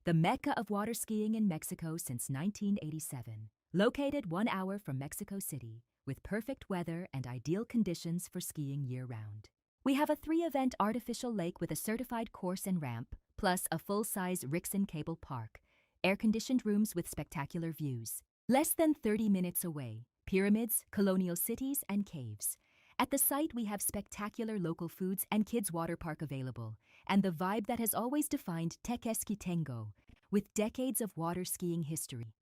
the mecca of water skiing in Mexico since 1987. Located 1 hour from Mexico City, with perfect weather and ideal conditions for skiing year-round. We have a 3-event artificial lake with a certified course and ramp, plus a full-size Rixson cable park, air-conditioned rooms with spectacular views. Less than 30 minutes away, pyramids, colonial cities, and caves. At the site, we have spectacular local foods and kids' water park available, and the vibe that has always defined Tequesquitengo, with decades of water skiing history.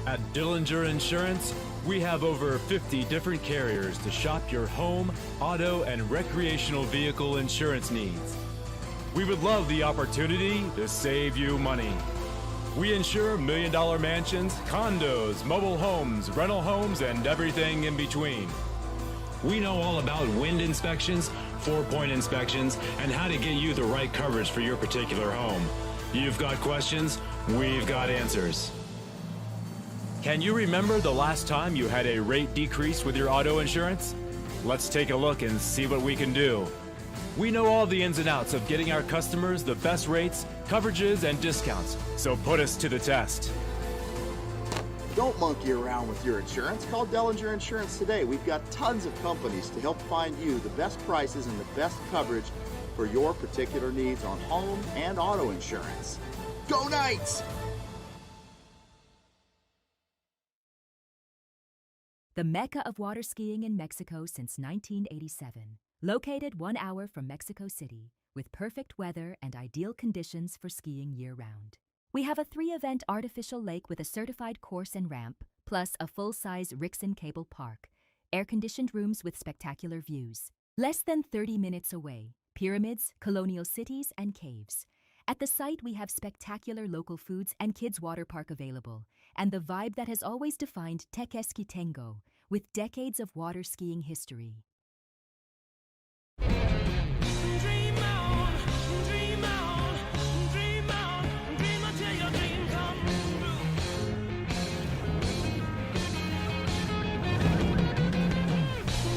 At Dillinger Insurance, we have over 50 different carriers to shop your home, auto, and recreational vehicle insurance needs. We would love the opportunity to save you money. We insure million-dollar mansions, condos, mobile homes, rental homes, and everything in between. We know all about wind inspections, 4-point inspections, and how to get you the right coverage for your particular home. You've got questions, we've got answers. Can you remember the last time you had a rate decrease with your auto insurance? Let's take a look and see what we can do. We know all the ins and outs of getting our customers the best rates, coverages, and discounts, so put us to the test. Don't monkey around with your insurance. Call Dillinger Insurance today. We've got tons of companies to help find you the best prices and the best coverage for your particular needs on home and auto insurance. Go Knights! The mecca of water skiing in Mexico since 1987. Located 1 hour from Mexico City, with perfect weather and ideal conditions for skiing year-round. We have a 3-event artificial lake with a certified course and ramp, plus a full-size Rixson cable park, air-conditioned rooms with spectacular views. Less than 30 minutes away, pyramids, colonial cities, and caves. At the site, we have spectacular local foods and kids' water park available, and the vibe that has always defined Tequesquitengo, with decades of water skiing history. Dream on, dream on, dream on, dream until your dream come true.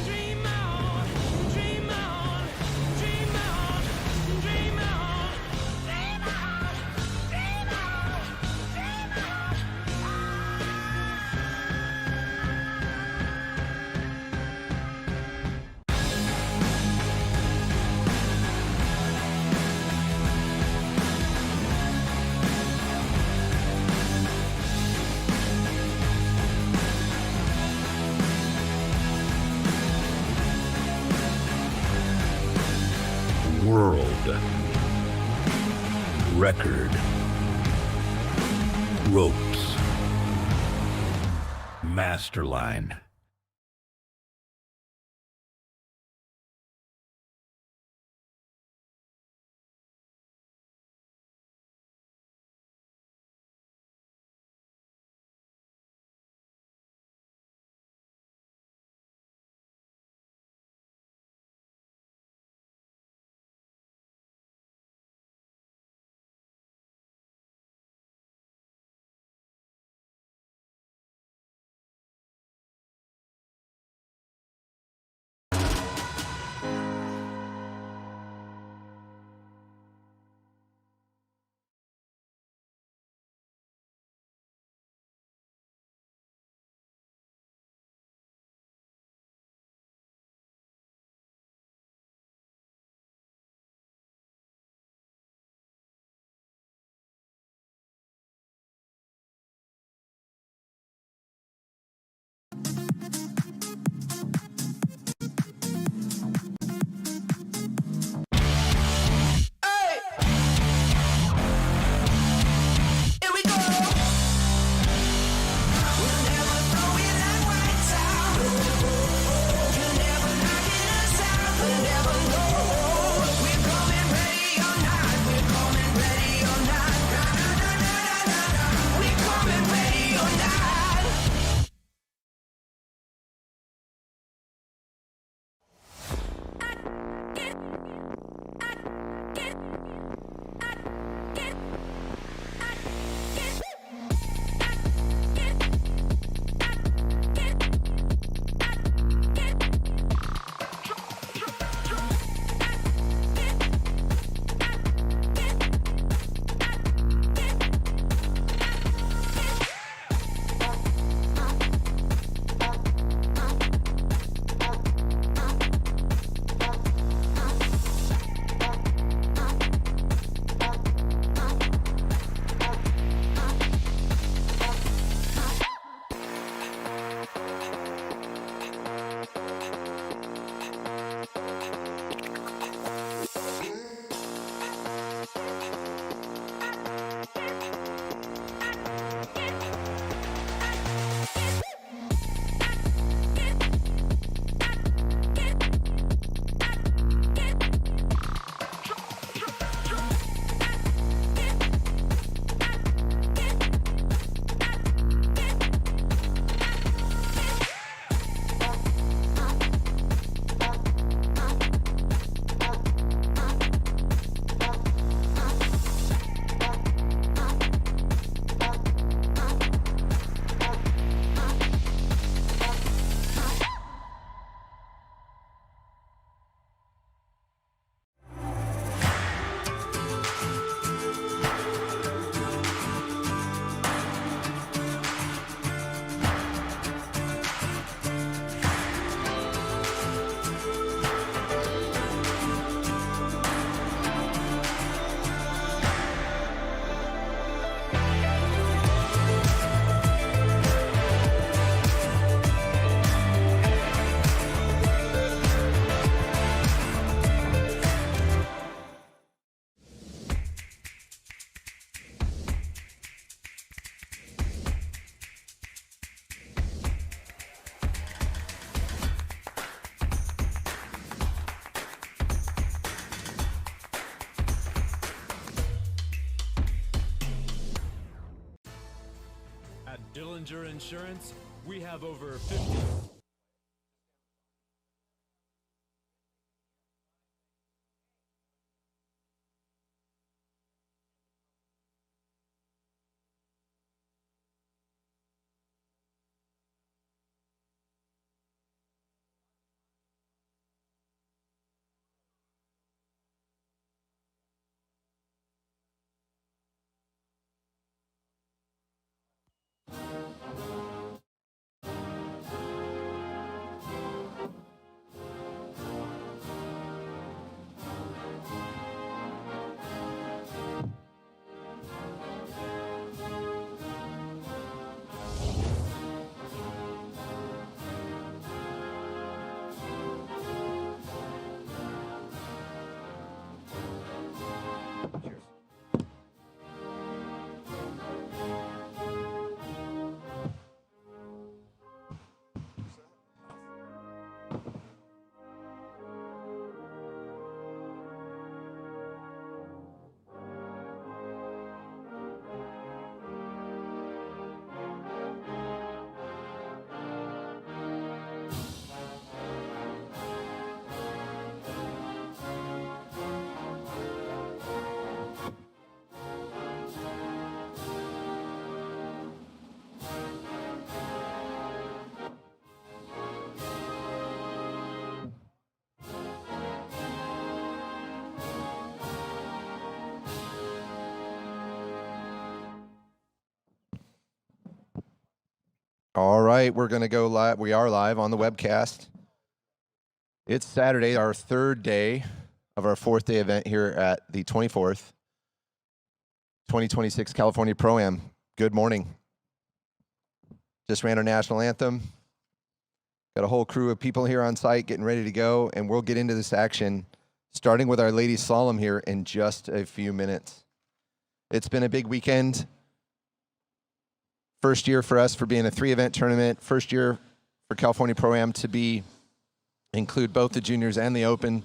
Dream on, dream on, dream on, dream on, dream on, dream on, dream on. World record ropes masterline. Dillinger Insurance, we have over 50. All right, we're going to go live. We are live on the webcast. It's Saturday, our third day of our fourth day event here at the 24th, 2026 California Pro-Am. Good morning. Just ran our national anthem. Got a whole crew of people here on site getting ready to go, and we'll get into this action, starting with our ladies slalom here in just a few minutes. It's been a big weekend. First year for us for being a 3-event tournament. First year for California Pro-Am to include both the juniors and the open.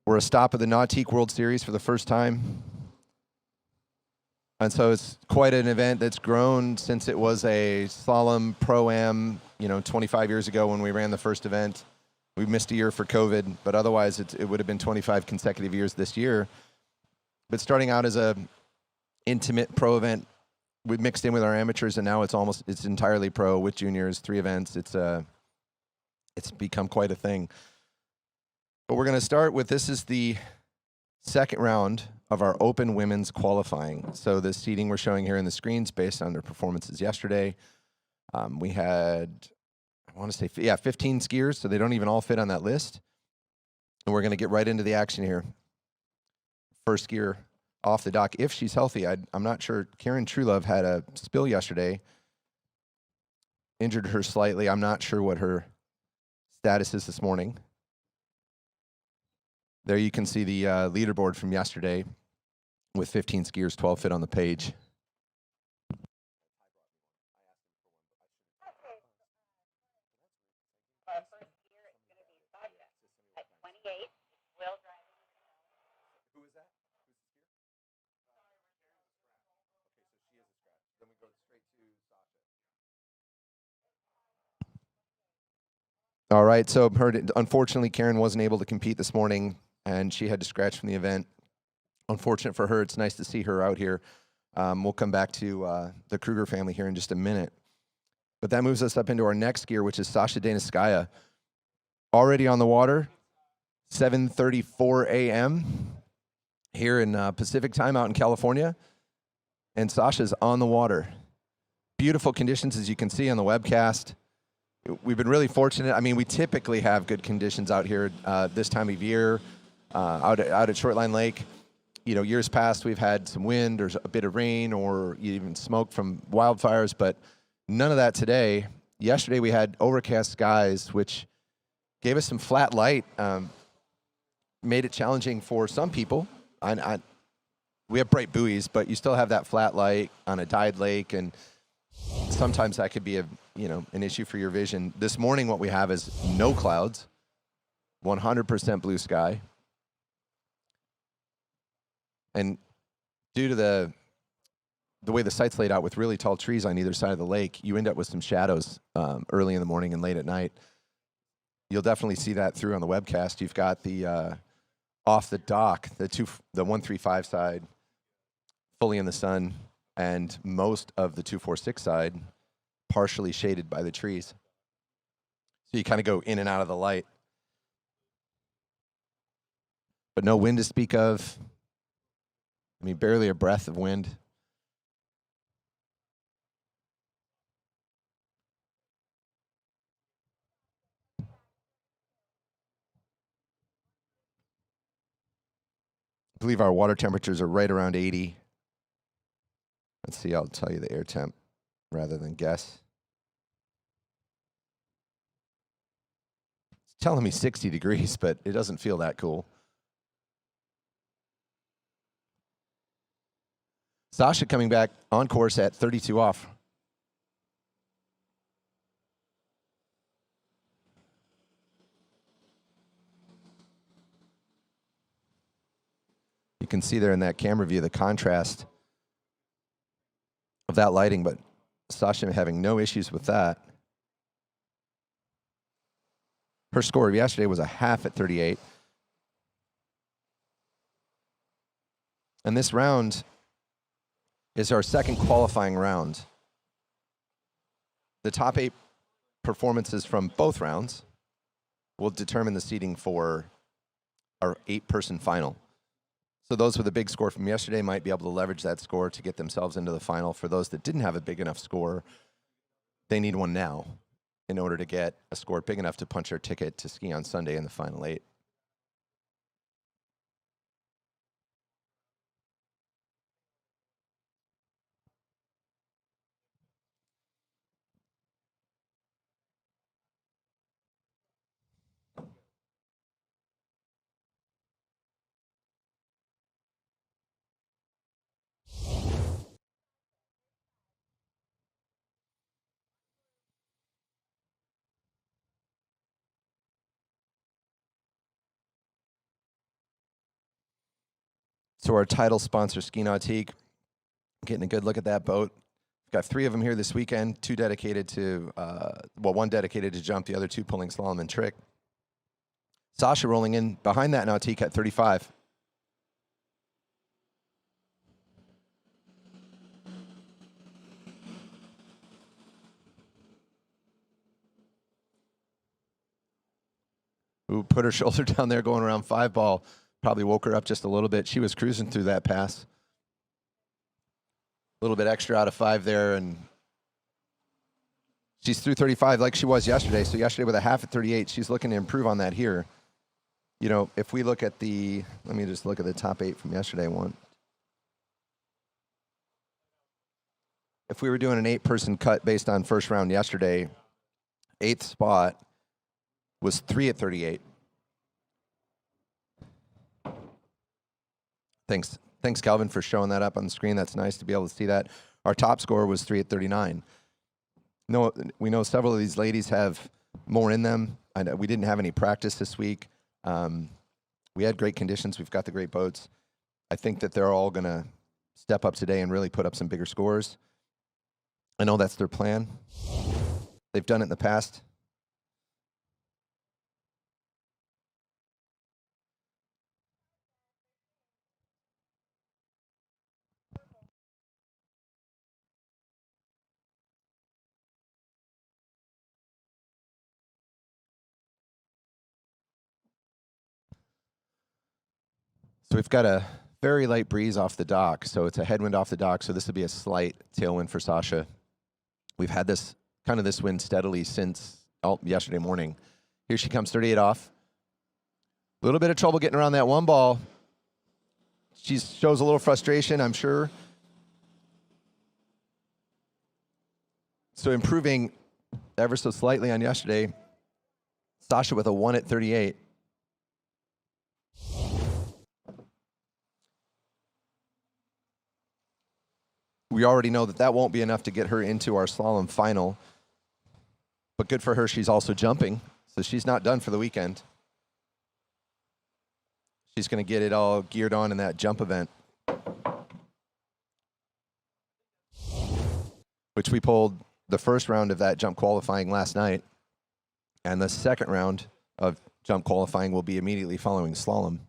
We're a stop of the Nautique World Series for the first time. And so it's quite an event that's grown since it was a slalom Pro-Am, 25 years ago when we ran the first event. We missed a year for COVID, but otherwise it would have been 25 consecutive years this year. But starting out as a intimate pro event, we mixed in with our amateurs, and now it's entirely pro with juniors, 3 events. It's become quite a thing. But we're going to start with, this is the second round of our open women's qualifying. So the seating we're showing here in the screens based on their performances yesterday. We had, 15 skiers, so they don't even all fit on that list. And we're going to get right into the action here. First skier off the dock, if she's healthy. I'm not sure. Karen Truelove had a spill yesterday, injured her slightly. I'm not sure what her status is this morning. There you can see the leaderboard from yesterday with 15 skiers, 12 fit on the page. All right, so unfortunately, Karen wasn't able to compete this morning, and she had to scratch from the event. Unfortunate for her. It's nice to see her out here. We'll come back to the Kruger family here in just a minute. But that moves us up into our next skier, which is Sasha Danaskaya. Already on the water, 7:34 a.m. here in Pacific time out in California. And Sasha's on the water. Beautiful conditions, as you can see on the webcast. We've been really fortunate. I mean, we typically have good conditions out here this time of year, out at Shortline Lake. Years past, we've had some wind or a bit of rain or even smoke from wildfires, but none of that today. Yesterday, we had overcast skies, which gave us some flat light, made it challenging for some people. We have bright buoys, but you still have that flat light on a dyed lake, and sometimes that could be an issue for your vision. This morning, what we have is no clouds, 100% blue sky. And due to the the way the site's laid out with really tall trees on either side of the lake, you end up with some shadows early in the morning and late at night. You'll definitely see that through on the webcast. You've got the off the dock, the 135 side fully in the sun, and most of the 246 side partially shaded by the trees. So you kind of go in and out of the light. But no wind to speak of. I mean, barely a breath of wind. I believe our water temperatures are right around 80. Let's see, I'll tell you the air temp rather than guess. It's telling me 60 degrees, but it doesn't feel that cool. Sasha coming back on course at 32 off. You can see there in that camera view the contrast of that lighting, but Sasha having no issues with that. Her score yesterday was a half at 38. And this round is our second qualifying round. The top 8 performances from both rounds will determine the seeding for our 8-person final. So those with a big score from yesterday might be able to leverage that score to get themselves into the final. For those that didn't have a big enough score, they need one now in order to get a score big enough to punch their ticket to ski on Sunday in the final 8. So our title sponsor, Ski Nautique, getting a good look at that boat. We've got 3 of them here this weekend, 2 dedicated to, one dedicated to jump, the other 2 pulling slalom and trick. Sasha rolling in behind that Nautique at 35. Ooh, put her shoulder down there going around 5 ball. Probably woke her up just a little bit. She was cruising through that pass. A little bit extra out of 5 there, and she's through 35 like she was yesterday. So yesterday with a half at 38, she's looking to improve on that here. You know, if we look at let me just look at the top 8 from yesterday one. If we were doing an 8-person cut based on first round yesterday, 8th spot was 3 at 38. Thanks, Calvin, for showing that up on the screen. That's nice to be able to see that. Our top score was 3 at 39. No, we know several of these ladies have more in them. We didn't have any practice this week. We had great conditions. We've got the great boats. I think that they're all going to step up today and really put up some bigger scores. I know that's their plan. They've done it in the past. So we've got a very light breeze off the dock, so it's a headwind off the dock, so this will be a slight tailwind for Sasha. We've had this wind steadily since yesterday morning. Here she comes, 38 off. A little bit of trouble getting around that 1 ball. She shows a little frustration, I'm sure. So improving ever so slightly on yesterday. Sasha with a 1 at 38. We already know that won't be enough to get her into our slalom final. But good for her, she's also jumping, so she's not done for the weekend. She's going to get it all geared on in that jump event. which we pulled the first round of that jump qualifying last night. And the second round of jump qualifying will be immediately following slalom.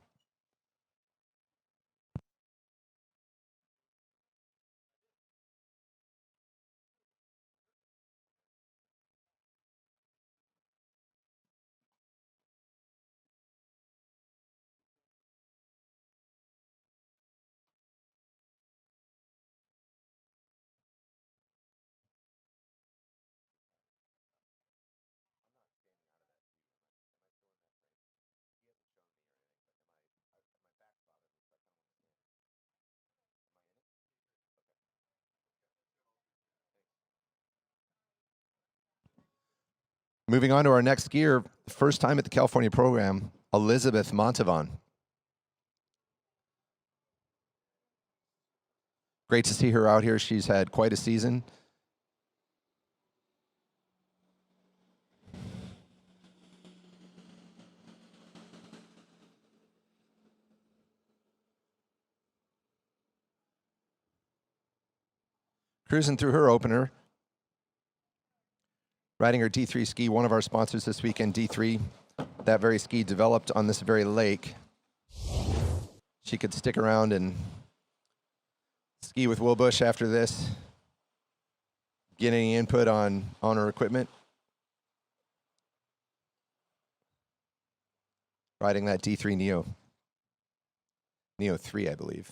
Moving on to our next skier, first time at the California program, Elizabeth Montavon. Great to see her out here. She's had quite a season. Cruising through her opener. Riding her D3 ski, one of our sponsors this weekend, D3. That very ski developed on this very lake. She could stick around and ski with Will Bush after this. Get any input on her equipment. Riding that D3 Neo. Neo 3, I believe.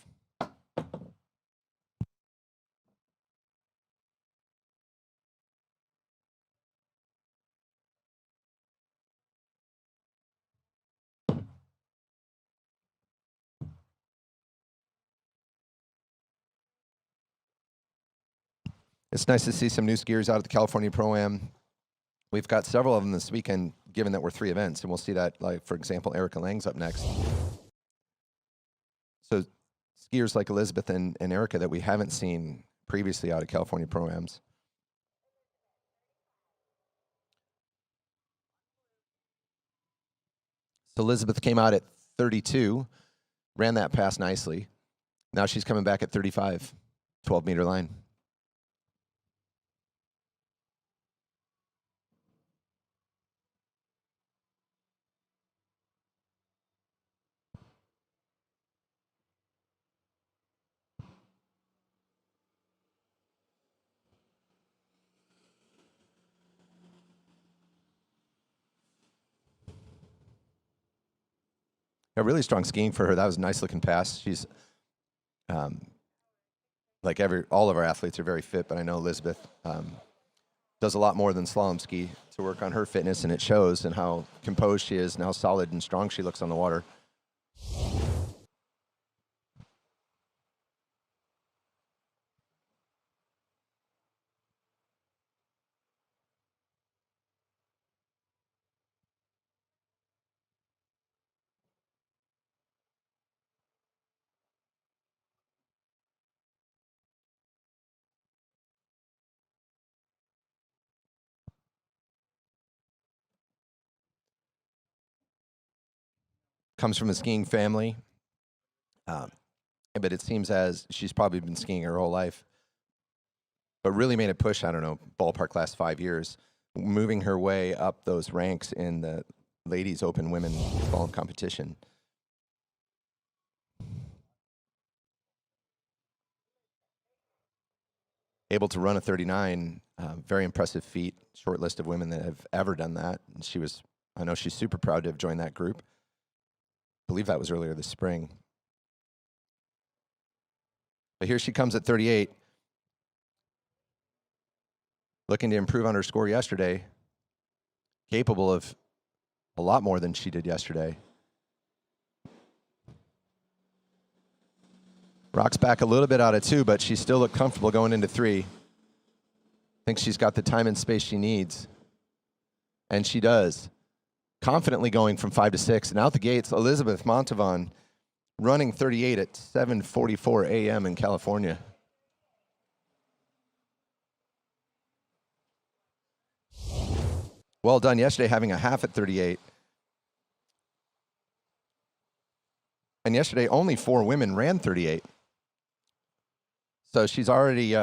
It's nice to see some new skiers out at the California Pro-Am. We've got several of them this weekend, given that we're 3 events, and we'll see that, like, for example, Erica Lang's up next. So skiers like Elizabeth and Erica that we haven't seen previously out at California Pro-Ams. So Elizabeth came out at 32, ran that pass nicely. Now she's coming back at 35, 12-meter line. A really strong skiing for her. That was a nice looking pass. She's like all of our athletes are very fit, but I know Elizabeth does a lot more than slalom ski to work on her fitness, and it shows in how composed she is and how solid and strong she looks on the water. Comes from a skiing family, but it seems as she's probably been skiing her whole life, but really made a push, I don't know, ballpark last 5 years, moving her way up those ranks in the ladies open women slalom competition. Able to run a 39, very impressive feat, short list of women that have ever done that. And I know she's super proud to have joined that group. I believe that was earlier this spring. But here she comes at 38. Looking to improve on her score yesterday. Capable of a lot more than she did yesterday. Rocks back a little bit out of 2, but she still looked comfortable going into 3. Thinks she's got the time and space she needs. And she does. Confidently going from 5 to 6. And out the gates, Elizabeth Montavon running 38 at 7:44 a.m. in California. Well done yesterday, having a half at 38. And yesterday, only 4 women ran 38. So she's already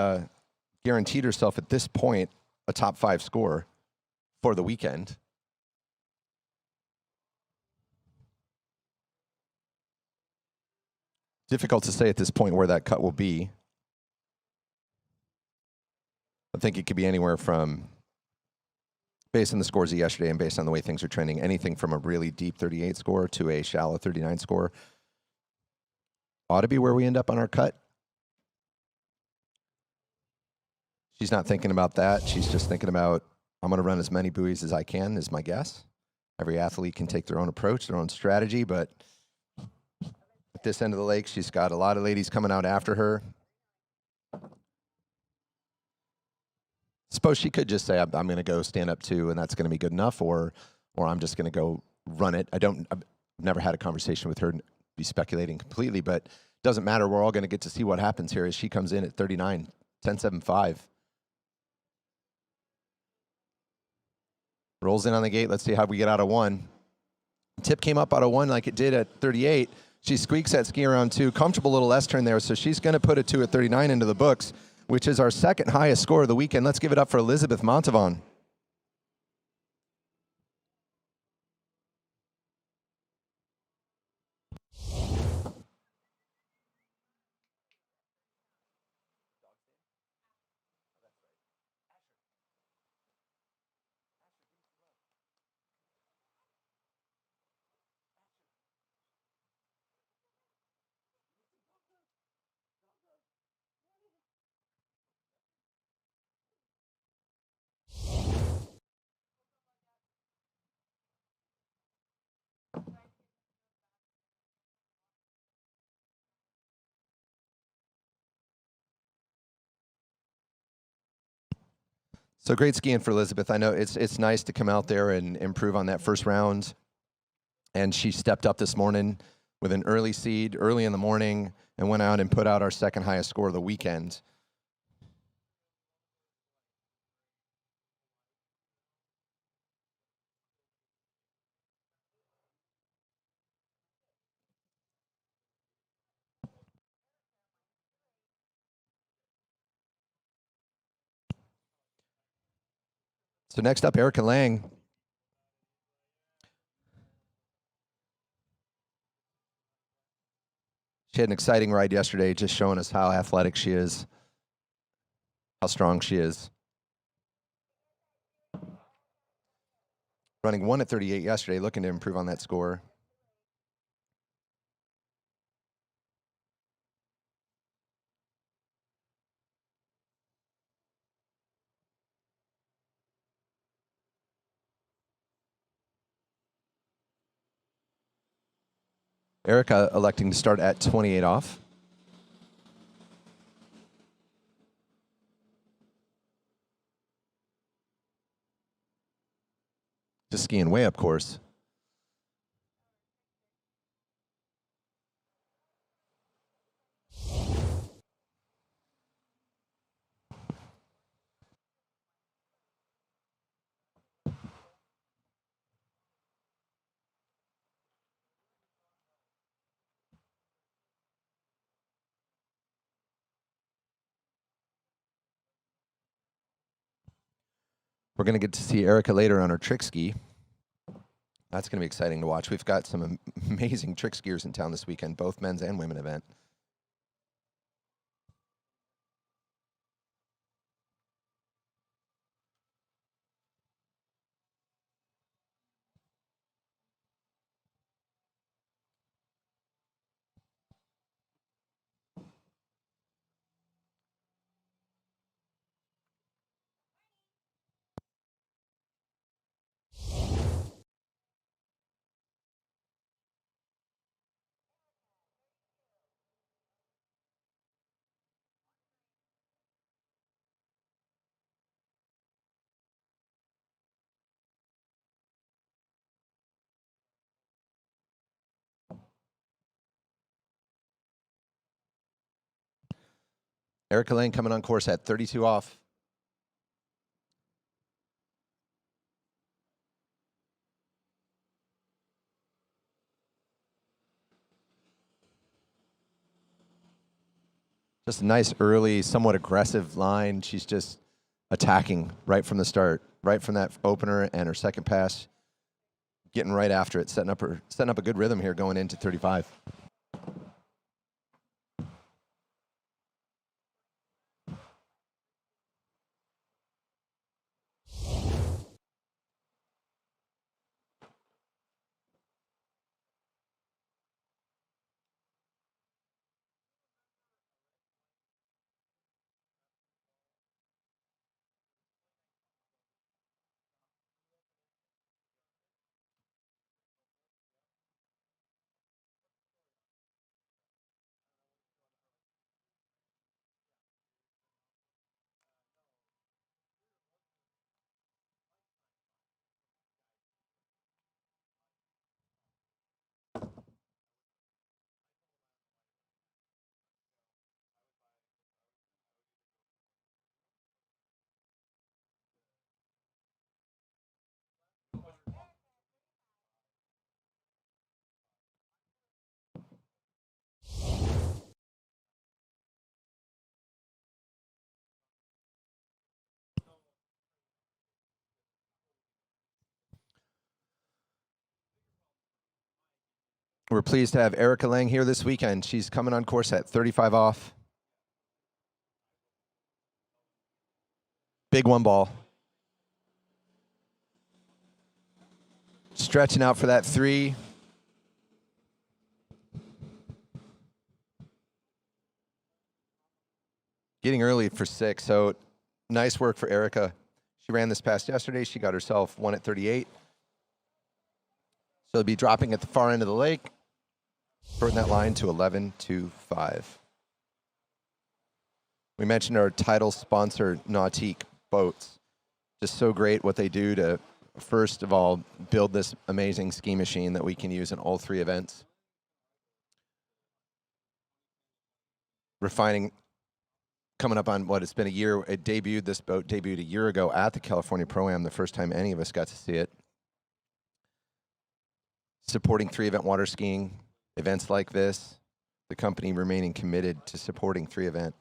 guaranteed herself at this point a top 5 score for the weekend. Difficult to say at this point where that cut will be. I think it could be anywhere from, based on the scores of yesterday and based on the way things are trending, anything from a really deep 38 score to a shallow 39 score ought to be where we end up on our cut. She's not thinking about that. She's just thinking about, I'm going to run as many buoys as I can, is my guess. Every athlete can take their own approach, their own strategy, but at this end of the lake, she's got a lot of ladies coming out after her. Suppose she could just say, I'm going to go stand up 2, and that's going to be good enough, or I'm just going to go run it. I've never had a conversation with her, be speculating completely, but it doesn't matter. We're all going to get to see what happens here as she comes in at 39, 10.75. Rolls in on the gate. Let's see how we get out of 1. Tip came up out of 1 like it did at 38. She squeaks that ski around 2. Comfortable little S turn there, so she's going to put a 2 at 39 into the books, which is our second highest score of the weekend. Let's give it up for Elizabeth Montavon. So great skiing for Elizabeth. I know it's nice to come out there and improve on that first round. And she stepped up this morning with an early seed, early in the morning, and went out and put out our second highest score of the weekend. So next up, Erica Lang. She had an exciting ride yesterday, just showing us how athletic she is, how strong she is. Running 1 at 38 yesterday, looking to improve on that score. Erica electing to start at 28 off. Just skiing way up course. We're going to get to see Erica later on her trick ski. That's going to be exciting to watch. We've got some amazing trick skiers in town this weekend, both men's and women event. Erica Lane coming on course at 32 off. Just a nice early, somewhat aggressive line. She's just attacking right from the start, right from that opener and her second pass, getting right after it, setting up a good rhythm here going into 35. We're pleased to have Erica Lang here this weekend. She's coming on course at 35 off. Big one ball. Stretching out for that 3. Getting early for 6, so nice work for Erica. She ran this past yesterday. She got herself 1 at 38. So they'll be dropping at the far end of the lake. Shorten that line to 11.25. We mentioned our title sponsor, Nautique Boats. Just so great what they do to, first of all, build this amazing ski machine that we can use in all 3 events. Refining, coming up on what, it's been a year. This boat debuted a year ago at the California Pro-Am, the first time any of us got to see it. Supporting 3-event water skiing, events like this, the company remaining committed to supporting 3-event.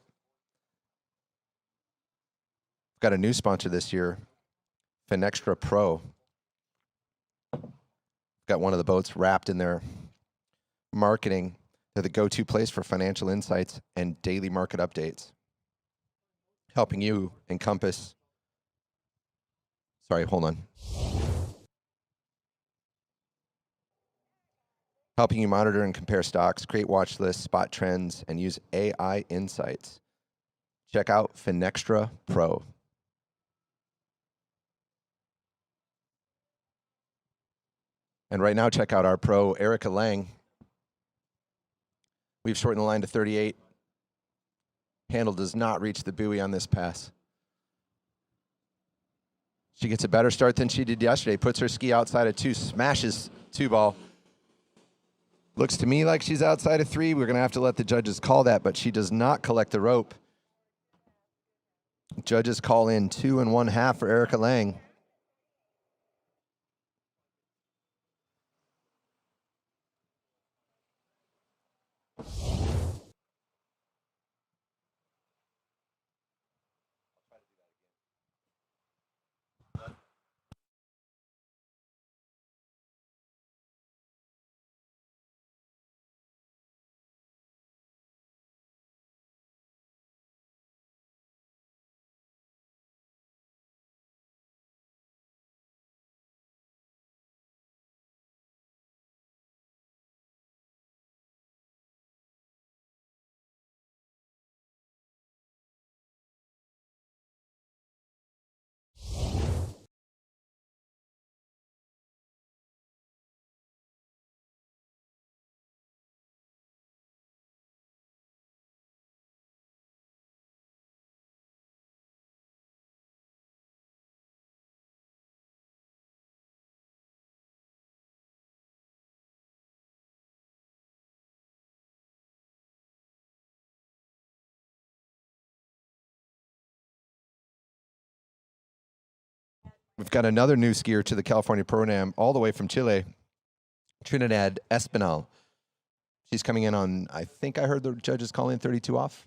Got a new sponsor this year, Finextra Pro. Got one of the boats wrapped in their marketing. They're the go-to place for financial insights and daily market updates, helping you encompass. Sorry, hold on. Helping you monitor and compare stocks, create watch lists, spot trends, and use AI insights. Check out Finextra Pro. And right now, check out our pro, Erica Lang. We've shortened the line to 38. Handle does not reach the buoy on this pass. She gets a better start than she did yesterday. Puts her ski outside of 2, smashes 2-ball. Looks to me like she's outside of 3. We're going to have to let the judges call that, but she does not collect the rope. Judges call in 2 1/2 for Erica Lang. We've got another new skier to the California Pro-Am, all the way from Chile, Trinidad Espinal. She's coming in on, I think I heard the judges calling 32 off.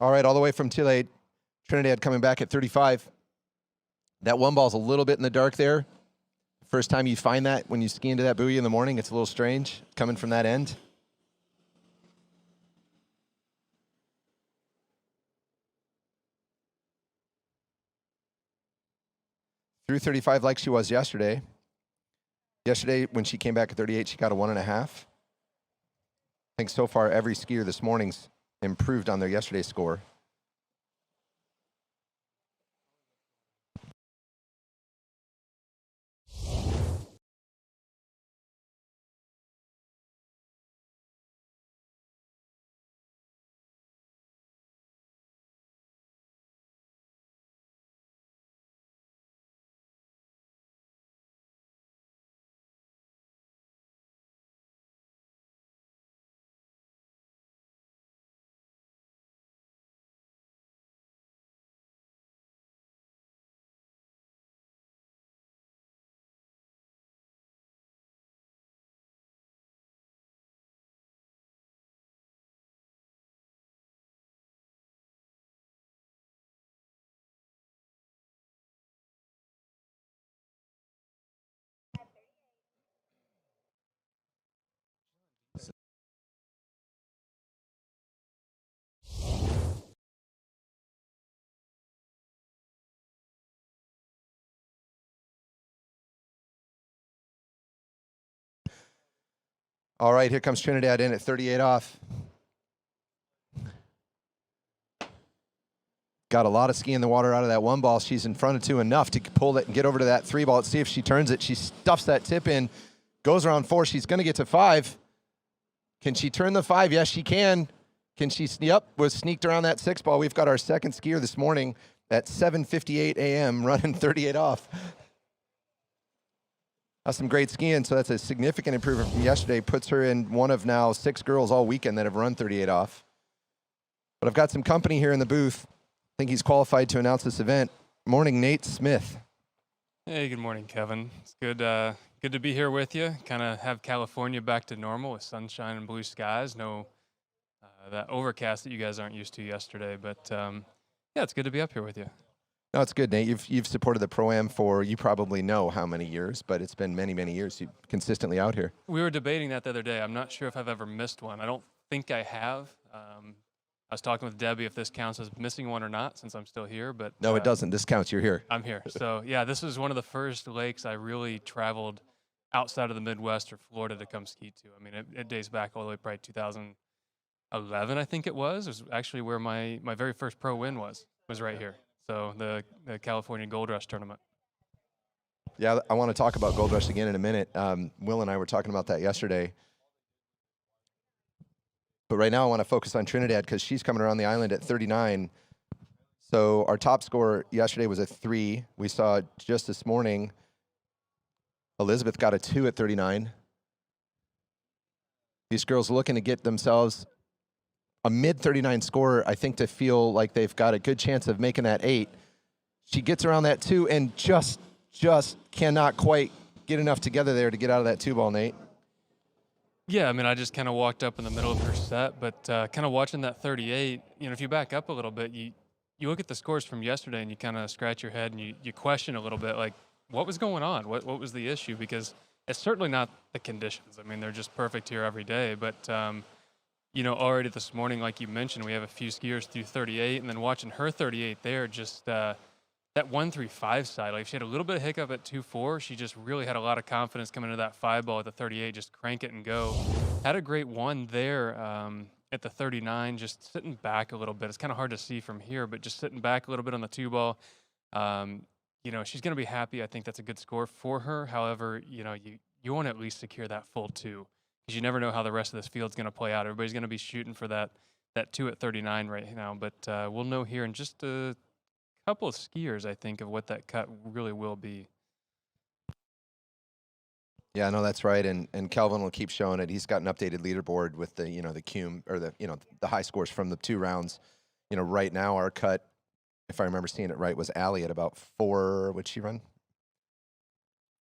All right, all the way from Tillate, Trinidad coming back at 35. That one ball's a little bit in the dark there. First time you find that when you ski into that buoy in the morning, it's a little strange coming from that end. Through 35 like she was yesterday. Yesterday, when she came back at 38, she got a 1.5. I think so far every skier this morning's improved on their yesterday's score. All right, here comes Trinidad in at 38 off. Got a lot of ski in the water out of that one ball. She's in front of two enough to pull it and get over to that three ball. Let's see if she turns it. She stuffs that tip in, goes around four. She's going to get to five. Can she turn the five? Yes, she can. Can she? Yep, was sneaked around that six ball. We've got our second skier this morning at 7:58 a.m. running 38 off. That's some great skiing, so that's a significant improvement from yesterday. Puts her in one of now 6 girls all weekend that have run 38 off. But I've got some company here in the booth. I think he's qualified to announce this event. Morning, Nate Smith. Hey, good morning, Kevin. It's good to be here with you. Kind of have California back to normal with sunshine and blue skies. No that overcast that you guys aren't used to yesterday. But yeah, it's good to be up here with you. No, it's good, Nate. You've supported the Pro-Am for, you probably know how many years, but it's been many, many years. You're consistently out here. We were debating that the other day. I'm not sure if I've ever missed one. I don't think I have. I was talking with Debbie if this counts as missing one or not, since I'm still here. But no, it doesn't. This counts. You're here. I'm here. So yeah, this was one of the first lakes I really traveled outside of the Midwest or Florida to come ski to. I mean, it dates back all the way probably 2011, I think it was. It was actually where my very first pro win was right here. So the California Gold Rush tournament. Yeah, I want to talk about Gold Rush again in a minute. Will and I were talking about that yesterday. But right now I want to focus on Trinidad because she's coming around the island at 39. So our top score yesterday was a 3. We saw just this morning Elizabeth got a 2 at 39. These girls looking to get themselves a mid-39 score, I think, to feel like they've got a good chance of making that 8. She gets around that 2 and just cannot quite get enough together there to get out of that 2 ball, Nate. Yeah, I mean, I just kind of walked up in the middle of her set, but kind of watching that 38, you know, if you back up a little bit, you look at the scores from yesterday and you kind of scratch your head and you question a little bit, like, what was going on? What was the issue? Because it's certainly not the conditions. I mean, they're just perfect here every day, but you know, already this morning, like you mentioned, we have a few skiers through 38, and then watching her 38 there, just that 135 side, like if she had a little bit of hiccup at 2.4, she just really had a lot of confidence coming into that 5 ball at the 38, just crank it and go. Had a great one there at the 39, just sitting back a little bit. It's kind of hard to see from here, but just sitting back a little bit on the 2 ball. You know, she's going to be happy. I think that's a good score for her. However, you know, you want to at least secure that full 2. Because you never know how the rest of this field's going to play out. Everybody's going to be shooting for that 2 at 39 right now. But we'll know here in just a couple of skiers, I think, of what that cut really will be. Yeah, no, that's right. And Kelvin will keep showing it. He's got an updated leaderboard with the, you know, the cum or the, you know, the high scores from the 2 rounds. You know, right now our cut, if I remember seeing it right, was Allie at about 4. What'd she run?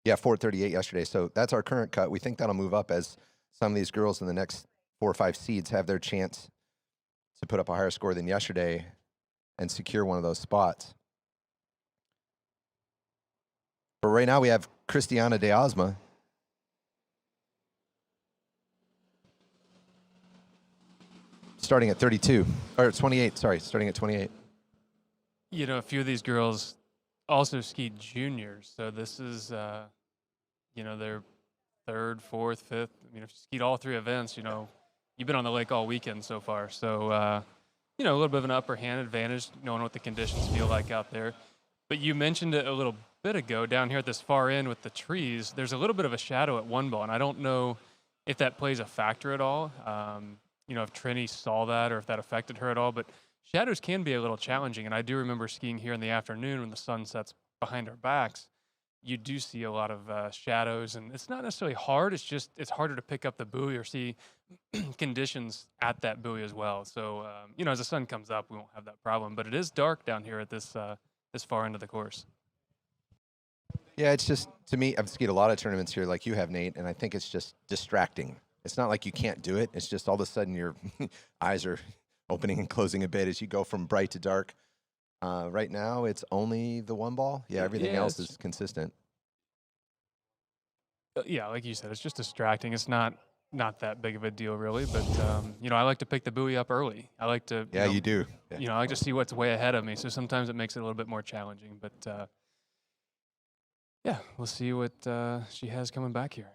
Yeah, 4:38 yesterday. So that's our current cut. We think that'll move up as some of these girls in the next 4 or 5 seeds have their chance to put up a higher score than yesterday and secure one of those spots. But right now we have Christiana de Osma. Starting at 32, or 28, sorry, starting at 28. You know, a few of these girls also skied juniors, so this is, you know, their third, fourth, fifth. I mean, if you skied all three events, you know, you've been on the lake all weekend so far. So, you know, a little bit of an upper hand advantage, knowing what the conditions feel like out there. But you mentioned it a little bit ago, down here at this far end with the trees, there's a little bit of a shadow at one ball, and I don't know if that plays a factor at all. You know, if Trini saw that or if that affected her at all, but shadows can be a little challenging. And I do remember skiing here in the afternoon when the sun sets behind our backs. You do see a lot of shadows, and it's not necessarily hard. It's just it's harder to pick up the buoy or see conditions at that buoy as well. So, you know, as the sun comes up, we won't have that problem. But it is dark down here at this this far end of the course. Yeah, it's just, to me, I've skied a lot of tournaments here like you have, Nate, and I think it's just distracting. It's not like you can't do it. It's just all of a sudden your eyes are opening and closing a bit as you go from bright to dark. Right now, it's only the one ball. Yeah, everything else is consistent. Yeah, like you said, it's just distracting. It's not that big of a deal, really. But, you know, I like to pick the buoy up early. I like to, Yeah, you do. Yeah. you know, I like to see what's way ahead of me. So sometimes it makes it a little bit more challenging. But, yeah, we'll see what she has coming back here.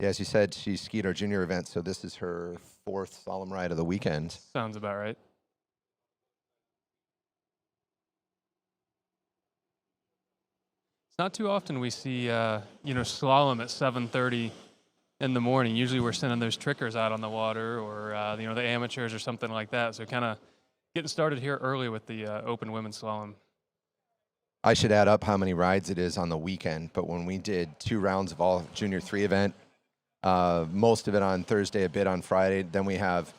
Yeah, as you said, she skied our junior event, so this is her fourth solemn ride of the weekend. Sounds about right. It's not too often we see, you know, slalom at 7:30 in the morning. Usually we're sending those trickers out on the water or, you know, the amateurs or something like that. So kind of getting started here early with the open women's slalom. I should add up how many rides it is on the weekend, but when we did 2 rounds of all junior 3 event, most of it on Thursday, a bit on Friday, then we have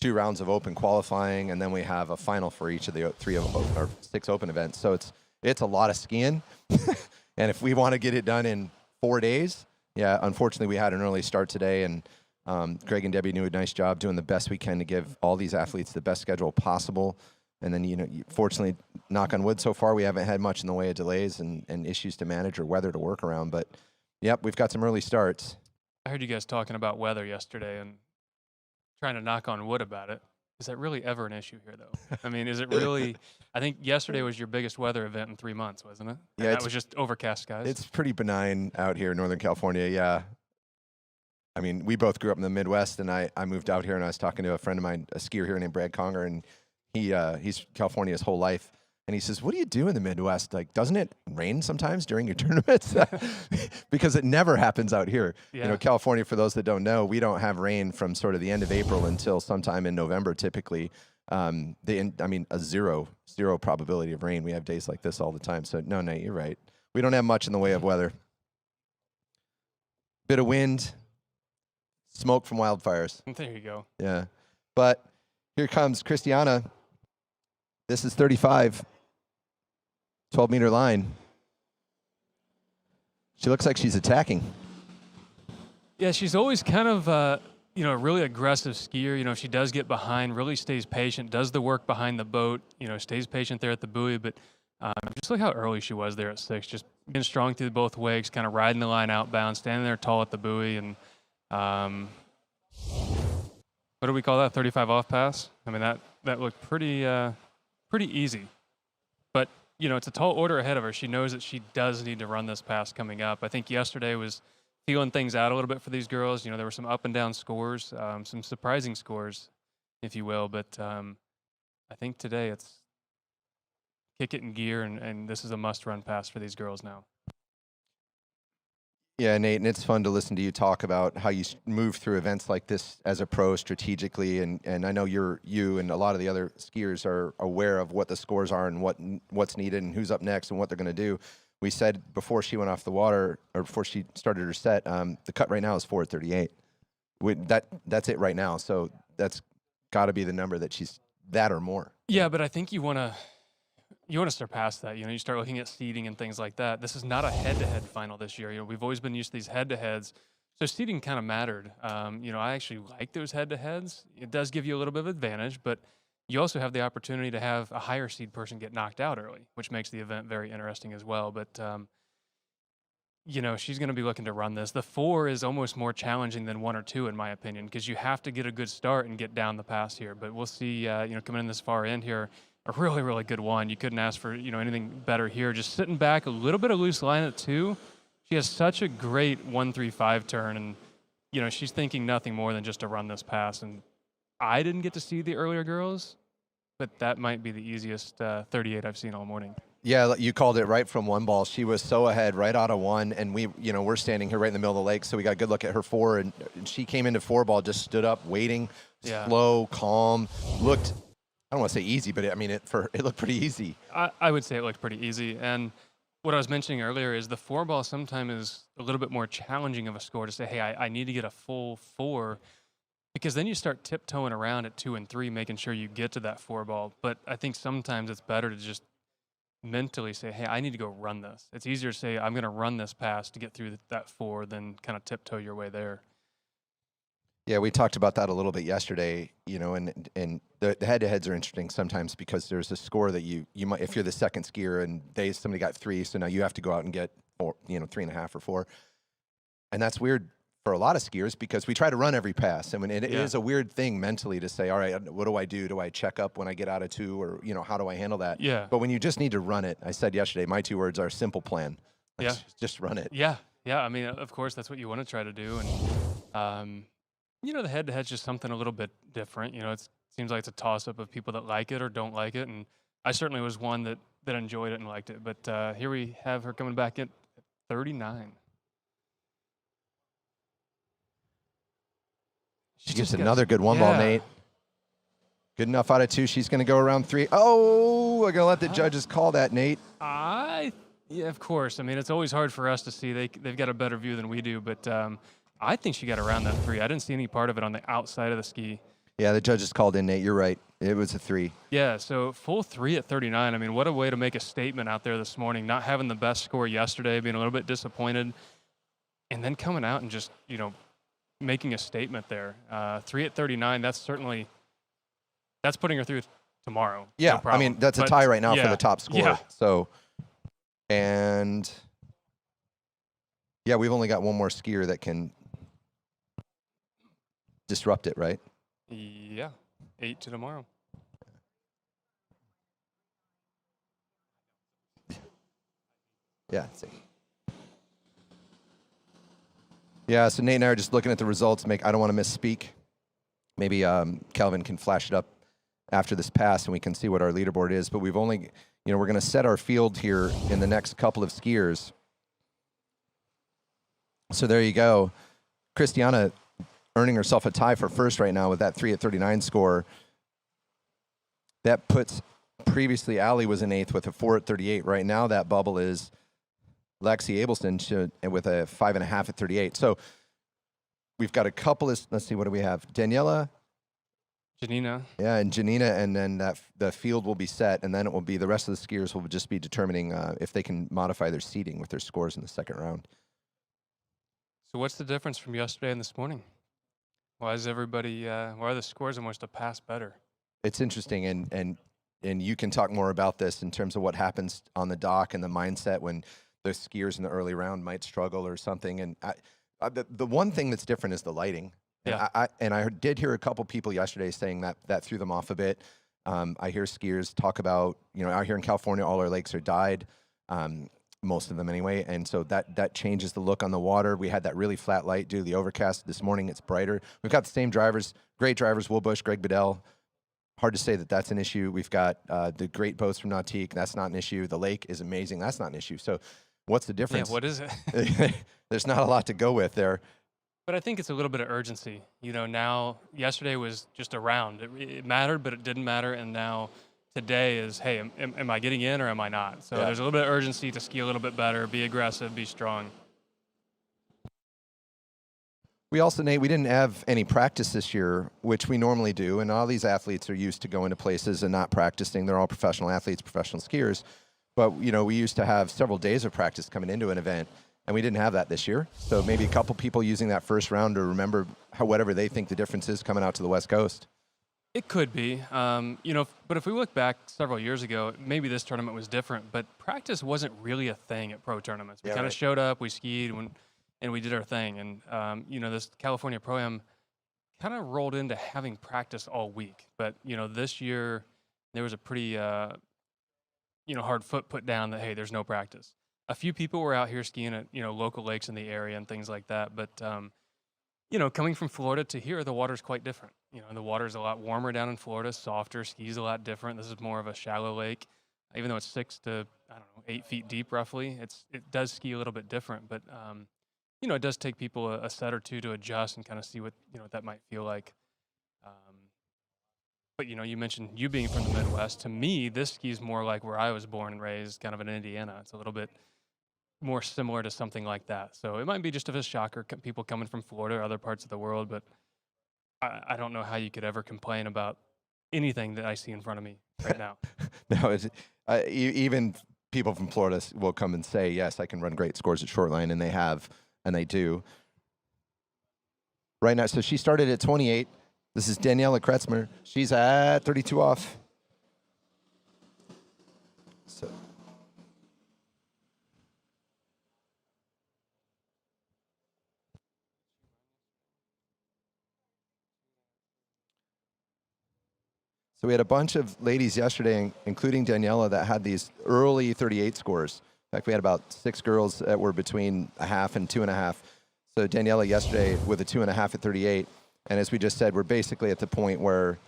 2 rounds of open qualifying, and then we have a final for each of the 6 open events. So it's a lot of skiing. And if we want to get it done in 4 days, yeah, unfortunately we had an early start today, and Greg and Debbie do a nice job doing the best we can to give all these athletes the best schedule possible. And then, you know, fortunately, knock on wood, so far we haven't had much in the way of delays and issues to manage or weather to work around. But, yep, we've got some early starts. I heard you guys talking about weather yesterday and trying to knock on wood about it. Is that really ever an issue here, though? I mean, is it really? I think yesterday was your biggest weather event in 3 months, wasn't it? And Yeah, that was just overcast skies. It's pretty benign out here in Northern California, yeah. I mean, we both grew up in the Midwest, and I moved out here, and I was talking to a friend of mine, a skier here named Brad Conger, and he's California his whole life. And he says, what do you do in the Midwest? Like, doesn't it rain sometimes during your tournaments? Because it never happens out here. Yeah. You know, California, for those that don't know, we don't have rain from sort of the end of April until sometime in November, typically. I mean, a zero probability of rain. We have days like this all the time. So, no, Nate, you're right. We don't have much in the way of weather. Bit of wind, smoke from wildfires. There you go. Yeah. But here comes Christiana. This is 35. 12-meter line. She looks like she's attacking. Yeah, she's always kind of, you know, a really aggressive skier. You know, she does get behind, really stays patient, does the work behind the boat, you know, stays patient there at the buoy. But just look how early she was there at 6, just being strong through both wakes, kind of riding the line outbound, standing there tall at the buoy. And what do we call that, 35 off pass? I mean, that looked pretty easy. But, you know, it's a tall order ahead of her. She knows that she does need to run this pass coming up. I think yesterday was feeling things out a little bit for these girls. You know, there were some up and down scores, some surprising scores, if you will. But I think today it's kick it in gear, and this is a must-run pass for these girls now. Yeah, Nate, and it's fun to listen to you talk about how you move through events like this as a pro strategically, and I know you and a lot of the other skiers are aware of what the scores are and what's needed and who's up next and what they're going to do. We said before she went off the water, or before she started her set, the cut right now is 4:38. That's it right now, so that's got to be the number that she's that or more. Yeah, but I think you want to surpass that. You know, you start looking at seeding and things like that. This is not a head-to-head final this year. You know, we've always been used to these head-to-heads. So seating kind of mattered. I actually like those head-to-heads. It does give you a little bit of advantage, but you also have the opportunity to have a higher seed person get knocked out early, which makes the event very interesting as well. But she's going to be looking to run this. The 4 is almost more challenging than 1 or 2, in my opinion, because you have to get a good start and get down the pass here. But we'll see, coming in this far in here, a really, really good one. You couldn't ask for, anything better here. Just sitting back, a little bit of loose line at 2. She has such a great 1-3-5 turn, and, she's thinking nothing more than just to run this pass. And I didn't get to see the earlier girls, but that might be the easiest 38 I've seen all morning. Yeah, you called it right from 1 ball. She was so ahead right out of 1, and we're standing here right in the middle of the lake, so we got a good look at her 4, and she came into 4 ball, just stood up, waiting, slow, calm, looked, I don't want to say easy, but it looked pretty easy. I would say it looked pretty easy, and what I was mentioning earlier is the 4 ball sometimes is a little bit more challenging of a score to say, hey, I need to get a full 4, because then you start tiptoeing around at 2 and 3, making sure you get to that 4 ball. But I think sometimes it's better to just mentally say, hey, I need to go run this. It's easier to say, I'm going to run this pass to get through that 4 than kind of tiptoe your way there. Yeah, we talked about that a little bit yesterday, and the head-to-heads are interesting sometimes because there's a score that you might, if you're the second skier and somebody got 3, so now you have to go out and get 4, 3.5 or 4. And that's weird for a lot of skiers because we try to run every pass. I mean, it is a weird thing mentally to say, all right, what do I do? Do I check up when I get out of 2, or, how do I handle that? Yeah. But when you just need to run it, I said yesterday, my 2 words are simple plan. Just run it. Yeah. I mean, of course, that's what you want to try to do. And, the head-to-head's just something a little bit different. It seems like it's a toss-up of people that like it or don't like it. And I certainly was one that enjoyed it and liked it. But here we have her coming back at 39. She gets another good 1 ball, Nate. Good enough out of 2. She's going to go around 3. Oh, we're going to let the judges call that, Nate. Yeah, of course. I mean, it's always hard for us to see. They've got a better view than we do. But I think she got around that 3. I didn't see any part of it on the outside of the ski. Yeah, the judges called in, Nate. You're right. It was a 3. Yeah, so full 3 at 39. I mean, what a way to make a statement out there this morning. Not having the best score yesterday, being a little bit disappointed, and then coming out and just, making a statement there. 3 at 39, that's putting her through tomorrow. Yeah, no problem. I mean, that's a tie right now for the top score. Yeah. So, and yeah, we've only got 1 more skier that can disrupt it, right? Yeah, 8 to tomorrow. Yeah. Yeah, so Nate and I are just looking at the results. I don't want to misspeak. Maybe Calvin can flash it up after this pass and we can see what our leaderboard is. But we've only, we're going to set our field here in the next couple of skiers. So there you go. Christiana earning herself a tie for first right now with that 3 at 39 score. That puts, previously Allie was in 8th with a 4 at 38. Right now that bubble is Lexi Abelston with a 5.5 at 38. So we've got a couple of, let's see, what do we have? Daniela. Janina. Yeah, and Janina, and then the field will be set, and then it will be, the rest of the skiers will just be determining if they can modify their seeding with their scores in the second round. So what's the difference from yesterday and this morning? Why is everybody, why are the scores almost a pass better? It's interesting, and you can talk more about this in terms of what happens on the dock and the mindset when the skiers in the early round might struggle or something. And the one thing that's different is the lighting. Yeah. And I did hear a couple people yesterday saying that threw them off a bit. I hear skiers talk about, out here in California, all our lakes are dyed, most of them anyway. And so that changes the look on the water. We had that really flat light due to the overcast. This morning it's brighter. We've got the same drivers, great drivers, Will Bush, Greg Bedell. Hard to say that that's an issue. We've got the great boats from Nautique. That's not an issue. The lake is amazing. That's not an issue. So what's the difference? Yeah, what is it? There's not a lot to go with there. But I think it's a little bit of urgency. Now, yesterday was just a round. It mattered, but it didn't matter. And now today is, hey, am I getting in or am I not? So there's a little bit of urgency to ski a little bit better, be aggressive, be strong. We also, Nate, we didn't have any practice this year, which we normally do. And all these athletes are used to going to places and not practicing. They're all professional athletes, professional skiers. But, we used to have several days of practice coming into an event. and we didn't have that this year. So maybe a couple people using that first round to remember whatever they think the difference is coming out to the West Coast. It could be, but if we look back several years ago, maybe this tournament was different, but practice wasn't really a thing at pro tournaments. We kind of showed up, we skied, and we did our thing. And, this California Pro-Am kind of rolled into having practice all week. But, this year there was a pretty, hard foot put down that, hey, there's no practice. A few people were out here skiing at, local lakes in the area and things like that. But, coming from Florida to here, the water's quite different. The water's a lot warmer down in Florida, softer, ski's a lot different. This is more of a shallow lake. Even though it's 6 to, 8 feet deep roughly, it does ski a little bit different. But, it does take people a set or two to adjust and kind of see what, what that might feel like. But, you mentioned you being from the Midwest. To me, this ski's more like where I was born and raised, kind of in Indiana. It's a little bit more similar to something like that. So it might be just a shocker, people coming from Florida or other parts of the world, but I don't know how you could ever complain about anything that I see in front of me right now. No, even people from Florida will come and say, yes, I can run great scores at Shortline, and they have, and they do. Right now, so she started at 28. This is Daniela Kretzmer. She's at 32 off. So we had a bunch of ladies yesterday, including Daniela, that had these early 38 scores. In fact, we had about 6 girls that were between a half and 2.5. So Daniela yesterday with a 2.5 at 38. And as we just said, we're basically at the point where,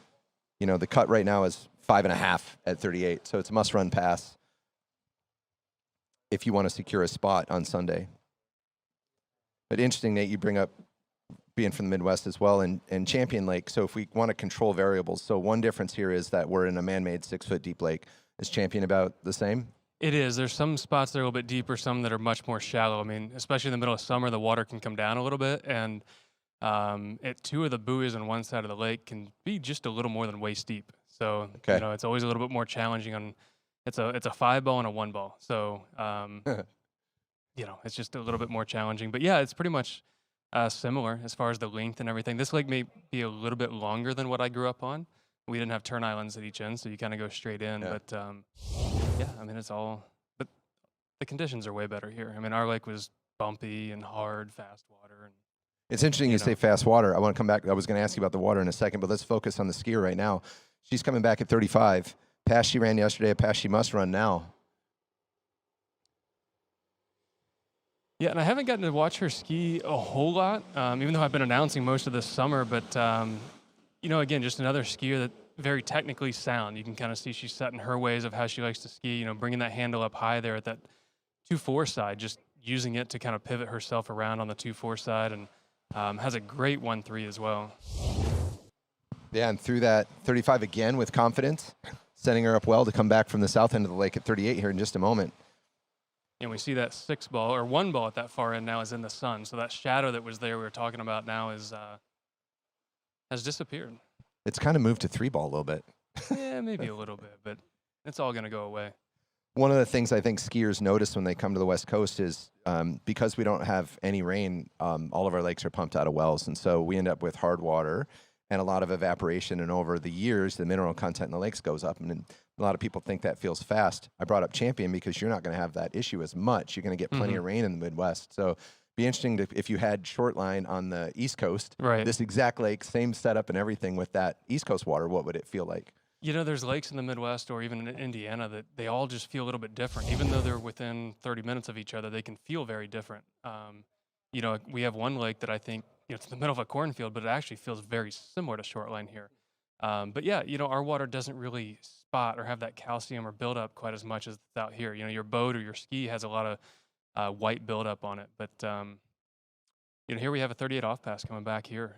the cut right now is 5.5 at 38. So it's a must-run pass if you want to secure a spot on Sunday. But interesting, Nate, you bring up being from the Midwest as well, and Champion Lake. So if we want to control variables, so one difference here is that we're in a man-made 6-foot deep lake. Is Champion about the same? It is. There's some spots that are a little bit deeper, some that are much more shallow. I mean, especially in the middle of summer, the water can come down a little bit, and at 2 of the buoys on one side of the lake can be just a little more than waist deep. So, it's always a little bit more challenging on, it's a 5-ball and a 1-ball. So, it's just a little bit more challenging. But yeah, it's pretty much similar as far as the length and everything. This lake may be a little bit longer than what I grew up on. We didn't have turn islands at each end, so you kind of go straight in. Yeah. But it's all, but the conditions are way better here. I mean, our lake was bumpy and hard, fast water. And it's interesting you say fast water. I want to come back. I was going to ask you about the water in a second, but let's focus on the skier right now. She's coming back at 35. Pass she ran yesterday, a pass she must run now. Yeah, and I haven't gotten to watch her ski a whole lot, even though I've been announcing most of this summer. But, again, just another skier that very technically sound. You can kind of see she's set in her ways of how she likes to ski, bringing that handle up high there at that 2-4 side, just using it to kind of pivot herself around on the 2-4 side, and has a great 1-3 as well. Yeah, and through that 35 again with confidence, setting her up well to come back from the south end of the lake at 38 here in just a moment. And we see that 6-ball or 1-ball at that far end now is in the sun. So that shadow that was there we were talking about now is has disappeared. It's kind of moved to 3-ball a little bit. Yeah, maybe a little bit, but it's all going to go away. One of the things I think skiers notice when they come to the West Coast is because we don't have any rain, all of our lakes are pumped out of wells. And so we end up with hard water and a lot of evaporation. And over the years, the mineral content in the lakes goes up. And a lot of people think that feels fast. I brought up Champion because you're not going to have that issue as much. You're going to get plenty of rain in the Midwest. So be interesting if you had Shortline on the East Coast, right, this exact lake, same setup and everything with that East Coast water, what would it feel like? There's lakes in the Midwest or even in Indiana that they all just feel a little bit different. Even though they're within 30 minutes of each other, they can feel very different. We have one lake that I think, it's in the middle of a cornfield, but it actually feels very similar to Shortline here. But yeah, our water doesn't really spot or have that calcium or buildup quite as much as it's out here. Your boat or your ski has a lot of white buildup on it. But, here we have a 38 off pass coming back here.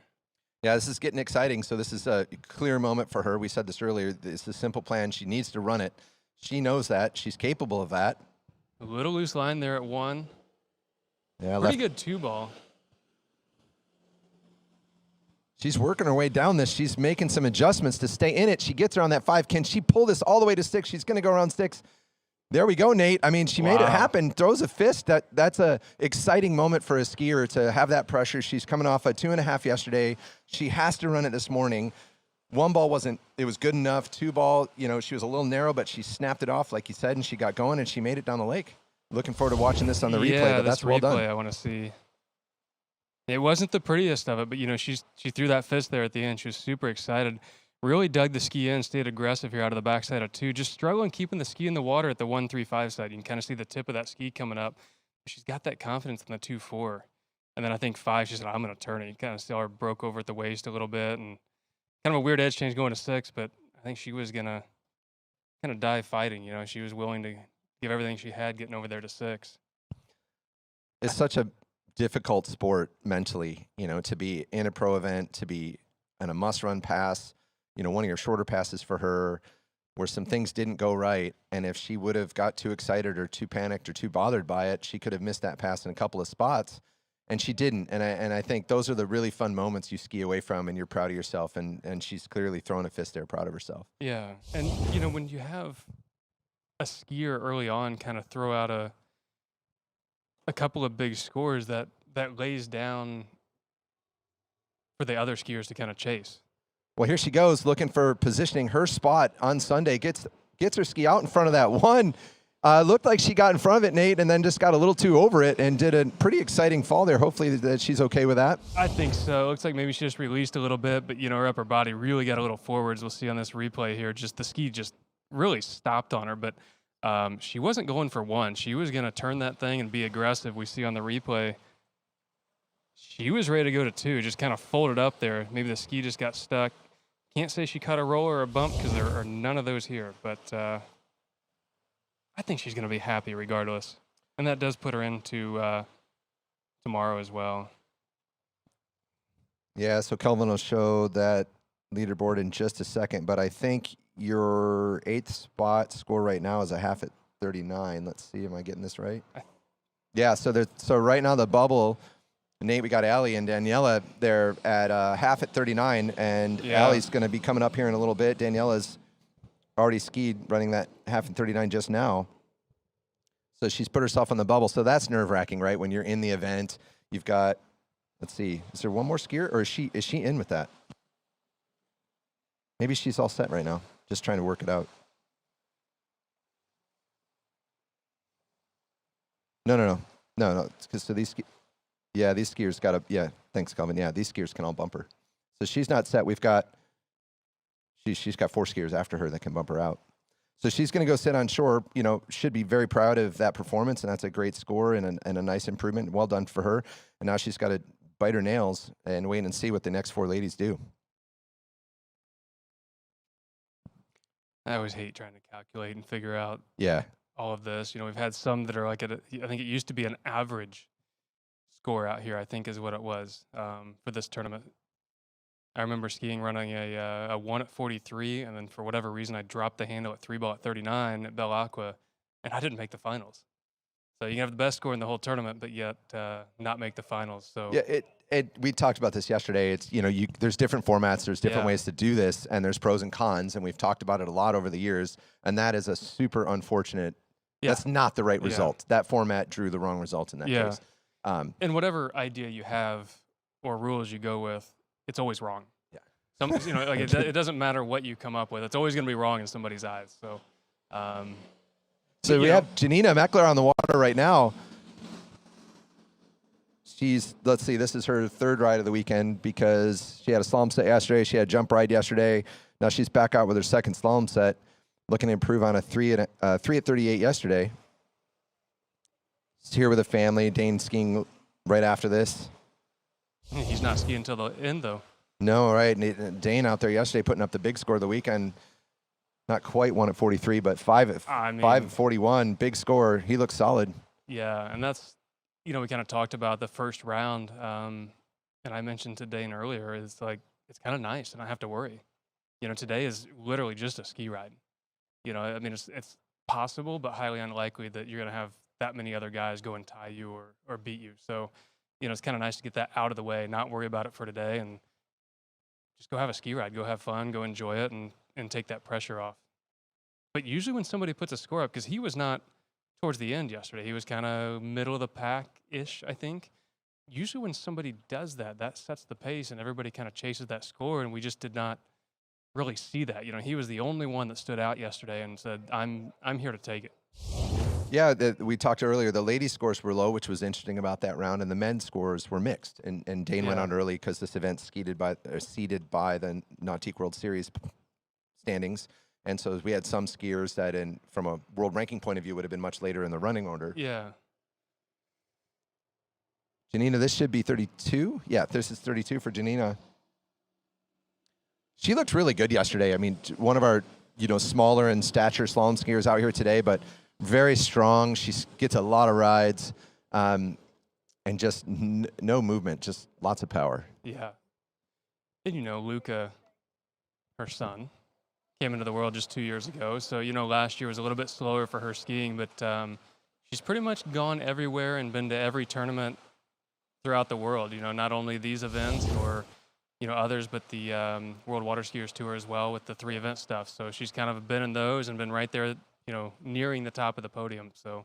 Yeah, this is getting exciting. So this is a clear moment for her. We said this earlier. It's a simple plan. She needs to run it. She knows that. She's capable of that. A little loose line there at 1. Yeah, pretty good 2-ball. She's working her way down this. She's making some adjustments to stay in it. She gets her on that 5. Can she pull this all the way to 6? She's going to go around 6. There we go, Nate. I mean, she made it happen. Throws a fist. That's a exciting moment for a skier to have that pressure. She's coming off a 2.5 yesterday. She has to run it this morning. One ball it was good enough. Two ball, she was a little narrow, but she snapped it off, like you said, and she got going, and she made it down the lake. Looking forward to watching this on the replay, but that's well done. I want to see. It wasn't the prettiest of it, but, she threw that fist there at the end. She was super excited. Really dug the ski in, stayed aggressive here out of the backside of 2. Just struggling keeping the ski in the water at the 1-3-5 side. You can kind of see the tip of that ski coming up. She's got that confidence in the 2-4. And then I think 5, she said, I'm going to turn it. You kind of saw her broke over at the waist a little bit. And kind of a weird edge change going to 6, but I think she was going to kind of die fighting. She was willing to give everything she had getting over there to 6. It's such a difficult sport mentally, to be in a pro event, to be in a must-run pass. One of your shorter passes for her where some things didn't go right. And if she would have got too excited or too panicked or too bothered by it, she could have missed that pass in a couple of spots. And she didn't. And I think those are the really fun moments you ski away from and you're proud of yourself. And she's clearly throwing a fist there, proud of herself. Yeah. And, when you have a skier early on kind of throw out a couple of big scores that lays down for the other skiers to kind of chase. Well, here she goes, looking for positioning. Her spot on Sunday gets her ski out in front of that one. Looked like she got in front of it, Nate, and then just got a little too over it and did a pretty exciting fall there. Hopefully that she's okay with that. I think so. Looks like maybe she just released a little bit, but, her upper body really got a little forwards. We'll see on this replay here. Just the ski just really stopped on her, but she wasn't going for 1. She was going to turn that thing and be aggressive. We see on the replay. She was ready to go to 2, just kind of folded up there. Maybe the ski just got stuck. Can't say she caught a roll or a bump because there are none of those here, but I think she's going to be happy regardless. And that does put her into tomorrow as well. Yeah, so Kelvin will show that leaderboard in just a second, but I think your 8th spot score right now is a half at 39. Let's see, am I getting this right? Yeah, so right now the bubble, Nate, we got Allie and Daniela there at half at 39, and Allie's going to be coming up here in a little bit. Daniela's already skied running that half at 39 just now. So she's put herself on the bubble. So that's nerve-wracking, right? When you're in the event, you've got, let's see, is there one more skier, or is she in with that? Maybe she's all set right now, just trying to work it out. No. So these skiers got to, thanks, Calvin. Yeah, these skiers can all bump her. So she's not set. She's got 4 skiers after her that can bump her out. So she's going to go sit on shore, should be very proud of that performance, and that's a great score and a nice improvement. Well done for her. And now she's got to bite her nails and wait and see what the next 4 ladies do. I always hate trying to calculate and figure out all of this. We've had some that are like I think it used to be an average score out here, I think is what it was for this tournament. I remember skiing running a 1 at 43, and then for whatever reason I dropped the handle at 3 ball at 39 at Belle Aqua, and I didn't make the finals. So you can have the best score in the whole tournament, but yet not make the finals. So we talked about this yesterday. It's there's different formats, there's different ways to do this, and there's pros and cons, and we've talked about it a lot over the years. And that is a super unfortunate. That's not the right result. That format drew the wrong result in that case. And whatever idea you have or rules you go with, it's always wrong. Yeah. It doesn't matter what you come up with. It's always going to be wrong in somebody's eyes. So. So we have Janina Meckler on the water right now. Let's see, this is her 3rd ride of the weekend because she had a slalom set yesterday. She had a jump ride yesterday. Now she's back out with her 2nd slalom set, looking to improve on a 3 at 38 yesterday. She's here with a family. Dane's skiing right after this. He's not skiing until the end, though. No, right. Dane out there yesterday putting up the big score of the weekend. Not quite 1 at 43, but 5 at 41. Big score. He looks solid. Yeah, and that's, we kind of talked about the first round, and I mentioned to Dane earlier, it's kind of nice to not have to worry. Today is literally just a ski ride. It's possible, but highly unlikely that you're going to have that many other guys go and tie you or beat you. So, it's kind of nice to get that out of the way, not worry about it for today, and just go have a ski ride, go have fun, go enjoy it, and take that pressure off. But usually when somebody puts a score up, because he was not towards the end yesterday, he was kind of middle of the pack-ish, I think. Usually when somebody does that, that sets the pace and everybody kind of chases that score, and we just did not really see that. He was the only one that stood out yesterday and said, I'm here to take it. Yeah, we talked earlier. The ladies' scores were low, which was interesting about that round, and the men's scores were mixed. And Dane went Yeah. on early because this event's seeded by the Nautique World Series standings. And so we had some skiers that, from a world ranking point of view, would have been much later in the running order. Yeah. Janina, this should be 32. Yeah, this is 32 for Janina. She looked really good yesterday. I mean, one of our, smaller in stature slalom skiers out here today, but very strong. She gets a lot of rides, and just no movement, just lots of power. Yeah. And Luca, her son, came into the world just 2 years ago. So, last year was a little bit slower for her skiing, but she's pretty much gone everywhere and been to every tournament throughout the world. Not only these events or, others, but the World Water Skiers Tour as well with the 3 event stuff. So she's kind of been in those and been right there, nearing the top of the podium. So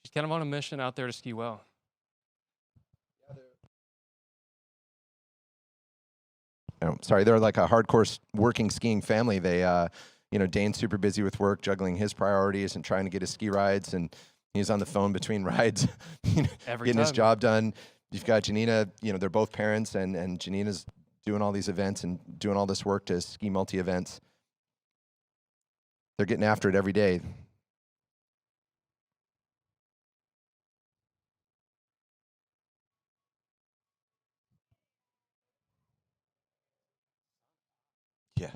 she's kind of on a mission out there to ski well. Sorry, they're like a hardcore working skiing family. They, Dane's super busy with work, juggling his priorities and trying to get his ski rides, and he's on the phone between rides, getting his job done. You've got Janina, they're both parents, and Janina's doing all these events and doing all this work to ski multi-events. They're getting after it every day. Yeah.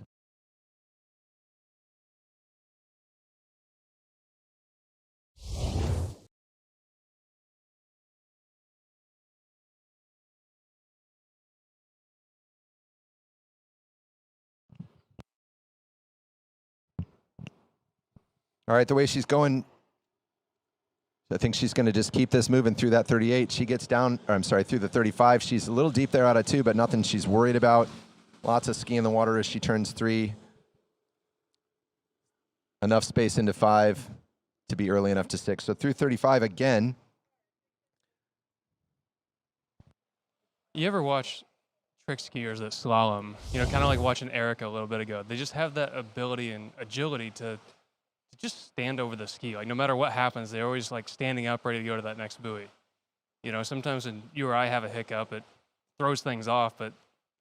All right, the way she's going, I think she's going to just keep this moving through that 38. She gets down, through the 35. She's a little deep there out of 2, but nothing she's worried about. Lots of ski in the water as she turns 3. Enough space into 5 to be early enough to 6. So through 35 again. You ever watch trick skiers that slalom? Kind of like watching Erica a little bit ago. They just have that ability and agility to just stand over the ski. Like no matter what happens, they're always like standing up, ready to go to that next buoy. Sometimes when you or I have a hiccup, it throws things off, but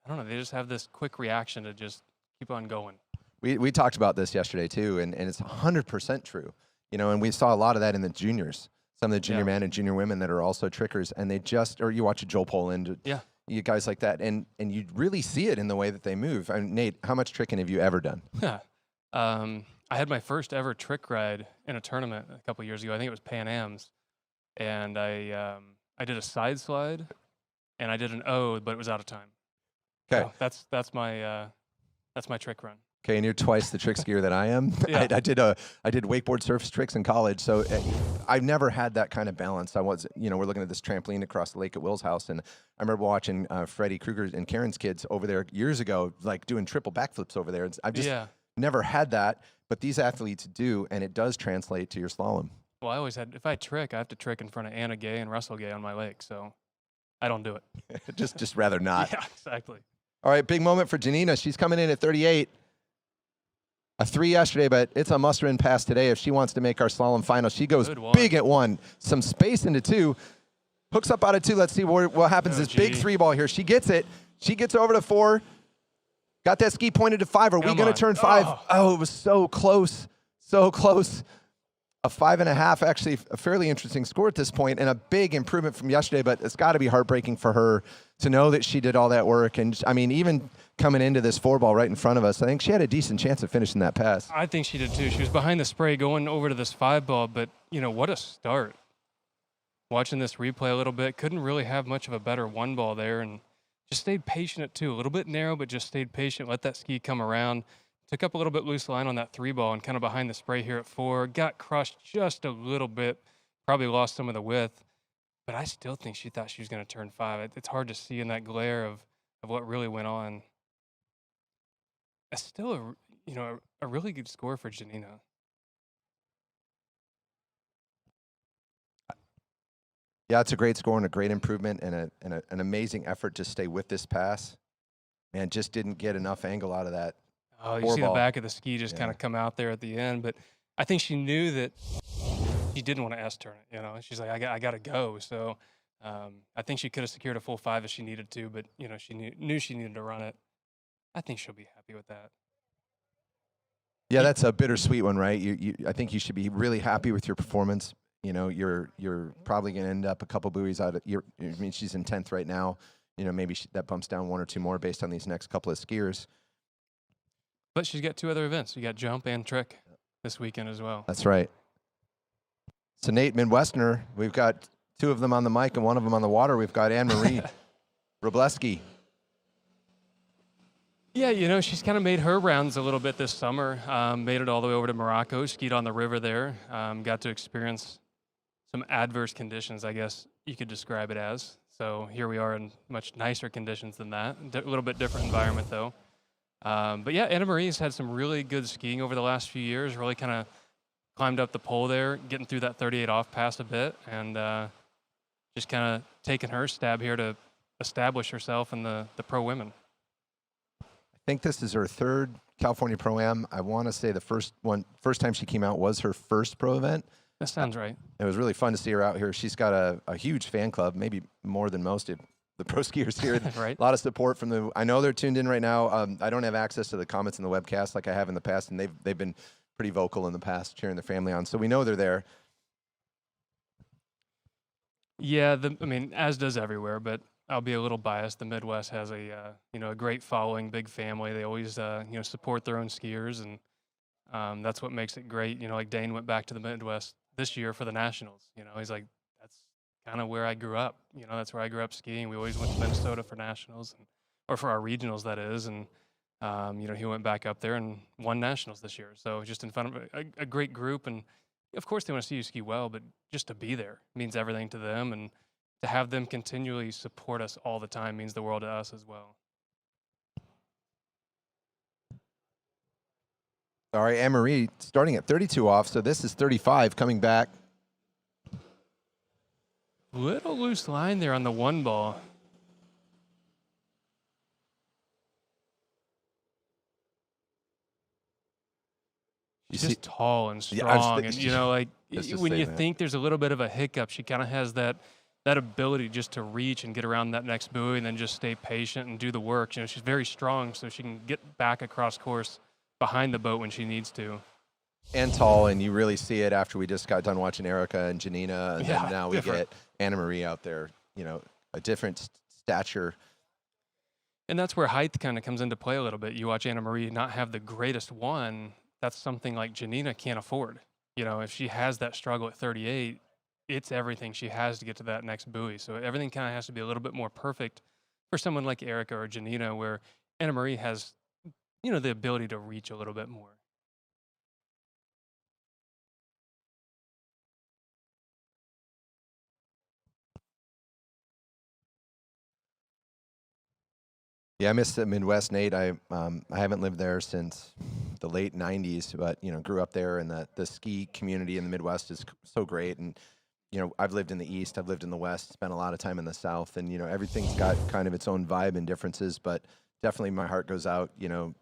I don't know, they just have this quick reaction to just keep on going. We talked about this yesterday too, and it's 100% true. And we saw a lot of that in the juniors. Some of the junior men and junior women that are also trickers, and they or you watch a Joel Poland, you guys like that, and you really see it in the way that they move. Nate, how much tricking have you ever done? I had my first ever trick ride in a tournament a couple years ago. I think it was Pan Am's, and I did a side slide, and I did an O, but it was out of time. Okay, so that's my trick run. Okay, and you're twice the trick skier that I am. Yeah. I did wakeboard surface tricks in college, so I've never had that kind of balance. We're looking at this trampoline across the lake at Will's house, and I remember watching Freddie Krueger and Karen's kids over there years ago, like doing triple backflips over there. I've just never had that, but these athletes do, and it does translate to your slalom. Well, I always had, if I trick, I have to trick in front of Anna Gay and Russell Gay on my lake, so I don't do it. just rather not. Yeah, exactly. All right, big moment for Janina. She's coming in at 38. A 3 yesterday, but it's a muster-in pass today if she wants to make our slalom final. She goes big at 1. Some space into 2. Hooks up out of 2. Let's see what happens. This big 3 ball here. She gets it. She gets over to 4. Got that ski pointed to 5. Are we going to turn 5? Oh, it was so close. So close. A 5.5, actually a fairly interesting score at this point, and a big improvement from yesterday, but it's got to be heartbreaking for her to know that she did all that work. And even coming into this 4 ball right in front of us, I think she had a decent chance of finishing that pass. I think she did too. She was behind the spray going over to this 5 ball, but what a start. Watching this replay a little bit, couldn't really have much of a better 1 ball there, and just stayed patient at 2. A little bit narrow, but just stayed patient, let that ski come around. Took up a little bit loose line on that 3 ball and kind of behind the spray here at 4. Got crushed just a little bit. Probably lost some of the width. But I still think she thought she was going to turn 5. It's hard to see in that glare of what really went on. It's still a really good score for Janina. Yeah, it's a great score and a great improvement and an amazing effort to stay with this pass. Man, just didn't get enough angle out of that. Oh, you Four see ball. the back of the ski just Yeah. kind of come out there at the end, but I think she knew that she didn't want to S-turn it, you know. She's like, I got to go. So I think she could have secured a full 5 if she needed to, but, you know, she knew she needed to run it. I think she'll be happy with that. Yeah, that's a bittersweet one, right? I think you should be really happy with your performance. You know, you're probably going to end up a couple buoys out of I mean, she's in 10th right now. You know, maybe that bumps down 1 or 2 more based on these next couple of skiers. But she's got 2 other events. You got jump and trick this weekend as well. That's right. So Nate, Midwesterner, we've got 2 of them on the mic and 1 of them on the water. We've got Anne-Marie Robleski. Yeah, you know, she's kind of made her rounds a little bit this summer. Made it all the way over to Morocco, skied on the river there. Got to experience some adverse conditions, I guess you could describe it as. So here we are in much nicer conditions than that. A little bit different environment, though. But yeah, Anna Marie's had some really good skiing over the last few years, really kind of climbed up the pole there, getting through that 38 off pass a bit, and just kind of taking her stab here to establish herself in the pro women. I think this is her 3rd California Pro-Am. I want to say the first time she came out was her first pro event. That sounds right. It was really fun to see her out here. She's got a huge fan club, maybe more than most of the pro skiers here. Right. A lot of support from the. I know they're tuned in right now. I don't have access to the comments in the webcast like I have in the past, and they've been pretty vocal in the past, cheering their family on. So we know they're there. Yeah, I mean, as does everywhere, but I'll be a little biased. The Midwest has a great following, big family. They always support their own skiers, and that's what makes it great. You know, like Dane went back to the Midwest this year for the Nationals. You know, he's like, that's kind of where I grew up. You know, that's where I grew up skiing. We always went to Minnesota for Nationals, or for our regionals, that is. And he went back up there and won Nationals this year. So just in front of a great group, and of course they want to see you ski well, but just to be there means everything to them, and to have them continually support us all the time means the world to us as well. All right, Anne-Marie starting at 32 off, so this is 35 coming back. Little loose line there on the 1 ball. She's just tall and strong, and when you think there's a little bit of a hiccup, she kind of has that ability just to reach and get around that next buoy and then just stay patient and do the work. You know, she's very strong, so she can get back across course behind the boat when she needs to. And tall, and you really see it after we just got done watching Erica and Janina, and then now we get Anna-Marie out there, you know, a different stature. And that's where height kind of comes into play a little bit. You watch Anna-Marie not have the greatest one. That's something like Janina can't afford. You know, if she has that struggle at 38, it's everything she has to get to that next buoy. So everything kind of has to be a little bit more perfect for someone like Erica or Janina, where Anna-Marie has, the ability to reach a little bit more. Yeah, I miss the Midwest, Nate. I haven't lived there since the late 90s, but, grew up there, and the ski community in the Midwest is so great. And, I've lived in the East, I've lived in the West, spent a lot of time in the South, and, everything's got kind of its own vibe and differences, but definitely my heart goes out.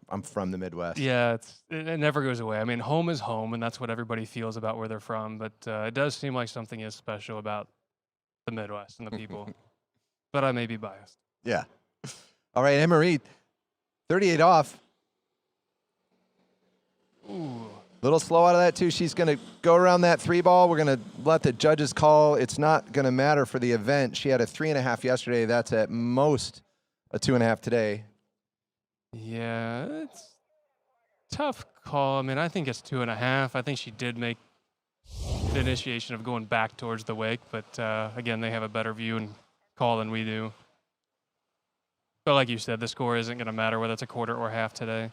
I'm from the Midwest. Yeah, it never goes away. I mean, home is home, and that's what everybody feels about where they're from, but it does seem like something is special about the Midwest and the people. But I may be biased. Yeah. All right, Anne-Marie, 38 off. Ooh. Little slow out of that, too. She's going to go around that 3 ball. We're going to let the judges call. It's not going to matter for the event. She had a 3.5 yesterday. That's at most a 2.5 today. Yeah, it's a tough call. I mean, I think it's 2.5. I think she did make the initiation of going back towards the wake, but again, they have a better view and call than we do. But like you said, the score isn't going to matter whether it's a quarter or half today.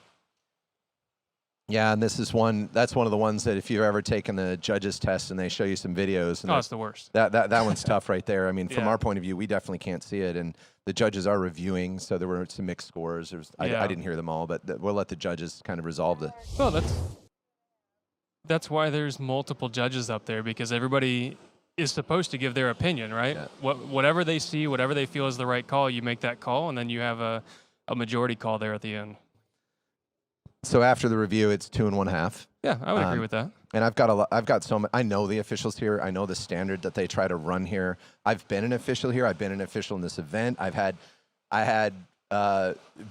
Yeah, and that's one of the ones that if you've ever taken the judges test and they show you some videos. And it's the worst. That one's tough right there. I mean, from Yeah. our point of view, we definitely can't see it. And the judges are reviewing, so there were some mixed scores. I didn't hear them all, but we'll let the judges kind of resolve it. Well, that's why there's multiple judges up there, because everybody is supposed to give their opinion, right? Yeah. Whatever they see, whatever they feel is the right call, you make that call, and then you have a majority call there at the end. So after the review, it's 2 1/2. Yeah, I would agree with that. And I've got so many. I know the officials here. I know the standard that they try to run here. I've been an official here. I've been an official in this event. I had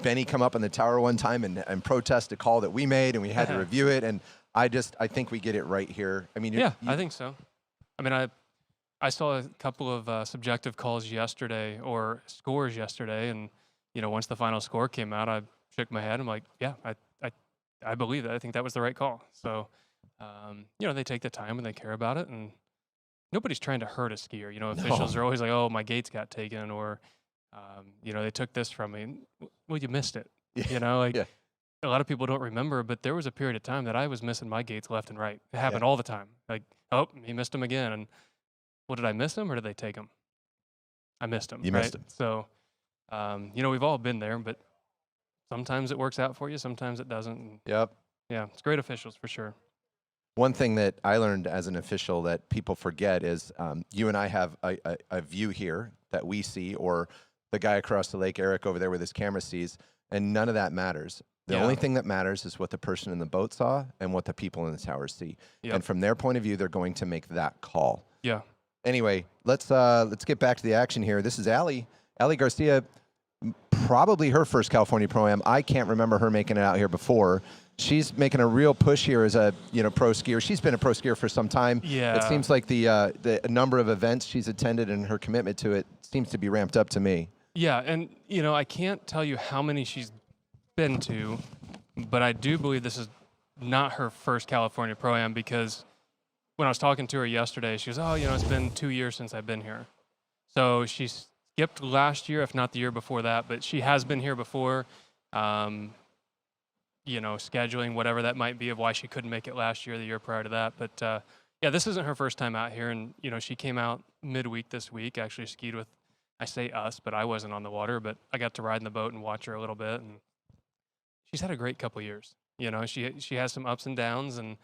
Benny come up on the tower one time and protest a call that we made, and we had to review it. And I think we get it right here. I mean, Yeah, I think so. I mean, I saw a couple of subjective calls yesterday or scores yesterday, and once the final score came out, I shook my head. I'm like, yeah, I believe that. I think that was the right call. So, they take the time and they care about it, and nobody's trying to hurt a skier. Officials are always like, oh, my gates got taken, or they took this from me. Well, you missed it. Yeah. A lot of people don't remember, but there was a period of time that I was missing my gates left and right. It happened all the time. Like, oh, he missed them again. And well, did I miss them or did they take them? I missed them. You missed them. So, we've all been there, but sometimes it works out for you, sometimes it doesn't. And Yep. yeah, it's great officials for sure. One thing that I learned as an official that people forget is you and I have a view here that we see, or the guy across the lake, Eric, over there with his camera sees, and none of that matters. The only thing that matters is what the person in the boat saw and what the people in the tower see. Yep. And from their point of view, they're going to make that call. Yeah. Anyway, let's get back to the action here. This is Allie Garcia, probably her first California Pro-Am. I can't remember her making it out here before. She's making a real push here as a pro skier. She's been a pro skier for some time. Yeah. It seems like the number of events she's attended and her commitment to it seems to be ramped up to me. Yeah, and I can't tell you how many she's been to, but I do believe this is not her first California Pro-Am, because when I was talking to her yesterday, she goes, oh, it's been 2 years since I've been here. So she skipped last year, if not the year before that, but she has been here before, scheduling, whatever that might be of why she couldn't make it last year, the year prior to that. But yeah, this isn't her first time out here, and she came out midweek this week, actually skied with, I say us, but I wasn't on the water, but I got to ride in the boat and watch her a little bit, and she's had a great couple years. She has some ups and downs, and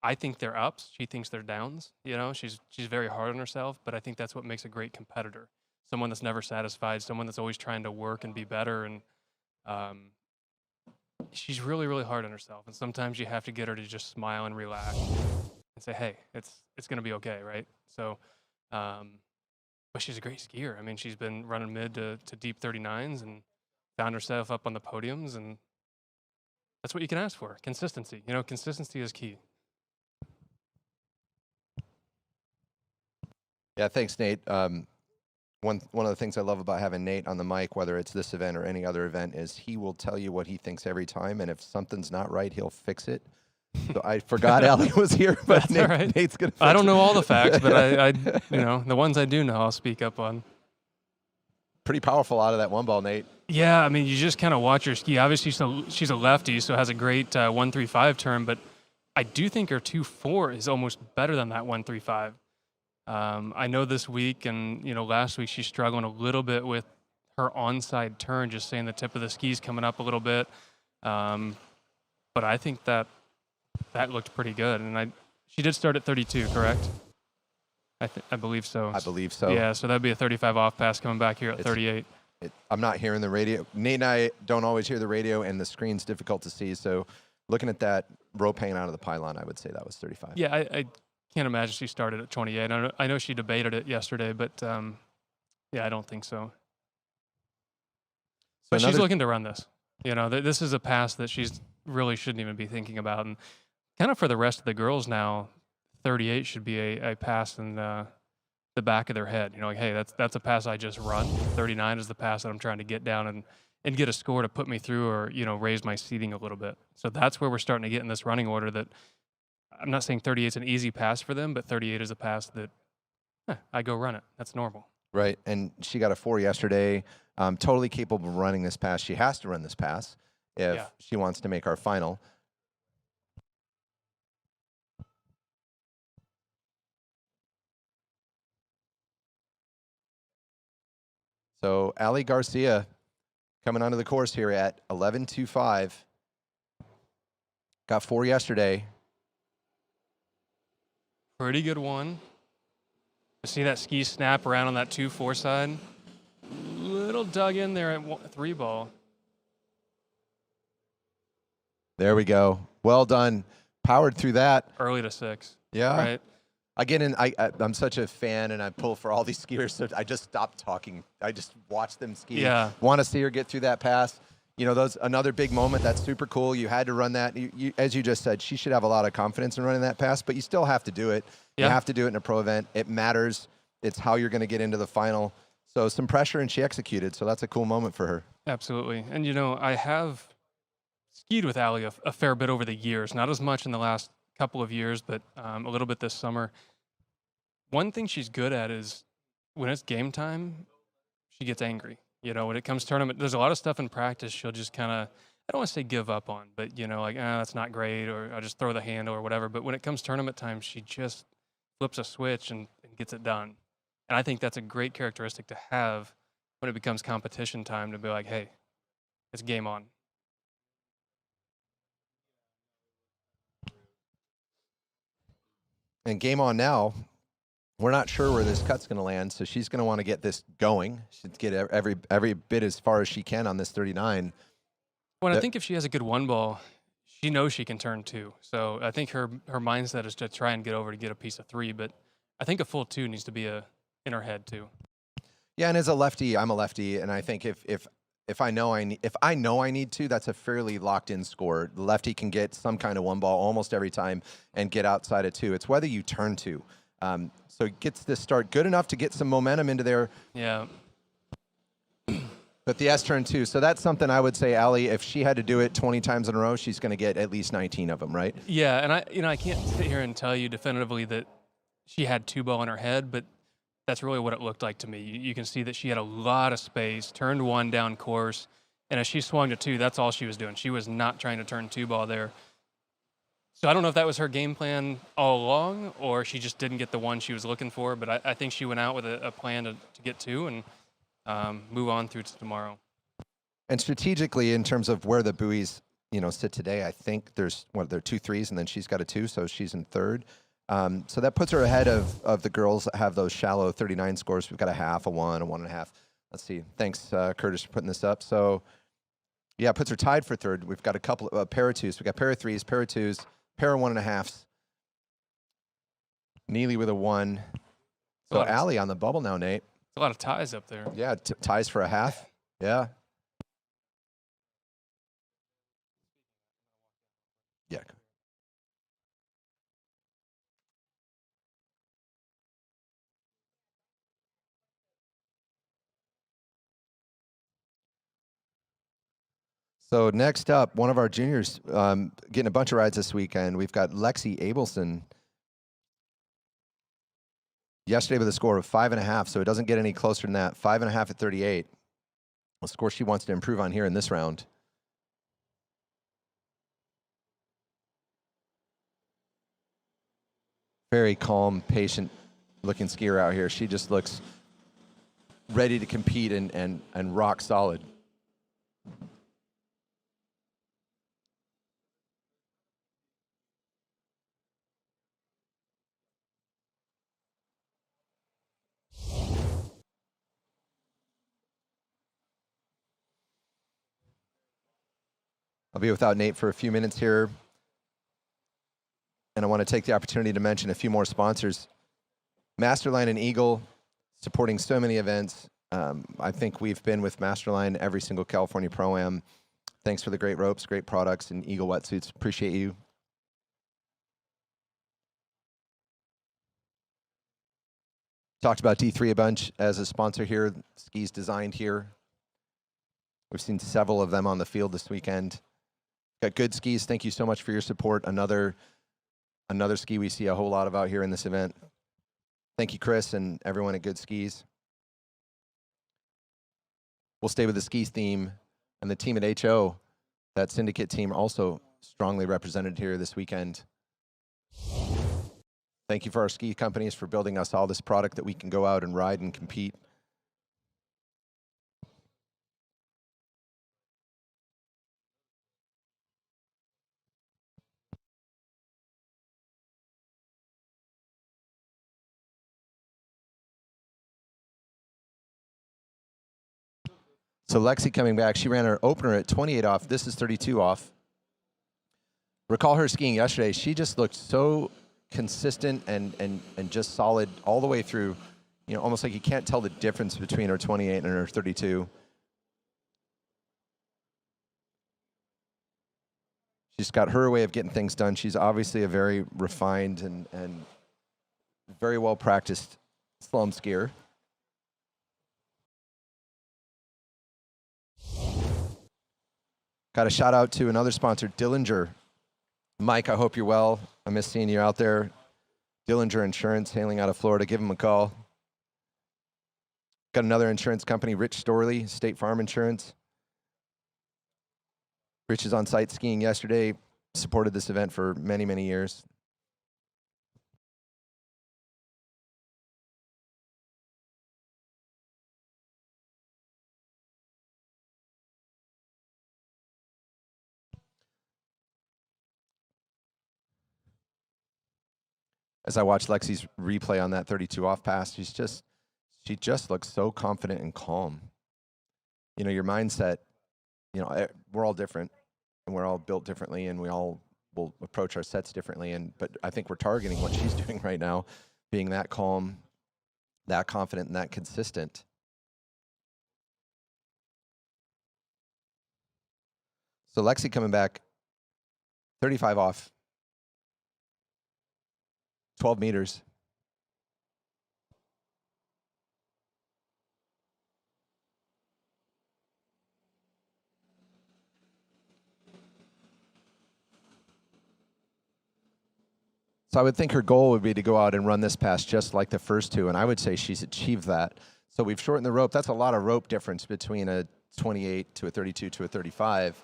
I think they're ups. She thinks they're downs. She's very hard on herself, but I think that's what makes a great competitor. Someone that's never satisfied, someone that's always trying to work and be better, and she's really, really hard on herself. And sometimes you have to get her to just smile and relax and say, hey, it's going to be okay, right? So, but she's a great skier. I mean, she's been running mid to deep 39s and found herself up on the podiums, and that's what you can ask for. Consistency. Consistency is key. Yeah, thanks, Nate. One of the things I love about having Nate on the mic, whether it's this event or any other event, is he will tell you what he thinks every time, and if something's not right, he'll fix it. So I forgot Allie was here, but That's all right. Nate's gonna. I don't know all the facts, but I the ones I do know, I'll speak up on. Pretty powerful out of that one ball, Nate. Yeah, I mean, you just kind of watch her ski. Obviously, she's a lefty, so has a great 1.35 turn, but I do think her 2.4 is almost better than that 1.35. I know this week and last week she's struggling a little bit with her onside turn, just saying the tip of the ski's coming up a little bit. But I think that looked pretty good, and she did start at 32, correct? I believe so. I believe so. Yeah, so that'd be a 35 off pass coming back here at 38. I'm not hearing the radio. Nate and I don't always hear the radio, and the screen's difficult to see. So looking at that rope hanging out of the pylon, I would say that was 35. Yeah, I can't imagine she started at 28. I know she debated it yesterday, but yeah, I don't think so. But she's looking to run this. This is a pass that she's really shouldn't even be thinking about. And kind of for the rest of the girls now, 38 should be a pass in the back of their head. Like, hey, that's a pass I just run. 39 is the pass that I'm trying to get down and get a score to put me through, or raise my seating a little bit. So that's where we're starting to get in this running order. That I'm not saying 38 is an easy pass for them, but 38 is a pass that I go run it. That's normal. Right, and she got a 4 yesterday. Totally capable of running this pass. She has to run this pass if she wants to make our final. So Allie Garcia coming onto the course here at 11.25. Got 4 yesterday. Pretty good one. See that ski snap around on that 2-4 side? Little dug in there at 3 ball. There we go. Well done. Powered through that. Early to 6. Yeah. Right. I'm such a fan, and I pull for all these skiers, so I just stopped talking. I just watch them ski. Yeah. Want to see her get through that pass. You know, those another big moment. That's super cool. You had to run that. As you just said, she should have a lot of confidence in running that pass, but you still have to do it. Yeah. You have to do it in a pro event. It matters. It's how you're going to get into the final. So some pressure, and she executed. So that's a cool moment for her. Absolutely. And, you know, I have skied with Allie a fair bit over the years, not as much in the last couple of years, but a little bit this summer. One thing she's good at is when it's game time, she gets angry. You know, when it comes tournament, there's a lot of stuff in practice she'll just kind of, I don't want to say give up on, but, you know, like, that's not great, or I just throw the handle or whatever. But when it comes tournament time, she just flips a switch and gets it done. And I think that's a great characteristic to have when it becomes competition time, to be like, hey, it's game on. And game on now. We're not sure where this cut's going to land, so she's going to want to get this going. She'd get every bit as far as she can on this 39. Well, I think if she has a good 1 ball, she knows she can turn 2. So I think her mindset is to try and get over to get a piece of 3. But I think a full 2 needs to be in her head too. Yeah, and as a lefty, I'm a lefty, and I think if I know I need to, that's a fairly locked in score. The lefty can get some kind of 1 ball almost every time and get outside of 2. It's whether you turn 2. So it gets this start good enough to get some momentum into there. Yeah. But the S turn 2. So that's something I would say, Allie, if she had to do it 20 times in a row, she's going to get at least 19 of them, right? Yeah, and I can't sit here and tell you definitively that she had 2 ball in her head, but that's really what it looked like to me. You can see that she had a lot of space, turned 1 down course, and as she swung to 2, that's all she was doing. She was not trying to turn 2 ball there. So I don't know if that was her game plan all along, or she just didn't get the one she was looking for, but I think she went out with a plan to get 2 and move on through to tomorrow. And strategically, in terms of where the buoys, you know, sit today, I think there are 2 3s, and then she's got a 2, so she's in 3rd. So that puts her ahead of the girls that have those shallow 39 scores. We've got a half, a 1, a 1.5. Let's see. Thanks, Curtis, for putting this up. So, yeah, it puts her tied for 3rd. We've got a pair of 2s. We've got pair of 3s, pair of 2s, pair of 1.5s. Neely with a 1. So Allie on the bubble now, Nate. A lot of ties up there. Yeah, ties for a half. Yeah. Yeah. So next up, one of our juniors getting a bunch of rides this weekend. We've got Lexi Abelson. Yesterday with a score of 5.5, so it doesn't get any closer than that. 5.5 at 38. A score she wants to improve on here in this round. Very calm, patient-looking skier out here. She just looks ready to compete and rock solid. I'll be without Nate for a few minutes here. And I want to take the opportunity to mention a few more sponsors. Masterline and Eagle, supporting so many events. I think we've been with Masterline every single California Pro-Am. Thanks for the great ropes, great products, and Eagle wetsuits. Appreciate you. Talked about D3 a bunch as a sponsor here. Skis designed here. We've seen several of them on the field this weekend. Got good skis. Thank you so much for your support. Another ski we see a whole lot of out here in this event. Thank you, Chris, and everyone at Good Skis. We'll stay with the skis theme, and the team at HO, that syndicate team, also strongly represented here this weekend. Thank you for our ski companies for building us all this product that we can go out and ride and compete. So Lexi coming back, she ran her opener at 28 off. This is 32 off. Recall her skiing yesterday. She just looked so consistent and just solid all the way through. You know, almost like you can't tell the difference between her 28 and her 32. She's got her way of getting things done. She's obviously a very refined and very well practiced slalom skier. Got a shout out to another sponsor, Dillinger. Mike, I hope you're well. I miss seeing you out there. Dillinger Insurance, hailing out of Florida. Give him a call. Got another insurance company, Rich Storley, State Farm Insurance. Rich is on site skiing yesterday, supported this event for many, many years. As I watch Lexi's replay on that 32 off pass, she just looks so confident and calm. You know, your mindset, you know, we're all different and we're all built differently and we all will approach our sets differently. But I think we're targeting what she's doing right now, being that calm, that confident, and that consistent. So Lexi coming back 35 off, 12 meters. So I would think her goal would be to go out and run this pass just like the first two, and I would say she's achieved that. So we've shortened the rope. That's a lot of rope difference between a 28 to a 32 to a 35.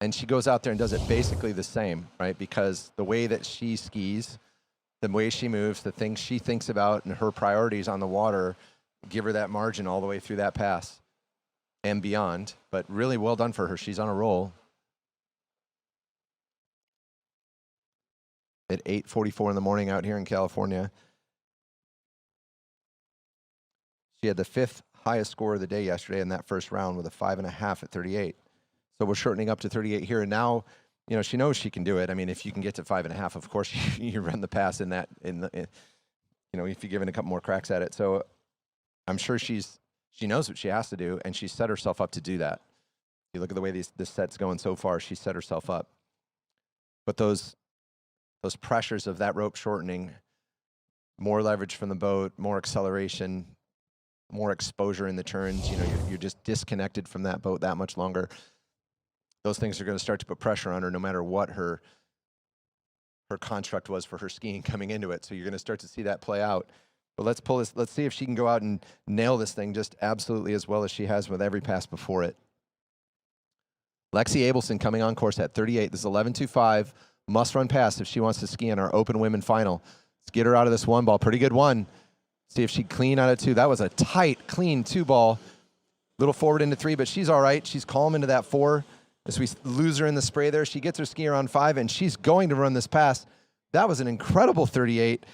And she goes out there and does it basically the same, right? Because the way that she skis, the way she moves, the things she thinks about, and her priorities on the water give her that margin all the way through that pass and beyond. But really well done for her. She's on a roll. At 8:44 in the morning out here in California. She had the 5th highest score of the day yesterday in that first round with a 5.5 at 38. So we're shortening up to 38 here. And now, you know, she knows she can do it. I mean, if you can get to 5.5, of course, you run the pass you know, if you give it a couple more cracks at it. So I'm sure she knows what she has to do, and she set herself up to do that. You look at the way this set's going so far, she set herself up. But those pressures of that rope shortening, more leverage from the boat, more acceleration, more exposure in the turns, you know, you're just disconnected from that boat that much longer. Those things are going to start to put pressure on her no matter what her construct was for her skiing coming into it. So you're going to start to see that play out. But let's see if she can go out and nail this thing just absolutely as well as she has with every pass before it. Lexi Abelson coming on course at 38. This is 11.25. Must-run pass if she wants to ski in our open women final. Let's get her out of this one ball. Pretty good one. See if she clean out of two. That was a tight, clean 2-ball. Little forward into 3, but she's all right. She's calm into that 4. As we lose her in the spray there, she gets her skier on 5, and she's going to run this pass. That was an incredible 38.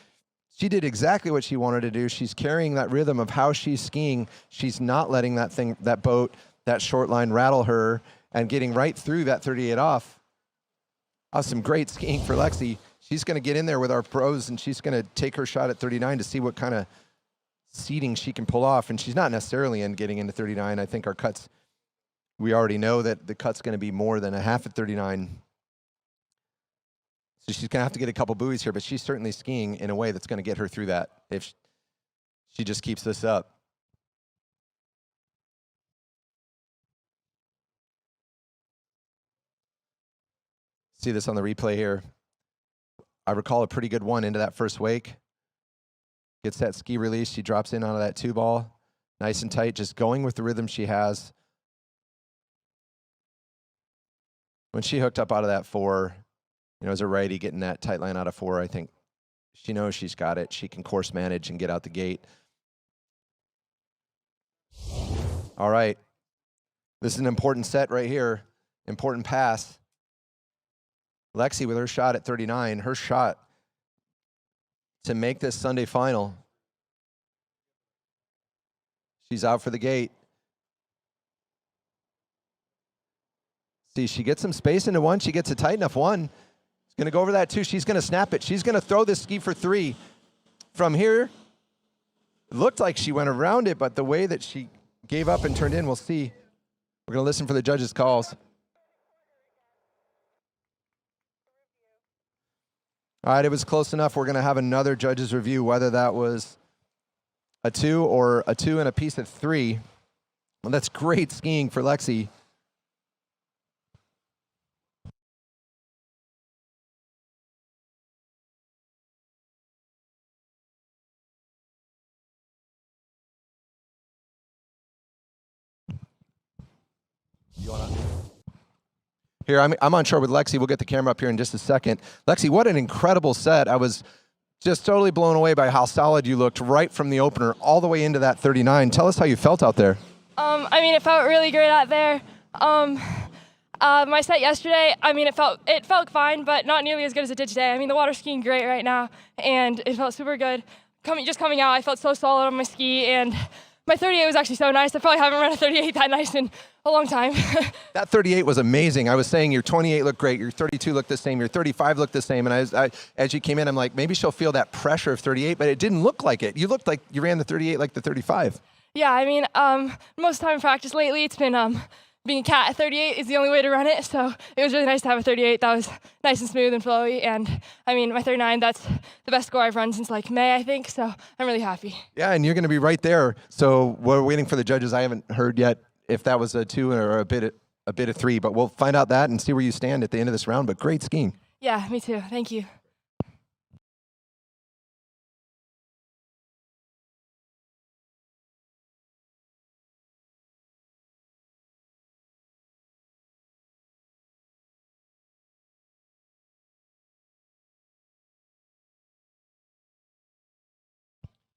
She did exactly what she wanted to do. She's carrying that rhythm of how she's skiing. She's not letting that boat, that short line rattle her, and getting right through that 38 off. That was some great skiing for Lexi. She's going to get in there with our pros, and she's going to take her shot at 39 to see what kind of seating she can pull off. And she's not necessarily getting into 39. I think our cuts, we already know that the cut's going to be more than a half at 39. So she's going to have to get a couple buoys here, but she's certainly skiing in a way that's going to get her through that if she just keeps this up. See this on the replay here. I recall a pretty good one into that first wake. Gets that ski release. She drops in onto that 2-ball. Nice and tight, just going with the rhythm she has. When she hooked up out of that 4, you know, as a righty getting that tight line out of 4, I think she knows she's got it. She can course manage and get out the gate. All right. This is an important set right here. Important pass. Lexi with her shot at 39, her shot to make this Sunday final. She's out for the gate. See, she gets some space into one. She gets a tight enough one. She's going to go over that two. She's going to snap it. She's going to throw this ski for three. From here, it looked like she went around it, but the way that she gave up and turned in, we'll see. We're going to listen for the judges' calls. All right, it was close enough. We're going to have another judges' review, whether that was a 2 or a 2 and a piece of 3. Well, that's great skiing for Lexi. Here, I'm on shore with Lexi. We'll get the camera up here in just a second. Lexi, what an incredible set. I was just totally blown away by how solid you looked right from the opener all the way into that 39. Tell us how you felt out there. I mean, it felt really great out there. My set yesterday, I mean, it felt fine, but not nearly as good as it did today. I mean, the water's skiing great right now, and it felt super good. Coming out, I felt so solid on my ski, and my 38 was actually so nice. I probably haven't run a 38 that nice in a long time. That 38 was amazing. I was saying your 28 looked great, your 32 looked the same, your 35 looked the same, and as you came in, I'm like, maybe she'll feel that pressure of 38, but it didn't look like it. You looked like you ran the 38 like the 35. Yeah, I mean, most of the time in practice lately, it's been being a cat at 38 is the only way to run it, so it was really nice to have a 38 that was nice and smooth and flowy, and I mean, my 39, that's the best score I've run since like May, I think, so I'm really happy. Yeah, and you're going to be right there, so we're waiting for the judges. I haven't heard yet if that was a 2 or a bit of 3, but we'll find out that and see where you stand at the end of this round, but great skiing. Yeah, me too. Thank you.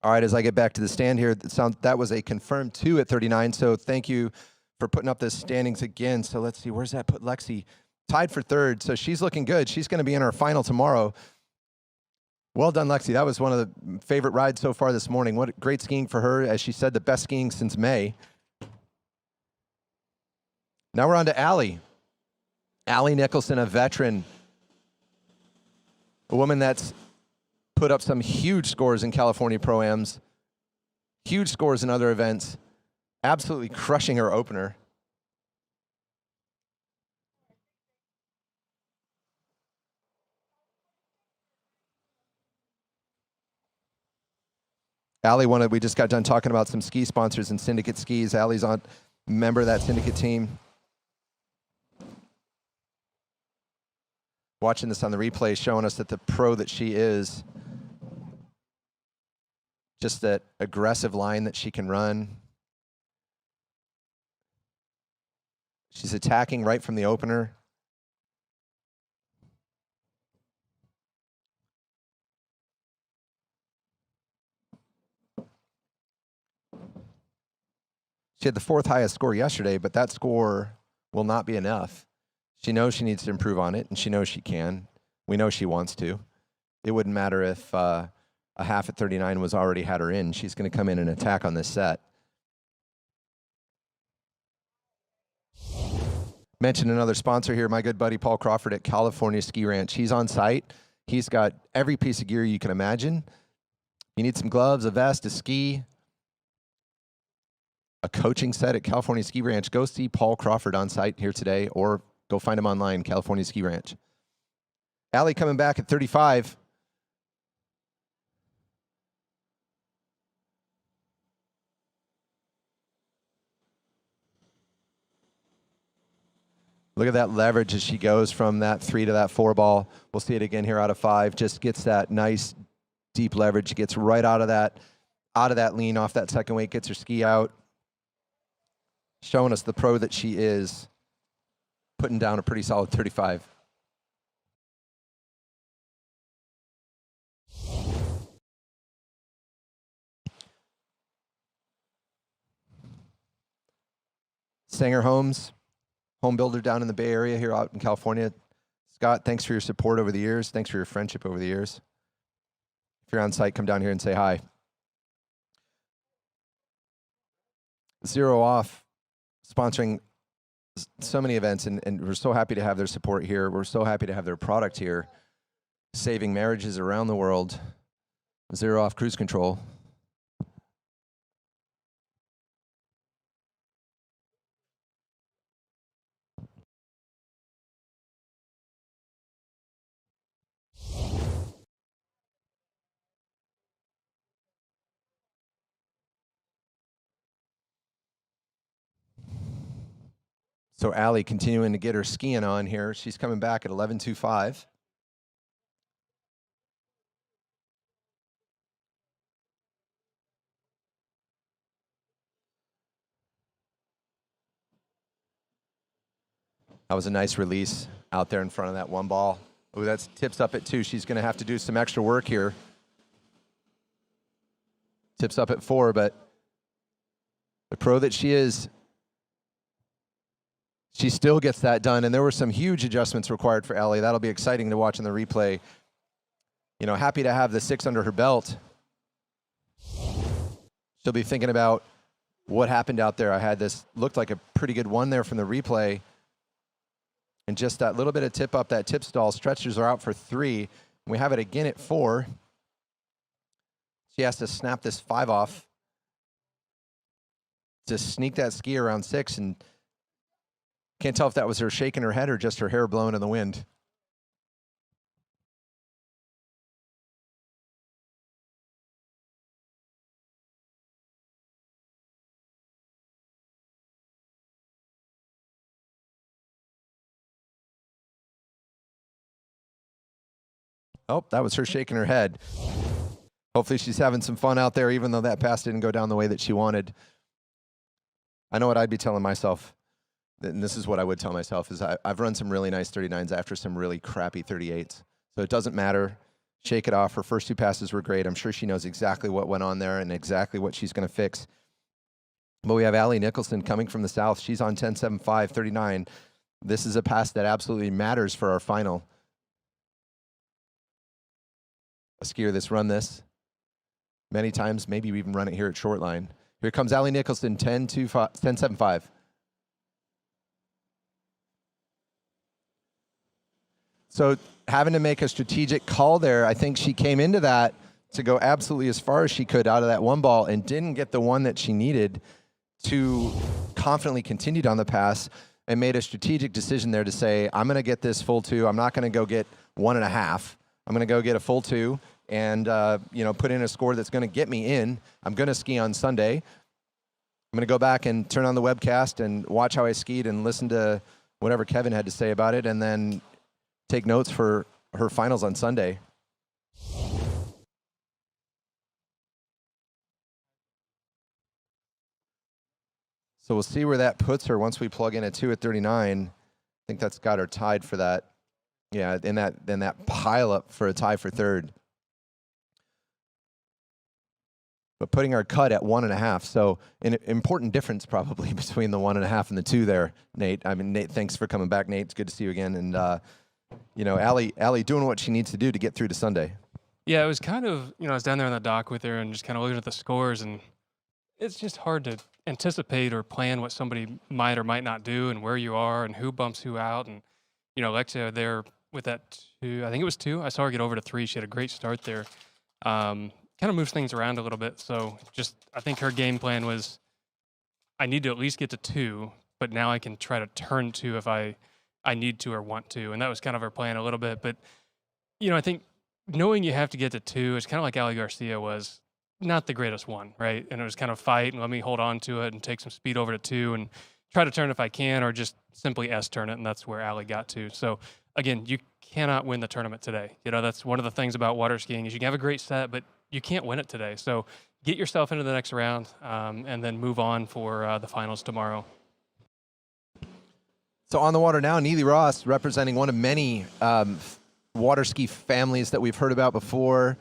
All right, as I get back to the stand here, that was a confirmed 2 at 39, so thank you for putting up the standings again. So let's see, where's that put Lexi? Tied for 3rd, so she's looking good. She's going to be in our final tomorrow. Well done, Lexi. That was one of the favorite rides so far this morning. What great skiing for her. As she said, the best skiing since May. Now we're on to Allie. Allie Nicholson, a veteran. A woman that's put up some huge scores in California Pro-Ams, huge scores in other events, absolutely crushing her opener. Allie, we just got done talking about some ski sponsors and Syndicate Skis. Allie's a member of that Syndicate team. Watching this on the replay, showing us that the pro that she is, just that aggressive line that she can run. She's attacking right from the opener. She had the 4th highest score yesterday, but that score will not be enough. She knows she needs to improve on it, and she knows she can. We know she wants to. It wouldn't matter if a half at 39 was already had her in. She's going to come in and attack on this set. Mention another sponsor here, my good buddy Paul Crawford at California Ski Ranch. He's on site. He's got every piece of gear you can imagine. You need some gloves, a vest, a ski, a coaching set at California Ski Ranch. Go see Paul Crawford on site here today, or go find him online, California Ski Ranch. Allie coming back at 35. Look at that leverage as she goes from that 3 to that 4 ball. We'll see it again here out of 5. Just gets that nice deep leverage. Gets right out of that lean off that second weight. Gets her ski out. Showing us the pro that she is. Putting down a pretty solid 35. Sanger Homes, home builder down in the Bay Area here out in California. Scott, thanks for your support over the years. Thanks for your friendship over the years. If you're on site, come down here and say hi. 0 Off, sponsoring so many events, and we're so happy to have their support here. We're so happy to have their product here, saving marriages around the world. 0 off cruise control. So Allie continuing to get her skiing on here. She's coming back at 11.25. That was a nice release out there in front of that one ball. Ooh, that's tips up at 2. She's going to have to do some extra work here. Tips up at 4, but the pro that she is, she still gets that done. And there were some huge adjustments required for Allie. That'll be exciting to watch in the replay. You know, happy to have the 6 under her belt. She'll be thinking about what happened out there. I had this, looked like a pretty good one there from the replay. And just that little bit of tip up, that tip stall, stretchers are out for 3. We have it again at 4. She has to snap this 5 off to sneak that ski around 6, and can't tell if that was her shaking her head or just her hair blowing in the wind. Oh, that was her shaking her head. Hopefully she's having some fun out there, even though that pass didn't go down the way that she wanted. I know what I'd be telling myself, and this is what I would tell myself, is I've run some really nice 39s after some really crappy 38s. So it doesn't matter. Shake it off. Her first 2 passes were great. I'm sure she knows exactly what went on there and exactly what she's going to fix. But we have Allie Nicholson coming from the south. She's on 10.75, 39. This is a pass that absolutely matters for our final. A skier that's run this many times, maybe we even run it here at Shortline. Here comes Allie Nicholson, 10.75. So having to make a strategic call there, I think she came into that to go absolutely as far as she could out of that one ball and didn't get the one that she needed to confidently continue down the pass, and made a strategic decision there to say, I'm going to get this full 2. I'm not going to go get 1.5. I'm going to go get a full 2 and you know, put in a score that's going to get me in. I'm going to ski on Sunday. I'm going to go back and turn on the webcast and watch how I skied and listen to whatever Kevin had to say about it, and then take notes for her finals on Sunday. So we'll see where that puts her once we plug in a 2 at 39. I think that's got her tied for that. Yeah, in that pile up for a tie for 3rd. But putting our cut at 1.5. So an important difference probably between the 1.5 and the 2 there, Nate. I mean, Nate, thanks for coming back, Nate. It's good to see you again. And, you know, Allie doing what she needs to do to get through to Sunday. Yeah, it was kind of, you know, I was down there on the dock with her and just kind of looking at the scores, and it's just hard to anticipate or plan what somebody might or might not do and where you are and who bumps who out. And, you know, Alexia there with that 2, I think it was 2. I saw her get over to 3. She had a great start there. Kind of moves things around a little bit. So just, I think her game plan was, I need to at least get to 2, but now I can try to turn 2 if I need to or want to. And that was kind of her plan a little bit. But, you know, I think knowing you have to get to 2, it's kind of like Ali Garcia was not the greatest one, right? And it was kind of fight and let me hold on to it and take some speed over to 2 and try to turn if I can, or just simply S-turn it. And that's where Ali got to. So again, you cannot win the tournament today. You know, that's one of the things about water skiing is you can have a great set, but you can't win it today. So get yourself into the next round and then move on for the finals tomorrow. So on the water now, Neely Ross, representing one of many water ski families that we've heard about before.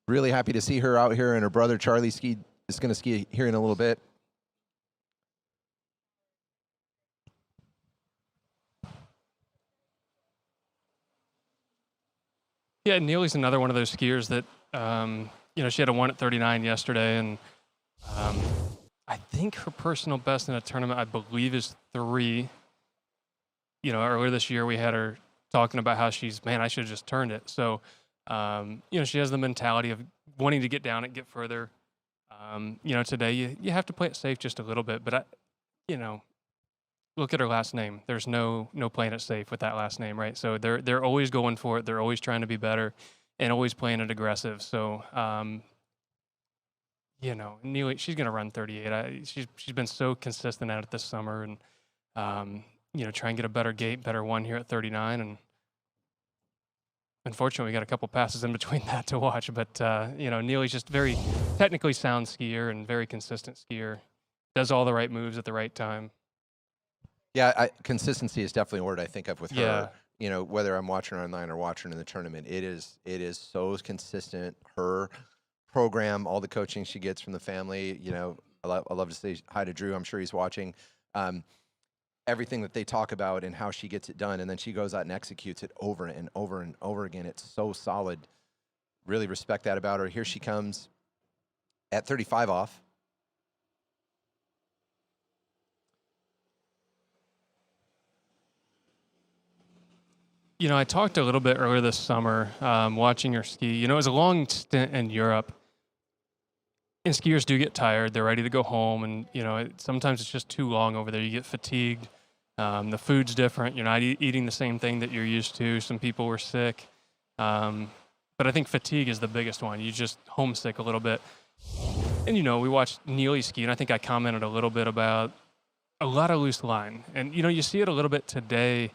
Really happy to see her out here, and her brother Charlie is going to ski here in a little bit. Yeah, Neely's another one of those skiers that, you know, she had a 1 at 39 yesterday, and I think her personal best in a tournament, I believe, is 3. You know, earlier this year we had her talking about how man, I should have just turned it. So, you know, she has the mentality of wanting to get down it, get further. You know, today you have to play it safe just a little bit, but you know, look at her last name. There's no playing it safe with that last name, right? So they're always going for it. They're always trying to be better and always playing it aggressive. So, you know, Neely, she's going to run 38. She's been so consistent at it this summer, and you know, try and get a better gate, better one here at 39. And unfortunately, we got a couple passes in between that to watch. But you know, Neely's just very technically sound skier and very consistent skier. Does all the right moves at the right time. Yeah, consistency is definitely a word I think of with her. Yeah. You know, whether I'm watching her online or watching her in the tournament, it is so consistent. Her program, all the coaching she gets from the family. You know, I love to say hi to Drew. I'm sure he's watching. Everything that they talk about and how she gets it done, and then she goes out and executes it over and over and over again. It's so solid. Really respect that about her. Here she comes at 35 off. You know, I talked a little bit earlier this summer, watching her ski. You know, it was a long stint in Europe, and skiers do get tired. They're ready to go home, and you know, sometimes it's just too long over there. You get fatigued. The food's different. You're not eating the same thing that you're used to. Some people were sick, but I think fatigue is the biggest one. You just homesick a little bit. And you know, we watched Neely ski, and I think I commented a little bit about a lot of loose line. And you know, you see it a little bit today.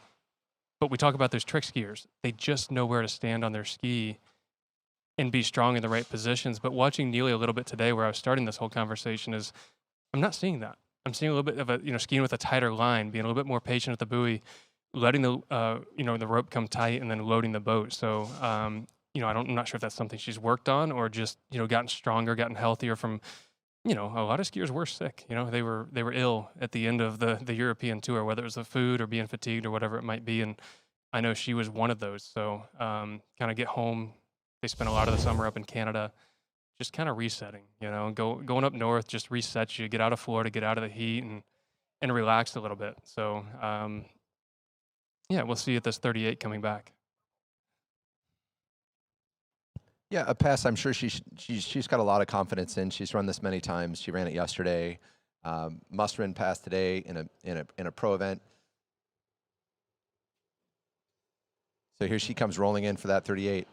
But we talk about those trick skiers. They just know where to stand on their ski and be strong in the right positions. But watching Neely a little bit today, where I was starting this whole conversation, is I'm not seeing that. I'm seeing a little bit of a, you know, skiing with a tighter line, being a little bit more patient at the buoy, letting the, you know, the rope come tight and then loading the boat. So, you know, I'm not sure if that's something she's worked on or just, you know, gotten stronger, gotten healthier from, you know, a lot of skiers were sick. You know, they were ill at the end of the European tour, whether it was the food or being fatigued or whatever it might be. And I know she was one of those. So kind of get home. They spent a lot of the summer up in Canada, just kind of resetting. You know, going up north just resets you. Get out of Florida, get out of the heat, and relax a little bit. So yeah, we'll see at this 38 coming back. Yeah, a pass. I'm sure she's got a lot of confidence in. She's run this many times. She ran it yesterday. Must run pass today in a pro event. So here she comes rolling in for that 38.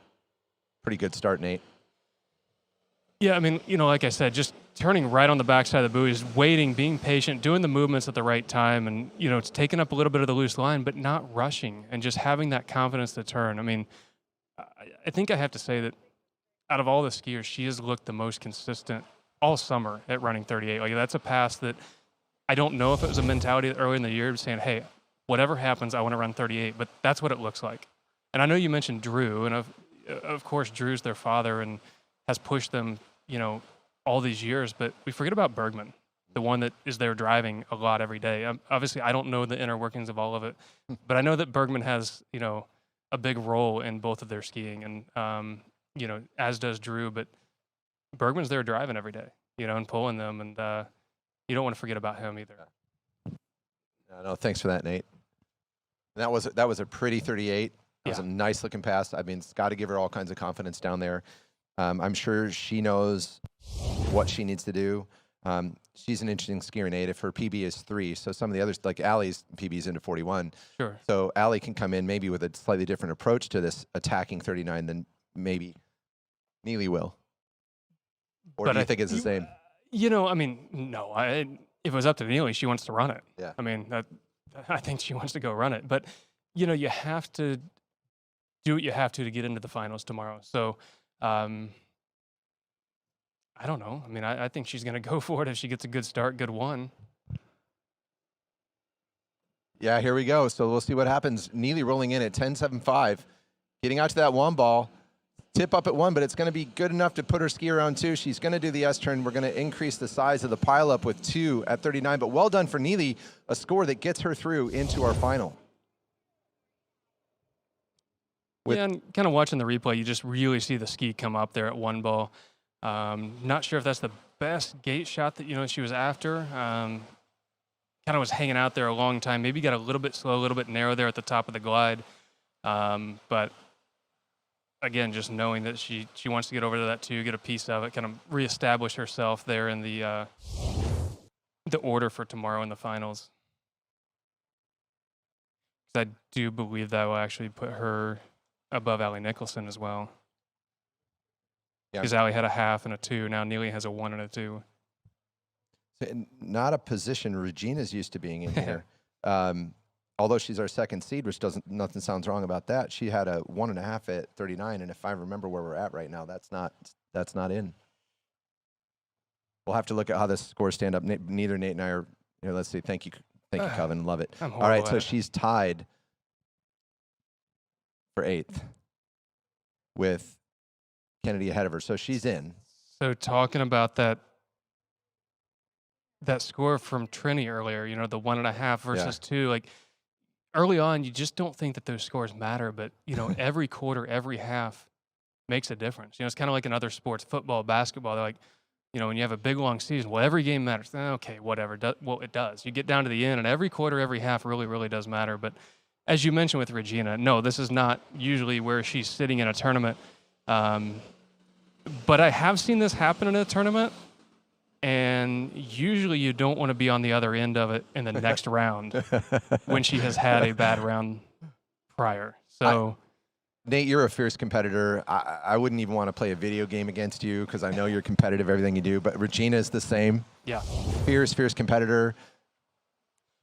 Pretty good start, Nate. Yeah, I mean, you know, like I said, just turning right on the backside of the buoy, just waiting, being patient, doing the movements at the right time, and you know, it's taking up a little bit of the loose line, but not rushing, and just having that confidence to turn. I mean, I think I have to say that out of all the skiers, she has looked the most consistent all summer at running 38. Like, that's a pass that I don't know if it was a mentality early in the year saying, hey, whatever happens, I want to run 38, but that's what it looks like. And I know you mentioned Drew, and of course, Drew's their father and has pushed them, you know, all these years, but we forget about Bergman, the one that is there driving a lot every day. Obviously, I don't know the inner workings of all of it, but I know that Bergman has, you know, a big role in both of their skiing, and you know, as does Drew, but Bergman's there driving every day, you know, and pulling them, and you don't want to forget about him either. No, thanks for that, Nate. And that was a pretty 38. That was a nice looking pass. I mean, it's got to give her all kinds of confidence down there. I'm sure she knows what she needs to do. She's an interesting skier, Nate. If her PB is 3, so some of the others, like Allie's PB is into 41. Sure. So Allie can come in maybe with a slightly different approach to this attacking 39 than maybe Neely will. Or do you think it's the same? You know, I mean, no. If it was up to Neely, she wants to run it. Yeah. I mean, I think she wants to go run it. But, you know, you have to do what you have to get into the finals tomorrow. So, I don't know. I mean, I think she's going to go for it if she gets a good start, good one. Yeah, here we go. So we'll see what happens. Neely rolling in at 10.75, getting out to that one ball. Tip up at 1, but it's going to be good enough to put her ski around 2. She's going to do the S-turn. We're going to increase the size of the pileup with 2 at 39. But well done for Neely, a score that gets her through into our final. Yeah, and kind of watching the replay, you just really see the ski come up there at one ball. Not sure if that's the best gate shot that, she was after. Kind of was hanging out there a long time. Maybe got a little bit slow, a little bit narrow there at the top of the glide. But again, just knowing that she wants to get over to that 2, get a piece of it, kind of reestablish herself there in the order for tomorrow in the finals. I do believe that will actually put her above Allie Nicholson as well. Yeah. Because Allie had a half and a 2. Now Neely has a 1 and a 2. Not a position Regina's used to being in here. Although she's our second seed, which nothing sounds wrong about that. She had a 1.5 at 39, and if I remember where we're at right now, that's not in. We'll have to look at how the scores stand up. Neither Nate and I are here. Let's see. Thank you, Coven. Love it. All right, so she's tied for 8th with Kennedy ahead of her, so she's in. So talking about that score from Trini earlier, the 1.5 versus 2, like early on, you just don't think that those scores matter, but every quarter, every half makes a difference. It's kind of like in other sports, football, basketball. They're like, when you have a big long season, well, every game matters. Okay, whatever. Well, it does. You get down to the end, and every quarter, every half really, really does matter. But as you mentioned with Regina, no, this is not usually where she's sitting in a tournament. But I have seen this happen in a tournament. And usually you don't want to be on the other end of it in the next round when she has had a bad round prior. So, Nate, you're a fierce competitor. I wouldn't even want to play a video game against you because I know you're competitive, everything you do. But Regina is the same. Yeah. Fierce competitor.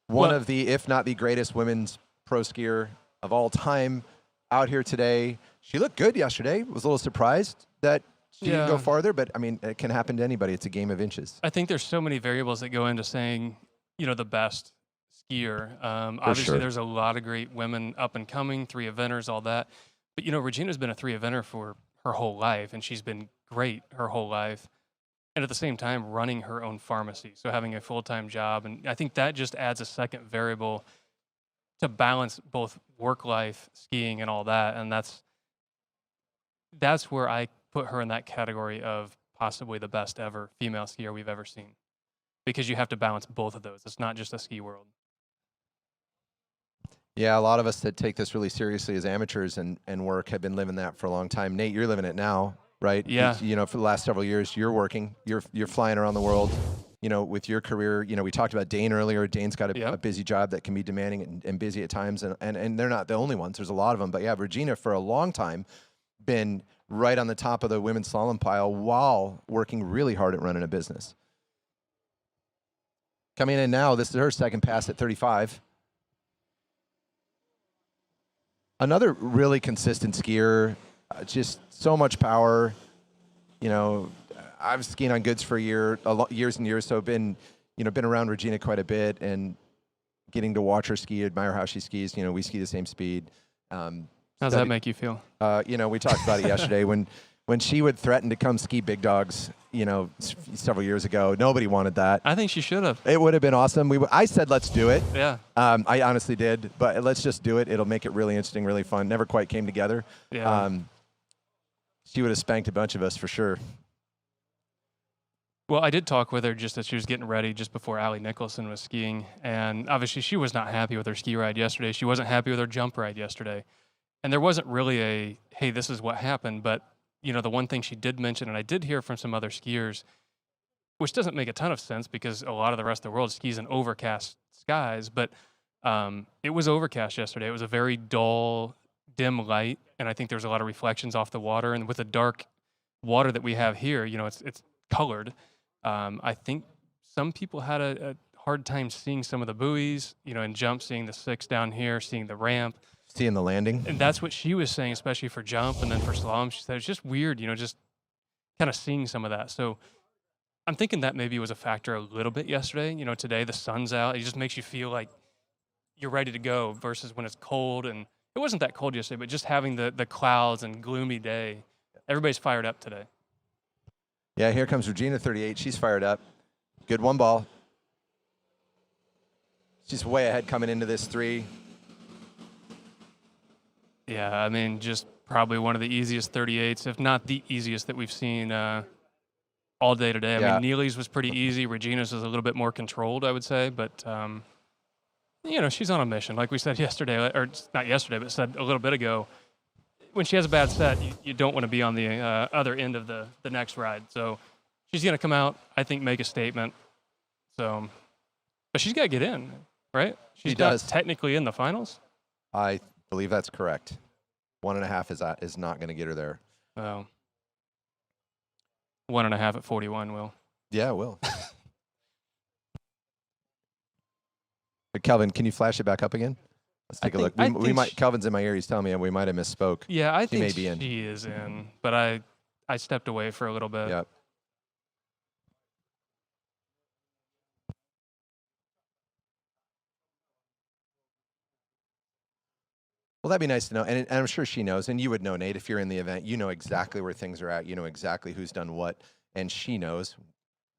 One of the, if not the greatest women's pro skier of all time out here today. She looked good yesterday. Was a little surprised that she didn't go farther, but I mean, it can happen to anybody. It's a game of inches. I think there's so many variables that go into saying, the best skier. Obviously, there's a lot of great women up and coming, 3 eventers, all that. But, Regina's been a 3 eventer for her whole life, and she's been great her whole life. And at the same time, running her own pharmacy, so having a full-time job. And I think that just adds a second variable to balance both work life, skiing, and all that. And that's where I put her in that category of possibly the best ever female skier we've ever seen, because you have to balance both of those. It's not just a ski world. Yeah, a lot of us that take this really seriously as amateurs and work have been living that for a long time. Nate, you're living it now, right? Yeah. For the last several years, you're working. You're flying around the world. With your career, we talked about Dane earlier. Dane's got a busy job that can be demanding and busy at times, and they're not the only ones. There's a lot of them. But yeah, Regina for a long time been right on the top of the women's slalom pile while working really hard at running a business. Coming in now, this is her second pass at 35. Another really consistent skier, just so much power. I've skied on goods for years and years, so I've been around Regina quite a bit and getting to watch her ski, admire how she skis. We ski the same speed. How does that make you feel? We talked about it yesterday when she would threaten to come ski big dogs, several years ago. Nobody wanted that. I think she should have. It would have been awesome. I said, let's do it. Yeah. I honestly did, but let's just do it. It'll make it really interesting, really fun. Never quite came together. Yeah. She would have spanked a bunch of us for sure. Well, I did talk with her just as she was getting ready just before Allie Nicholson was skiing. And obviously she was not happy with her ski ride yesterday. She wasn't happy with her jump ride yesterday. And there wasn't really hey, this is what happened. But, the one thing she did mention, and I did hear from some other skiers, which doesn't make a ton of sense because a lot of the rest of the world skis in overcast skies. But it was overcast yesterday. It was a very dull, dim light. And I think there's a lot of reflections off the water. And with the dark water that we have here, it's colored. I think some people had a hard time seeing some of the buoys, and jump, seeing the 6 down here, seeing the ramp. Seeing the landing. And that's what she was saying, especially for jump and then for slalom. She said it's just weird, just kind of seeing some of that. So I'm thinking that maybe was a factor a little bit yesterday. Today the sun's out. It just makes you feel like you're ready to go versus when it's cold. And it wasn't that cold yesterday, but just having the clouds and gloomy day. Everybody's fired up today. Yeah, here comes Regina, 38. She's fired up. Good one ball. She's way ahead coming into this 3. Yeah, I mean, just probably one of the easiest 38s, if not the easiest that we've seen all day today. I Yeah. mean, Neely's was pretty easy. Regina's was a little bit more controlled, I would say. But, you know, she's on a mission. Like we said yesterday, or not yesterday, but said a little bit ago, when she has a bad set, you don't want to be on the other end of the next ride. So she's going to come out, I think, make a statement. So, but she's got to get in, right? She's not technically in the finals. I believe that's correct. 1.5 is not going to get her there. Oh. 1.5 at 41 will. Yeah, it will. But Kelvin, can you flash it back up again? Let's take a look. We might. Kelvin's in my ear. He's telling me we might have misspoke. Yeah, I think may be in. she is in, but I stepped away for a little bit. Yep. Well, that'd be nice to know, and I'm sure she knows, and you would know, Nate, if you're in the event. You know exactly where things are at. You know exactly who's done what, and she knows.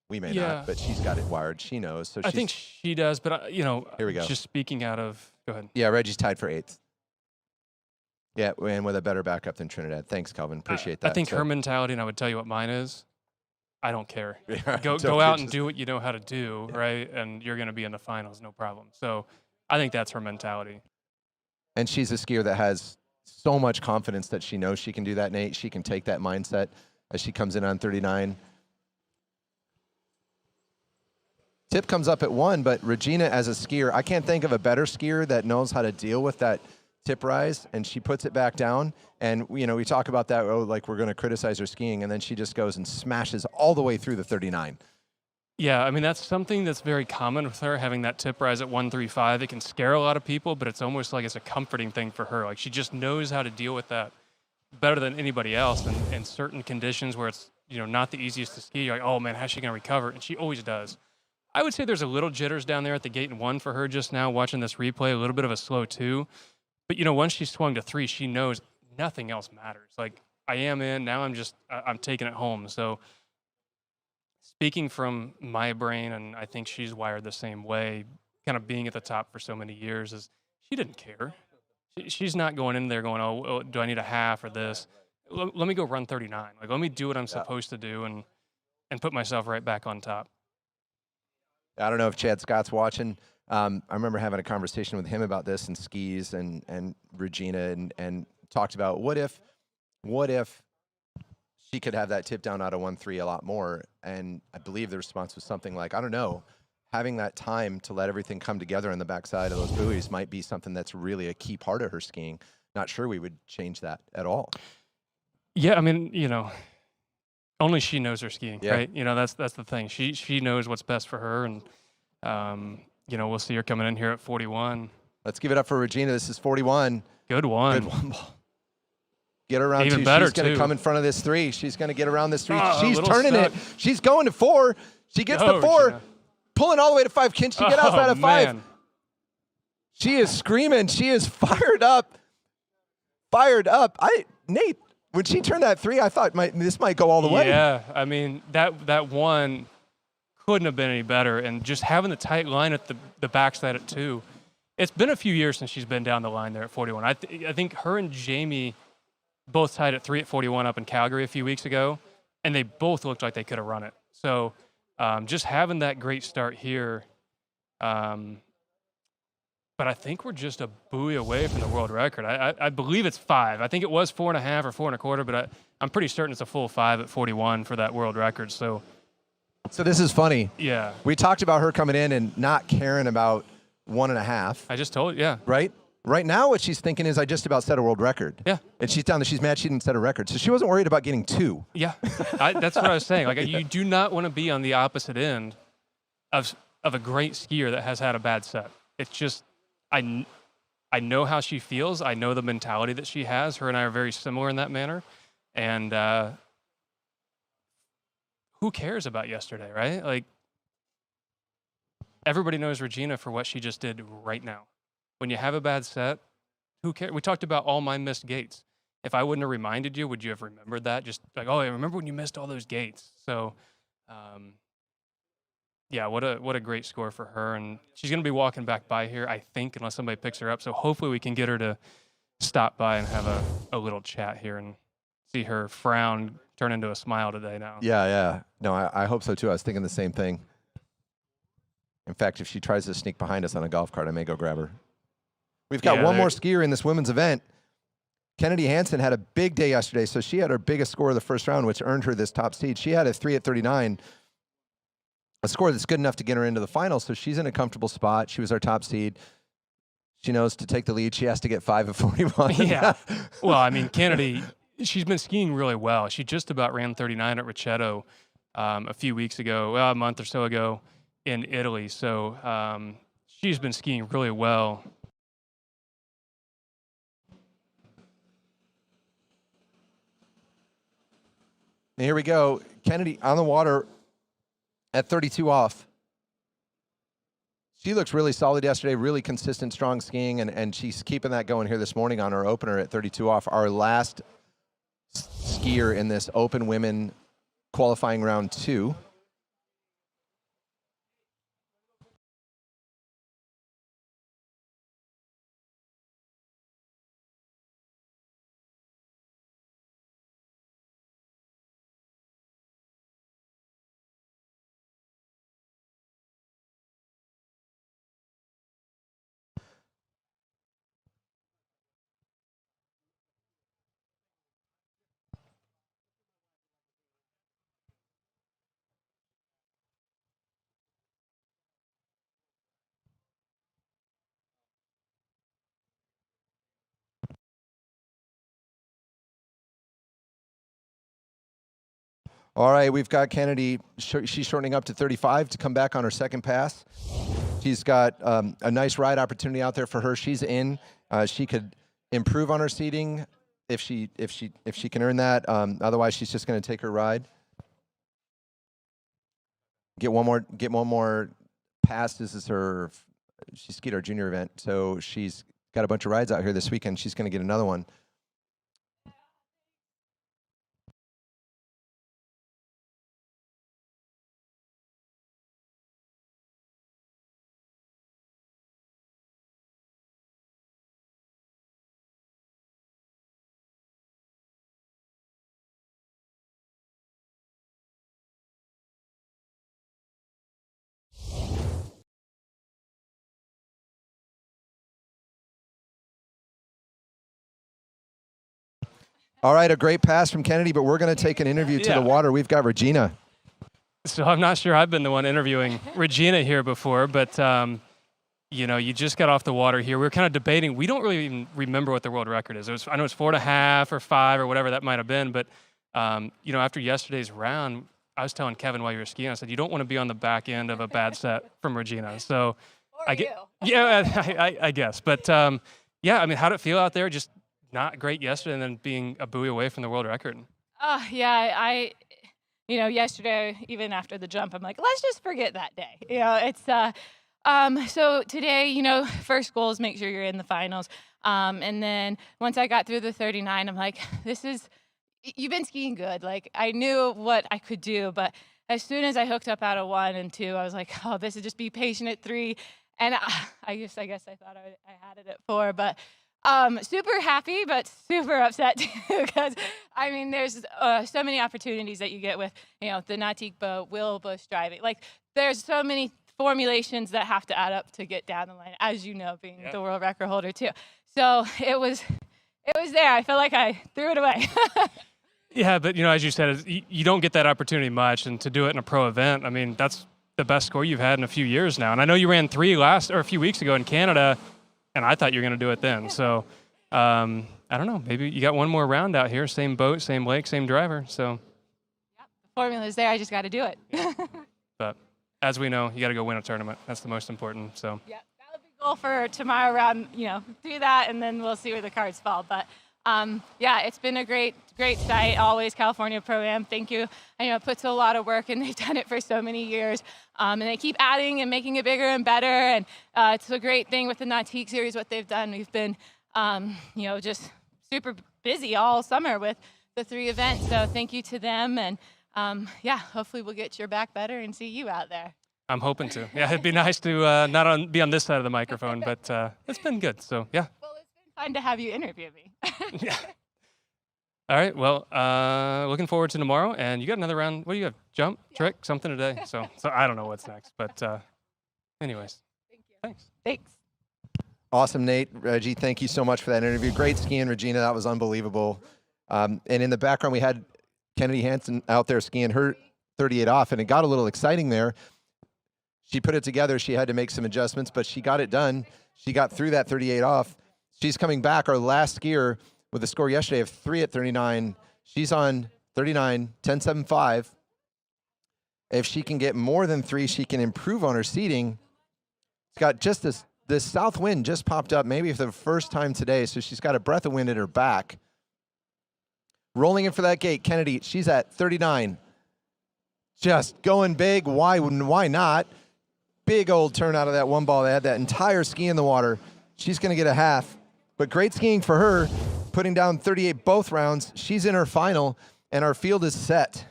We may not, but she's got it wired. She knows. So I think she does, but you know, here we go. Just speaking out of, go ahead. Yeah, Reggie's tied for 8th. Yeah, and with a better backup than Trinidad. Thanks, Kelvin. Appreciate that. I think her mentality, and I would tell you what mine is. I don't care. Yeah, go out and do what you know how to do, right? And you're going to be in the finals, no problem. So I think that's her mentality. And she's a skier that has so much confidence that she knows she can do that, Nate. She can take that mindset as she comes in on 39. Tip comes up at 1, but Regina as a skier, I can't think of a better skier that knows how to deal with that tip rise, and she puts it back down. And, you know, we talk about that, like we're going to criticize her skiing, and then she just goes and smashes all the way through the 39. Yeah, I mean, that's something that's very common with her, having that tip rise at 135. It can scare a lot of people, but it's almost like it's a comforting thing for her. Like, she just knows how to deal with that better than anybody else. And in certain conditions where it's, you know, not the easiest to ski, you're like, oh, man, how's she going to recover? And she always does. I would say there's a little jitters down there at the gate in 1 for her just now, watching this replay, a little bit of a slow 2. But, you know, once she swung to 3, she knows nothing else matters. Like, I am in, now I'm taking it home. So speaking from my brain, and I think she's wired the same way, kind of being at the top for so many years, is she didn't care. She's not going in there going, oh, do I need a half or this? Let me go run 39. Like, let me do what I'm supposed to do and put myself right back on top. I don't know if Chad Scott's watching. I remember having a conversation with him about this and skis and Regina and talked about what if she could have that tip down out of 1.3 a lot more. And I believe the response was something like, I don't know, having that time to let everything come together on the backside of those buoys might be something that's really a key part of her skiing. Not sure we would change that at all. Yeah, I mean, you know, only she knows her skiing, right? You know, that's the thing. She knows what's best for her, and you know, we'll see her coming in here at 41. Let's give it up for Regina. This is 41. Good one. Good one ball. Get her around Even 2. better, She's going to too. come in front of this 3. She's going to get around this 3. Oh, She's little turning stuck. it. She's going to 4. She gets to 4, Gina. pulling all the way to 5. Can she get outside of 5? Man. She is screaming. She is fired up. Fired up. Nate, when she turned that 3, I thought this might go all the way. Yeah, I mean, that one couldn't have been any better. And just having the tight line at the backside at 2. It's been a few years since she's been down the line there at 41. I think her and Jamie both tied at 3 at 41 up in Calgary a few weeks ago, and they both looked like they could have run it. So just having that great start here, but I think we're just a buoy away from the world record. I believe it's 5. I think it was 4.5 or 4.25, but I'm pretty certain it's a full 5 at 41 for that world record. So this is funny. Yeah. We talked about her coming in and not caring about 1.5. I just told you, yeah. Right? Right now, what she's thinking is, I just about set a world record. Yeah. And she's down there. She's mad she didn't set a record. So she wasn't worried about getting 2. Yeah. That's what I was saying. Like, you do not want to be on the opposite end of a great skier that has had a bad set. It's just, I know how she feels. I know the mentality that she has. Her and I are very similar in that manner. And who cares about yesterday, right? Like, everybody knows Regina for what she just did right now. When you have a bad set, who cares? We talked about all my missed gates. If I wouldn't have reminded you, would you have remembered that? Just like, oh, I remember when you missed all those gates. So, yeah, what a great score for her. And she's going to be walking back by here, I think, unless somebody picks her up. So hopefully we can get her to stop by and have a little chat here and see her frown turn into a smile today now. Yeah. No, I hope so too. I was thinking the same thing. In fact, if she tries to sneak behind us on a golf cart, I may go grab her. We've got one more skier in this women's event. Kennedy Hansen had a big day yesterday, so she had her biggest score of the first round, which earned her this top seed. She had a 3 at 39, a score that's good enough to get her into the finals, so she's in a comfortable spot. She was our top seed. She knows to take the lead, she has to get 5 at 41. Yeah. Well, I mean, Kennedy, she's been skiing really well. She just about ran 39 at Ricciotto a few weeks ago, a month or so ago in Italy. So she's been skiing really well. And here we go. Kennedy on the water at 32 off. She looks really solid yesterday, really consistent, strong skiing, and she's keeping that going here this morning on her opener at 32 off. Our last skier in this open women qualifying round 2. All right, we've got Kennedy. She's shortening up to 35 to come back on her second pass. She's got a nice ride opportunity out there for her. She's in. She could improve on her seating if she can earn that. Otherwise, she's just going to take her ride. Get one more pass. This is she skied our junior event, so she's got a bunch of rides out here this weekend. She's going to get another one. All right, a great pass from Kennedy, but we're going to take an interview to the water. We've got Regina. So I'm not sure I've been the one interviewing Regina here before, but you just got off the water here. We were kind of debating. We don't really even remember what the world record is. I know it's 4.5 or 5 or whatever that might have been, but after yesterday's round, I was telling Kevin while you were skiing, I said, you don't want to be on the back end of a bad set from Regina. So I guess. But I mean, how'd it feel out there? Just not great yesterday and then being a buoy away from the world record. Yesterday, even after the jump, I'm like, let's just forget that day. It's so today, first goal is make sure you're in the finals. And then once I got through the 39, I'm like, you've been skiing good. Like, I knew what I could do, but as soon as I hooked up out of 1 and 2, I was like, oh, this is just be patient at 3. And I guess I thought I had it at 4, but super happy, but super upset too, because I mean, there's so many opportunities that you get with, the Nautique boat, wheel bush driving. Like, there's so many formulations that have to add up to get down the line, as you know, being the world record holder too. So it was there. I felt like I threw it away. Yeah, but as you said, you don't get that opportunity much, and to do it in a pro event, I mean, that's the best score you've had in a few years now. And I know you ran 3 a few weeks ago in Canada, and I thought you were going to do it then. So I don't know. Maybe you got one more round out here. Same boat, same lake, same driver. So the formula's there. I just got to do it. But as we know, you got to go win a tournament. That's the most important. So yeah, that would be goal for tomorrow round. Do that, and then we'll see where the cards fall. But it's been a great site. Always California Pro-Am. Thank you. I know it puts a lot of work, and they've done it for so many years. And they keep adding and making it bigger and better. And it's a great thing with the Nautique series, what they've done. We've been, just super busy all summer with the 3 events. So thank you to them. And hopefully we'll get your back better and see you out there. I'm hoping to. Yeah, it'd be nice to be on this side of the microphone, but it's been good. So yeah. Well, it's been fun to have you interview me. Yeah. All right. Well, looking forward to tomorrow. And you got another round. What do you have? Jump, trick, something today. So I don't know what's next. But anyways, thanks. Thanks. Awesome, Nate. Reggie, thank you so much for that interview. Great skiing, Regina. That was unbelievable. And in the background, we had Kennedy Hansen out there skiing her 38 off, and it got a little exciting there. She put it together. She had to make some adjustments, but she got it done. She got through that 38 off. She's coming back, our last skier, with a score yesterday of 3 at 39. She's on 39, 10.75. If she can get more than 3, she can improve on her seating. She's got just this south wind just popped up, maybe for the first time today, so she's got a breath of wind at her back. Rolling in for that gate, Kennedy, she's at 39. Just going big. Why not? Big old turn out of that one ball. They had that entire ski in the water. She's going to get a half. But great skiing for her, putting down 38 both rounds. She's in her final, and our field is set.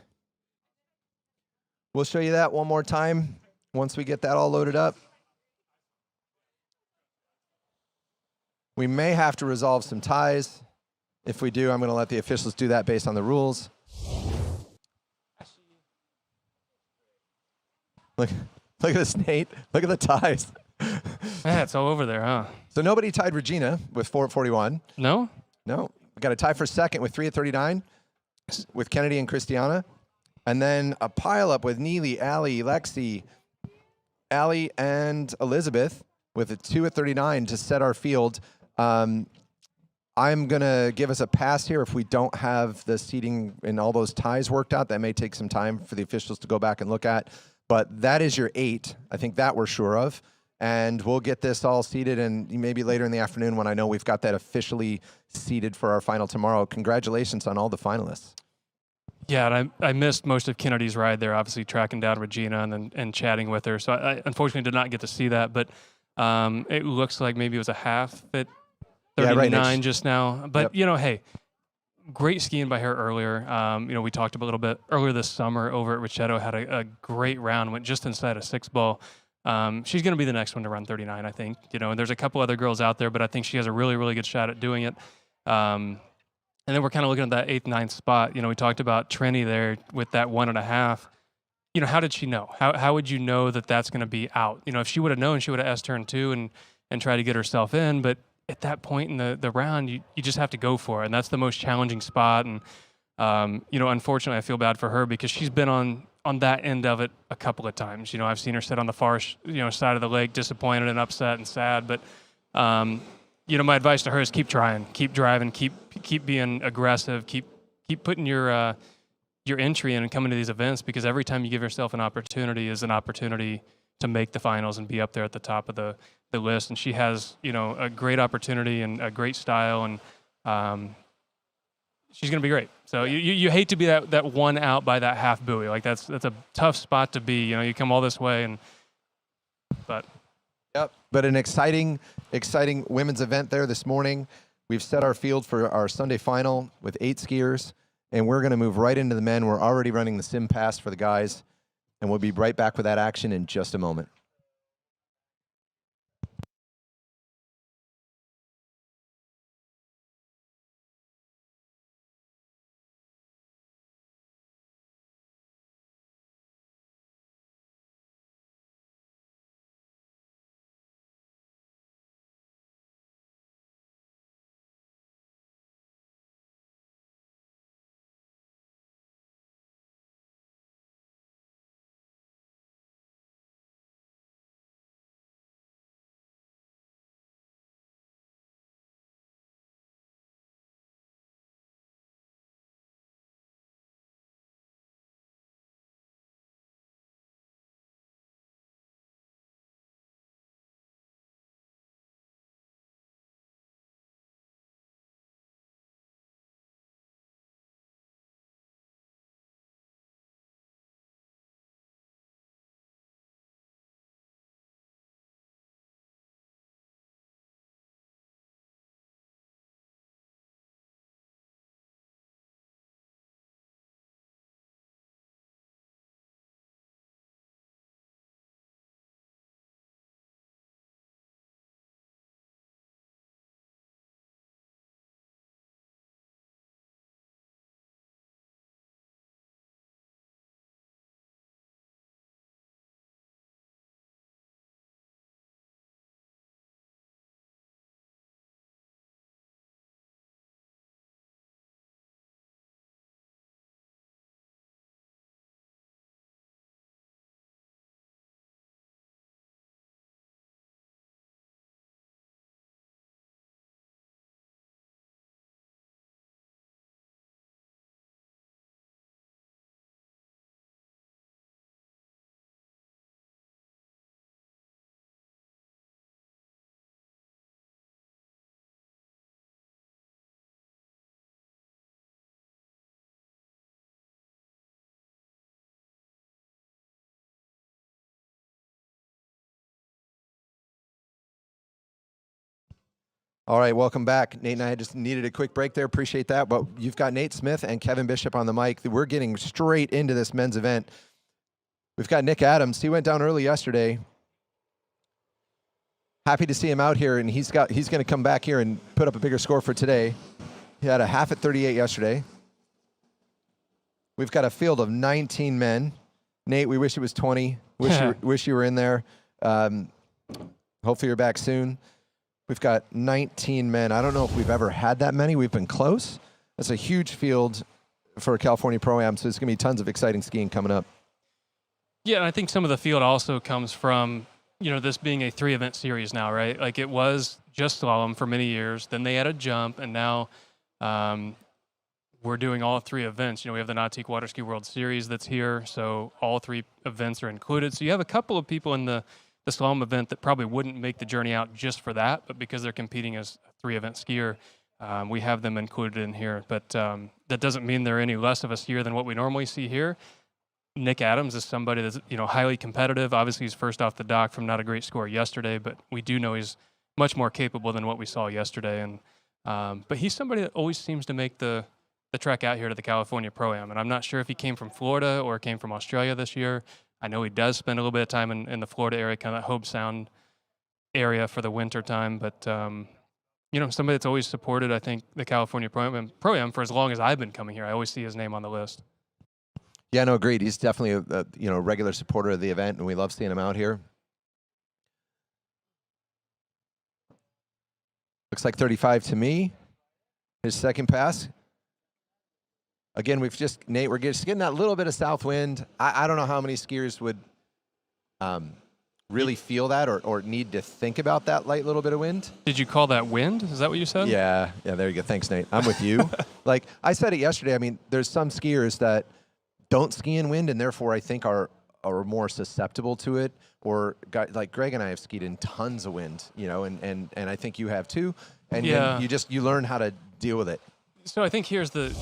We'll show you that one more time once we get that all loaded up. We may have to resolve some ties. If we do, I'm going to let the officials do that based on the rules. Look at this, Nate. Look at the ties. Yeah, it's all over there, huh? So nobody tied Regina with 4 at 41. No? No. We got a tie for second with 3 at 39 with Kennedy and Christiana. And then a pile up with Neely, Allie, Lexi, Allie, and Elizabeth with a 2 at 39 to set our field. I'm going to give us a pass here if we don't have the seating and all those ties worked out. That may take some time for the officials to go back and look at. But that is your 8. I think that we're sure of. And we'll get this all seated, and maybe later in the afternoon when I know we've got that officially seated for our final tomorrow. Congratulations on all the finalists. Yeah, and I missed most of Kennedy's ride there, obviously tracking down Regina and chatting with her. So I unfortunately did not get to see that, but it looks like maybe it was a half at 39 right, just now. But, Yep. you know, hey, great skiing by her earlier. You know, we talked a little bit earlier this summer over at Ricciotto, had a great round, went just inside a 6-ball. She's going to be the next one to run 39, I think. You know, and there's a couple other girls out there, but I think she has a really, really good shot at doing it. And then we're kind of looking at that 8th, 9th spot. You know, we talked about Trini there with that 1.5. You know, how did she know? How would you know that that's going to be out? You know, if she would have known, she would have asked turn 2 and tried to get herself in. But at that point in the round, you just have to go for it. And that's the most challenging spot. And, you know, unfortunately, I feel bad for her because she's been on that end of it a couple of times. You know, I've seen her sit on the far side of the lake, disappointed and upset and sad. But, you know, my advice to her is keep trying, keep driving, keep being aggressive, keep putting your entry in and coming to these events, because every time you give yourself an opportunity is an opportunity to make the finals and be up there at the top of the list. And she has, you know, a great opportunity and a great style, and she's going to be great. So you hate to be that one out by that half buoy. Like that's a tough spot to be. You know, you come all this way, but. Yep. But an exciting women's event there this morning. We've set our field for our Sunday final with 8 skiers, and we're going to move right into the men. We're already running the sim pass for the guys, and we'll be right back with that action in just a moment. All right, welcome back. Nate and I just needed a quick break there. Appreciate that. But you've got Nate Smith and Kevin Bishop on the mic. We're getting straight into this men's event. We've got Nick Adams. He went down early yesterday. Happy to see him out here, and he's going to come back here and put up a bigger score for today. He had a half at 38 yesterday. We've got a field of 19 men. Nate, we wish it was 20. Wish you were in there. Hopefully you're back soon. We've got 19 men. I don't know if we've ever had that many. We've been close. That's a huge field for a California Pro-Am, so there's going to be tons of exciting skiing coming up. Yeah, and I think some of the field also comes from, this being a 3-event series now, right? Like it was just slalom for many years. Then they had a jump, and now we're doing all 3 events. We have the Nautique Water Ski World Series that's here, so all 3 events are included. So you have a couple of people in the slalom event that probably wouldn't make the journey out just for that, but because they're competing as a 3-event skier, we have them included in here. But that doesn't mean they're any less of a skier than what we normally see here. Nick Adams is somebody that's highly competitive. Obviously, he's first off the dock from not a great score yesterday, but we do know he's much more capable than what we saw yesterday. And but he's somebody that always seems to make the trek out here to the California Pro-Am. And I'm not sure if he came from Florida or came from Australia this year. I know he does spend a little bit of time in the Florida area, kind of that Hobe Sound area for the winter time. But, somebody that's always supported, I think, the California Pro-Am for as long as I've been coming here. I always see his name on the list. Yeah, no, agreed. He's definitely a regular supporter of the event, and we love seeing him out here. Looks like 35 to me. His second pass. Again, we're just getting that little bit of south wind. I don't know how many skiers would really feel that or need to think about that light little bit of wind. Did you call that wind? Is that what you said? Yeah, there you go. Thanks, Nate. I'm with you. Like I said it yesterday, I mean, there's some skiers that don't ski in wind and therefore I think are more susceptible to it. Or like Greg and I have skied in tons of wind, and I think you have too. And then you learn how to deal with it. So I think here's the,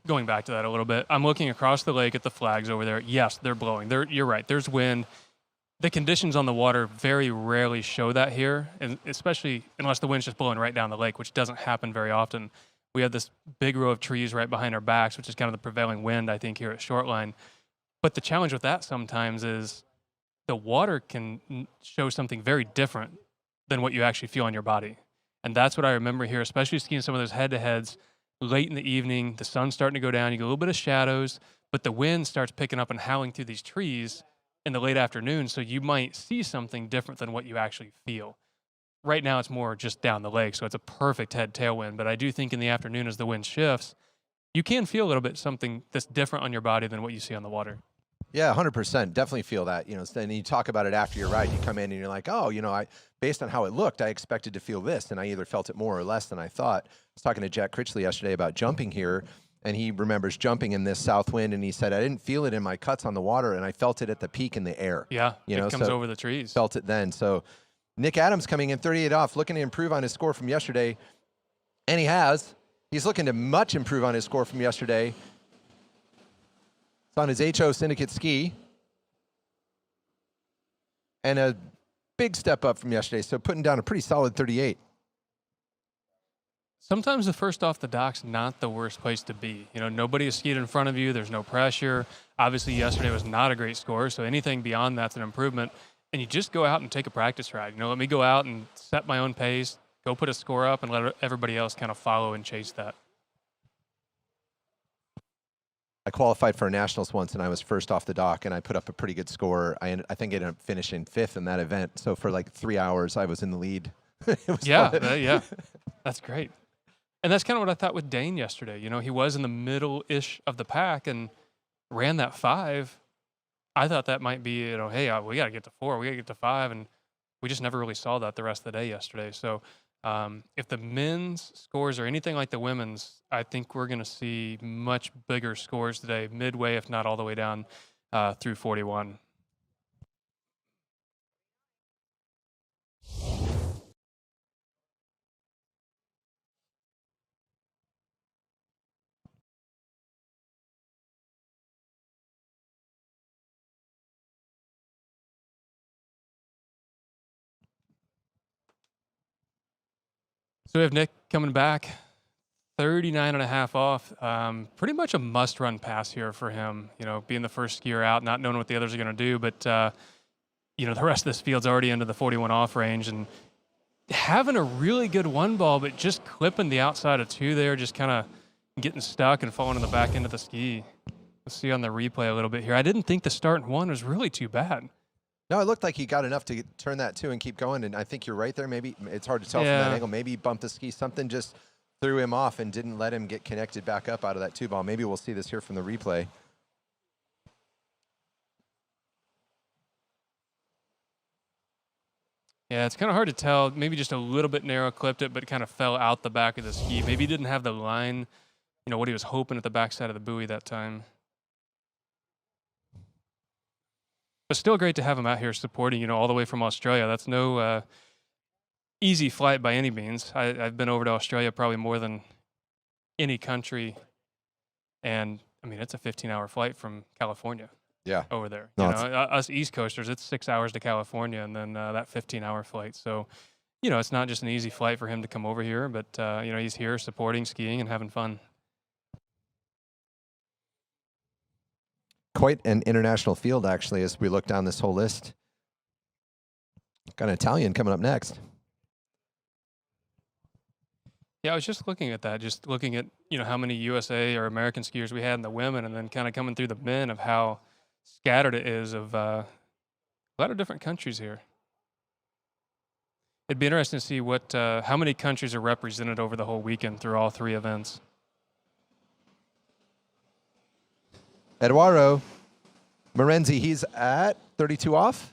going back to that a little bit, I'm looking across the lake at the flags over there. Yes, they're blowing. You're right. There's wind. The conditions on the water very rarely show that here, and especially unless the wind's just blowing right down the lake, which doesn't happen very often. We have this big row of trees right behind our backs, which is kind of the prevailing wind, I think, here at Shortline. But the challenge with that sometimes is the water can show something very different than what you actually feel on your body. And that's what I remember here, especially skiing some of those head-to-heads late in the evening. The sun's starting to go down. You get a little bit of shadows, but the wind starts picking up and howling through these trees in the late afternoon, so you might see something different than what you actually feel. Right now, it's more just down the lake, so it's a perfect head tailwind. But I do think in the afternoon, as the wind shifts, you can feel a little bit something that's different on your body than what you see on the water. Yeah, 100%. Definitely feel that. Then you talk about it after your ride. You come in and you're like, oh, based on how it looked, I expected to feel this, and I either felt it more or less than I thought. I was talking to Jack Critchley yesterday about jumping here, and he remembers jumping in this south wind, and he said, I didn't feel it in my cuts on the water, and I felt it at the peak in the air. Yeah, it comes over the trees. Felt it then. So Nick Adams coming in 38 off, looking to improve on his score from yesterday, and he has. He's looking to much improve on his score from yesterday. It's on his HO Syndicate ski. And a big step up from yesterday, so putting down a pretty solid 38. Sometimes the first off the dock's not the worst place to be. Nobody has skied in front of you. There's no pressure. Obviously, yesterday was not a great score, so anything beyond that's an improvement. And you just go out and take a practice ride. Let me go out and set my own pace, go put a score up, and let everybody else kind of follow and chase that. I qualified for nationals once, and I was first off the dock, and I put up a pretty good score. I think I ended up finishing 5th in that event. So for like 3 hours, I was in the lead. Yeah, that's great. And that's kind of what I thought with Dane yesterday. He was in the middle-ish of the pack and ran that 5. I thought that might be, hey, we got to get to 4, we got to get to 5, and we just never really saw that the rest of the day yesterday. So if the men's scores are anything like the women's, I think we're going to see much bigger scores today, midway, if not all the way down through 41. So we have Nick coming back, 39 and a half off. Pretty much a must-run pass here for him. You know, being the first skier out, not knowing what the others are going to do, but you know, the rest of this field's already into the 41 off range, and having a really good one ball, but just clipping the outside of two there, just kind of getting stuck and falling in the back end of the ski. Let's see on the replay a little bit here. I didn't think the start in one was really too bad. No, it looked like he got enough to turn that two and keep going, and I think you're right there. Maybe it's hard to tell from that angle. Maybe he bumped the ski. Something just threw him off and didn't let him get connected back up out of that two ball. Maybe we'll see this here from the replay. Yeah, it's kind of hard to tell. Maybe just a little bit narrow clipped it, but kind of fell out the back of the ski. Maybe he didn't have the line, you know, what he was hoping at the backside of the buoy that time. But still great to have him out here supporting, you know, all the way from Australia. That's no easy flight by any means. I've been over to Australia probably more than any country. And, I mean, it's a 15-hour flight from California. Yeah. Over there. No, you know, us East Coasters, it's 6 hours to California and then that 15-hour flight. So, you know, it's not just an easy flight for him to come over here, but, you know, he's here supporting, skiing, and having fun. Quite an international field, actually, as we look down this whole list. Got an Italian coming up next. Yeah, I was just looking at that, just looking at, you know, how many USA or American skiers we had in the women, and then kind of coming through the men of how scattered it is of a lot of different countries here. It'd be interesting to see what how many countries are represented over the whole weekend through all three events. Eduardo Morenzi, he's at 32 off.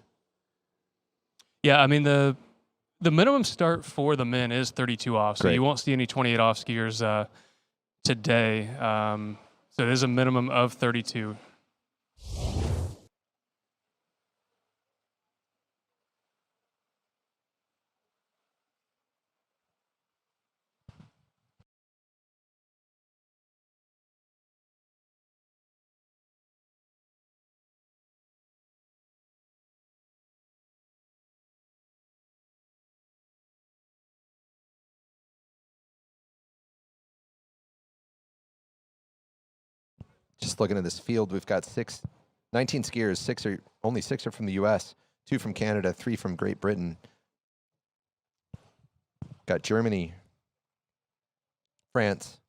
Yeah, I mean, the minimum start for the men is 32 off, so you won't see any 28 off skiers today. So it is a minimum of 32. Just looking at this field, we've got 19 skiers. Only six are from the U.S., 2 from Canada, 3 from Great Britain. Got Germany, France.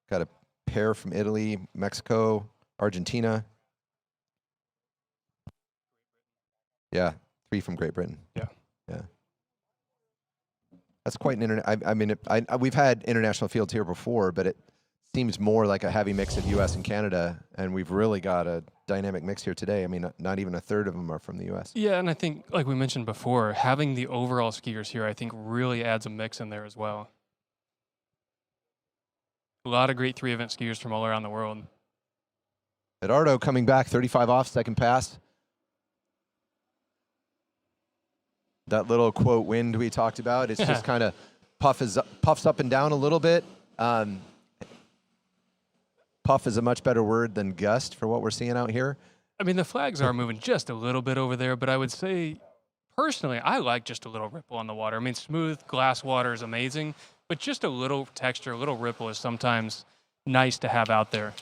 Got a pair from Italy, Mexico, Argentina. Yeah, 3 from Great Britain. Yeah. Yeah. That's quite an I mean, we've had international fields here before, but it seems more like a heavy mix of U.S. and Canada, and we've really got a dynamic mix here today. I mean, not even a third of them are from the U.S. Yeah, and I think, like we mentioned before, having the overall skiers here, I think, really adds a mix in there as well. A lot of great 3-event skiers from all around the world. Eduardo coming back, 35 off, second pass. That little quote wind we talked about, it's just kind of puffs up and down a little bit. Puff is a much better word than gust for what we're seeing out here. I mean, the flags are moving just a little bit over there, but I would say, personally, I like just a little ripple on the water. I mean, smooth glass water is amazing, but just a little texture, a little ripple is sometimes nice to have out there.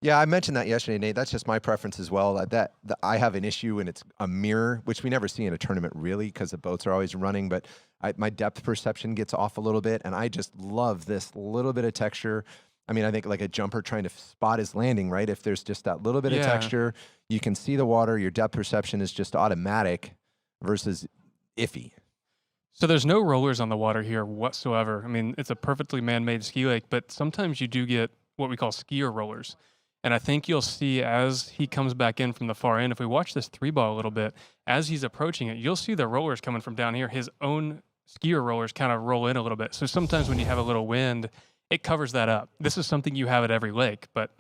Yeah, I mentioned that yesterday, Nate. That's just my preference as well. That I have an issue, and it's a mirror, which we never see in a tournament really, because the boats are always running. But my depth perception gets off a little bit, and I just love this little bit of texture. I mean, I think like a jumper trying to spot his landing, right? If there's just that little bit of texture, you can see the water. Your depth perception is just automatic versus iffy. So there's no rollers on the water here whatsoever. I mean, it's a perfectly man-made ski lake, but sometimes you do get what we call skier rollers. And I think you'll see as he comes back in from the far end, if we watch this 3-ball a little bit, as he's approaching it, you'll see the rollers coming from down here. His own skier rollers kind of roll in a little bit. So sometimes when you have a little wind, it covers that up. This is something you have at every lake, but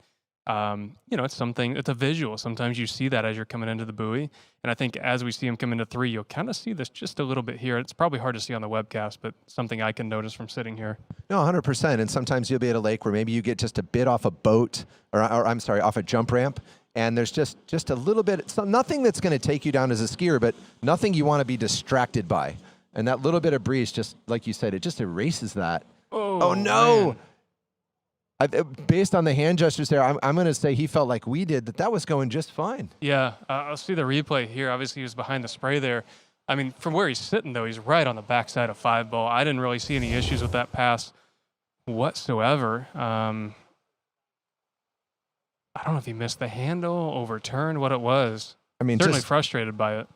It's something, it's a visual. Sometimes you see that as you're coming into the buoy. And I think as we see him come into 3, you'll kind of see this just a little bit here. It's probably hard to see on the webcast, but something I can notice from sitting here. No, 100%. And sometimes you'll be at a lake where maybe you get just a bit off a boat, or I'm sorry, off a jump ramp, and there's just a little bit, nothing that's going to take you down as a skier, but nothing you want to be distracted by. And that little bit of breeze, just like you said, it just erases that. Oh no! Based on the hand gestures there, I'm going to say he felt like we did, that was going just fine. Yeah, I'll see the replay here. Obviously, he was behind the spray there. I mean, from where he's sitting, though, he's right on the backside of 5-ball. I didn't really see any issues with that pass whatsoever. I don't know if he missed the handle, overturned, what it was. I mean, certainly just frustrated by it.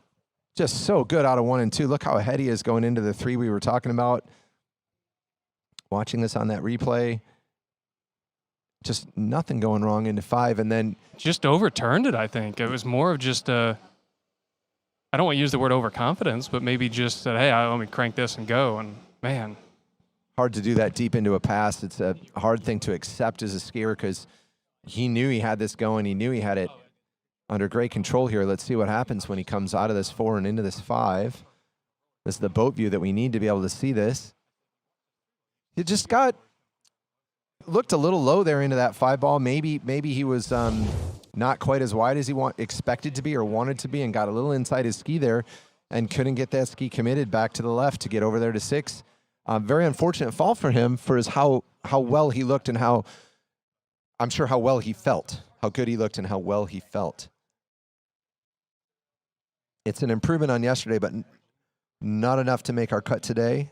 Just so good out of 1 and 2. Look how ahead he is going into the 3 we were talking about. Watching this on that replay, just nothing going wrong into 5, and then just overturned it. I think it was more of just I don't want to use the word overconfidence, but maybe just said, "Hey, let me crank this and go." And man, hard to do that deep into a pass. It's a hard thing to accept as a skier because he knew he had this going. He knew he had it under great control here. Let's see what happens when he comes out of this 4 and into this 5. This is the boat view that we need to be able to see this. It just looked a little low there into that 5-ball. Maybe he was not quite as wide as he expected to be or wanted to be, and got a little inside his ski there and couldn't get that ski committed back to the left to get over there to 6. Very unfortunate fall for him for how well he looked and how well he felt, how good he looked and how well he felt. It's an improvement on yesterday, but not enough to make our cut today.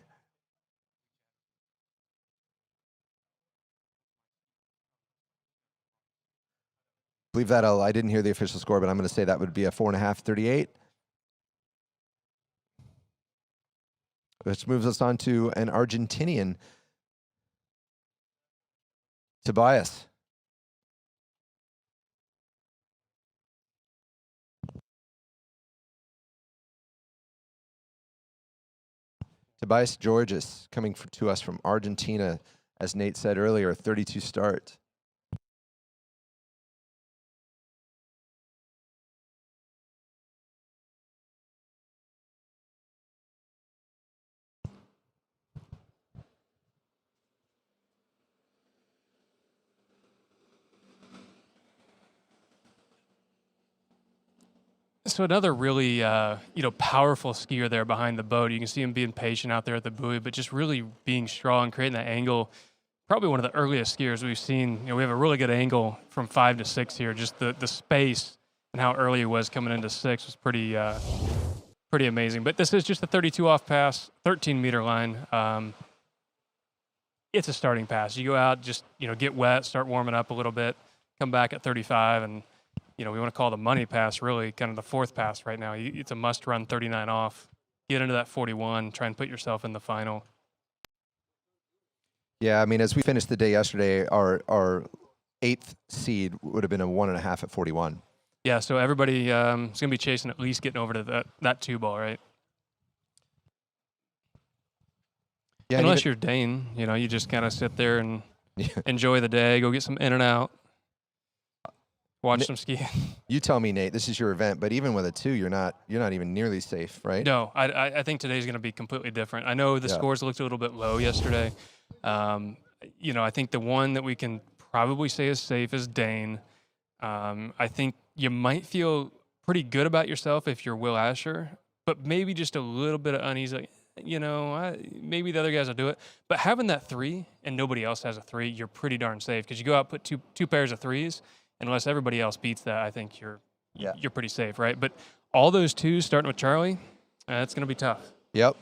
Believe that I didn't hear the official score, but I'm going to say that would be a 4.5, 38. Which moves us on to an Argentinian, Tobias. Tobias Georges coming to us from Argentina, as Nate said earlier, a 32 start. So another really, powerful skier there behind the boat. You can see him being patient out there at the buoy, but just really being strong, creating that angle. Probably one of the earliest skiers we've seen. We have a really good angle from 5 to 6 here. Just the space and how early he was coming into 6 was pretty amazing. But this is just a 32 off pass, 13-meter line. It's a starting pass. You go out, just get wet, start warming up a little bit, come back at 35, and we want to call the money pass really kind of the 4th pass right now. It's a must-run 39 off. Get into that 41, try and put yourself in the final. Yeah, I mean, as we finished the day yesterday, our 8th seed would have been a 1.5 at 41. Yeah, so everybody is going to be chasing at least getting over to that 2-ball, right? Yeah, unless you're Dane, you just kind of sit there and enjoy the day, go get some in and out. Watch some skiing. You tell me, Nate, this is your event, but even with a 2, you're not even nearly safe, right? No, I think today's going to be completely different. I know the scores looked a little bit low yesterday. I think the one that we can probably say is safe is Dane. I think you might feel pretty good about yourself if you're Will Asher, but maybe just a little bit of uneasy. Maybe the other guys will do it. But having that 3 and nobody else has a 3, you're pretty darn safe because you go out put two pairs of 3s. Unless everybody else beats that, I think you're pretty safe, right? But all those 2s starting with Charlie, that's going to be tough. Yep.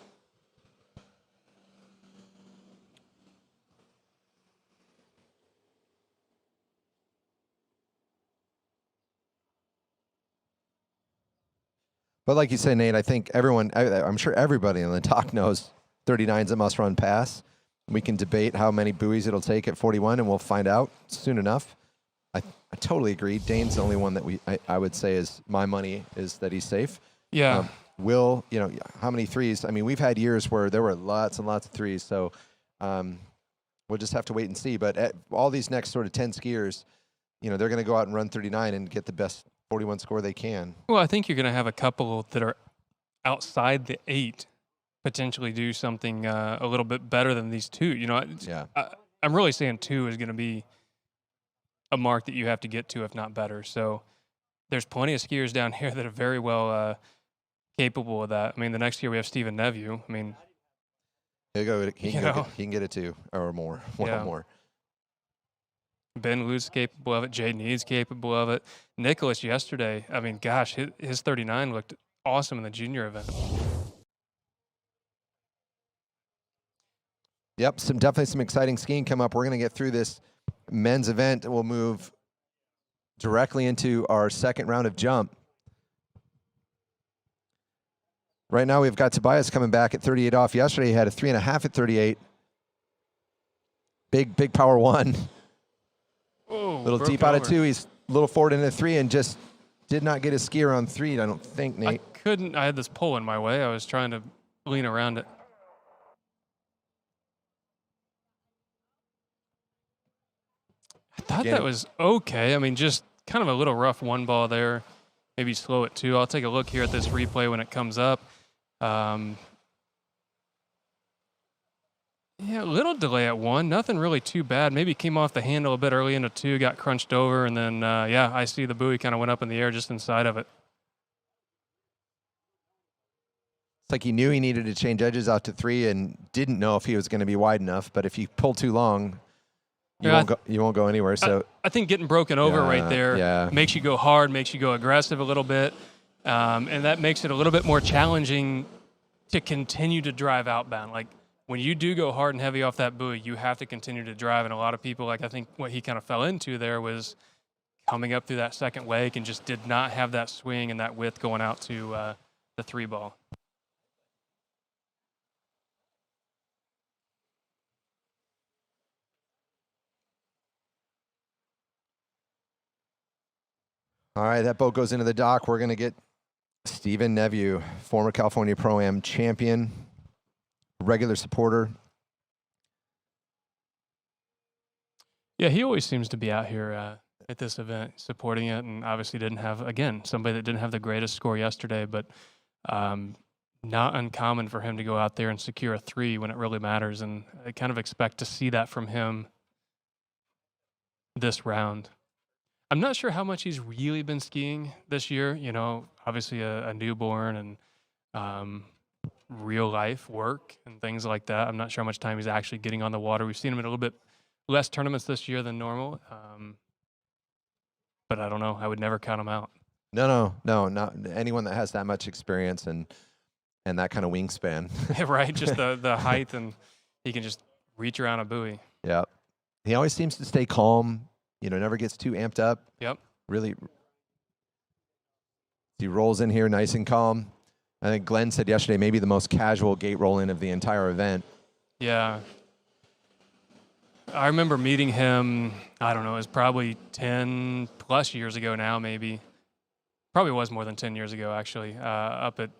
But like you say, Nate, I think I'm sure everybody in the talk knows 39's a must-run pass. We can debate how many buoys it'll take at 41, and we'll find out soon enough. I totally agree. Dane's the only one that I would say is my money is that he's safe. Yeah. Will, how many 3s? I mean, we've had years where there were lots and lots of 3s, so we'll just have to wait and see. But all these next sort of 10 skiers, they're going to go out and run 39 and get the best 41 score they can. Well, I think you're going to have a couple that are outside the 8 potentially do something a little bit better than these 2. I'm really saying 2 is going to be a mark that you have to get to, if not better. So there's plenty of skiers down here that are very well capable of that. I mean, the next year we have Stephen Neveu. I mean, he can get it 2 or more, one or more. Ben Lude's capable of it. Jay Need's capable of it. Nicholas yesterday, I mean, gosh, his 39 looked awesome in the junior event. Yep, definitely some exciting skiing come up. We're going to get through this men's event. We'll move directly into our second round of jump. Right now we've got Tobias coming back at 38 off. Yesterday he had a 3.5 at 38. Big power 1. Whoa, little deep out of 2. He's a little forward into 3 and just did not get his skier on 3, I don't think, Nate. I had this pole in my way. I was trying to lean around it. I thought that was okay. I mean, just kind of a little rough 1 ball there. Maybe slow it 2. I'll take a look here at this replay when it comes up. Yeah, a little delay at 1. Nothing really too bad. Maybe came off the handle a bit early into 2, got crunched over, and then, I see the buoy kind of went up in the air just inside of it. It's like he knew he needed to change edges out to 3 and didn't know if he was going to be wide enough. But if you pull too long, you won't go anywhere. So I think getting broken over right there makes you go hard, makes you go aggressive a little bit, and that makes it a little bit more challenging to continue to drive outbound. Like when you do go hard and heavy off that buoy, you have to continue to drive. And a lot of people, like I think what he kind of fell into there was coming up through that second wake and just did not have that swing and that width going out to the 3 ball. All right, that boat goes into the dock. We're going to get Stephen Neveu, former California Pro-Am champion, regular supporter. Yeah, he always seems to be out here at this event supporting it, and obviously didn't have, again, somebody that didn't have the greatest score yesterday, but not uncommon for him to go out there and secure a 3 when it really matters, and I kind of expect to see that from him this round. I'm not sure how much he's really been skiing this year. Obviously a newborn and real life work and things like that. I'm not sure how much time he's actually getting on the water. We've seen him in a little bit less tournaments this year than normal. But I don't know. I would never count him out. No, not anyone that has that much experience and that kind of wingspan. Right, just the height, and he can just reach around a buoy. Yeah. He always seems to stay calm. Never gets too amped up. Yep. Really, he rolls in here nice and calm. I think Glenn said yesterday maybe the most casual gate roll in of the entire event. Yeah. I remember meeting him, I don't know, it was probably 10 plus years ago now, maybe. Probably was more than 10 years ago, actually, up at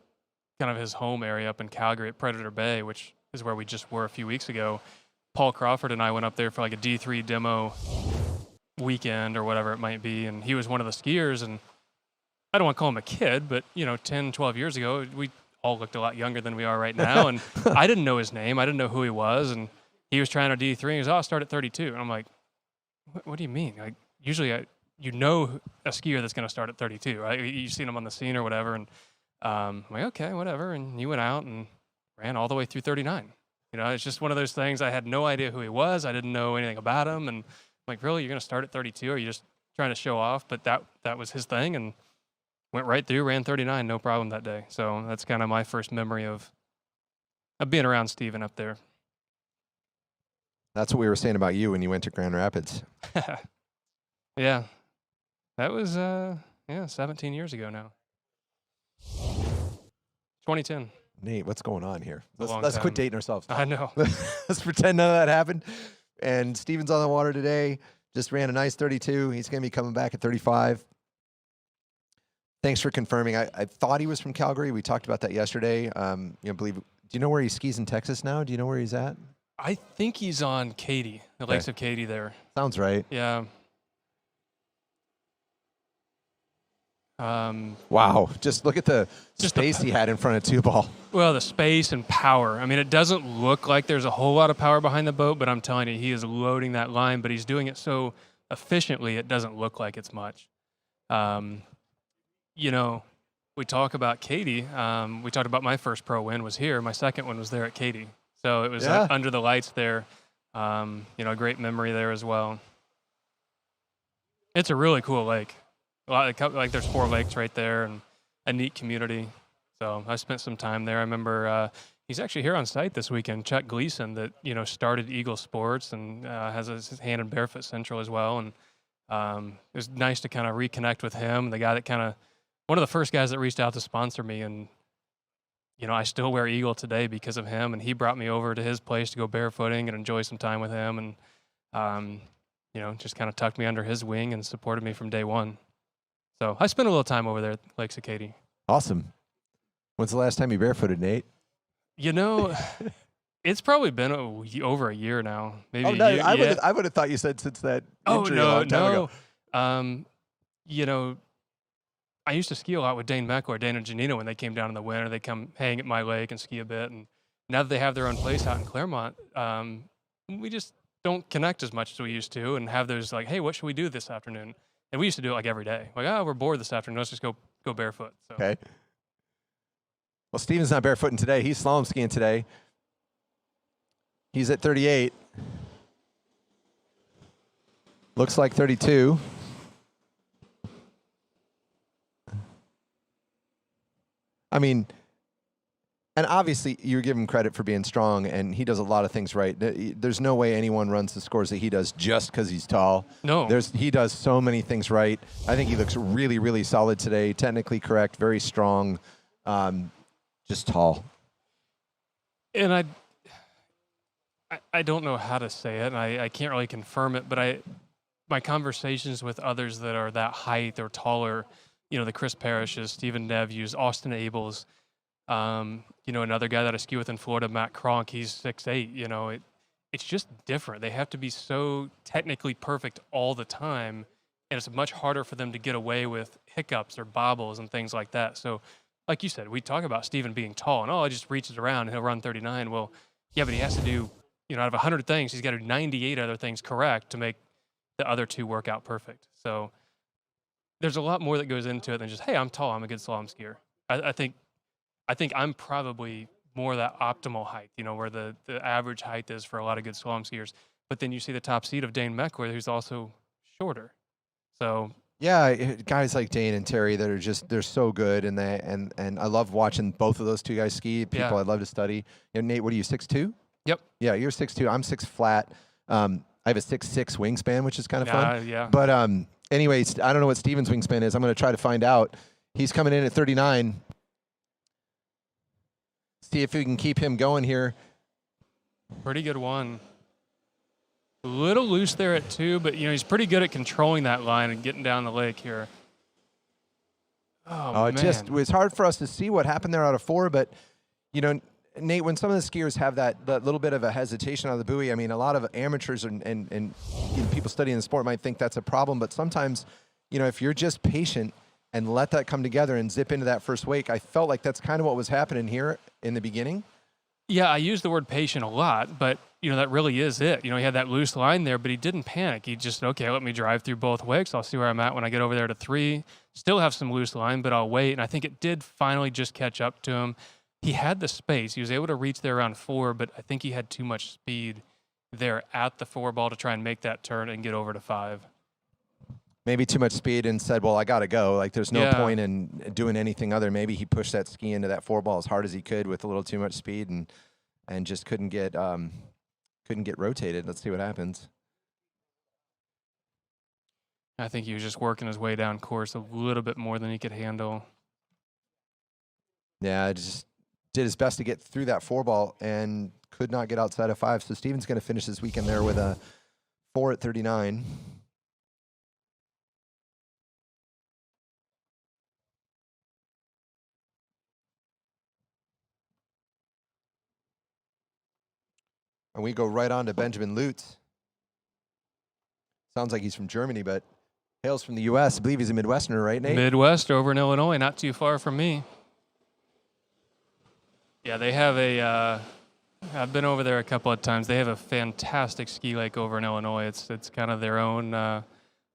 kind of his home area up in Calgary at Predator Bay, which is where we just were a few weeks ago. Paul Crawford and I went up there for like a D3 demo weekend or whatever it might be, and he was one of the skiers, and I don't want to call him a kid, but 10, 12 years ago we all looked a lot younger than we are right now, and I didn't know his name, I didn't know who he was, and he was trying to D3 and he goes, I'll start at 32, and I'm like, what do you mean? Like usually a skier that's going to start at 32, right? You've seen him on the scene or whatever, and I'm like, okay, whatever, and he went out and ran all the way through 39. It's just one of those things. I had no idea who he was, I didn't know anything about him, and I'm like, really, you're going to start at 32? Or are you just trying to show off? But that was his thing, and went right through, ran 39, no problem that day. So that's kind of my first memory of being around Steven up there. That's what we were saying about you when you went to Grand Rapids. Yeah. That was, 17 years ago now. 2010. Nate, what's going on here? Let's time. quit dating ourselves. I know. Let's pretend none of that happened. And Steven's on the water today. Just ran a nice 32. He's going to be coming back at 35. Thanks for confirming. I thought he was from Calgary. We talked about that yesterday. Do you know where he skis in Texas now? Do you know where he's at? I think he's on Katy, the Lakes of Katy there. Sounds right. Yeah. Wow, just look at the space he had in front of 2-ball. Well, the space and power. I mean, it doesn't look like there's a whole lot of power behind the boat, but I'm telling you, he is loading that line, but he's doing it so efficiently, it doesn't look like it's much. You know, we talk about Katie. We talked about my first pro win was here. My second one was there at Katie. So it was under the lights there. You know, a great memory there as well. It's a really cool lake. Like there's 4 lakes right there and a neat community. So I spent some time there. I remember he's actually here on site this weekend, Chuck Gleason, that, you know, started Eagle Sports and has his hand in Barefoot Central as well. And it was nice to kind of reconnect with him, the guy that one of the first guys that reached out to sponsor me. And, you know, I still wear Eagle today because of him. And he brought me over to his place to go barefooting and enjoy some time with him. And, you know, just kind of tucked me under his wing and supported me from day one. So I spent a little time over there at Lakes of Katy. Awesome. When's the last time you barefooted, Nate? You know, it's probably been over a year now. Maybe oh, no, a year. I would have thought you said since that injury a long time ago. You know, I used to ski a lot with Dane Meckler, Dane and Janino when they came down in the winter. They'd come hang at my lake and ski a bit. And now that they have their own place out in Claremont, we just don't connect as much as we used to and have those like, hey, what should we do this afternoon? And we used to do it like every day. Like, we're bored this afternoon. Let's just go barefoot. So. Okay. Well, Steven's not barefooting today. He's slalom skiing today. He's at 38. Looks like 32. I mean, and obviously you give him credit for being strong, and he does a lot of things right. There's no way anyone runs the scores that he does just because he's tall. No. He does so many things right. I think he looks really, really solid today. Technically correct, very strong, just tall. And I don't know how to say it, and I can't really confirm it, but my conversations with others that are that height or taller, you know, the Chris Parishes, Stephen Nevews, Austin Abels, you know, another guy that I ski with in Florida, Matt Kronk, he's 6'8", you know, it's just different. They have to be so technically perfect all the time, and it's much harder for them to get away with hiccups or bobbles and things like that. So, like you said, we talk about Steven being tall, and he just reaches around and he'll run 39. Well, yeah, but he has to do, you know, out of 100 things, he's got to do 98 other things correct to make the other 2 work out perfect. So there's a lot more that goes into it than just, hey, I'm tall, I'm a good slalom skier. I think I'm probably more that optimal height, you know, where the average height is for a lot of good slalom skiers. But then you see the top seed of Dane Meckler, who's also shorter. So yeah, guys like Dane and Terry that are they're so good, and I love watching both of those 2 guys ski. People I'd love to study. You know, Nate, what are you, 6'2"? Yep. Yeah, you're 6'2". I'm 6 flat. I have a 6'6" wingspan, which is kind of fun. Yeah. But anyways, I don't know what Steven's wingspan is. I'm going to try to find out. He's coming in at 39. See if we can keep him going here. Pretty good one. A little loose there at 2, but, you know, he's pretty good at controlling that line and getting down the lake here. Oh, man. It was hard for us to see what happened there out of 4, but, you know, Nate, when some of the skiers have that little bit of a hesitation on the buoy, I mean, a lot of amateurs and you know, people studying the sport might think that's a problem, but sometimes, you know, if you're just patient and let that come together and zip into that first wake, I felt like that's kind of what was happening here in the beginning. Yeah, I use the word patient a lot, but, you know, that really is it. You know, he had that loose line there, but he didn't panic. He just, okay, let me drive through both wakes. I'll see where I'm at when I get over there to 3. Still have some loose line, but I'll wait. And I think it did finally just catch up to him. He had the space. He was able to reach there around 4, but I think he had too much speed there at the 4 ball to try and make that turn and get over to 5. Maybe too much speed and said, well, I got to go. Like, there's no point in doing anything other. Maybe he pushed that ski into that 4 ball as hard as he could with a little too much speed and just couldn't get rotated. Let's see what happens. I think he was just working his way down course a little bit more than he could handle. Yeah, just did his best to get through that 4 ball and could not get outside of 5. So Steven's going to finish this weekend there with a 4 at 39. And we go right on to Benjamin Lutz. Sounds like he's from Germany, but Hails from the U.S. I believe he's a Midwesterner, right, Nate? Midwest over in Illinois, not too far from me. Yeah, they have I've been over there a couple of times. They have a fantastic ski lake over in Illinois. It's kind of their own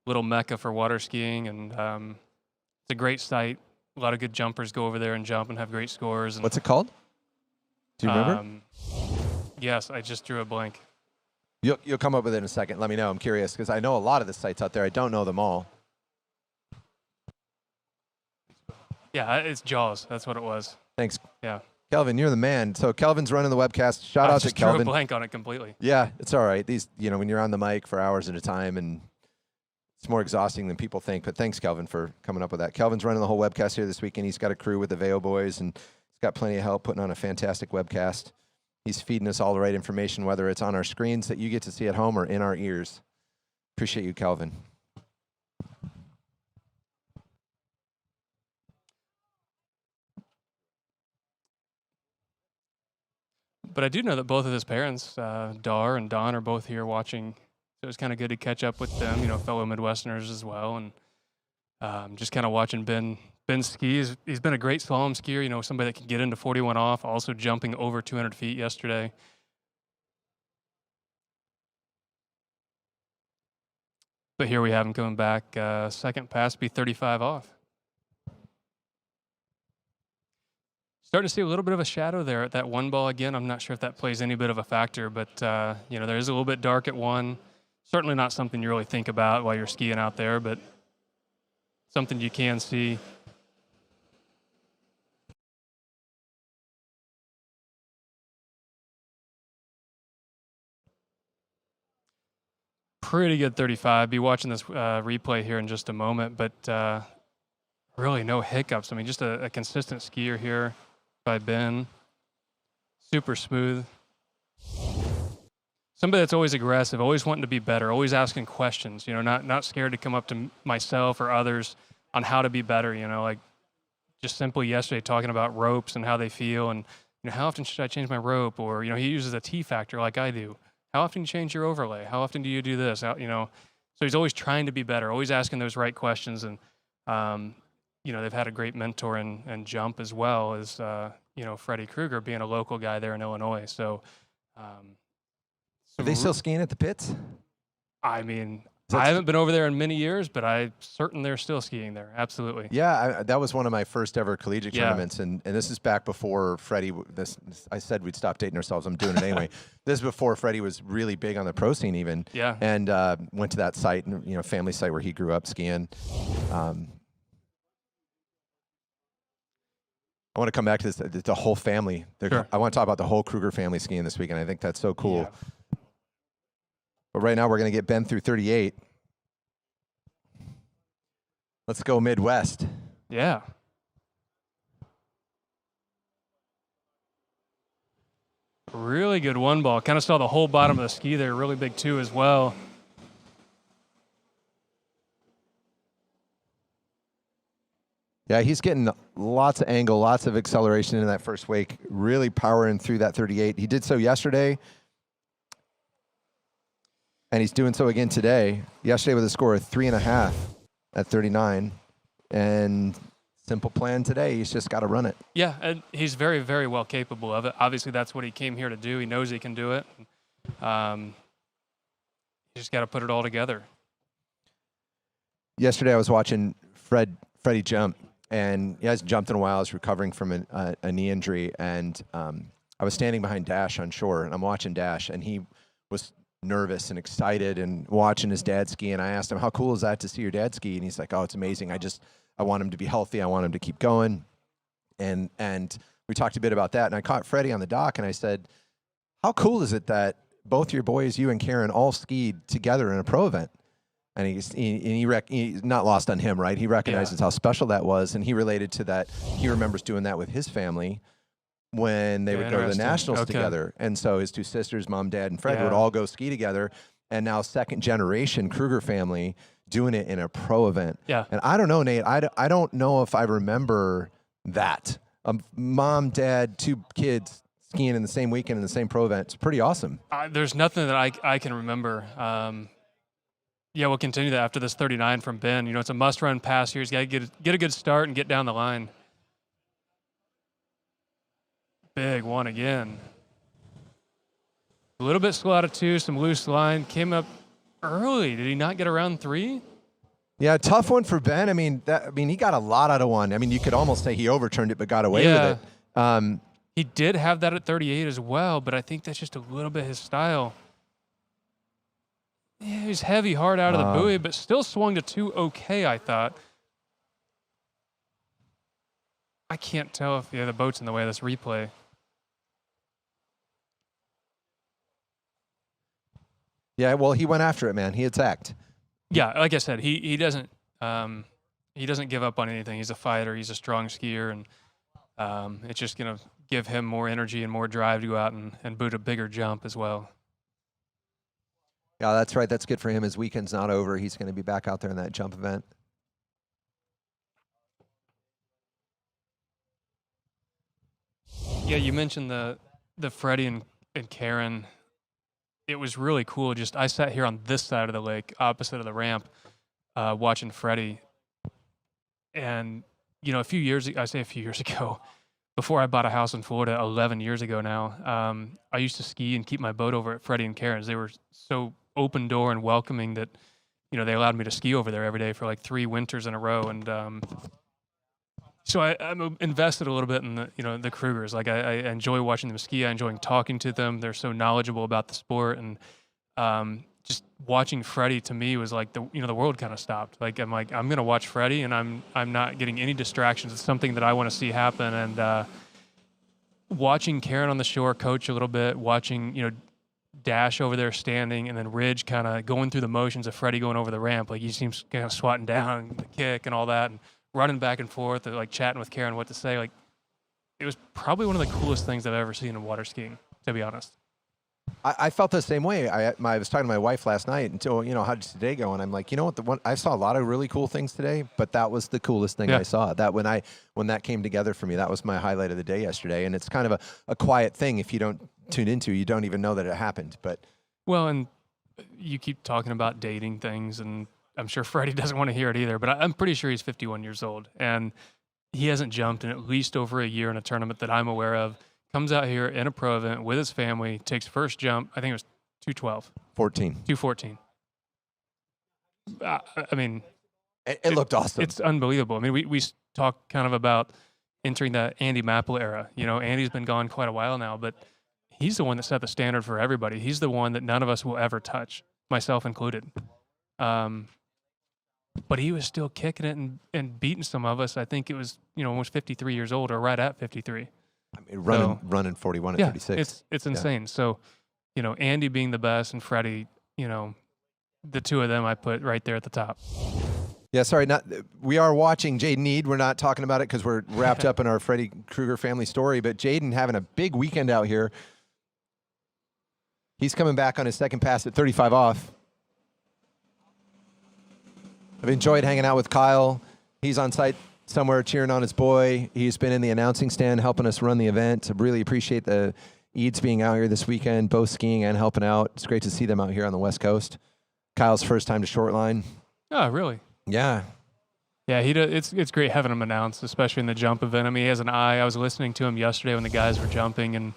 little mecca for water skiing, and it's a great site. A lot of good jumpers go over there and jump and have great scores. And, What's it called? Do you remember? Yes, I just drew a blank. You'll come up with it in a second. Let me know. I'm curious because I know a lot of the sites out there. I don't know them all. Yeah, it's Jaws. That's what it was. Thanks. Yeah. Kelvin, you're the man. So Kelvin's running the webcast. Shout I out to just drew a Kelvin. blank on it completely. Yeah, it's all right. These, when you're on the mic for hours at a time, and it's more exhausting than people think. But thanks, Kelvin, for coming up with that. Kelvin's running the whole webcast here this weekend. He's got a crew with the Veo boys, and he's got plenty of help putting on a fantastic webcast. He's feeding us all the right information, whether it's on our screens that you get to see at home or in our ears. Appreciate you, Kelvin. But I do know that both of his parents, Dar and Don, are both here watching. So it was kind of good to catch up with them, fellow Midwesterners as well. And just kind of watching Ben ski. He's been a great slalom skier, somebody that can get into 41 off, also jumping over 200 feet yesterday. But here we have him coming back, second pass, be 35 off. Starting to see a little bit of a shadow there at that one ball again. I'm not sure if that plays any bit of a factor, but there is a little bit dark at one. Certainly not something you really think about while you're skiing out there, but something you can see. Pretty good 35. Be watching this replay here in just a moment, but really no hiccups. I mean, just a consistent skier here by Ben. Super smooth. Somebody that's always aggressive, always wanting to be better, always asking questions, not scared to come up to myself or others on how to be better, like just simply yesterday talking about ropes and how they feel and, how often should I change my rope? Or, he uses a T factor like I do. How often do you change your overlay? How often do you do this? So he's always trying to be better, always asking those right questions. And, they've had a great mentor and jump as well as, Freddie Krueger being a local guy there in Illinois. So, are they still skiing at the pits? I mean, I haven't been over there in many years, but I'm certain they're still skiing there. Absolutely. Yeah, that was one of my first ever collegiate tournaments, and this is back before Freddie. I said we'd stop dating ourselves. I'm doing it anyway. This is before Freddie was really big on the pro scene, even. Yeah. And went to that site, and family site where he grew up skiing. I want to come back to this. The whole family. Sure. I want to talk about the whole Krueger family skiing this weekend. I think that's so cool. Yeah. But right now we're going to get Ben through 38. Let's go Midwest. Yeah. Really good one ball. Kind of saw the whole bottom of the ski there. Really big two as well. Yeah, he's getting lots of angle, lots of acceleration in that first wake, really powering through that 38. He did so yesterday, and he's doing so again today. Yesterday with a score of 3.5 at 39, and simple plan today. He's just got to run it. Yeah, and he's very, very well capable of it. Obviously, that's what he came here to do. He knows he can do it. He just got to put it all together. Yesterday, I was watching Freddie jump. And he hasn't jumped in a while. He's recovering from a knee injury. And I was standing behind Dash on shore, and I'm watching Dash. And he was nervous and excited and watching his dad ski. And I asked him, how cool is that to see your dad ski? And he's like, oh, it's amazing. I want him to be healthy. I want him to keep going. And we talked a bit about that. And I caught Freddie on the dock, and I said, how cool is it that both your boys, you and Karen, all skied together in a pro event? And he's not lost on him, right? He recognizes how special that was, and he related to that. He remembers doing that with his family when they would go to the nationals together. And so his two sisters, mom, dad, and Fred would all go ski together. And now second generation Krueger family doing it in a pro event. Yeah. And I don't know, Nate. I don't know if I remember that. Mom, dad, two kids skiing in the same weekend in the same pro event. It's pretty awesome. There's nothing that I can remember. Yeah, we'll continue that after this 39 from Ben. You know, it's a must-run pass here. He's got to get a good start and get down the line. Big one again. A little bit slow out of 2, some loose line. Came up early. Did he not get around 3? Yeah, tough one for Ben. I mean, he got a lot out of 1. I mean, you could almost say he overturned it but got away with it. He did have that at 38 as well, but I think that's just a little bit his style. Yeah, he was heavy hard out of the buoy, but still swung to 2 okay, I thought. I can't tell if the boat's in the way of this replay. Yeah, well, he went after it, man. He attacked. Yeah, like I said, he doesn't give up on anything. He's a fighter. He's a strong skier, and it's just gonna give him more energy and more drive to go out and boot a bigger jump as well. Yeah, that's right. That's good for him. His weekend's not over. He's going to be back out there in that jump event. Yeah, you mentioned the Freddie and Karen. It was really cool. Just I sat here on this side of the lake, opposite of the ramp, watching Freddie. And you know, a few years ago, before I bought a house in Florida 11 years ago now, I used to ski and keep my boat over at Freddie and Karen's. They were so open door and welcoming that, you know, they allowed me to ski over there every day for like 3 winters in a row. And so I'm invested a little bit in the Krugers. Like I enjoy watching them ski. I enjoy talking to them. They're so knowledgeable about the sport. And just watching Freddie to me was like the world kind of stopped. Like I'm going to watch Freddie and I'm not getting any distractions. It's something that I want to see happen. And watching Karen on the shore coach a little bit, watching, Dash over there standing, and then Ridge kind of going through the motions of Freddie going over the ramp. Like he seems kind of swatting down the kick and all that, and running back and forth, and like chatting with Karen what to say. Like it was probably one of the coolest things I've ever seen in water skiing, to be honest. I felt the same way. I was talking to my wife last night until, how did today go? And I'm like, you know what? I saw a lot of really cool things today, but that was the coolest thing I saw. That when that came together for me, that was my highlight of the day yesterday. And it's kind of a quiet thing. If you don't tune into, you don't even know that it happened. But well, and you keep talking about dating things, and I'm sure Freddie doesn't want to hear it either, but I'm pretty sure he's 51 years old, and he hasn't jumped in at least over a year in a tournament that I'm aware of. Comes out here in a pro event with his family, takes first jump. I think it was 212. 214. I mean, it looked awesome. It's unbelievable. I mean, we talk kind of about entering the Andy Mapple era. Andy's been gone quite a while now, but he's the one that set the standard for everybody. He's the one that none of us will ever touch, myself included. But he was still kicking it and beating some of us. I think it was, almost 53 years old or right at 53. I mean, running 41 at 36. It's insane. Yeah. So, Andy being the best and Freddie, the two of them I put right there at the top. Yeah, sorry. We are watching Jaden Need. We're not talking about it because we're wrapped up in our Freddie Kruger family story. But Jaden having a big weekend out here. He's coming back on his second pass at 35 off. I've enjoyed hanging out with Kyle. He's on site somewhere cheering on his boy. He's been in the announcing stand helping us run the event. I really appreciate the Eads being out here this weekend, both skiing and helping out. It's great to see them out here on the West Coast. Kyle's first time to Shortline. Oh, really? Yeah. Yeah, it's great having him announce, especially in the jump event. I mean, he has an eye. I was listening to him yesterday when the guys were jumping, and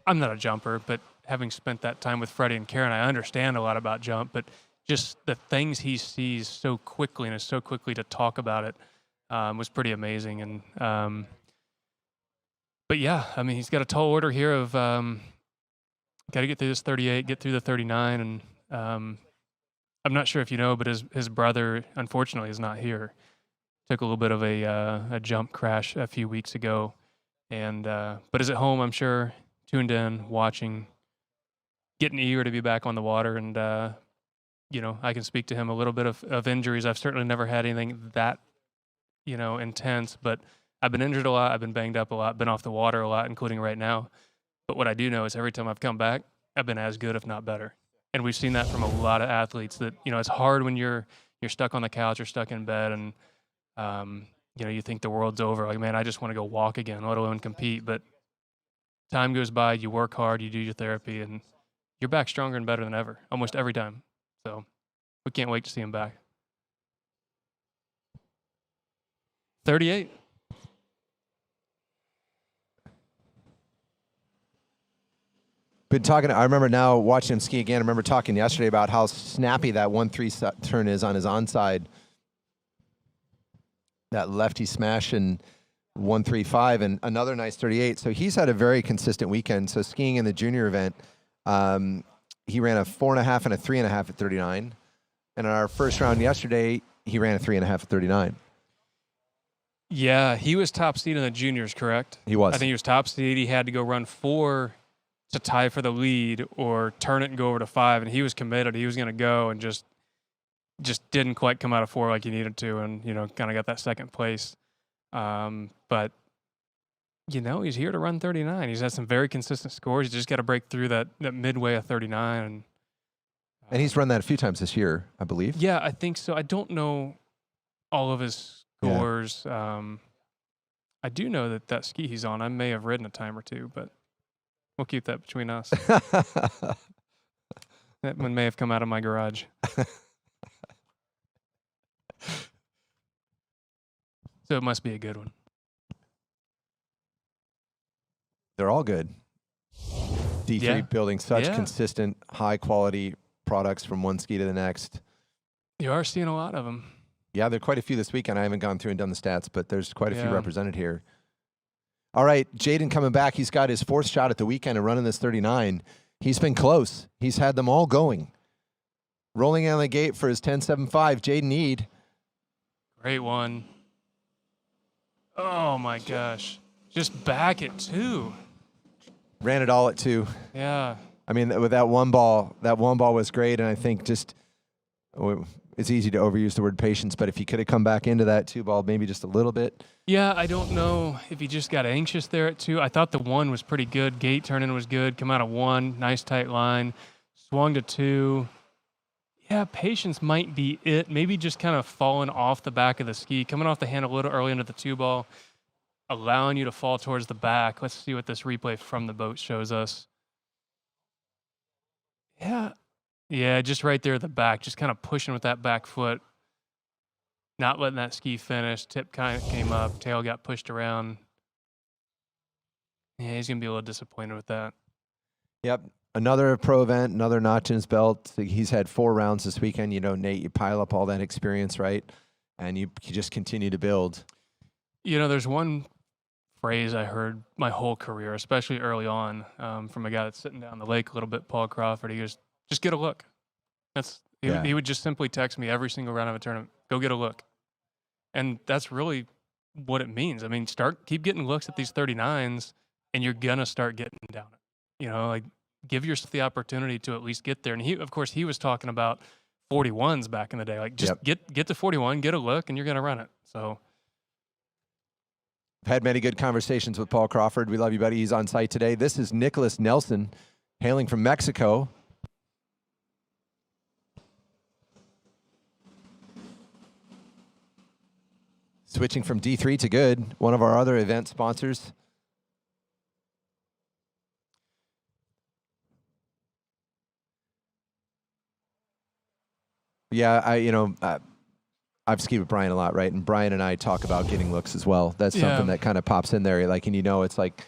I'm not a jumper, but having spent that time with Freddie and Karen, I understand a lot about jump, but just the things he sees so quickly and is so quickly to talk about it was pretty amazing. And but yeah, I mean, he's got a tall order here of got to get through this 38, get through the 39, and I'm not sure if you know, but his brother unfortunately is not here. Took a little bit of a jump crash a few weeks ago, and but is at home, I'm sure, tuned in, watching, getting eager to be back on the water. And I can speak to him a little bit of injuries. I've certainly never had anything that intense, but I've been injured a lot. I've been banged up a lot, been off the water a lot, including right now. But what I do know is every time I've come back, I've been as good, if not better. And we've seen that from a lot of athletes that, it's hard when you're stuck on the couch or stuck in bed and, you think the world's over. Like, man, I just want to go walk again, let alone compete. But time goes by, you work hard, you do your therapy, and you're back stronger and better than ever, almost every time. So we can't wait to see him back. 38. Been talking. I remember now watching him ski again. I remember talking yesterday about how snappy that 1-3 turn is on his onside. That lefty smash and 1-3-5 and another nice 38. So he's had a very consistent weekend. So skiing in the junior event, he ran a 4.5 and a 3.5 at 39. And in our first round yesterday, he ran a 3.5 at 39. Yeah, he was top seed in the juniors, correct? He was. I think he was top seed. He had to go run 4 to tie for the lead or turn it and go over to 5, and he was committed. He was going to go and just didn't quite come out of 4 like he needed to, and, you know, kind of got that second place. But, you know, he's here to run 39. He's had some very consistent scores. He's just got to break through that midway of 39. And he's run that a few times this year, I believe. Yeah, I think so. I don't know all of his scores. Yeah. I do know that ski he's on, I may have ridden a time or two, but we'll keep that between us. That one may have come out of my garage. So it must be a good one. They're all good. D3 building such consistent, high-quality products from one ski to the next. You are seeing a lot of them. Yeah, there are quite a few this weekend. I haven't gone through and done the stats, but there's quite a few represented here. All right, Jaden coming back. He's got his 4th shot at the weekend and running this 39. He's been close. He's had them all going. Rolling out the gate for his 10.75, Jaden Eade. Great one. Oh, my gosh. Just back at 2. Ran it all at 2. Yeah. I mean, with that one ball was great, and I think just it's easy to overuse the word patience, but if he could have come back into that 2 ball maybe just a little bit. Yeah, I don't know if he just got anxious there at 2. I thought the 1 was pretty good. Gate turn-in was good. Come out of 1, nice tight line. Swung to 2. Yeah, patience might be it. Maybe just kind of falling off the back of the ski, coming off the hand a little early into the 2 ball, allowing you to fall towards the back. Let's see what this replay from the boat shows us. Yeah, just right there at the back, just kind of pushing with that back foot, not letting that ski finish. Tip kind of came up, tail got pushed around. Yeah, he's going to be a little disappointed with that. Yep. Another pro event, another notch in his belt. He's had 4 rounds this weekend. You know, Nate, you pile up all that experience, right? And you just continue to build. You know, there's one phrase I heard my whole career, especially early on, from a guy that's sitting down the lake a little bit, Paul Crawford. He goes, just get a look. He would just simply text me every single round of a tournament, go get a look. And that's really what it means. I mean, keep getting looks at these 39s, and you're going to start getting down it. You know, like, give yourself the opportunity to at least get there. And he was talking about 41s back in the day. Like, just get to 41, get a look, and you're going to run it. So I've had many good conversations with Paul Crawford. We love you, buddy. He's on site today. This is Nicholas Nelson, hailing from Mexico. Switching from D3 to good, one of our other event sponsors. Yeah, I've skied with Brian a lot, right? And Brian and I talk about getting looks as well. That's something that kind of pops in there. Like, and it's like,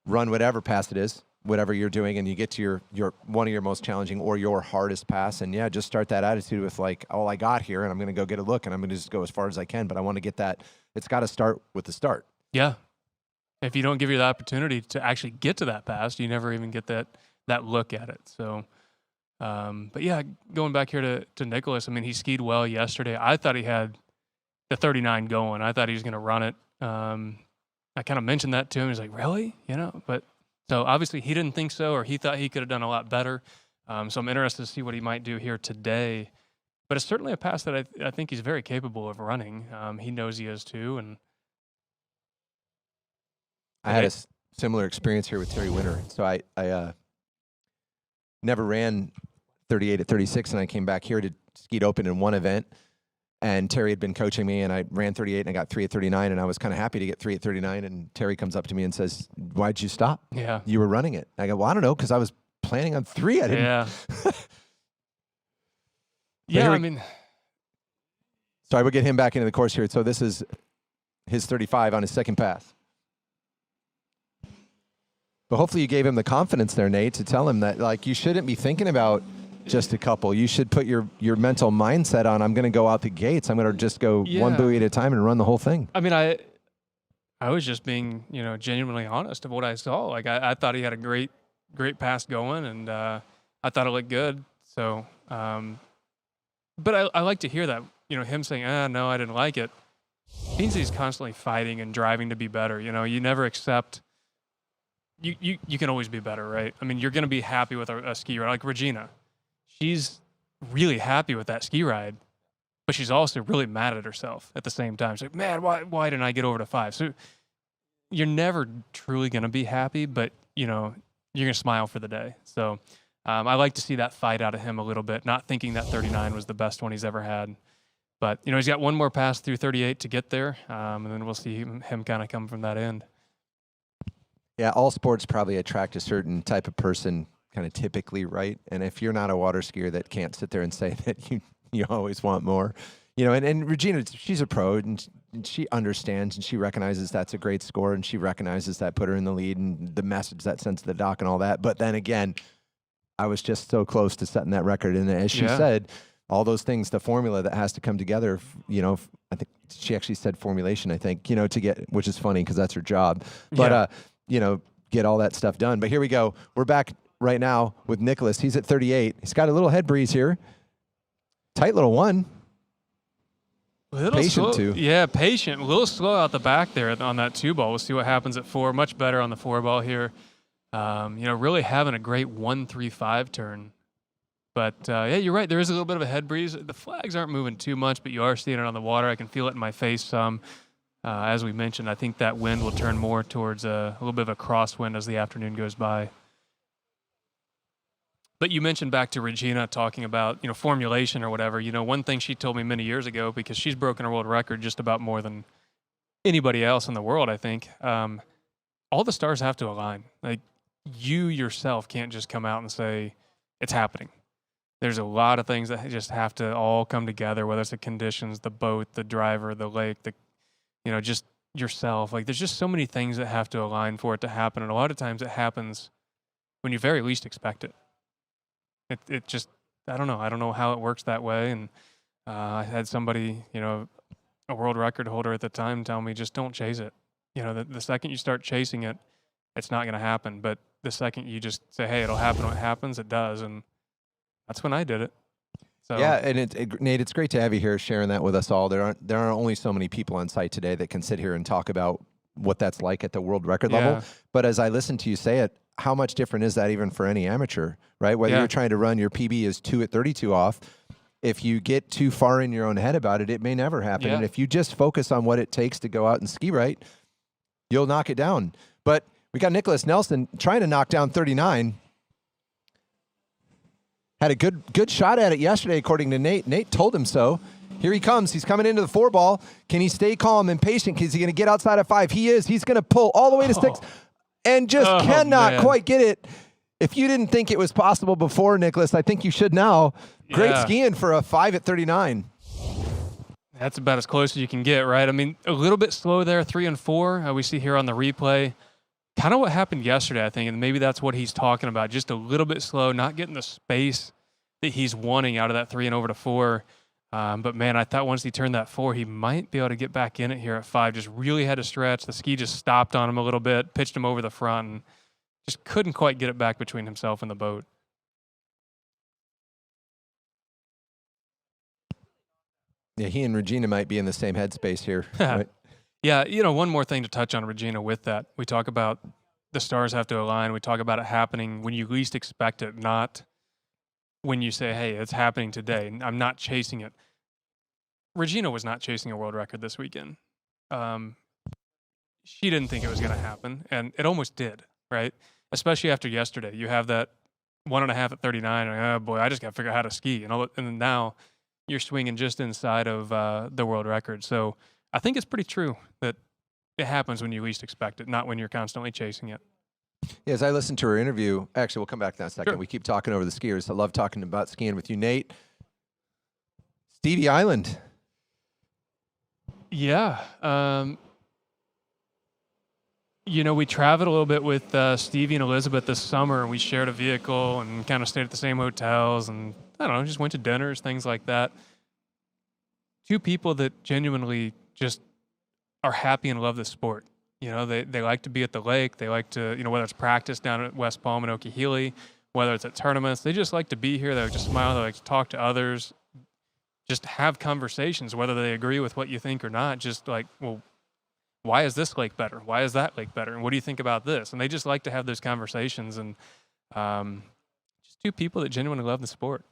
run whatever pass it is, whatever you're doing, and you get to your one of your most challenging or your hardest pass, and just start that attitude with like, oh, I got here, and I'm going to go get a look, and I'm going to just go as far as I can, but I want to get that. It's got to start with the start. Yeah. If you don't give you the opportunity to actually get to that pass, you never even get that look at it. So, but yeah, going back here to Nicholas, I mean, he skied well yesterday. I thought he had the 39 going. I thought he was going to run it. I kind of mentioned that to him. He's like, really? But so obviously he didn't think so, or he thought he could have done a lot better. So I'm interested to see what he might do here today. But it's certainly a pass that I think he's very capable of running. He knows he is too. And I had a similar experience here with Terry Winter. So I never ran 38 at 36, and I came back here to Skeet Open in one event. And Terry had been coaching me, and I ran 38, and I got 3 at 39, and I was kind of happy to get 3 at 39. And Terry comes up to me and says, "Why'd you stop? Yeah, you were running it." I go, "Well, I don't know, because I was planning on 3. I didn't." Yeah. Yeah, I mean, sorry, we'll get him back into the course here. So this is his 35 on his second pass. But hopefully you gave him the confidence there, Nate, to tell him that, like, you shouldn't be thinking about just a couple. You should put your mental mindset on, I'm going to go out the gates. I'm going to just go one buoy at a time and run the whole thing. I mean, I was just being, genuinely honest of what I saw. Like, I thought he had a great pass going, and I thought it looked good. So, but I like to hear that, him saying, no, I didn't like it. It means he's constantly fighting and driving to be better. You never accept. You can always be better, right? I mean, you're going to be happy with a ski ride. Like Regina, she's really happy with that ski ride, but she's also really mad at herself at the same time. She's like, man, why didn't I get over to 5? So you're never truly going to be happy, but, you're going to smile for the day. So I like to see that fight out of him a little bit, not thinking that 39 was the best one he's ever had. But, he's got one more pass through 38 to get there, and then we'll see him kind of come from that end. Yeah, all sports probably attract a certain type of person kind of typically, right? And if you're not a water skier that can't sit there and say that you always want more, and Regina, she's a pro and she understands and she recognizes that's a great score and she recognizes that put her in the lead and the message that sent to the dock and all that. But then again, I was just so close to setting that record. And as she said, all those things, the formula that has to come together, I think she actually said formulation, I think, to get, which is funny because that's her job. But, get all that stuff done. But here we go. We're back right now with Nicholas. He's at 38. He's got a little head breeze here. Tight little one. Patient slow. too. Yeah, patient. A little slow out the back there on that 2-ball. We'll see what happens at 4. Much better on the 4-ball here. Really having a great 1-3-5 turn. But, you're right. There is a little bit of a head breeze. The flags aren't moving too much, but you are seeing it on the water. I can feel it in my face some. As we mentioned, I think that wind will turn more towards a little bit of a crosswind as the afternoon goes by. But you mentioned back to Regina talking about, formulation or whatever. One thing she told me many years ago, because she's broken a world record just about more than anybody else in the world, I think. All the stars have to align. Like, you yourself can't just come out and say, it's happening. There's a lot of things that just have to all come together, whether it's the conditions, the boat, the driver, the lake, just yourself. Like, there's just so many things that have to align for it to happen. And a lot of times it happens when you very least expect it. It just, I don't know. I don't know how it works that way. And I had somebody, a world record holder at the time tell me, just don't chase it. The second you start chasing it, it's not going to happen. But the second you just say, hey, it'll happen when it happens, it does. And that's when I did it. So. Yeah, and Nate, it's great to have you here sharing that with us all. There aren't only so many people on site today that can sit here and talk about what that's like at the world record level. But as I listen to you say it, how much different is that even for any amateur, right? Whether you're trying to run your PB is 2 at 32 off, if you get too far in your own head about it, it may never happen. And if you just focus on what it takes to go out and ski right, you'll knock it down. But we got Nicholas Nelson trying to knock down 39. Had a good shot at it yesterday, according to Nate. Nate told him so. Here he comes. He's coming into the 4-ball. Can he stay calm and patient? Is he going to get outside of 5? He is. He's going to pull all the way to 6 and just cannot quite get it. If you didn't think it was possible before, Nicholas, I think you should now. Great skiing for a 5 at 39. That's about as close as you can get, right? I mean, a little bit slow there, 3 and 4. We see here on the replay. Kind of what happened yesterday, I think, and maybe that's what he's talking about. Just a little bit slow, not getting the space that he's wanting out of that 3 and over to 4. But, man, I thought once he turned that 4, he might be able to get back in it here at 5. Just really had to stretch. The ski just stopped on him a little bit, pitched him over the front, and just couldn't quite get it back between himself and the boat. Yeah, he and Regina might be in the same headspace here. Right? Yeah, one more thing to touch on Regina with that. We talk about the stars have to align. We talk about it happening when you least expect it, not when you say, hey, it's happening today. I'm not chasing it. Regina was not chasing a world record this weekend. She didn't think it was going to happen, and it almost did, right? Especially after yesterday. You have that 1.5 at 39, and oh boy, I just got to figure out how to ski. And then now you're swinging just inside of the world record. So I think it's pretty true that it happens when you least expect it, not when you're constantly chasing it. Yeah, as I listened to her interview, actually, we'll come back to that in a second. Sure. We keep talking over the skiers. I love talking about skiing with you, Nate. Stevie Island. Yeah. We traveled a little bit with Stevie and Elizabeth this summer, and we shared a vehicle and kind of stayed at the same hotels, and I don't know, just went to dinners, things like that. Two people that genuinely just are happy and love the sport. They like to be at the lake. They like to, whether it's practice down at West Palm and Okeechobee, whether it's at tournaments, they just like to be here. They like to smile. They like to talk to others, just have conversations, whether they agree with what you think or not. Just like, well, why is this lake better? Why is that lake better? And what do you think about this? And they just like to have those conversations. And just two people that genuinely love the sport.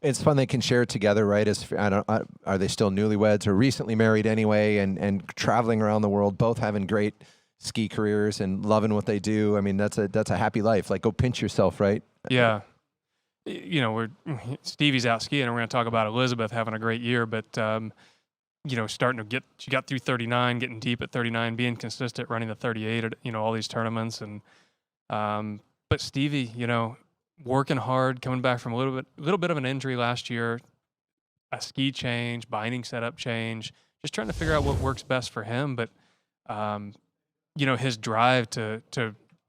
It's fun they can share it together, right? Are they still newlyweds or recently married anyway, and traveling around the world, both having great ski careers and loving what they do. I mean, that's a happy life. Like, go pinch yourself, right? Yeah. Stevie's out skiing, and we're going to talk about Elizabeth having a great year, but she got through 39, getting deep at 39, being consistent, running the 38 at, all these tournaments. And, but Stevie, working hard, coming back from a little bit of an injury last year, a ski change, binding setup change, just trying to figure out what works best for him. But, his drive to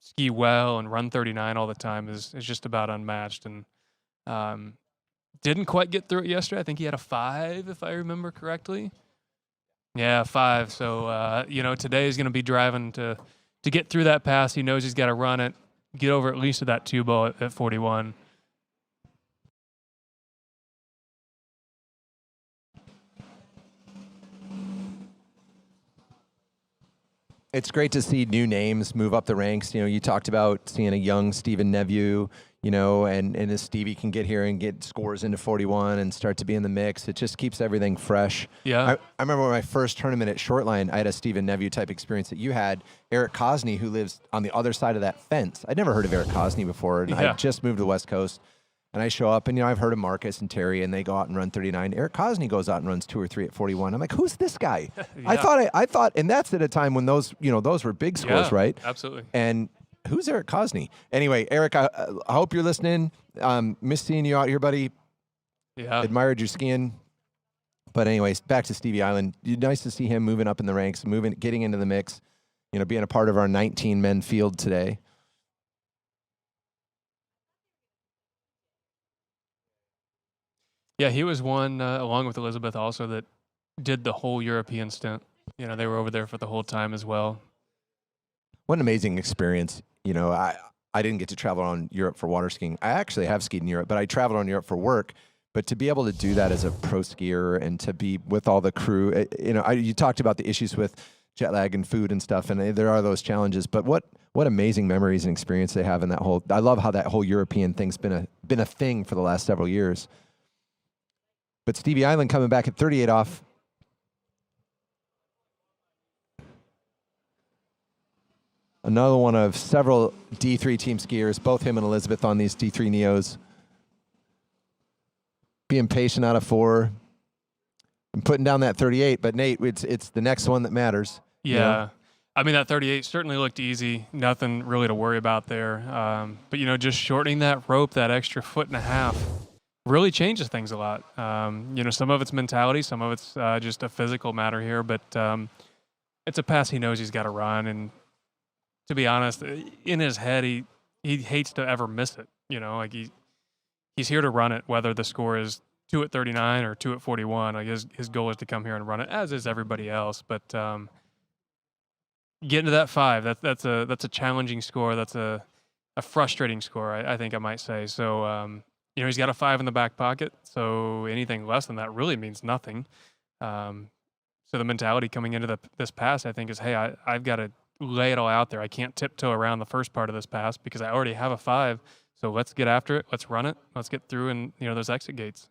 ski well and run 39 all the time is just about unmatched. And didn't quite get through it yesterday. I think he had a 5, if I remember correctly. Yeah, 5. So, today he's going to be driving to get through that pass. He knows he's got to run it, get over at least to that 2-ball at 41. It's great to see new names move up the ranks. You talked about seeing a young Stephen Neveu, and as Stevie can get here and get scores into 41 and start to be in the mix, it just keeps everything fresh. Yeah. I remember my first tournament at Shortline, I had a Stephen Neveu type experience that you had. Eric Cosney, who lives on the other side of that fence. I'd never heard of Eric Cosney before, and I just moved to the West Coast. And I show up, and I've heard of Marcus and Terry, and they go out and run 39. Eric Cosney goes out and runs 2 or 3 at 41. I'm like, who's this guy? Yeah. I thought, and that's at a time when those were big scores, right? Absolutely. And who's Eric Cosney? Anyway, Eric, I hope you're listening. Miss seeing you out here, buddy. Yeah. Admired your skiing. But anyways, back to Stevie Island. Nice to see him moving up in the ranks, getting into the mix. Being a part of our 19-men field today. Yeah, he was one, along with Elizabeth also, that did the whole European stint. They were over there for the whole time as well. What an amazing experience. I didn't get to travel around Europe for water skiing. I actually have skied in Europe, but I traveled around Europe for work. But to be able to do that as a pro skier and to be with all the crew, you talked about the issues with jet lag and food and stuff, and there are those challenges. But what amazing memories and experience they have in that whole. I love how that whole European thing's been a thing for the last several years. But Stevie Island coming back at 38 off. Another one of several D3 team skiers, both him and Elizabeth on these D3 Neos. Being patient out of 4 and putting down that 38. But Nate, it's the next one that matters. Yeah. I mean, that 38 certainly looked easy. Nothing really to worry about there. But, just shortening that rope, that extra 1.5 feet, really changes things a lot. Some of it's mentality, some of it's just a physical matter here, but it's a pass he knows he's got to run. And to be honest, in his head, he hates to ever miss it. He's here to run it, whether the score is 2 at 39 or 2 at 41. Like his goal is to come here and run it, as is everybody else. But getting to that 5, that's a challenging score. That's a frustrating score, I think I might say. So. He's got a 5 in the back pocket, so anything less than that really means nothing. So the mentality coming into this pass, I think, is, hey, I've got to lay it all out there. I can't tiptoe around the first part of this pass because I already have a 5. So let's get after it. Let's run it. Let's get through and those exit gates.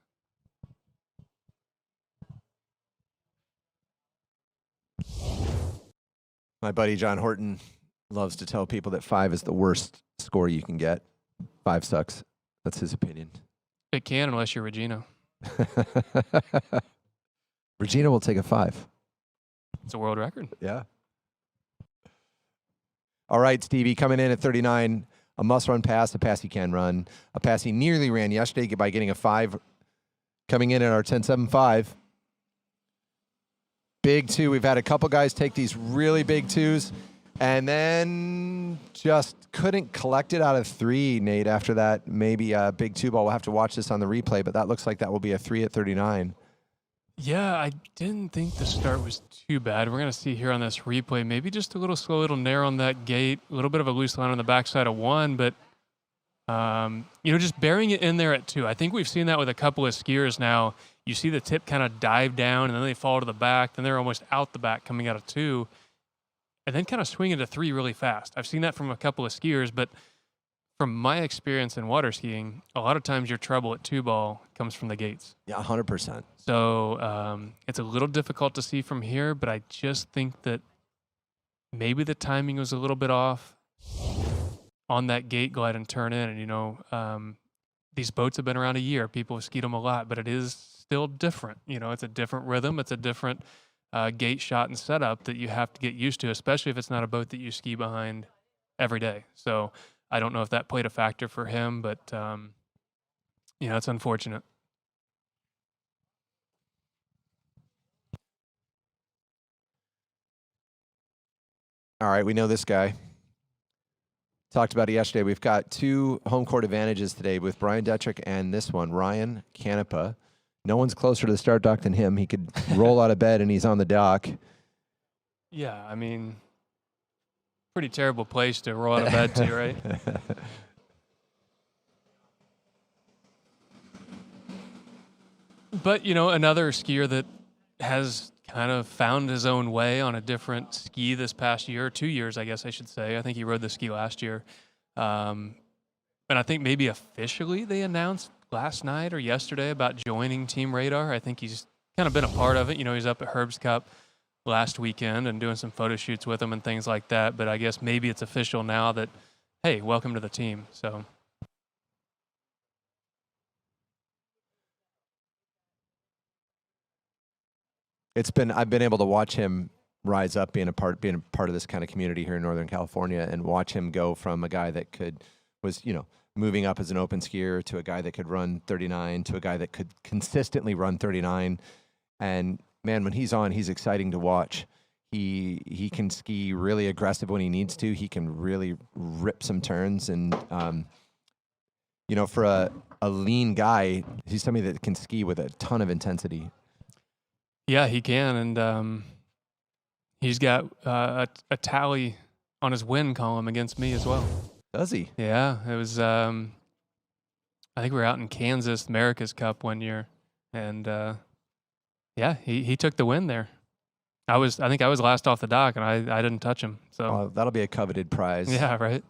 My buddy John Horton loves to tell people that 5 is the worst score you can get. 5 sucks. That's his opinion. It can, unless you're Regina. Regina will take a 5. It's a world record. Yeah. All right, Stevie, coming in at 39, a must-run pass, a pass he can run, a pass he nearly ran yesterday by getting a 5. coming in at our 10.75. Big two. We've had a couple guys take these really big twos and then just couldn't collect it out of 3, Nate, after that. Maybe a big 2-ball. We'll have to watch this on the replay, but that looks like that will be a 3 at 39. Yeah, I didn't think the start was too bad. We're going to see here on this replay, maybe just a little slow, a little narrow on that gate, a little bit of a loose line on the backside of 1, but, just burying it in there at 2. I think we've seen that with a couple of skiers now. You see the tip kind of dive down, and then they fall to the back, then they're almost out the back coming out of 2, and then kind of swing into 3 really fast. I've seen that from a couple of skiers, but from my experience in water skiing, a lot of times your trouble at 2-ball comes from the gates. Yeah, 100%. So it's a little difficult to see from here, but I just think that maybe the timing was a little bit off on that gate glide and turn in. And, these boats have been around a year. People have skied them a lot, but it is still different. It's a different rhythm. It's a different gate shot and setup that you have to get used to, especially if it's not a boat that you ski behind every day. So I don't know if that played a factor for him, but, it's unfortunate. All right, we know this guy. Talked about it yesterday. We've got 2 home court advantages today with Brian Detrick and this one, Ryan Canepa. No one's closer to the start dock than him. He could roll out of bed and he's on the dock. Yeah, I mean, pretty terrible place to roll out of bed to, right? But, another skier that has kind of found his own way on a different ski this past year, 2 years, I guess I should say. I think he rode the ski last year. And I think maybe officially they announced last night or yesterday about joining Team Radar. I think he's kind of been a part of it. He's up at Herb's Cup last weekend and doing some photo shoots with him and things like that. But I guess maybe it's official now that, hey, welcome to the team. So I've been able to watch him rise up, being a part of this kind of community here in Northern California, and watch him go from a guy that was moving up as an open skier to a guy that could run 39 to a guy that could consistently run 39. And man, when he's on, he's exciting to watch. He can ski really aggressive when he needs to. He can really rip some turns, and for a lean guy, he's somebody that can ski with a ton of intensity. yeah, he can, and he's got a tally on his win column against me as well. Does he? Yeah, it was. I think we were out in Kansas, America's Cup one year, and yeah, he took the win there. I think I was last off the dock, and I didn't touch him. So that'll be a coveted prize. yeah, right.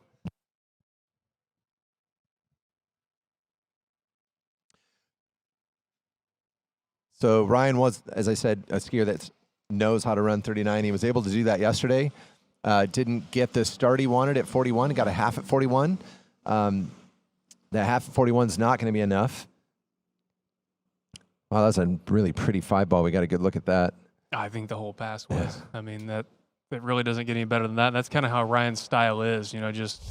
So Ryan was, as I said, a skier that knows how to run 39. He was able to do that yesterday. Didn't get the start he wanted at 41. Got a half at 41. The half at 41 is not going to be enough. Wow, that's a really pretty 5-ball. We got a good look at that. I think the whole pass was. Yeah. I mean, that really doesn't get any better than that. That's kind of how Ryan's style is, just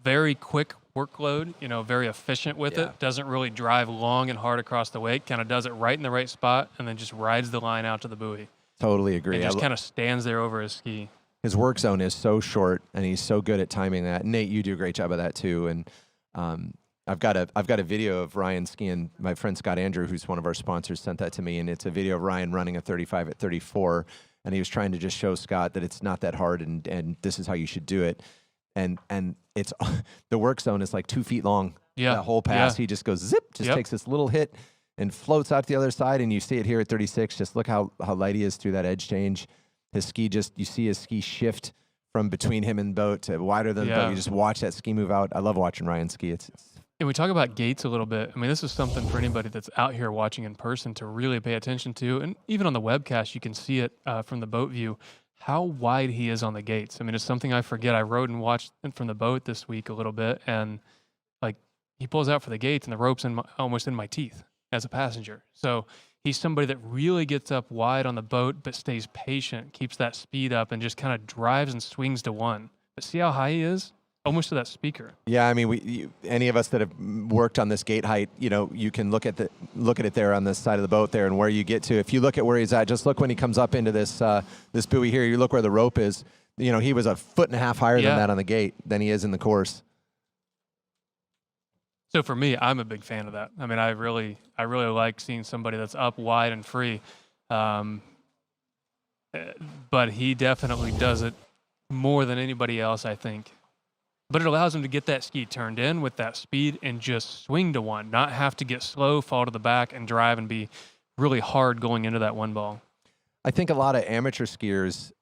very quick workload, very efficient with it. Doesn't really drive long and hard across the wake. Kind of does it right in the right spot and then just rides the line out to the buoy. Totally agree. And just kind of stands there over his ski. His work zone is so short, and he's so good at timing that. Nate, you do a great job of that too. And I've got a video of Ryan skiing. My friend Scott Andrew, who's one of our sponsors, sent that to me, and it's a video of Ryan running a 35 at 34. And he was trying to just show Scott that it's not that hard, and this is how you should do it. And it's the work zone is like 2 feet long. Yeah. That whole pass, he just goes zip, takes this little hit and floats out to the other side. And you see it here at 36. Just look how light he is through that edge change. His ski you see his ski shift from between him and the boat to wider than the boat. You just watch that ski move out. I love watching Ryan ski. And we talk about gates a little bit. I mean, this is something for anybody that's out here watching in person to really pay attention to. And even on the webcast, you can see it from the boat view, how wide he is on the gates. I mean, it's something I forget. I rode and watched from the boat this week a little bit, and like he pulls out for the gates and the rope's almost in my teeth as a passenger. So he's somebody that really gets up wide on the boat, but stays patient, keeps that speed up, and just kind of drives and swings to one. But see how high he is? almost to that speaker. Yeah, I mean, any of us that have worked on this gate height, you can look at it there on this side of the boat there, and where you get to. If you look at where he's at, just look when he comes up into this this buoy here. You look where the rope is. He was 1.5 feet higher than that on the gate than he is in the course. So for me, I'm a big fan of that. I mean, I really like seeing somebody that's up wide and free. But he definitely does it more than anybody else, I think. But it allows him to get that ski turned in with that speed and just swing to one, not have to get slow, fall to the back, and drive and be really hard going into that one ball. I think a lot of amateur skiers,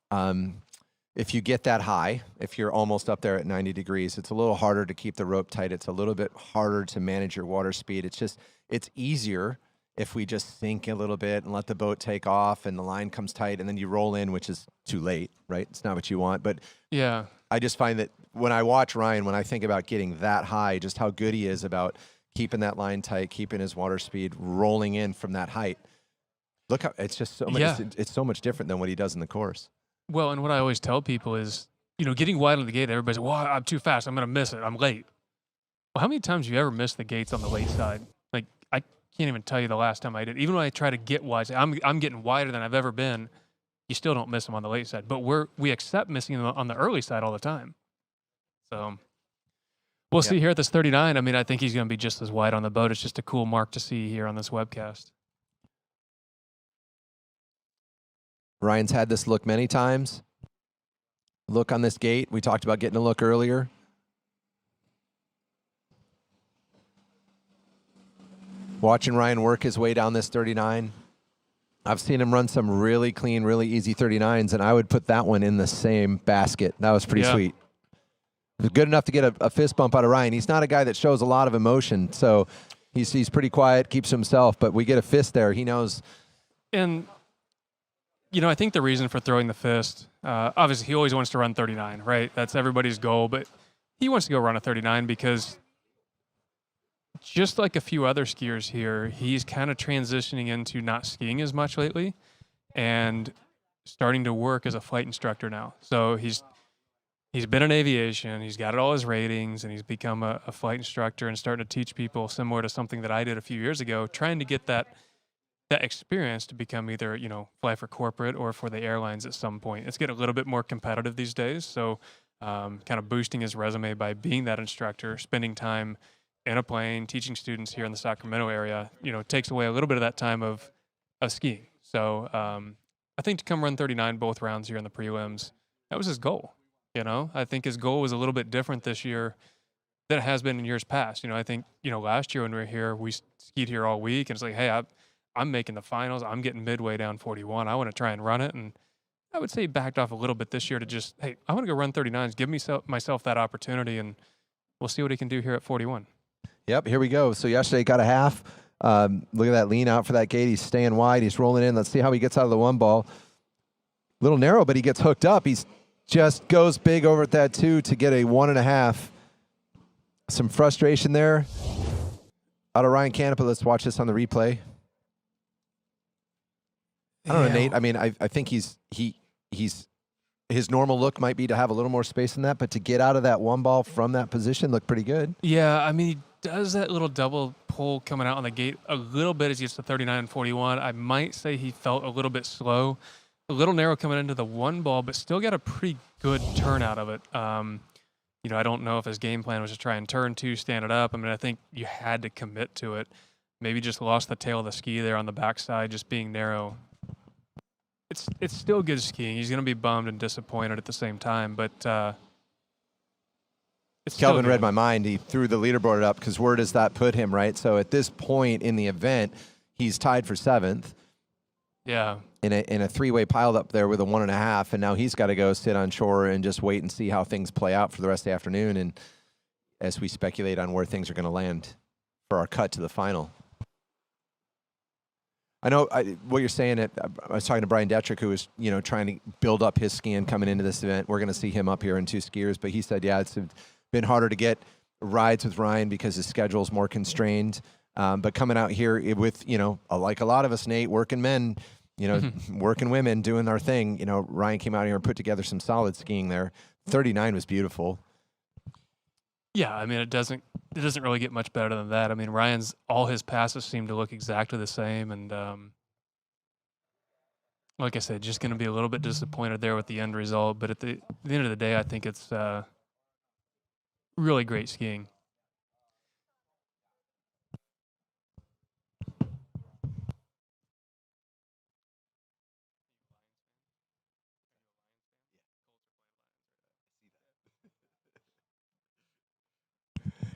if you get that high, if you're almost up there at 90 degrees, it's a little harder to keep the rope tight. It's a little bit harder to manage your water speed. It's easier if we just sink a little bit and let the boat take off and the line comes tight and then you roll in, which is too late, right? It's not what you want. But yeah, I just find that when I watch Ryan, when I think about getting that high, just how good he is about keeping that line tight, keeping his water speed, rolling in from that height. Look how it's just so much, it's so much different than what he does in the course. Well, and what I always tell people is, getting wide on the gate, everybody's like, well, I'm too fast. I'm going to miss it. I'm late. Well, how many times have you ever missed the gates on the late side? Like, I can't even tell you the last time I did. Even when I try to get wide, I'm getting wider than I've ever been. You still don't miss them on the late side. But we accept missing them on the early side all the time. So we'll see here at this 39. I mean, I think he's going to be just as wide on the boat. It's just a cool mark to see here on this webcast. Ryan's had this look many times. Look on this gate. We talked about getting a look earlier. Watching Ryan work his way down this 39. I've seen him run some really clean, really easy 39s, and I would put that one in the same basket. That was pretty sweet. It was good enough to get a fist bump out of Ryan. He's not a guy that shows a lot of emotion, so he's pretty quiet, keeps himself, but we get a fist there. He knows. And, I think the reason for throwing the fist, obviously he always wants to run 39, right? That's everybody's goal, but he wants to go run a 39 because just like a few other skiers here, he's kind of transitioning into not skiing as much lately and starting to work as a flight instructor now. So he's been in aviation, he's got all his ratings, and he's become a flight instructor and starting to teach people, similar to something that I did a few years ago, trying to get that experience to become either, fly for corporate or for the airlines at some point. It's getting a little bit more competitive these days. So kind of boosting his resume by being that instructor, spending time in a plane, teaching students here in the Sacramento area, takes away a little bit of that time of skiing. So I think to come run 39 both rounds here in the prelims, that was his goal. I think his goal was a little bit different this year than it has been in years past. I think, last year when we were here, we skied here all week, and it's like, hey, I'm making the finals. I'm getting midway down 41. I want to try and run it. And I would say he backed off a little bit this year to just, hey, I want to go run 39s. Give myself that opportunity, and we'll see what he can do here at 41. Yep, here we go. So yesterday got a half. Look at that lean out for that gate. He's staying wide. He's rolling in. Let's see how he gets out of the one ball. Little narrow, but he gets hooked up. He's just goes big over at that 2 to get a 1.5. Some frustration there out of Ryan Canepa. Let's watch this on the replay. I don't know, Nate. I mean, I think he's his normal look might be to have a little more space than that, but to get out of that one ball from that position looked pretty good. Yeah, I mean, he does that little double pull coming out on the gate a little bit as he gets to 39 and 41. I might say he felt a little bit slow, a little narrow coming into the one ball, but still got a pretty good turn out of it. I don't know if his game plan was to try and turn 2, stand it up. I mean, I think you had to commit to it. Maybe just lost the tail of the ski there on the backside, just being narrow. It's still good skiing. He's going to be bummed and disappointed at the same time, but it's Kelvin read my mind. He threw the leaderboard up because where does that put him, right? So at this point in the event, he's tied for 7th. Yeah. In a 3-way piled up there with a 1.5, and now he's got to go sit on shore and just wait and see how things play out for the rest of the afternoon, and as we speculate on where things are going to land for our cut to the final. I know what you're saying. I was talking to Brian Detrick, who was, trying to build up his skiing coming into this event. We're going to see him up here in 2 skiers, but he said, yeah, it's been harder to get rides with Ryan because his schedule is more constrained. But coming out here with, like a lot of us, Nate, working men, working women, doing our thing. Ryan came out here and put together some solid skiing there. 39 was beautiful. Yeah, I mean, it doesn't really get much better than that. I mean, Ryan's all his passes seem to look exactly the same, and like I said, just going to be a little bit disappointed there with the end result. But at the end of the day, I think it's really great skiing.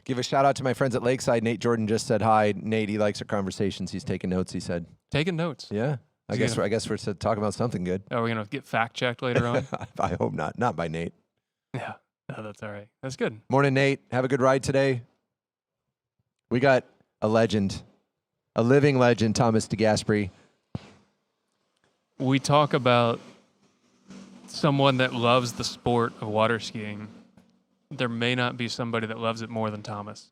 Give a shout out to my friends at Lakeside. Nate Jordan just said hi. Nate, he likes our conversations. He's taking notes, he said. Taking notes. Yeah. I guess we're talking about something good. Are we going to get fact checked later on? I hope not. Not by Nate. Yeah. No, that's all right. That's good. Morning, Nate. Have a good ride today. We got a legend, a living legend, Thomas DeGasperi. We talk about someone that loves the sport of water skiing. There may not be somebody that loves it more than Thomas.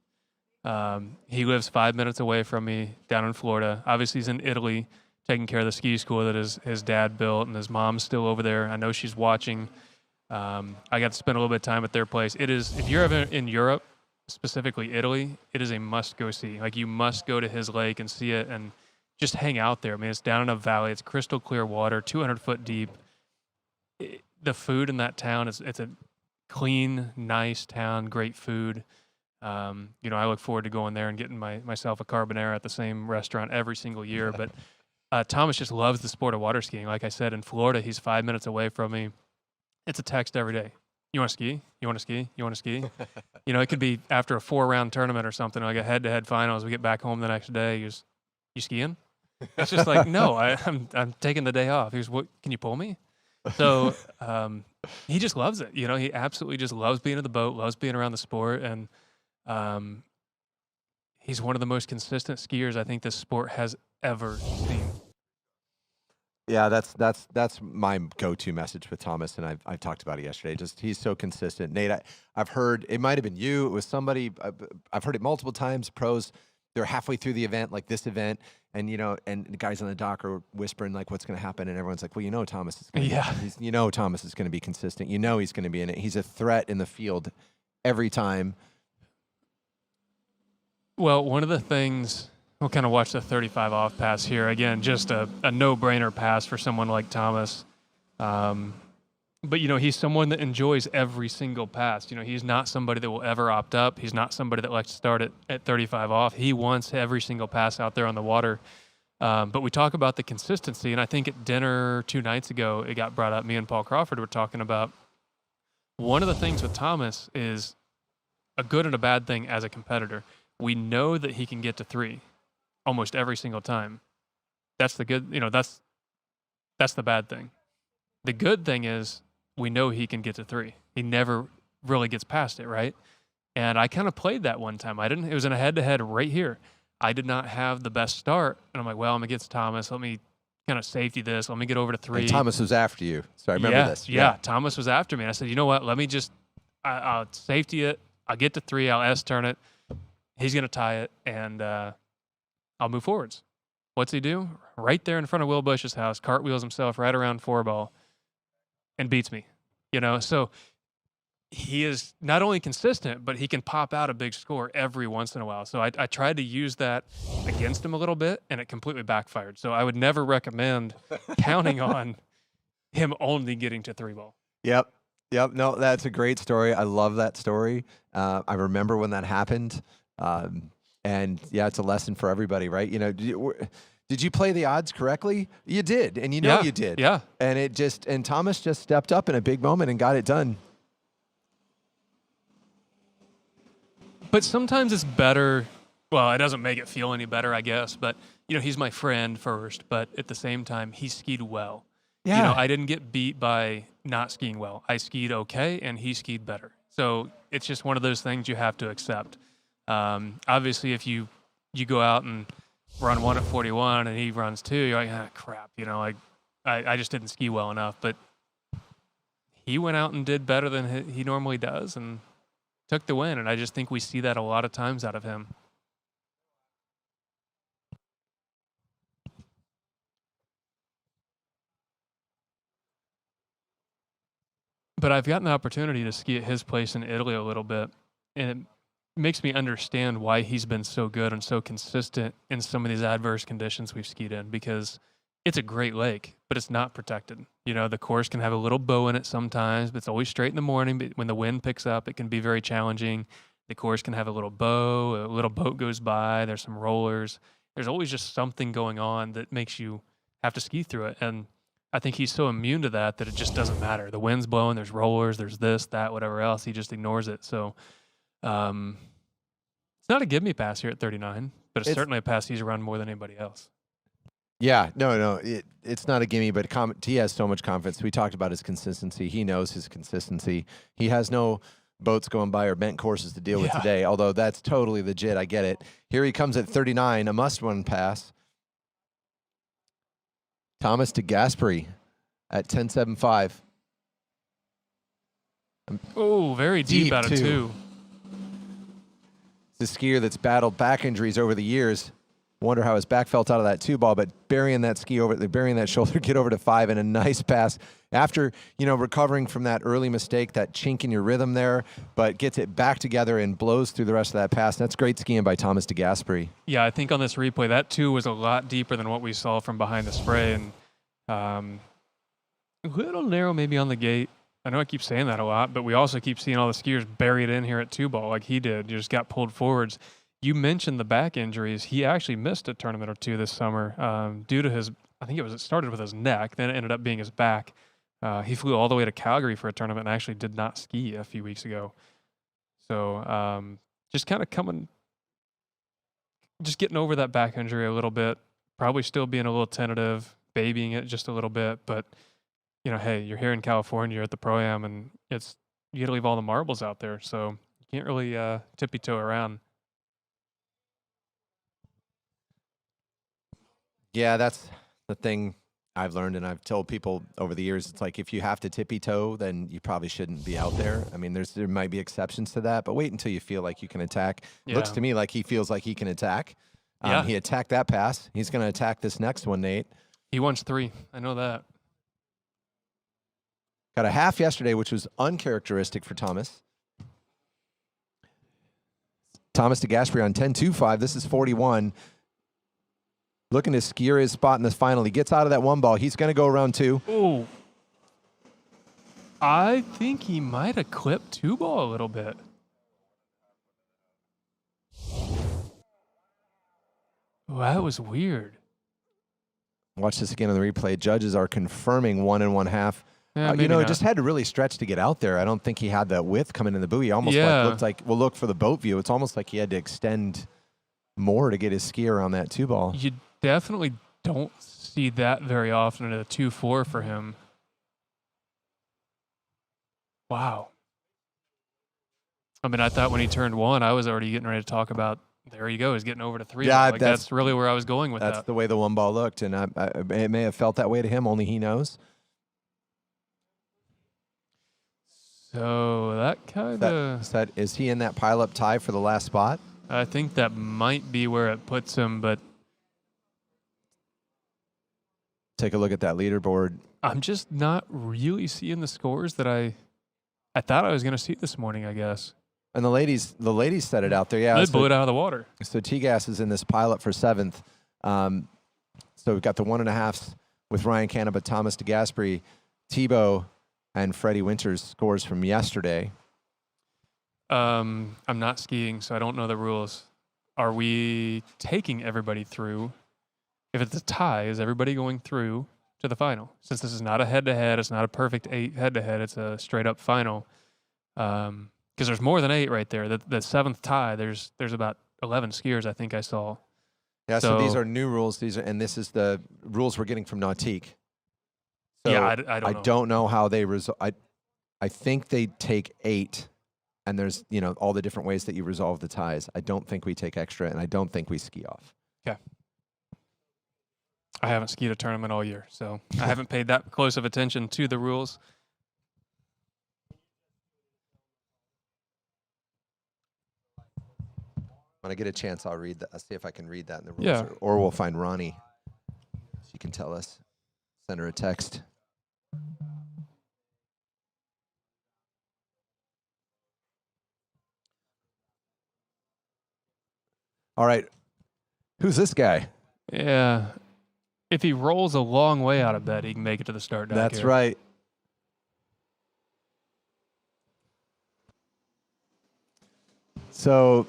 He lives 5 minutes away from me down in Florida. Obviously, he's in Italy taking care of the ski school that his dad built, and his mom's still over there. I know she's watching. I got to spend a little bit of time at their place. It is, if you're ever in Europe, specifically Italy, it is a must-go see. Like, you must go to his lake and see it and just hang out there. I mean, it's down in a valley. It's crystal clear water, 200 foot deep. The food in that town, it's a clean, nice town, great food. I look forward to going there and getting myself a carbonara at the same restaurant every single year. But Thomas just loves the sport of water skiing. Like I said, in Florida, he's 5 minutes away from me. It's a text every day. You want to ski? You want to ski? You want to ski? It could be after a 4-round tournament or something, like a head-to-head finals. We get back home the next day. He goes, "You skiing?" It's just like, no, I'm taking the day off. He goes, "What? Can you pull me?" So he just loves it. He absolutely just loves being in the boat, loves being around the sport, and he's one of the most consistent skiers I think this sport has ever seen. Yeah, that's my go-to message with Thomas, and I've talked about it yesterday. Just he's so consistent. Nate, I've heard, it might have been you, it was somebody, I've heard it multiple times. Pros, they're halfway through the event, like this event, and and the guys on the dock are whispering like what's going to happen, and everyone's like, well, Thomas is going to Thomas is going to be consistent. He's going to be in it. He's a threat in the field every time. Well, one of the things, we'll kind of watch the 35 off pass here. Again, just a no-brainer pass for someone like Thomas. But, he's someone that enjoys every single pass. He's not somebody that will ever opt up. He's not somebody that likes to start at 35 off. He wants every single pass out there on the water. But we talk about the consistency, and I think at dinner 2 nights ago, it got brought up. Me and Paul Crawford were talking about one of the things with Thomas is a good and a bad thing as a competitor. We know that he can get to 3 almost every single time. That's the good, that's the bad thing. The good thing is we know he can get to 3. He never really gets past it, right? And I kind of played that one time. It was in a head-to-head right here. I did not have the best start. And I'm like, well, I'm against Thomas. Let me kind of safety this. Let me get over to 3. And Thomas was after you. So I remember this. Yeah, Thomas was after me. And I said, you know what? Let me just, I'll safety it. I'll get to 3. I'll S-turn it. He's going to tie it. And I'll move forwards. What's he do? Right there in front of Will Bush's house, cartwheels himself right around 4-ball and beats me. So he is not only consistent, but he can pop out a big score every once in a while. So I tried to use that against him a little bit, and it completely backfired. So I would never recommend counting on him only getting to 3-ball. Yep. No, that's a great story. I love that story. I remember when that happened. And yeah, it's a lesson for everybody, right? Did you play the odds correctly? You did, and you did. Yeah. And Thomas just stepped up in a big moment and got it done. But sometimes it's better. Well, it doesn't make it feel any better, I guess. But he's my friend first. But at the same time, he skied well. Yeah. I didn't get beat by not skiing well. I skied okay, and he skied better. So it's just one of those things you have to accept. Obviously, if you go out and run 1 at 41 and he runs 2, you're like, crap, I just didn't ski well enough. But he went out and did better than he normally does and took the win. And I just think we see that a lot of times out of him. But I've gotten the opportunity to ski at his place in Italy a little bit. And makes me understand why he's been so good and so consistent in some of these adverse conditions we've skied in, because it's a great lake, but it's not protected. You know, the course can have a little bow in it sometimes, but it's always straight in the morning. But when the wind picks up, it can be very challenging. The course can have a little bow, a little boat goes by, there's some rollers. There's always just something going on that makes you have to ski through it. And I think he's so immune to that it just doesn't matter. The wind's blowing, there's rollers, there's this, that, whatever else. He just ignores it. So it's not a give me pass here at 39, but it's certainly a pass he's run more than anybody else. Yeah, no, it's not a gimme, but he has so much confidence. We talked about his consistency. He knows his consistency. He has no boats going by or bent courses to deal with today, although that's totally legit. I get it. Here he comes at 39, a must-win pass. Thomas DeGasperi at 10.75. Oh, very deep out of two. It's a skier that's battled back injuries over the years. Wonder how his back felt out of that 2-ball, but burying that shoulder, get over to 5, and a nice pass after, recovering from that early mistake, that chink in your rhythm there, but gets it back together and blows through the rest of that pass. That's great skiing by Thomas DeGasperi. Yeah, I think on this replay, that 2 was a lot deeper than what we saw from behind the spray, and a little narrow maybe on the gate. I know I keep saying that a lot, but we also keep seeing all the skiers buried in here at 2-ball like he did. You just got pulled forwards. You mentioned the back injuries. He actually missed a tournament or 2 this summer due to his, it started with his neck, then it ended up being his back. He flew all the way to Calgary for a tournament and actually did not ski a few weeks ago. So just kind of getting over that back injury a little bit, probably still being a little tentative, babying it just a little bit. But, hey, you're here in California, you're at the Pro-Am, and you got to leave all the marbles out there. So you can't really tippy-toe around. Yeah, that's the thing I've learned, and I've told people over the years. It's like if you have to tippy-toe, then you probably shouldn't be out there. I mean, there might be exceptions to that, but wait until you feel like you can attack. Yeah. Looks to me like he feels like he can attack. He attacked that pass. He's going to attack this next one, Nate. He wants 3. I know that. Got a half yesterday, which was uncharacteristic for Thomas. Thomas DeGasperi on 10.25. This is 41. Looking to secure his spot in this final. He gets out of that 1-ball. He's going to go around 2. Oh. I think he might have clipped 2-ball a little bit. Oh, that was weird. Watch this again on the replay. Judges are confirming 1 1/2. Yeah, he just had to really stretch to get out there. I don't think he had that width coming in the buoy. Almost looked like, we'll look for the boat view. It's almost like he had to extend more to get his ski around that 2-ball. You definitely don't see that very often at a 2.4 for him. Wow. I mean, I thought when he turned 1, I was already getting ready to talk about, there you go, he's getting over to 3. Yeah, that's really where I was going with that. That's the way the 1-ball looked, and it may have felt that way to him, only he knows. So that kind of... Is he in that pile-up tie for the last spot? I think that might be where it puts him, but... Take a look at that leaderboard. I'm just not really seeing the scores that I thought I was going to see this morning, I guess. And the ladies set it out there. Yeah, they blew it out of the water. So T-Gas is in this pilot for 7th. So we've got the 1.5s with Ryan Canaba, Thomas DeGasperi, Tebow, and Freddie Winters scores from yesterday. I'm not skiing, so I don't know the rules. Are we taking everybody through? If it's a tie, is everybody going through to the final? Since this is not a head-to-head, it's not a perfect 8 head-to-head, it's a straight-up final. Because there's more than 8 right there. The 7th tie, there's about 11 skiers I think I saw. Yeah, so these are new rules. And this is the rules we're getting from Nautique. So yeah, I don't know how they resolve. I think they take 8, and there's all the different ways that you resolve the ties. I don't think we take extra, and I don't think we ski off. Okay. I haven't skied a tournament all year, so I haven't paid that close of attention to the rules. When I get a chance, I'll read that. I'll see if I can read that in the rules. Yeah. Or we'll find Ronnie. She can tell us. Send her a text. All right. Who's this guy? Yeah. If he rolls a long way out of bed, he can make it to the start dock That's here. right. So,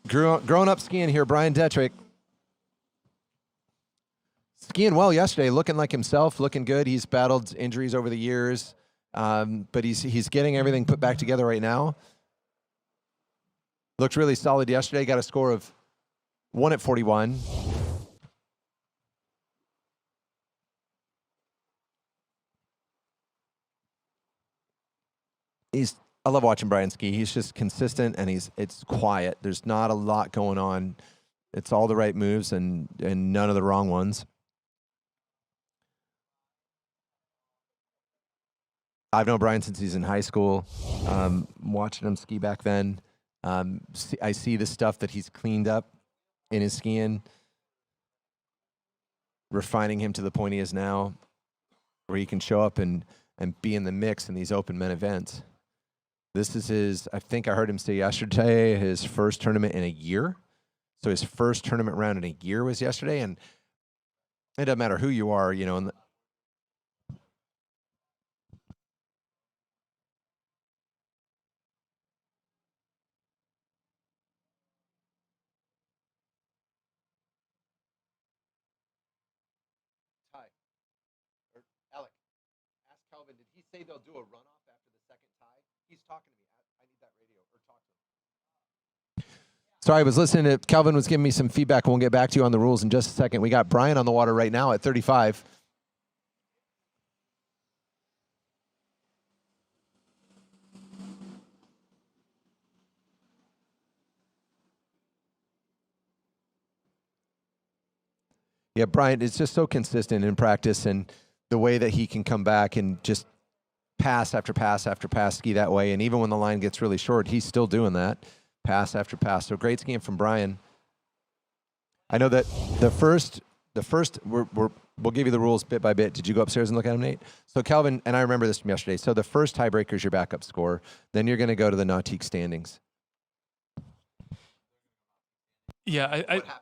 growing up skiing here, Brian Detrick. Skiing well yesterday, looking like himself, looking good. He's battled injuries over the years, but he's getting everything put back together right now. Looked really solid yesterday. Got a score of 1 at 41. I love watching Brian ski. He's just consistent and it's quiet. There's not a lot going on. It's all the right moves and none of the wrong ones. I've known Brian since he's in high school. Watching him ski back then, I see the stuff that he's cleaned up in his skiing, refining him to the point he is now, where he can show up and be in the mix in these open men events. This is his, I think I heard him say yesterday, his first tournament in a year. So his first tournament round in a year was yesterday, and it doesn't matter who you are, you know. Ty, or Alec, ask Calvin, did he say they'll do a runoff after the second tie? He's talking to me. I need that radio, or talk to him. Sorry, I was listening to, Calvin was giving me some feedback, and we'll get back to you on the rules in just a second. We got Brian on the water right now at 35. Yeah, Brian is just so consistent in practice, and the way that he can come back and just pass after pass after pass ski that way. And even when the line gets really short, he's still doing that, pass after pass. So great skiing from Brian. I know that the first we'll give you the rules bit by bit. Did you go upstairs and look at them, Nate? So Calvin, and I remember this from yesterday. So the first tiebreaker is your backup score. Then you're going to go to the Nautique standings. Yeah, What happens then?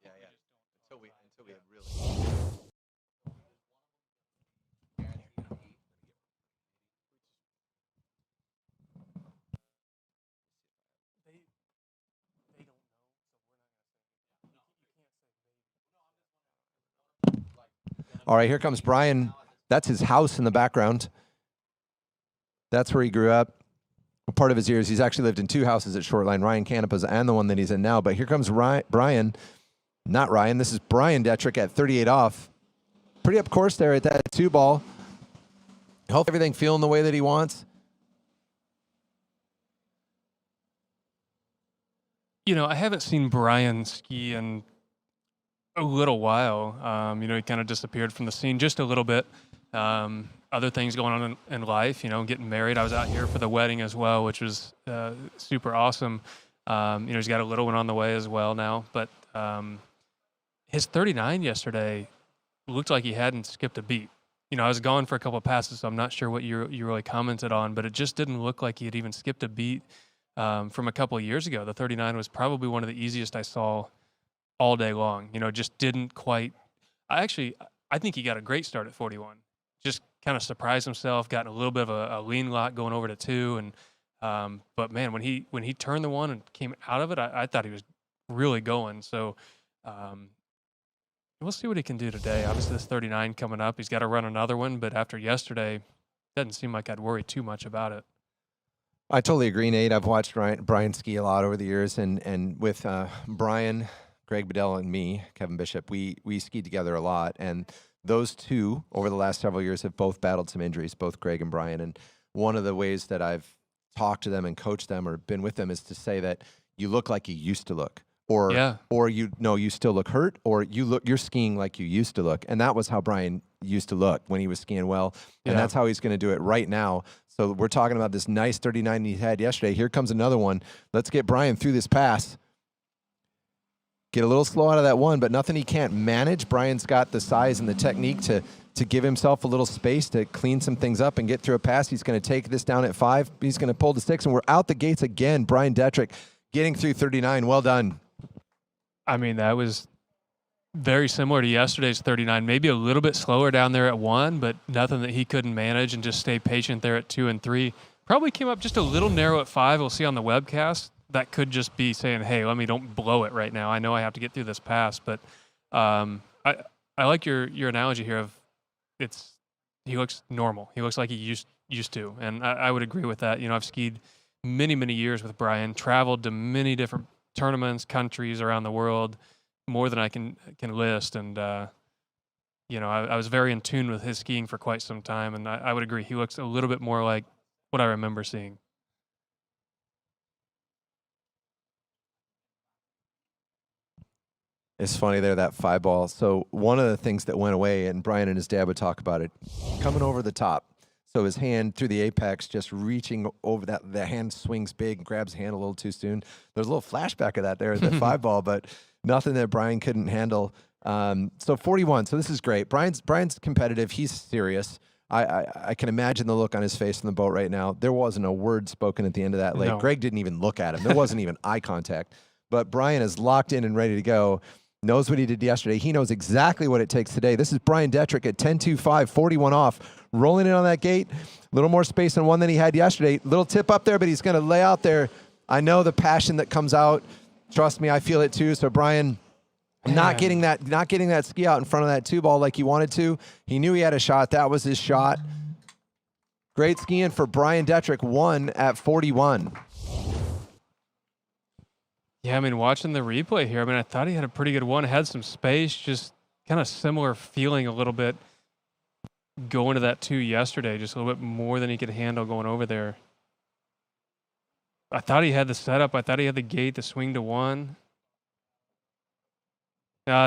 Yeah. Until we had really. All right, here comes Brian. That's his house in the background. That's where he grew up. Part of his years, he's actually lived in 2 houses at Shortline, Ryan Canopa's and the one that he's in now. But here comes Brian. Not Ryan. This is Brian Detrick at 38 off. Pretty up course there at that 2 ball. Hope everything feeling the way that he wants. You know, I haven't seen Brian ski in a little while. You know, he kind of disappeared from the scene just a little bit. Other things going on in life, you know, getting married. I was out here for the wedding as well, which was super awesome. You know, he's got a little one on the way as well now. But his 39 yesterday looked like he hadn't skipped a beat. You know, I was gone for a couple of passes, so I'm not sure what you really commented on, but it just didn't look like he had even skipped a beat from a couple of years ago. The 39 was probably one of the easiest I saw all day long. You know, just didn't quite. I think he got a great start at 41. Just kind of surprised himself, got a little bit of a lean lock going over to 2, and but man, when he turned the 1 and came out of it, I thought he was really going. So we'll see what he can do today. Obviously, this 39 coming up, he's got to run another one. But after yesterday, doesn't seem like I'd worry too much about it. I totally agree, Nate. I've watched Brian ski a lot over the years, and with Brian, Greg Bedell, and me, Kevin Bishop, we skied together a lot, and those 2 over the last several years have both battled some injuries, both Greg and Brian. And one of the ways that I've talked to them and coached them or been with them is to say that you look like you used to look. or Yeah. or you still look hurt, or you're skiing like you used to look. And that was how Brian used to look when he was skiing well, and Yeah. that's how he's going to do it right now. So we're talking about this nice 39 he had yesterday. Here comes another one. Let's get Brian through this pass. Get a little slow out of that one, but nothing he can't manage. Brian's got the size and the technique to give himself a little space to clean some things up and get through a pass. He's going to take this down at 5. He's going to pull to 6, and we're out the gates again. Brian Detrick getting through 39. Well done. I mean, that was very similar to yesterday's 39, maybe a little bit slower down there at 1, but nothing that he couldn't manage and just stay patient there at 2 and 3. Probably came up just a little narrow at 5. We'll see on the webcast. That could just be saying, hey, don't blow it right now. I know I have to get through this pass. But I like your analogy here of he looks normal. He looks like he used to. And I would agree with that. I've skied many, many years with Brian, traveled to many different tournaments, countries around the world, more than I can list. And, I was very in tune with his skiing for quite some time. And I would agree. He looks a little bit more like what I remember seeing. It's funny there, that 5 ball. So one of the things that went away, and Brian and his dad would talk about it, coming over the top. So his hand through the apex, just reaching over that, the hand swings big, grabs hand a little too soon. There's a little flashback of that there at the 5 ball, but nothing that Brian couldn't handle. So 41. So this is great. Brian's competitive. He's serious. I can imagine the look on his face in the boat right now. There wasn't a word spoken at the end of that lake. No. Greg didn't even look at him. There wasn't even eye contact. But Brian is locked in and ready to go. Knows what he did yesterday. He knows exactly what it takes today. This is Brian Detrick at 10.25, 41 off, rolling in on that gate. A little more space on one than he had yesterday. Little tip up there, but he's going to lay out there. I know the passion that comes out. Trust me, I feel it too. So Brian, not getting that ski out in front of that 2 ball like he wanted to. He knew he had a shot. That was his shot. Great skiing for Brian Detrick, 1 at 41. Yeah, watching the replay here, I thought he had a pretty good one. Had some space, just kind of similar feeling a little bit going to that 2 yesterday, just a little bit more than he could handle going over there. I thought he had the setup. I thought he had the gate, the swing to 1.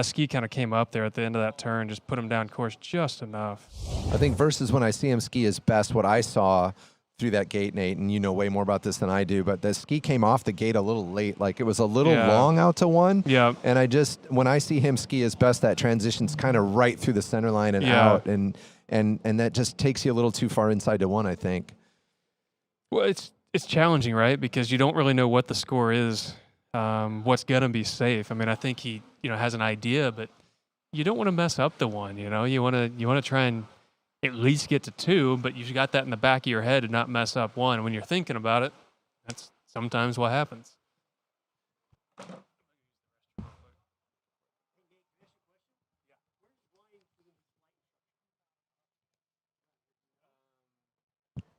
Ski kind of came up there at the end of that turn, just put him down course just enough. I think versus when I see him ski his best, what I saw through that gate, Nate, and you know way more about this than I do, but the ski came off the gate a little late. Like it was a little long out to 1. Yeah. And when I see him ski his best, that transition's kind of right through the center line and out. And that just takes you a little too far inside to 1, I think. Well, it's challenging, right? Because you don't really know what the score is, what's going to be safe. I think he, has an idea, but you don't want to mess up the 1, You want to try and at least get to 2, but you've got that in the back of your head to not mess up 1. And when you're thinking about it, that's sometimes what happens.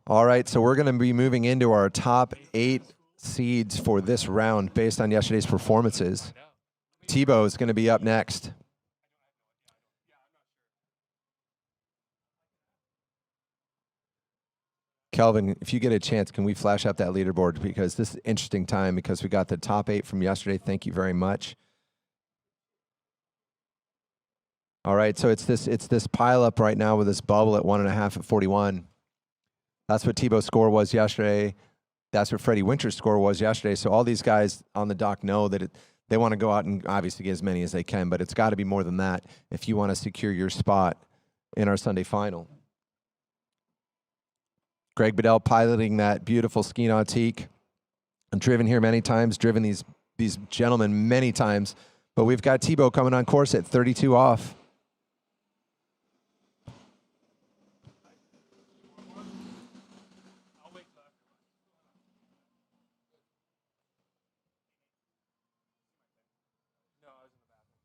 All right, so we're going to be moving into our top 8 seeds for this round based on yesterday's performances. Tebow is going to be up next. Kelvin, if you get a chance, can we flash up that leaderboard? Because this is an interesting time because we got the top 8 from yesterday. Thank you very much. All right, so it's this pile up right now with this bubble at 1.5 at 41. That's what Tebow's score was yesterday. That's what Freddie Winter's score was yesterday. So all these guys on the dock know that they want to go out and obviously get as many as they can, but it's got to be more than that if you want to secure your spot in our Sunday final. Greg Bedell piloting that beautiful Ski Nautique. I've driven here many times, driven these gentlemen many times, but we've got Tebow coming on course at 32 off.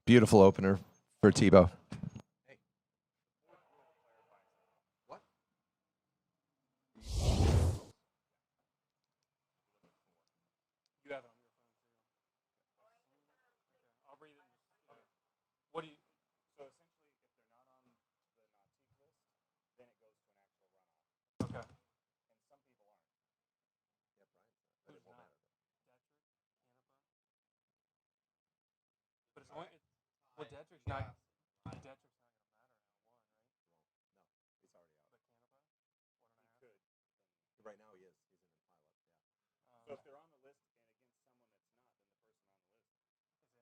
Beautiful opener for Tebow. Well, Detrick's not gonna matter now, He's already out. Right now he is. He's in the pilot. Yeah. So if they're on the list and against someone that's not, then the person on the list is in.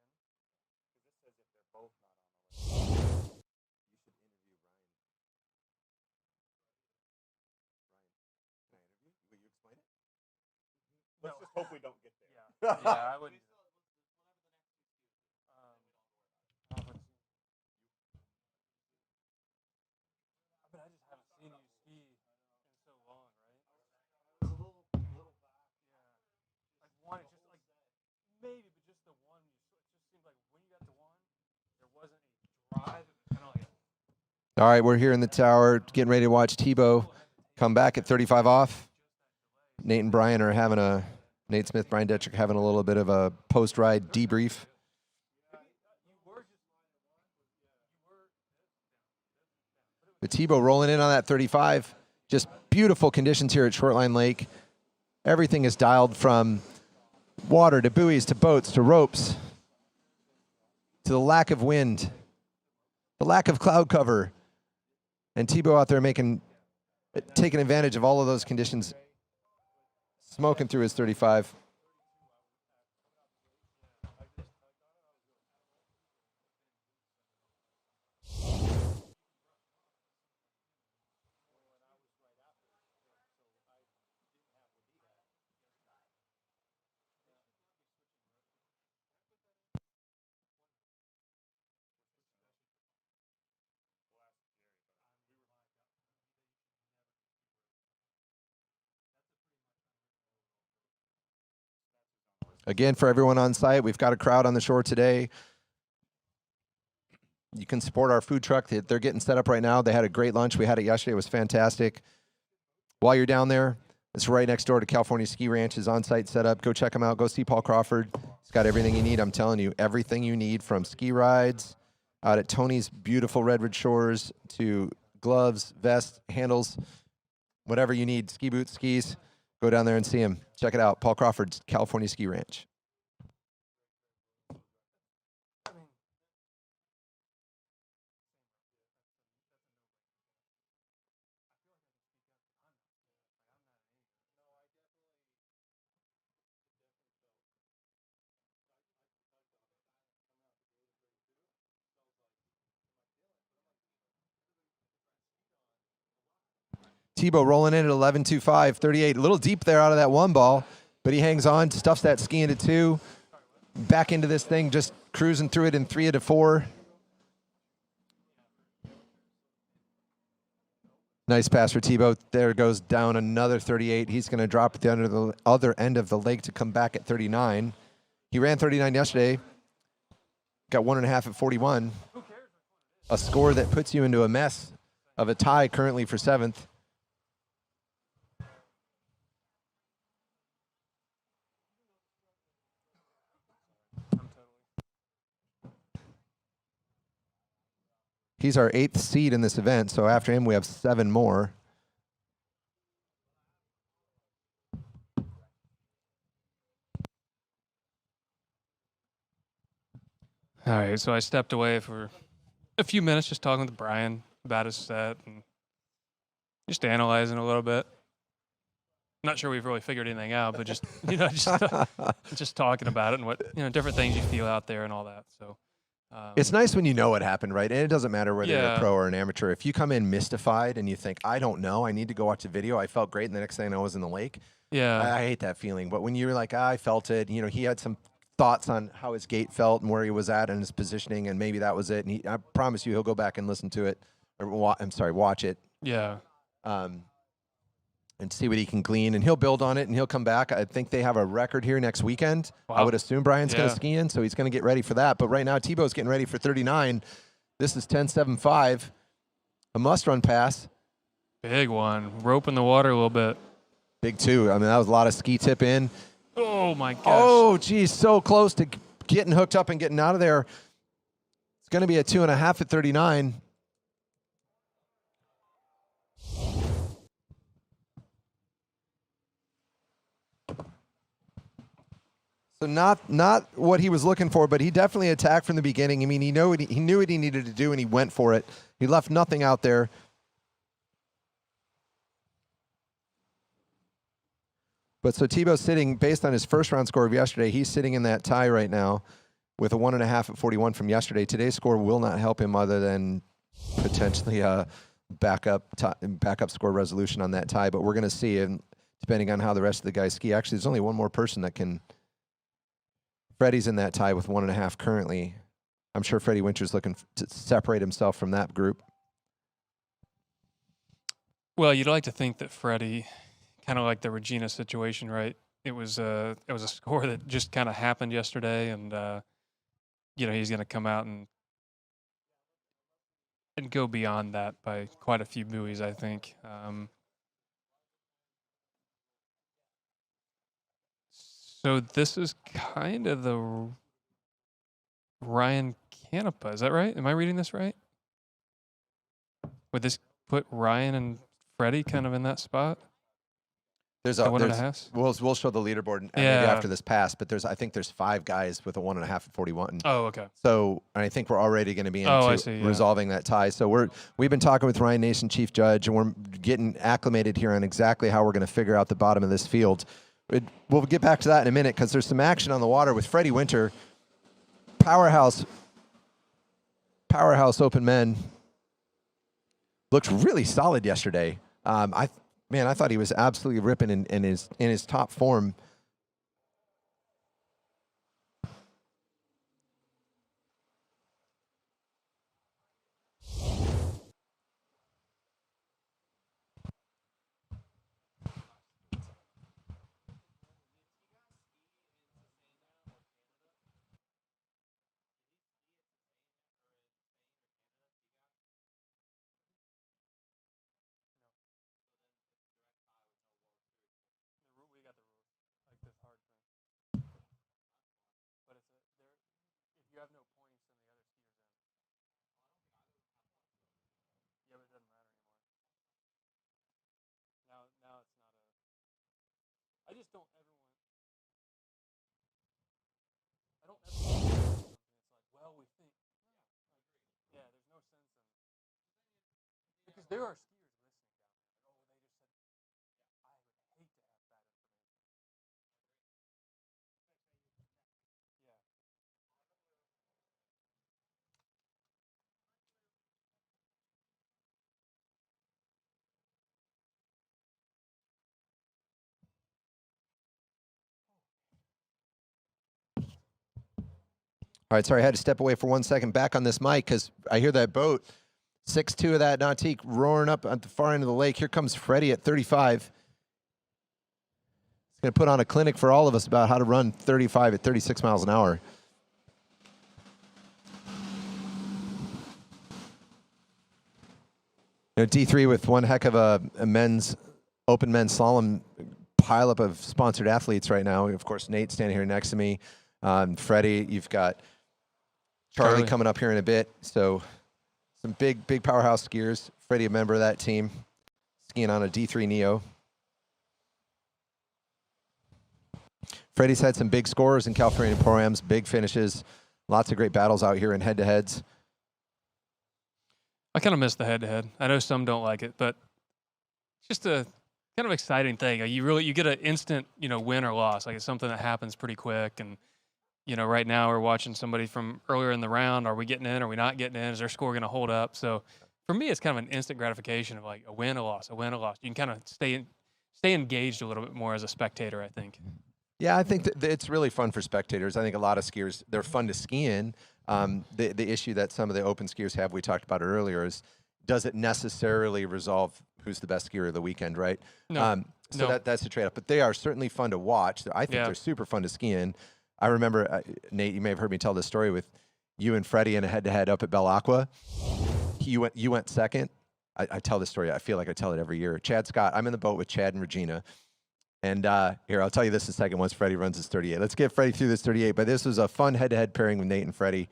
Because this says if they're both not on the list. You should interview Ryan. Ryan, can I interview? Will you explain it? Let's just hope we don't get there. Yeah, I would. But I just haven't seen you ski in so long, right? It's a little back. Yeah. Like one, it's just like maybe, but just the one. It just seemed like when you got to one, there wasn't a drive. It was kind of like. All right, we're here in the tower getting ready to watch Tebow come back at 35 off. Nate and Brian are having Nate Smith, Brian Detrick having a little bit of a post-ride debrief. But Tebow rolling in on that 35. Just beautiful conditions here at Shortline Lake. Everything is dialed from water to buoys to boats to ropes to the lack of wind, the lack of cloud cover. And Tebow out there taking advantage of all of those conditions, smoking through his 35. Again, for everyone on site, we've got a crowd on the shore today. You can support our food truck. They're getting set up right now. They had a great lunch. We had it yesterday. It was fantastic. While you're down there, it's right next door to California Ski Ranch's on-site setup. Go check them out. Go see Paul Crawford. He's got everything you need. I'm telling you, everything you need, from ski rides out at Tony's beautiful Redwood Shores to gloves, vests, handles, whatever you need, ski boots, skis. Go down there and see him. Check it out. Paul Crawford's California Ski Ranch. Tebow rolling in at 11.25, 38. A little deep there out of that one ball, but he hangs on, stuffs that ski into two. Back into this thing, just cruising through it in 3 out of 4. Nice pass for Tebow. There goes down another 38. He's going to drop at the other end of the lake to come back at 39. He ran 39 yesterday. Got 1.5 at 41. A score that puts you into a mess of a tie currently for 7th. He's our 8th seed in this event, so after him we have 7 more. All right, so I stepped away for a few minutes just talking with Brian about his set and just analyzing a little bit. Not sure we've really figured anything out, but just just talking about it and what different things you feel out there and all that. So it's nice when you know what happened, right? And it doesn't matter whether you're a pro or an amateur. If you come in mystified and you think, I don't know, I need to go watch a video, I felt great, and the next thing I was in the lake. Yeah, I hate that feeling. But when you're like, I felt it, he had some thoughts on how his gait felt and where he was at and his positioning, and maybe that was it. And I promise you he'll go back and listen to it, or watch it. Yeah. And see what he can glean, and he'll build on it, and he'll come back. I think they have a record here next weekend. Wow. I would assume Brian's going to ski in, so he's going to get ready for that. But right now, Tebow's getting ready for 39. This is 10.75, a must-run pass. Big one. Rope in the water a little bit. Big two. I mean, that was a lot of ski tip in. Oh, my gosh. Oh, geez, so close to getting hooked up and getting out of there. It's going to be a 2.5 at 39. So not what he was looking for, but he definitely attacked from the beginning. I mean, he knew what he needed to do, and he went for it. He left nothing out there. But so Tebow's sitting, based on his first round score of yesterday, he's sitting in that tie right now with a 1.5 at 41 from yesterday. Today's score will not help him other than potentially a backup score resolution on that tie. But we're going to see, and depending on how the rest of the guys ski. Actually, there's only one more person that can. Freddie's in that tie with 1.5 currently. I'm sure Freddie Winter's looking to separate himself from that group. Well, you'd like to think that Freddie, kind of like the Regina situation, right? It was a score that just kind of happened yesterday, and he's going to come out and go beyond that by quite a few buoys, I think. So this is kind of the Ryan Canepa, is that right? Am I reading this right? Would this put Ryan and Freddie kind of in that spot? We'll show the leaderboard maybe after this pass, but I think there's 5 guys with a 1.5 at 41. Oh, okay. So I think we're already going to be into resolving that tie. So we've been talking with Ryan Nason, chief judge, and we're getting acclimated here on exactly how we're going to figure out the bottom of this field. We'll get back to that in a minute because there's some action on the water with Freddie Winter, powerhouse open men. Looked really solid yesterday. I thought he was absolutely ripping in his top form. I just don't ever want. I don't ever want something that's like, well, we think. Yeah, there's no sense in because there are skiers listening down there. Like, oh, they just said, I would hate to have that information. Yeah. All right, sorry, I had to step away for 1 second. Back on this mic because I hear that boat, 6'2" of that Nautique roaring up at the far end of the lake. Here comes Freddie at 35. He's going to put on a clinic for all of us about how to run 35 at 36 miles an hour. D3 with one heck of a open men's slalom pileup of sponsored athletes right now. Of course, Nate standing here next to me. Freddie, you've got Charlie coming up here in a bit. So some big powerhouse skiers. Freddie, a member of that team, skiing on a D3 Neo. Freddie's had some big scores in California programs, big finishes, lots of great battles out here in head-to-heads. I kind of miss the head-to-head. I know some don't like it, but it's just a kind of exciting thing. You get an instant, win or loss. Like it's something that happens pretty quick. And right now we're watching somebody from earlier in the round. Are we getting in? Are we not getting in? Is their score going to hold up? So for me, it's kind of an instant gratification of like a win, a loss, a win, a loss. You can kind of stay engaged a little bit more as a spectator, I think. Yeah, I think that it's really fun for spectators. I think a lot of skiers, they're fun to ski in. The issue that some of the open skiers have, we talked about it earlier, is does it necessarily resolve who's the best skier of the weekend, right? No. That's the trade-off. But they are certainly fun to watch. I think they're super fun to ski in. I remember, Nate, you may have heard me tell this story with you and Freddie in a head-to-head up at Belle Aqua. You went second. I tell this story. I feel like I tell it every year. Chad Scott, I'm in the boat with Chad and Regina. And here, I'll tell you this in a second once Freddie runs his 38. Let's get Freddie through this 38. But this was a fun head-to-head pairing with Nate and Freddie.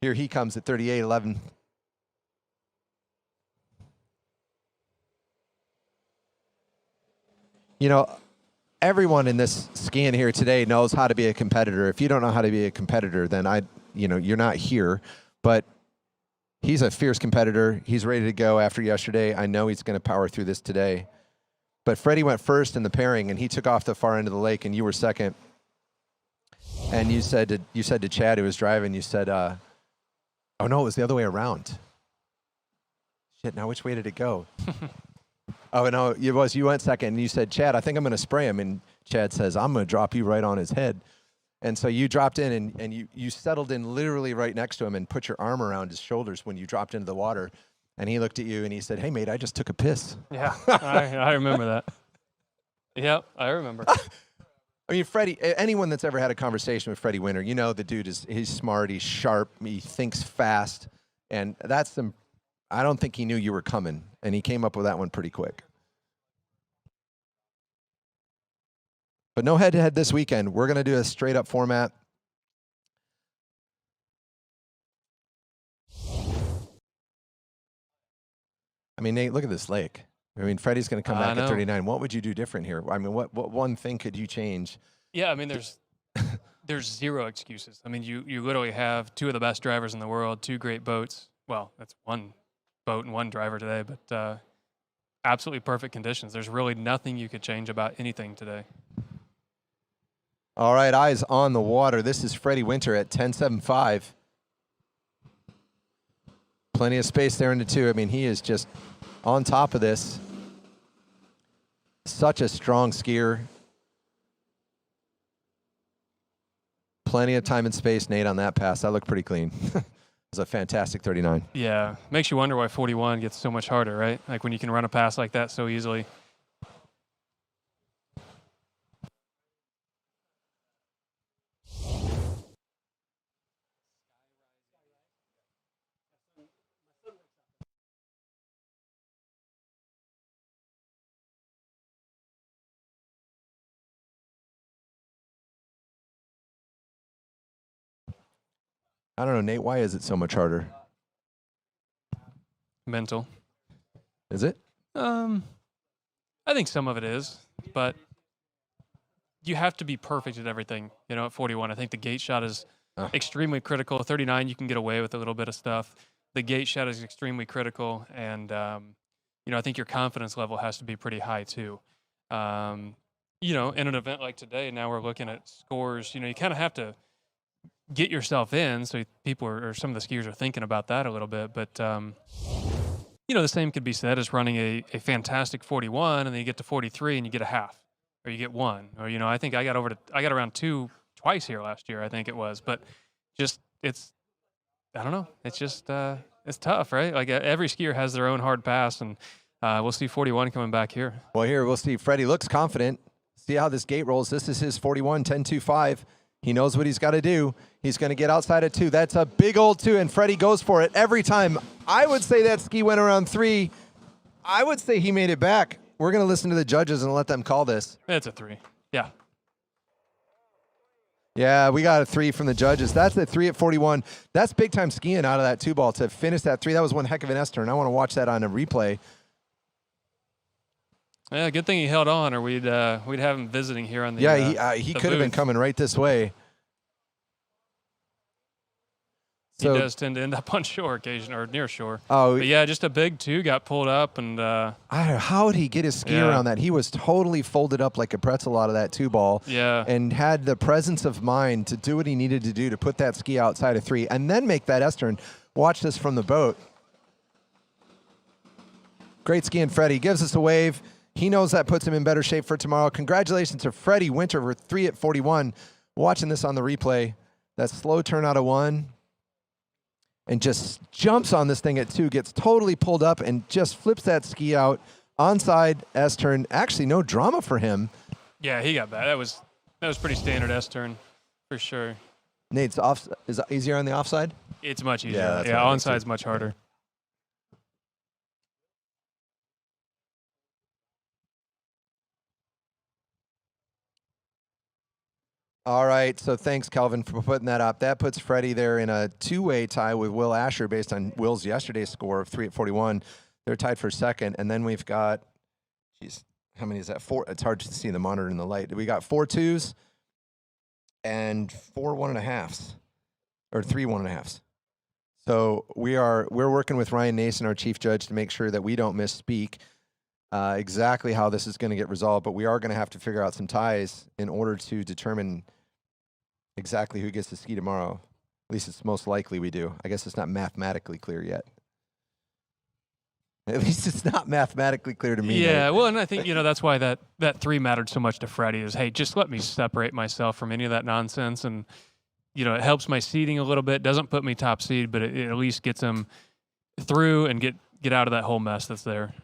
Here he comes at 38.11. everyone in this skiing here today knows how to be a competitor. If you don't know how to be a competitor, then you're not here. But he's a fierce competitor. He's ready to go after yesterday. I know he's going to power through this today. But Freddie went first in the pairing, and he took off the far end of the lake, and you were second. And you said to Chad, who was driving, you said, oh, no, it was the other way around. Shit, now which way did it go? Oh, no, it was. You went second, and you said, Chad, I think I'm going to spray him. And Chad says, I'm going to drop you right on his head. And so you dropped in, and you settled in literally right next to him and put your arm around his shoulders when you dropped into the water. And he looked at you, and he said, hey, mate, I just took a piss. Yeah, I remember that. Yep, I remember. I mean, Freddie, anyone that's ever had a conversation with Freddie Winter, you know the dude he's smart, he's sharp, he thinks fast. And I don't think he knew you were coming, and he came up with that one pretty quick. But no head-to-head this weekend. We're going to do a straight-up format. I mean, Nate, look at this lake. I mean, Freddie's going to come back at 39. What would you do different here? I mean, what one thing could you change? Yeah, I mean, there's zero excuses. I mean, you literally have two of the best drivers in the world, two great boats. Well, that's one boat and one driver today, but absolutely perfect conditions. There's really nothing you could change about anything today. All right, eyes on the water. This is Freddie Winter at 10.75. Plenty of space there in the two. I mean, he is just on top of this. Such a strong skier. Plenty of time and space, Nate, on that pass. That looked pretty clean. It was a fantastic 39. Yeah, makes you wonder why 41 gets so much harder, right? Like when you can run a pass like that so easily. I don't know, Nate, why is it so much harder? Mental. Is it? I think some of it is, but you have to be perfect at everything. You know, at 41, I think the gate shot is extremely critical. 39, you can get away with a little bit of stuff. The gate shot is extremely critical, and you know, I think your confidence level has to be pretty high too. You know, in an event like today, now we're looking at scores. You know, you kind of have to get yourself in, so people or some of the skiers are thinking about that a little bit. But you know, the same could be said as running a fantastic 41, and then you get to 43 and you get a half, or you get one, or you know, I think I got around 2 twice here last year, I think it was. But just I don't know, it's just it's tough, right? Like every skier has their own hard pass, and we'll see 41 coming back here. Well, here we'll see. Freddie looks confident. See how this gate rolls. This is his 41, 10.25. He knows what he's got to do. He's going to get outside of 2. That's a big old 2, and Freddie goes for it every time. I would say that ski went around 3. I would say he made it back. We're going to listen to the judges and let them call this. It's a 3. Yeah. Yeah, we got a 3 from the judges. That's a 3 at 41. That's big-time skiing out of that 2-ball to finish that 3. That was one heck of an S-turn. I want to watch that on a replay. Yeah, good thing he held on, or we'd have him visiting here on the he the could have been booth. coming right this way. He does tend to end up on shore occasion or near shore. Oh, but yeah, just a big 2 got pulled up, and how did he get his ski around that? He was totally folded up like a pretzel out of that 2-ball. Yeah, and had the presence of mind to do what he needed to do to put that ski outside of 3 and then make that S-turn. Watch this from the boat. Great skiing, Freddie. Gives us a wave. He knows that puts him in better shape for tomorrow. Congratulations to Freddie Winter for 3 at 41. Watching this on the replay, that slow turn out of 1 and just jumps on this thing at 2, gets totally pulled up and just flips that ski out. Onside S-turn. Actually, no drama for him. Yeah, he got bad. That was pretty standard S-turn for sure. Nate's off. Is it easier on the offside? It's much easier. Yeah, yeah, onside's much harder. All right, so thanks, Kelvin, for putting that up. That puts Freddie there in a 2-way tie with Will Asher based on Will's yesterday's score of 3 at 41. They're tied for second, and then we've got, geez, how many is that? 4. It's hard to see the monitor in the light. We got 4 2s and 4 1.5s, or 3 1.5s. So we're working with Ryan Nason, our chief judge, to make sure that we don't misspeak exactly how this is going to get resolved. But we are going to have to figure out some ties in order to determine exactly who gets to ski tomorrow. At least it's most likely we do. I guess it's not mathematically clear yet. At least it's not mathematically clear to me. Yeah, Nate. well, and I think, that's why that 3 mattered so much to Freddie is, hey, just let me separate myself from any of that nonsense. And, it helps my seeding a little bit. Doesn't put me top seed, but it at least gets him through and get out of that whole mess that's there.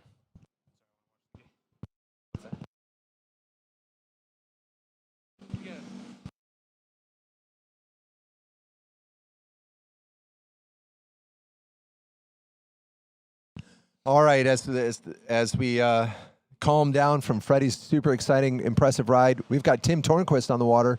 All right, as we calm down from Freddie's super exciting, impressive ride, we've got Tim Tornquist on the water.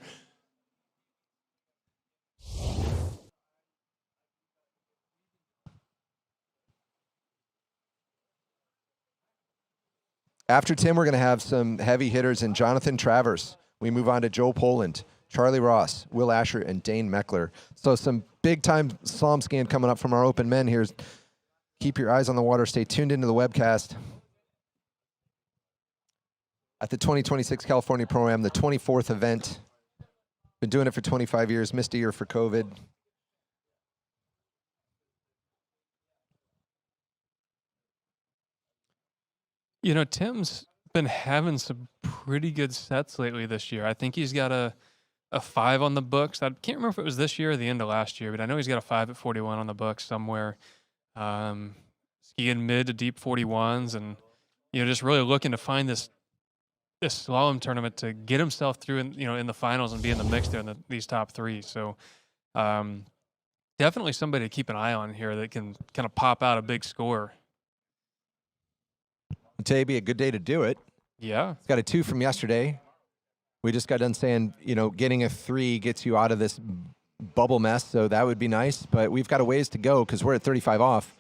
After Tim, we're going to have some heavy hitters in Jonathan Travers. We move on to Joe Poland, Charlie Ross, Will Asher, and Dane Meckler. So some big-time slalom skiing coming up from our open men here. Keep your eyes on the water. Stay tuned into the webcast. At the 2026 California Pro-Am, the 24th event. Been doing it for 25 years. Missed a year for COVID. Tim's been having some pretty good sets lately this year. I think he's got a 5 on the books. I can't remember if it was this year or the end of last year, but I know he's got a 5 at 41 on the books somewhere. Skiing mid to deep 41s, and just really looking to find this slalom tournament to get himself through in the finals and be in the mix there in these top 3. So definitely somebody to keep an eye on here that can kind of pop out a big score. Today would be a good day to do it. Yeah. It's got a 2 from yesterday. We just got done saying, getting a 3 gets you out of this bubble mess, so that would be nice. But we've got a ways to go because we're at 35 off.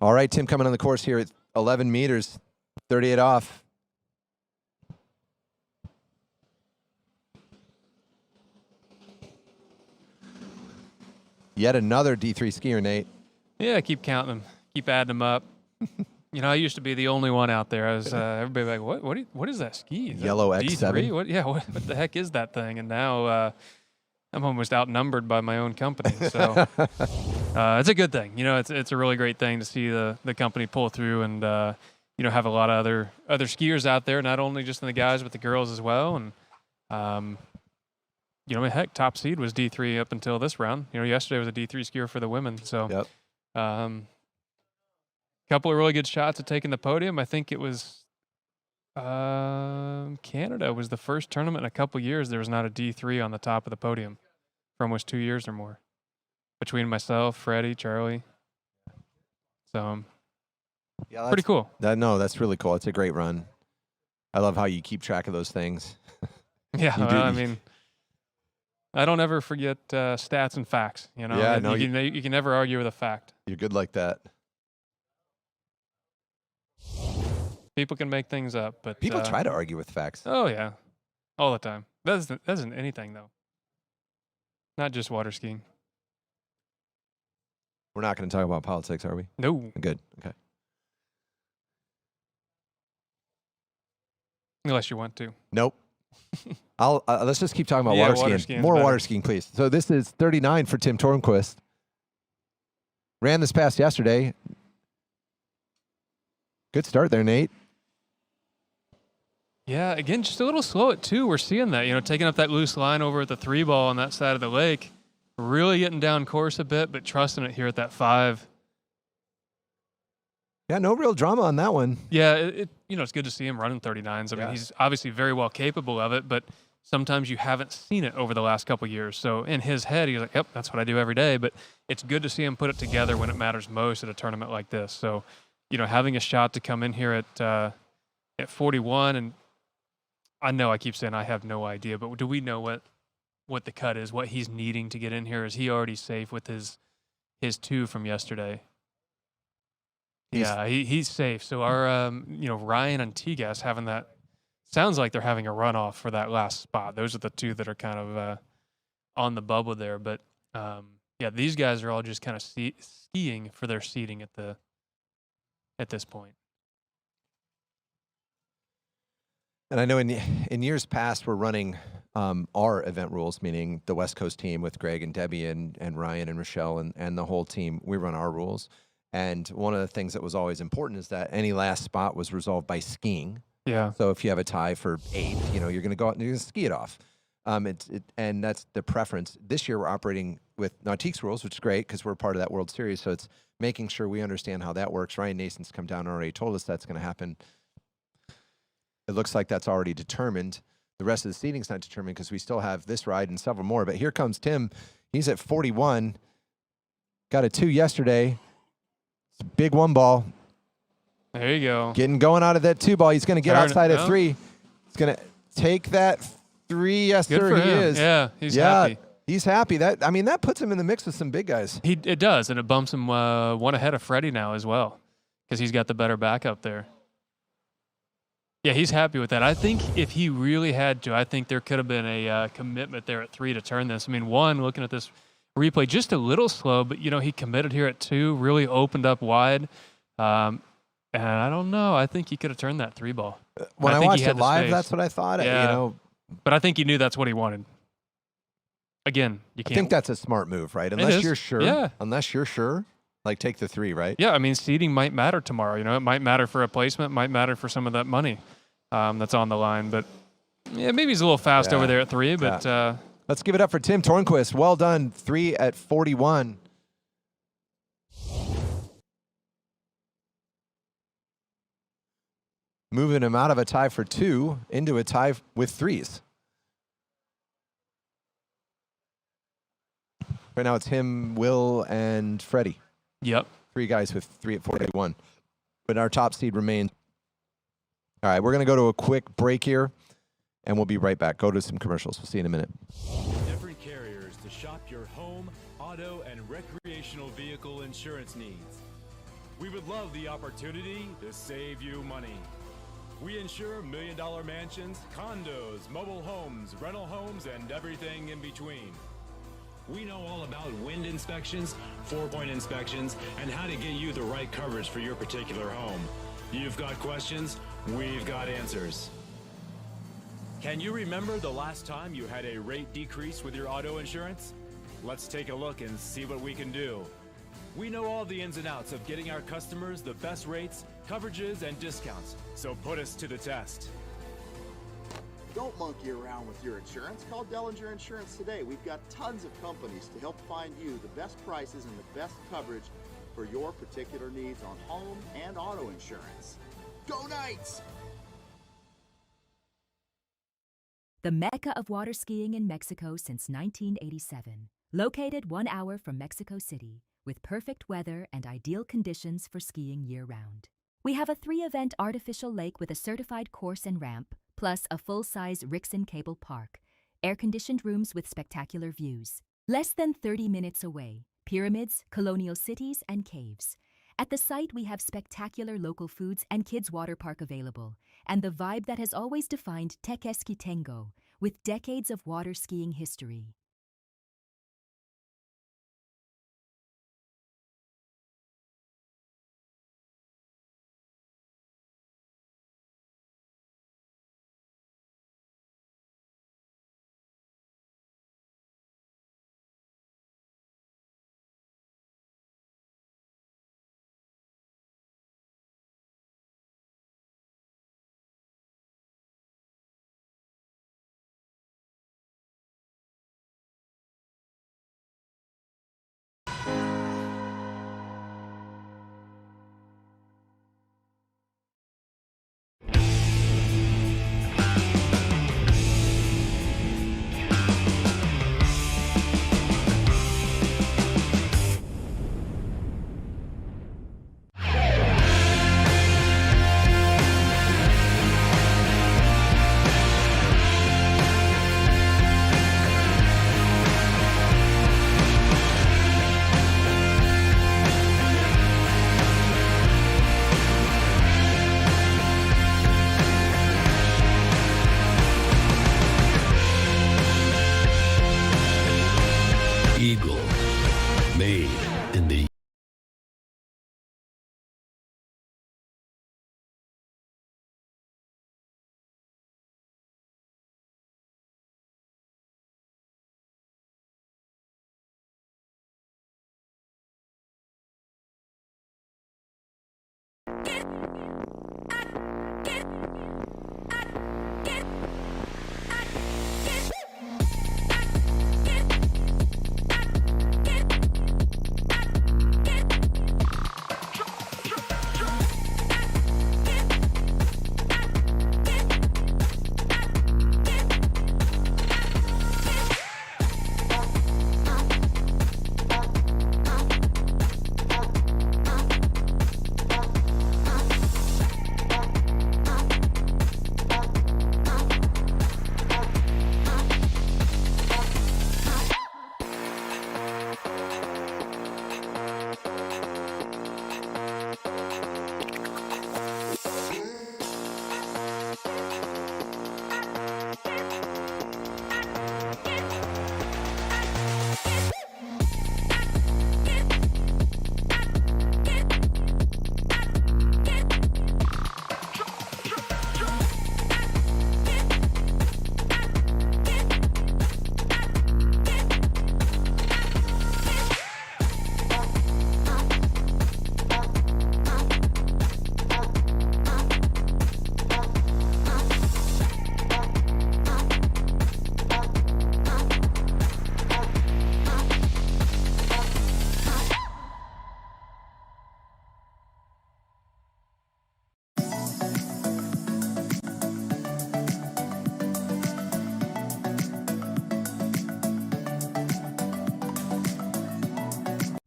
All right, Tim coming on the course here at 11 meters, 38 off. Yet another D3 skier, Nate. Yeah, keep counting them. Keep adding them up. I used to be the only one out there. I was everybody like, what is that ski? Is Yellow that X7? D3? What the heck is that thing? And now I'm almost outnumbered by my own company. So it's a good thing. It's a really great thing to see the company pull through and have a lot of other skiers out there, not only just the guys but the girls as well. And heck, top seed was D3 up until this round. Yesterday was a D3 skier for the women. So Yep. Couple of really good shots at taking the podium. I think it was Canada was the first tournament in a couple years there was not a D3 on the top of the podium for almost 2 years or more. Between myself, Freddie, Charlie. So Yeah, Pretty cool. No, that's really cool. It's a great run. I love how you keep track of those things. Yeah, You do- well, I mean, I don't ever forget stats and facts. You know, Yeah, And no, you can never argue with a fact. You're good like that. People can make things up, but People try to argue with facts. Oh yeah, all the time. That isn't anything though. Not just water skiing. We're not going to talk about politics, are we? No. Good. Okay. Unless you want to. Nope. Let's just keep talking about Yeah, water water skiing. skiing's More better. water skiing, please. So this is 39 for Tim Tornquist. Ran this past yesterday. Good start there, Nate. Yeah, again, just a little slow at 2. We're seeing that, taking up that loose line over at the 3 ball on that side of the lake. Really getting down course a bit, but trusting it here at that 5. Yeah, no real drama on that one. Yeah, it's good to see him running 39s. I mean, he's obviously very well capable of it, but sometimes you haven't seen it over the last couple of years. So in his head, he's like, yep, that's what I do every day. But it's good to see him put it together when it matters most at a tournament like this. So, having a shot to come in here at 41, and I know I keep saying I have no idea, but do we know what the cut is, what he's needing to get in here? Is he already safe with his 2 from yesterday? He's safe. So our, Ryan and T-Gas having that, sounds like they're having a runoff for that last spot. Those are the 2 that are kind of on the bubble there. But, these guys are all just kind of skiing for their seating at this point. And I know in years past, we're running our event rules, meaning the West Coast team with Greg and Debbie and Ryan and Rochelle and the whole team. We run our rules. And one of the things that was always important is that any last spot was resolved by skiing. Yeah. So if you have a tie for 8th, you're going to go out and you're going to ski it off. And that's the preference. This year we're operating with Nautique's rules, which is great because we're part of that World Series. So it's making sure we understand how that works. Ryan Nason's come down and already told us that's going to happen. It looks like that's already determined. The rest of the seating's not determined because we still have this ride and several more. But here comes Tim. He's at 41. Got a 2 yesterday. It's a big 1 ball. There you go. Going out of that 2 ball. He's going to get outside of 3. He's going to take that 3. Yes, Good sir, for he him. is. Yeah, he's happy. He's happy. That puts him in the mix with some big guys. It does, and it bumps him 1 ahead of Freddie now as well because he's got the better backup there. Yeah, he's happy with that. I think if he really had to, I think there could have been a commitment there at 3 to turn this. I mean, 1, looking at this replay, just a little slow, but, he committed here at 2, really opened up wide. And I don't know. I think he could have turned that 3 ball. When I think he watched had it the live, space. that's what I thought. Yeah. But I think he knew that's what he wanted. Again, you can't. I think that's a smart move, right? Unless you're sure. Yeah. Unless you're sure. Like, take the 3, right? Yeah, I mean, seeding might matter tomorrow. It might matter for a placement, might matter for some of that money that's on the line. But, yeah, maybe he's a little fast over there at 3. But let's give it up for Tim Tornquist. Well done. 3 at 41. Moving him out of a tie for 2 into a tie with 3s. Right now it's him, Will, and Freddie. Yep. 3 guys with 3 at 41. But our top seed remains. All right, we're going to go to a quick break here, and we'll be right back. Go to some commercials. We'll see you in a minute. Different carriers to shop your home, auto, and recreational vehicle insurance needs. We would love the opportunity to save you money. We insure $1 million mansions, condos, mobile homes, rental homes, and everything in between. We know all about wind inspections, 4-point inspections, and how to get you the right coverage for your particular home. You've got questions, we've got answers. Can you remember the last time you had a rate decrease with your auto insurance? Let's take a look and see what we can do. We know all the ins and outs of getting our customers the best rates, coverages, and discounts, so put us to the test. Don't monkey around with your insurance. Call Dellinger Insurance today. We've got tons of companies to help find you the best prices and the best coverage for your particular needs on home and auto insurance. Go Knights! The mecca of water skiing in Mexico since 1987. Located 1 hour from Mexico City, with perfect weather and ideal conditions for skiing year-round. We have a 3-event artificial lake with a certified course and ramp, plus a full-size Rixon cable park, air-conditioned rooms with spectacular views. Less than 30 minutes away, pyramids, colonial cities, and caves. At the site, we have spectacular local foods and kids' water park available, and the vibe that has always defined Tekeski Tengo, with decades of water skiing history. Eagle. Made in the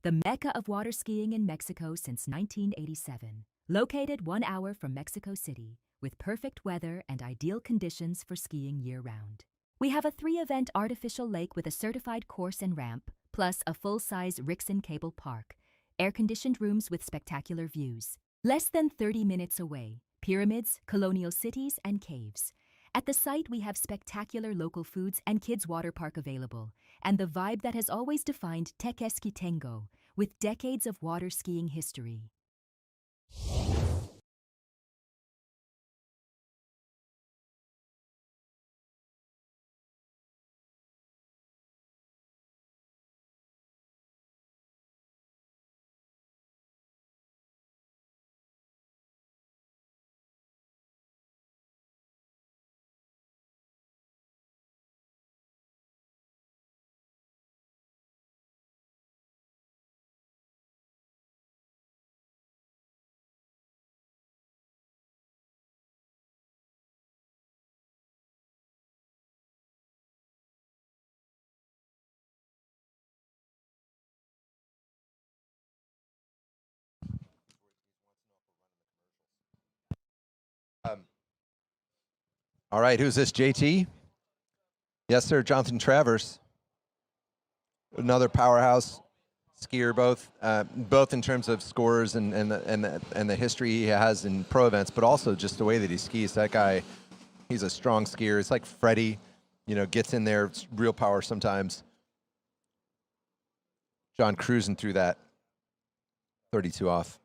The mecca of water skiing in Mexico since 1987. Located 1 hour from Mexico City, with perfect weather and ideal conditions for skiing year-round. We have a 3-event artificial lake with a certified course and ramp, plus a full-size Rixon cable park, air-conditioned rooms with spectacular views. Less than 30 minutes away, pyramids, colonial cities, and caves. At the site, we have spectacular local foods and kids' water park available, and the vibe that has always defined Tekeski Tengo, with decades of water skiing history. All right, who's this, JT? Yes, sir, Jonathan Travers. Another powerhouse skier, both in terms of scores and the history he has in pro events, but also just the way that he skis. That guy, he's a strong skier. It's like Freddie, gets in there, it's real power sometimes. John cruising through that 32 off.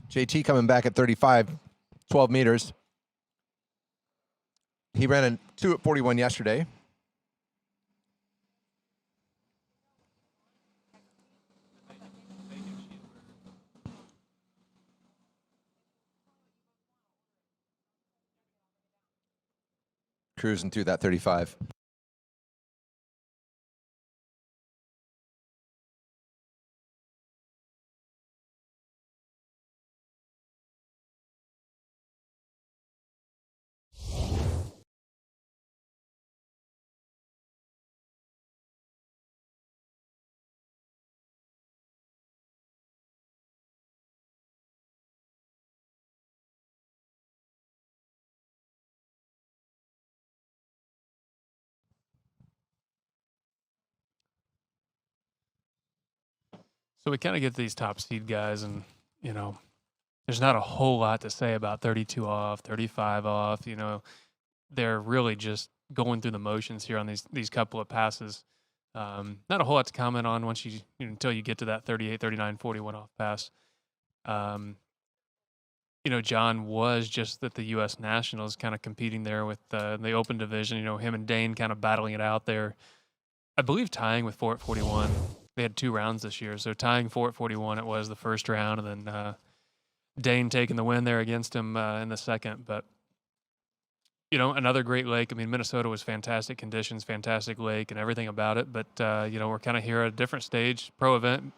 JT coming back at 35, 12 meters. He ran a 2 at 41 yesterday. Cruising through that 35. So we kind of get these top seed guys, and there's not a whole lot to say about 32 off, 35 off. They're really just going through the motions here on these couple of passes. Not a whole lot to comment on once until you get to that 38, 39, 41 off pass. John was just at the U.S. Nationals, kind of competing there with the Open Division. Him and Dane kind of battling it out there. I believe tying with 4 at 41. They had 2 rounds this year, so tying 4 at 41 it was the first round, and then Dane taking the win there against him in the second. But another great lake. I mean, Minnesota was fantastic conditions, fantastic lake, and everything about it. But we're kind of here at a different stage, pro event,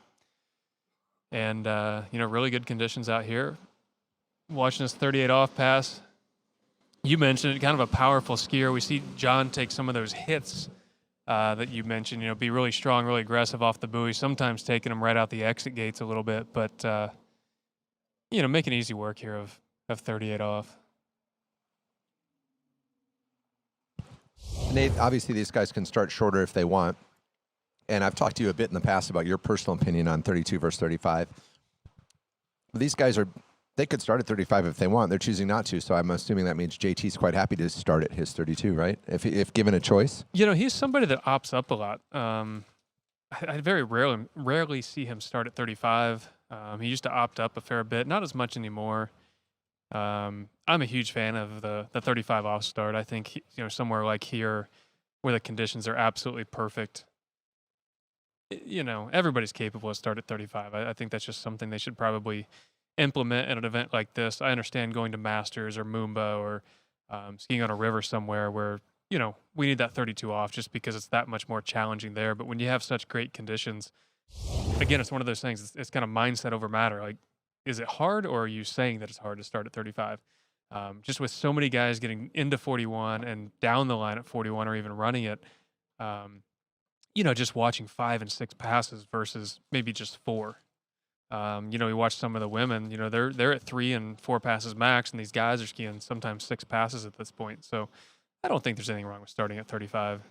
and really good conditions out here. Watching this 38 off pass, you mentioned it, kind of a powerful skier. We see John take some of those hits that you mentioned, be really strong, really aggressive off the buoy, sometimes taking them right out the exit gates a little bit, but, making easy work here of 38 off. Nate, obviously these guys can start shorter if they want, and I've talked to you a bit in the past about your personal opinion on 32 versus 35. These guys they could start at 35 if they want. They're choosing not to, so I'm assuming that means JT's quite happy to start at his 32, right? If given a choice. He's somebody that opts up a lot. I very rarely see him start at 35. He used to opt up a fair bit, not as much anymore. I'm a huge fan of the 35 off start. I think somewhere like here, where the conditions are absolutely perfect, everybody's capable of start at 35. I think that's just something they should probably implement at an event like this. I understand going to Masters or Moomba or skiing on a river somewhere where we need that 32 off just because it's that much more challenging there. But when you have such great conditions, again, it's one of those things. It's kind of mindset over matter. Like, is it hard, or are you saying that it's hard to start at 35? Just with so many guys getting into 41 and down the line at 41 or even running it, just watching 5 and 6 passes versus maybe just 4. We watch some of the women, they're at 3 and 4 passes max, and these guys are skiing sometimes 6 passes at this point. So I don't think there's anything wrong with starting at 35.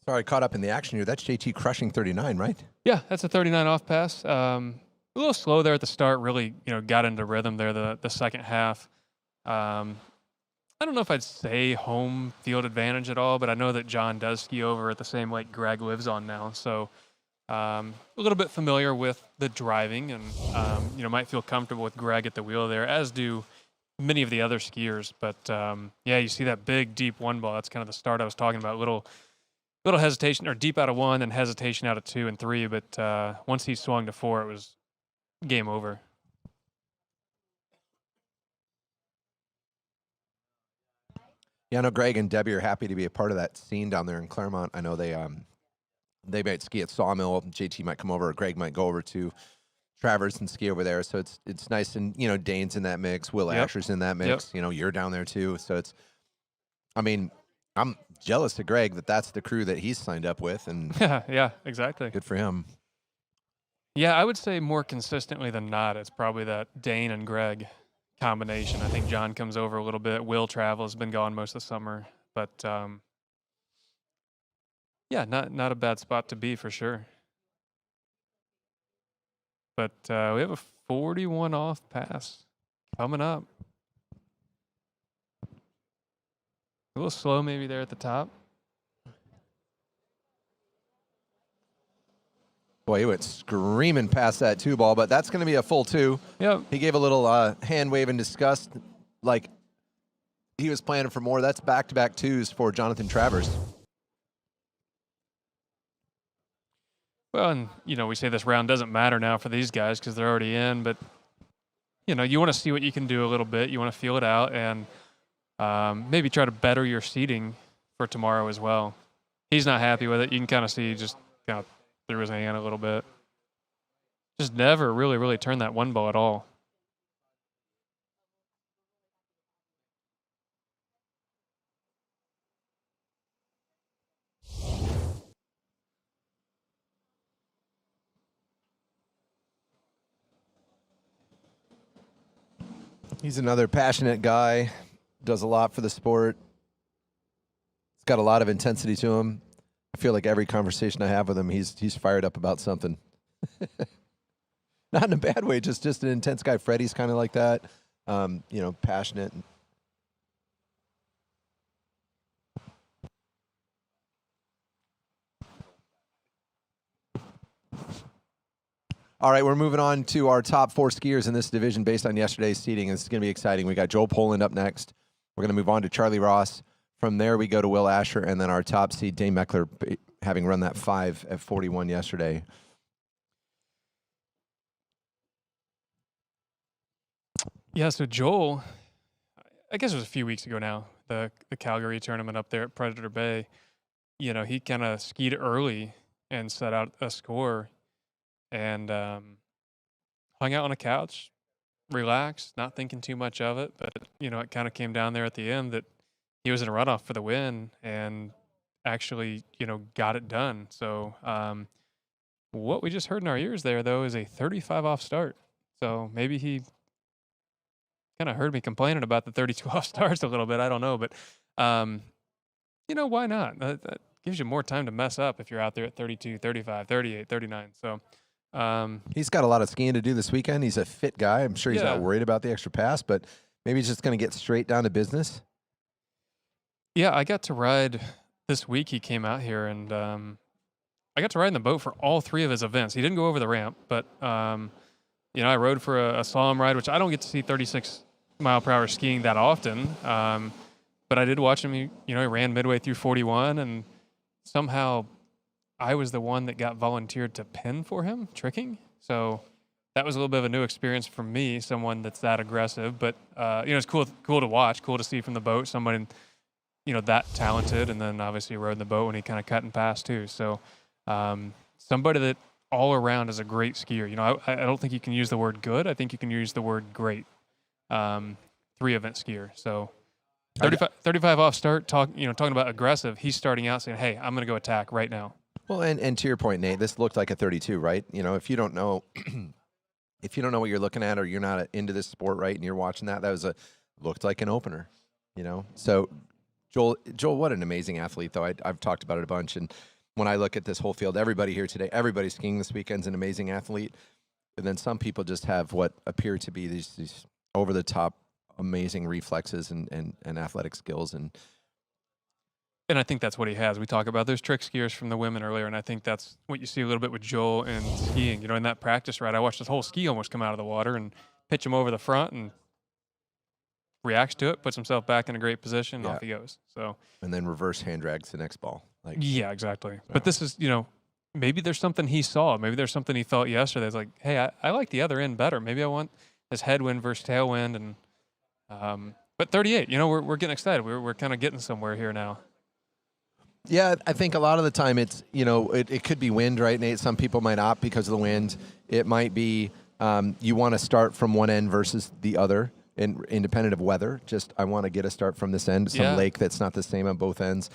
Sorry, caught up in the action here. That's JT crushing 39, right? Yeah, that's a 39 off pass. A little slow there at the start. Really, got into rhythm there the second half. I don't know if I'd say home field advantage at all, but I know that John does ski over at the same lake Greg lives on now, so a little bit familiar with the driving, and might feel comfortable with Greg at the wheel there, as do many of the other skiers. But you see that big deep 1 ball. That's kind of the start I was talking about. Little hesitation, or deep out of 1 and hesitation out of 2 and 3. But once he swung to 4, it was game over. Yeah, I know Greg and Debbie are happy to be a part of that scene down there in Claremont. I know they might ski at Sawmill. JT might come over, or Greg might go over to Travers and ski over there. So it's nice, and Dane's in that mix, Will Asher's in that mix. You're down there too. So I'm jealous of Greg that's the crew that he's signed up with, and yeah, exactly. Good for him. Yeah, I would say more consistently than not, it's probably that Dane and Greg combination. I think John comes over a little bit. Will travel, has been gone most of the summer, but not a bad spot to be for sure. But we have a 41 off pass coming up. A little slow maybe there at the top. Boy, he went screaming past that 2 ball, but that's going to be a full 2. Yep. He gave a little hand wave in disgust, like he was planning for more. That's back-to-back 2s for Jonathan Travers. Well, and, we say this round doesn't matter now for these guys because they're already in, but, you want to see what you can do a little bit. You want to feel it out, and maybe try to better your seating for tomorrow as well. He's not happy with it. You can kind of see just kind of threw his hand a little bit. Just never really, really turned that 1 ball at all. He's another passionate guy, does a lot for the sport. He's got a lot of intensity to him. I feel like every conversation I have with him, he's fired up about something. Not in a bad way, just an intense guy. Freddie's kind of like that, passionate. All right, we're moving on to our top 4 skiers in this division based on yesterday's seeding. This is going to be exciting. We got Joel Poland up next. We're going to move on to Charlie Ross. From there, we go to Will Asher, and then our top seed, Dane Meckler, having run that 5 at 41 yesterday. Yeah, so Joel, I guess it was a few weeks ago now, the Calgary tournament up there at Predator Bay. He kind of skied early and set out a score and hung out on a couch, relaxed, not thinking too much of it. But, it kind of came down there at the end that he was in a runoff for the win and actually, got it done. So what we just heard in our ears there, though, is a 35 off start. So maybe he kind of heard me complaining about the 32 off starts a little bit. I don't know. But, why not? That gives you more time to mess up if you're out there at 32, 35, 38, 39. So he's got a lot of skiing to do this weekend. He's a fit guy. I'm sure he's not worried about the extra pass, but maybe he's just going to get straight down to business. Yeah, I got to ride this week. He came out here, and I got to ride in the boat for all 3 of his events. He didn't go over the ramp, but I rode for a slalom ride, which I don't get to see 36 mile per hour skiing that often. But I did watch him. He ran midway through 41, and somehow I was the one that got volunteered to pin for him, tricking. So that was a little bit of a new experience for me, someone that's that aggressive. But it's cool to watch, cool to see from the boat, someone that talented, and then obviously rode in the boat when he kind of cut and passed too. So somebody that all around is a great skier. You know, I don't think you can use the word good. I think you can use the word great. 3-event skier. So 35 off start, talking about aggressive. He's starting out saying, hey, I'm going to go attack right now. Well, and to your point, Nate, this looked like a 32, right? You know, if you don't know, if you don't know what you're looking at, or you're not into this sport, right, and you're watching that looked like an opener, you know? So Joel, what an amazing athlete, though. I've talked about it a bunch. And when I look at this whole field, everybody here today, everybody skiing this weekend's an amazing athlete. And then some people just have what appear to be these over-the-top amazing reflexes and athletic skills. And I think that's what he has. We talk about those trick skiers from the women earlier, and I think that's what you see a little bit with Joel and skiing. You know, in that practice ride, I watched this whole ski almost come out of the water and pitch him over the front, and reacts to it, puts himself back in a great position, and off he goes. So, and then reverse hand drags the next ball. Yeah, exactly. But this is, maybe there's something he saw. Maybe there's something he felt yesterday. It's like, hey, I like the other end better. Maybe I want this headwind versus tailwind. And but 38, we're getting excited. We're kind of getting somewhere here now. Yeah, I think a lot of the time it's, it could be wind, right, Nate? Some people might opt because of the wind. It might be you want to start from one end versus the other, independent of weather. Just, I want to get a start from this end, some lake that's not the same on both ends.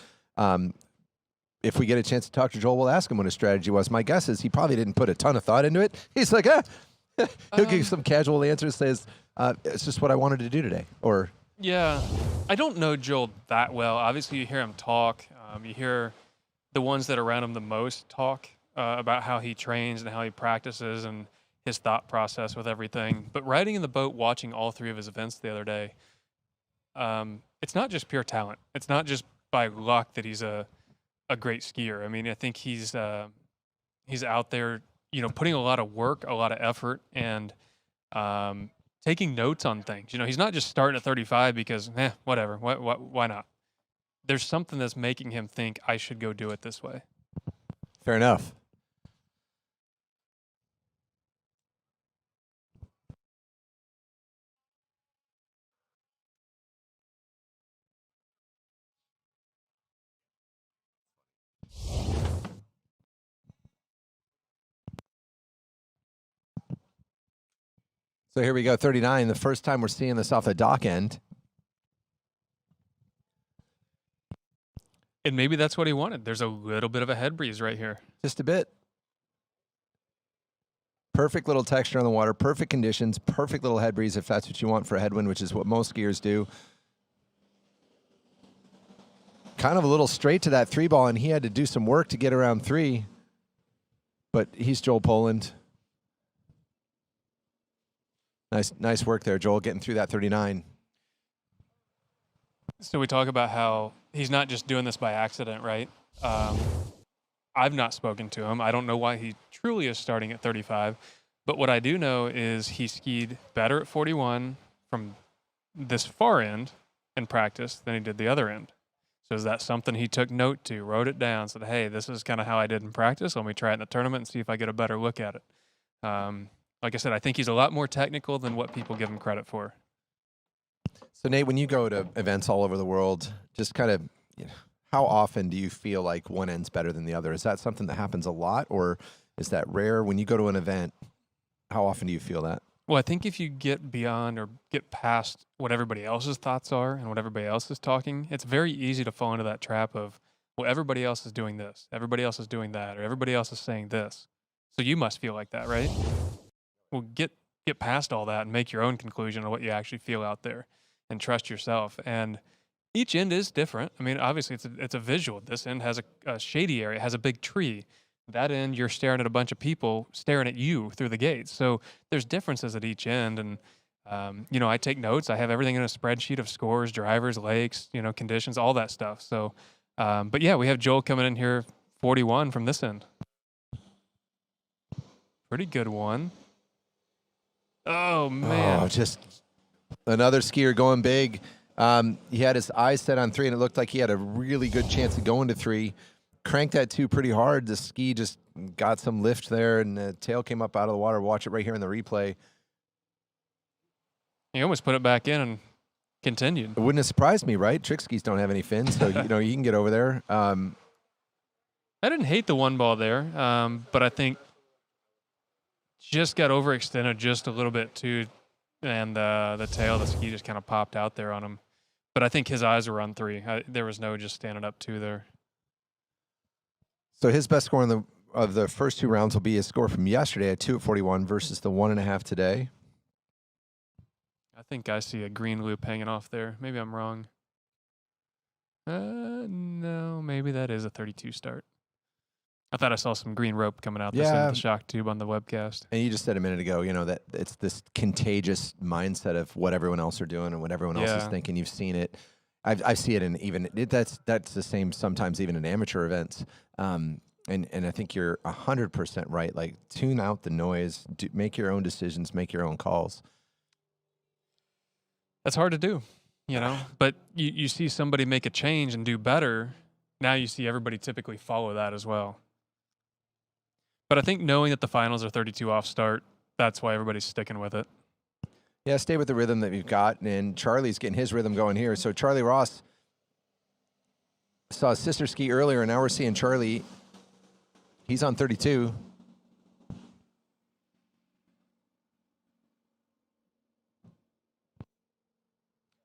If we get a chance to talk to Joel, we'll ask him what his strategy was. My guess is he probably didn't put a ton of thought into it. He's like, he'll give some casual answers, says, it's just what I wanted to do today. Or yeah, I don't know Joel that well. Obviously, you hear him talk. You hear the ones that are around him the most talk about how he trains and how he practices and his thought process with everything. But riding in the boat, watching all 3 of his events the other day, it's not just pure talent. It's not just by luck that he's a great skier. I mean, I think he's out there, putting a lot of work, a lot of effort, and taking notes on things. He's not just starting at 35 because, whatever, why not? There's something that's making him think I should go do it this way. Fair enough. So here we go, 39. The first time we're seeing this off the dock end. And maybe that's what he wanted. There's a little bit of a head breeze right here. Just a bit. Perfect little texture on the water, perfect conditions, perfect little head breeze if that's what you want for a headwind, which is what most skiers do. Kind of a little straight to that 3 ball, and he had to do some work to get around 3. But he's Joel Poland. Nice work there, Joel, getting through that 39. So we talk about how he's not just doing this by accident, right? I've not spoken to him. I don't know why he truly is starting at 35. But what I do know is he skied better at 41 from this far end in practice than he did the other end. So is that something he took note to, wrote it down, said, hey, this is kind of how I did in practice. Let me try it in the tournament and see if I get a better look at it. Like I said, I think he's a lot more technical than what people give him credit for. So, Nate, when you go to events all over the world, just kind of, how often do you feel like one end's better than the other? Is that something that happens a lot, or is that rare? When you go to an event, how often do you feel that? Well, I think if you get beyond or get past what everybody else's thoughts are and what everybody else is talking, it's very easy to fall into that trap of, well, everybody else is doing this, everybody else is doing that, or everybody else is saying this. So you must feel like that, right? Well, get past all that and make your own conclusion on what you actually feel out there and trust yourself. And each end is different. I mean, obviously it's a visual. This end has a shady area, has a big tree. That end, you're staring at a bunch of people staring at you through the gates. So there's differences at each end. And, I take notes. I have everything in a spreadsheet of scores, drivers, lakes, conditions, all that stuff. So, but yeah, we have Joel coming in here 41 from this end. Pretty good one. Oh, man. Oh, just another skier going big. He had his eyes set on 3, and it looked like he had a really good chance of going to 3. Cranked that 2 pretty hard. The ski just got some lift there, and the tail came up out of the water. Watch it right here in the replay. He almost put it back in and continued. It wouldn't have surprised me, right? Trick skis don't have any fins, so you can get over there. I didn't hate the 1 ball there, but I think just got overextended just a little bit too, and the tail of the ski just kind of popped out there on him. But I think his eyes were on 3. There was no just standing up 2 there. So his best score of the first 2 rounds will be his score from yesterday at 2 at 41 versus the 1.5 today. I think I see a green loop hanging off there. Maybe I'm wrong. No, maybe that is a 32 start. I thought I saw some green rope coming out this end of the shock tube on the webcast. And you just said a minute ago, that it's this contagious mindset of what everyone else are doing and what everyone else is thinking. You've seen it. I see it in that's the same sometimes even in amateur events. And I think you're 100% right. Like, tune out the noise, make your own decisions, make your own calls. That's hard to do, but you see somebody make a change and do better. Now you see everybody typically follow that as well. But I think knowing that the finals are 32 off start, that's why everybody's sticking with it. Yeah, stay with the rhythm that you've got. And Charlie's getting his rhythm going here. So Charlie Ross saw his sister ski earlier, and now we're seeing Charlie. He's on 32.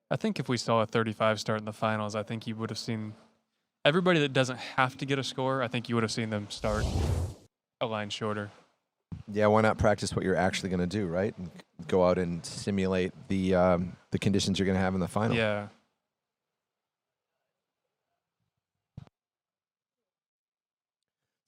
I think if we saw a 35 start in the finals, I think you would have seen everybody that doesn't have to get a score. I think you would have seen them start a line shorter. Yeah, why not practice what you're actually going to do, right? And go out and simulate the conditions you're going to have in the final. Yeah.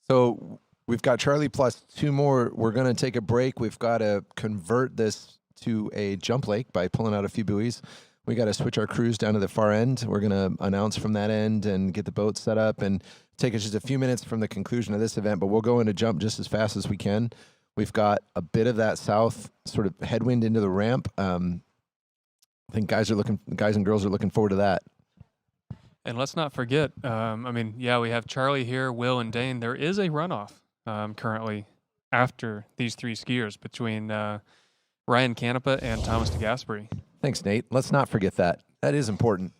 So we've got Charlie plus 2 more. We're going to take a break. We've got to convert this to a jump lake by pulling out a few buoys. We got to switch our crews down to the far end. We're going to announce from that end and get the boat set up and take us just a few minutes from the conclusion of this event, but we'll go into jump just as fast as we can. We've got a bit of that south sort of headwind into the ramp. I think guys and girls are looking forward to that. And let's not forget, we have Charlie here, Will, and Dane. There is a runoff currently after these 3 skiers between Ryan Canepa and Thomas DeGasperi. Thanks, Nate. Let's not forget that. That is important.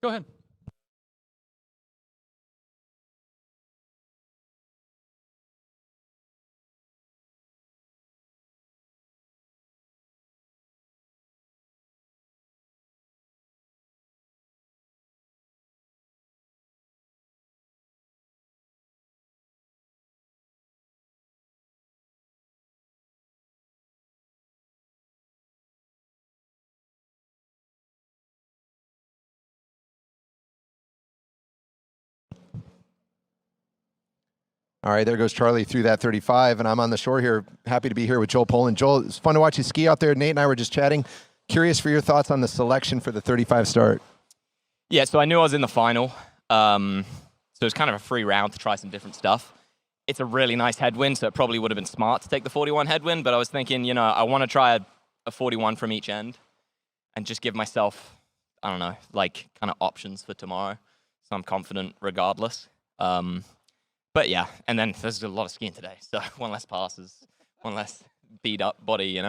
Go ahead. All right, there goes Charlie through that 35, and I'm on the shore here. Happy to be here with Joel Poland. Joel, it's fun to watch you ski out there. Nate and I were just chatting. Curious for your thoughts on the selection for the 35 start. Yeah, so I knew I was in the final, so it was kind of a free round to try some different stuff. It's a really nice headwind, so it probably would have been smart to take the 41 headwind, but I was thinking, I want to try a 41 from each end and just give myself, kind of options for tomorrow, so I'm confident regardless. But yeah, and then there's a lot of skiing today, so one less passes, one less beat up body,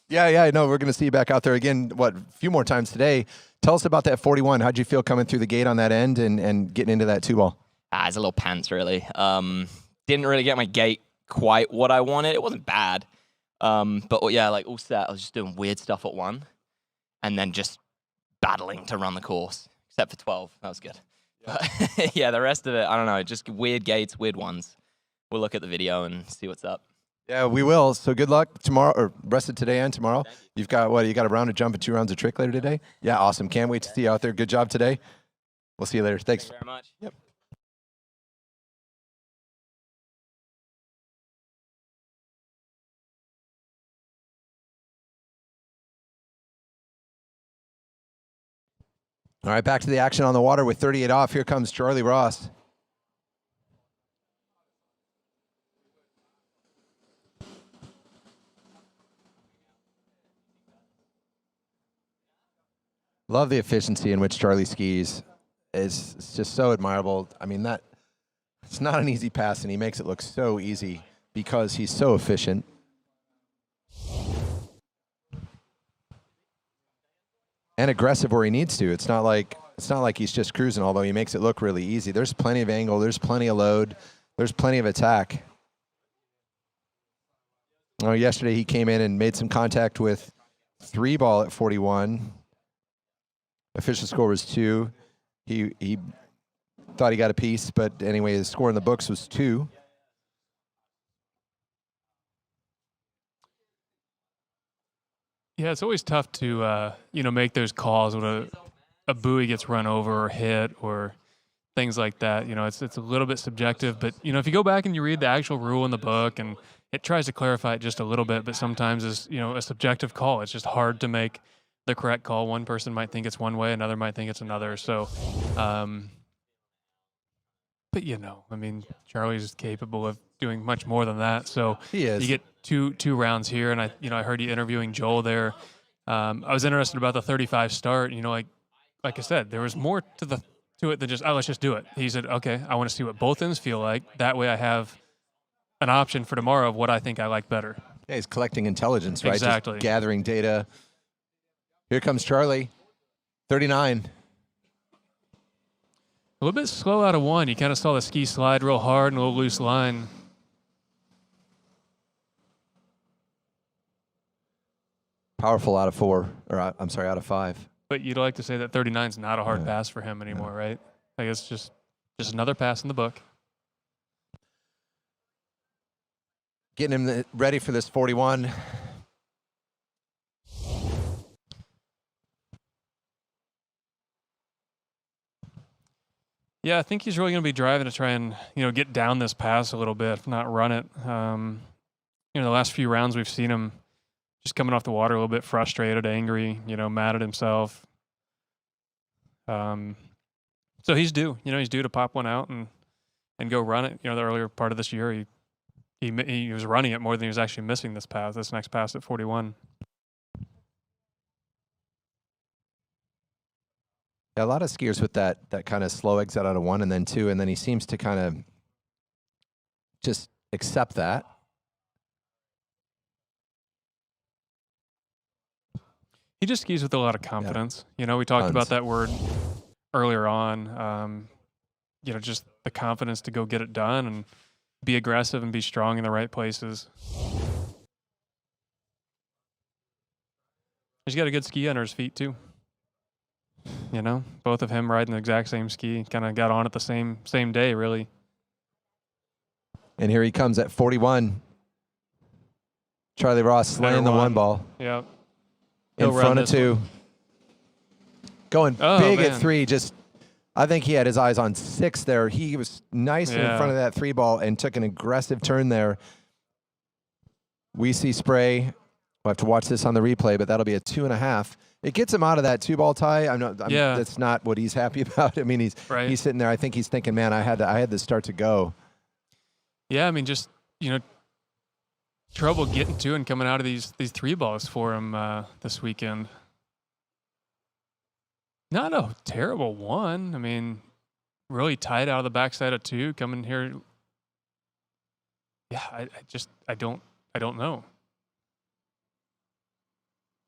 Yeah, no, we're going to see you back out there again, a few more times today. Tell us about that 41. How'd you feel coming through the gate on that end and getting into that 2-ball? It's a little pants, really. Didn't really get my gate quite what I wanted. It wasn't bad. But yeah, all set, I was just doing weird stuff at 1 and then just battling to run the course, except for 12. That was good. But yeah, the rest of it, I don't know, just weird gates, weird ones. We'll look at the video and see what's up. Yeah, we will. So good luck tomorrow, or rest of today and tomorrow. You've got you got a round of jump and 2 rounds of trick later today? Yeah, awesome. Can't wait to see you out there. Good job today. We'll see you later. Thanks. Thank you very much. Yep. All right, back to the action on the water with 38 off. Here comes Charlie Ross. Love the efficiency in which Charlie skis. It's just so admirable. I mean, it's not an easy pass, and he makes it look so easy because he's so efficient. And aggressive where he needs to. It's not like he's just cruising, although he makes it look really easy. There's plenty of angle. There's plenty of load. There's plenty of attack. Oh, yesterday he came in and made some contact with 3 ball at 41. Official score was 2. He thought he got a piece, but anyway, the score in the books was 2. Yeah, it's always tough to make those calls when a buoy gets run over or hit or things like that. It's a little bit subjective, but if you go back and you read the actual rule in the book, and it tries to clarify it just a little bit, but sometimes it's a subjective call. It's just hard to make the correct call. One person might think it's one way, another might think it's another. So, but Charlie's capable of doing much more than that. So he is. You get two rounds here, and I heard you interviewing Joel there. I was interested about the 35 start. Like I said, there was more to it than just, let's just do it. He said, okay, I want to see what both ends feel like. That way I have an option for tomorrow of what I think I like better. Yeah, he's collecting intelligence, right? Exactly. Just gathering data. Here comes Charlie, 39. A little bit slow out of 1. You kind of saw the ski slide real hard and a little loose line. Powerful out of 4, or out of 5. But you'd like to say that 39 is not a hard pass for him anymore, right? I guess just another pass in the book. Getting him ready for this 41. Yeah, I think he's really going to be driving to try and get down this pass a little bit, if not run it. The last few rounds we've seen him just coming off the water a little bit frustrated, angry, mad at himself. So he's due. He's due to pop one out and go run it. The earlier part of this year, he was running it more than he was actually missing this next pass at 41. Yeah, a lot of skiers with that kind of slow exit out of 1 and then 2, and then he seems to kind of just accept that. He just skis with a lot of confidence. Yeah. We talked about that word earlier on. Just the confidence to go get it done and be aggressive and be strong in the right places. He's got a good ski under his feet too. Both of him riding the exact same ski, kind of got on it the same day, really. And here he comes at 41. Charlie Ross slaying the 1 ball. Yep. In front of 2. Going big man. at 3. I think he had his eyes on 6 there. He was nice in front of that 3 ball and took an aggressive turn there. We see spray. We'll have to watch this on the replay, but that'll be a 2.5. It gets him out of that 2-ball tie. That's not what he's happy about. I mean, he's sitting there. I think he's thinking, man, I had this start to go. Yeah, I mean, just trouble getting to and coming out of these 3 balls for him this weekend. Not a terrible 1. I mean, really tight out of the backside of 2, coming here. Yeah, I don't know.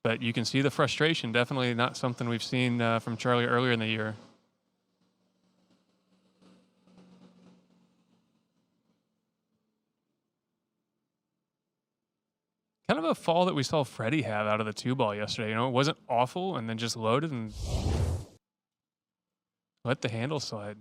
But you can see the frustration. Definitely not something we've seen from Charlie earlier in the year. Kind of a fall that we saw Freddie have out of the 2-ball yesterday. It wasn't awful, and then just loaded and let the handle slide.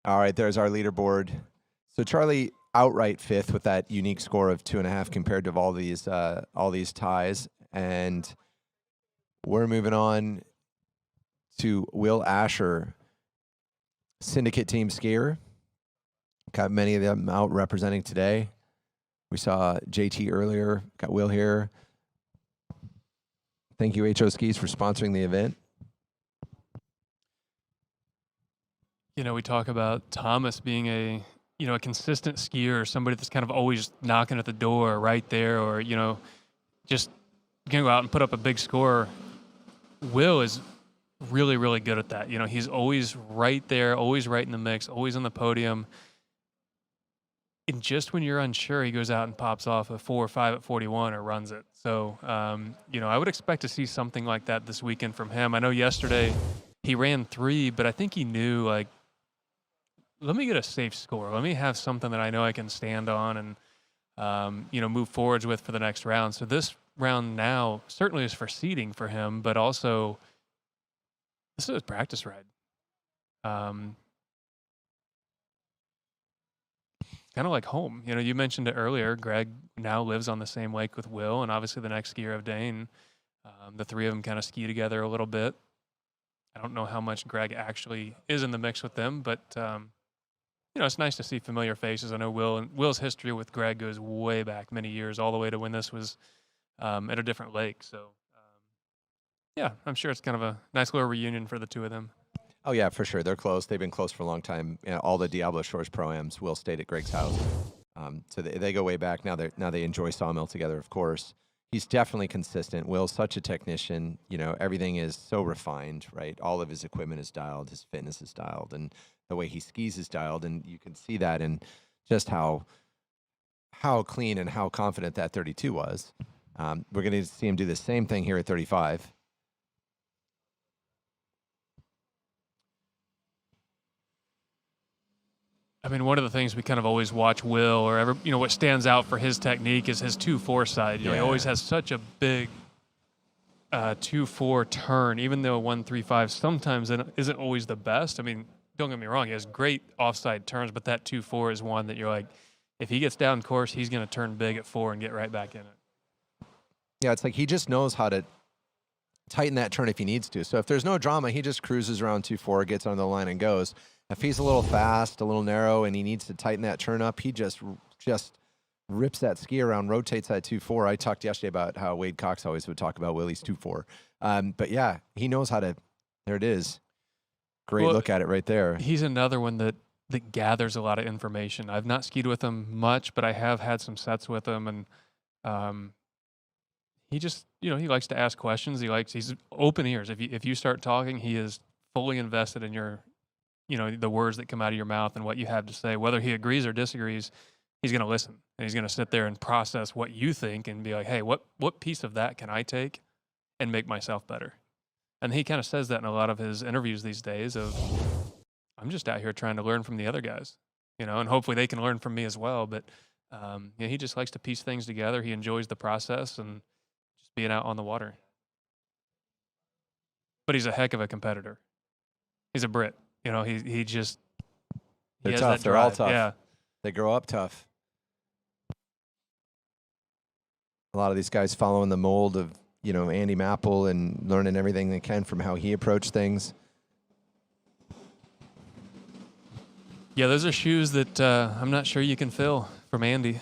All right, there's our leaderboard. So Charlie outright 5th with that unique score of 2.5 compared to all these ties, and We're moving on to Will Asher, Syndicate Team skier. Got many of them out representing today. We saw JT earlier. Got Will here. Thank you, HO Skis, for sponsoring the event. You know, we talk about Thomas being a consistent skier, somebody that's kind of always knocking at the door right there, or, just going to go out and put up a big score. Will is really, really good at that. He's always right there, always right in the mix, always on the podium. And just when you're unsure, he goes out and pops off a 4 or 5 at 41 or runs it. So, I would expect to see something like that this weekend from him. I know yesterday he ran 3, but I think he knew, like, let me get a safe score. Let me have something that I know I can stand on and, move forwards with for the next round. So this round now certainly is for seeding for him, but also this is his practice ride. Kind of like home. You mentioned it earlier. Greg now lives on the same lake with Will, and obviously the next skier of Dane. The three of them kind of ski together a little bit. I don't know how much Greg actually is in the mix with them, but it's nice to see familiar faces. I know Will's history with Greg goes way back many years, all the way to when this was at a different lake. So, I'm sure it's kind of a nice little reunion for the two of them. Oh, yeah, for sure. They're close. They've been close for a long time. All the Diablo Shores Pro-Ams will stayed at Greg's house. So they go way back. Now they enjoy Sawmill together, of course. He's definitely consistent. Will's such a technician. Everything is so refined, right? All of his equipment is dialed. His fitness is dialed. And the way he skis is dialed. And you can see that in just how clean and how confident that 32 was. We're going to see him do the same thing here at 35. I mean, one of the things we kind of always watch Will, or what stands out for his technique is his 2-4 side. He always has such a big 2-4 turn, even though 1-3-5 sometimes isn't always the best. I mean, don't get me wrong, he has great offside turns, but that 2-4 is one that you're like, if he gets down course, he's going to turn big at 4 and get right back in it. Yeah, it's like he just knows how to tighten that turn if he needs to. So if there's no drama, he just cruises around 2-4, gets on the line and goes. If he's a little fast, a little narrow, and he needs to tighten that turn up, he just rips that ski around, rotates that 2-4. I talked yesterday about how Wade Cox always would talk about Willie's 2-4. But yeah, he knows how to. There it is. Great look at it right there. He's another one that gathers a lot of information. I've not skied with him much, but I have had some sets with him, and he just he likes to ask questions. He's open ears. If you start talking, he is fully invested in your the words that come out of your mouth and what you have to say. Whether he agrees or disagrees, he's going to listen. And he's going to sit there and process what you think and be like, hey, what piece of that can I take and make myself better? And he kind of says that in a lot of his interviews these days of, I'm just out here trying to learn from the other guys, and hopefully they can learn from me as well. But he just likes to piece things together. He enjoys the process and just being out on the water. But he's a heck of a competitor. He's a Brit. He just They're has tough. that They're all drive. tough. Yeah. They grow up tough. A lot of these guys following the mold of, Andy Mapple and learning everything they can from how he approached things. Yeah, those are shoes that I'm not sure you can fill from Andy.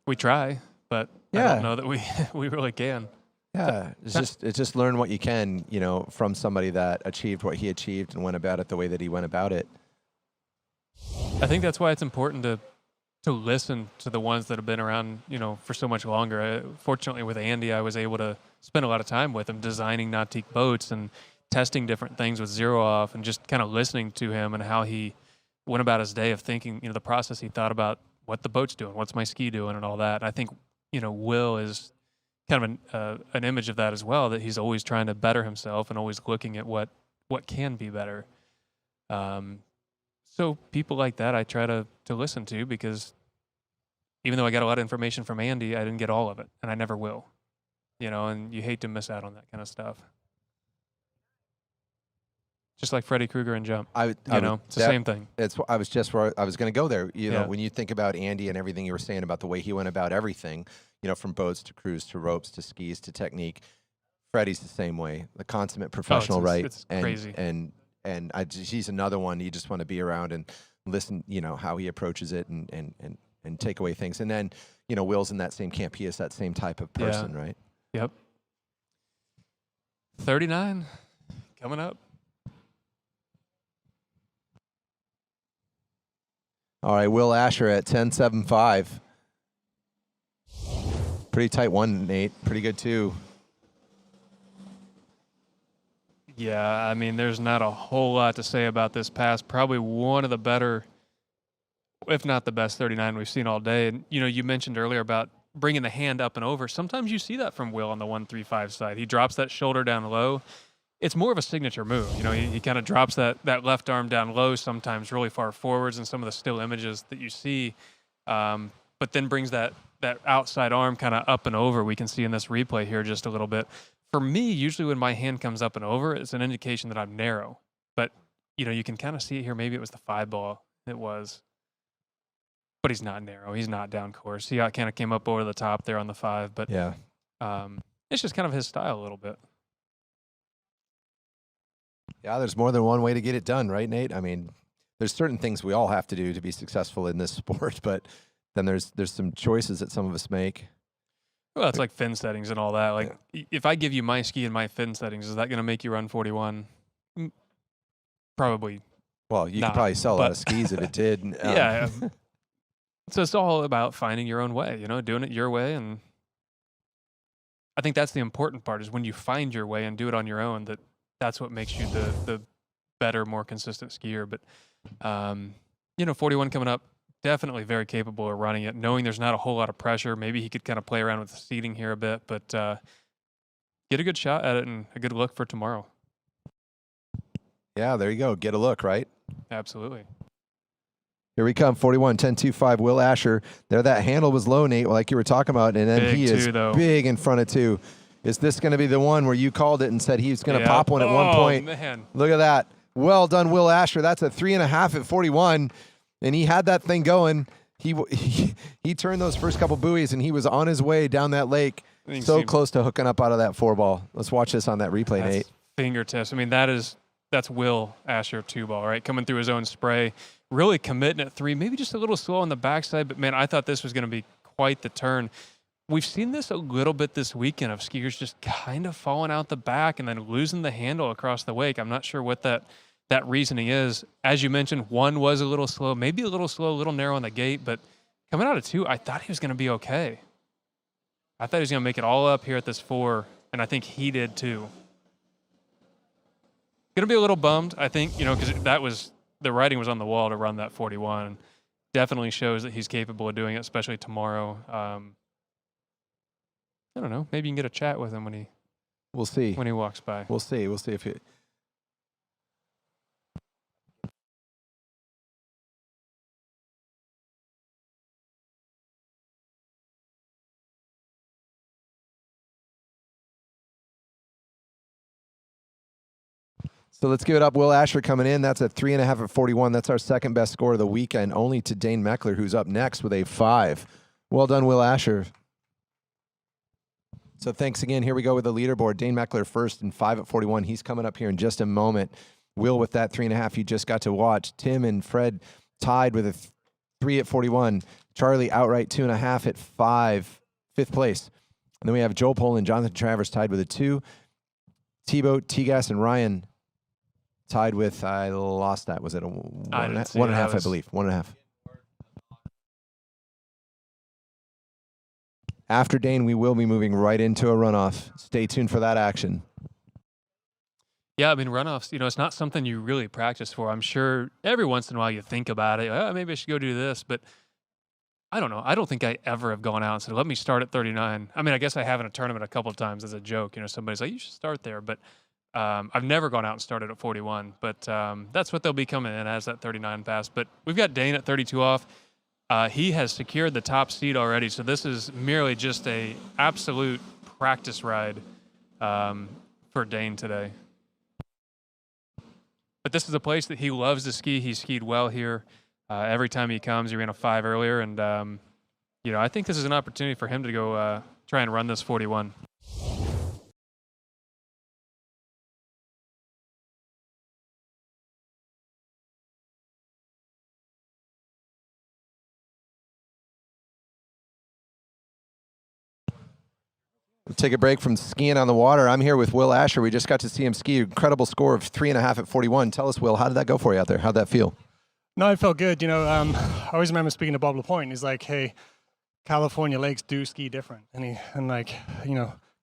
We try, but I don't know that we really can. Yeah, it's just learn what you can, from somebody that achieved what he achieved and went about it the way that he went about it. I think that's why it's important to listen to the ones that have been around, for so much longer. Fortunately, with Andy, I was able to spend a lot of time with him designing Nautique boats and testing different things with Zero Off and just kind of listening to him and how he went about his day of thinking, the process he thought about what the boat's doing, what's my ski doing, and all that. And I think, Will is kind of an image of that as well, that he's always trying to better himself and always looking at what can be better. So people like that I try to listen to, because even though I got a lot of information from Andy, I didn't get all of it, and I never will. And you hate to miss out on that kind of stuff. Just like Freddy Krueger and Jump. It's the same thing. I was just where I was going to go there. When you think about Andy and everything you were saying about the way he went about everything, from boats to crews to ropes to skis to technique, Freddie's the same way. The consummate professional, right? It's crazy. And he's another one you just want to be around and listen, how he approaches it and take away things. And then, Will's in that same camp. He is that same type of person, right? Yep. 39 coming up. All right, Will Asher at 10.75. Pretty tight one, Nate. Pretty good, too. Yeah, I mean, there's not a whole lot to say about this pass. Probably one of the better, if not the best 39 we've seen all day. And, you mentioned earlier about bringing the hand up and over. Sometimes you see that from Will on the 135 side. He drops that shoulder down low. It's more of a signature move. He kind of drops that left arm down low, sometimes really far forwards in some of the still images that you see, but then brings that outside arm kind of up and over. We can see in this replay here just a little bit. For me, usually when my hand comes up and over, it's an indication that I'm narrow. But, you can kind of see it here. Maybe it was the 5 ball. It was. But he's not narrow. He's not down course. He kind of came up over the top there on the 5. But yeah, it's just kind of his style a little bit. Yeah, there's more than one way to get it done, right, Nate? I mean, there's certain things we all have to do to be successful in this sport, but then there's some choices that some of us make. Well, it's like fin settings and all that. Like, if I give you my ski and my fin settings, is that going to make you run 41? Probably. Well, you could probably sell a lot of skis if it did. Yeah. So it's all about finding your own way, doing it your way. And I think that's the important part, is when you find your way and do it on your own, that's what makes you the better, more consistent skier. But, 41 coming up, definitely very capable of running it, knowing there's not a whole lot of pressure. Maybe he could kind of play around with the seating here a bit, but get a good shot at it and a good look for tomorrow. Yeah, there you go. Get a look, right? Absolutely. Here we come, 41, 10.25, Will Asher. There, that handle was low, Nate, like you were talking about, and then Big he is big in front of 2. Is this going to be the one where you called it and said he was going to pop one at one point? Man. Look at that. Well done, Will Asher. That's a 3.5 at 41, and he had that thing going. He turned those first couple buoys, and he was on his way down that lake, so close to hooking up out of that 4-ball. Let's watch this on that replay, Nate. Fingertips. I mean, that's Will Asher 2-ball, right? Coming through his own spray, really committing at 3, maybe just a little slow on the backside, but man, I thought this was going to be quite the turn. We've seen this a little bit this weekend of skiers just kind of falling out the back and then losing the handle across the wake. I'm not sure what that reasoning is. As you mentioned, 1 was a little slow, maybe a little slow, a little narrow on the gate, but coming out of 2, I thought he was going to be okay. I thought he was going to make it all up here at this 4, and I think he did too. Going to be a little bummed, I think, because the writing was on the wall to run that 41. Definitely shows that he's capable of doing it, especially tomorrow. I don't know. Maybe you can get a chat with him when he walks by. We'll see if he. So let's give it up. Will Asher coming in. That's a 3.5 at 41. That's our second best score of the weekend, only to Dane Meckler, who's up next with a 5. Well done, Will Asher. So thanks again. Here we go with the leaderboard. Dane Meckler first and 5 at 41. He's coming up here in just a moment. Will with that 3.5 you just got to watch. Tim and Fred tied with a 3 at 41. Charlie outright 2.5 at 5, 5th place. And then we have Joel Poland and Jonathan Travers tied with a 2. Tebow, Tegas, and Ryan tied with, I lost that. Was it a 1.5, I believe. 1.5. After Dane, we will be moving right into a runoff. Stay tuned for that action. Yeah, I mean, runoffs, it's not something you really practice for. I'm sure every once in a while you think about it. Oh, maybe I should go do this. But I don't know. I don't think I ever have gone out and said, let me start at 39. I mean, I guess I have in a tournament a couple of times as a joke. Somebody's like, you should start there. But I've never gone out and started at 41. But that's what they'll be coming in as, that 39 pass. But we've got Dane at 32 off. He has secured the top seed already, so this is merely just a absolute practice ride for Dane today. But this is a place that he loves to ski. He skied well here. Every time he comes, he ran a 5 earlier, and I think this is an opportunity for him to go try and run this 41. We'll take a break from skiing on the water. I'm here with Will Asher. We just got to see him ski. Incredible score of 3.5 at 41. Tell us, Will, how did that go for you out there? How'd that feel? No, it felt good. I always remember speaking to Bob Lapointe. He's like, hey, California lakes do ski different. And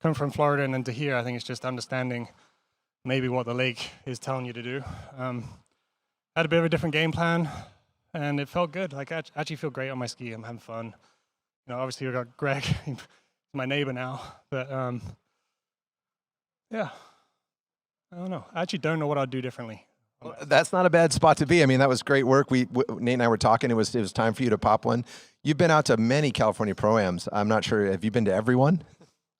coming from Florida and then to here, I think it's just understanding maybe what the lake is telling you to do. Had a bit of a different game plan, and it felt good. Like, I actually feel great on my ski. I'm having fun. Obviously we got Greg, he's my neighbor now, but yeah, I don't know. I actually don't know what I'd do differently. Well, that's not a bad spot to be. I mean, that was great work. Nate and I were talking. It was time for you to pop one. You've been out to many California Pro-Ams. I'm not sure. Have you been to every one?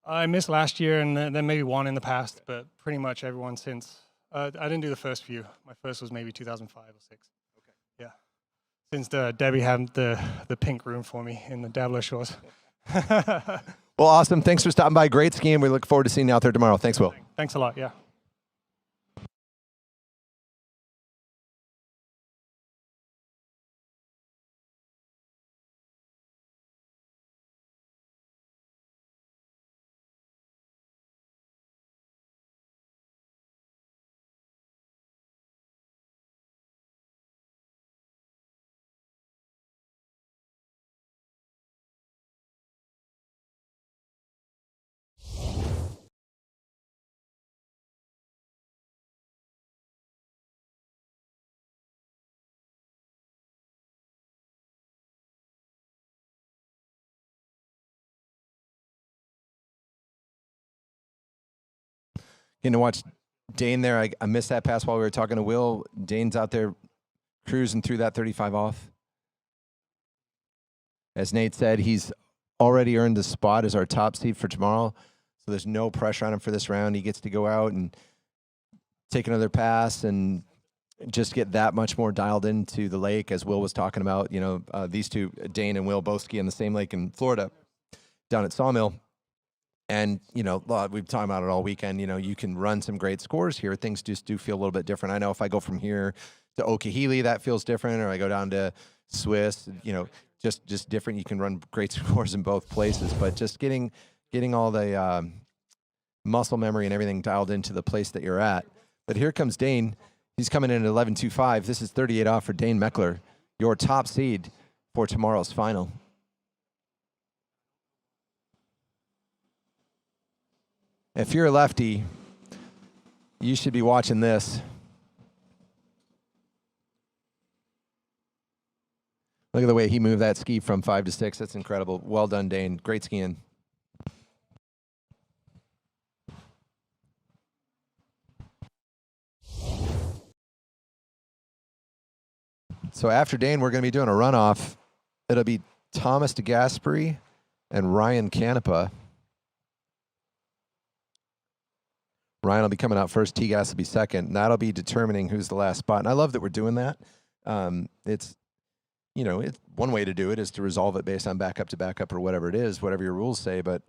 I missed last year and then maybe one in the past, but pretty much everyone since. I didn't do the first few. My first was maybe 2005 or 6. Okay. Yeah. Since Debbie had the pink room for me in the Dabbler shorts. Well, awesome. Thanks for stopping by. Great skiing. We look forward to seeing you out there tomorrow. Thanks, Will. Thanks a lot. Yeah. Getting to watch Dane there. I missed that pass while we were talking to Will. Dane's out there cruising through that 35 off. As Nate said, he's already earned the spot as our top seed for tomorrow. So there's no pressure on him for this round. He gets to go out and take another pass and just get that much more dialed into the lake, as Will was talking about. These two, Dane and Will, both ski on the same lake in Florida down at Sawmill. And, we've talked about it all weekend. You can run some great scores here. Things just do feel a little bit different. I know if I go from here to Okehele, that feels different, or I go down to Swiss, just different. You can run great scores in both places, but just getting all the muscle memory and everything dialed into the place that you're at. But here comes Dane. He's coming in at 11.25. This is 38 off for Dane Meckler, your top seed for tomorrow's final. If you're a lefty, you should be watching this. Look at the way he moved that ski from 5 to 6. That's incredible. Well done, Dane. Great skiing. So after Dane, we're going to be doing a runoff. It'll be Thomas DeGasperi and Ryan Canepa. Ryan will be coming out first. T-Gas will be second. And that'll be determining who's the last spot. And I love that we're doing that. It's one way to do it is to resolve it based on backup to backup or whatever it is, whatever your rules say. But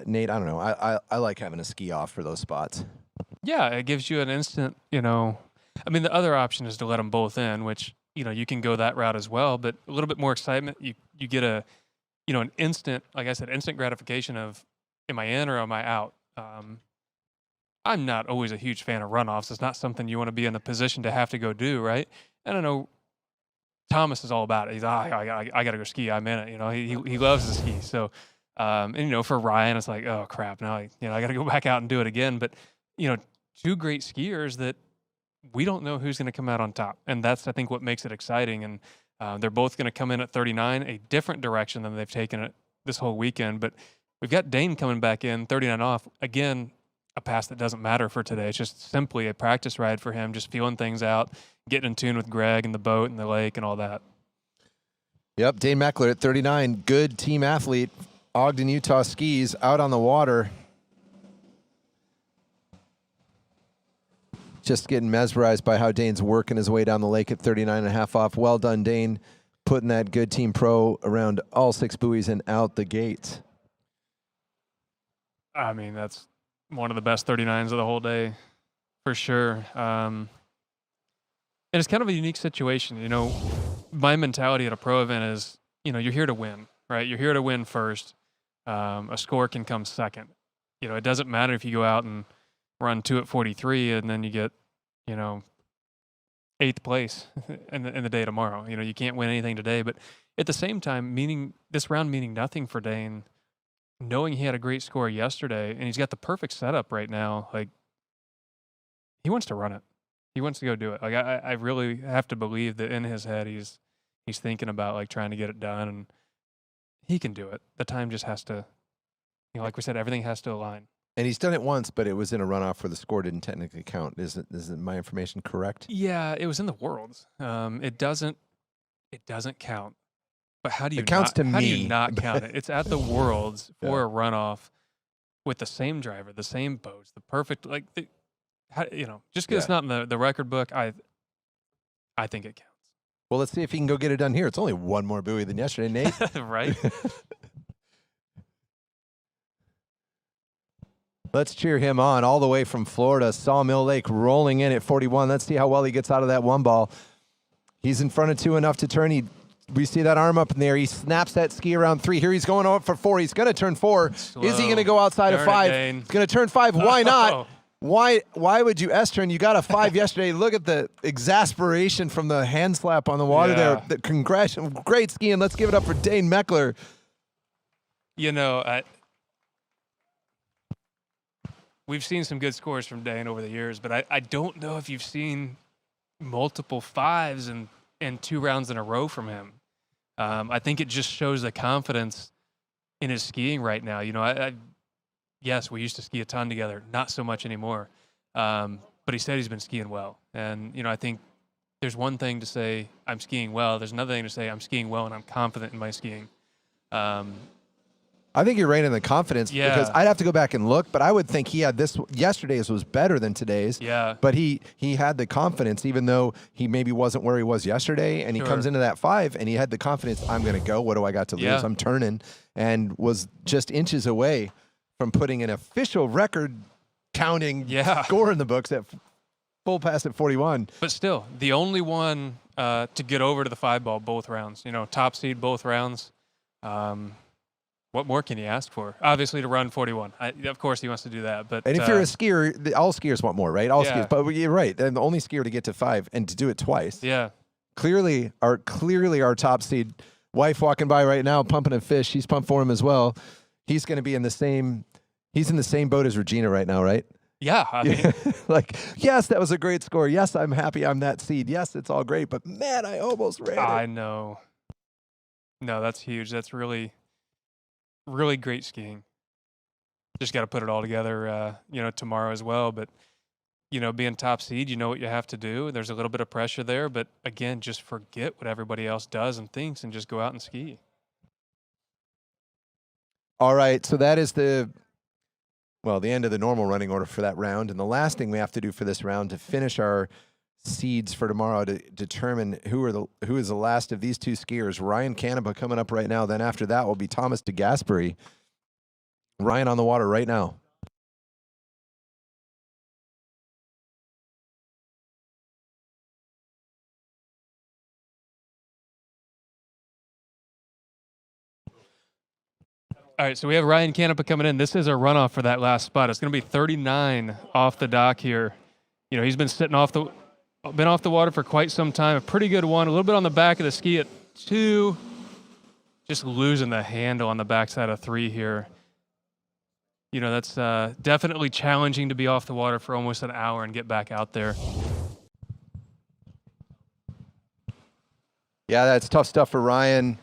Nate, I don't know. I like having a ski off for those spots. Yeah, it gives you an instant, the other option is to let them both in, which, you can go that route as well, but a little bit more excitement. You get an instant, like I said, instant gratification of, am I in or am I out? I'm not always a huge fan of runoffs. It's not something you want to be in a position to have to go do, right? And I know Thomas is all about it. He's, I got to go ski. I'm in it. He loves to ski. So, for Ryan, it's like, oh crap, now I got to go back out and do it again. But, two great skiers that we don't know who's going to come out on top. And that's, I think, what makes it exciting. And they're both going to come in at 39, a different direction than they've taken it this whole weekend. But we've got Dane coming back in, 39 off. Again, a pass that doesn't matter for today. It's just simply a practice ride for him, just feeling things out, getting in tune with Greg and the boat and the lake and all that. Yep, Dane Meckler at 39, good team athlete. Ogden, Utah skis out on the water. Just getting mesmerized by how Dane's working his way down the lake at 39.5 off. Well done, Dane, putting that good team pro around all 6 buoys and out the gates. That's one of the best 39s of the whole day, for sure. And it's kind of a unique situation. My mentality at a pro event is, you're here to win, right? You're here to win first. a score can come second. You know, it doesn't matter if you go out and run 2 at 43 and then you get, you know, 8th place in the day tomorrow. You know, you can't win anything today. But at the same time, this round meaning nothing for Dane, knowing he had a great score yesterday and he's got the perfect setup right now. Like, he wants to run it. He wants to go do it. Like, I really have to believe that in his head he's thinking about like trying to get it done, and he can do it. The time just has to, you know, like we said, everything has to align. And he's done it once, but it was in a runoff where the score didn't technically count. Is my information correct? Yeah, it was in the Worlds. It doesn't count. But how do you It counts to how do me. you not count it? It's at the Worlds for a runoff with the same driver, the same boats, the perfect you know, just because it's not in the record book, I think it counts. Well, let's see if he can go get it done here. It's only one more buoy than yesterday, Nate. Right? Let's cheer him on all the way from Florida. Sawmill Lake rolling in at 41. Let's see how well he gets out of that one ball. He's in front of 2 enough to turn. We see that arm up in there. He snaps that ski around 3. Here he's going up for 4. He's going to turn 4. Slow. Is he going to go outside of 5? He's going to turn 5. Why not? Why would you S-turn? You got a 5 yesterday. Look at the exasperation from the hand slap on the water there. Congrats. Great skiing. Let's give it up for Dane Meckler. You know, we've seen some good scores from Dane over the years, but I don't know if you've seen multiple 5s and 2 rounds in a row from him. I think it just shows the confidence in his skiing right now. You know, yes, we used to ski a ton together, not so much anymore. But he said he's been skiing well. And, you know, I think there's one thing to say I'm skiing well. There's another thing to say I'm skiing well and I'm confident in my skiing. I think you're right in the confidence because I'd have to go back and look, but I would think he had yesterday's was better than today's. Yeah. But he had the confidence, even though he maybe wasn't where he was yesterday, and he comes into that 5 and he had the confidence, I'm going to go. What do I got to lose? I'm turning, and was just inches away from putting an official record counting score in the books at full pass at 41. But still, the only one to get over to the 5-ball both rounds, you know, top seed both rounds. What more can you ask for? Obviously, to run 41. Of course, he wants to do that. But and if you're a skier, all skiers want more, right? All skiers. But you're right. And the only skier to get to 5 and to do it twice. Yeah. Clearly our top seed wife walking by right now, pumping a fish. She's pumped for him as well. He's going to be in the same. He's in the same boat as Regina right now, right? Yeah. I mean, like, yes, that was a great score. Yes, I'm happy I'm that seed. Yes, it's all great. But man, I almost ran it. I know. No, that's huge. That's really great skiing. Just got to put it all together, you know, tomorrow as well. But, you know, being top seed, you know what you have to do. There's a little bit of pressure there. But, again, just forget what everybody else does and thinks and just go out and ski. All right, so that is the end of the normal running order for that round. And the last thing we have to do for this round to finish our seeds for tomorrow to determine who is the last of these 2 skiers. Ryan Canepa coming up right now. Then after that will be Thomas DeGasperi. Ryan on the water right now. All right, so we have Ryan Canepa coming in. This is a runoff for that last spot. It's going to be 39 off the dock here. You know, he's been been off the water for quite some time. A pretty good one. A little bit on the back of the ski at 2. Just losing the handle on the backside of 3 here. You know, that's definitely challenging to be off the water for almost an hour and get back out there. Yeah, that's tough stuff for Ryan.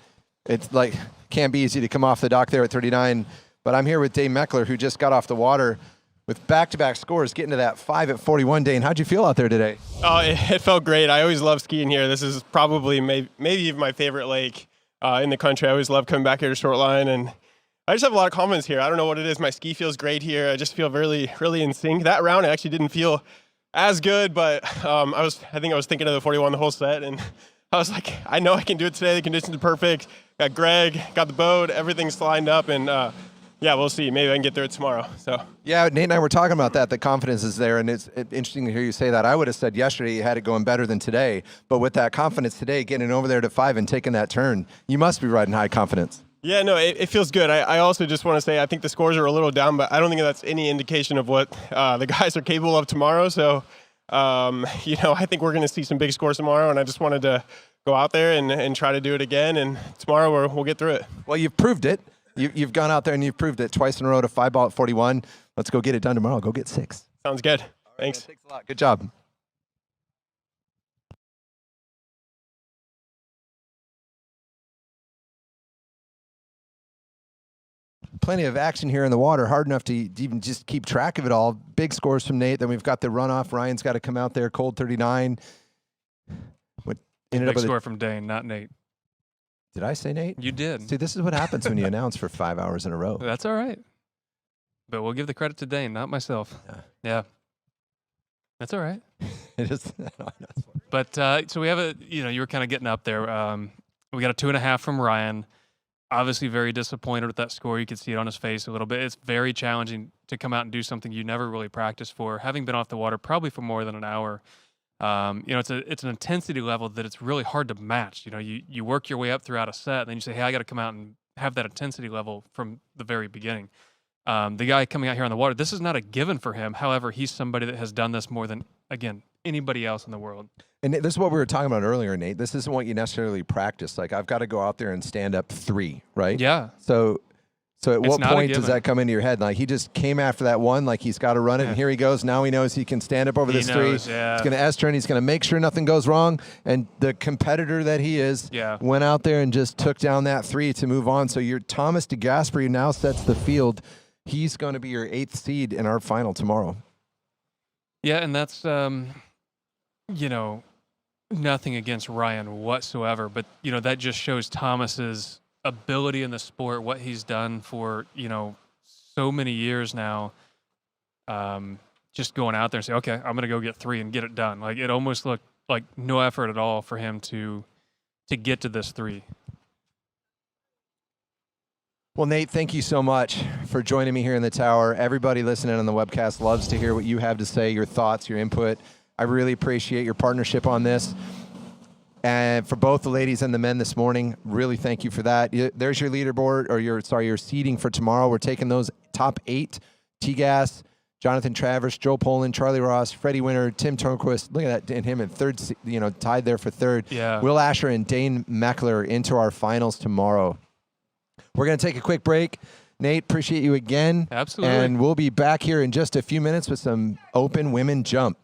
It's like, can't be easy to come off the dock there at 39. But I'm here with Dane Meckler, who just got off the water with back-to-back scores, getting to that 5 at 41. Dane, how'd you feel out there today? Oh, it felt great. I always love skiing here. This is probably maybe even my favorite lake in the country. I always love coming back here to Shortline, and I just have a lot of confidence here. I don't know what it is. My ski feels great here. I just feel really, really in sync. That round I actually didn't feel as good, but I think I was thinking of the 41 the whole set, and I was like, I know I can do it today. The conditions are perfect. Got Greg, got the boat, everything's lined up, and yeah, we'll see. Maybe I can get through it tomorrow. So yeah, Nate and I were talking about that. The confidence is there, and it's interesting to hear you say that. I would have said yesterday you had it going better than today, but with that confidence today, getting over there to 5 and taking that turn, you must be riding high confidence. Yeah, no, it feels good. I also just want to say I think the scores are a little down, but I don't think that's any indication of what the guys are capable of tomorrow. So, I think we're going to see some big scores tomorrow, and I just wanted to go out there and try to do it again. And tomorrow we'll get through it. Well, you've proved it. You've gone out there and you've proved it twice in a row to 5 ball at 41. Let's go get it done tomorrow. Go get 6. Sounds good. All right, thanks. Man, thanks a lot. Good job. Plenty of action here in the water, hard enough to even just keep track of it all. Big scores from Nate. Then we've got the runoff. Ryan's got to come out there, cold 39. Big score from Dane, not Nate. Did I say Nate? You did. See, this is what happens when you announce for 5 hours in a row. That's all right. But we'll give the credit to Dane, not myself. Yeah. That's all right. It is. But so we have you were kind of getting up there. We got a 2.5 from Ryan. Obviously very disappointed with that score. You could see it on his face a little bit. It's very challenging to come out and do something you never really practiced for. Having been off the water probably for more than an hour, it's an intensity level that it's really hard to match. You work your way up throughout a set, and then you say, hey, I got to come out and have that intensity level from the very beginning. The guy coming out here on the water, this is not a given for him. However, he's somebody that has done this more than, again, anybody else in the world. And this is what we were talking about earlier, Nate. This isn't what you necessarily practice. Like, I've got to go out there and stand up 3, right? Yeah. So at what point does that come into your head? Like, he just came after that 1, like he's got to run it, and here he goes. Now he knows he can stand up over this 3. He's going to S-turn. He's going to make sure nothing goes wrong. And the competitor that he is went out there and just took down that 3 to move on. So your Thomas DeGasperi now sets the field. He's going to be your 8th seed in our final tomorrow. Yeah, and that's, nothing against Ryan whatsoever, but, that just shows Thomas's ability in the sport, what he's done for, so many years now, just going out there and say, okay, I'm going to go get 3 and get it done. Like, it almost looked like no effort at all for him to get to this 3. Well, Nate, thank you so much for joining me here in the tower. Everybody listening on the webcast loves to hear what you have to say, your thoughts, your input. I really appreciate your partnership on this. And for both the ladies and the men this morning, really thank you for that. There's your leaderboard, or your seeding for tomorrow. We're taking those top 8. T-Gas, Jonathan Travers, Joe Poland, Charlie Ross, Freddie Winter, Tim Turnquist. Look at that, and him in 3rd, tied there for 3rd. Yeah. Will Asher and Dane Meckler into our finals tomorrow. We're going to take a quick break. Nate, appreciate you again. Absolutely. And we'll be back here in just a few minutes with some open women jump.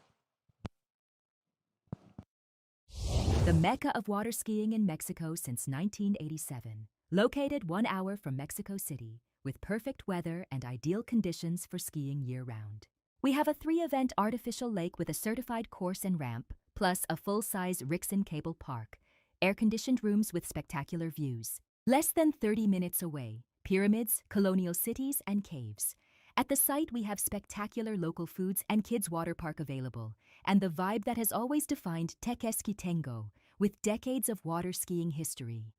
The mecca of water skiing in Mexico since 1987. Located 1 hour from Mexico City, with perfect weather and ideal conditions for skiing year-round. We have a 3-event artificial lake with a certified course and ramp, plus a full-size Rixon cable park, air-conditioned rooms with spectacular views. Less than 30 minutes away, pyramids, colonial cities, and caves. At the site, we have spectacular local foods and kids' water park available, and the vibe that has always defined Tequesquitengo, with decades of water skiing history.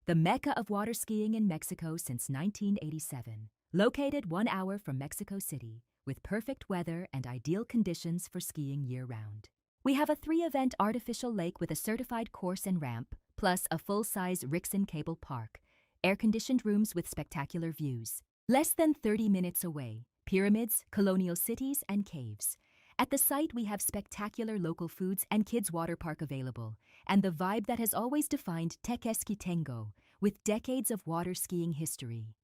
the mecca of water skiing in Mexico since 1987. Located 1 hour from Mexico City, with perfect weather and ideal conditions for skiing year-round. We have a 3-event artificial lake with a certified course and ramp, plus a full-size Rixson cable park, air-conditioned rooms with spectacular views. Less than 30 minutes away, pyramids, colonial cities, and caves. At the site, we have spectacular local foods and kids' water park available, and the vibe that has always defined Tequesquitengo, with decades of water skiing history.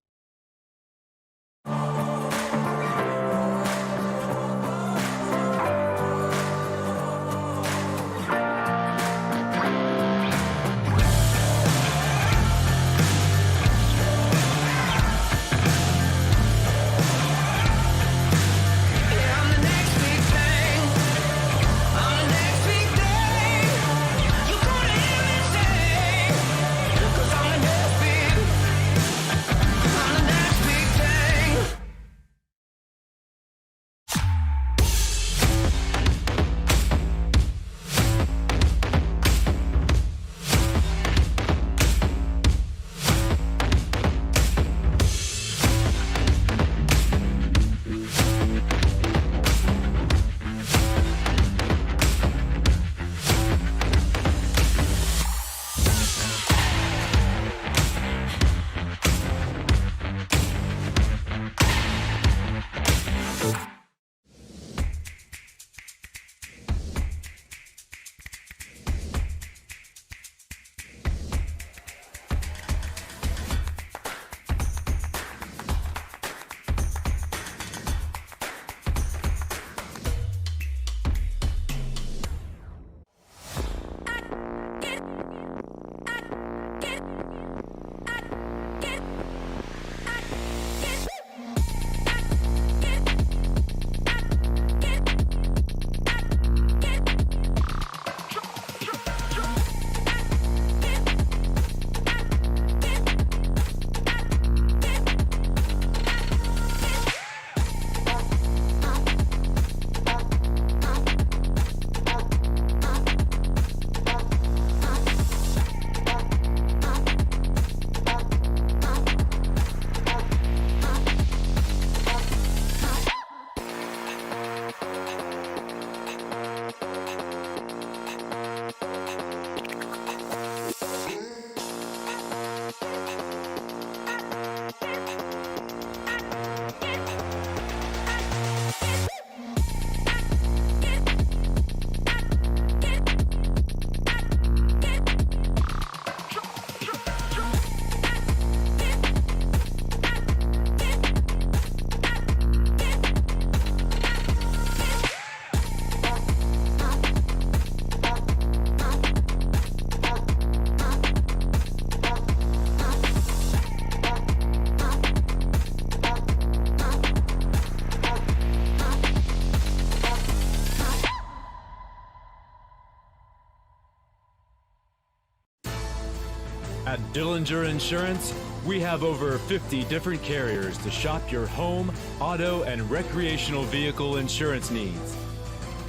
At Dillinger Insurance, we have over 50 different carriers to shop your home, auto, and recreational vehicle insurance needs.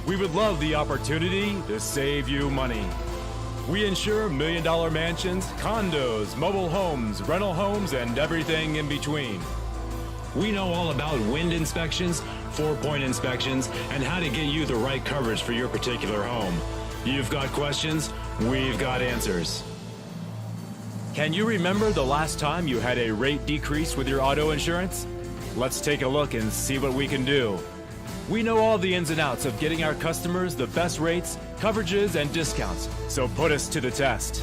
We would love the opportunity to save you money. We insure million-dollar mansions, condos, mobile homes, rental homes, and everything in between. We know all about wind inspections, 4-point inspections, and how to get you the right coverage for your particular home. You've got questions, we've got answers. Can you remember the last time you had a rate decrease with your auto insurance? Let's take a look and see what we can do. We know all the ins and outs of getting our customers the best rates, coverages, and discounts, so put us to the test.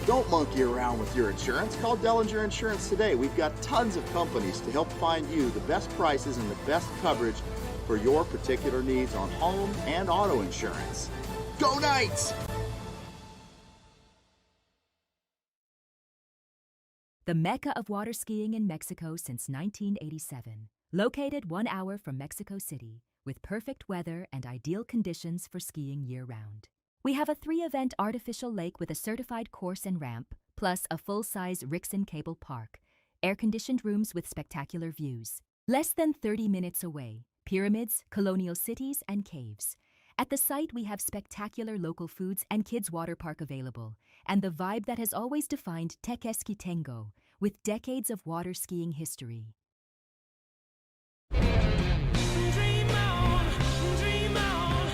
Don't monkey around with your insurance. Call Dellinger Insurance today. We've got tons of companies to help find you the best prices and the best coverage for your particular needs on home and auto insurance. Go Knights! The mecca of water skiing in Mexico since 1987. Located 1 hour from Mexico City, with perfect weather and ideal conditions for skiing year-round. We have a 3-event artificial lake with a certified course and ramp, plus a full-size Rixson cable park, air-conditioned rooms with spectacular views. Less than 30 minutes away, pyramids, colonial cities, and caves. At the site, we have spectacular local foods and kids' water park available, and the vibe that has always defined Tekeski Tengo, with decades of water skiing history. Dream on, dream on,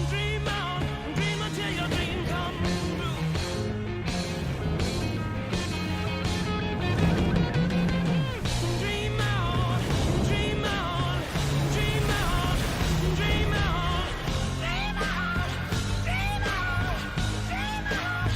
dream on, dream until your dream come true. Dream on, dream on, dream on, dream on, dream on, dream on, dream on.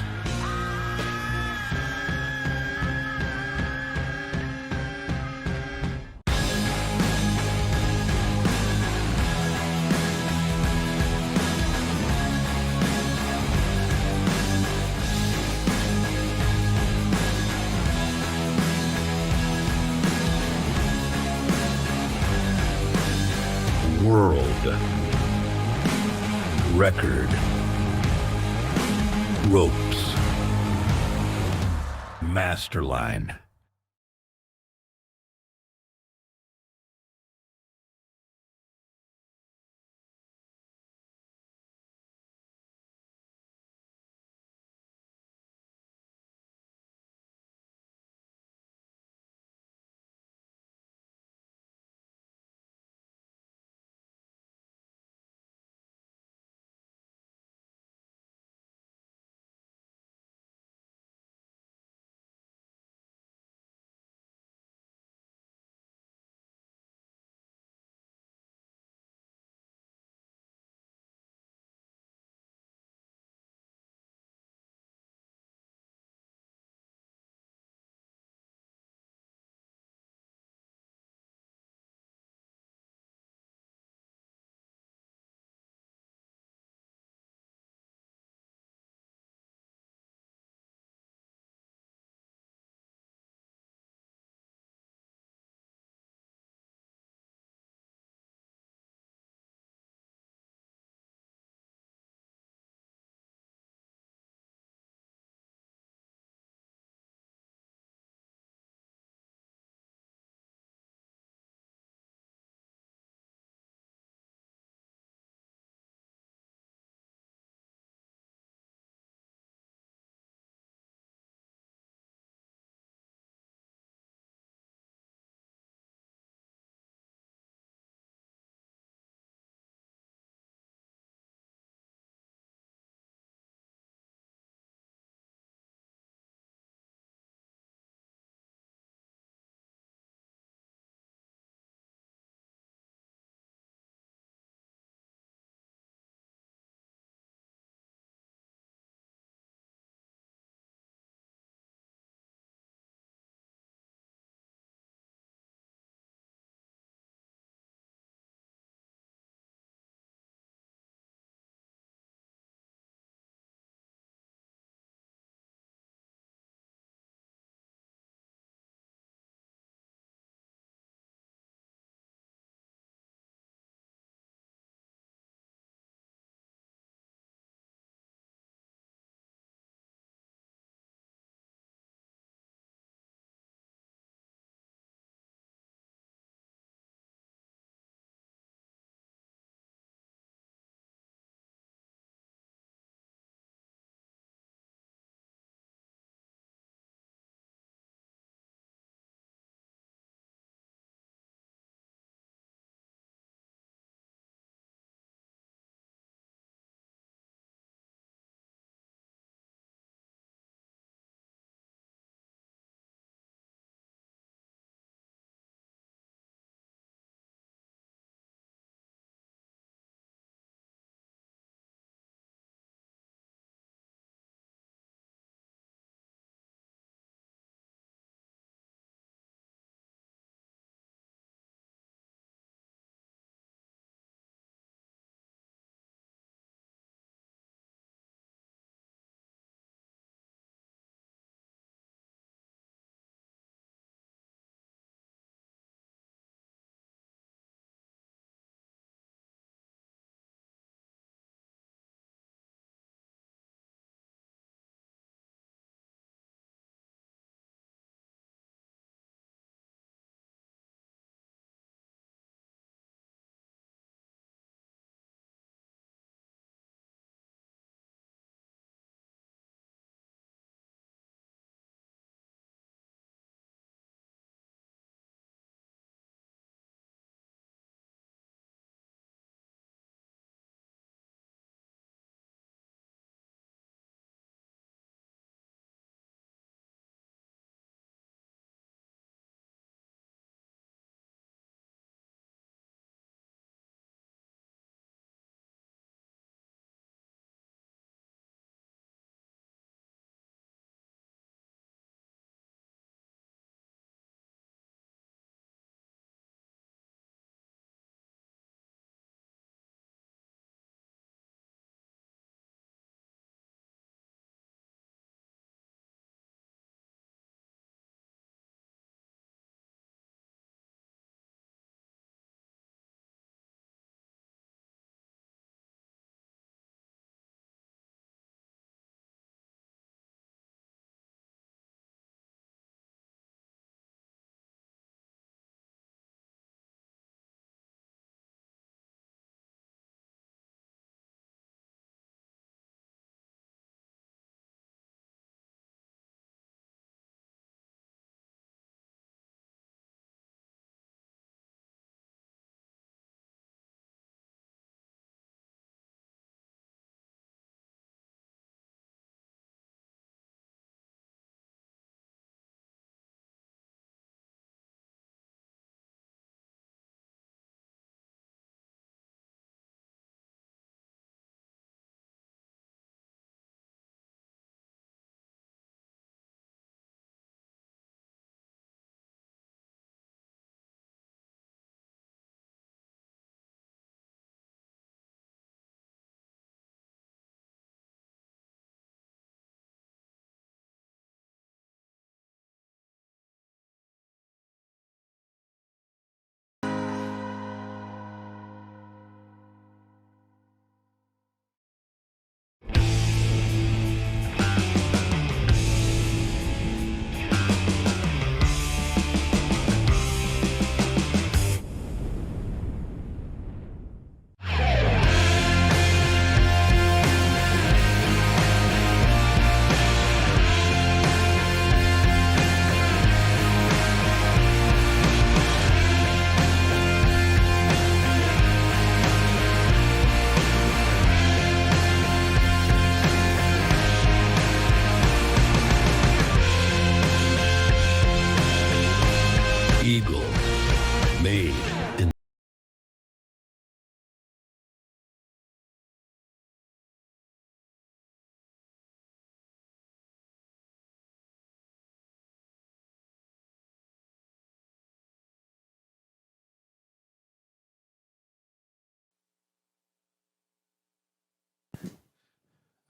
World record ropes masterline.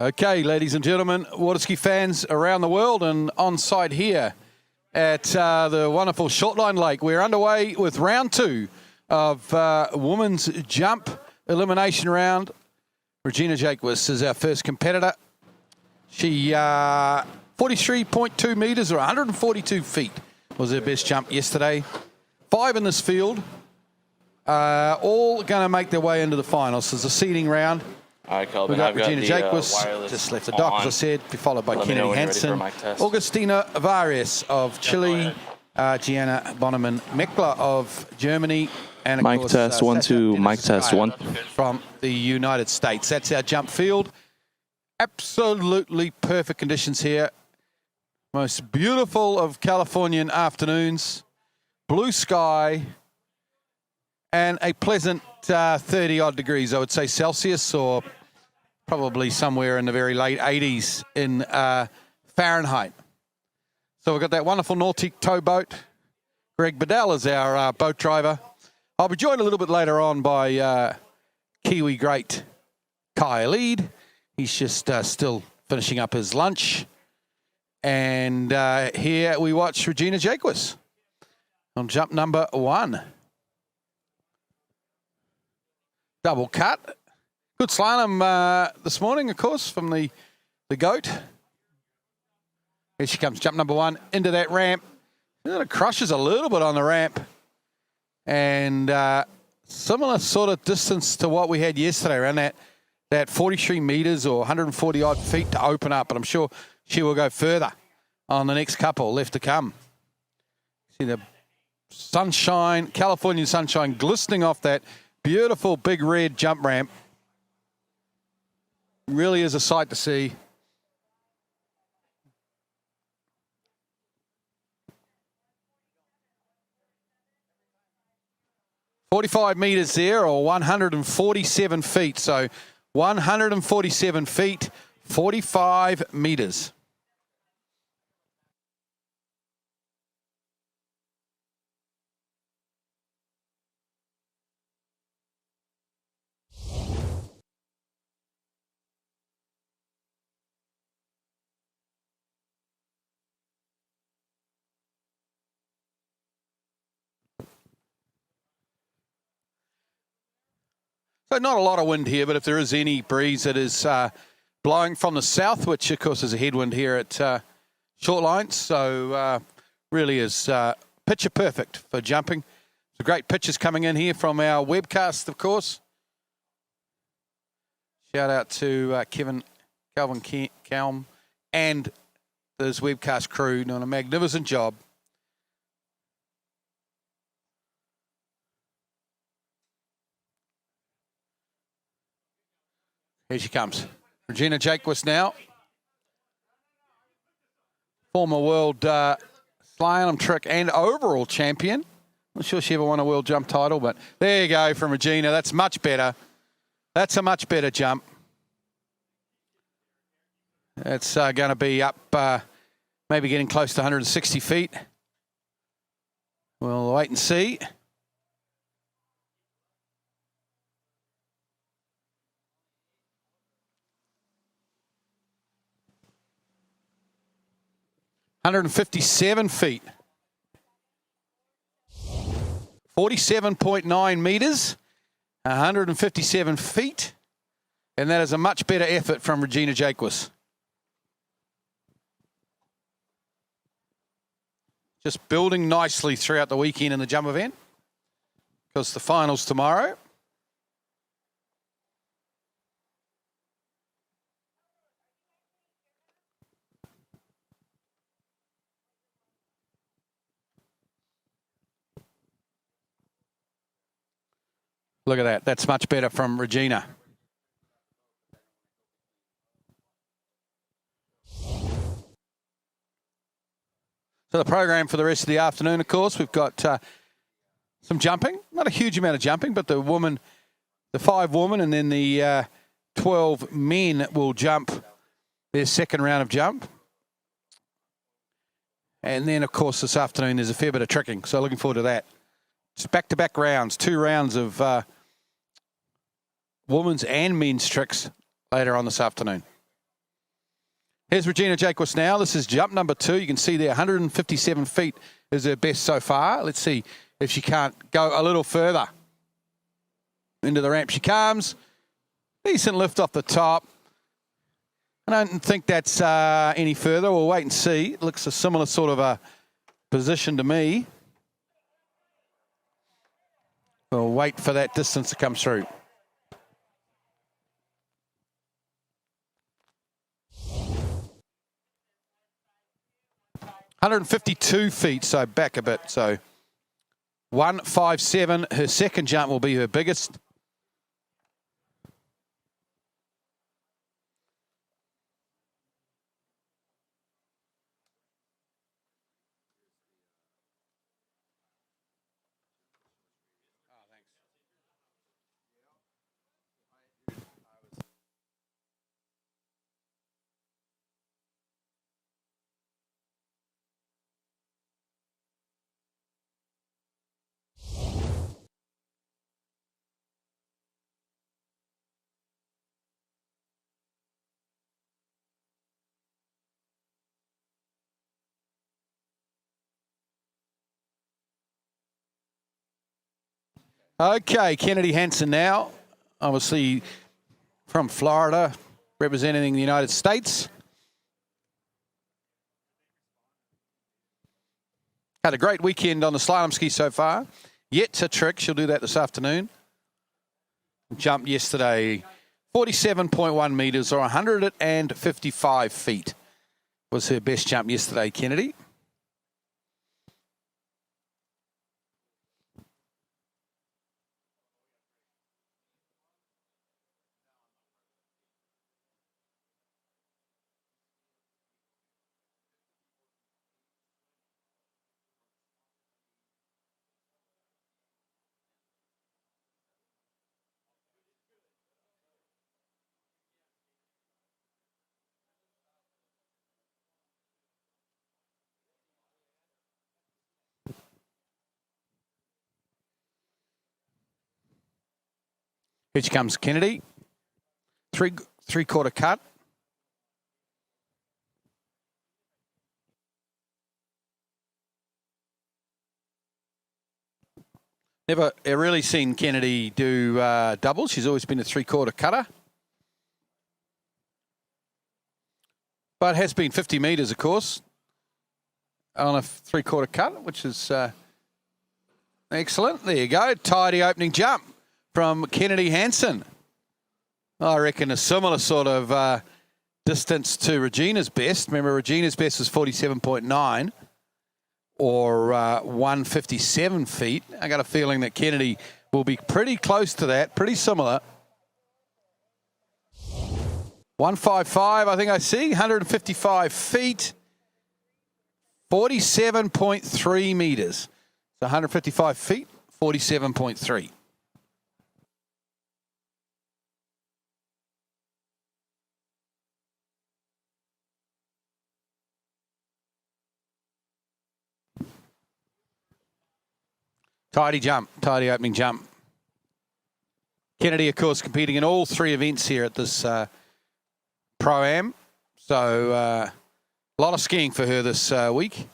Okay, ladies and gentlemen, water ski fans around the world and on site here at the wonderful Shortline Lake. We're underway with round 2 of women's jump elimination round. Regina Jaquist is our first competitor. She 43.2 meters or 142 feet was her best jump yesterday. 5 in this field, all going to make their way into the finals. So it's a seeding round. All right, Kelvin, We've got I've got Regina the Jaquist, just left the dock, as I said, followed by Let me know Kennedy when you're ready for a Hansen, mic test. Augustina Vares of Chile, Gianna Bonnemann-Meckler of Germany, and of Mic course, test, 1, Sasha 2, mic test, 1. from the United States. That's our jump field. Absolutely perfect conditions here. Most beautiful of Californian afternoons. Blue sky and a pleasant 30-odd degrees, I would say, Celsius, or probably somewhere in the very late 80s in Fahrenheit. So we've got that wonderful Nautique towboat. Greg Bedell is our boat driver. I'll be joined a little bit later on by Kiwi great Kai Lead. He's just still finishing up his lunch. And here we watch Regina Jaquist on jump number 1. Double cut. Good slalom this morning, of course, from the goat. Here she comes, jump number 1, into that ramp. It crushes a little bit on the ramp. And similar sort of distance to what we had yesterday, around that 43 meters or 140 odd feet to open up. But I'm sure she will go further on the next couple left to come. See the sunshine, Californian sunshine glistening off that beautiful big red jump ramp. Really is a sight to see. .45 meters there, or 147 feet. So 147 feet, 45 meters. So not a lot of wind here, but if there is any breeze, it is blowing from the south, which of course is a headwind here at Shortline. So really is picture perfect for jumping. So great pictures coming in here from our webcast, of course. Shout out to Calvin Kelm and this webcast crew doing a magnificent job. Here she comes. Regina Jaquist now. Former world slalom trick and overall champion. Not sure she ever won a world jump title, but there you go from Regina. That's much better. That's a much better jump. It's going to be up maybe getting close to 160 feet. We'll wait and see. .157 feet. 47.9 meters. 157 feet. And that is a much better effort from Regina Jaquist. Just building nicely throughout the weekend in the jump event, because the finals tomorrow. Look at that. That's much better from Regina. So the program for the rest of the afternoon, of course, we've got some jumping. Not a huge amount of jumping, but the 5 women and then the 12 men will jump their second round of jump. And then, of course, this afternoon there's a fair bit of tricking. So looking forward to that. It's back-to-back rounds, 2 rounds of women's and men's tricks later on this afternoon. Here's Regina Jacquis now. This is jump number 2. You can see there 157 feet is her best so far. Let's see if she can't go a little further. Into the ramp she comes. Decent lift off the top. I don't think that's any further. We'll wait and see. It looks a similar sort of a position to me. We'll wait for that distance to come through. $152 feet, so back a bit. So 157. Her second jump will be her biggest. Okay, Kennedy Hansen now, obviously from Florida, representing the United States. Had a great weekend on the slalom ski so far. Yet to trick, she'll do that this afternoon. Jumped yesterday, 47.1 metres or 155 feet was her best jump yesterday, Kennedy. Here she comes, Kennedy. Three-quarter cut. Never really seen Kennedy do doubles. She's always been a three-quarter cutter. But it has been 50 metres, of course, on a three-quarter cut, which is excellent. There you go. Tidy opening jump from Kennedy Hansen. I reckon a similar sort of distance to Regina's best. Remember, Regina's best was 47.9 or 157 feet. I got a feeling that Kennedy will be pretty close to that, pretty similar. 155, I think I see, 155 feet, 47.3 metres. So 155 feet, 47.3. Tidy jump, tidy opening jump. Kennedy, of course, competing in all 3 events here at this Pro-Am. So a lot of skiing for her this week.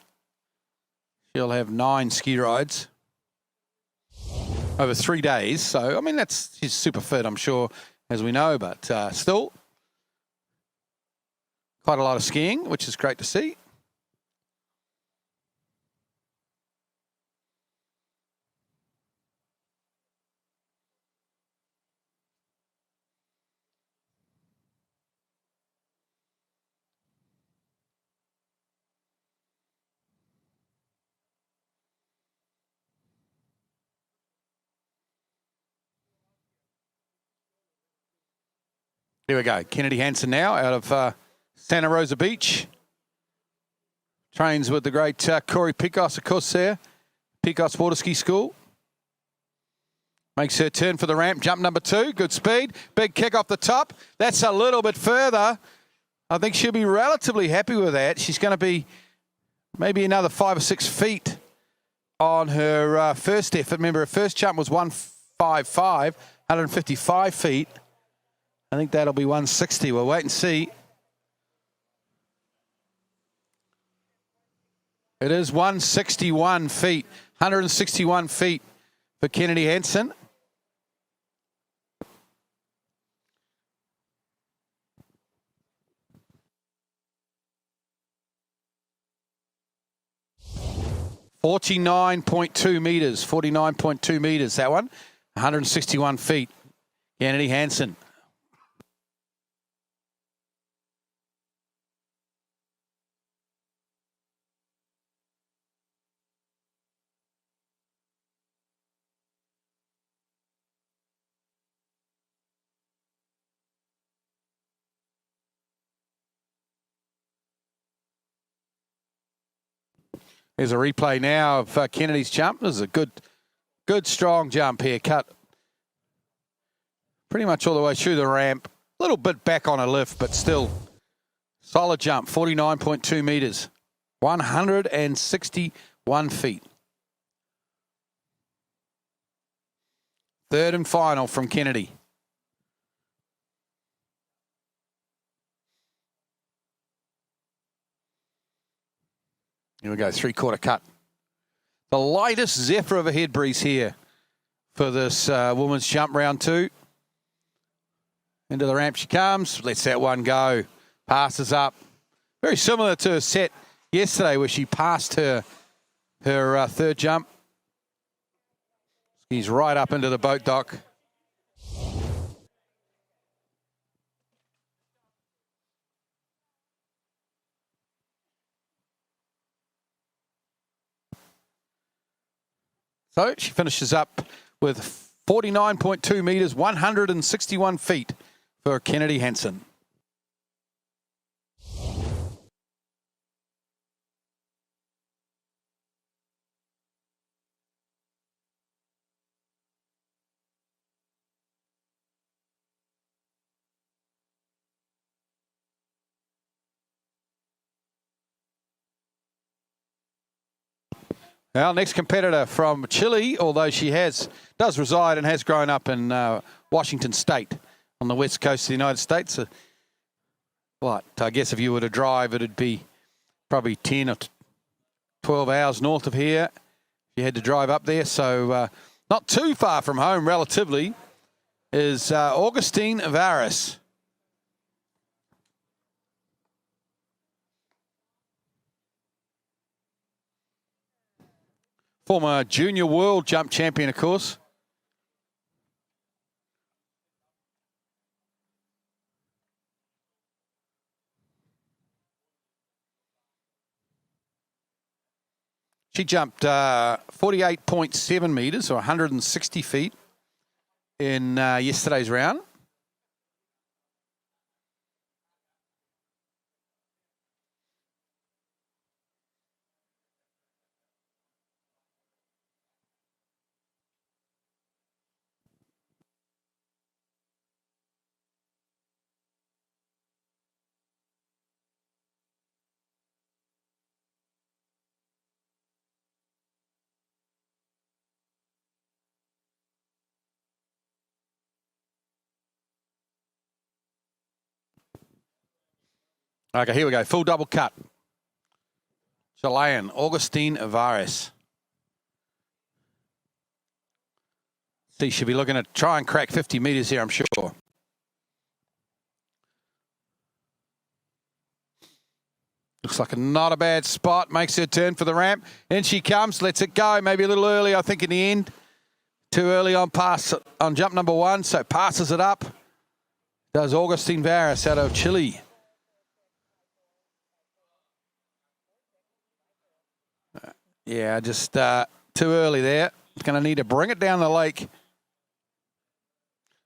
She'll have 9 ski rides over 3 days. So, I mean, she's super fit, I'm sure, as we know, but still quite a lot of skiing, which is great to see. Here we go. Kennedy Hansen now out of Santa Rosa Beach. Trains with the great Corey Picos, of course, there. Picos Water Ski School. Makes her turn for the ramp. Jump number 2. Good speed. Big kick off the top. That's a little bit further. I think she'll be relatively happy with that. She's going to be maybe another 5 or 6 feet on her first effort. Remember, her first jump was 155, 155 feet. I think that'll be 160. We'll wait and see. It is 161 feet. 161 feet for Kennedy Hansen. $49.2 meters. 49.2 meters, that one. 161 feet. Kennedy Hansen. There's a replay now of Kennedy's jump. This is a good, strong jump here. Cut pretty much all the way through the ramp. A little bit back on a lift, but still solid jump. 49.2 meters. 161 feet. Third and final from Kennedy. Here we go, 3/4 cut. The lightest zephyr of a head breeze here for this woman's jump, round 2. Into the ramp she comes, lets that one go, passes up. Very similar to her set yesterday where she passed her third jump. He's right up into the boat dock. So she finishes up with 49.2 meters, 161 feet for Kennedy Hansen. Our next competitor from Chile, although she does reside and has grown up in Washington State on the west coast of the United States. I guess if you were to drive, it'd be probably 10 or 12 hours north of here. You had to drive up there, so not too far from home, relatively, is Augustine Varas. Former junior world jump champion, of course. She jumped 48.7 meters, or 160 feet, in yesterday's round. Okay, here we go. Full double cut. Chilean, Augustine Varas. See, she'll be looking to try and crack 50 meters here, I'm sure. Looks like not a bad spot. Makes her turn for the ramp. In she comes, lets it go. Maybe a little early, I think, in the end. Too early on jump number 1, so passes it up. Does Augustine Varas out of Chile. Yeah, just too early there. It's going to need to bring it down the lake.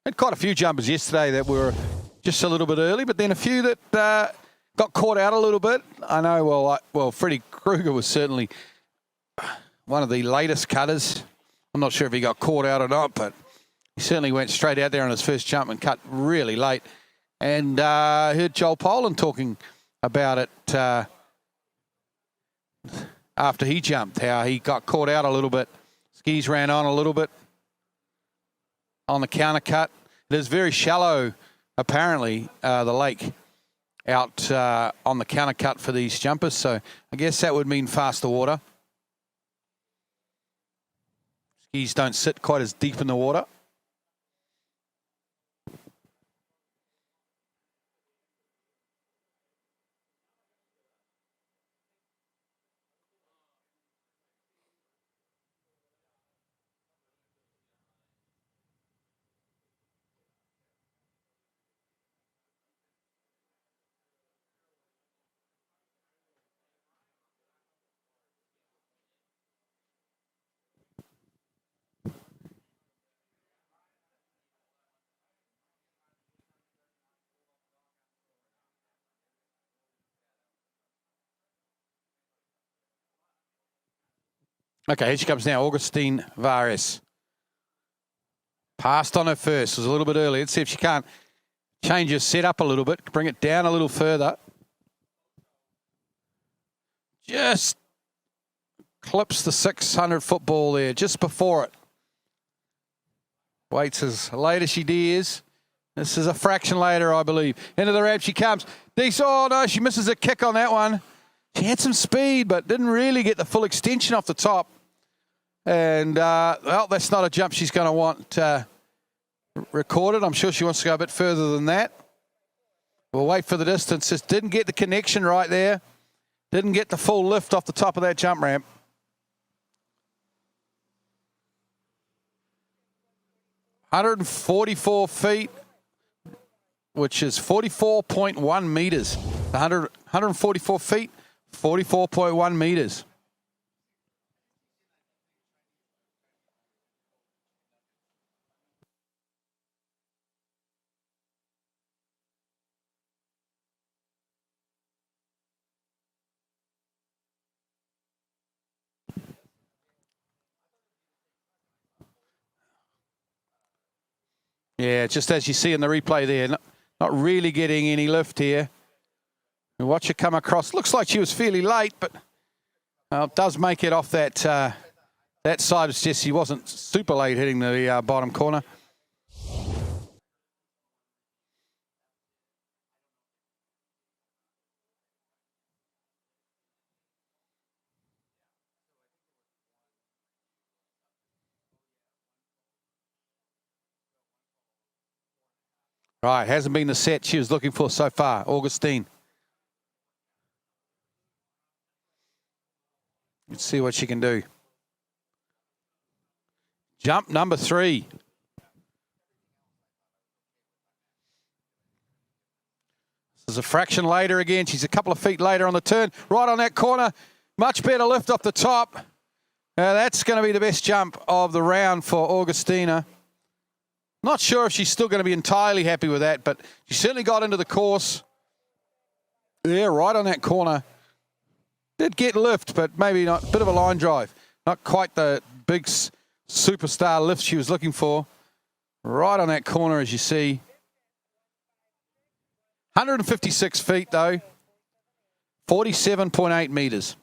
Had quite a few jumpers yesterday that were just a little bit early, but then a few that got caught out a little bit. I know, well, Freddie Kruger was certainly one of the latest cutters. I'm not sure if he got caught out or not, but he certainly went straight out there on his first jump and cut really late. And heard Joel Poland talking about it after he jumped, how he got caught out a little bit. Skis ran on a little bit on the counter cut. It is very shallow, apparently, the lake out on the counter cut for these jumpers. So I guess that would mean faster water. Skis don't sit quite as deep in the water. Okay, here she comes now, Augustine Vares. Passed on her first, was a little bit early. Let's see if she can't change her setup a little bit, bring it down a little further. Just clips the 600 football there, just before it. Waits as late as she dares. This is a fraction later, I believe. Into the ramp she comes. Oh, no, she misses a kick on that one. She had some speed, but didn't really get the full extension off the top. And, well, that's not a jump she's going to want recorded. I'm sure she wants to go a bit further than that. We'll wait for the distance. Just didn't get the connection right there. Didn't get the full lift off the top of that jump ramp. ...144 feet, which is 44.1 meters. 144 feet, 44.1 meters. Yeah, just as you see in the replay there, not really getting any lift here. And watch her come across. Looks like she was fairly late, but it does make it off that that side. It's just she wasn't super late hitting the bottom corner. Right, hasn't been the set she was looking for so far, Augustine. Let's see what she can do. Jump number 3. This is a fraction later again. She's a couple of feet later on the turn. Right on that corner. Much better lift off the top. That's going to be the best jump of the round for Augustina. Not sure if she's still going to be entirely happy with that, but she certainly got into the course. Yeah, right on that corner. Did get lift, but maybe not. Bit of a line drive. Not quite the big superstar lift she was looking for. Right on that corner, as you see. 156 feet, though. 47.8 meters.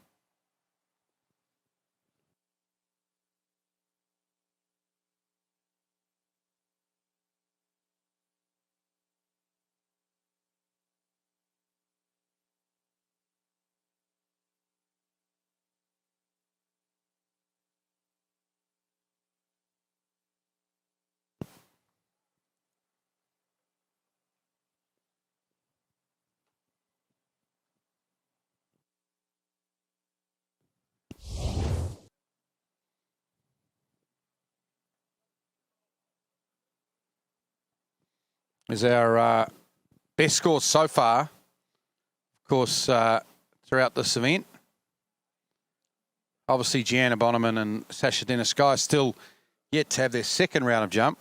Is our best score so far, of course, throughout this event. Obviously, Gianna Bonneman and Sasha Dennis-Guy still yet to have their second round of jump.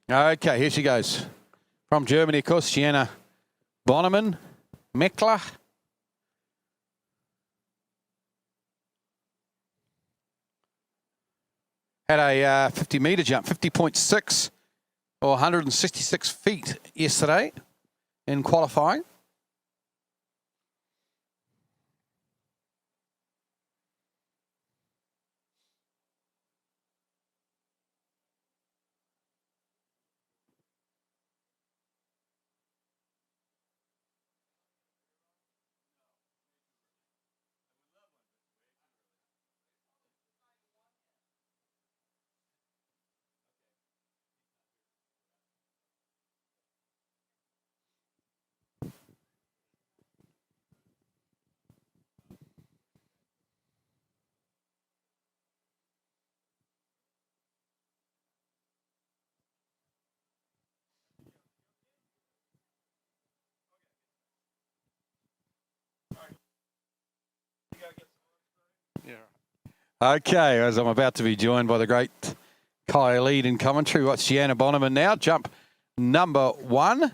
Okay, here she goes. From Germany, of course, Gianna Bonneman, Meckler. Had a 50-metre jump, 50.6 or 166 feet yesterday in qualifying. Okay, as I'm about to be joined by the great Kai Lead in commentary. What's Gianna Bonneman now? Jump number 1.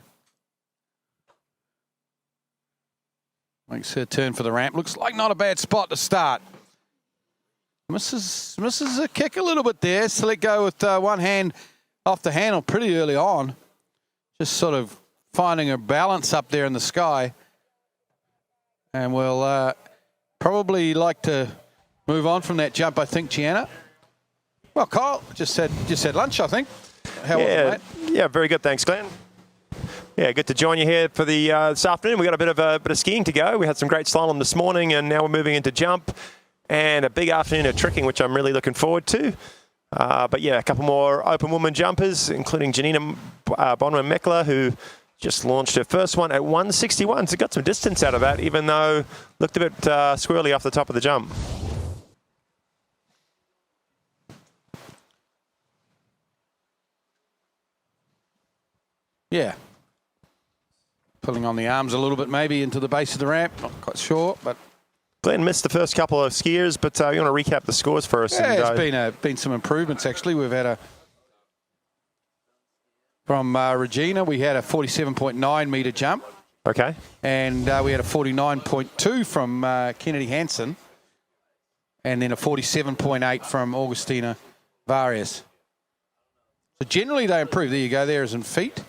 Makes her turn for the ramp. Looks like not a bad spot to start. Misses a kick a little bit there. So let go with one hand off the handle pretty early on. Just sort of finding her balance up there in the sky. And we'll probably like to move on from that jump, I think, Gianna. Well, Kyle just had lunch, I think. How was it, mate? Yeah, very good. Thanks, Glenn. Yeah, good to join you here for the this afternoon. We've got a bit of skiing to go. We had some great slalom this morning, and now we're moving into jump and a big afternoon of tricking, which I'm really looking forward to. But yeah, a couple more open woman jumpers, including Janina Bonneman-Meckler, who just launched her first one at 161. So got some distance out of that, even though looked a bit squirrely off the top of the jump. Yeah. Pulling on the arms a little bit, maybe into the base of the ramp. Not quite sure, but Glenn missed the first couple of skiers, but you want to recap the scores for us? Yeah, it's been some improvements, actually. We've had from Regina, we had a 47.9 metre jump. Okay. And we had a 49.2 from Kennedy Hansen. And then a 47.8 from Augustina Varias. So generally they improve. There you go, there is in feet.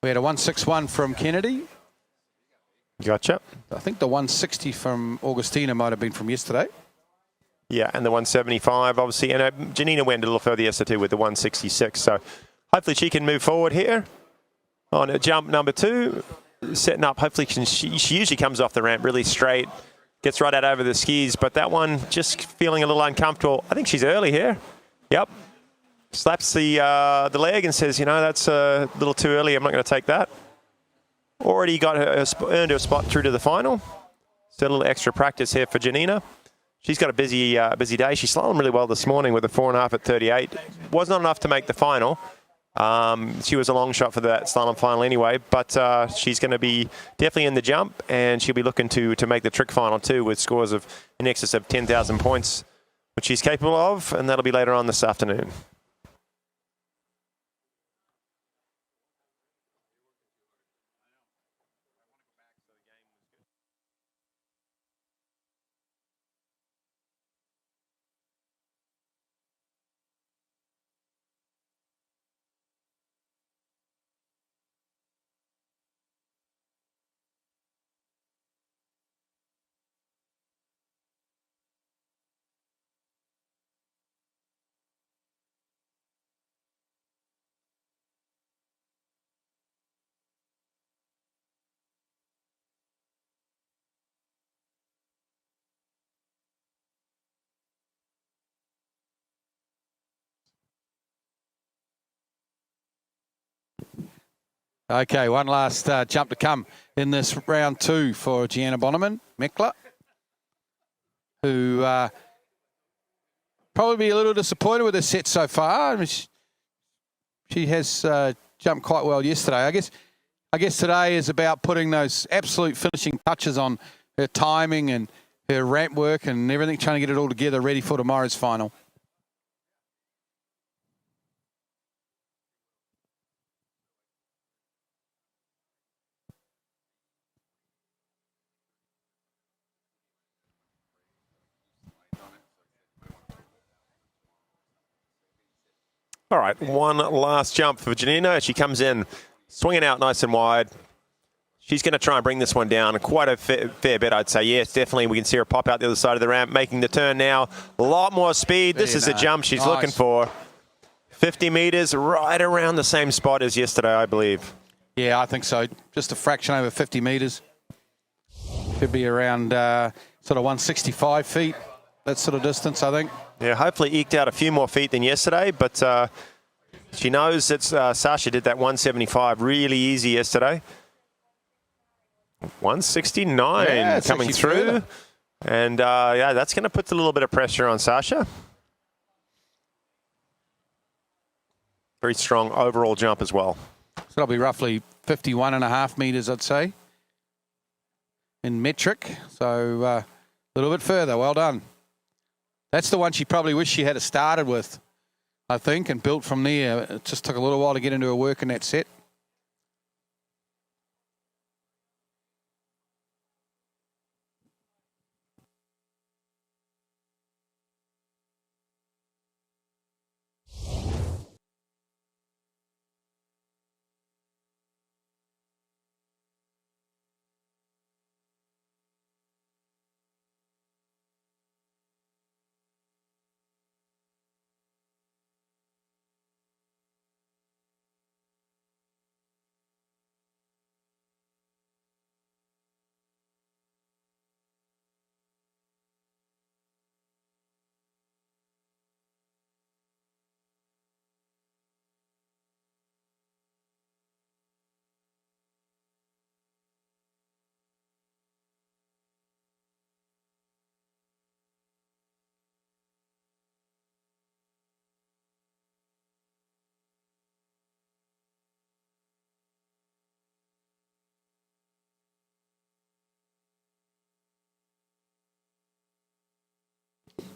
We had a 161 from Kennedy. Gotcha. I think the 160 from Augustina might have been from yesterday. Yeah, and the 175, obviously. And Janina went a little further yesterday with the 166. So hopefully she can move forward here on jump number 2. Setting up, hopefully she usually comes off the ramp really straight, gets right out over the skis. But that one just feeling a little uncomfortable. I think she's early here. Yep. Slaps the leg and says, you know, that's a little too early. I'm not going to take that. Already got earned her spot through to the final. So a little extra practice here for Janina. She's got a busy day. She slalom really well this morning with a 4.5 at 38. Was not enough to make the final. She was a long shot for that slalom final anyway, but she's going to be definitely in the jump, and she'll be looking to make the trick final too with scores of in excess of 10,000 points, which she's capable of, and that'll be later on this afternoon. Okay, one last jump to come in this round 2 for Gianna Bonneman-Meckler, who probably be a little disappointed with her set so far. I mean, she has jumped quite well yesterday. I guess today is about putting those absolute finishing touches on her timing and her ramp work and everything, trying to get it all together ready for tomorrow's final. All right, one last jump for Janina. She comes in, swinging out nice and wide. She's going to try and bring this one down quite a fair bit, I'd say. Yes, definitely. We can see her pop out the other side of the ramp, making the turn now. A lot more speed. This is the jump she's looking for. 50 meters, right around the same spot as yesterday, I believe. Yeah, I think so. Just a fraction over 50 meters. Could be around sort of 165 feet, that sort of distance, I think. Yeah, hopefully eked out a few more feet than yesterday, but she knows that Sasha did that 175 really easy yesterday. 169 coming through. Further. And yeah, that's going to put a little bit of pressure on Sasha. Very strong overall jump as well. So that'll be roughly 51.5 meters, I'd say, in metric. So a little bit further. Well done. That's the one she probably wished she had started with, I think, and built from there. It just took a little while to get into her work in that set.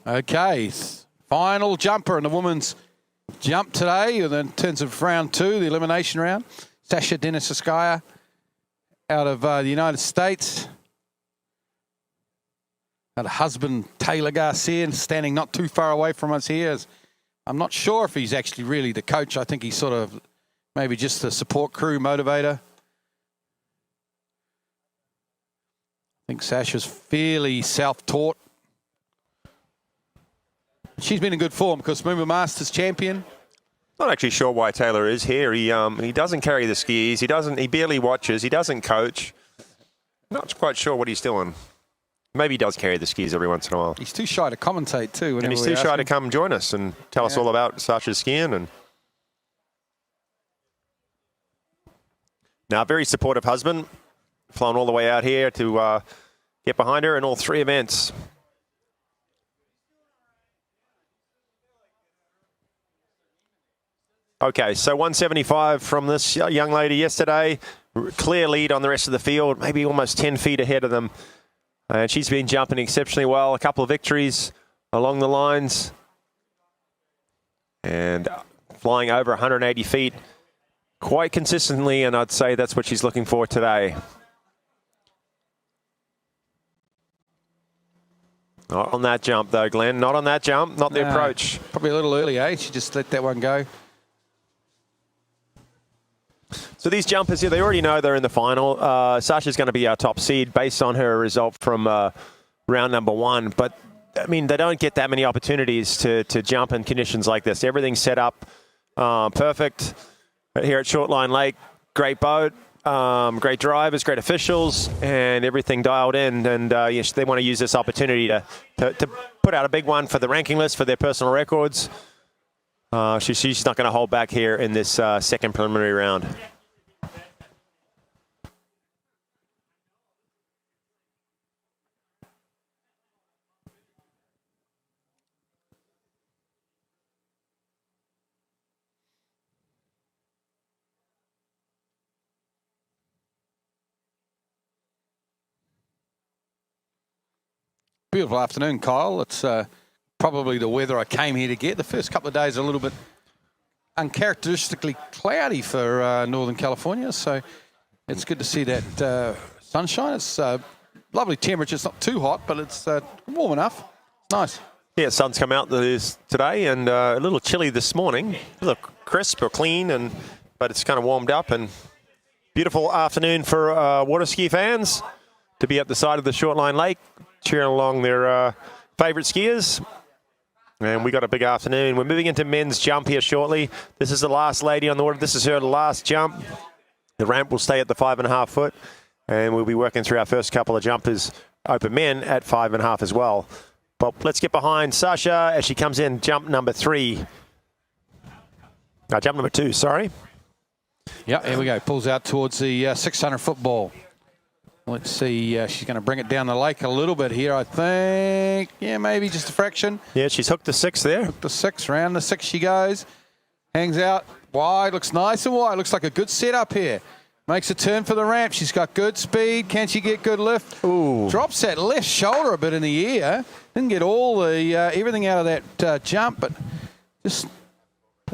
Okay, final jumper in the women's jump today. And then in terms of round 2, the elimination round, Sasha Denisiskaya out of the United States. Her husband, Taylor Garcia, standing not too far away from us here. I'm not sure if he's actually really the coach. I think he's sort of maybe just the support crew motivator. I think Sasha's fairly self-taught. She's been in good form because remember, Masters champion. Not actually sure why Taylor is here. He doesn't carry the skis. He barely watches. He doesn't coach. Not quite sure what he's doing. Maybe he does carry the skis every once in a while. He's too shy to commentate too. And he's too shy to come join us and tell us all about Sasha's skiing. And now, very supportive husband, flown all the way out here to get behind her in all 3 events. Okay, so 175 from this young lady yesterday. Clear lead on the rest of the field, maybe almost 10 feet ahead of them. And she's been jumping exceptionally well. A couple of victories along the lines. And flying over 180 feet quite consistently, and I'd say that's what she's looking for today. Not on that jump, though, Glenn. Not on that jump, not the approach. Probably a little early, eh? She just let that one go. So these jumpers here, they already know they're in the final. Sasha's going to be our top seed based on her result from round number 1. But, I mean, they don't get that many opportunities to jump in conditions like this. Everything's set up perfect here at Shortline Lake. Great boat, great drivers, great officials, and everything dialed in. And, yes, they want to use this opportunity to put out a big one for the ranking list, for their personal records. She's not going to hold back here in this second preliminary round. Beautiful afternoon, Kyle. It's probably the weather I came here to get. The first couple of days are a little bit uncharacteristically cloudy for Northern California, so it's good to see that sunshine. It's lovely temperature. It's not too hot, but it's warm enough. It's nice. Yeah, sun's come out today and a little chilly this morning. Look, crisp or clean, but it's kind of warmed up, and beautiful afternoon for water ski fans to be up the side of the Shortline Lake, cheering along their favourite skiers. And we got a big afternoon. We're moving into men's jump here shortly. This is the last lady on the water. This is her last jump. The ramp will stay at the 5.5 foot, and we'll be working through our first couple of jumpers, open men, at 5.5 as well. But let's get behind Sasha as she comes in, jump number 3. No, jump number 2, sorry. Yeah, here we go. Pulls out towards the 600-foot ball. Let's see. She's going to bring it down the lake a little bit here, I think. Yeah, maybe just a fraction. Yeah, she's hooked the 6 there. Hooked the 6. Round the 6 she goes. Hangs out wide. Looks nice and wide. Looks like a good setup here. Makes a turn for the ramp. She's got good speed. Can she get good lift? Ooh. Drops that left shoulder a bit in the air. Didn't get all the everything out of that jump, but just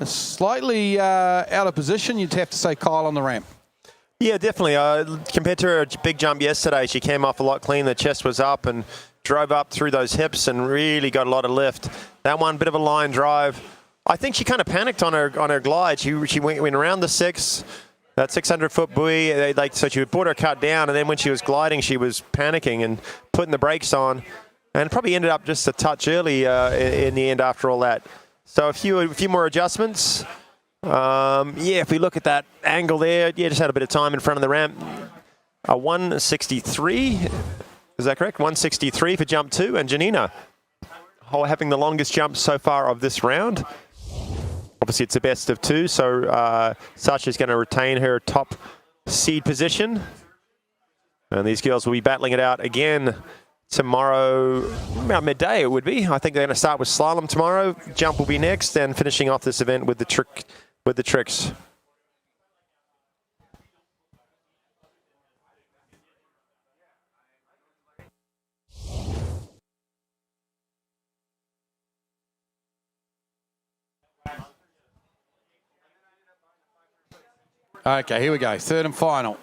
slightly out of position, you'd have to say, Kyle, on the ramp. Yeah, definitely. Compared to her big jump yesterday, she came off a lot clean. The chest was up and drove up through those hips and really got a lot of lift. That one, bit of a line drive. I think she kind of panicked on her glide. She went around the 6. That 600-foot buoy, so she brought her cut down, and then when she was gliding, she was panicking and putting the brakes on, and probably ended up just a touch early in the end after all that. So a few more adjustments. If we look at that angle there, just had a bit of time in front of the ramp. 163, is that correct? 163 for jump 2, and Janina having the longest jump so far of this round. Obviously, it's a best of 2, so Sasha's going to retain her top seed position. And these girls will be battling it out again tomorrow, about midday it would be. I think they're going to start with slalom tomorrow. Jump will be next, and finishing off this event with the tricks. Okay, here we go. Third and final.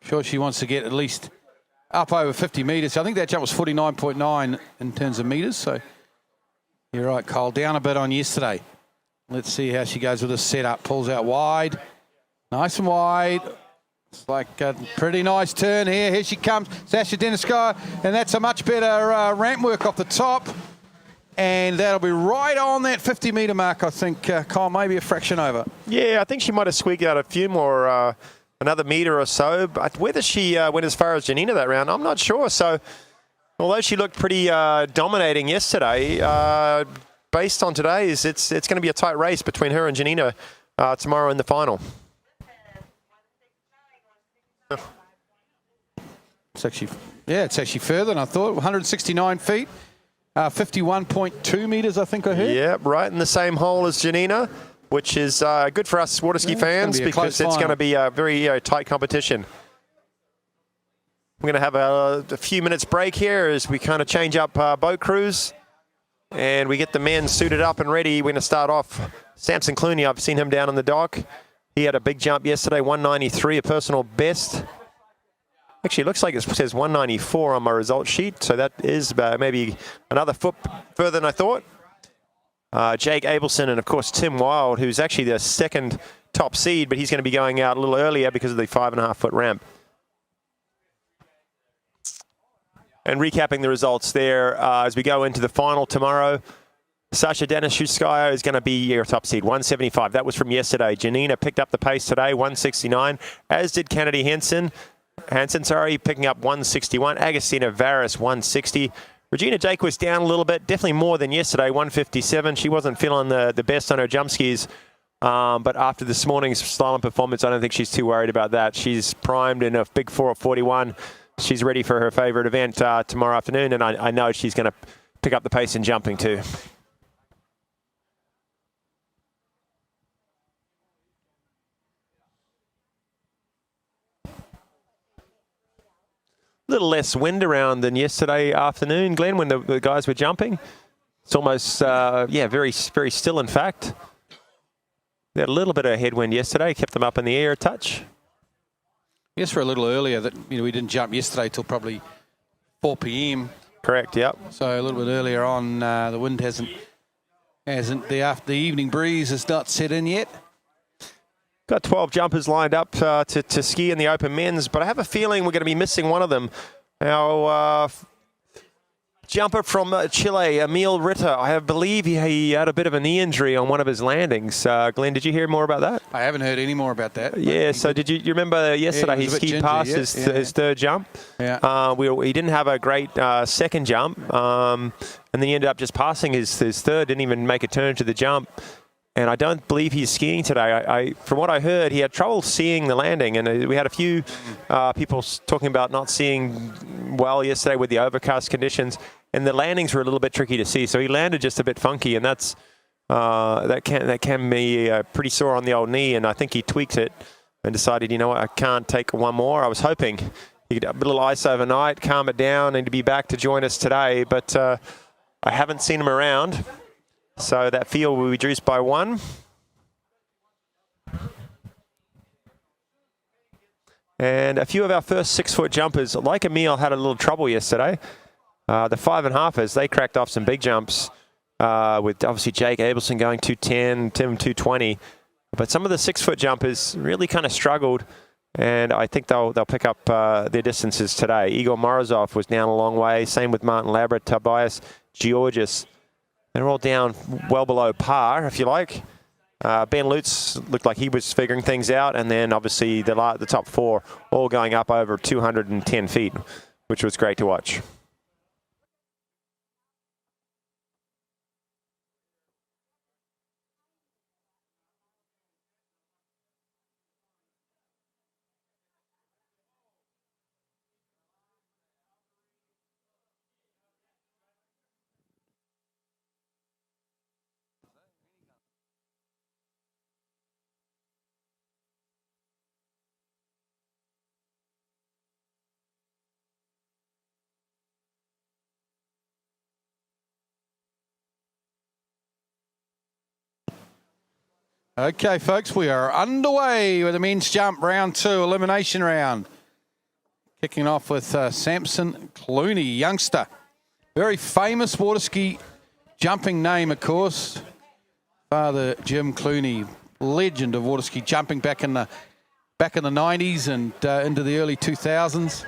Sure, she wants to get at least up over 50 metres. I think that jump was 49.9 in terms of metres. So you're right, Cole. Down a bit on yesterday. Let's see how she goes with this setup. Pulls out wide. Nice and wide. It's like a pretty nice turn here. Here she comes, Sasha Deniskaya. And that's a much better ramp work off the top. And that'll be right on that 50-metre mark, I think, Kyle, maybe a fraction over. Yeah, I think she might have squeaked out a few more, another metre or so. But whether she went as far as Janina that round, I'm not sure. So, although she looked pretty dominating yesterday, based on today's, it's going to be a tight race between her and Janina tomorrow in the final. It's actually further than I thought. 169 feet. 51.2 metres, I think I heard. Yeah, right in the same hole as Janina, which is good for us water ski fans because it's going to be a very tight competition. We're going to have a few minutes break here as we kind of change up boat crews and we get the men suited up and ready. We're going to start off. Samson Clooney, I've seen him down on the dock. He had a big jump yesterday, 193, a personal best. Actually, it looks like it says 194 on my result sheet, so that is maybe another foot further than I thought. Jake Abelson and, of course, Tim Wild, who's actually the second top seed, but he's going to be going out a little earlier because of the 5.5-foot ramp. And recapping the results there, as we go into the final tomorrow, Sasha Deniskaya is going to be your top seed, 175. That was from yesterday. Janina picked up the pace today, 169, as did Kennedy Hansen, picking up 161. Agostina Varis, 160. Regina Jake was down a little bit, definitely more than yesterday, 157. She wasn't feeling the best on her jump skis. But after this morning's slalom performance, I don't think she's too worried about that. She's primed in a big 4 at 41. She's ready for her favorite event tomorrow afternoon, and I know she's going to pick up the pace in jumping too. Little less wind around than yesterday afternoon, Glenn, when the guys were jumping. It's almost, very, very still, in fact. They had a little bit of headwind yesterday, kept them up in the air a touch. I guess we're a little earlier that we didn't jump yesterday till probably 4 p.m. Correct, yep. So a little bit earlier on, the wind hasn't the evening breeze has not set in yet. Got 12 jumpers lined up to ski in the open men's, but I have a feeling we're going to be missing one of them. Our jumper from Chile, Emil Ritter. I believe he had a bit of a knee injury on one of his landings. Glenn, did you hear more about that? I haven't heard any more about that. Yeah, so did you remember yesterday he skied past his third jump? Yeah. He didn't have a great second jump, and then he ended up just passing his third, didn't even make a turn to the jump. And I don't believe he's skiing today. From what I heard, he had trouble seeing the landing, and we had a few people talking about not seeing well yesterday with the overcast conditions, and the landings were a little bit tricky to see. So he landed just a bit funky, and that can be pretty sore on the old knee. And I think he tweaked it and decided, you know what, I can't take one more. I was hoping he could have a little ice overnight, calm it down, and to be back to join us today, but I haven't seen him around. So that field will be reduced by 1. And a few of our first 6-foot jumpers, like Emil, had a little trouble yesterday. The 5.5ers, they cracked off some big jumps with obviously Jake Abelson going 210, Tim 220. But some of the 6-foot jumpers really kind of struggled, and I think they'll pick up their distances today. Igor Morozov was down a long way. Same with Martin Labra, Tobias Georgis. They're all down well below par, if you like. Ben Lutz looked like he was figuring things out, and then obviously the top 4 all going up over 210 feet, which was great to watch. Okay, folks, we are underway with the men's jump round 2, elimination round. Kicking off with Samson Clooney, youngster. Very famous water ski jumping name, of course. Father Jim Clooney, legend of water ski jumping back in the 90s and into the early 2000s.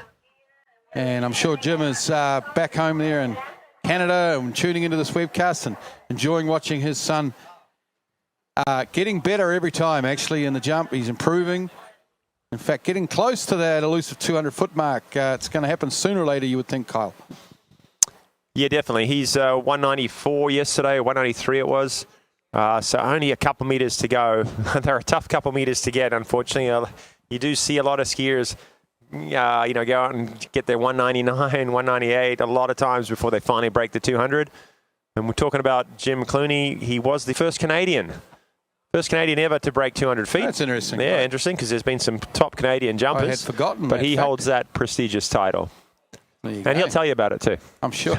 And I'm sure Jim is back home there in Canada and tuning into this webcast and enjoying watching his son getting better every time, actually, in the jump. He's improving. In fact, getting close to that elusive 200-foot mark. It's going to happen sooner or later, you would think, Kyle. Yeah, definitely. He's 194 yesterday, 193 it was. So only a couple meters to go. They're a tough couple meters to get, unfortunately. You do see a lot of skiers, go out and get their 199, 198 a lot of times before they finally break the 200. And we're talking about Jim Clooney. He was the first Canadian ever to break 200 feet. That's interesting. Yeah, right? Interesting, because there's been some top Canadian jumpers. I had forgotten but that he fact. holds that prestigious title. And he'll tell you about it too. I'm sure.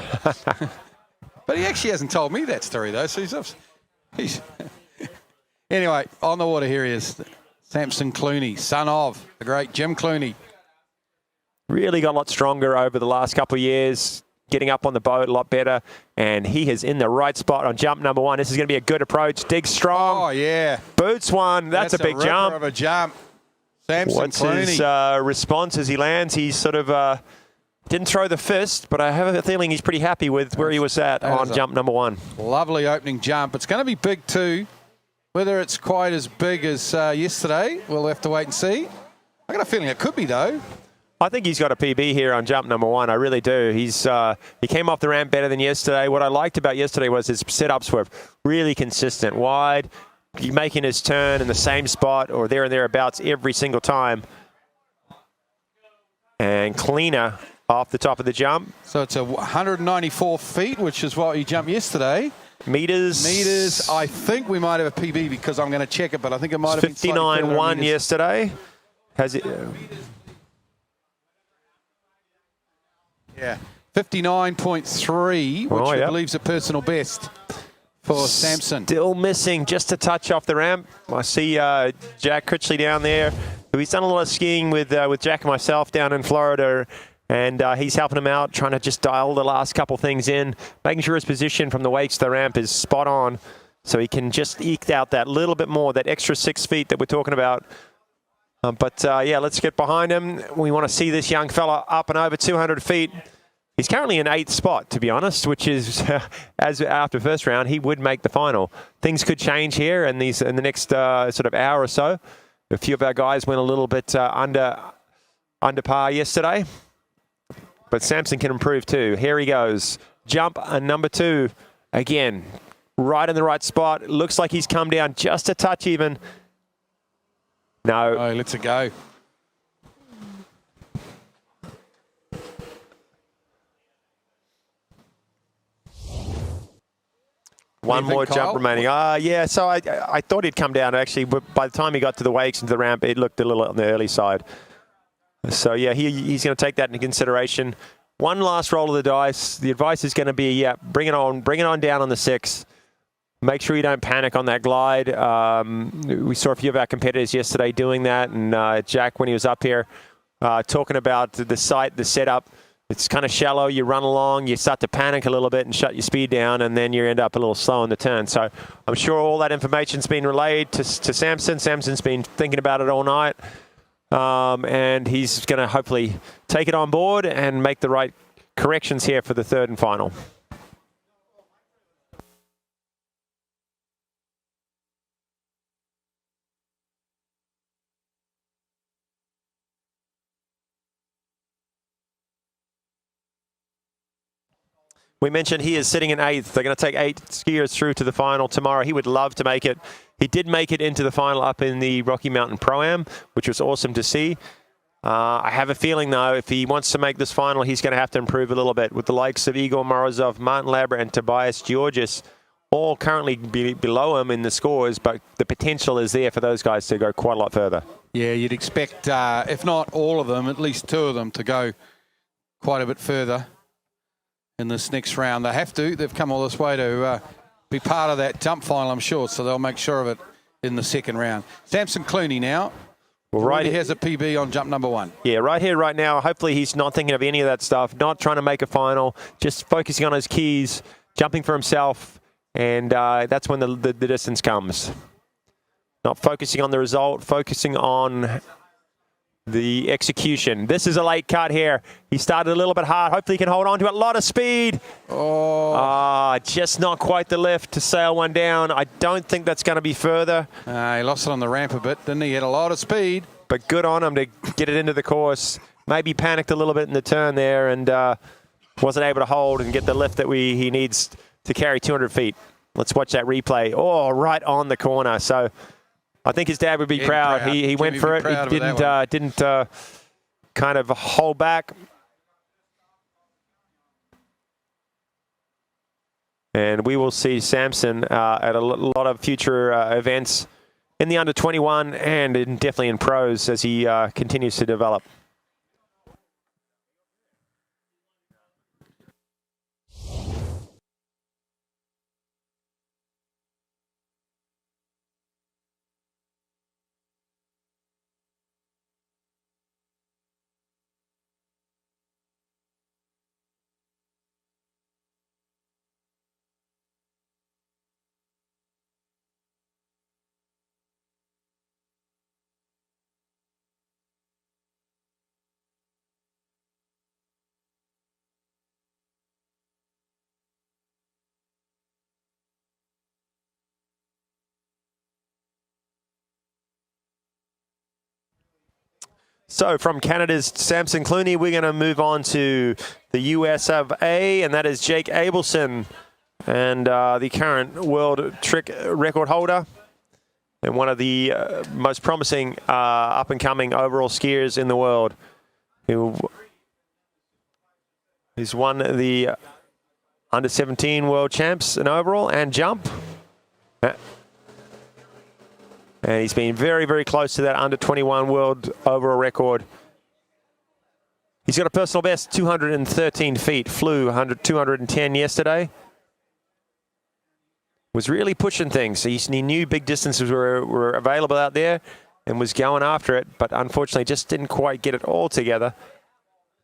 But he actually hasn't told me that story, though. So he's anyway, on the water, here he is. Samson Clooney, son of the great Jim Clooney. Really got a lot stronger over the last couple of years, getting up on the boat a lot better, and he is in the right spot on jump number 1. This is going to be a good approach. Dig strong. Oh, yeah. Boots one. That's a big ripper jump. Of a jump. Samson What's Clooney. his response as he lands? He's sort of didn't throw the fist, but I have a feeling he's pretty happy with where he was at on jump number 1. Lovely opening jump. It's going to be big too. Whether it's quite as big as yesterday, we'll have to wait and see. I got a feeling it could be, though. I think he's got a PB here on jump number 1. I really do. He came off the ramp better than yesterday. What I liked about yesterday was his setups were really consistent, wide. He's making his turn in the same spot or there and thereabouts every single time. And cleaner off the top of the jump. So it's 194 feet, which is what he jumped yesterday. Meters. I think we might have a PB because I'm going to check it, but I think it might have been 59.1 yesterday. Has it? Yeah, 59.3, which I believe is a personal best for Samson. Still missing just a touch off the ramp. I see Jack Critchley down there. He's done a lot of skiing with Jack and myself down in Florida, And he's helping him out, trying to just dial the last couple things in, making sure his position from the wakes to the ramp is spot on, so he can just eke out that little bit more, that extra 6 feet that we're talking about. Yeah, let's get behind him. We want to see this young fella up and over 200 feet. He's currently in 8th spot, to be honest, which is, as after first round, he would make the final. Things could change here in the next sort of hour or so. A few of our guys went a little bit under par yesterday. But Samson can improve too. Here he goes. Jump number 2. Again, right in the right spot. Looks like he's come down just a touch even. No. Oh, lets it go. One more jump remaining. Yeah, so I thought he'd come down actually, but by the time he got to the wakes and to the ramp, it looked a little on the early side. So yeah, he's going to take that into consideration. One last roll of the dice. The advice is going to be, yeah, bring it on down on the 6. Make sure you don't panic on that glide. We saw a few of our competitors yesterday doing that, and Jack, when he was up here, talking about the site, the setup. It's kind of shallow. You run along, you start to panic a little bit and shut your speed down, and then you end up a little slow in the turn. So I'm sure all that information's been relayed to Samson. Samson's been thinking about it all night, and he's going to hopefully take it on board and make the right corrections here for the 3rd and final. We mentioned he is sitting in 8th. They're going to take 8 skiers through to the final tomorrow. He would love to make it. He did make it into the final up in the Rocky Mountain Pro-Am, which was awesome to see. I have a feeling, though, if he wants to make this final, he's going to have to improve a little bit. With the likes of Igor Morozov, Martin Labra, and Tobias Georgis all currently below him in the scores, but the potential is there for those guys to go quite a lot further. Yeah, you'd expect, if not all of them, at least 2 of them to go quite a bit further in this next round. They have to. They've come all this way to be part of that jump final, I'm sure, so they'll make sure of it in the 2nd round. Samson Clooney now. Well, right, he has a PB on jump number 1. Yeah, right here, right now. Hopefully he's not thinking of any of that stuff, not trying to make a final, just focusing on his keys, jumping for himself, and that's when the distance comes. Not focusing on the result, focusing on the execution. This is a late cut here. He started a little bit hard. Hopefully he can hold on to it. A lot of speed. Oh. Just not quite the lift to sail one down. I don't think that's going to be further. He lost it on the ramp a bit, didn't he? He had a lot of speed. But good on him to get it into the course. Maybe panicked a little bit in the turn there and wasn't able to hold and get the lift that he needs to carry 200 feet. Let's watch that replay. Oh, right on the corner. So I think his dad would be proud. He went for it. He didn't kind of hold back. And we will see Samson at a lot of future events in the under 21 and definitely in pros as he continues to develop. So from Canada's Samson Clooney, we're going to move on to the US of A, and that is Jake Abelson, and the current world trick record holder and one of the most promising up-and-coming overall skiers in the world. He's won the under 17 world champs in overall and jump. And he's been very, very close to that under 21 world overall record. He's got a personal best, 213 feet. Flew 210 yesterday. Was really pushing things. He knew big distances were available out there and was going after it, but unfortunately just didn't quite get it all together.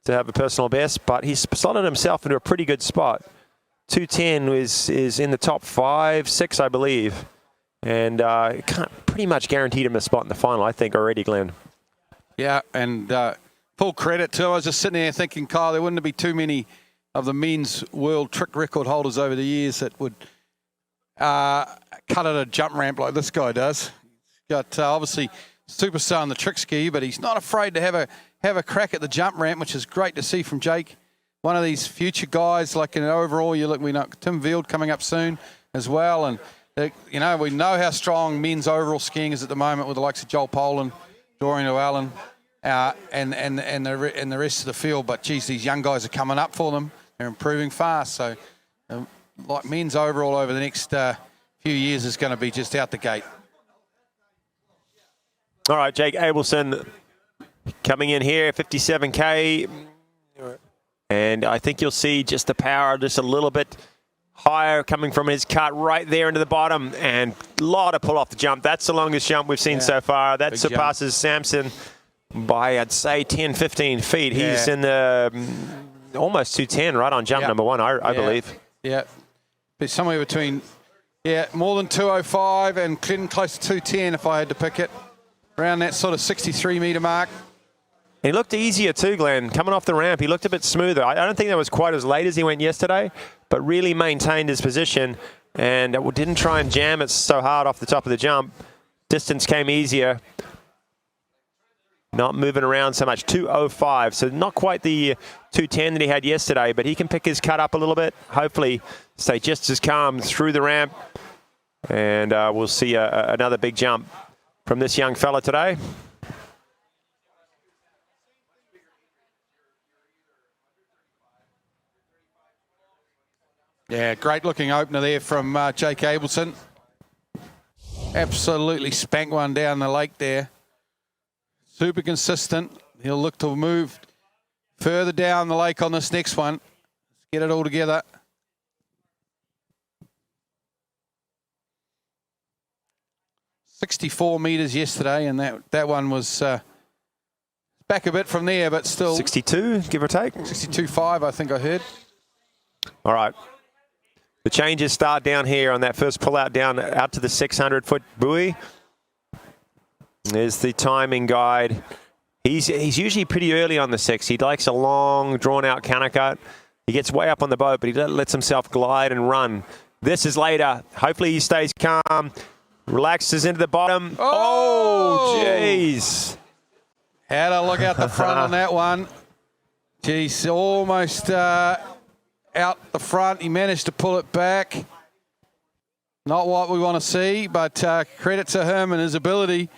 to have a personal best, but he's slotted himself into a pretty good spot. 2:10 is in the top 5, 6, I believe. And pretty much guaranteed him a spot in the final, I think, already, Glenn. Yeah, and full credit to him. I was just sitting there thinking, Kyle, there wouldn't be too many of the men's world trick record holders over the years that would cut at a jump ramp like this guy does. He's got obviously superstar on the trick ski, but he's not afraid to have a crack at the jump ramp, which is great to see from Jake. One of these future guys, like in overall, we know Tim Veald coming up soon as well, and we know how strong men's overall skiing is at the moment with the likes of Joel Poland, Dorian O'Allen, and the rest of the field. But geez, these young guys are coming up for them. They're improving fast. So, like men's overall over the next few years is going to be just out the gate. All right, Jake Abelson coming in here, 57K. And I think you'll see just the power just a little bit higher coming from his cut right there into the bottom, and a lot of pull off the jump. That's the longest jump we've seen so far. That big surpasses Samson by, I'd say, 10, 15 feet. He's in the almost 210 right on jump number 1, I believe. Yeah, but somewhere between, more than 205 and close to 210 if I had to pick it. Around that sort of 63-metre mark. He looked easier too, Glenn. Coming off the ramp, he looked a bit smoother. I don't think that was quite as late as he went yesterday, but really maintained his position and didn't try and jam it so hard off the top of the jump. Distance came easier. Not moving around so much. 205, so not quite the 210 that he had yesterday, but he can pick his cut up a little bit. Hopefully stay just as calm through the ramp, and we'll see another big jump from this young fella today. Yeah, great looking opener there from Jake Abelson. Absolutely spanked one down the lake there. Super consistent. He'll look to move further down the lake on this next one. Let's get it all together. $64 meters yesterday, and that one was back a bit from there, but still 62, give or take. 62.5, I think I heard. All right. The changes start down here on that first pull out down out to the 600-foot buoy. There's the timing guide. He's usually pretty early on the 6. He likes a long, drawn-out countercut. He gets way up on the boat, but he lets himself glide and run. This is later. Hopefully he stays calm, relaxes into the bottom. Oh, jeez. Had a look out the front on that one. Jeez, almost out the front. He managed to pull it back. Not what we want to see, but credit to him and his ability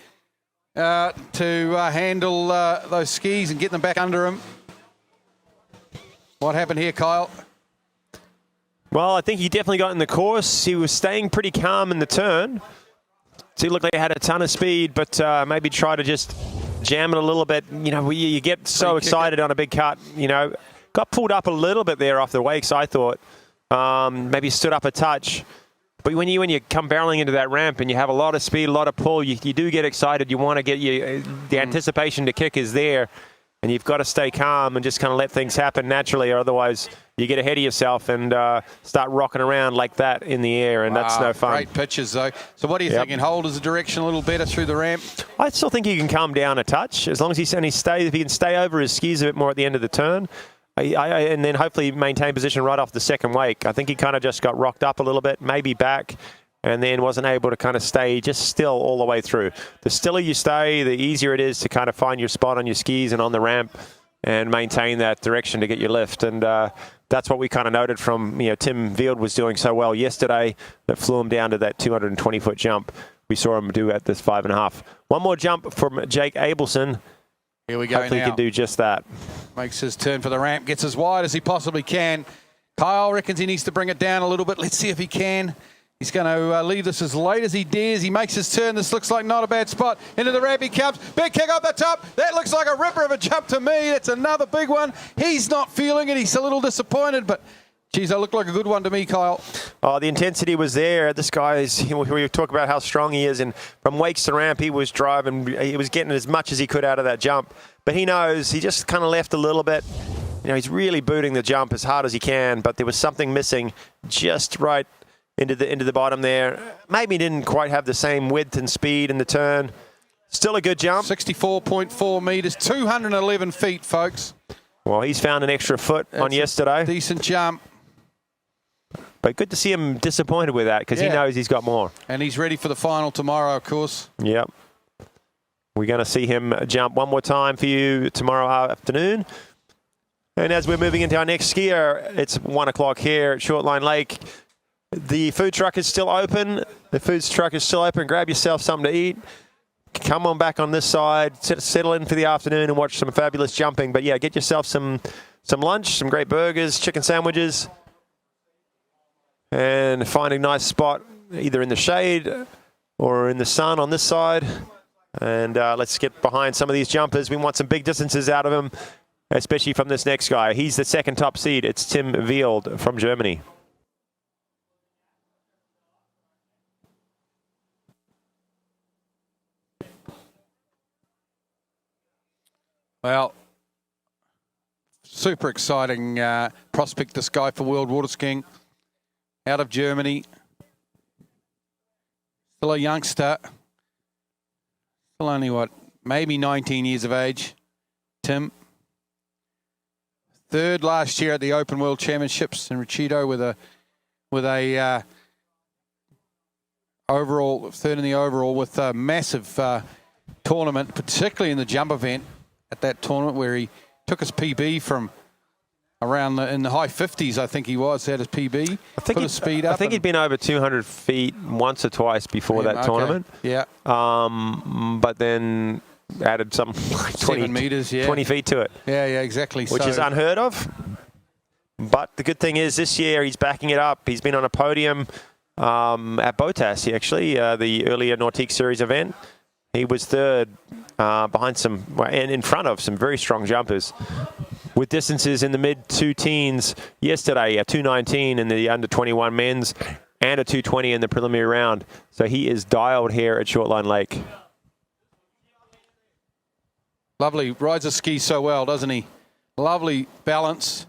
to handle those skis and get them back under him. What happened here, Kyle? Well, I think he definitely got in the course. He was staying pretty calm in the turn. So he looked like he had a ton of speed, but maybe try to just jam it a little bit. You know, you get so excited on a big cut, you know. Got pulled up a little bit there off the wakes, I thought. Maybe stood up a touch. But when you come barreling into that ramp and you have a lot of speed, a lot of pull, you do get excited. You want to get the anticipation to kick is there. And you've got to stay calm and just kind of let things happen naturally, or otherwise you get ahead of yourself and start rocking around like that in the air, and that's no fun. Great pitches, though. So what are you thinking? Hold his direction a little better through the ramp? I still think he can calm down a touch, as long as if he can stay over his skis a bit more at the end of the turn. And then hopefully maintain position right off the second wake. I think he kind of just got rocked up a little bit, maybe back, and then wasn't able to kind of stay just still all the way through. The stiller you stay, the easier it is to kind of find your spot on your skis and on the ramp and maintain that direction to get your lift. And that's what we kind of noted from, Tim Veald was doing so well yesterday that flew him down to that 220-foot jump we saw him do at this 5.5. One more jump from Jake Abelson. Here we go. Hopefully now. He can do just that. Makes his turn for the ramp, gets as wide as he possibly can. Kyle reckons he needs to bring it down a little bit. Let's see if he can. He's going to leave this as late as he dares. He makes his turn. This looks like not a bad spot. Into the ramp he comes. Big kick off the top. That looks like a ripper of a jump to me. That's another big one. He's not feeling it. He's a little disappointed, but geez, that looked like a good one to me, Kyle. Oh, the intensity was there. This guy's, we talk about how strong he is, and from wakes to ramp, he was driving, he was getting as much as he could out of that jump. But he knows he just kind of left a little bit. You know, he's really booting the jump as hard as he can, but there was something missing just right into the bottom there. Maybe didn't quite have the same width and speed in the turn. Still a good jump. 64.4 meters, 211 feet, folks. Well, he's found an extra foot on yesterday. Decent jump. But good to see him disappointed with that, because he knows he's got more. And he's ready for the final tomorrow, of course. Yep. We're going to see him jump one more time for you tomorrow afternoon. And as we're moving into our next skier, it's 1 o'clock here at Shortline Lake. The food truck is still open. The food truck is still open. Grab yourself something to eat. Come on back on this side. Settle in for the afternoon and watch some fabulous jumping. But yeah, get yourself some lunch, some great burgers, chicken sandwiches, and find a nice spot either in the shade or in the sun on this side. And let's get behind some of these jumpers. We want some big distances out of them, especially from this next guy. He's the second top seed. It's Tim Wield from Germany. Well, super exciting prospect, this guy, for world water skiing. Out of Germany. Still a youngster. Still only, what, maybe 19 years of age. Tim. Third last year at the Open World Championships in Riccido with a overall, third in the overall, with a massive tournament, particularly in the jump event at that tournament where he took his PB from around in the high 50s, I think he was, at his PB. Put his speed up. I think he'd been over 200 feet once or twice before that tournament. Yeah. But then added some like 20 meters, 20 feet to it. Yeah, exactly. Which is unheard of. But the good thing is this year he's backing it up. He's been on a podium at Botas, actually, the earlier Nautique Series event. He was third behind and in front of some very strong jumpers, with distances in the mid-2 teens yesterday, a 2:19 in the under-21 men's and a 2:20 in the preliminary round. So he is dialed here at Shortline Lake. Lovely. Rides a ski so well, doesn't he? Lovely balance.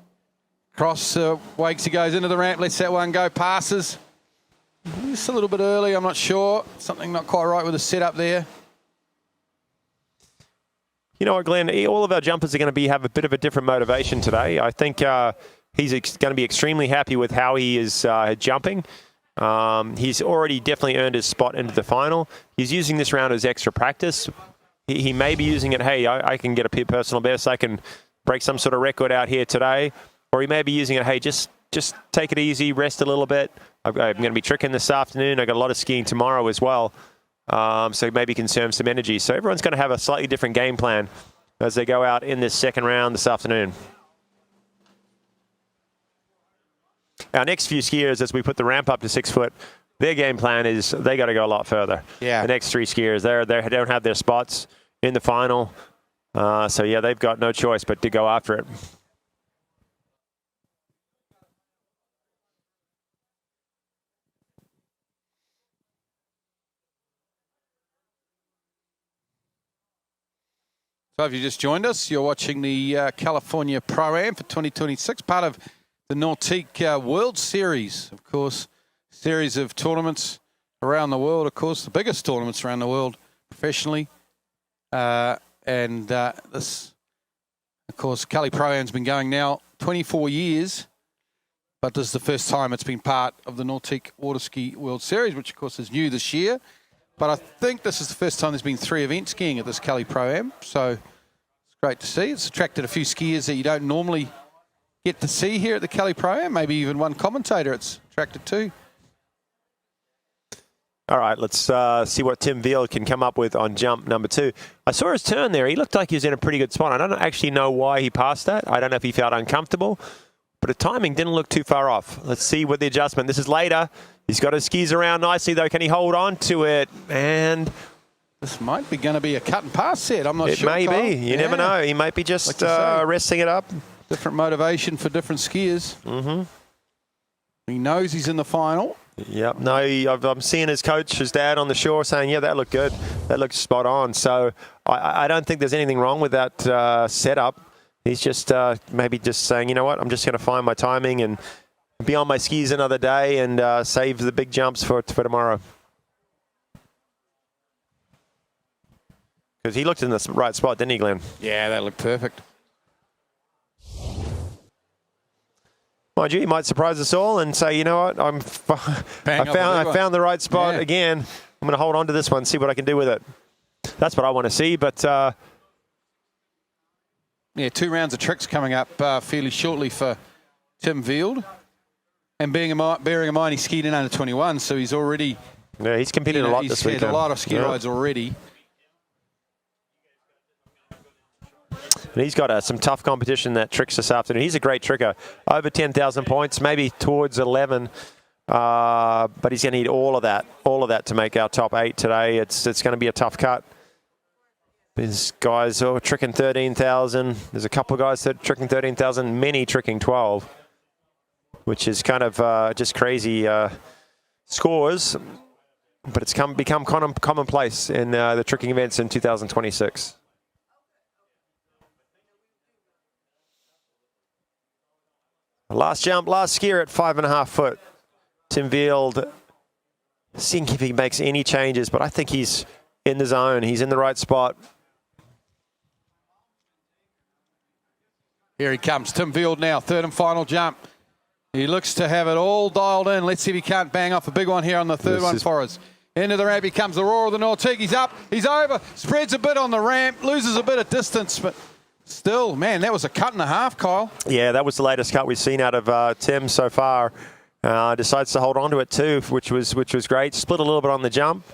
Cross wakes, he goes into the ramp, lets that one go, passes. Just a little bit early, I'm not sure. Something not quite right with the setup there. You know what, Glenn? All of our jumpers are going to have a bit of a different motivation today. I think he's going to be extremely happy with how he is jumping. He's already definitely earned his spot into the final. He's using this round as extra practice. He may be using it, hey, I can get a personal best. I can break some sort of record out here today. Or he may be using it, hey, just take it easy, rest a little bit. I'm going to be tricking this afternoon. I've got a lot of skiing tomorrow as well. So maybe conserve some energy. So everyone's going to have a slightly different game plan as they go out in this second round this afternoon. Our next few skiers, as we put the ramp up to 6 foot, their game plan is they got to go a lot further. Yeah. The next 3 skiers, they don't have their spots in the final. So yeah, they've got no choice but to go after it. So if you just joined us, you're watching the California Pro-Am for 2026, part of the Nautique World Series, of course. Series of tournaments around the world, of course, the biggest tournaments around the world professionally. This, of course, Cali Pro-Am's been going now 24 years, but this is the first time it's been part of the Nautique Water Ski World Series, which, of course, is new this year. But I think this is the first time there's been 3 events skiing at this Cali Pro-Am, so it's great to see. It's attracted a few skiers that you don't normally get to see here at the Cali Pro-Am, maybe even one commentator it's attracted to. All right, let's see what Tim Wield can come up with on jump number 2. I saw his turn there. He looked like he was in a pretty good spot. I don't actually know why he passed that. I don't know if he felt uncomfortable, but the timing didn't look too far off. Let's see what the adjustment. This is later. He's got his skis around nicely, though. Can he hold on to it? And this might be going to be a cut and pass set. I'm not sure. It may be. You never know. He might be just resting it up. Different motivation for different skiers. Mm-hmm. He knows he's in the final. Yep. No, I'm seeing his coach, his dad on the shore saying, yeah, that looked good. That looked spot on. So I don't think there's anything wrong with that setup. He's just maybe just saying, you know what, I'm just going to find my timing and be on my skis another day and save the big jumps for tomorrow. Because he looked in the right spot, didn't he, Glenn? Yeah, that looked perfect. Mind you, he might surprise us all and say, you know what, I found the right spot again. I'm going to hold on to this one, see what I can do with it. That's what I want to see, but... yeah, 2 rounds of tricks coming up fairly shortly for Tim Field. And bearing in mind he skied in under 21, so he's already... Yeah, he's competed a lot this weekend. He's had a lot of ski rides already. And he's got some tough competition that tricks this afternoon. He's a great tricker. Over 10,000 points, maybe towards 11. But he's going to need all of that to make our top 8 today. It's going to be a tough cut. There's guys who are tricking 13,000. There's a couple of guys that are tricking 13,000, many tricking 12, which is kind of just crazy scores. But it's become commonplace in the tricking events in 2026. Last jump, last skier at 5.5 foot. Tim Field, seeing if he makes any changes, but I think he's in the zone. He's in the right spot. Here he comes, Tim Field now, 3rd and final jump. He looks to have it all dialed in. Let's see if he can't bang off a big one here on the 3rd one for us. Into the ramp, he comes, the roar of the Nautique. He's up, he's over, spreads a bit on the ramp, loses a bit of distance, but still, man, that was a cut and a half, Kyle. Yeah, that was the latest cut we've seen out of Tim so far. Decides to hold on to it too, which was great. Split a little bit on the jump,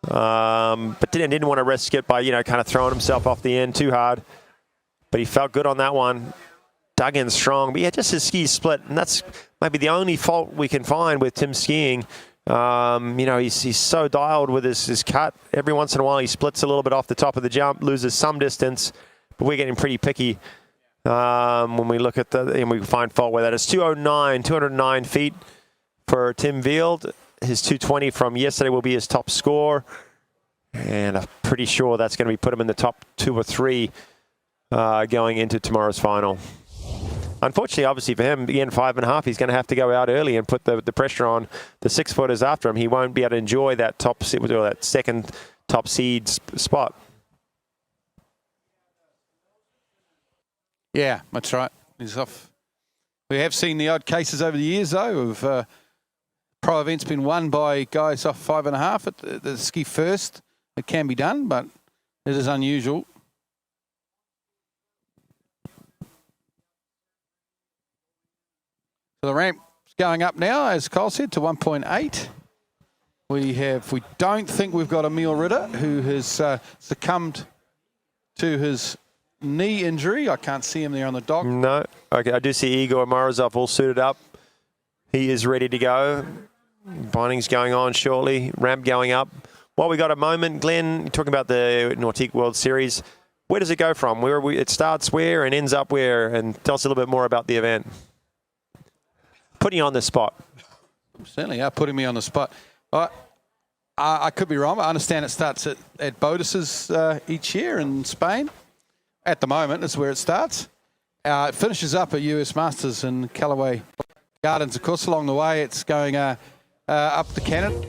but didn't want to risk it by kind of throwing himself off the end too hard. But he felt good on that one. Dug in strong. But yeah, just his skis split, and that's maybe the only fault we can find with Tim skiing. He's so dialed with his cut. Every once in a while, he splits a little bit off the top of the jump, loses some distance. But we're getting pretty picky when we look at and we find fault with that. It's 209 feet for Tim Field. His 220 from yesterday will be his top score. And I'm pretty sure that's going to put him in the top 2 or 3 going into tomorrow's final. Unfortunately, obviously for him, again, 5.5, he's going to have to go out early and put the pressure on the 6-footers after him. He won't be able to enjoy that that second top seed spot. Yeah, that's right. He's off. We have seen the odd cases over the years, though, of pro events been won by guys off 5.5 at the ski first. It can be done, but it is unusual. So the ramp's going up now, as Kyle said, to 1.8. We don't think we've got Emil Ritter, who has succumbed to his knee injury. I can't see him there on the dock. No. Okay, I do see Igor Morozov all suited up. He is ready to go. Binding's going on shortly. Ramp going up. While we got a moment, Glenn, talking about the Nautique World Series, where does it go from? It starts where and ends up where? And tell us a little bit more about the event. Putting you on the spot. Certainly are putting me on the spot. I could be wrong. I understand it starts at Bodis's each year in Spain. At the moment, that's where it starts. It finishes up at US Masters in Callaway Gardens. Of course, along the way, it's going up to Canada.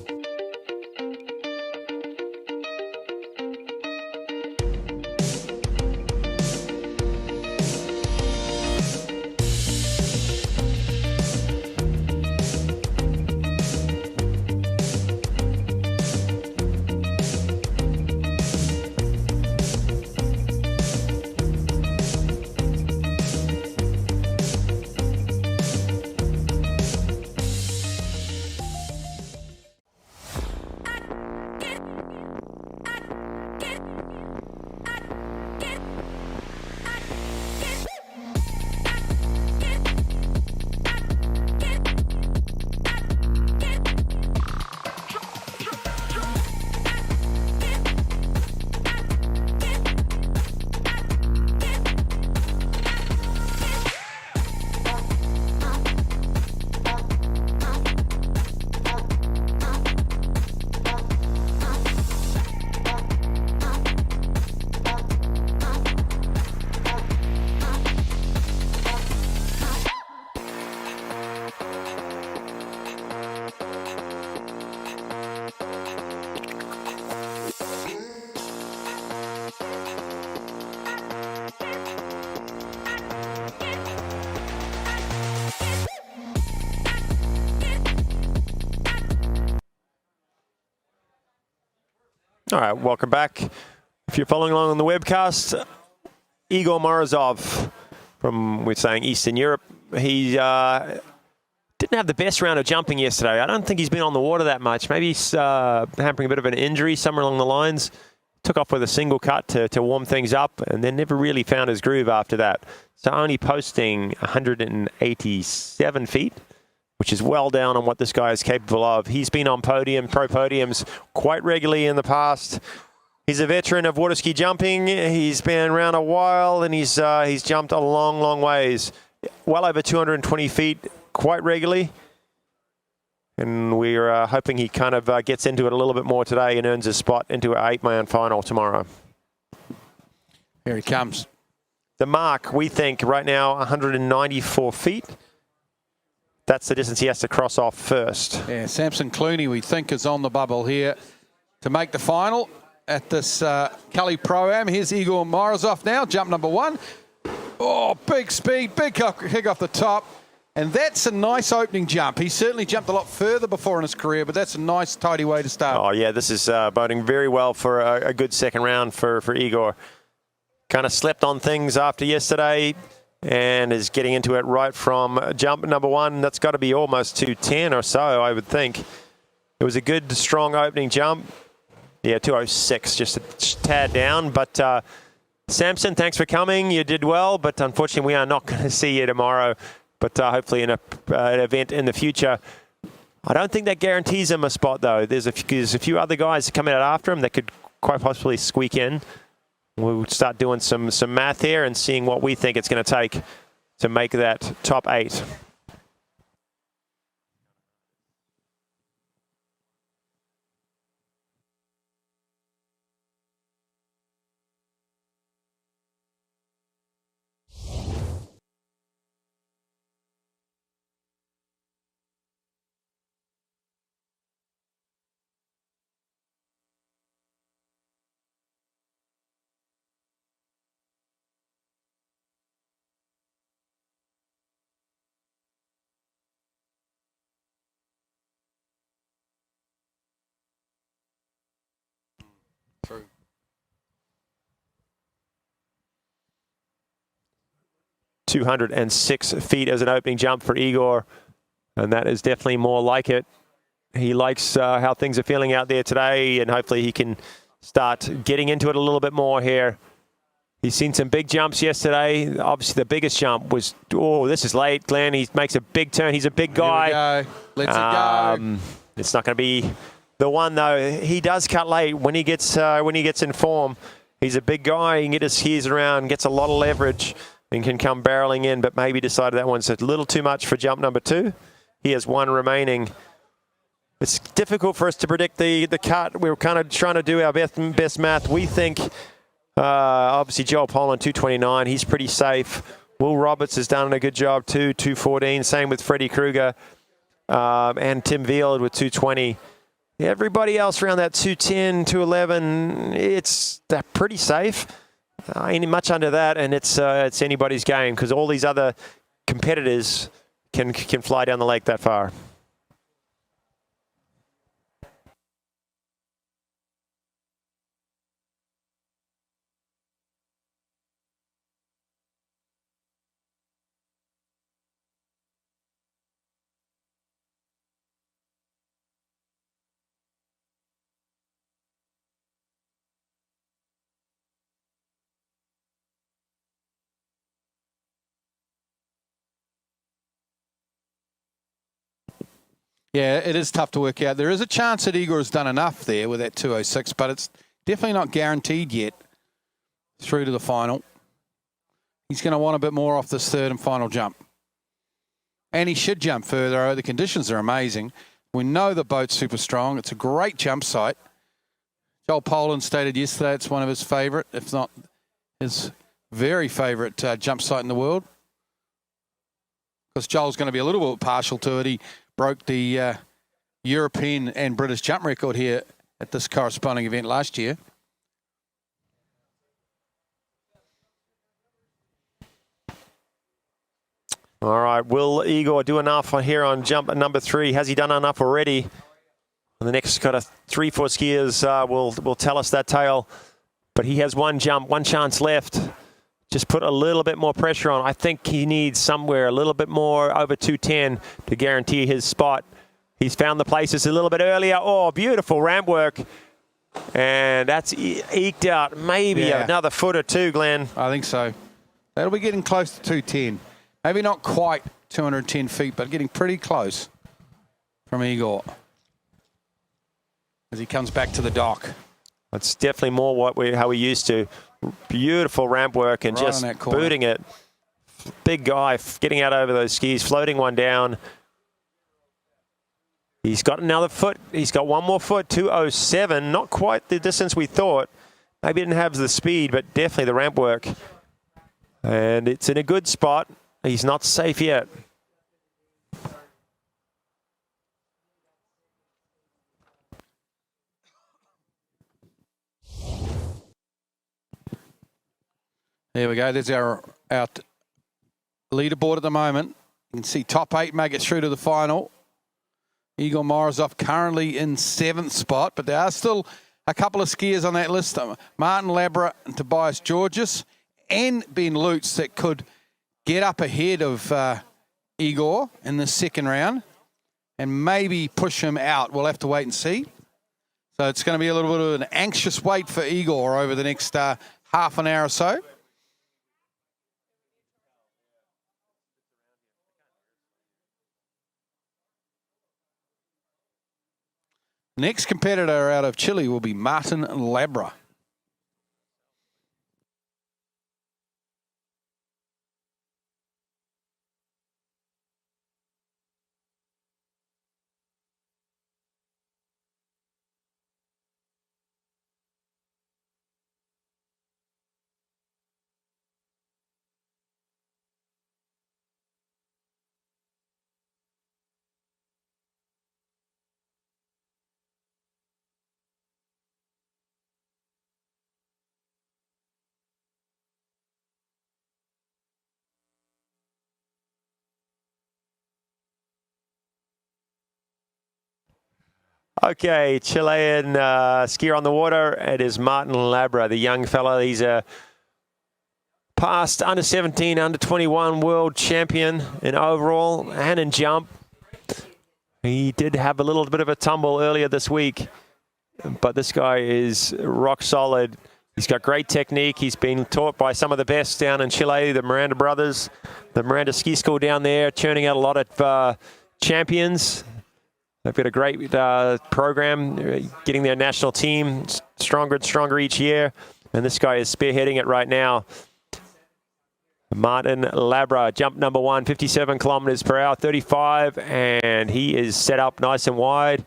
All right, welcome back. If you're following along on the webcast, Igor Morozov from, we're saying, Eastern Europe. He didn't have the best round of jumping yesterday. I don't think he's been on the water that much. Maybe he's hampering a bit of an injury somewhere along the lines. Took off with a single cut to warm things up and then never really found his groove after that. So only posting 187 feet, which is well down on what this guy is capable of. He's been on pro podiums quite regularly in the past. He's a veteran of water ski jumping. He's been around a while and he's jumped a long, long ways. Well over 220 feet quite regularly. And we're hoping he kind of gets into it a little bit more today and earns a spot into an 8-man final tomorrow. Here he comes. The mark, we think, right now, 194 feet. That's the distance he has to cross off first. Yeah, Samson Clooney, we think, is on the bubble here to make the final at this Cali Pro-Am. Here's Igor Morozov now, jump number 1. Oh, big speed, big kick off the top. And that's a nice opening jump. He certainly jumped a lot further before in his career, but that's a nice, tidy way to start. Oh, yeah, this is boding very well for a good second round for Igor. Kind of slept on things after yesterday and is getting into it right from jump number 1. That's got to be almost 210 or so, I would think. It was a good, strong opening jump. Yeah, 206, just a tad down. But Samson, thanks for coming. You did well, but unfortunately we are not going to see you tomorrow. But hopefully in an event in the future. I don't think that guarantees him a spot, though. There's a few other guys coming out after him that could quite possibly squeak in. We'll start doing some math here and seeing what we think it's going to take to make that top 8. True. 206 feet as an opening jump for Igor, and that is definitely more like it. He likes how things are feeling out there today, and hopefully he can start getting into it a little bit more here. He's seen some big jumps yesterday. Obviously, the biggest jump was, oh, this is late, Glenn. He makes a big turn. He's a big guy. Here we go. Let's it go. It's not going to be the one, though. He does cut late when he gets in form. He's a big guy. He can get his skis around, gets a lot of leverage, and can come barreling in, but maybe decided that one's a little too much for jump number 2. He has 1 remaining. It's difficult for us to predict the cut. We're kind of trying to do our best math. We think, obviously, Joel Poland, 229. He's pretty safe. Will Roberts has done a good job, too, 214. Same with Freddie Kruger and Tim Veald with 220. Everybody else around that 210, 211, they're pretty safe. Ain't much under that, and it's anybody's game because all these other competitors can fly down the lake that far. Yeah, it is tough to work out. There is a chance that Igor has done enough there with that 206, but it's definitely not guaranteed yet through to the final. He's going to want a bit more off this third and final jump. And he should jump further. The conditions are amazing. We know the boat's super strong. It's a great jump site. Joel Poland stated yesterday it's one of his favourite, if not his very favourite jump site in the world. Because Joel's going to be a little bit partial to it. He broke the European and British jump record here at this corresponding event last year. All right, will Igor do enough here on jump number 3? Has he done enough already? The next kind of 3-4 skiers will tell us that tale. But he has one jump, one chance left. Just put a little bit more pressure on. I think he needs somewhere a little bit more over 210 to guarantee his spot. He's found the places a little bit earlier. Oh, beautiful ramp work. And that's eked out maybe another foot or two, Glenn. I think so. That'll be getting close to 210. Maybe not quite 210 feet, but getting pretty close from Igor as he comes back to the dock. It's definitely more how we used to. Beautiful ramp work and Right just on that corner. booting it. Big guy getting out over those skis, floating one down. He's got another foot. He's got one more foot, 207. Not quite the distance we thought. Maybe didn't have the speed, but definitely the ramp work. And it's in a good spot. He's not safe yet. There we go. There's our leaderboard at the moment. You can see top 8 make it through to the final. Igor Morozov currently in 7th spot, but there are still a couple of skiers on that list. Martin Labra and Tobias Georges and Ben Lutz that could get up ahead of Igor in the second round and maybe push him out. We'll have to wait and see. So it's going to be a little bit of an anxious wait for Igor over the next half an hour or so. Next competitor out of Chile will be Martin Labra. Okay, Chilean skier on the water. It is Martin Labra, the young fella. He's a past under 17, under 21 world champion in overall and in jump. He did have a little bit of a tumble earlier this week, but this guy is rock solid. He's got great technique. He's been taught by some of the best down in Chile, the Miranda brothers, the Miranda Ski School down there, churning out a lot of champions. They've got a great program, getting their national team stronger and stronger each year. And this guy is spearheading it right now. Martin Labra, jump number 1, 57 kilometers per hour, 35. And he is set up nice and wide.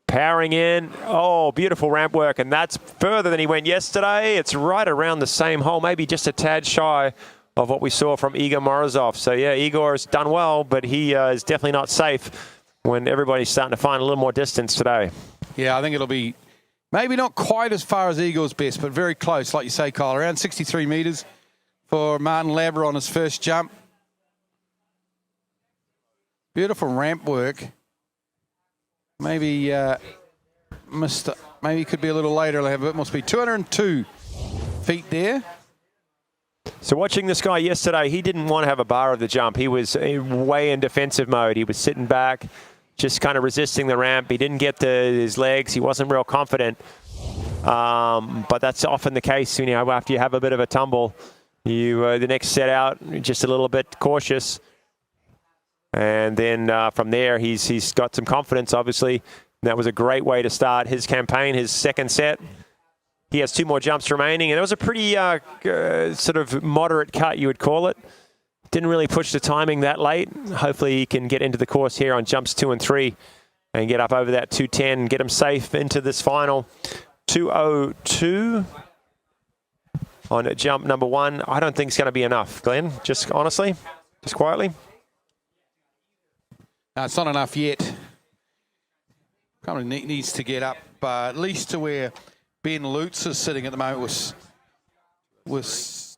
Powering in. Oh, beautiful ramp work. And that's further than he went yesterday. It's right around the same hole, maybe just a tad shy of what we saw from Igor Morozov. So, yeah, Igor has done well, but he is definitely not safe when everybody's starting to find a little more distance today. Yeah, I think it'll be maybe not quite as far as Igor's best, but very close, like you say, Kyle. Around 63 metres for Martin Labra on his first jump. Beautiful ramp work. Maybe maybe it could be a little later. I'll have it. Must be 202 feet there. So watching this guy yesterday, he didn't want to have a bar of the jump. He was way in defensive mode. He was sitting back, just kind of resisting the ramp. He didn't get his legs. He wasn't real confident. But that's often the case, you know, after you have a bit of a tumble. You the next set out, just a little bit cautious. And then from there, he's got some confidence, obviously. And that was a great way to start his campaign, his second set. He has 2 more jumps remaining, and it was a pretty sort of moderate cut, you would call it. Didn't really push the timing that late. Hopefully he can get into the course here on jumps 2 and 3 and get up over that 210 and get him safe into this final. 202 on jump number 1. I don't think it's going to be enough, Glenn, just honestly, just quietly. No, it's not enough yet. Kind of needs to get up at least to where Ben Lutz is sitting at the moment was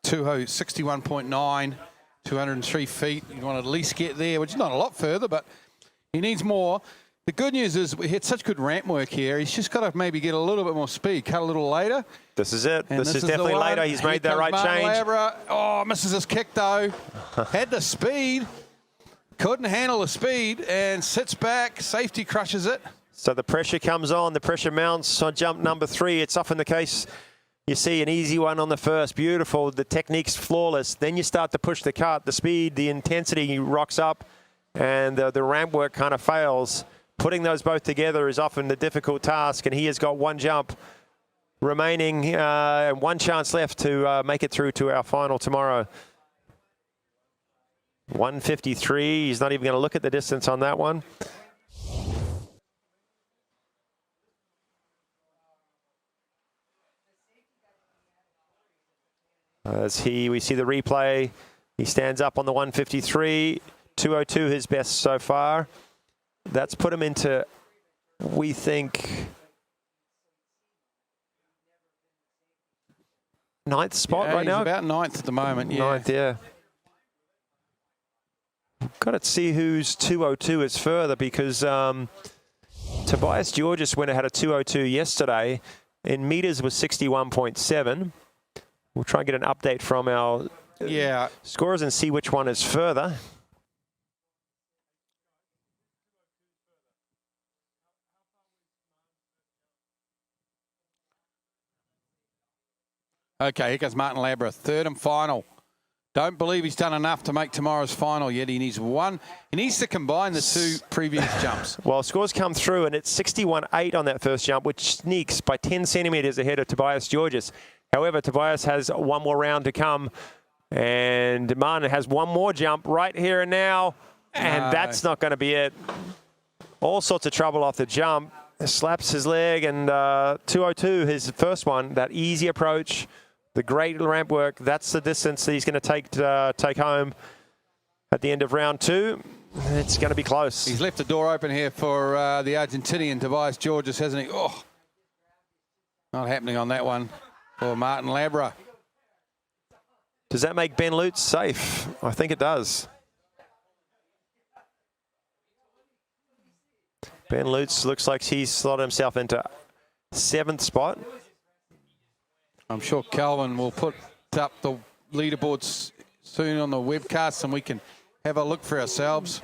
61.9, 203 feet. You want to at least get there, which is not a lot further, but he needs more. The good news is we had such good ramp work here. He's just got to maybe get a little bit more speed, cut a little later. This is it. And This is definitely later. He's made that right change. Labra. Oh, misses his kick though. Had the speed. Couldn't handle the speed and sits back. Safety crushes it. So the pressure comes on. The pressure mounts on jump number 3. It's often the case. You see an easy one on the first. Beautiful. The technique's flawless. Then you start to push the cut. The speed, the intensity rocks up, and the ramp work kind of fails. Putting those both together is often the difficult task, and he has got one jump remaining, one chance left to make it through to our final tomorrow. 153. He's not even going to look at the distance on that one. We see the replay. He stands up on the 153. 202 his best so far. That's put him into, we think, 9th spot right now. He's about 9th at the moment, yeah. 9th, yeah. Got to see whose 202 is further, because Tobias Georges had a 202 yesterday. In meters was 61.7. We'll try and get an update from our scorers and see which one is further. Okay, here comes Martin Labra, 3rd and final. Don't believe he's done enough to make tomorrow's final yet. He needs one. He needs to combine the 2 previous jumps. Well, scores come through, and it's 61.8 on that first jump, which sneaks by 10 centimetres ahead of Tobias Georges. However, Tobias has one more round to come, and Martin has one more jump right here and now, and that's not going to be it. All sorts of trouble off the jump. Slaps his leg, and 202, his first one, that easy approach, the great ramp work, that's the distance that he's going to take home at the end of round 2. It's going to be close. He's left the door open here for the Argentinian Tobias Georges, hasn't he? Oh, not happening on that one for Martin Labra. Does that make Ben Lutz safe? I think it does. Ben Lutz looks like he's slotted himself into 7th spot. I'm sure Calvin will put up the leaderboards soon on the webcast and we can have a look for ourselves.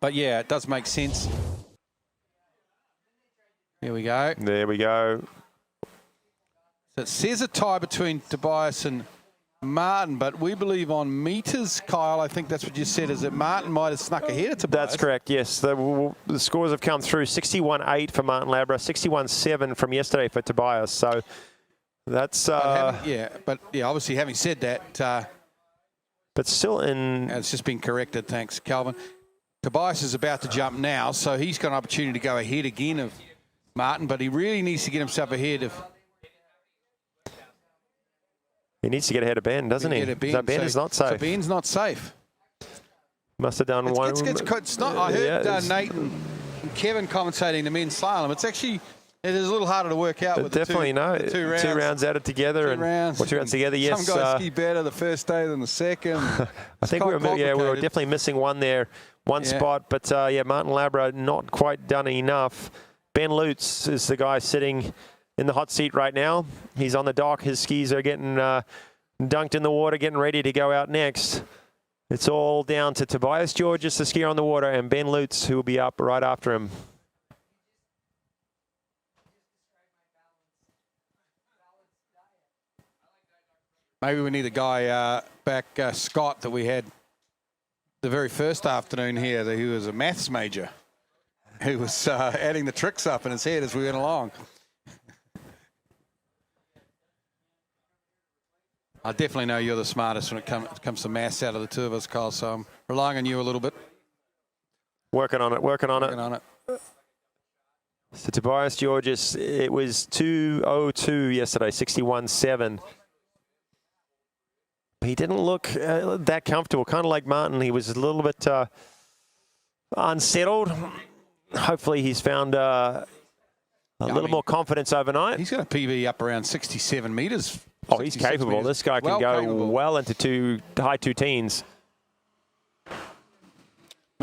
But yeah, it does make sense. There we go. There we go. So it says a tie between Tobias and Martin, but we believe on meters, Kyle, I think that's what you said, is that Martin might have snuck ahead of Tobias. That's correct, yes. The scores have come through. 61.8 for Martin Labra, 61.7 from yesterday for Tobias. So that's... obviously having said that... but still in... It's just been corrected, thanks, Calvin. Tobias is about to jump now, so he's got an opportunity to go ahead again of Martin, but he really needs to get himself ahead of... He needs to get ahead of Ben, doesn't he? Ben is not safe. So Ben's not safe. Must have done one. It's not. I heard Nate and Kevin commentating the men's slalom. It is a little harder to work out with definitely the two rounds. 2 rounds added together. 2 rounds. 2 rounds together, yes. Some guys ski better the first day than the second. I think we were definitely missing one there, spot. But Martin Labra not quite done enough. Ben Lutz is the guy sitting in the hot seat right now. He's on the dock. His skis are getting dunked in the water, getting ready to go out next. It's all down to Tobias Georges, the skier on the water, and Ben Lutz, who will be up right after him. Maybe we need a guy back, Scott, that we had the very first afternoon here. He was a maths major who was adding the tricks up in his head as we went along. I definitely know you're the smartest when it comes to maths out of the two of us, Kyle, so I'm relying on you a little bit. Working on it. So Tobias Georges, it was 202 yesterday, 61.7. He didn't look that comfortable, kind of like Martin. He was a little bit unsettled. Hopefully he's found a little more confidence overnight. He's got a PB up around 67 metres. Oh, he's capable. Meters. This guy can go well into high 2 teens.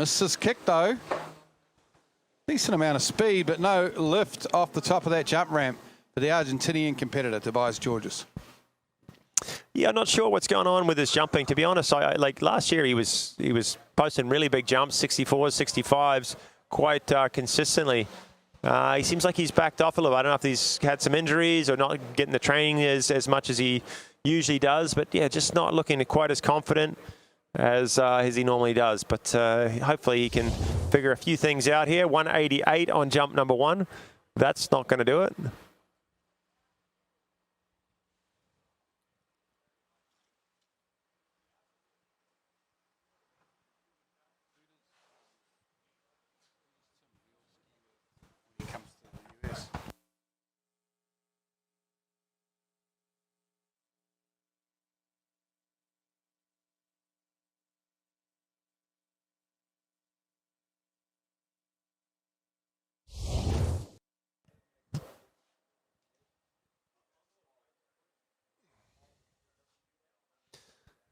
Misses kick though. Decent amount of speed, but no lift off the top of that jump ramp for the Argentinian competitor, Tobias Georges. Yeah, I'm not sure what's going on with his jumping. To be honest, I like last year he was posting really big jumps, 64s, 65s, quite consistently. He seems like he's backed off a little. I don't know if he's had some injuries or not getting the training as much as he usually does. But yeah, just not looking quite as confident as he normally does. But hopefully he can figure a few things out here. 188 on jump number 1. That's not going to do it.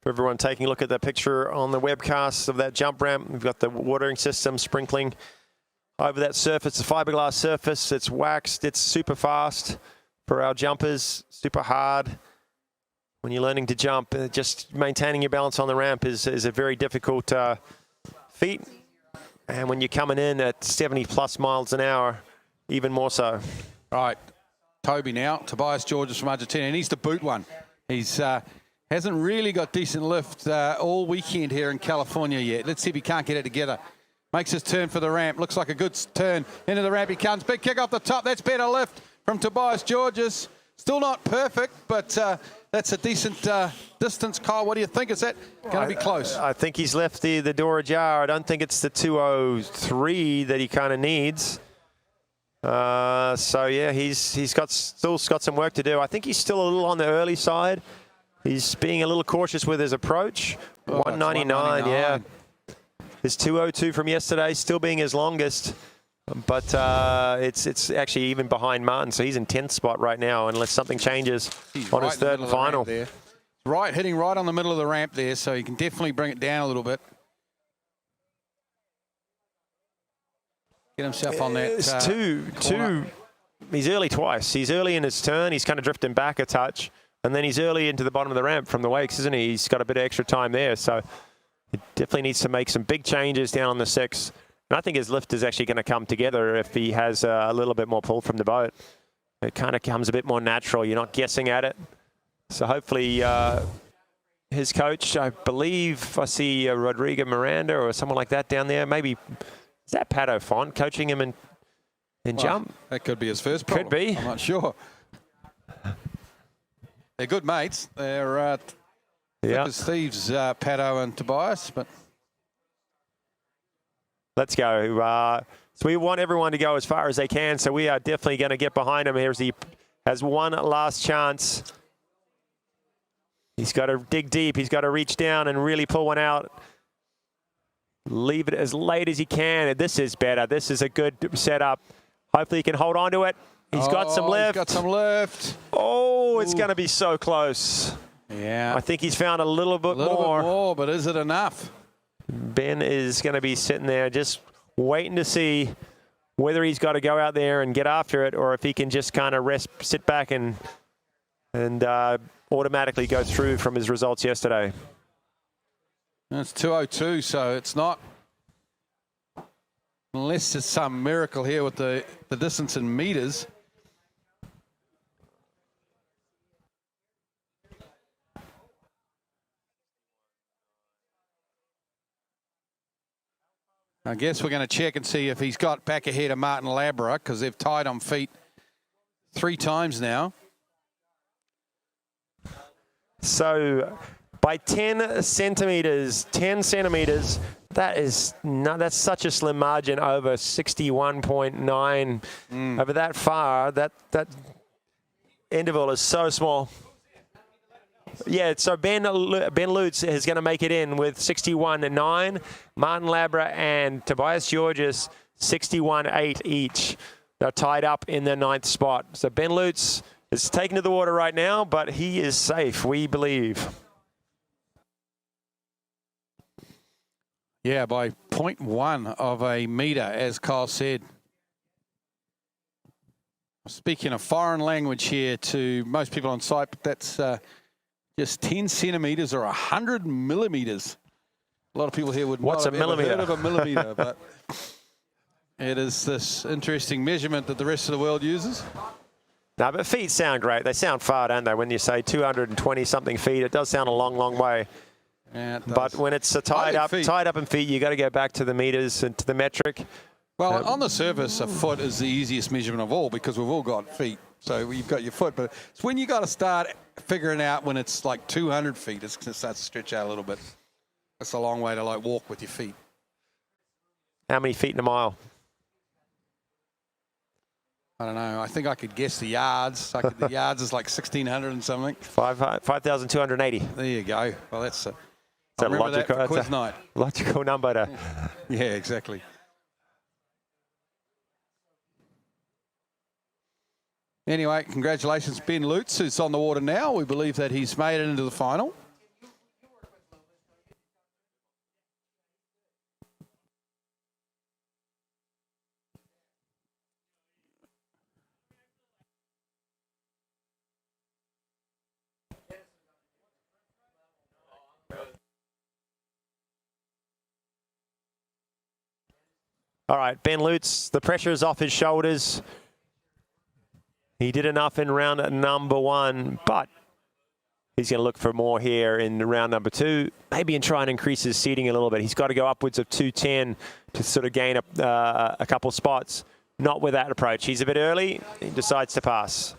For everyone taking a look at the picture on the webcast of that jump ramp, we've got the watering system sprinkling over that surface, the fiberglass surface. It's waxed, it's super fast for our jumpers, super hard. When you're learning to jump, just maintaining your balance on the ramp is a very difficult feat. And when you're coming in at 70 plus miles an hour, even more so. Right, Toby now, Tobias Georges from Argentina. He needs to boot one. He's hasn't really got decent lift all weekend here in California yet. Let's see if he can't get it together. Makes his turn for the ramp. Looks like a good turn into the ramp. He comes. Big kick off the top. That's better lift from Tobias Georges. Still not perfect, but that's a decent distance. Kyle, what do you think? Is that going to be close? I think he's left the door ajar. I don't think it's the 203 that he kind of needs. So yeah, he's still got some work to do. I think he's still a little on the early side. He's being a little cautious with his approach. 199, yeah. His 202 from yesterday still being his longest, but it's actually even behind Martin, so he's in 10th spot right now unless something changes on his third and final. Right, hitting right on the middle of the ramp there, so he can definitely bring it down a little bit. Get himself on that. It's he's early twice. He's early in his turn. He's kind of drifting back a touch. And then he's early into the bottom of the ramp from the wakes, isn't he? He's got a bit of extra time there. So he definitely needs to make some big changes down on the 6. And I think his lift is actually going to come together if he has a little bit more pull from the boat. It kind of comes a bit more natural. You're not guessing at it. So hopefully his coach, I believe I see Rodrigo Miranda or someone like that down there. Maybe, is that Pato Font coaching him in jump? That could be his first problem. Could be. I'm not sure. They're good mates. They're thick as thieves, Pato and Tobias. But let's go. So we want everyone to go as far as they can. So we are definitely going to get behind him here as he has one last chance. He's got to dig deep. He's got to reach down and really pull one out. Leave it as late as he can. This is better. This is a good setup. Hopefully he can hold on to it. He's got some lift. He's got some lift. Oh, it's going to be so close. Yeah. I think he's found a little bit more. But is it enough? Ben is going to be sitting there just waiting to see whether he's got to go out there and get after it or if he can just kind of sit back and automatically go through from his results yesterday. It's 202, so it's not, unless there's some miracle here with the distance in meters. I guess we're going to check and see if he's got back ahead of Martin Labra because they've tied on feet 3 times now. So by 10 centimeters, that's such a slim margin over 61.9 over that far. That interval is so small. Yeah, so Ben Lutz is going to make it in with 61.9. Martin Labra and Tobias Georges 61.8 each. They're tied up in the 9th spot. So Ben Lutz is taken to the water right now, but he is safe, we believe. Yeah, by 0.1 of a metre, as Kyle said. Speaking a foreign language here to most people on site, but that's just 10 centimetres or 100 millimetres. A lot of people here would not have ever heard of a millimetre, but it is this interesting measurement that the rest of the world uses. No, but feet sound great. They sound far, don't they? When you say 220-something feet, it does sound a long, long way. Yeah, it does. But when it's tied up in feet, you got to go back to the meters and to the metric. Well, on the surface, a foot is the easiest measurement of all because we've all got feet. So you've got your foot, but it's when you got to start figuring out when it's like 200 feet, it's going to start to stretch out a little bit. That's a long way to like walk with your feet. How many feet in a mile? I don't know. I think I could guess the yards. The yards is like 1,600 and something. 5,280. There you go. Well, that's a logical, quiz night. Logical number to. Yeah, exactly. Anyway, congratulations, Ben Lutz, who's on the water now. We believe that he's made it into the final. All right, Ben Lutz, the pressure is off his shoulders. He did enough in round number 1, but he's going to look for more here in round number 2, maybe and try and increase his seating a little bit. He's got to go upwards of 210 to sort of gain a couple spots. Not with that approach. He's a bit early. He decides to pass.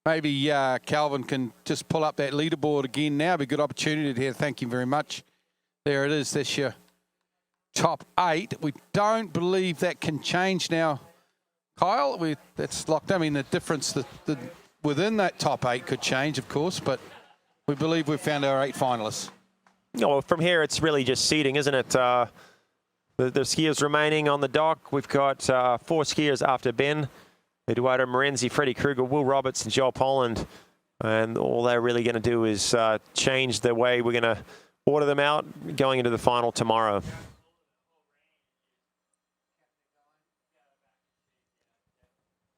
Maybe Calvin can just pull up that leaderboard again now. Be a good opportunity here. Thank you very much. There it is. That's your top 8. We don't believe that can change now, Kyle. That's locked. I mean, the difference within that top 8 could change, of course, but we believe we've found our 8 finalists. Well, from here, it's really just seating, isn't it? The skiers remaining on the dock. We've got 4 skiers after Ben. Eduardo Morenzi, Freddie Kruger, Will Roberts, and Joel Poland. And all they're really going to do is change the way we're going to order them out going into the final tomorrow.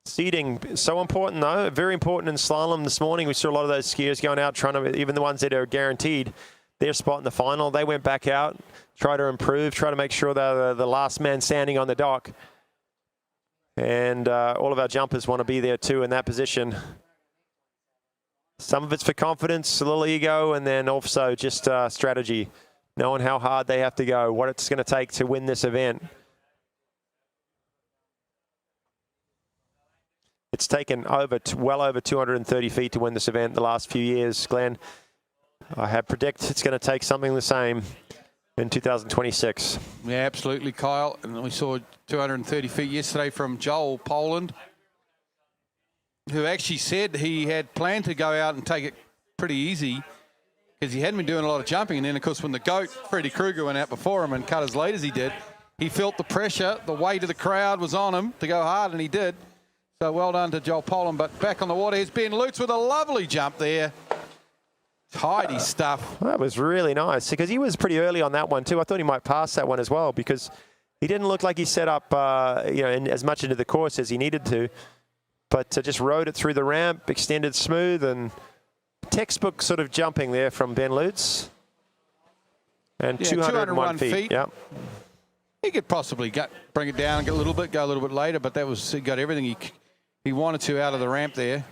Seating, so important though, very important in slalom this morning. We saw a lot of those skiers going out trying to, even the ones that are guaranteed their spot in the final, they went back out, try to improve, try to make sure they're the last man standing on the dock. And all of our jumpers want to be there too in that position. Some of it's for confidence, a little ego, and then also just strategy, knowing how hard they have to go, what it's going to take to win this event. It's taken well over 230 feet to win this event the last few years, Glenn. I predict it's going to take something the same in 2026. Yeah, absolutely, Kyle. And we saw 230 feet yesterday from Joel Poland, who actually said he had planned to go out and take it pretty easy because he hadn't been doing a lot of jumping. And then, of course, when the GOAT, Freddie Kruger, went out before him and cut as late as he did, he felt the pressure. The weight of the crowd was on him to go hard, and he did. So well done to Joel Poland. But back on the water, here's Ben Lutz with a lovely jump there. Tidy stuff. That was really nice because he was pretty early on that one too. I thought he might pass that one as well because he didn't look like he set up as much into the course as he needed to, but just rode it through the ramp, extended smooth, and textbook sort of jumping there from Ben Lutz. And yeah, 201 feet. Yep. He could possibly bring it down and go a little bit later, but he got everything he wanted to out of the ramp there.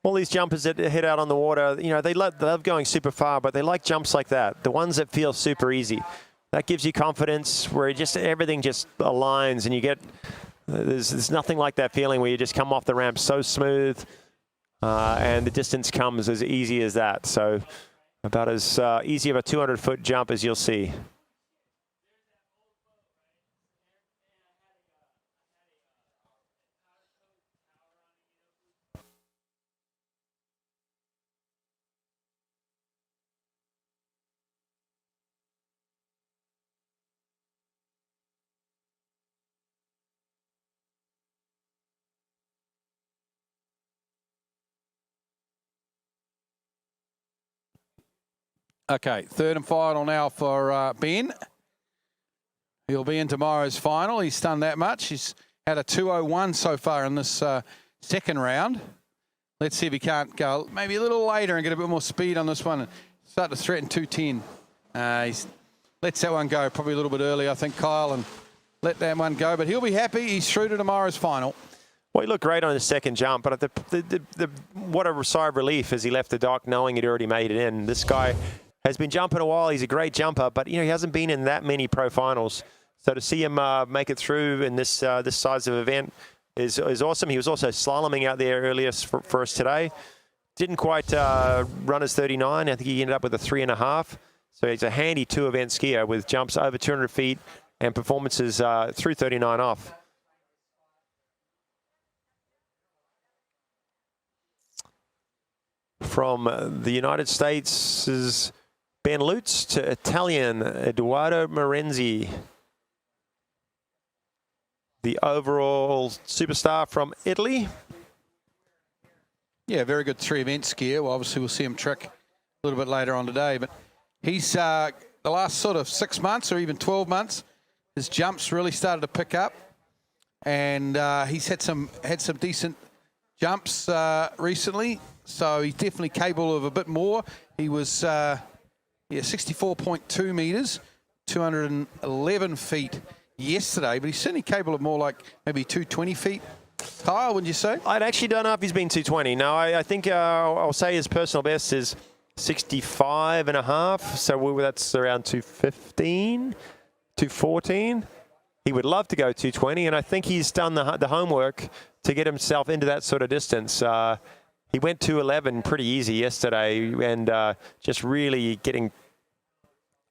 All these jumpers that head out on the water, they love going super far, but they like jumps like that. The ones that feel super easy. That gives you confidence where everything just aligns and you get, there's nothing like that feeling where you just come off the ramp so smooth and the distance comes as easy as that. So about as easy of a 200-foot jump as you'll see. Okay, third and final now for Ben. He'll be in tomorrow's final. He's done that much. He's had a 2:01 so far in this second round. Let's see if he can't go maybe a little later and get a bit more speed on this one and start to threaten 2:10. He's lets that one go probably a little bit early, I think, Kyle, and let that one go. But he'll be happy. He's through to tomorrow's final. Well, he looked great on his second jump, but what a sigh of relief as he left the dock knowing he'd already made it in. This guy has been jumping a while. He's a great jumper, but he hasn't been in that many pro finals. So to see him make it through in this size of event is awesome. He was also slaloming out there earlier for us today. Didn't quite run his 39. I think he ended up with a 3.5. So he's a handy 2-event skier with jumps over 200 feet and performances through 39 off. From the United States is Ben Lutz to Italian Edoardo Marenzi. The overall superstar from Italy. Yeah, very good 3-event skier. Well, obviously, we'll see him trick a little bit later on today. But he's the last sort of 6 months or even 12 months, his jumps really started to pick up. And he's had some decent jumps recently. So he's definitely capable of a bit more. He was 64.2 meters, 211 feet yesterday, but he's certainly capable of more like maybe 220 feet. Kyle, wouldn't you say? I actually don't know if he's been 220. No, I think I'll say his personal best is 65.5. So that's around 215, 214. He would love to go 220, and I think he's done the homework to get himself into that sort of distance. He went 211 pretty easy yesterday and just really getting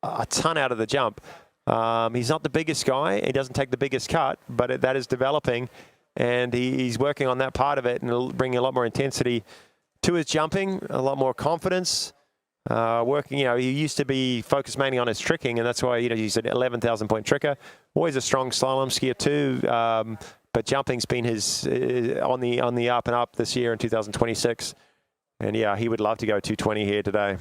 a ton out of the jump. He's not the biggest guy. He doesn't take the biggest cut, but that is developing. And he's working on that part of it and it'll bring a lot more intensity to his jumping, a lot more confidence. Working, he used to be focused mainly on his tricking, and that's why, he's an 11,000 point tricker. Always a strong slalom skier too. But jumping's been his on the up and up this year in 2026. And yeah, he would love to go 220 here today.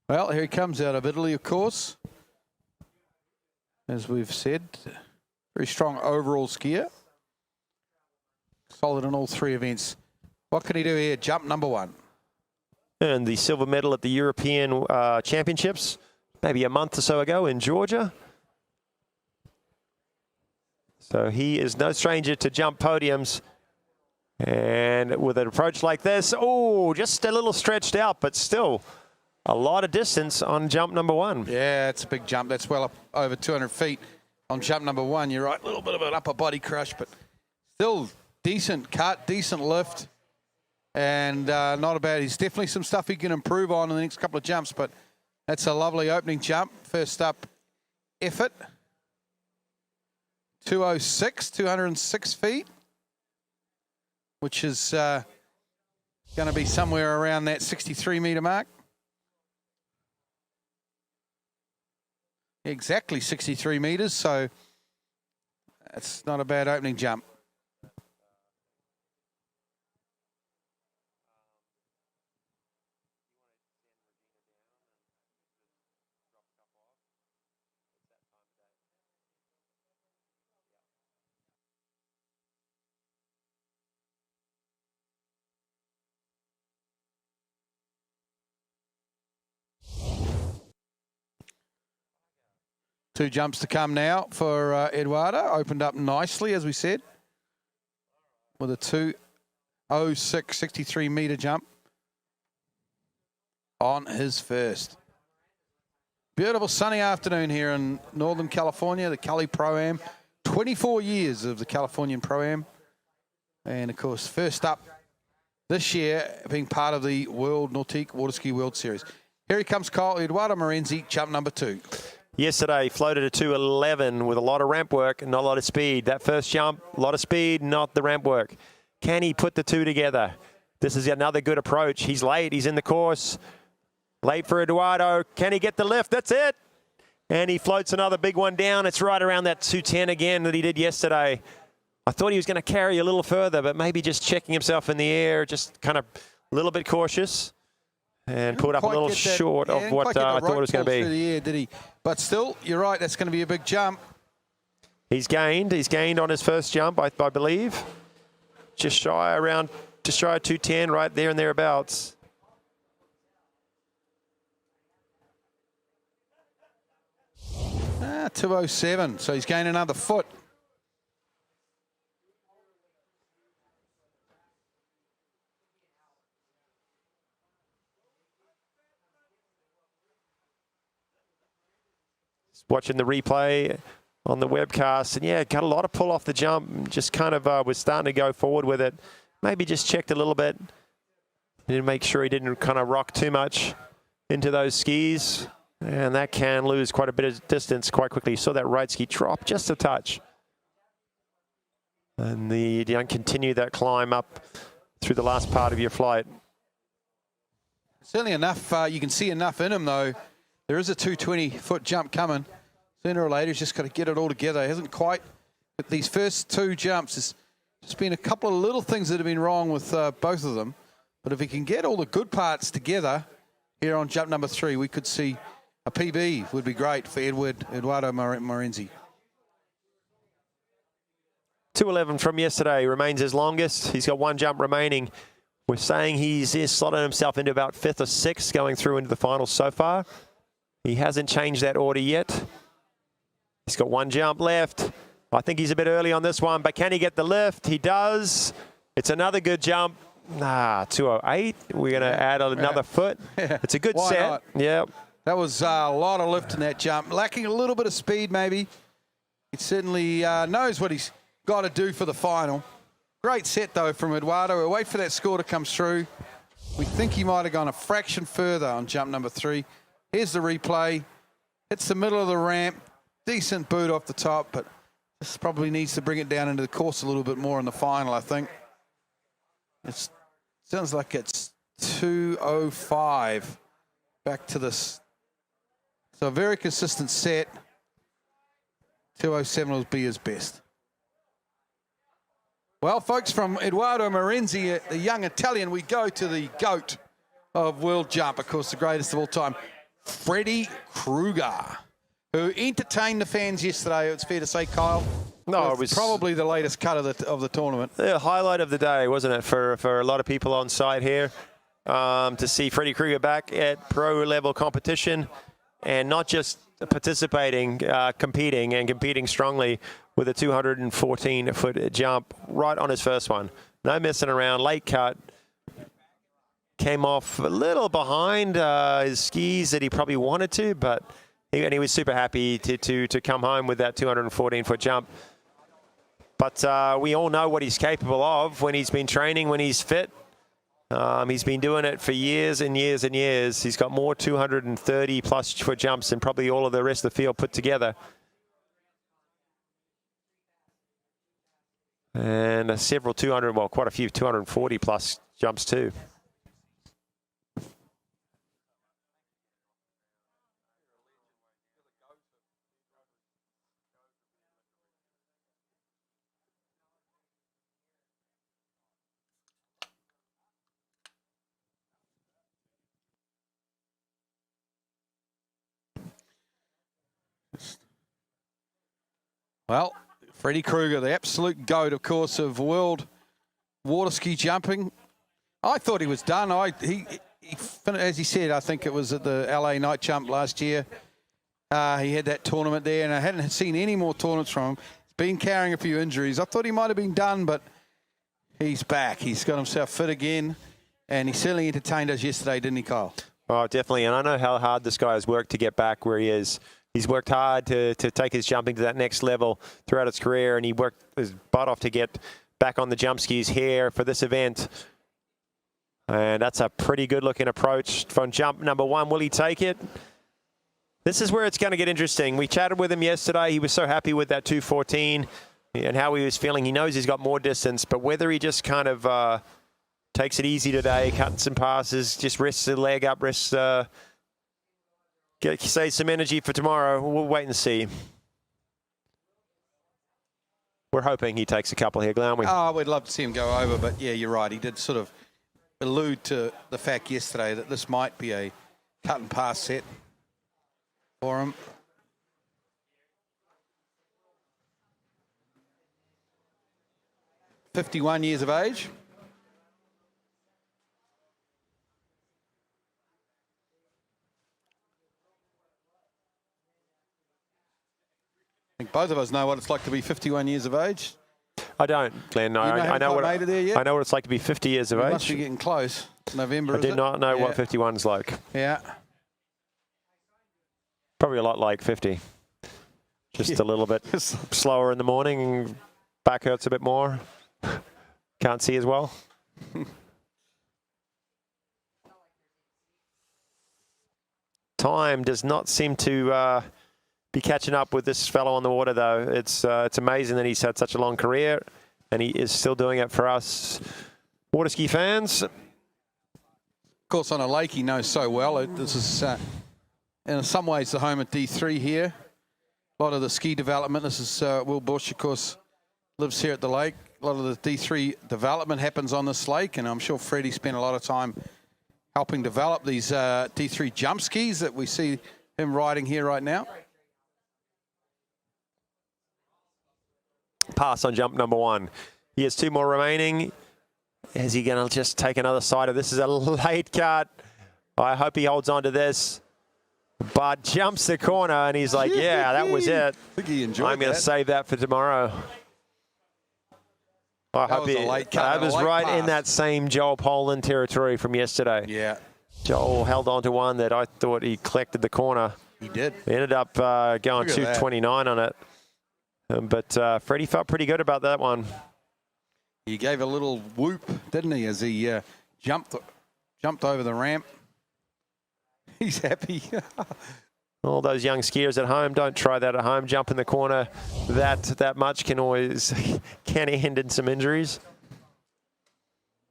Well, here he comes out of Italy, of course. As we've said, very strong overall skier. Solid in all 3 events. What can he do here? Jump number 1. And the silver medal at the European Championships, maybe a month or so ago in Georgia. So he is no stranger to jump podiums. And with an approach like this, just a little stretched out, but still a lot of distance on jump number 1. Yeah, it's a big jump. That's well up over 200 feet on jump number 1. You're right, a little bit of an upper body crush, but still decent cut, decent lift. And not bad. He's definitely some stuff he can improve on in the next couple of jumps, but that's a lovely opening jump. First up, effort. 206 feet, which is going to be somewhere around that 63-meter mark. Exactly 63 meters, so that's not a bad opening jump. Two jumps to come now for Eduardo. Opened up nicely, as we said, with a 2:06, 63-meter jump on his first. Beautiful sunny afternoon here in Northern California, the Cali Pro-Am. 24 years of the Californian Pro-Am. And, of course, first up this year, being part of the World Nautique Water Ski World Series. Here he comes, Kyle. Eduardo Marenzi, jump number 2. Yesterday, floated a 211 with a lot of ramp work and not a lot of speed. That first jump, a lot of speed, not the ramp work. Can he put the two together? This is another good approach. He's late. He's in the course. Late for Eduardo. Can he get the lift? That's it. And he floats another big one down. It's right around that 210 again that he did yesterday. I thought he was going to carry a little further, but maybe just checking himself in the air, just kind of a little bit cautious. And pulled up a little short of what I thought it was going to be. Through the air, did he? But still, you're right, that's going to be a big jump. He's gained on his first jump, I believe. Just shy of 210, right there and thereabouts. Ah, 207, so he's gained another foot. Watching the replay on the webcast, and yeah, got a lot of pull off the jump. Just kind of was starting to go forward with it. Maybe just checked a little bit. Didn't make sure he didn't kind of rock too much into those skis, and that can lose quite a bit of distance quite quickly. You saw that right ski drop just a touch, and you don't continue that climb up through the last part of your flight. Certainly enough. You can see enough in him though. There is a 220-foot jump coming. Sooner or later, he's just got to get it all together. He hasn't quite, with these first two jumps, there's just been a couple of little things that have been wrong with both of them. But if he can get all the good parts together here on jump number 3, we could see a PB would be great for Eduardo Morenzi. 211 from yesterday remains his longest. He's got one jump remaining. We're saying he's slotted himself into about 5th or 6th going through into the finals so far. He hasn't changed that order yet. He's got one jump left. I think he's a bit early on this one, but can he get the lift? He does. It's another good jump. 208. We're going to add another foot. It's a good set. Not? Yep. That was a lot of lift in that jump. Lacking a little bit of speed, maybe. He certainly knows what he's got to do for the final. Great set, though, from Eduardo. We'll wait for that score to come through. We think he might have gone a fraction further on jump number 3. Here's the replay. Hits the middle of the ramp. Decent boot off the top, but this probably needs to bring it down into the course a little bit more in the final, I think. It sounds like it's 205 back to this. So a very consistent set. 207 will be his best. Well, folks, from Eduardo Morenzi, the young Italian, we go to the GOAT of world jump, of course, the greatest of all time, Freddy Krueger, who entertained the fans yesterday, it's fair to say, Kyle. No, it was probably the latest cut of the tournament. The highlight of the day, wasn't it, for a lot of people on site here, to see Freddy Krueger back at pro-level competition, and not just participating, competing strongly with a 214-foot jump right on his first one. No messing around, late cut. Came off a little behind his skis that he probably wanted to, but he was super happy to come home with that 214-foot jump. But we all know what he's capable of when he's been training, when he's fit. He's been doing it for years and years and years. He's got more 230-plus foot jumps than probably all of the rest of the field put together. And quite a few 240-plus jumps too. Well, Freddy Krueger, the absolute GOAT, of course, of world water ski jumping. I thought he was done. He as he said, I think it was at the LA night jump last year. He had that tournament there, and I hadn't seen any more tournaments from him. He's been carrying a few injuries. I thought he might have been done, but he's back. He's got himself fit again, and he certainly entertained us yesterday, didn't he, Kyle? Oh, definitely. And I know how hard this guy has worked to get back where he is. He's worked hard to take his jumping to that next level throughout his career, and he worked his butt off to get back on the jump skis here for this event. And that's a pretty good-looking approach from jump number 1. Will he take it? This is where it's going to get interesting. We chatted with him yesterday. He was so happy with that 214 and how he was feeling. He knows he's got more distance, but whether he just kind of takes it easy today, cutting some passes, just rests the leg up, rests save some energy for tomorrow. We'll wait and see. We're hoping he takes a couple here, aren't we? Oh, we'd love to see him go over, but yeah, you're right. He did sort of allude to the fact yesterday that this might be a cut and pass set for him. "51 years of age. I think both of us know what it's like to be 51 years of age. I don't, Glenn. No, I know what made it there yet? I know what it's like to be 50 years of You age. must be getting close. November. I did not know what 51's like. Yeah. Probably a lot like 50. Just a little bit slower in the morning. Back hurts a bit more. Can't see as well. Time does not seem to be catching up with this fellow on the water, though. It's amazing that he's had such a long career, and he is still doing it for us water ski fans. Of course, on a lake he knows so well. This is, in some ways, the home of D3 here. A lot of the ski development. This is Will Bush, of course, lives here at the lake. A lot of the D3 development happens on this lake, and I'm sure Freddie spent a lot of time helping develop these D3 jump skis that we see him riding here right now. Pass on jump number 1. He has 2 more remaining. Is he going to just take another side of this? Is a late cut. I hope he holds on to this. But jumps the corner, and he's like, yeah, that was it. I think he enjoyed I'm going to save that for tomorrow. I hope I was right in that same Joel Poland territory from yesterday. Yeah. Joel held on to one that I thought he collected the corner. He did. He ended up going 229 on it. But Freddie felt pretty good about that one. He gave a little whoop, didn't he, as he jumped over the ramp. He's happy. All those young skiers at home, don't try that at home. Jump in the corner that much can end in some injuries.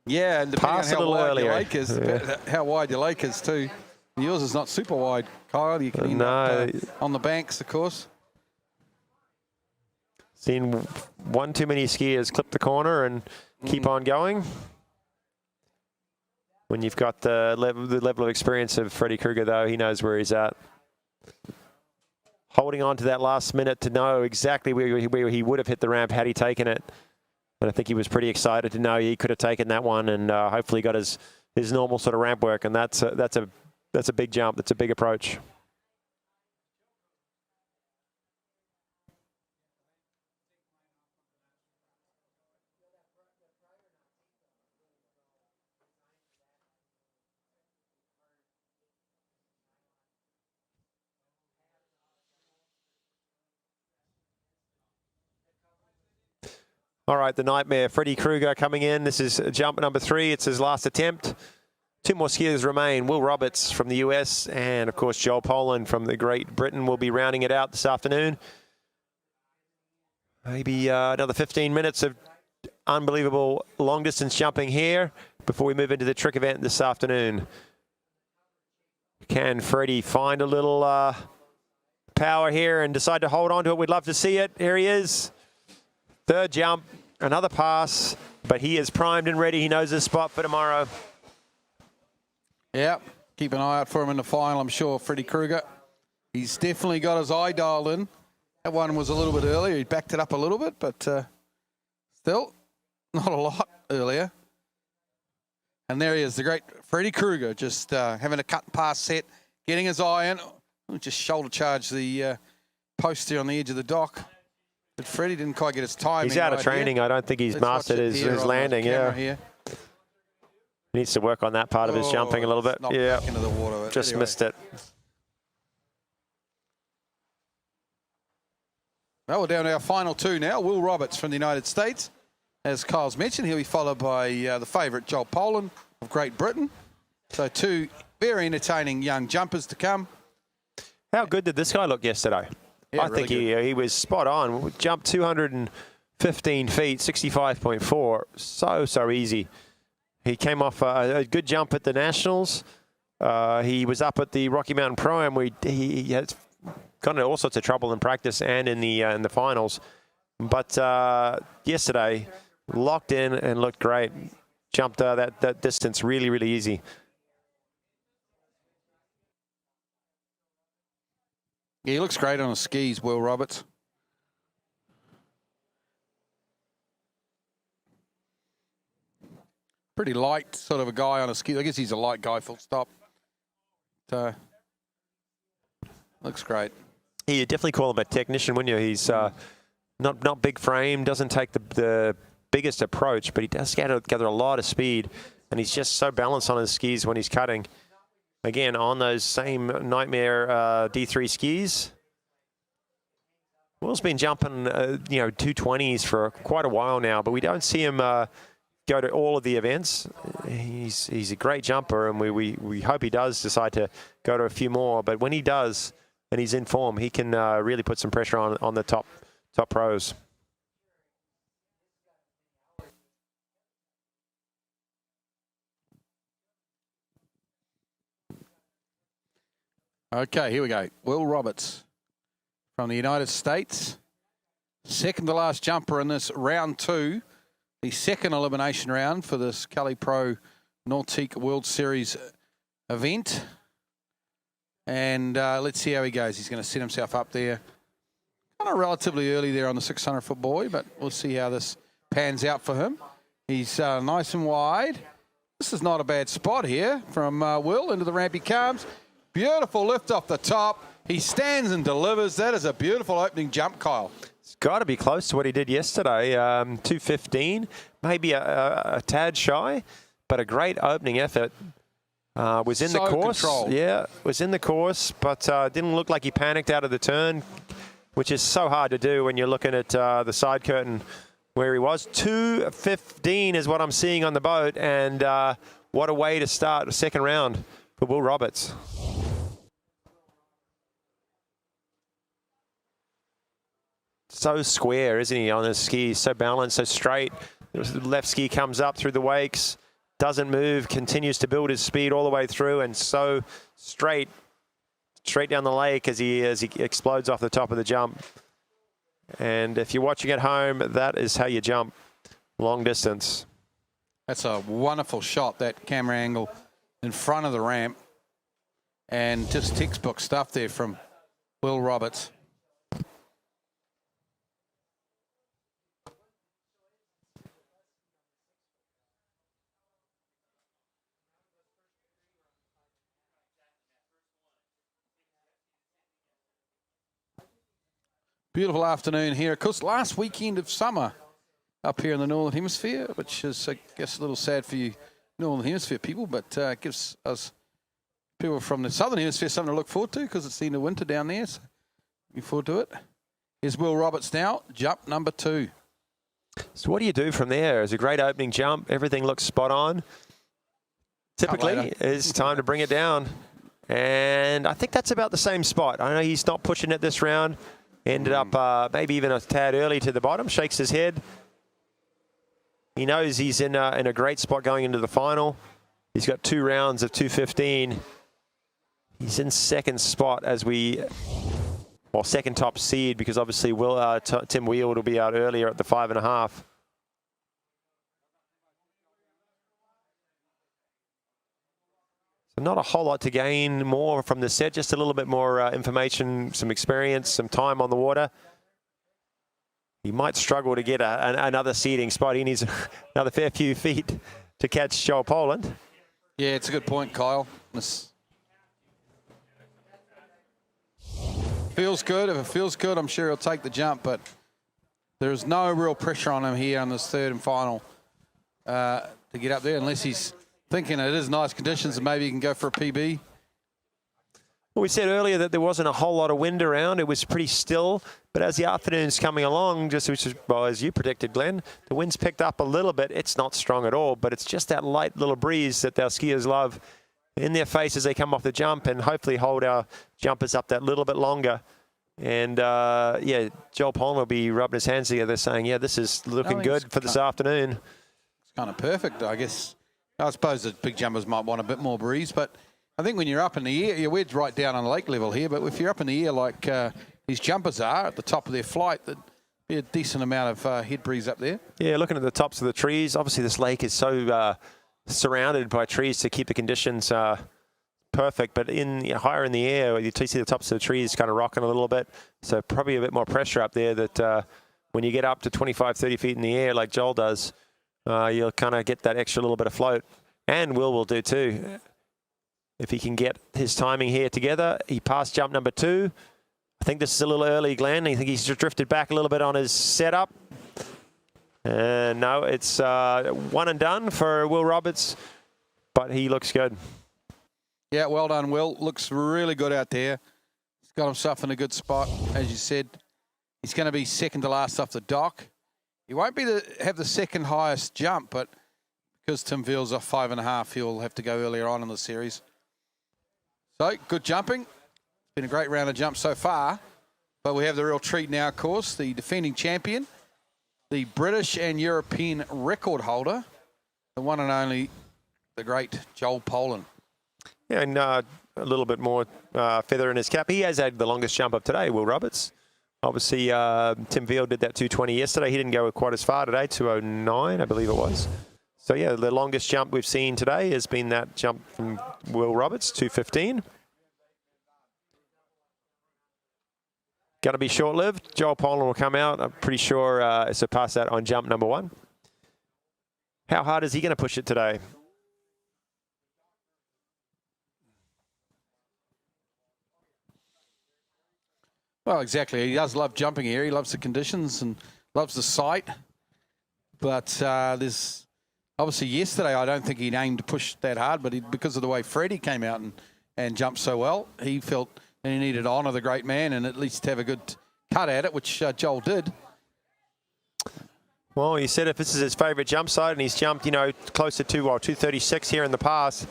Yeah, and depending Pass on a little how wide earlier. your lake is, how wide your lake is too. Yours is not super wide, Kyle. You can end up on the banks, of course. Seen one too many skiers clip the corner and keep on going. When you've got the level of experience of Freddie Kruger, though, he knows where he's at. Holding on to that last minute to know exactly where he would have hit the ramp had he taken it. And I think he was pretty excited to know he could have taken that one and hopefully got his normal sort of ramp work. And that's a big jump. That's a big approach. All right, the Nightmare, Freddie Kruger coming in. This is jump number 3. It's his last attempt. 2 more skiers remain. Will Roberts from the US and, of course, Joel Poland from the Great Britain will be rounding it out this afternoon. Maybe another 15 minutes of unbelievable long-distance jumping here before we move into the trick event this afternoon. Can Freddie find a little power here and decide to hold on to it? We'd love to see it. Here he is. Third jump, another pass, but he is primed and ready. He knows his spot for tomorrow. Yeah, keep an eye out for him in the final, I'm sure, Freddie Kruger. He's definitely got his eye dialed in. That one was a little bit earlier. He backed it up a little bit, but still not a lot earlier. And there he is, the great Freddie Kruger, just having a cut and pass set, getting his eye in. Just shoulder charge the post there on the edge of the dock. But Freddie didn't quite get his timing. He's out of training. I don't think he's mastered his landing. Yeah. Here. Needs to work on that part of his jumping a little bit. Yeah. Into the water, just anyway. missed it. Well, we're down to our final 2 now. Will Roberts from the United States. As Kyle's mentioned, he'll be followed by the favourite Joel Poland of Great Britain. So 2 very entertaining young jumpers to come. How good did this guy look yesterday? Yeah, I think really he was spot on. Jumped 215 feet, 65.4. So easy. He came off a good jump at the Nationals. He was up at the Rocky Mountain Pro-Am where he has gotten in all sorts of trouble in practice and in the finals. But yesterday, locked in and looked great. Jumped that distance really, really easy. Yeah, he looks great on his skis, Will Roberts. Pretty light sort of a guy on a ski. I guess he's a light guy, full stop. Looks great. Yeah, you definitely call him a technician, wouldn't you? He's not big frame, doesn't take the biggest approach, but he does gather a lot of speed, and he's just so balanced on his skis when he's cutting. Again, on those same Nightmare D3 skis. Will's been jumping, 220s for quite a while now, but we don't see him go to all of the events. He's a great jumper, and we hope he does decide to go to a few more. But when he does, and he's in form, he can really put some pressure on the top pros. Okay, here we go. Will Roberts from the United States. Second to last jumper in this round 2. The second elimination round for this Cali Pro Nautique World Series event. And let's see how he goes. He's going to set himself up there. Kind of relatively early there on the 600-foot buoy, but we'll see how this pans out for him. He's nice and wide. This is not a bad spot here from Will. Into the ramp he comes. Beautiful lift off the top. He stands and delivers. That is a beautiful opening jump, Kyle. It's got to be close to what he did yesterday. 215, maybe a tad shy, but a great opening effort. Was in the course. Controlled. Yeah, was in the course, but didn't look like he panicked out of the turn, which is so hard to do when you're looking at the side curtain where he was. 215 is what I'm seeing on the boat, and what a way to start the second round for Will Roberts. So square, isn't he, on his skis? So balanced, so straight. The left ski comes up through the wakes, doesn't move, continues to build his speed all the way through, and so straight down the lake as he explodes off the top of the jump. And if you're watching at home, that is how you jump long distance. That's a wonderful shot, that camera angle in front of the ramp. And just textbook stuff there from Will Roberts. Beautiful afternoon here. Of course, last weekend of summer up here in the Northern Hemisphere, which is, I guess, a little sad for you Northern Hemisphere people, but gives us people from the Southern Hemisphere something to look forward to because it's the end of winter down there. So looking forward to it. Here's Will Roberts now, jump number 2. So what do you do from there? It's a great opening jump. Everything looks spot on. Typically, it's time to bring it down. And I think that's about the same spot. I know he's not pushing it this round. Ended up maybe even a tad early to the bottom, shakes his head. He knows he's in a great spot going into the final. He's got 2 rounds of 215. He's in second spot second top seed, because obviously Tim Wheel will be out earlier at the 5.5. So not a whole lot to gain more from the set, just a little bit more information, some experience, some time on the water. He might struggle to get another seeding spot. He needs another fair few feet to catch Joel Poland. Yeah, it's a good point, Kyle. This feels good. If it feels good, I'm sure he'll take the jump, but there's no real pressure on him here on this third and final to get up there, unless he's thinking it is nice conditions and maybe he can go for a PB. Well, we said earlier that there wasn't a whole lot of wind around. It was pretty still. But as the afternoon's coming along, as you predicted, Glenn, the wind's picked up a little bit. It's not strong at all, but it's just that light little breeze that our skiers love in their face as they come off the jump, and hopefully hold our jumpers up that little bit longer. And, Joel Poland will be rubbing his hands together saying, yeah, this is looking good for this afternoon. It's kind of perfect, I guess. I suppose the big jumpers might want a bit more breeze, but I think when you're up in the air, we're right down on lake level here, but if you're up in the air like these jumpers are at the top of their flight, that'd be a decent amount of head breeze up there. Yeah, looking at the tops of the trees, obviously this lake is so surrounded by trees to keep the conditions perfect, but higher in the air, you see the tops of the trees kind of rocking a little bit, so probably a bit more pressure up there that when you get up to 25, 30 feet in the air like Joel does, you'll kind of get that extra little bit of float. And Will do too. If he can get his timing here together. He passed jump number 2. I think this is a little early, Glenn. I think he's drifted back a little bit on his setup. And no, it's one and done for Will Roberts, but he looks good. Yeah, well done, Will. Looks really good out there. He's got himself in a good spot, as you said. He's going to be second to last off the dock. He won't have the second highest jump, but because Tim Veal's off 5.5, he'll have to go earlier on in the series. So, good jumping. It's been a great round of jumps so far, but we have the real treat now, of course. The defending champion, the British and European record holder, the one and only, the great Joel Poland. Yeah, and a little bit more feather in his cap. He has had the longest jump of today, Will Roberts. Obviously, Tim Veal did that 220 yesterday. He didn't go quite as far today, 209, I believe it was. So, yeah, the longest jump we've seen today has been that jump from Will Roberts, 215. Going to be short-lived. Joel Poland will come out. I'm pretty sure surpass that on jump number 1. How hard is he going to push it today? Well, exactly. He does love jumping here. He loves the conditions and loves the sight. But there's obviously yesterday, I don't think he'd aimed to push that hard, but because of the way Freddie came out and jumped so well, he felt that he needed to honour the great man and at least have a good cut at it, which Joel did. Well, he said if this is his favourite jump site and he's jumped, close to 236 here in the past,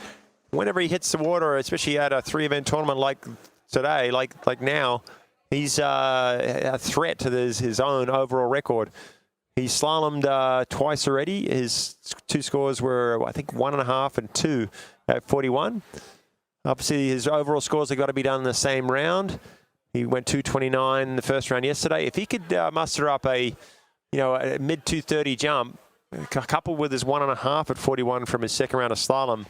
whenever he hits the water, especially at a 3-event tournament like today, like now, he's a threat to his own overall record. He's slalomed twice already. His 2 scores were, I think, 1.5 and 2 at 41. Obviously, his overall scores have got to be done in the same round. He went 229 in the first round yesterday. If he could muster up a mid 230 jump, coupled with his 1.5 at 41 from his second round of slalom,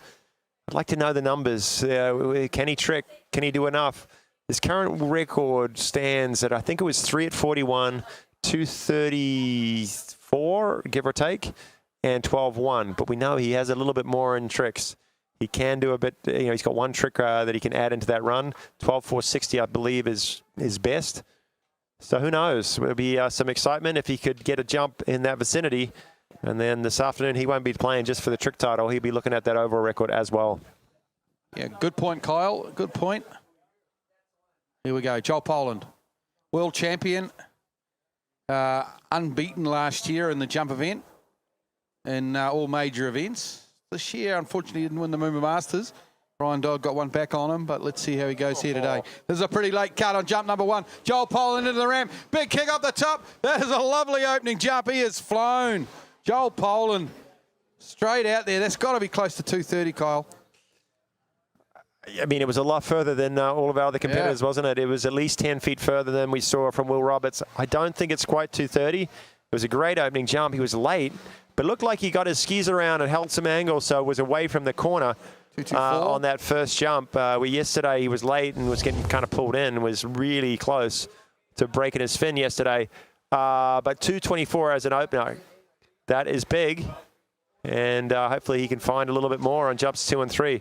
I'd like to know the numbers. Can he trick? Can he do enough? His current record stands at, I think it was 3 at 41, 234, give or take, and 12-1. But we know he has a little bit more in tricks. He can do a bit, he's got one trick that he can add into that run. 12.460, I believe, is his best. So who knows? There'll be some excitement if he could get a jump in that vicinity. And then this afternoon, he won't be playing just for the trick title. He'll be looking at that overall record as well. Yeah, good point, Kyle. Good point. Here we go. Joel Poland, world champion, unbeaten last year in the jump event in all major events. This year, unfortunately, didn't win the Moomba Masters. Ryan Dodd got one back on him, but let's see how he goes here today. This is a pretty late cut on jump number 1. Joel Poland into the ramp. Big kick up the top. That is a lovely opening jump. He has flown. Joel Poland straight out there. That's got to be close to 230, Kyle. I mean, it was a lot further than all of our other competitors, wasn't it? It was at least 10 feet further than we saw from Will Roberts. I don't think it's quite 230. It was a great opening jump. He was late, but looked like he got his skis around and held some angle, so was away from the corner on that first jump. Where yesterday he was late and was getting kind of pulled in, was really close to breaking his fin yesterday. But 224 as an opener, that is big. And hopefully he can find a little bit more on jumps 2 and 3.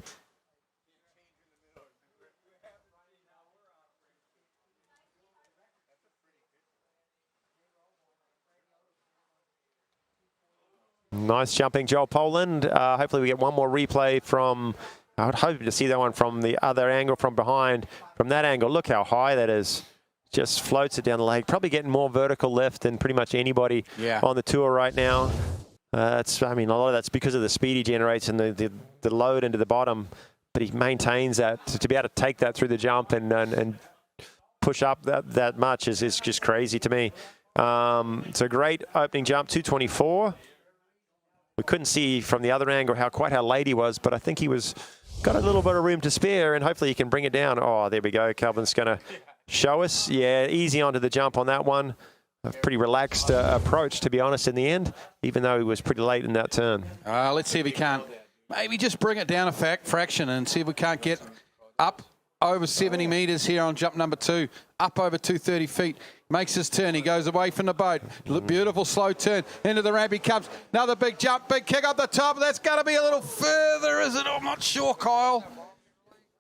Nice jumping, Joel Poland. Hopefully we get one more replay from, I would hope to see that one from the other angle from behind. From that angle, look how high that is. Just floats it down the lake. Probably getting more vertical lift than pretty much anybody on the tour right now. A lot of that's because of the speed he generates and the load into the bottom. But he maintains that. To be able to take that through the jump and push up that much is just crazy to me. It's a great opening jump, 224. We couldn't see from the other angle quite how late he was, but I think he was got a little bit of room to spare, and hopefully he can bring it down. Oh, there we go. Calvin's going to show us. Yeah, easy onto the jump on that one. A pretty relaxed approach, to be honest, in the end, even though he was pretty late in that turn. Let's see if he can't maybe just bring it down a fraction and see if we can't get up over 70 metres here on jump number 2, up over 230 feet. Makes his turn. He goes away from the boat. Beautiful slow turn. Into the ramp he comes. Another big jump, big kick up the top. That's going to be a little further, is it? I'm not sure, Kyle.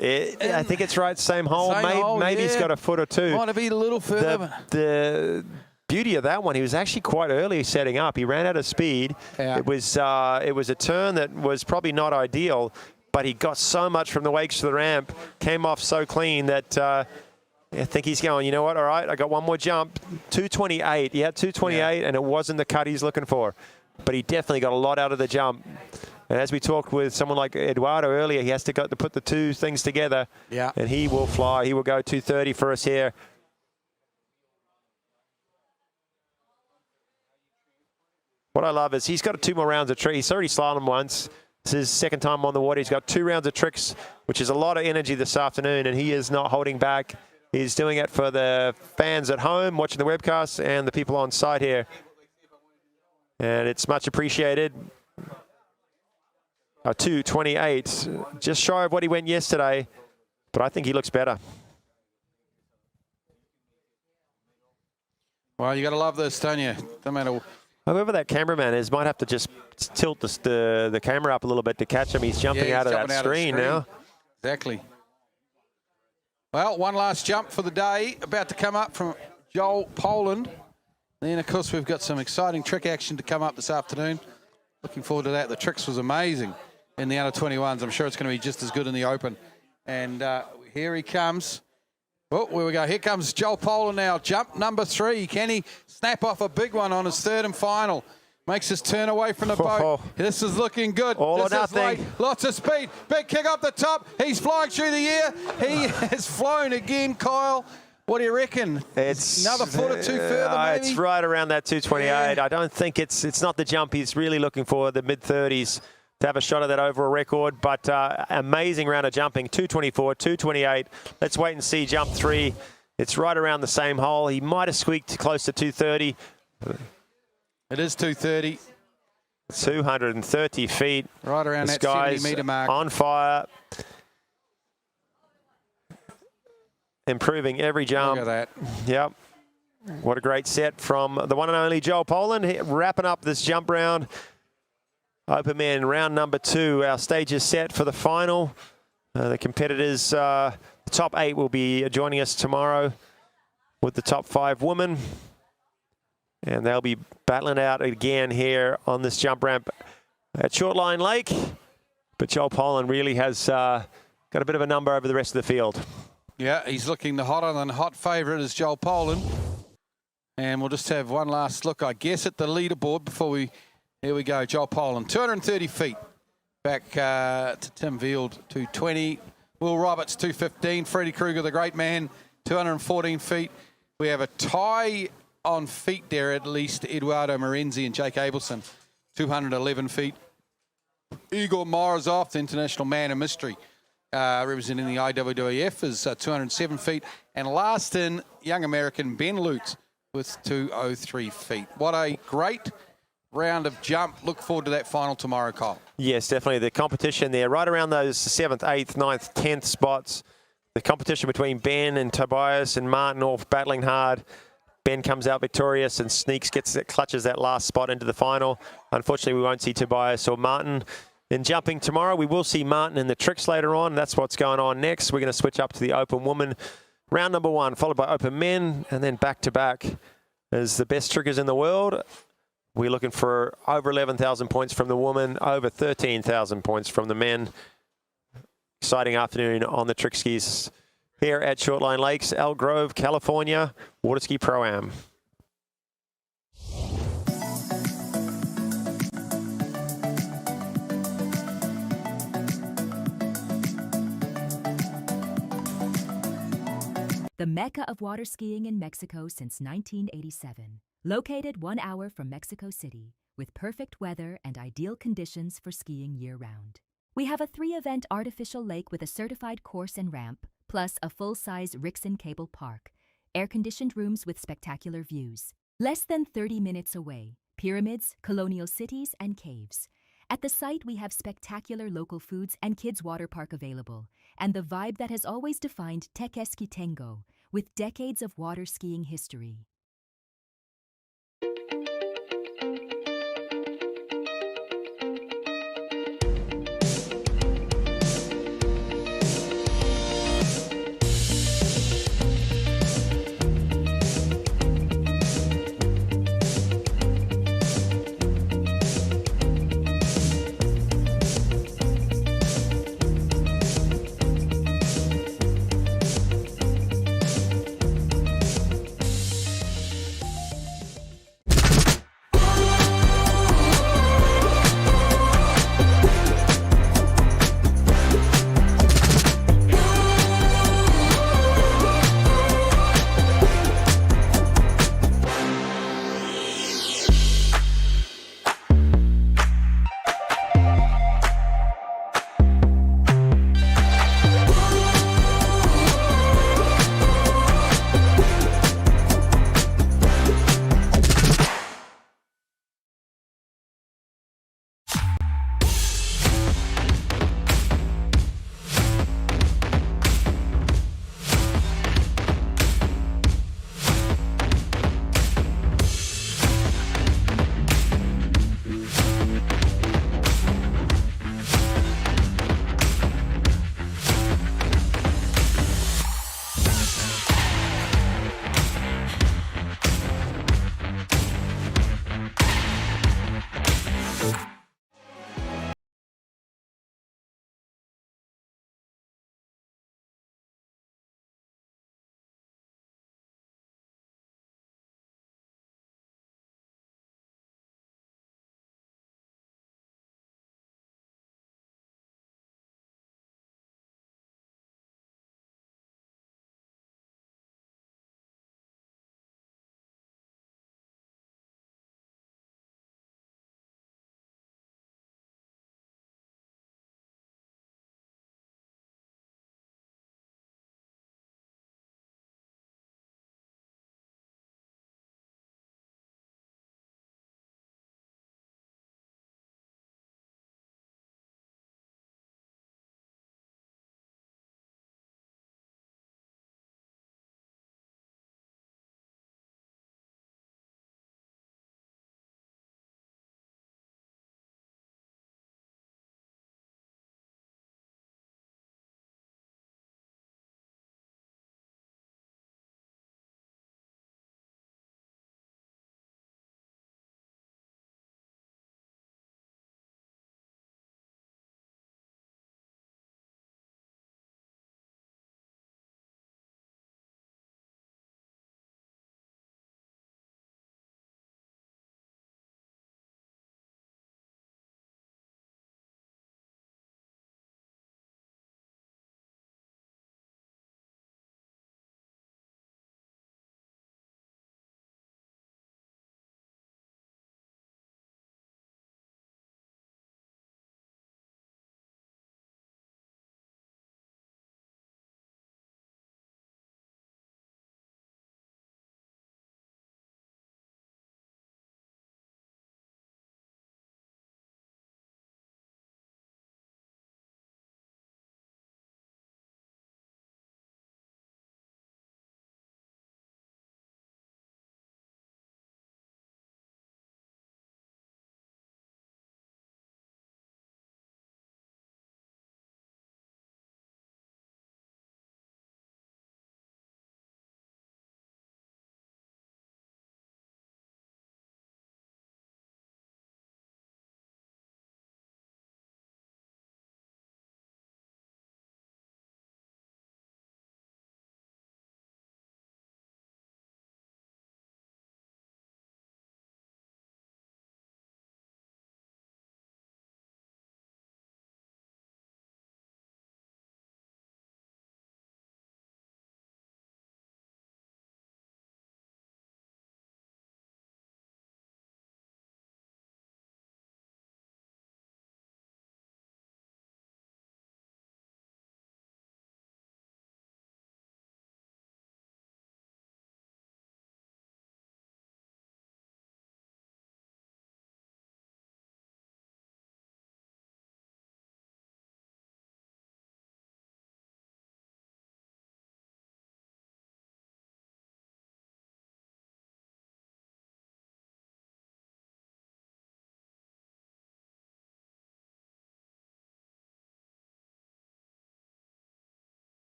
I think it's right, same hole. Maybe he's got a foot or two. Might have been a little further. The beauty of that one, he was actually quite early setting up. He ran out of speed. Yeah. It was a turn that was probably not ideal, but he got so much from the wakes to the ramp, came off so clean that I think he's going, you know what, all right, I got one more jump. 228. He had 228, and it wasn't the cut he's looking for. But he definitely got a lot out of the jump. And as we talked with someone like Eduardo earlier, he has to put the two things together. Yeah. And he will fly. He will go 230 for us here. What I love is he's got 2 more rounds of tricks. He's already slalom once. This is his second time on the water. He's got 2 rounds of tricks, which is a lot of energy this afternoon, and he is not holding back. He's doing it for the fans at home watching the webcast and the people on site here. And it's much appreciated. 228, just shy of what he went yesterday, but I think he looks better. Well, you got to love this, don't you? No matter. Whoever that cameraman is might have to just tilt the camera up a little bit to catch him. He's jumping out of that screen now. Exactly. Well, one last jump for the day, about to come up from Joel Poland. Then, of course, we've got some exciting trick action to come up this afternoon. Looking forward to that. The tricks was amazing in the under 21s. I'm sure it's going to be just as good in the open. And here he comes. Oh, here we go. Here comes Joel Poland now. Jump number 3. Can he snap off a big one on his third and final? Makes his turn away from the boat. This is looking good. All or this is nothing. late. Lots of speed. Big kick up the top. He's flying through the air. He has flown again, Kyle. What do you reckon? It's another foot or 2 further, maybe? It's right around that 228. Yeah. I don't think it's not the jump he's really looking for, the mid-30s, to have a shot at that overall record. But amazing round of jumping, 224, 228. Let's wait and see jump 3. It's right around the same hole. He might have squeaked close to 230. It is 230. 230 feet. Right around this that 70 guy's metre mark. On fire. Improving every jump. Look at that. Yep. What a great set from the one and only Joel Poland. Wrapping up this jump round. Open man round number 2. Our stage is set for the final. The competitors, the top 8 will be joining us tomorrow with the top 5 women. And they'll be battling out again here on this jump ramp at Shortline Lake. But Joel Poland really has got a bit of a number over the rest of the field. Yeah, he's looking the hotter than hot favourite is Joel Poland. And we'll just have one last look, I guess, at the leaderboard before we... Here we go, Joel Poland, 230 feet. Back to Tim Veald, 220. Will Roberts, 215. Freddie Krueger, the great man, 214 feet. We have a tie on feet there, at least, Eduardo Morenzi and Jake Abelson, 211 feet. Igor Morozov, the international man of mystery, representing the IWWF, is 207 feet. And last in, young American Ben Lutz with 203 feet. What a great round of jump. Look forward to that final tomorrow, Kyle. Yes, definitely. The competition there, right around those 7th, 8th, 9th, 10th spots. The competition between Ben and Tobias and Martin all battling hard. Ben comes out victorious and clutches that last spot into the final. Unfortunately, we won't see Tobias or Martin in jumping tomorrow. We will see Martin in the tricks later on. That's what's going on next. We're going to switch up to the open woman. Round number 1, followed by open men, and then back-to-back as the best trickers in the world. We're looking for over 11,000 points from the woman, over 13,000 points from the men. Exciting afternoon on the trick skis here at Shortline Lakes, Elk Grove, California, Water Ski Pro-Am. The mecca of water skiing in Mexico since 1987. Located 1 hour from Mexico City, with perfect weather and ideal conditions for skiing year-round. We have a 3-event artificial lake with a certified course and ramp, plus a full-size Rixon Cable Park, air-conditioned rooms with spectacular views. Less than 30 minutes away, pyramids, colonial cities, and caves. At the site, we have spectacular local foods and kids' water park available, and the vibe that has always defined Tekeski Tengo, with decades of water skiing history.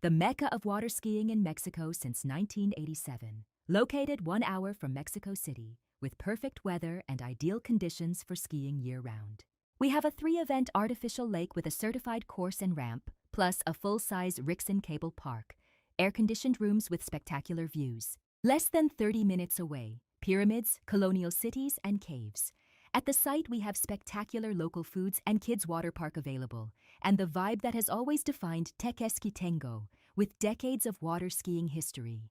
the mecca of water skiing in Mexico since 1987. Located 1 hour from Mexico City, with perfect weather and ideal conditions for skiing year-round. We have a 3-event artificial lake with a certified course and ramp, plus a full-size Rixson cable park, air-conditioned rooms with spectacular views. Less than 30 minutes away, pyramids, colonial cities, and caves. At the site, we have spectacular local foods and kids' water park available, and the vibe that has always defined Tequesquitengo, with decades of water skiing history.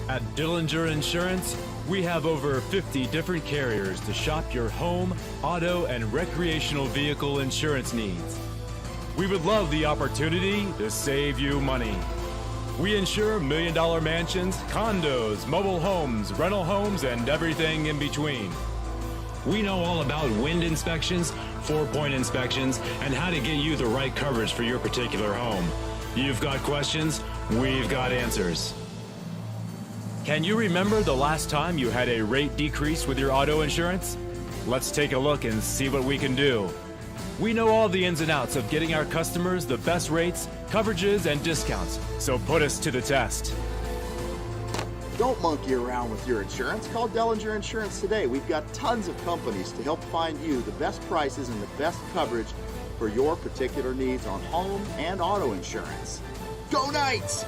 At Dillinger Insurance, we have over 50 different carriers to shop your home, auto, and recreational vehicle insurance needs. We would love the opportunity to save you money. We insure million-dollar mansions, condos, mobile homes, rental homes, and everything in between. We know all about wind inspections, 4-point inspections, and how to get you the right coverage for your particular home. You've got questions, we've got answers. Can you remember the last time you had a rate decrease with your auto insurance? Let's take a look and see what we can do. We know all the ins and outs of getting our customers the best rates, coverages, and discounts, so put us to the test. Don't monkey around with your insurance. Call Dillinger Insurance today. We've got tons of companies to help find you the best prices and the best coverage for your particular needs on home and auto insurance. Go Knights!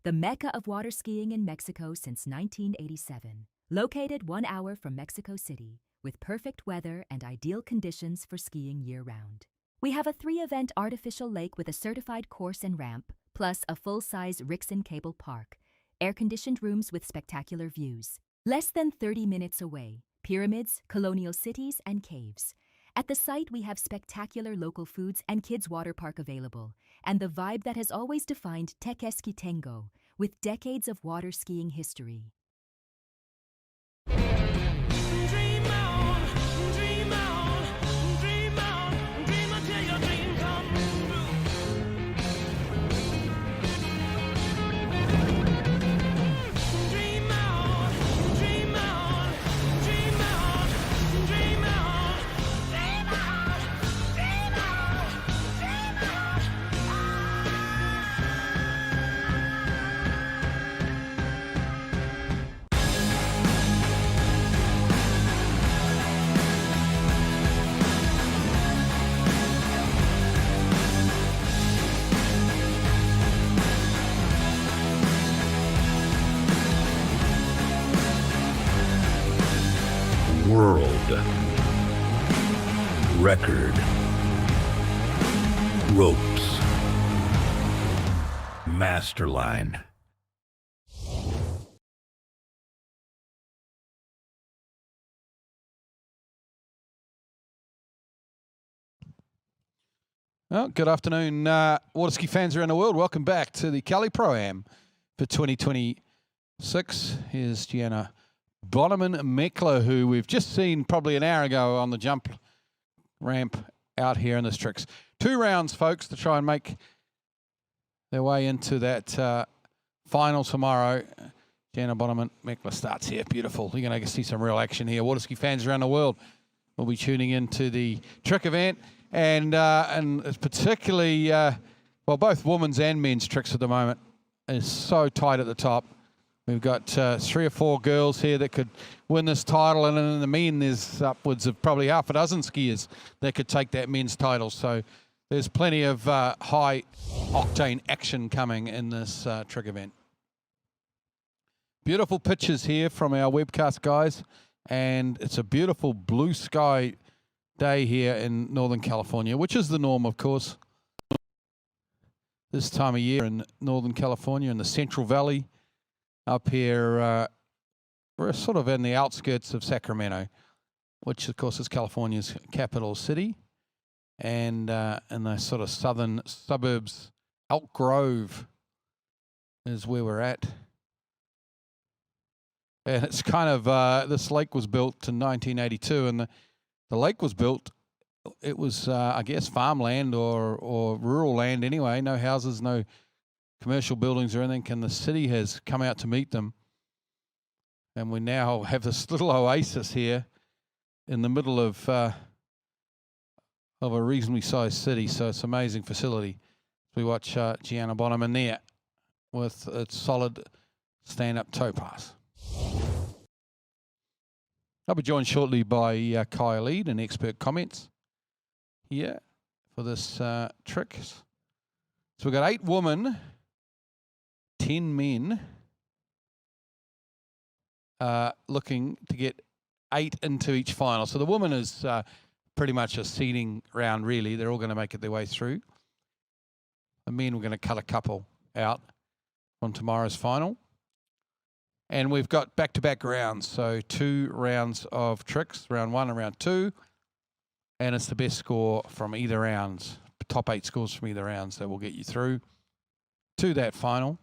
the mecca of water skiing in Mexico since 1987. Located 1 hour from Mexico City, with perfect weather and ideal conditions for skiing year-round. We have a 3-event artificial lake with a certified course and ramp, plus a full-size Rixon cable park, air-conditioned rooms with spectacular views. Less than 30 minutes away, pyramids, colonial cities, and caves. At the site, we have spectacular local foods and kids' water park available, and the vibe that has always defined Tequesquitengo, with decades of water skiing history. Dream on, dream on, dream on, dream until your dream come true. Dream on, dream on, dream on, dream on, dream on, dream on, dream on. World record ropes masterline. Well, good afternoon, water ski fans around the world. Welcome back to the Cali Pro-Am for 2026. Here's Gianna Bonneman-Meckler, who we've just seen probably an hour ago on the jump ramp out here in this tricks. 2 rounds, folks, to try and make their way into that final tomorrow. Gianna Bonneman-Meckler starts here. Beautiful. You're going to see some real action here. Water ski fans around the world will be tuning into the trick event. And it's particularly, well, both women's and men's tricks at the moment is so tight at the top. We've got 3 or 4 girls here that could win this title, and in the men, there's upwards of probably half a dozen skiers that could take that men's title. So there's plenty of high-octane action coming in this trick event. Beautiful pictures here from our webcast guys, and it's a beautiful blue sky day here in Northern California, which is the norm, of course. This time of year in Northern California, in the Central Valley, up here, we're sort of in the outskirts of Sacramento, which of course is California's capital city, and in the sort of southern suburbs, Elk Grove is where we're at. And it's kind of, this lake was built in 1982, and the lake was built, it was, I guess, farmland or rural land anyway, no houses, no commercial buildings or anything, and the city has come out to meet them. And we now have this little oasis here in the middle of a reasonably sized city, so it's an amazing facility. We watch Gianna Bonneman there with its solid stand-up toe pass. I'll be joined shortly by Kyle Lead and expert comments here for this trick. So we've got 8 women, 10 men, looking to get 8 into each final. So the woman is pretty much a seeding round, really. They're all going to make it their way through. The men, we're going to cut a couple out on tomorrow's final. And we've got back-to-back rounds, so 2 rounds of tricks, round 1 and round 2. And it's the best score from either rounds, top 8 scores from either rounds that will get you through to that final.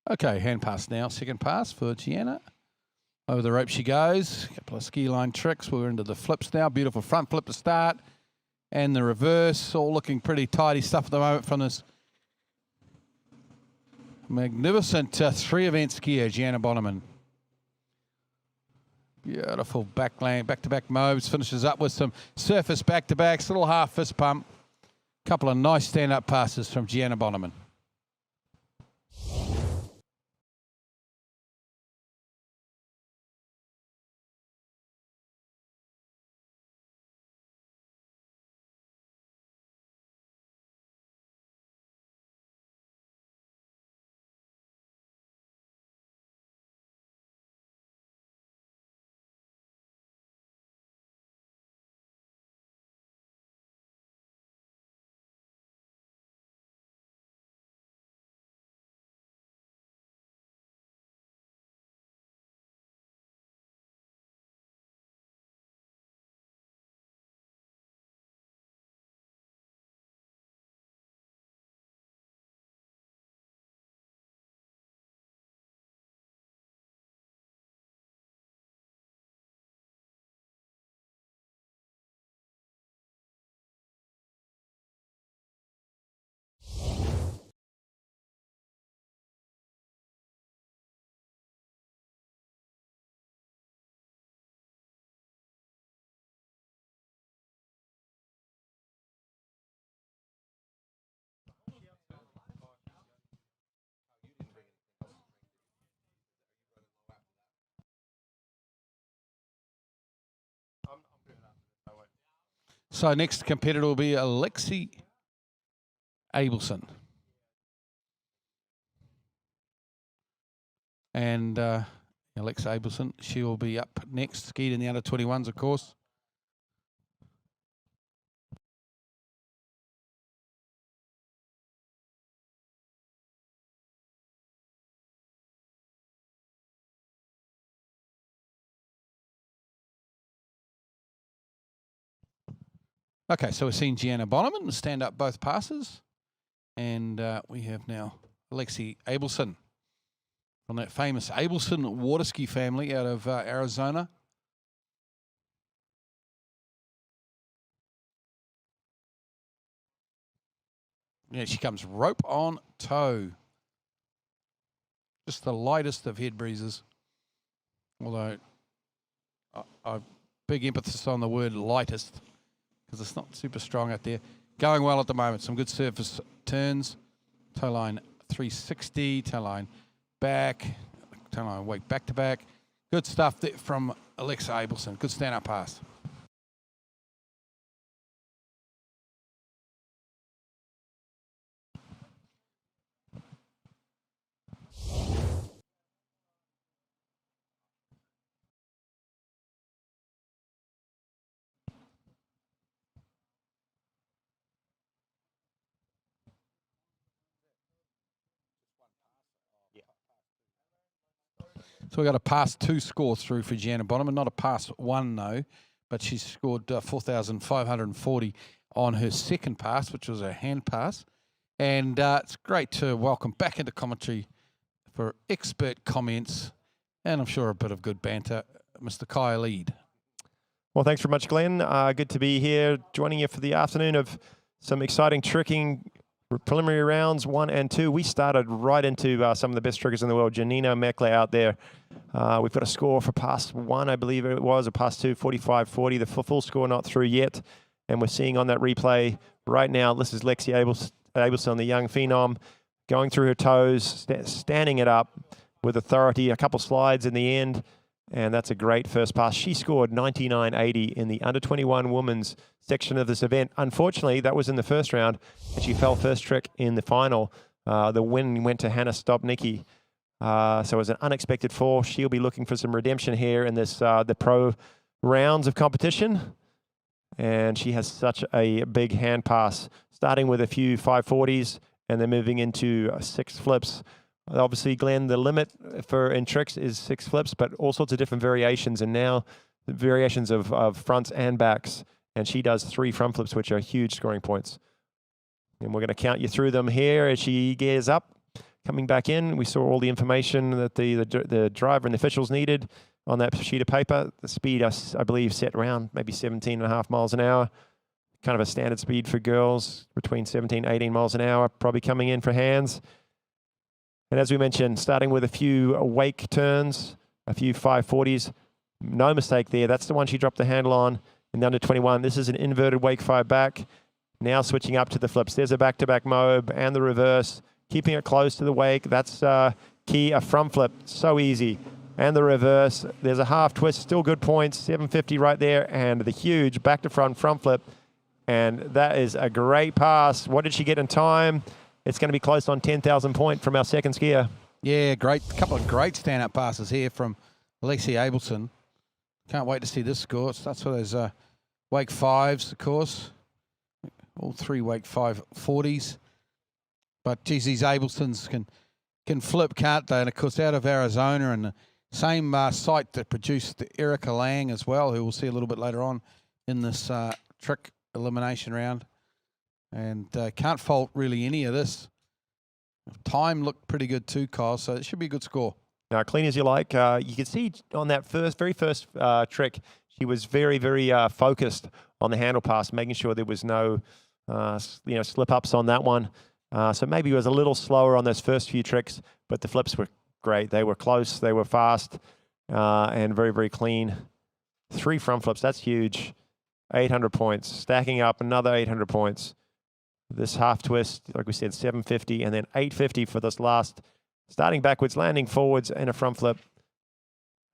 Okay, hand pass now. Second pass for Gianna. Over the rope she goes. A couple of ski line tricks. We're into the flips now. Beautiful front flip to start. And the reverse. All looking pretty tidy stuff at the moment from this magnificent 3-event skier, Gianna Bonneman. Beautiful back-to-back moves. Finishes up with some surface back-to-backs, little half fist pump. Couple of nice stand-up passes from Gianna Bonneman. So next competitor will be Alexi Abelson. And Alexa Abelson, she will be up next, skied in the under 21s, of course. Okay, so we're seeing Gianna Bonneman stand up both passes. And we have now Alexi Abelson from that famous Abelson water ski family out of Arizona. Yeah, she comes rope on toe. Just the lightest of head breezes. Although, I big emphasis on the word lightest because it's not super strong out there. Going well at the moment. Some good surface turns. Toe line 360, toe line back, toe line wake back to back. Good stuff there from Alexa Abelson. Good stand-up pass. So we got a pass 2 score through for Gianna Bonneman, not a pass 1 though, but she scored 4,540 on her second pass, which was a hand pass. And it's great to welcome back into commentary for expert comments and I'm sure a bit of good banter, Mr. Kai Lead. Well, thanks very much, Glenn. Good to be here joining you for the afternoon of some exciting tricking preliminary rounds 1 and 2. We started right into some of the best trickers in the world. Janina Mekle out there. We've got a score for pass 1, I believe it was, or pass 2, 45-40. The full score not through yet. And we're seeing on that replay right now, this is Lexi Abelson, the young phenom, going through her toes, standing it up with authority. A couple slides in the end. And that's a great first pass. She scored 99.80 in the under-21 women's section of this event. Unfortunately, that was in the first round, and she fell first trick in the final. The win went to Hannah Stopnicki. So it was an unexpected fall. She'll be looking for some redemption here in this the pro rounds of competition. And she has such a big hand pass, starting with a few 540s and then moving into 6 flips. Obviously, Glenn, the limit in tricks is 6 flips, but all sorts of different variations. And now the variations of fronts and backs. And she does 3 front flips, which are huge scoring points. And we're going to count you through them here as she gears up. Coming back in, we saw all the information that the driver and the officials needed on that sheet of paper. The speed, I believe, set around maybe 17.5 miles an hour. Kind of a standard speed for girls, between 17, 18 miles an hour, probably coming in for hands. And as we mentioned, starting with a few wake turns, a few 540s, No mistake there. That's the one she dropped the handle on in the under 21. This is an inverted wake 5 back. Now switching up to the flips. There's a back-to-back mob and the reverse. Keeping it close to the wake. That's key. A front flip. So easy. And the reverse. There's a half twist. Still good points. 750 right there. And the huge back-to-front front flip. And that is a great pass. What did she get in time? It's going to be close on 10,000 point from our second skier. Yeah, great. Couple of great stand-up passes here from Alexi Abelson. Can't wait to see this score. That's for those wake 5s, of course. All 3 wake 5 40s. But, geez, these Abelsons can flip, can't they? And, of course, out of Arizona, and the same site that produced Erica Lang as well, who we'll see a little bit later on in this trick elimination round. And can't fault really any of this. Time looked pretty good too, Kyle, so it should be a good score. Now, clean as you like. You can see on that very first trick, she was very, very focused on the handle pass, making sure there was no slip-ups on that one. So maybe it was a little slower on those first few tricks, but the flips were great. They were close, they were fast, and very, very clean. 3 front flips, that's huge. 800 points. Stacking up another 800 points. This half twist, like we said, 750, and then 850 for this last, starting backwards, landing forwards, and a front flip.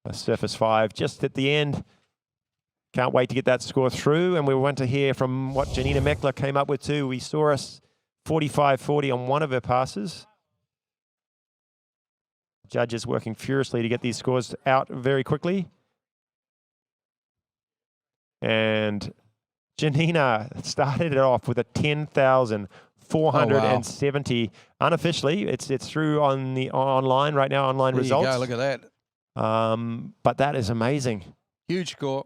A surface 5 just at the end. Can't wait to get that score through. And we want to hear from what Janina Meckler came up with too. We saw us 45-40 on one of her passes. Judges working furiously to get these scores out very quickly. And Janina started it off with a 10,470. Oh, wow. Unofficially, it's through on the online right now, online there results. You go, look at that. But that is amazing. Huge score.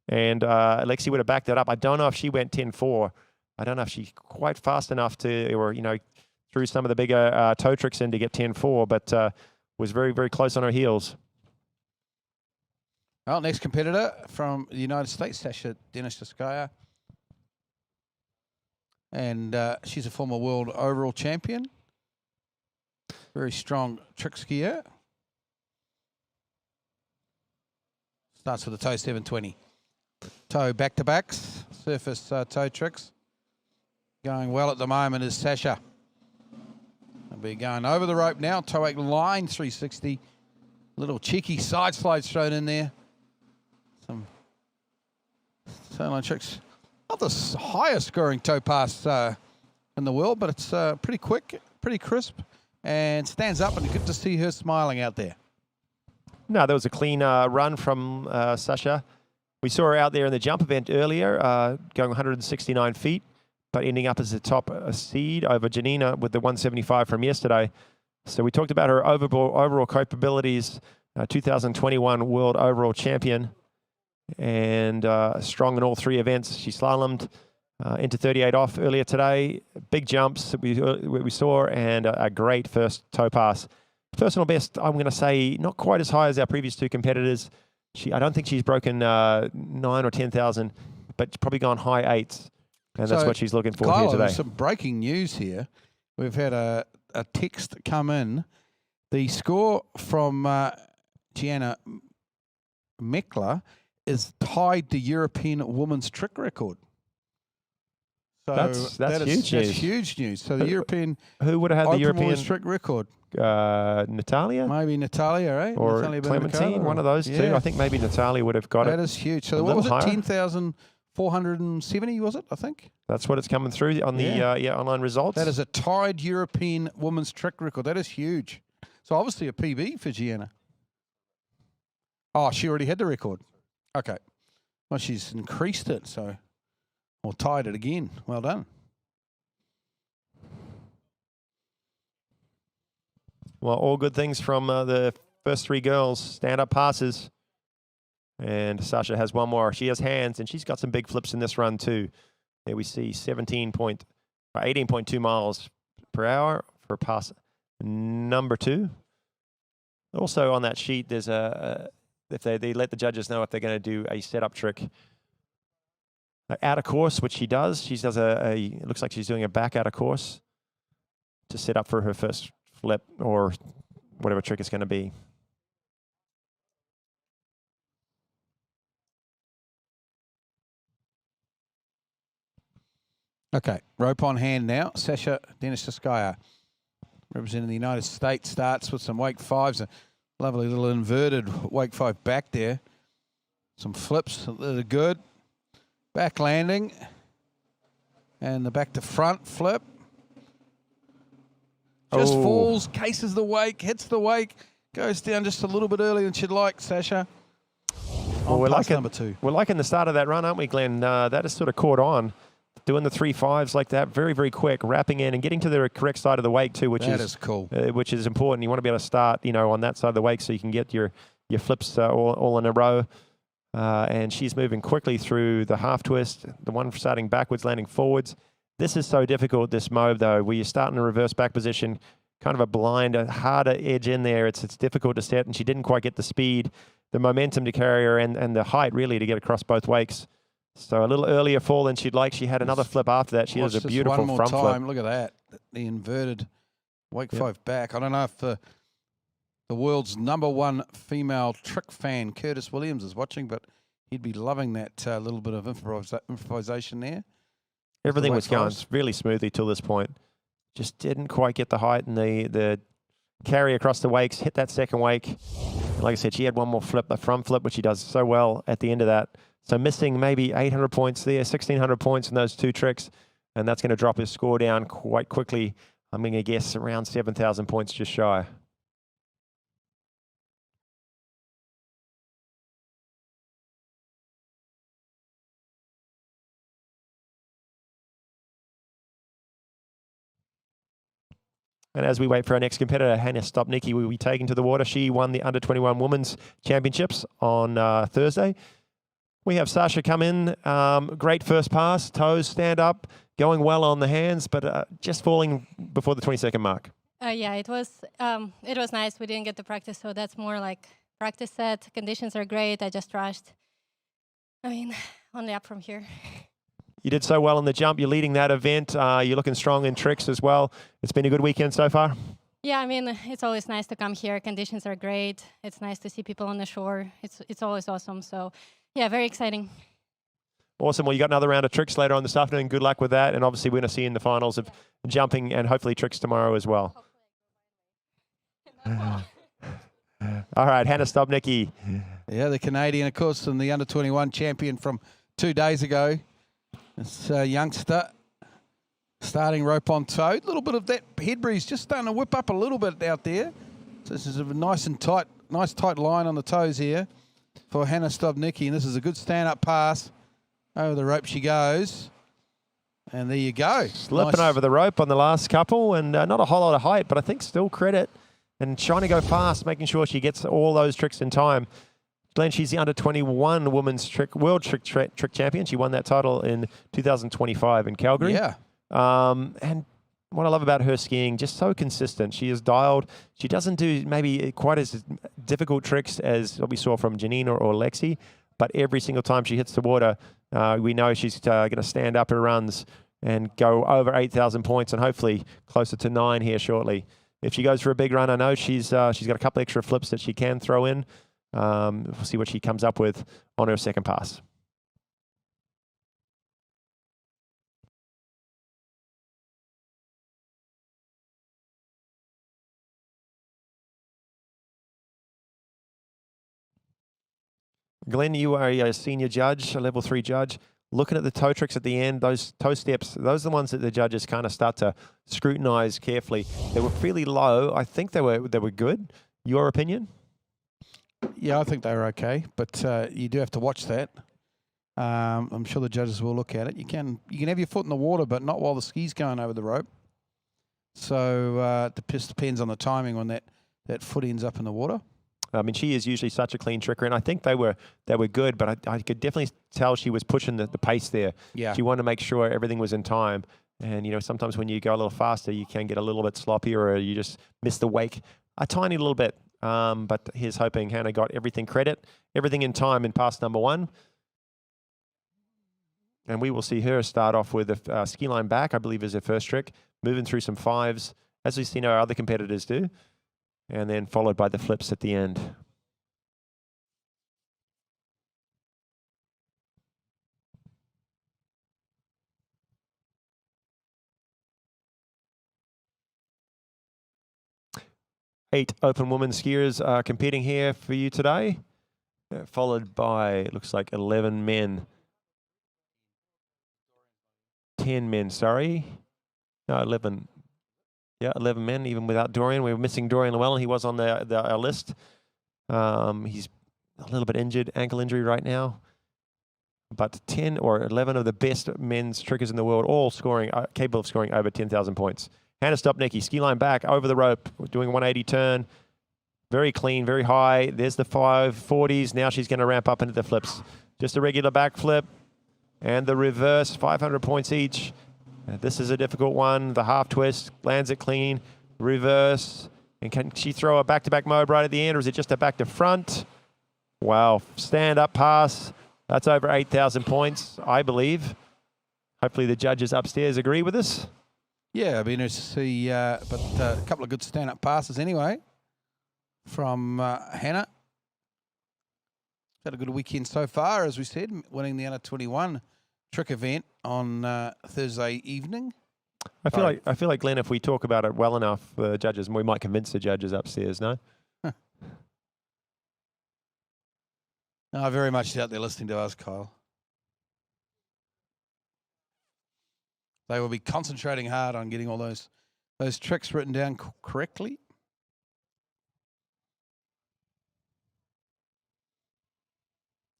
And Alexi would have backed that up. I don't know if she went 10-4. I don't know if she's quite fast enough to, or, threw some of the bigger toe tricks in to get 10-4, but was very, very close on her heels. Well, next competitor from the United States, Sasha Deniskaya. And she's a former world overall champion. Very strong trick skier. Starts with a toe 720. Toe back-to-backs, surface toe tricks. Going well at the moment is Sasha. They'll be going over the rope now. Toe 8 line 360. Little cheeky side slides thrown in there. Some tricks. Not the highest scoring toe pass in the world, but it's pretty quick, pretty crisp, and stands up, and good to see her smiling out there. No, there was a clean run from Sasha. We saw her out there in the jump event earlier, going 169 feet, but ending up as the top seed over Janina with the 175 from yesterday. So we talked about her overall capabilities, 2021 world overall champion, and strong in all 3 events. She slalomed into 38 off earlier today. Big jumps that we saw, and a great first toe pass. Personal best, I'm going to say, not quite as high as our previous 2 competitors. I don't think she's broken 9 or 10,000, but probably gone high 8s, and that's what she's looking for Kyle, here today. Some breaking news here. We've had a text come in. The score from Gianna Meckler is tied the European women's trick record. So that's huge news. That's huge news. So the European who would have had the European women's trick record? Natalia? Maybe Natalia, right? Or Natalia Clementine, one of those two. I think maybe Natalia would have got it. That is huge. So what was it, 10,470, was it, I think? That's what it's coming through on the online results. That is a tied European women's trick record. That is huge. So obviously a PB for Gianna. Oh, she already had the record. Okay. Well, she's increased it, so, or tied it again. Well done. Well, all good things from the first 3 girls. Stand-up passes. And Sasha has one more. She has hands, and she's got some big flips in this run too. There we see 18.2 miles per hour for pass number 2. Also on that sheet, there's if they let the judges know if they're going to do a setup trick. Out of course, which she does. She does it looks like she's doing a back out of course to set up for her first flip or whatever trick it's going to be. Okay, rope on hand now. Sasha Deniskaskaya, representing the United States, starts with some wake fives. A lovely little inverted wake five back there. Some flips that are good. Back landing. And the back to front flip. Just falls, cases the wake, hits the wake, goes down just a little bit earlier than she'd like, Sasha. Well, we're liking number 2. We're liking the start of that run, aren't we, Glenn? That has sort of caught on. Doing the 3.5s like that, very, very quick, wrapping in and getting to the correct side of the wake too, which is cool. Which is important. You want to be able to start, on that side of the wake so you can get your flips all in a row. And she's moving quickly through the half twist, the one starting backwards, landing forwards. This is so difficult, this move, though, where you start in a reverse back position, kind of a blind, a harder edge in there. It's difficult to set, and she didn't quite get the speed, the momentum to carry her, and the height, really, to get across both wakes. So a little earlier fall than she'd like. She had another flip after that. She has a beautiful front flip. Look at that, the inverted wake five back. I don't know if the world's #1 female trick fan, Curtis Williams, is watching, but he'd be loving that little bit of improvisation there. Everything was going really smoothly till this point. Just didn't quite get the height and the carry across the wakes, hit that second wake. And like I said, she had one more flip, a front flip, which she does so well at the end of that. So missing maybe 800 points there, 1,600 points in those 2 tricks. And that's going to drop his score down quite quickly. I'm going to guess around 7,000 points just shy. And as we wait for our next competitor, Hannah Stopnicki will be taken to the water. She won the Under-21 Women's Championships on Thursday. We have Sasha come in. Great first pass. Toes stand up. Going well on the hands, but just falling before the 20-second mark. Yeah, it was nice. We didn't get to practice, so that's more like practice set. Conditions are great. I just rushed. I mean, only up from here. You did so well in the jump. You're leading that event. You're looking strong in tricks as well. It's been a good weekend so far. Yeah, I mean, it's always nice to come here. Conditions are great. It's nice to see people on the shore. It's always awesome. So, yeah, very exciting. Awesome. Well, you got another round of tricks later on this afternoon. Good luck with that. And obviously, we're going to see you in the finals of jumping and hopefully tricks tomorrow as well. All right, Hannah Stopnicki. Yeah, the Canadian, of course, and the Under-21 champion from 2 days ago. This youngster starting rope on toe. A little bit of that head breeze just starting to whip up a little bit out there. So this is a nice tight line on the toes here for Hannah Stopnicki. And this is a good stand-up pass. Over the rope she goes. And there you go. Slipping over the rope on the last couple, and not a whole lot of height, but I think still credit. And trying to go fast, making sure she gets all those tricks in time. Glenn, she's the Under-21 Women's World Trick Champion. She won that title in 2025 in Calgary. Yeah. And what I love about her skiing, just so consistent. She is dialed. She doesn't do maybe quite as difficult tricks as what we saw from Janine or Lexi, but every single time she hits the water, we know she's going to stand up her runs and go over 8,000 points and hopefully closer to 9 here shortly. If she goes for a big run, I know she's got a couple extra flips that she can throw in. We'll see what she comes up with on her second pass. Glenn, you are a senior judge, a level 3 judge. Looking at the toe tricks at the end, those toe steps, those are the ones that the judges kind of start to scrutinize carefully. They were fairly low. I think they were good. Your opinion? Yeah, I think they were okay, but you do have to watch that. I'm sure the judges will look at it. You can have your foot in the water, but not while the ski's going over the rope. So it just depends on the timing when that foot ends up in the water. I mean, she is usually such a clean tricker, and I think they were good, but I could definitely tell she was pushing the pace there. Yeah. She wanted to make sure everything was in time. And, sometimes when you go a little faster, you can get a little bit sloppy or you just miss the wake a tiny little bit. But here's hoping Hannah got everything in time in pass number 1. And we will see her start off with a ski line back, I believe is her first trick, moving through some 5s, as we've seen our other competitors do. And then followed by the flips at the end. 8 open women skiers competing here for you today, followed by, it looks like 11 men. 10 men, sorry. No, 11. Yeah, 11 men, even without Dorian. We were missing Dorian Llewellyn. He was on our list. He's a little bit injured, ankle injury right now. But 10 or 11 of the best men's trickers in the world, all scoring, capable of scoring over 10,000 points. Hannah Stopnicki, ski line back, over the rope, doing a 180 turn. Very clean, very high. There's the 540s. Now she's going to ramp up into the flips. Just a regular back flip. And the reverse, 500 points each. This is a difficult one. The half twist, lands it clean. Reverse. And can she throw a back-to-back mode right at the end, or is it just a back to front? Wow, stand-up pass. That's over 8,000 points, I believe. Hopefully the judges upstairs agree with us. Yeah, I'd be interested to see, but a couple of good stand-up passes anyway from Hannah. Had a good weekend so far, as we said, winning the under-21 trick event on Thursday evening. I feel like Glenn, if we talk about it well enough, the judges, we might convince the judges upstairs. No. No, I very much doubt they're listening to us, Kyle. They will be concentrating hard on getting all those tricks written down correctly.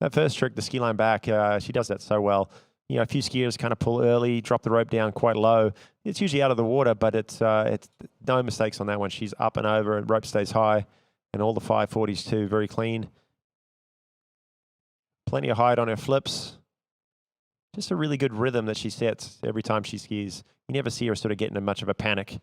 That first trick, the ski line back, she does that so well. You know, a few skiers kind of pull early, drop the rope down quite low. It's usually out of the water, but it's no mistakes on that one. She's up and over, and rope stays high, and all the 540s too, very clean. Plenty of height on her flips. Just a really good rhythm that she sets every time she skis. You never see her sort of get into much of a panic.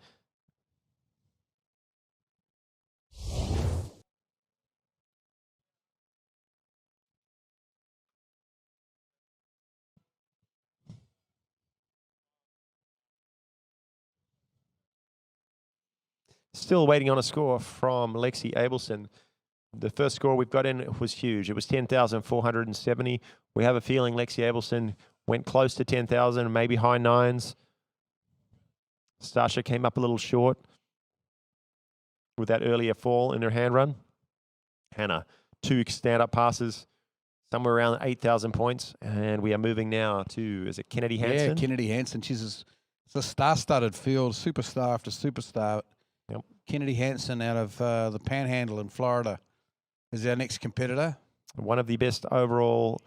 Still waiting on a score from Lexi Abelson. The first score we've got in was huge. It was 10,470. We have a feeling Lexi Abelson went close to 10,000, maybe high nines. Stasha came up a little short with that earlier fall in her hand run. Hannah, 2 stand-up passes, somewhere around 8,000 points. And we are moving now to, is it Kennedy Hansen? Yeah, Kennedy Hansen. It's a star-studded field, superstar after superstar. Yep. Kennedy Hansen out of the Panhandle in Florida is our next competitor. One of the best overall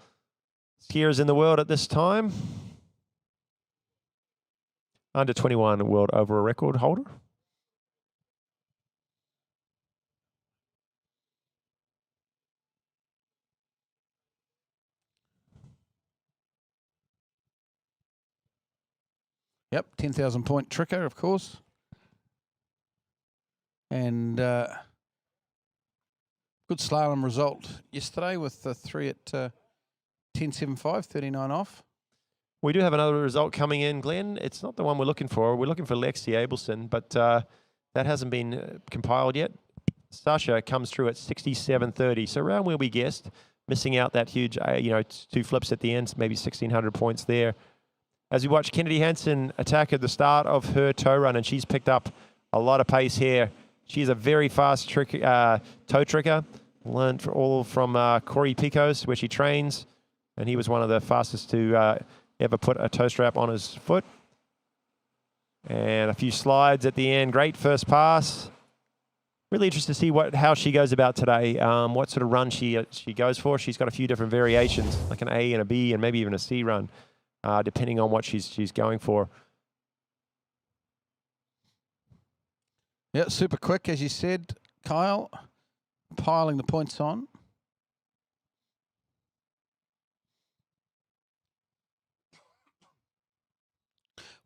skiers in the world at this time. Under 21 world overall record holder. Yep, 10,000 point tricker, of course. And good slalom result yesterday with the 3 at 10.75, 39 off. We do have another result coming in, Glenn. It's not the one we're looking for. We're looking for Lexi Abelson, but that hasn't been compiled yet. Sasha comes through at 67.30, so around where we guessed, missing out that huge, 2 flips at the end, maybe 1,600 points there. As we watch Kennedy Hansen attack at the start of her tow run, and she's picked up a lot of pace here. She's a very fast toe tricker. Learned all from Corey Picos, where she trains, and he was one of the fastest to ever put a toe strap on his foot. And a few slides at the end. Great first pass. Really interested to see how she goes about today. What sort of run she goes for. She's got a few different variations, like an A and a B and maybe even a C run, depending on what she's going for. Yeah, super quick, as you said, Kyle, piling the points on.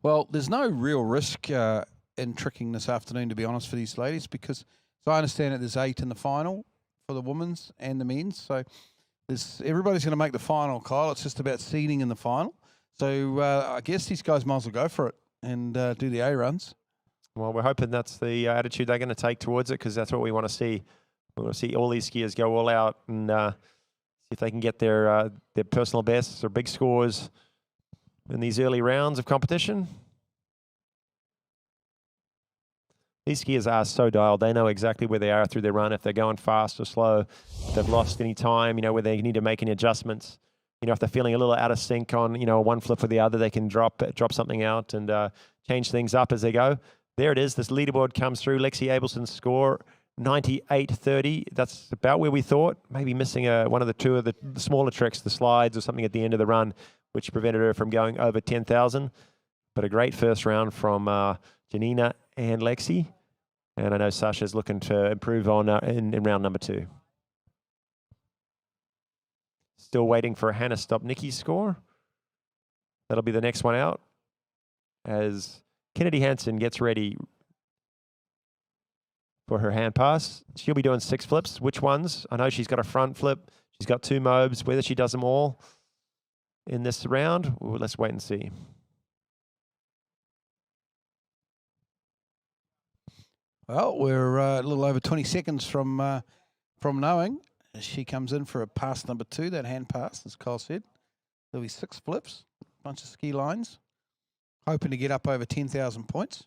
Well, there's no real risk in tricking this afternoon, to be honest, for these ladies, because, as I understand it, there's 8 in the final for the women's and the men's. So everybody's going to make the final, Kyle. It's just about seeding in the final. So I guess these guys might as well go for it and do the A runs. Well, we're hoping that's the attitude they're going to take towards it, because that's what we want to see. We want to see all these skiers go all out and see if they can get their personal bests or big scores in these early rounds of competition. These skiers are so dialed. They know exactly where they are through their run, if they're going fast or slow, if they've lost any time, where they need to make any adjustments. If they're feeling a little out of sync on, one flip or the other, they can drop something out and change things up as they go. There it is. This leaderboard comes through. Lexi Abelson's score, 98.30. That's about where we thought. Maybe missing one of the smaller tricks, the slides or something at the end of the run, which prevented her from going over 10,000. But a great first round from Janina and Lexi. And I know Sasha's looking to improve on in round number 2. Still waiting for Hannah Stopnicki's score. That'll be the next one out as Kennedy Hansen gets ready for her hand pass. She'll be doing 6 flips. Which ones? I know she's got a front flip. She's got 2 mobs. Whether she does them all in this round, well, let's wait and see. Well, we're a little over 20 seconds from knowing. She comes in for a pass number 2, that hand pass, as Kyle said. There'll be 6 flips, bunch of ski lines, hoping to get up over 10,000 points.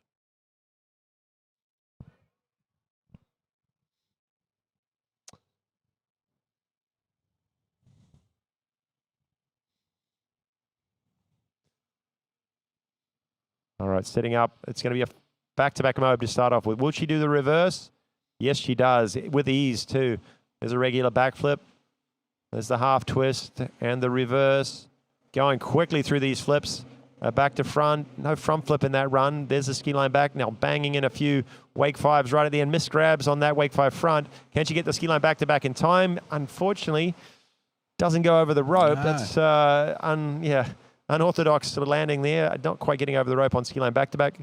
All right, setting up. It's going to be a back-to-back mob to start off with. Will she do the reverse? Yes, she does, with ease too. There's a regular backflip. There's the half twist and the reverse. Going quickly through these flips. Back to front. No front flip in that run. There's the ski line back. Now banging in a few wake 5s right at the end. Miss grabs on that wake 5 front. Can she get the ski line back-to-back in time? Unfortunately, doesn't go over the rope. No. That's unorthodox sort of landing there. Not quite getting over the rope on ski line back-to-back.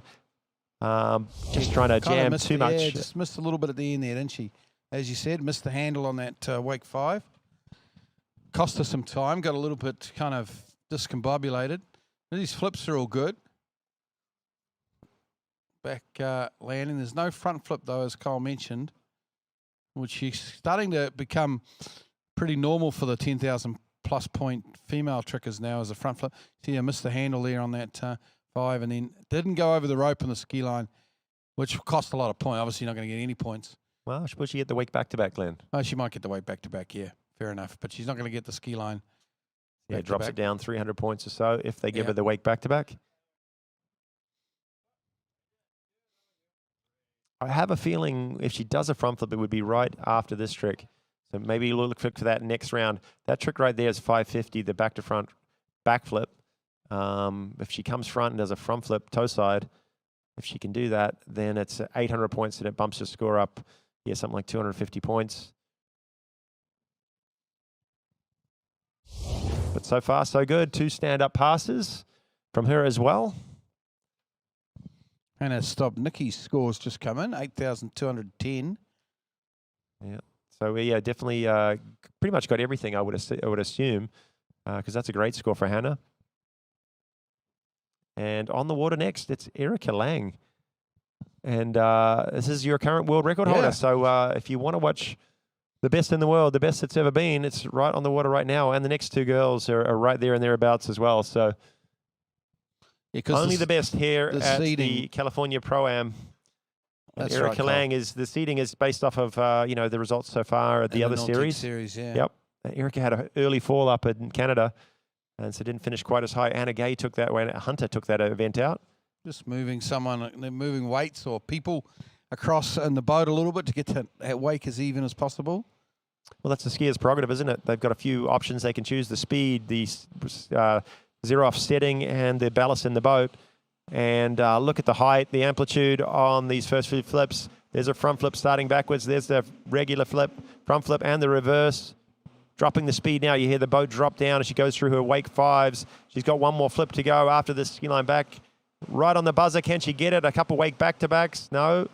Just trying to jam too much. Yeah, just missed a little bit at the end there, didn't she? As you said, missed the handle on that wake 5. Cost her some time, got a little bit kind of discombobulated. These flips are all good. Back landing. There's no front flip, though, as Kyle mentioned, which is starting to become pretty normal for the 10,000 plus point female trickers now as a front flip. See, I missed the handle there on that 5 and then didn't go over the rope on the ski line, which cost a lot of points. Obviously, not going to get any points. Well, will she get the wake back-to-back, Glenn? Oh, she might get the wake back-to-back, yeah. Fair enough. But she's not going to get the ski line. Yeah, drops it down 300 points or so if they give her the wake back-to-back. I have a feeling if she does a front flip, it would be right after this trick. So maybe look for that next round. That trick right there is 550, the back-to-front backflip. If she comes front and does a front flip toe side, if she can do that, then it's 800 points and it bumps her score up. Yeah, something like 250 points. But so far, so good. 2 stand-up passes from her as well. And a Stopnicki's scores just come in, 8,210. Yeah. So yeah, definitely pretty much got everything, I would assume, because that's a great score for Hannah. And on the water next, it's Erica Lang. And this is your current world record holder. So if you want to watch the best in the world, the best it's ever been, it's right on the water right now. And the next 2 girls are right there and thereabouts as well. So only the best here at the California Pro-Am. Erica Lang the seeding is based off of the results so far at the other series. Yep. Erica had an early fall up in Canada, and so didn't finish quite as high. Anna Gay took that way. Hunter took that event out. Just moving moving weights or people across in the boat a little bit to get that wake as even as possible. Well, that's the skier's prerogative, isn't it? They've got a few options they can choose: the speed, the zero-off setting, and the ballast in the boat. And look at the height, the amplitude on these first few flips. There's a front flip starting backwards. There's the regular flip, front flip, and the reverse. Dropping the speed now. You hear the boat drop down as she goes through her wake 5s. She's got one more flip to go after the ski line back. Right on the buzzer. Can she get it? A couple wake back-to-backs? No.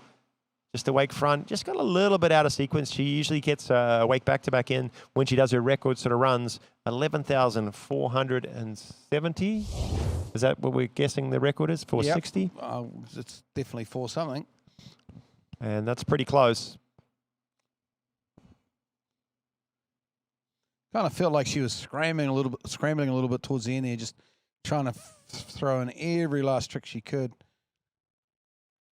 Just a wake front. Just got a little bit out of sequence. She usually gets a wake back-to-back in when she does her record sort of runs. 11,470. Is that what we're guessing the record is? 460? Yep. It's definitely 4 something. And that's pretty close. Kind of felt like she was scrambling a little bit towards the end there, just trying to throw in every last trick she could.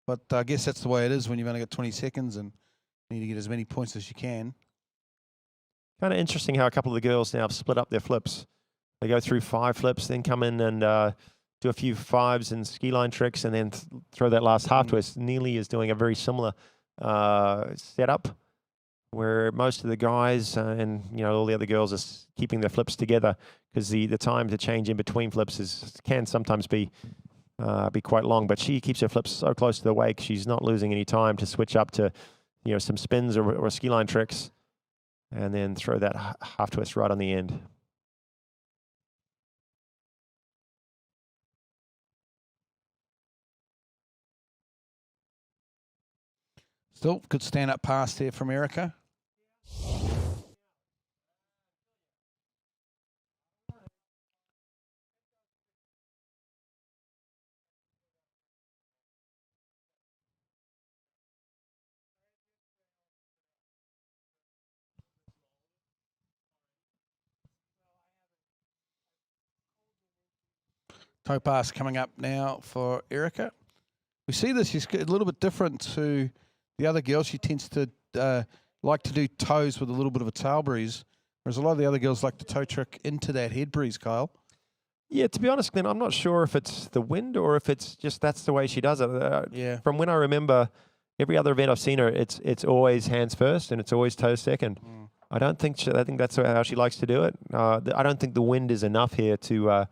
But I guess that's the way it is when you've only got 20 seconds and need to get as many points as you can. Kind of interesting how a couple of the girls now have split up their flips. They go through 5 flips, then come in and do a few 5s and ski line tricks, and then throw that last half twist. Neely is doing a very similar setup, where most of the guys and all the other girls are keeping their flips together, because the time to change in between flips can sometimes be quite long. But she keeps her flips so close to the wake, she's not losing any time to switch up to some spins or ski line tricks, and then throw that half twist right on the end. Still, good stand-up pass there from Erica. Toe pass coming up now for Erica. We see this, she's a little bit different to the other girls. She tends to like to do toes with a little bit of a tail breeze, whereas a lot of the other girls like to toe trick into that head breeze, Kyle. Yeah, to be honest, Glenn, I'm not sure if it's the wind or if it's just that's the way she does it. Yeah. From when I remember, every other event I've seen her, it's always hands first and it's always toes second. I think that's how she likes to do it. I don't think the wind is enough here to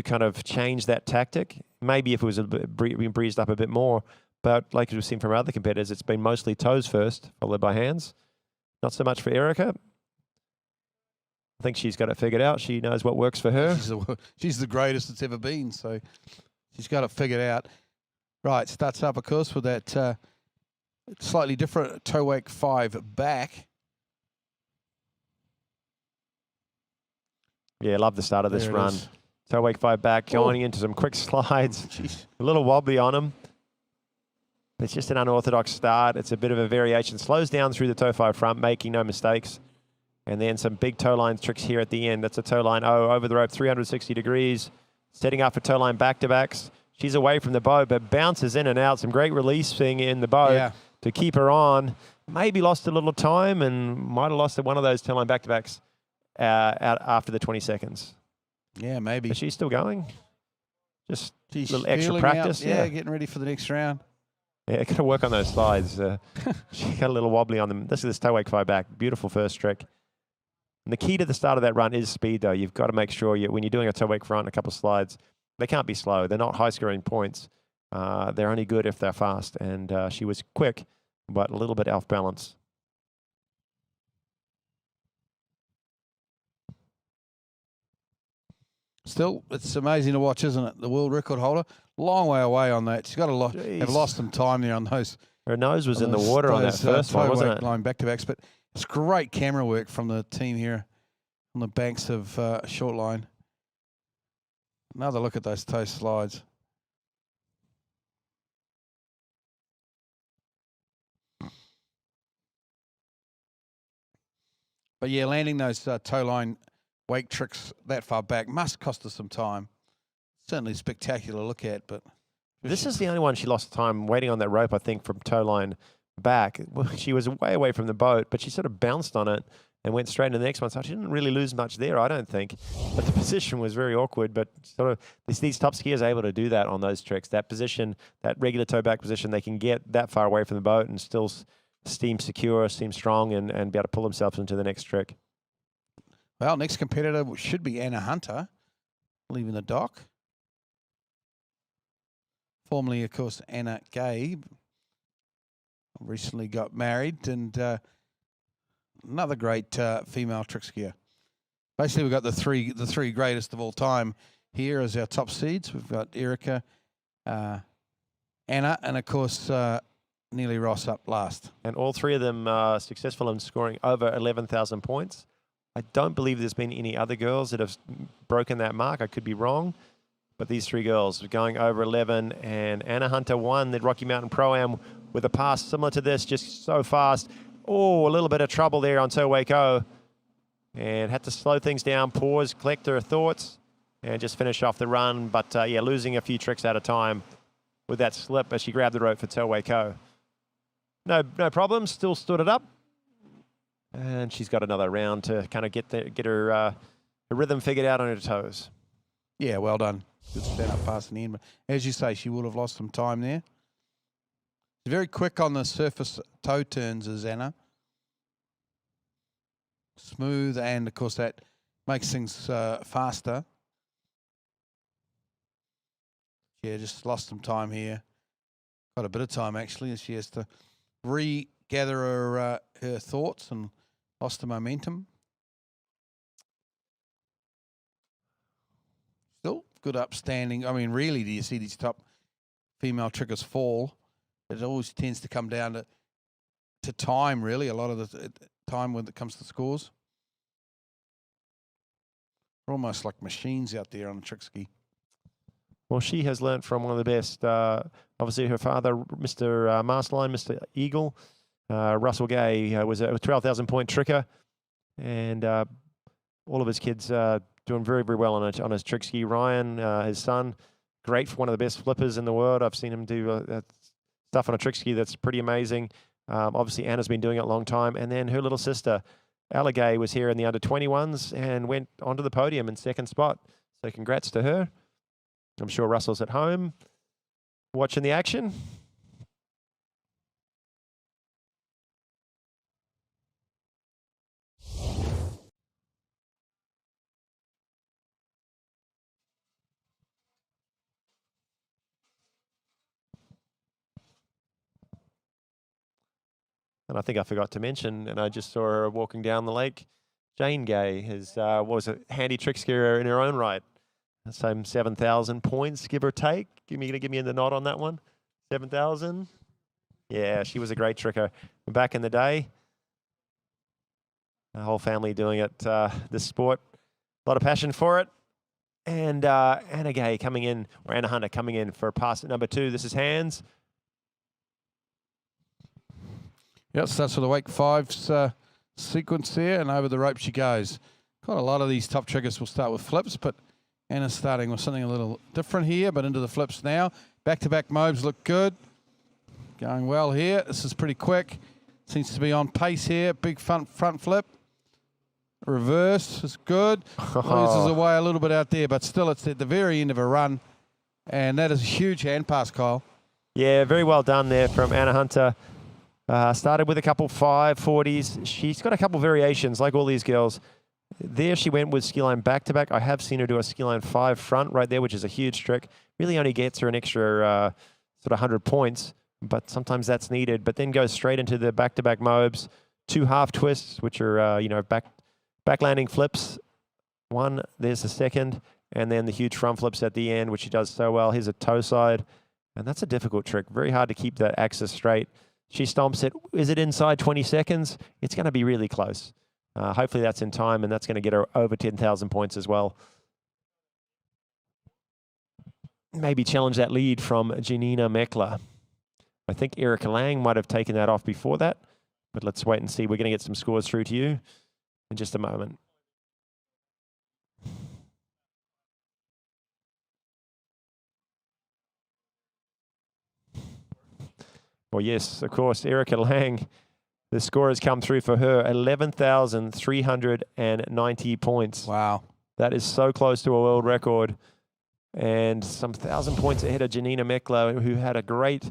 kind of change that tactic. Maybe if it was being breezed up a bit more, but like we've seen from other competitors, it's been mostly toes first, followed by hands. Not so much for Erica. I think she's got it figured out. She knows what works for her. She's the greatest it's ever been, so she's got it figured out. Right, starts up, of course, with that slightly different toe wake 5 back. Yeah, love the start of this run. Toe wake 5 back, going into some quick slides. A little wobbly on him. It's just an unorthodox start. It's a bit of a variation. Slows down through the toe 5 front, making no mistakes. And then some big toe line tricks here at the end. That's a toe line over the rope, 360 degrees. Setting up for toe line back-to-backs. She's away from the boat, but bounces in and out. Some great releasing in the boat to keep her on. Maybe lost a little time and might have lost one of those toe line back-to-backs out after the 20 seconds. Yeah, maybe. But she's still going. Just a She's little extra feeling practice. out, yeah, getting ready for the next round. Yeah, got to work on those slides. She got a little wobbly on them. This is toe wake 5 back. Beautiful first trick. And the key to the start of that run is speed, though. You've got to make sure when you're doing a toe wake front, a couple of slides, they can't be slow. They're not high-scoring points. They're only good if they're fast. And she was quick, but a little bit off balance. Still, it's amazing to watch, isn't it? The world record holder, long way away on that. She's got have lost some time there on those. Her nose was in the water on that first one, wasn't it? Line back-to-backs, but it's great camera work from the team here on the banks of Shortline. Another look at those toe slides. But yeah, landing those toe line wake tricks that far back must cost us some time. Certainly spectacular to look at, but this is the only one she lost time waiting on that rope, I think, from toe line back. She was way away from the boat, but she sort of bounced on it and went straight into the next one. So she didn't really lose much there, I don't think. But the position was very awkward. But sort of these top skiers are able to do that on those tricks. That position, that regular toe back position, they can get that far away from the boat and still seem secure, seem strong, and be able to pull themselves into the next trick. Well, next competitor should be Anna Hunter, leaving the dock. Formerly, of course, Anna Gay. Recently got married, and another great female trick skier. Basically, we've got the three greatest of all time here as our top seeds. We've got Erica, Anna, and of course Neely Ross up last. And all three of them are successful in scoring over 11,000 points. I don't believe there's been any other girls that have broken that mark. I could be wrong. But these three girls are going over 11. And Anna Hunter won the Rocky Mountain Pro-Am with a pass similar to this, just so fast. Oh, a little bit of trouble there on toe wake O. And had to slow things down, pause, collect her thoughts, and just finish off the run. But, yeah, losing a few tricks at a time. with that slip as she grabbed the rope for Telway Co. No problem, still stood it up. And she's got another round to kind of get her rhythm figured out on her toes. Yeah, well done. Good stand up pass in the end. But as you say, she would have lost some time there. She's very quick on the surface toe turns, is Anna. Smooth, and of course that makes things faster. Yeah, just lost some time here. Got a bit of time actually, as she has to regather her thoughts and lost the momentum. Still good upstanding. I mean, really, do you see these top female trickers fall? It always tends to come down to time, really, a lot of the time when it comes to scores. They're almost like machines out there on the trick ski. Well, she has learnt from one of the best. Obviously, her father, Mr. Masterline, Mr. Eagle, Russell Gay, was a 12,000-point tricker, and all of his kids doing very, very well on his trick ski. Ryan, his son, great for one of the best flippers in the world. I've seen him do stuff on a trick ski that's pretty amazing. Obviously, Anna's been doing it a long time. And then her little sister, Ella Gay, was here in the under-21s and went onto the podium in second spot. So congrats to her. I'm sure Russell's at home watching the action. And I think I forgot to mention, and I just saw her walking down the lake, Jane Gay was a handy trick skier in her own right. Same 7,000 points, give or take. Give me the nod on that one. 7,000. Yeah, she was a great tricker back in the day. The whole family doing it, this sport. A lot of passion for it. And Anna Gay coming in, or Anna Hunter coming in for pass at number 2. This is hands. Yep, starts with the wake fives sequence there, and over the rope she goes. Quite a lot of these top triggers will start with flips, but Anna's starting with something a little different here, but into the flips now. Back-to-back mobs look good. Going well here. This is pretty quick. Seems to be on pace here. Big front flip. Reverse is good. Loses away a little bit out there, but still it's at the very end of a run. And that is a huge hand pass, Kyle. Yeah, very well done there from Anna Hunter. Started with a couple 540s. She's got a couple variations, like all these girls. There she went with ski line back-to-back. I have seen her do a ski line 5 front right there, which is a huge trick. Really only gets her an extra sort of 100 points, but sometimes that's needed. But then goes straight into the back-to-back mobs. 2 half twists, which are, back landing flips. One, there's the second, and then the huge front flips at the end, which she does so well. Here's a toe side, and that's a difficult trick. Very hard to keep that axis straight. She stomps it. Is it inside 20 seconds? It's going to be really close. Hopefully that's in time, and that's going to get her over 10,000 points as well. Maybe challenge that lead from Janina Meckler. I think Erica Lang might have taken that off before that, but let's wait and see. We're going to get some scores through to you in just a moment. Well, yes, of course, Erica Lang. The score has come through for her, 11,390 points. Wow. That is so close to a world record. And some 1,000 points ahead of Janina Meckler, who had a great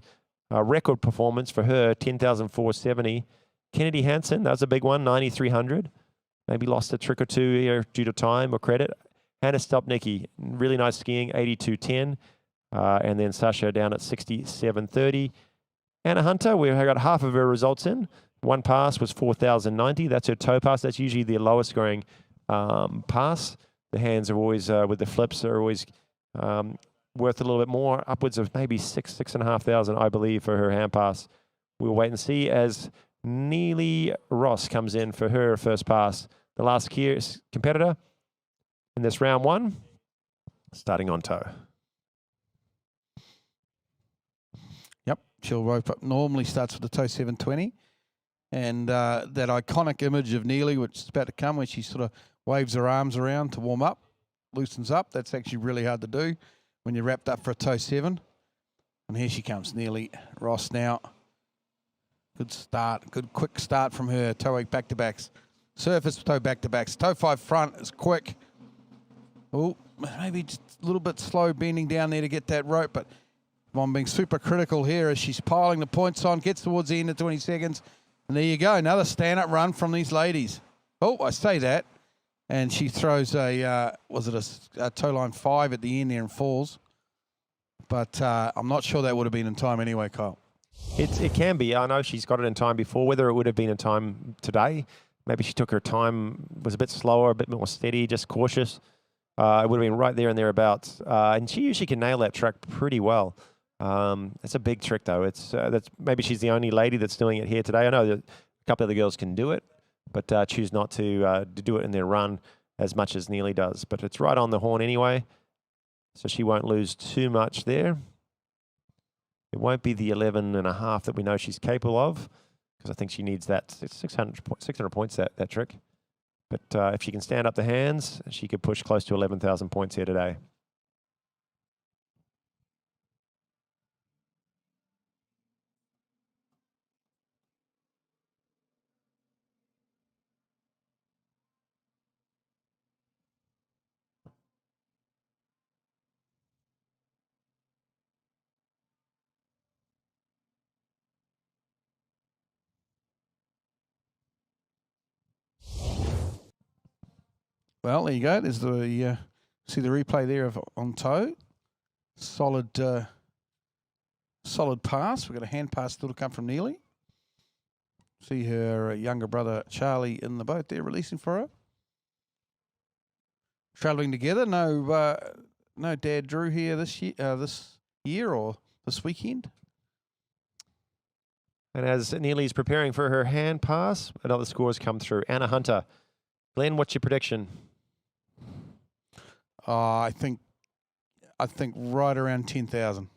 record performance for her, 10,470. Kennedy Hansen, that was a big one, 9,300. Maybe lost a trick or two here due to time or credit. Hannah Stopnicki, really nice skiing, 82.10. And then Sasha down at 67.30. Anna Hunter, we got half of her results in. One pass was 4,090. That's her toe pass. That's usually the lowest scoring pass. The hands are always, with the flips, are always worth a little bit more, upwards of maybe 6,500, I believe, for her hand pass. We'll wait and see as Neely Ross comes in for her first pass. The last competitor in this round 1, starting on toe. Yep, she'll rope up. Normally starts with the toe 720. And that iconic image of Neely, which is about to come, where she sort of waves her arms around to warm up, loosens up. That's actually really hard to do when you're wrapped up for a toe 7. And here she comes, Neely Ross now. Good start, good quick start from her. Toe wake back-to-backs. Surface toe back-to-backs. Toe 5 front is quick. Oh, maybe just a little bit slow bending down there to get that rope, but I'm being super critical here as she's piling the points on, gets towards the end of 20 seconds. And there you go, another stand-up run from these ladies. Oh, I say that. And she throws a toe line 5 at the end there and falls. But I'm not sure that would have been in time anyway, Kyle. It can be. I know she's got it in time before. Whether it would have been in time today, maybe she took her time, was a bit slower, a bit more steady, just cautious. It would have been right there and thereabouts. And she usually can nail that trick pretty well. It's a big trick, though. That's maybe she's the only lady that's doing it here today. I know that a couple of the girls can do it, but choose not to do it in their run as much as Neely does. But it's right on the horn anyway, so she won't lose too much there. It won't be the 11.5 that we know she's capable of, because I think she needs that 600 points, that trick. But if she can stand up the hands, she could push close to 11,000 points here today. Well, there you go. There's the see the replay there of on toe. Solid pass. We've got a hand pass still to come from Neely. See her younger brother Charlie in the boat there releasing for her. Travelling together. No Dad Drew here this year or this weekend. And as Neely's preparing for her hand pass, another score's come through. Anna Hunter. Glenn, what's your prediction? I think right around 10,000.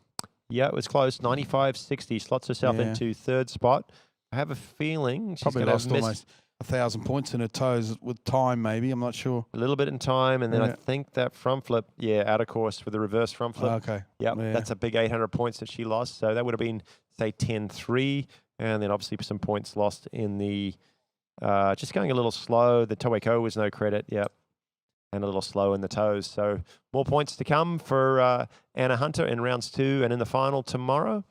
Yeah, it was close. 95.60. Slots herself into third spot. I have a feeling she's probably going lost to miss almost 1,000 points in her toes with time. Maybe, I'm not sure. a little bit in time, and then I think that front flip, out of course with the reverse front flip. Okay. Yep, that's a big 800 points that she lost. So that would have been say 10.3, and then obviously some points lost in the just going a little slow. The Toeko was no credit. Yep. And a little slow in the toes. So more points to come for Anna Hunter in rounds 2 and in the final tomorrow.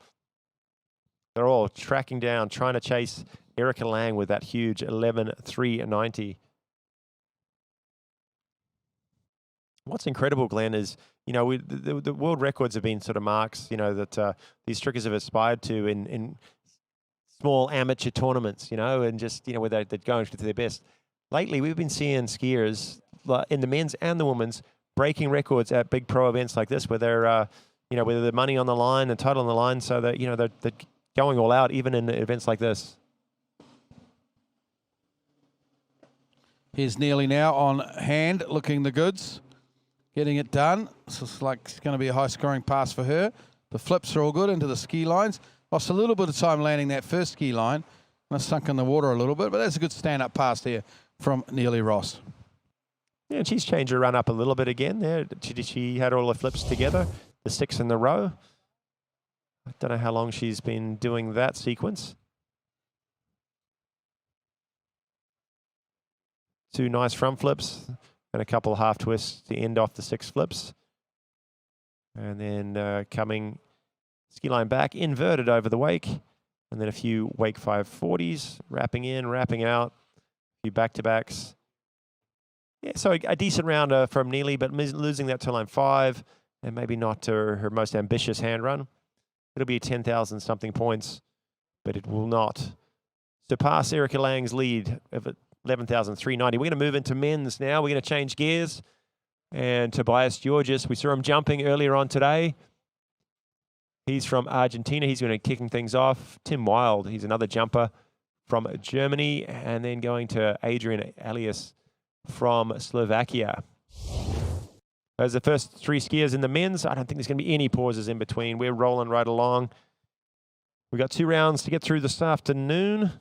They're all tracking down, trying to chase Erica Lang with that huge 11.390. What's incredible, Glenn, is, the world records have been sort of marks, that these trickers have aspired to in small amateur tournaments, and just, where they're going to their best. Lately, we've been seeing skiers in the men's and the women's breaking records at big pro events like this, where they're, whether the money on the line and title on the line, so that, they're going all out, even in events like this. Here's Neely now on hand, looking the goods, getting it done. So it's like it's going to be a high-scoring pass for her. The flips are all good into the ski lines. Lost a little bit of time landing that first ski line. And sunk in the water a little bit, but that's a good stand-up pass there from Neely Ross. Yeah, and she's changed her run up a little bit again there. She had all the flips together, the 6 in the row. I don't know how long she's been doing that sequence. 2 nice front flips and a couple of half twists to end off the 6 flips. And then coming ski line back, inverted over the wake. And then a few wake 540s, wrapping in, wrapping out, a few back-to-backs. Yeah, so a decent round from Neely, but losing that to line 5 and maybe not her most ambitious hand run. It'll be 10,000 something points, but it will not surpass Erica Lang's lead of 11,390. We're going to move into men's now. We're going to change gears. And Tobias Georges, we saw him jumping earlier on today. He's from Argentina. He's going to be kicking things off. Tim Wild, he's another jumper from Germany. And then going to Adrian Elias from Slovakia. As the first 3 skiers in the men's, I don't think there's going to be any pauses in between. We're rolling right along. We've got 2 rounds to get through this afternoon.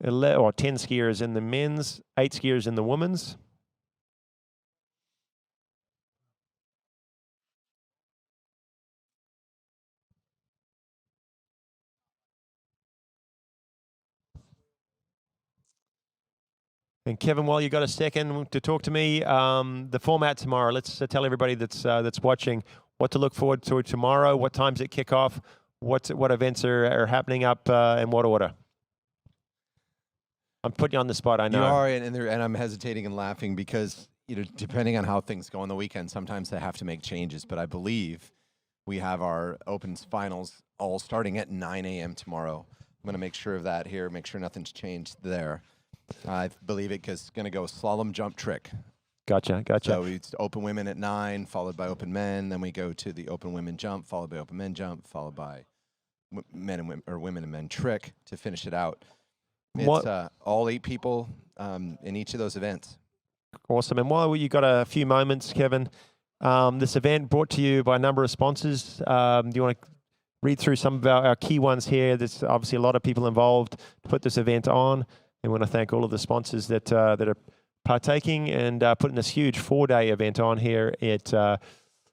10 skiers in the men's, 8 skiers in the women's. And Kevin, while you got a second to talk to me, the format tomorrow. Let's tell everybody that's watching what to look forward to tomorrow. What times it kick off? What events are happening up in what order? I'm putting you on the spot. I know. You are, and I'm hesitating and laughing because depending on how things go on the weekend, sometimes they have to make changes. But I believe we have our Opens finals all starting at 9 a.m. tomorrow. I'm going to make sure of that here. Make sure nothing's changed there. I believe it because it's going to go slalom jump trick. Gotcha. So it's open women at 9, followed by open men. Then we go to the open women jump, followed by open men jump, followed by men and women, or women and men trick to finish it out. It's all 8 people in each of those events. Awesome. And while you got a few moments, Kevin, this event brought to you by a number of sponsors. Do you want to read through some of our key ones here? There's obviously a lot of people involved to put this event on. And we want to thank all of the sponsors that are partaking and putting this huge 4-day event on here at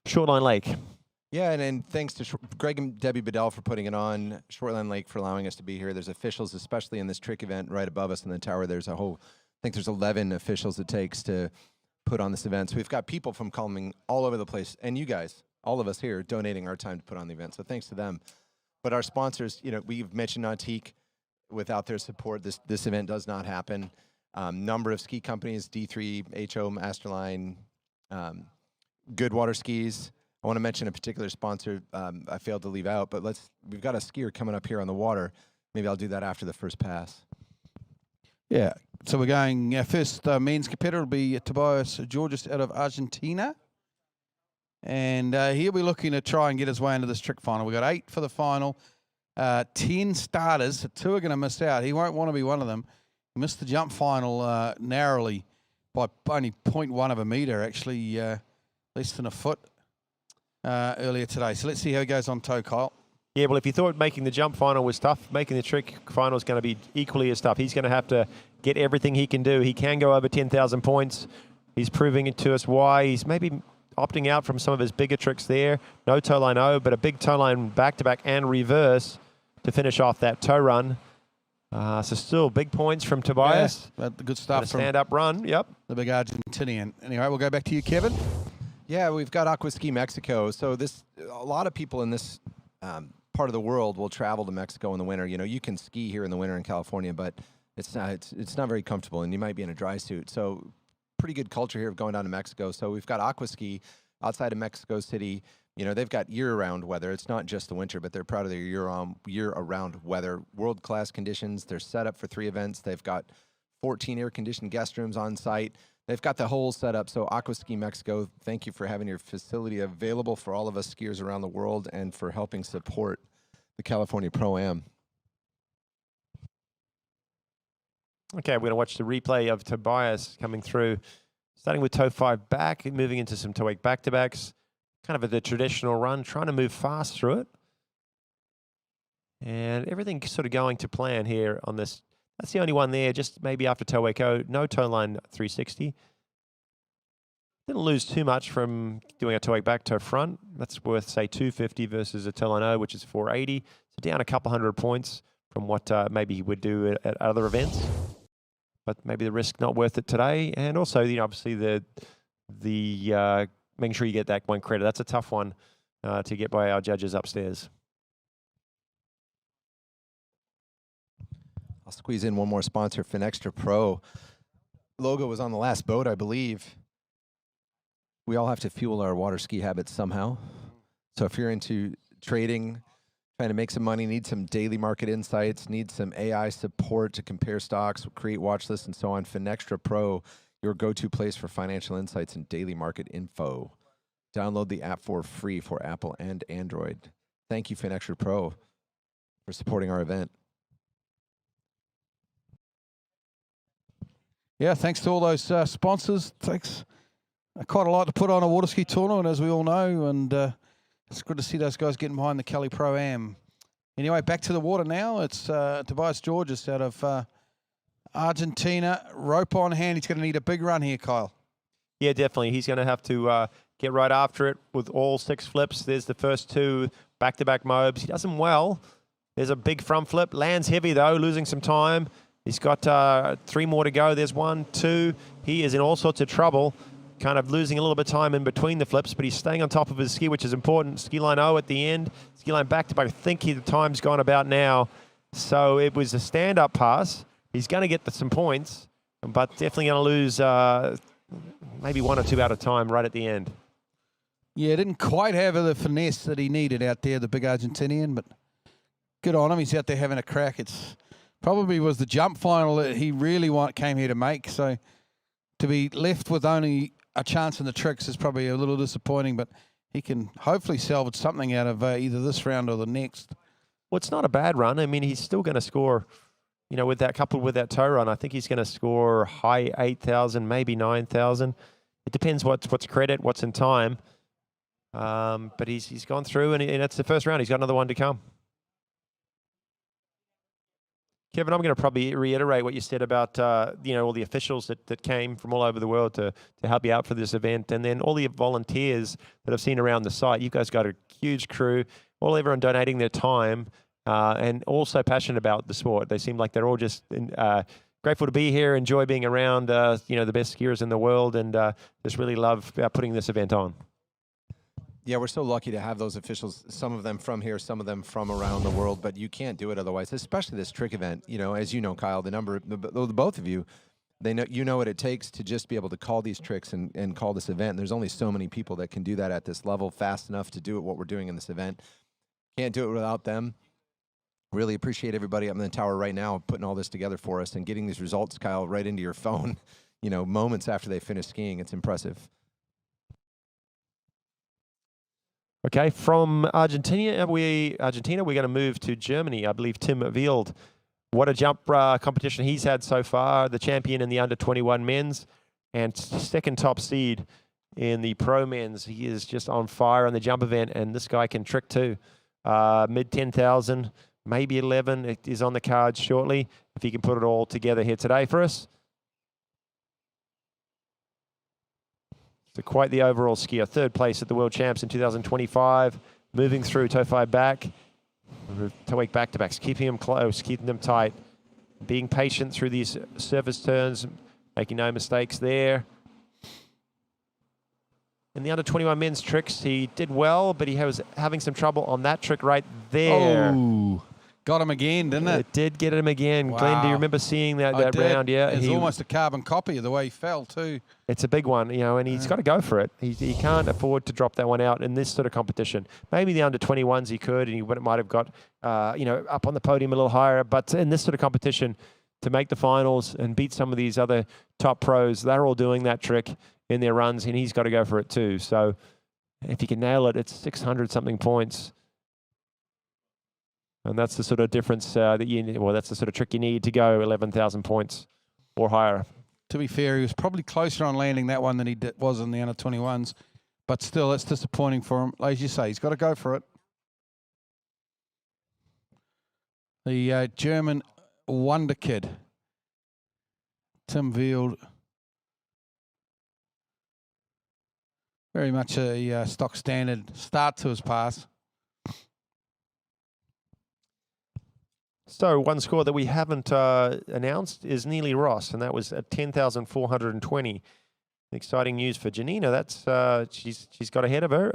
Shortline Lake. Yeah, and thanks to Greg and Debbie Bedell for putting it on, Shortline Lake for allowing us to be here. There's officials, especially in this trick event right above us in the tower. There's I think there's 11 officials it takes to put on this event. So we've got people from coming all over the place, and you guys, all of us here, donating our time to put on the event. So thanks to them. But our sponsors, we've mentioned Nautique. Without their support, this event does not happen. Number of ski companies, D3, HO, Masterline, Goodwater Skis. I want to mention a particular sponsor I failed to leave out, but we've got a skier coming up here on the water. Maybe I'll do that after the first pass. Yeah, so we're going, first men's competitor will be Tobias Georges out of Argentina. And he'll be looking to try and get his way into this trick final. We've got 8 for the final. 10 starters, 2 are going to miss out. He won't want to be one of them. He missed the jump final narrowly by only 0.1 of a metre, actually less than a foot earlier today. So let's see how he goes on toe, Kyle. Yeah, well, if you thought making the jump final was tough, making the trick final is going to be equally as tough. He's going to have to get everything he can do. He can go over 10,000 points. He's proving it to us why. He's maybe opting out from some of his bigger tricks there. No toe line O, but a big toe line back-to-back and reverse to finish off that toe run. So still big points from Tobias. Yeah, good stuff. Stand-up run, yep. The big Argentinian. Anyway, we'll go back to you, Kevin. Yeah, we've got Aqua Ski Mexico. So a lot of people in this part of the world will travel to Mexico in the winter. You can ski here in the winter in California, but it's not very comfortable, and you might be in a dry suit. So pretty good culture here of going down to Mexico. So we've got Aqua Ski outside of Mexico City. They've got year-round weather. It's not just the winter, but they're proud of their year-around weather. World-class conditions. They're set up for 3 events. They've got 14 air-conditioned guest rooms on site. They've got the whole setup. So Aqua Ski Mexico, thank you for having your facility available for all of us skiers around the world and for helping support the California Pro-Am. Okay, we're going to watch the replay of Tobias coming through, starting with toe 5 back, moving into some toe 8 back-to-backs. Kind of the traditional run, trying to move fast through it. And everything sort of going to plan here on this. That's the only one there, just maybe after toe 8 no toe line 360. Didn't lose too much from doing a toe 8 back, toe front. That's worth, say, 250 versus a toe line O, which is 480. So down a couple hundred points from what maybe he would do at other events. But maybe the risk not worth it today. And also, obviously the making sure you get that one credit. That's a tough one to get by our judges upstairs. I'll squeeze in one more sponsor, Finextra Pro. Logo was on the last boat, I believe. We all have to fuel our water ski habits somehow. So if you're into trading, trying to make some money, need some daily market insights, need some AI support to compare stocks, create watch lists, and so on, Finextra Pro, your go-to place for financial insights and daily market info. Download the app for free for Apple and Android. Thank you, Finextra Pro, for supporting our event. Yeah, thanks to all those sponsors. It takes quite a lot to put on a water ski tournament, as we all know, and it's good to see those guys getting behind the Cali Pro-Am. Anyway, back to the water now. It's Tobias Georges out of Argentina. Rope on hand. He's going to need a big run here, Kyle. Yeah, definitely. He's going to have to get right after it with all 6 flips. There's the first 2 back-to-back mobs. He does them well. There's a big front flip. Lands heavy, though, losing some time. He's got 3 more to go. There's 1, 2. He is in all sorts of trouble, kind of losing a little bit of time in between the flips, but he's staying on top of his ski, which is important. Ski line O at the end. Ski line back to back. I think the time's gone about now. So it was a stand-up pass. He's going to get some points, but definitely going to lose maybe 1 or 2 out of time right at the end. Yeah, didn't quite have the finesse that he needed out there, the big Argentinian, but good on him. He's out there having a crack. It's probably was the jump final that he really came here to make. So to be left with only a chance in the tricks is probably a little disappointing, but he can hopefully salvage something out of either this round or the next. Well, it's not a bad run. I mean, he's still going to score, you know, with that coupled with that toe run. I think he's going to score high 8,000, maybe 9,000. It depends what's credit, what's in time. But he's gone through, and that's the first round. He's got another one to come. Kevin, I'm going to probably reiterate what you said about you know, all the officials that came from all over the world to help you out for this event, and then all the volunteers that I've seen around the site. You guys got a huge crew, everyone donating their time, and also passionate about the sport. They seem like they're all just grateful to be here, enjoy being around you know, the best skiers in the world, and just really love putting this event on. Yeah, we're so lucky to have those officials, some of them from here, some of them from around the world, but you can't do it otherwise, especially this trick event. You know, as you know, Kyle, the both of you, they know, you know what it takes to just be able to call these tricks and call this event. And there's only so many people that can do that at this level fast enough to do it, what we're doing in this event. Can't do it without them. Really appreciate everybody up in the tower right now putting all this together for us and getting these results, Kyle, right into your phone, you know, moments after they finish skiing. It's impressive. Okay, from Argentina, we're going to move to Germany. I believe Tim Wield. What a jump competition he's had so far. The champion in the under-21 men's and second top seed in the pro men's. He is just on fire in the jump event, and this guy can trick too. Mid 10,000, maybe 11. It is on the cards shortly. If he can put it all together here today for us. So quite the overall skier. 3rd place at the World Champs in 2025. Moving through toe 5 back. Toe wake back-to-backs. Keeping them close, keeping them tight. Being patient through these surface turns. Making no mistakes there. In the under-21 men's tricks, he did well, but he was having some trouble on that trick right there. Oh, got him again, didn't it? It did get him again. Wow. Glenn, do you remember seeing that round? Yeah, it's almost a carbon copy of the way he fell too. It's a big one, you know, and he's got to go for it. He can't afford to drop that one out in this sort of competition. Maybe the under-21s he could, and he might have got, you know, up on the podium a little higher. But in this sort of competition, to make the finals and beat some of these other top pros, they're all doing that trick in their runs, and he's got to go for it too. So if he can nail it, it's 600-something points. And that's the sort of difference that you need. Well, that's the sort of trick you need to go 11,000 points or higher. To be fair, he was probably closer on landing that one than he was in the under-21s. But still, it's disappointing for him. As you say, he's got to go for it. The German wonder kid, Tim Wield. Very much a stock standard start to his pass. So one score that we haven't announced is Neely Ross, and that was at 10,420. Exciting news for Janina. That's she's got ahead of her.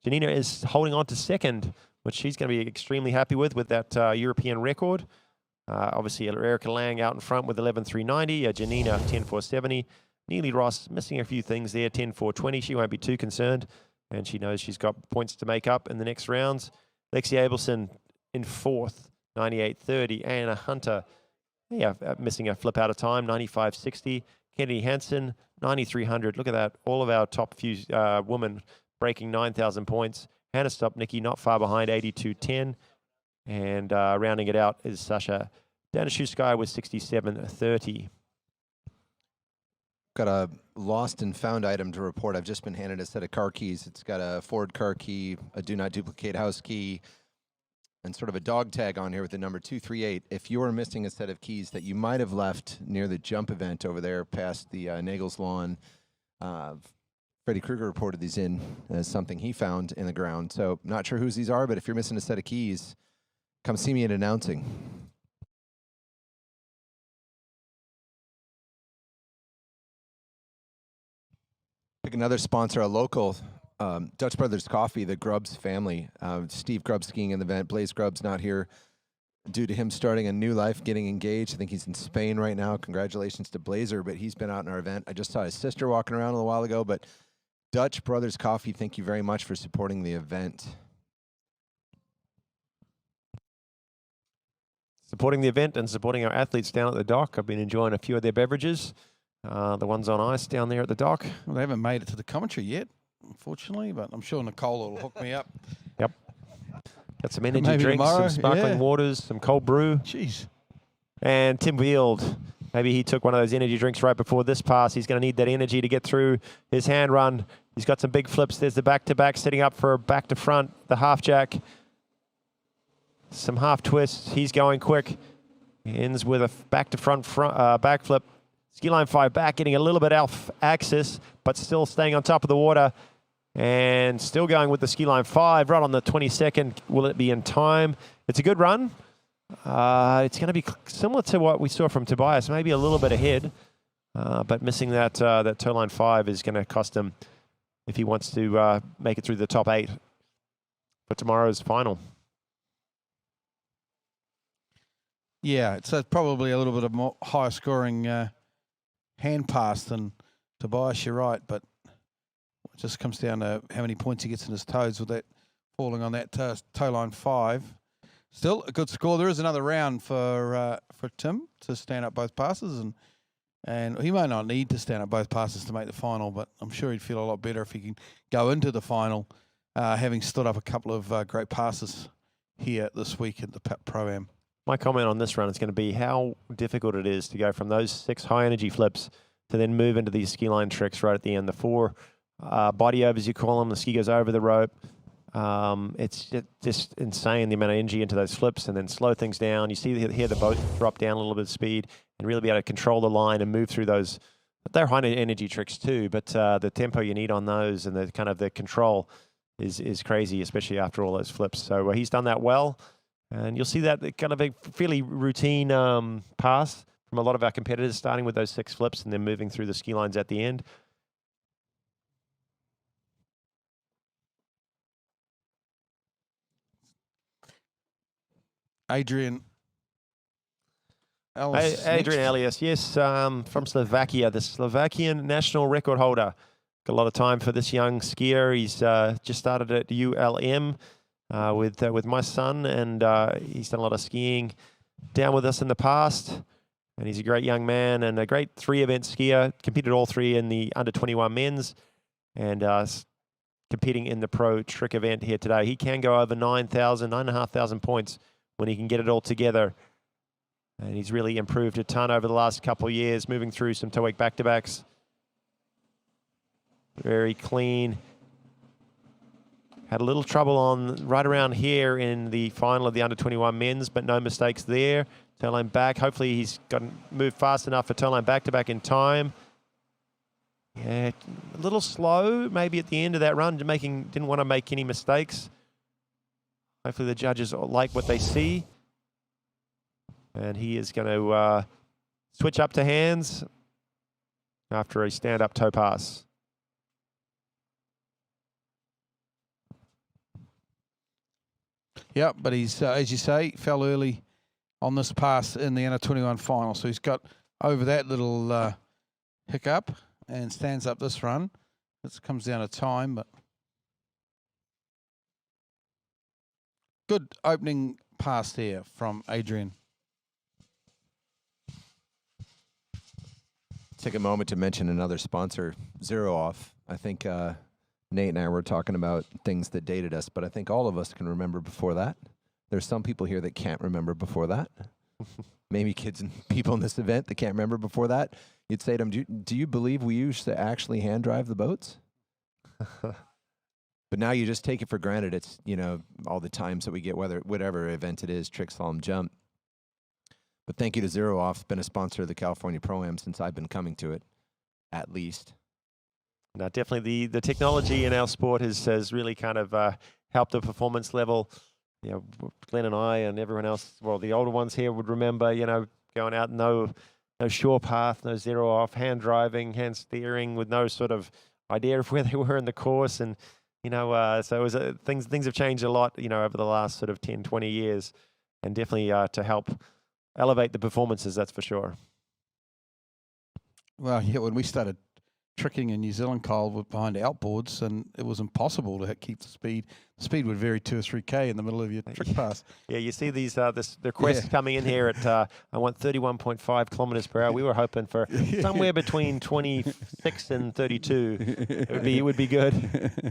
Janina is holding on to second, which she's going to be extremely happy with that European record. Obviously, Erica Lang out in front with 11,390. Janina 10,470. Neely Ross missing a few things there. 10,420. She won't be too concerned, and she knows she's got points to make up in the next rounds. Lexi Abelson in 4th. 98.30. Anna Hunter, yeah, missing a flip out of time, 95.60. Kennedy Hansen, 9,300. Look at that. All of our top few women breaking 9,000 points. Hannah Stopnicki not far behind, 82.10. And rounding it out is Sasha Danishevskaya with 67.30. Got a lost and found item to report. I've just been handed a set of car keys. It's got a Ford car key, a do not duplicate house key, and sort of a dog tag on here with the number 238. If you are missing a set of keys that you might have left near the jump event over there past the Nagels lawn, Freddie Krueger reported these in as something he found in the ground. So not sure whose these are, but if you're missing a set of keys, come see me at announcing. Pick another sponsor, a local, Dutch Brothers Coffee, the Grubbs family. Steve Grubbs skiing in the event. Blaze Grubbs not here due to him starting a new life, getting engaged. I think he's in Spain right now. Congratulations to Blazer, but he's been out in our event. I just saw his sister walking around a little while ago, but Dutch Brothers Coffee, thank you very much for supporting the event. Supporting the event and supporting our athletes down at the dock. I've been enjoying a few of their beverages. The ones on ice down there at the dock. Well, they haven't made it to the commentary yet, unfortunately, but I'm sure Nicole will hook me up. Yep. Got some energy Maybe drinks, tomorrow, some sparkling yeah. waters, some cold brew. Jeez. And Tim Field, maybe he took one of those energy drinks right before this pass. He's going to need that energy to get through his hand run. He's got some big flips. There's the back-to-back setting up for a back-to-front, the half-jack. Some half twists. He's going quick. Ends with a back-to-front backflip. Ski line 5 back, getting a little bit off axis, but still staying on top of the water. And still going with the ski line 5 right on the 22nd. Will it be in time? It's a good run. It's going to be similar to what we saw from Tobias, maybe a little bit ahead, but missing that toe line 5 is going to cost him if he wants to make it through the top 8 for tomorrow's final. Yeah, it's probably a little bit of more higher scoring hand pass than Tobias, you're right, but it just comes down to how many points he gets in his toes with that falling on that toe line 5. Still a good score. There is another round for Tim to stand up both passes, and he may not need to stand up both passes to make the final, but I'm sure he'd feel a lot better if he can go into the final having stood up a couple of great passes here this week at the Pro-Am. My comment on this run is going to be how difficult it is to go from those 6 high-energy flips to then move into these ski line tricks right at the end. The 4 body overs, you call them. The ski goes over the rope. It's just insane, the amount of energy into those flips, and then slow things down. You see here the boat drop down a little bit of speed and really be able to control the line and move through those. They're high-energy tricks too, but the tempo you need on those and the kind of the control is crazy, especially after all those flips. So he's done that well. And you'll see that kind of a fairly routine pass from a lot of our competitors, starting with those 6 flips and then moving through the ski lines at the end. Adrian Ellis. Adrian Elias, yes, from Slovakia, the Slovakian national record holder. Got a lot of time for this young skier. He's just started at ULM. With my son, and he's done a lot of skiing down with us in the past, and he's a great young man and a great 3-event skier. Competed all 3 in the under-21 men's, and competing in the pro trick event here today. He can go over 9,500 points when he can get it all together, and he's really improved a ton over the last couple of years, moving through some toe-wake back-to-backs. Very clean. Had a little trouble on right around here in the final of the under-21 men's, but no mistakes there. Toe line back. Hopefully he's moved fast enough for toe line back-to-back in time. Yeah, a little slow maybe at the end of that run. Didn't want to make any mistakes. Hopefully the judges like what they see. And he is going to switch up to hands after a stand-up toe pass. Yeah, but he's, as you say, fell early on this pass in the under-21 final. So he's got over that little hiccup and stands up this run. This comes down to time, but good opening pass there from Adrian. Take a moment to mention another sponsor, Zero Off. I think Nate and I were talking about things that dated us, but I think all of us can remember before that. There's some people here that can't remember before that. Maybe kids and people in this event that can't remember before that. You'd say to them, do you believe we used to actually hand drive the boats? But now you just take it for granted. It's, all the times that we get, whatever event it is, trick, slalom, jump. But thank you to Zero Off. Been a sponsor of the California Pro-Am since I've been coming to it, at least. No, definitely the technology in our sport has really kind of helped the performance level. Glenn and I and everyone else, well, the older ones here would remember, going out, no shore path, no Zero Off, hand driving, hand steering with no sort of idea of where they were in the course. And, so it was things have changed a lot, over the last sort of 10, 20 years, and definitely to help elevate the performances, that's for sure. Well, yeah, when we started tricking in New Zealand, Kyle, behind outboards, and it was impossible to keep the speed. The speed would vary 2 or 3K in the middle of your trick pass. Yeah, you see these the requests coming in here at I want 31.5 kilometers per hour. We were hoping for somewhere between 26 and 32. It would be good.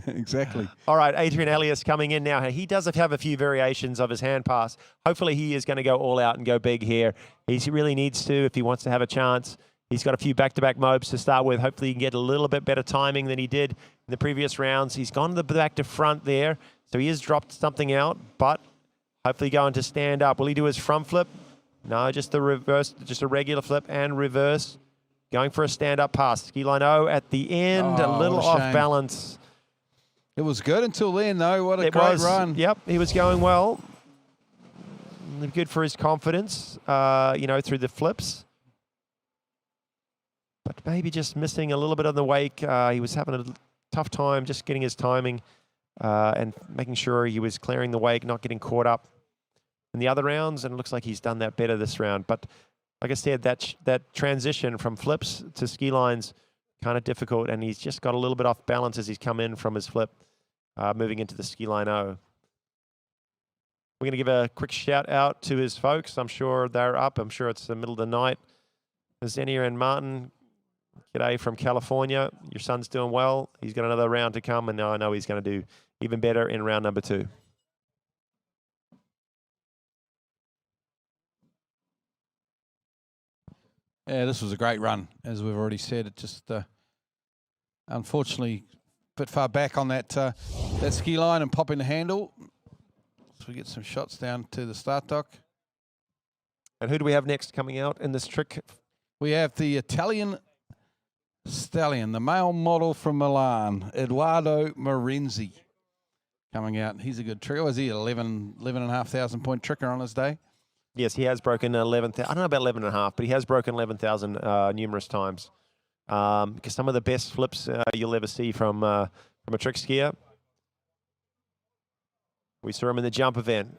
Exactly. All right, Adrian Elias coming in now. He does have a few variations of his hand pass. Hopefully he is going to go all out and go big here. He really needs to if he wants to have a chance. He's got a few back-to-back mobs to start with. Hopefully he can get a little bit better timing than he did in the previous rounds. He's gone to the back to front there, so he has dropped something out, but hopefully going to stand up. Will he do his front flip? No, just the reverse, just a regular flip and reverse. Going for a stand-up pass. Ski line O at the end, a little off balance. It was good until then, though. What a great run. Yep, he was going well. Good for his confidence, through the flips. But maybe just missing a little bit on the wake. He was having a tough time just getting his timing and making sure he was clearing the wake, not getting caught up in the other rounds. And it looks like he's done that better this round. But like I said, that transition from flips to ski lines, kind of difficult. And he's just got a little bit off balance as he's come in from his flip, moving into the ski line O. We're going to give a quick shout out to his folks. I'm sure they're up. I'm sure it's the middle of the night. Xenia and Martin, g'day from California. Your son's doing well. He's got another round to come, and now I know he's going to do even better in round number 2. Yeah, this was a great run, as we've already said. It just, unfortunately, a bit far back on that ski line and popping the handle. So we get some shots down to the start dock. And who do we have next coming out in this trick? We have the Italian stallion, the male model from Milan, Edoardo Marenzi, coming out. He's a good tricker. Was he 11,500 point tricker on his day? Yes, he has broken 11,000. I don't know about 11.5, but he has broken 11,000 numerous times. Because some of the best flips you'll ever see from a trick skier. We saw him in the jump event,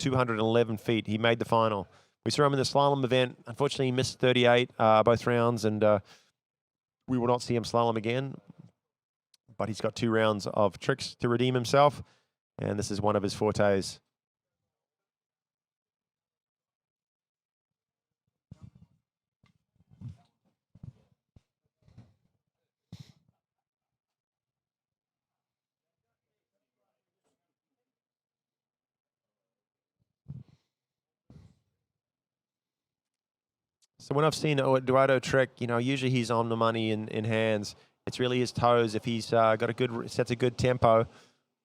211 feet. He made the final. We saw him in the slalom event. Unfortunately, he missed 38 both rounds, and we will not see him slalom again. But he's got 2 rounds of tricks to redeem himself, and this is one of his fortes. So when I've seen Eduardo trick, usually he's on the money in hands. It's really his toes. If he's sets a good tempo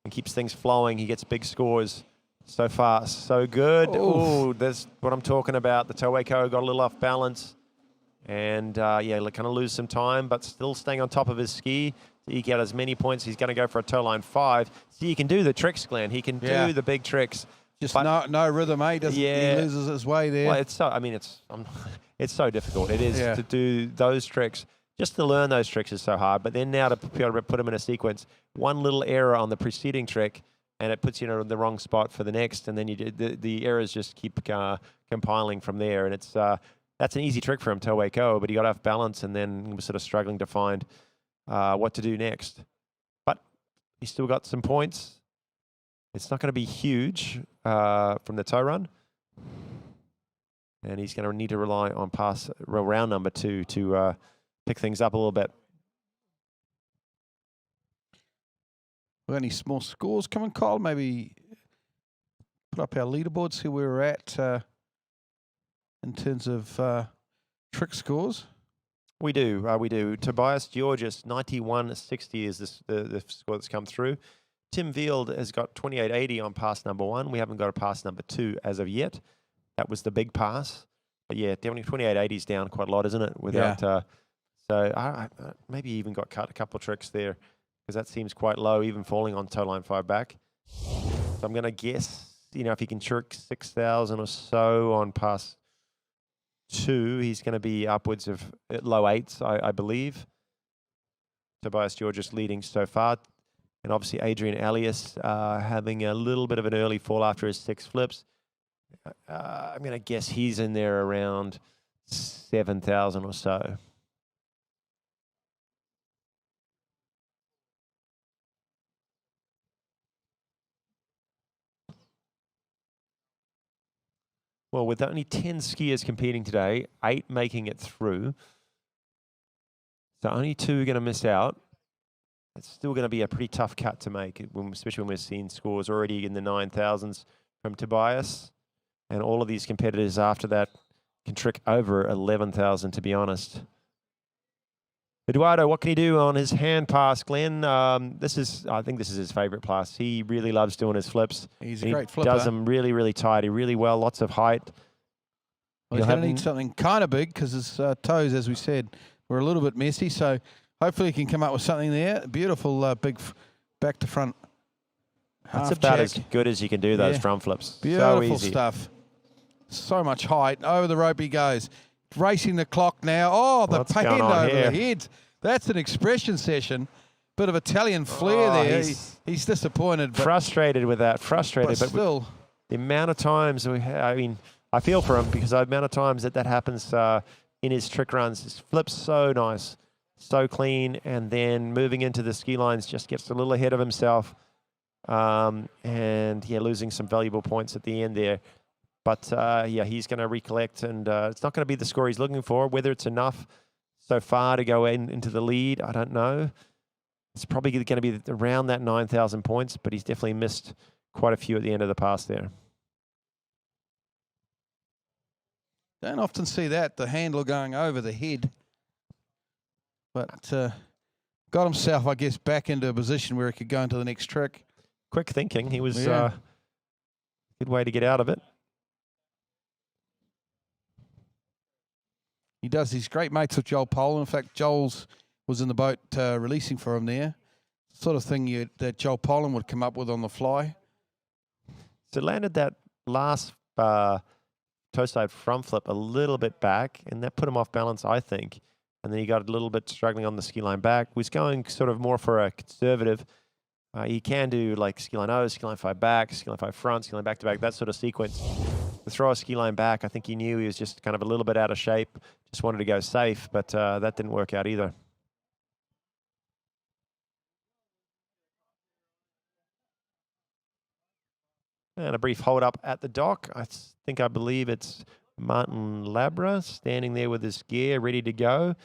and keeps things flowing, he gets big scores. So fast, so good. Oh, that's what I'm talking about. The toe Waco got a little off balance. And, kind of lose some time, but still staying on top of his ski. He got as many points. He's going to go for a toe line 5. See, he can do the tricks, Glenn. He can do the big tricks. Just no rhythm, eh? He loses his way there. Well, it's so difficult. It is to do those tricks. Just to learn those tricks is so hard. But then now to be able to put them in a sequence, one little error on the preceding trick, and it puts you in the wrong spot for the next, and then the errors just keep compiling from there. And it's that's an easy trick for him, toe Waco, but he got off balance and then was sort of struggling to find what to do next. But he's still got some points. It's not going to be huge from the toe run. And he's going to need to rely on round number 2 to pick things up a little bit. Got any small scores coming, Kyle? Maybe put up our leaderboard, see where we're at in terms of trick scores. We do. Tobias Georgis, 91.60 is the score that's come through. Tim Vield has got 28.80 on pass number 1. We haven't got a pass number 2 as of yet. That was the big pass. But yeah, 28.80 is down quite a lot, isn't it? Without, so I maybe even got cut a couple of tricks there because that seems quite low, even falling on toe line 5 back. So I'm going to guess, if he can trick 6,000 or so on pass 2, he's going to be upwards of low 8s, I believe. Tobias Georges leading so far. And obviously Adrian Elias having a little bit of an early fall after his 6 flips. I'm going to guess he's in there around 7,000 or so. Well, with only 10 skiers competing today, 8 making it through. So only 2 are going to miss out. It's still going to be a pretty tough cut to make, especially when we're seeing scores already in the 9,000s from Tobias. And all of these competitors after that can trick over 11,000, to be honest. Eduardo, what can he do on his hand pass, Glenn? I think this is his favorite pass. He really loves doing his flips. He's a great flipper. He does them really, really tidy, really well, lots of height. Well, he's going to need something kind of big because his toes, as we said, were a little bit messy. So hopefully he can come up with something there. Beautiful big back to front. That's about as good as you can do those front flips. Beautiful so easy. stuff. So much height. Over the rope he goes. Racing the clock now. Oh, the hand over the head. That's an expression session. Bit of Italian flair there. He's disappointed. But frustrated with that. Frustrated. But still. The amount of times I feel for him because the amount of times that happens in his trick runs. His flips so nice, so clean, and then moving into the ski lines just gets a little ahead of himself. And losing some valuable points at the end there. But he's going to recollect, and it's not going to be the score he's looking for. Whether it's enough so far to go into the lead, I don't know. It's probably going to be around that 9,000 points, but he's definitely missed quite a few at the end of the pass there. Don't often see that, the handle going over the head. But got himself, I guess, back into a position where he could go into the next trick. Quick thinking. He was good way to get out of it. He does. He's great mates with Joel Poland. In fact, Joel's was in the boat releasing for him there. Sort of thing that Joel Poland would come up with on the fly. So landed that last toe side front flip a little bit back, and that put him off balance, I think. And then he got a little bit struggling on the ski line back. Was going sort of more for a conservative. He can do like ski line O, ski line 5 back, ski line 5 front, ski line back to back, that sort of sequence. To throw a ski line back, I think he knew he was just kind of a little bit out of shape. Just wanted to go safe, but that didn't work out either. And a brief hold up at the dock. I believe it's Martin Labra standing there with his gear ready to go.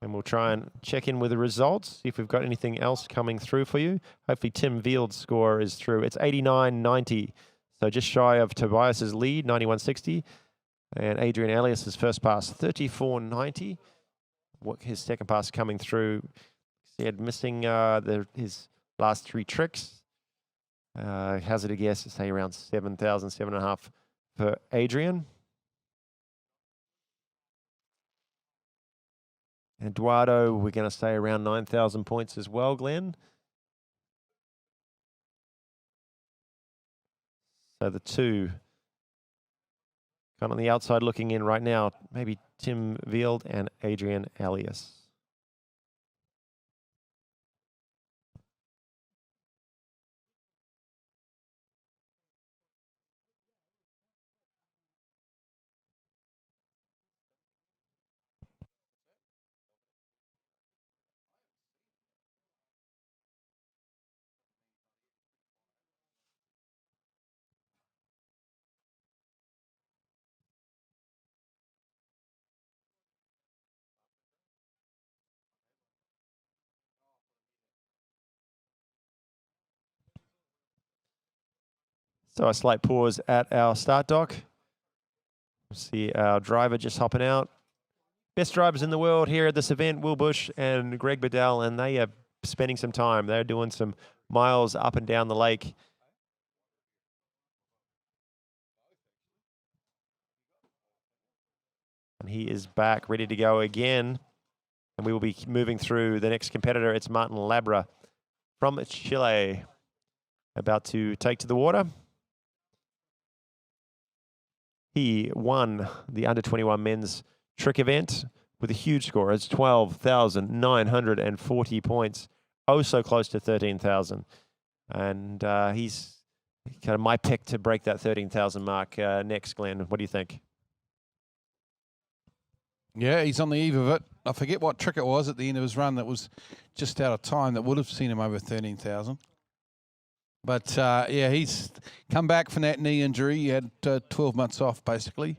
And we'll try and check in with the results, see if we've got anything else coming through for you. Hopefully Tim Veald's score is through. It's 89.90, so just shy of Tobias's lead, 91.60. And Adrian Elias's first pass, 34.90. His second pass coming through, he had missing his last 3 tricks. Hazard a guess, say around 7,000, 7.5 for Adrian. Eduardo, we're going to say around 9,000 points as well, Glenn. So the two kind of on the outside looking in right now, maybe Tim Veald and Adrian Elias. So a slight pause at our start dock. See our driver just hopping out. Best drivers in the world here at this event, Will Bush and Greg Bedell, and they are spending some time. They're doing some miles up and down the lake. And he is back, ready to go again. And we will be moving through the next competitor. It's Martin Labra from Chile, about to take to the water. He won the under-21 men's trick event with a huge score. It's 12,940 points. Oh, so close to 13,000. And he's kind of my pick to break that 13,000 mark next, Glenn. What do you think? Yeah, he's on the eve of it. I forget what trick it was at the end of his run that was just out of time that would have seen him over 13,000. But, yeah, he's come back from that knee injury. He had 12 months off, basically,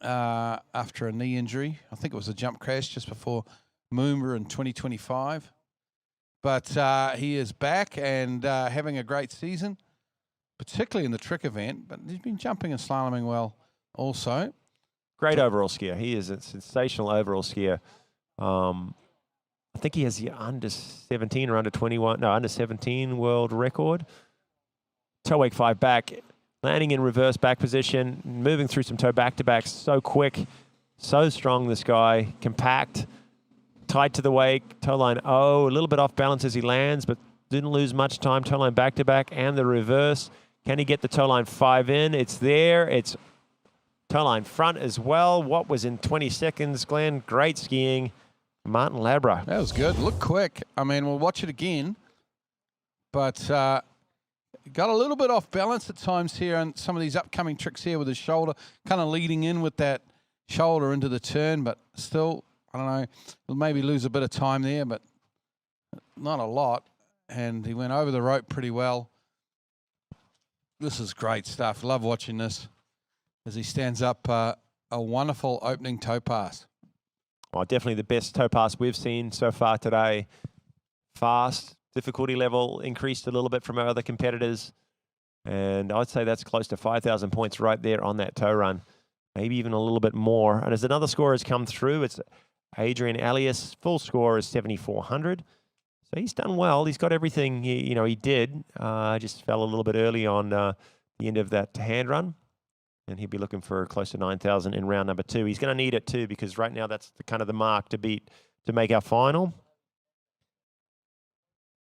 after a knee injury. I think it was a jump crash just before Moomba in 2025. But he is back and having a great season, particularly in the trick event. But he's been jumping and slaloming well also. Great overall skier. He is a sensational overall skier. I think he has the under 17 or under 21, no, under 17 world record. Toe wake 5 back, landing in reverse back position, moving through some toe back-to-backs so quick, so strong this guy, compact, tied to the wake, toe line O, a little bit off balance as he lands, but didn't lose much time, toe line back-to-back and the reverse. Can he get the toe line 5 in? It's there, it's toe line front as well. What was in 20 seconds, Glenn? Great skiing. Martin Labra. That was good. Look quick. I mean, we'll watch it again. But got a little bit off balance at times here on some of these upcoming tricks here with his shoulder, kind of leading in with that shoulder into the turn. But still, I don't know, he'll maybe lose a bit of time there, but not a lot. And he went over the rope pretty well. This is great stuff. Love watching this as he stands up a wonderful opening toe pass. Well, definitely the best toe pass we've seen so far today. Fast, difficulty level increased a little bit from our other competitors. And I'd say that's close to 5,000 points right there on that toe run. Maybe even a little bit more. And as another score has come through, it's Adrian Alias. Full score is 7,400. So he's done well. He's got everything he did. Just fell a little bit early on the end of that hand run. And he'll be looking for close to 9,000 in round number 2. He's going to need it too, because right now that's kind of the mark to beat to make our final.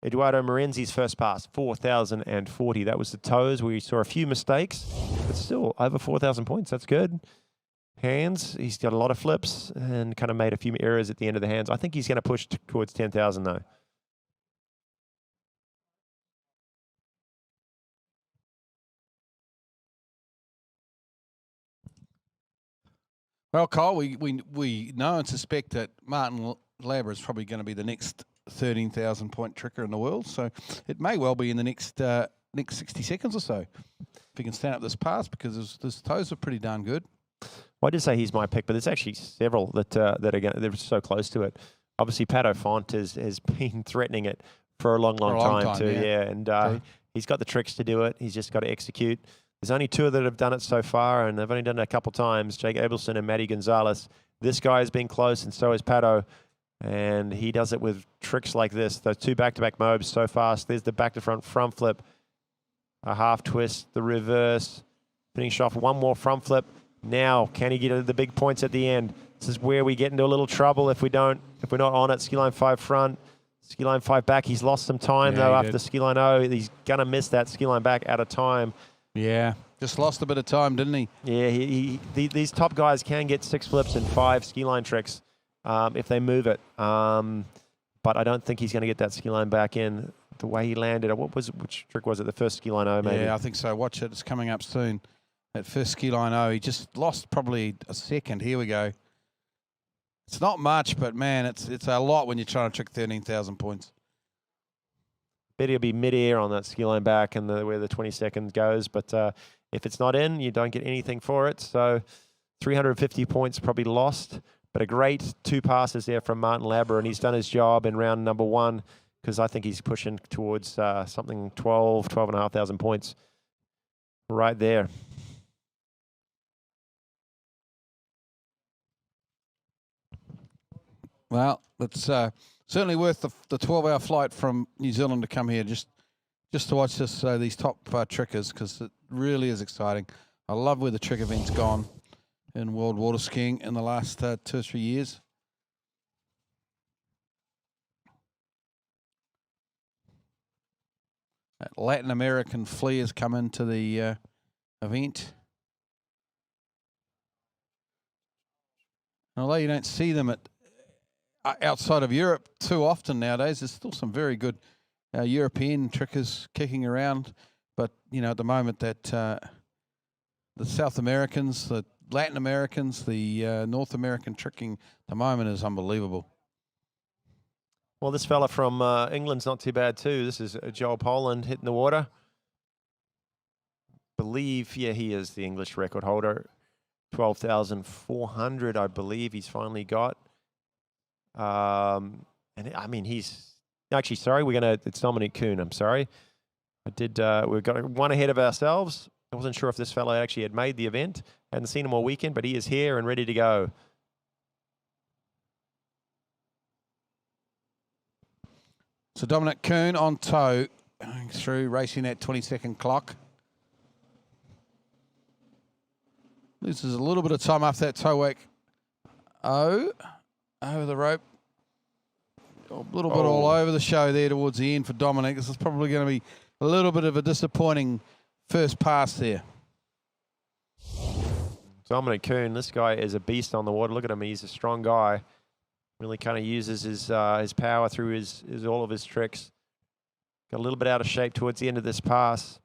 Eduardo Morenzi's first pass, 4,040. That was the toes where we saw a few mistakes, but still over 4,000 points. That's good. Hands, he's got a lot of flips and kind of made a few errors at the end of the hands. I think he's going to push towards 10,000 though. Well, Kyle, we know and suspect that Martin Labra is probably going to be the next 13,000 point tricker in the world. So it may well be in the next 60 seconds or so if he can stand up this pass, because his toes are pretty darn good. Well, I did say he's my pick, but there's actually several that they're so close to it. Obviously, Pato Font has been threatening it for a long time too. Yeah, and he's got the tricks to do it. He's just got to execute. There's only 2 that have done it so far, and they've only done it a couple times, Jake Abelson and Matty Gonzalez. This guy has been close, and so is Pato, and he does it with tricks like this. Those 2 back-to-back mobs so fast. There's the back-to-front front flip, a half twist, the reverse, finish off 1 more front flip. Now, can he get the big points at the end? This is where we get into a little trouble if we're not on it. Ski line 5 front, ski line 5 back. He's lost some time, though, after ski line O. He's going to miss that ski line back out of time. Yeah, just lost a bit of time, didn't he? Yeah, these top guys can get 6 flips and 5 ski line tricks if they move it. But I don't think he's going to get that ski line back in the way he landed. Which trick was it? The first ski line O, maybe? Yeah, I think so. Watch it. It's coming up soon. That first ski line O, he just lost probably a second. Here we go. It's not much, but, man, it's a lot when you're trying to trick 13,000 points. Bet he'll be mid-air on that ski line back and where the 20 seconds goes. But if it's not in, you don't get anything for it. So 350 points probably lost. But a great 2 passes there from Martin Labra, and he's done his job in round number 1, because I think he's pushing towards something 12,500 points right there. Well, it's certainly worth the 12-hour flight from New Zealand to come here just to watch these top trickers, because it really is exciting. I love where the trick event's gone in world water skiing in the last 2 or 3 years. That Latin American flair has come into the event. And although you don't see them outside of Europe too often nowadays, there's still some very good European trickers kicking around. But, you know, at the moment that the South Americans, the Latin Americans, the North American tricking at the moment is unbelievable. Well, this fella from England's not too bad too. This is Joel Poland hitting the water. Believe, yeah, he is the English record holder. 12,400, I believe he's finally got. And I mean, he's actually, sorry, it's Dominic Kuhn, I'm sorry. We've got one ahead of ourselves. I wasn't sure if this fellow actually had made the event. Hadn't seen him all weekend, but he is here and ready to go. So Dominic Kuhn on tow, going through, racing that 20-second clock. Loses a little bit of time after that tow wake. Over the rope. A little bit all over the show there towards the end for Dominic. This is probably going to be a little bit of a disappointing first pass there. Dominic Kuhn, this guy is a beast on the water. Look at him, he's a strong guy. Really kind of uses his power through his all of his tricks. Got a little bit out of shape towards the end of this pass.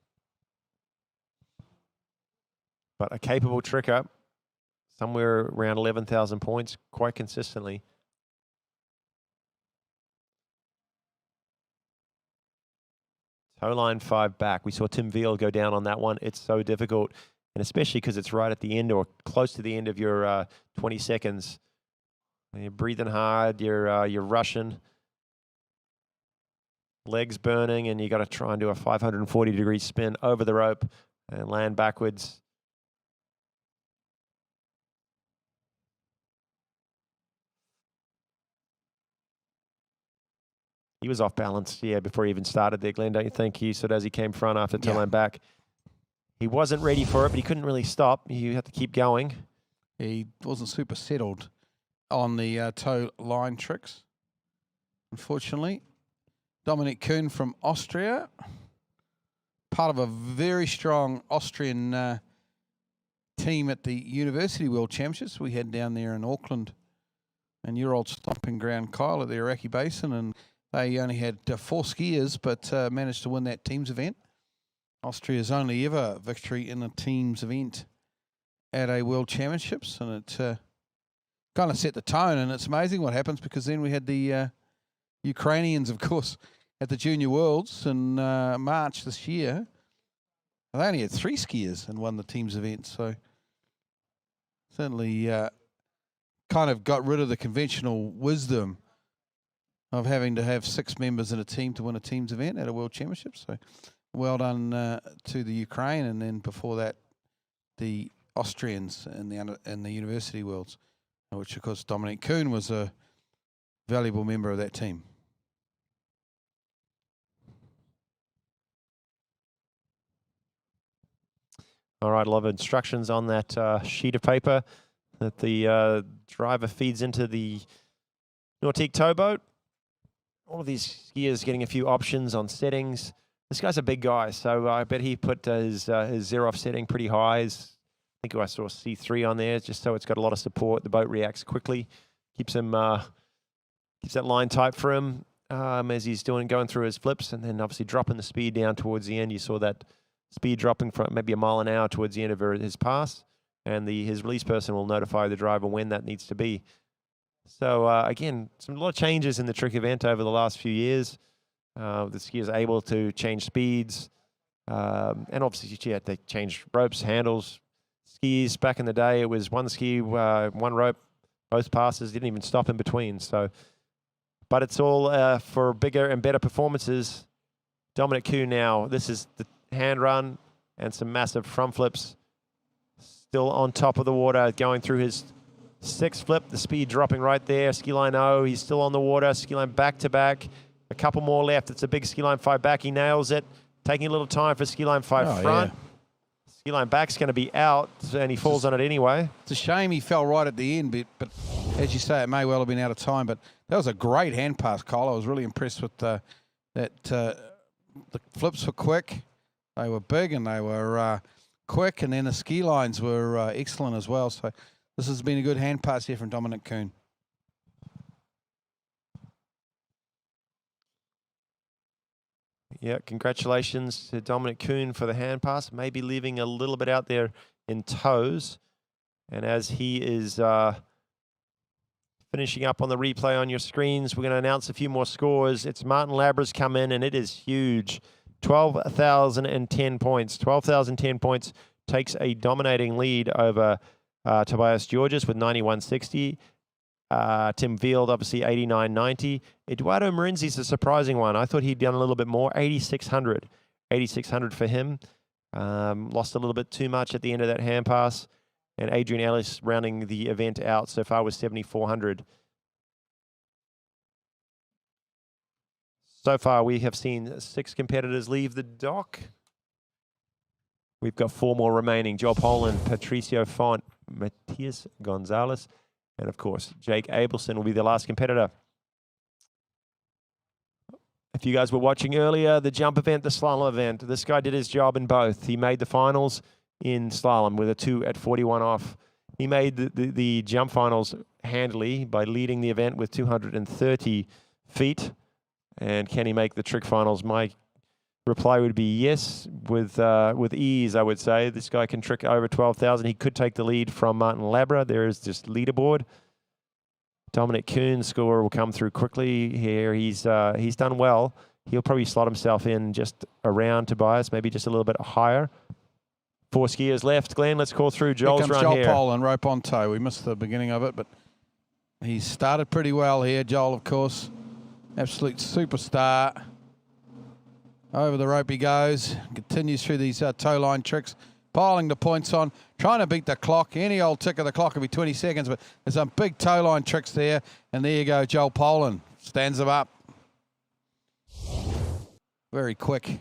But a capable tricker, somewhere around 11,000 points quite consistently. Tow line 5 back. We saw Tim Veal go down on that one. It's so difficult, and especially because it's right at the end or close to the end of your 20 seconds. You're breathing hard, you're rushing, legs burning, and you got to try and do a 540-degree spin over the rope and land backwards. He was off balance, yeah, before he even started there, Glenn, don't you think? He said as he came front after tail line back. He wasn't ready for it, but he couldn't really stop. He had to keep going. He wasn't super settled on the tow line tricks, unfortunately. Dominic Kuhn from Austria, part of a very strong Austrian team at the University World Championships we had down there in Auckland and your old stomping ground, Kyle, at the Iraqi Basin, and they only had 4 skiers, but managed to win that teams event. Austria's only ever victory in a teams event at a World Championships, and it kind of set the tone. And it's amazing what happens, because then we had the Ukrainians, of course, at the Junior Worlds in March this year. They only had 3 skiers and won the teams event, so certainly kind of got rid of the conventional wisdom of having to have 6 members in a team to win a teams event at a World Championship. So well done to the Ukraine, and then before that, the Austrians in the University Worlds, which of course Dominic Kuhn was a valuable member of that team. All right, a lot of instructions on that sheet of paper that the driver feeds into the Nautique towboat. All of these skiers getting a few options on settings. This guy's a big guy, so I bet he put his zero-off setting pretty high. I think I saw C3 on there, just so it's got a lot of support. The boat reacts quickly, keeps him keeps that line tight for him as he's going through his flips, and then obviously dropping the speed down towards the end. You saw that speed dropping from maybe a mile an hour towards the end of his pass, and his release person will notify the driver when that needs to be. So again, a lot of changes in the trick event over the last few years. The skiers able to change speeds, and obviously they changed ropes, handles, skis. Back in the day, it was one ski, one rope, both passes, didn't even stop in between. So, but it's all for bigger and better performances. Dominic Kuhn now, this is the hand run and some massive front flips. Still on top of the water, going through his 6th flip, the speed dropping right there. Ski line 0, he's still on the water. Ski line back to back. A couple more left. It's a big ski line 5 back. He nails it. Taking a little time for ski line 5 front. Yeah. Ski line back's going to be out, and he falls on it anyway. It's a shame he fell right at the end, but as you say, it may well have been out of time. But that was a great hand pass, Kyle. I was really impressed with that. The flips were quick. They were big and they were quick, and then the ski lines were excellent as well. So This has been a good hand pass here from Dominic Kuhn. Yeah, congratulations to Dominic Kuhn for the hand pass. Maybe leaving a little bit out there in toes. And as he is finishing up on the replay on your screens, we're going to announce a few more scores. It's Martin Labra's come in, and it is huge. 12,010 points. 12,010 points takes a dominating lead over Tobias Georges with 91.60. Tim Field, obviously 89.90. Eduardo Marinzi's a surprising one. I thought he'd done a little bit more. 8,600. 8,600 for him. Lost a little bit too much at the end of that hand pass. And Adrian Ellis rounding the event out so far with 7,400. So far, we have seen 6 competitors leave the dock. We've got 4 more remaining. Joel Poland, Patricio Font, Matias Gonzalez, and of course, Jake Abelson will be the last competitor. If you guys were watching earlier, the jump event, the slalom event, this guy did his job in both. He made the finals in slalom with a 2 at 41 off. He made the jump finals handily by leading the event with 230 feet. And can he make the trick finals? My reply would be yes, with ease, I would say. This guy can trick over 12,000. He could take the lead from Martin Labra. There is this leaderboard. Dominic Kuhn's score will come through quickly here. He's done well. He'll probably slot himself in just around Tobias, maybe just a little bit higher. 4 skiers left. Glenn, let's call through Joel's run Joel here. Poland, rope on toe. We missed the beginning of it, but he started pretty well here. Joel, of course, absolute superstar. Over the rope he goes. Continues through these toe line tricks. Piling the points on. Trying to beat the clock. Any old tick of the clock will be 20 seconds, but there's some big toe line tricks there. And there you go, Joel Poland stands them up. Very quick.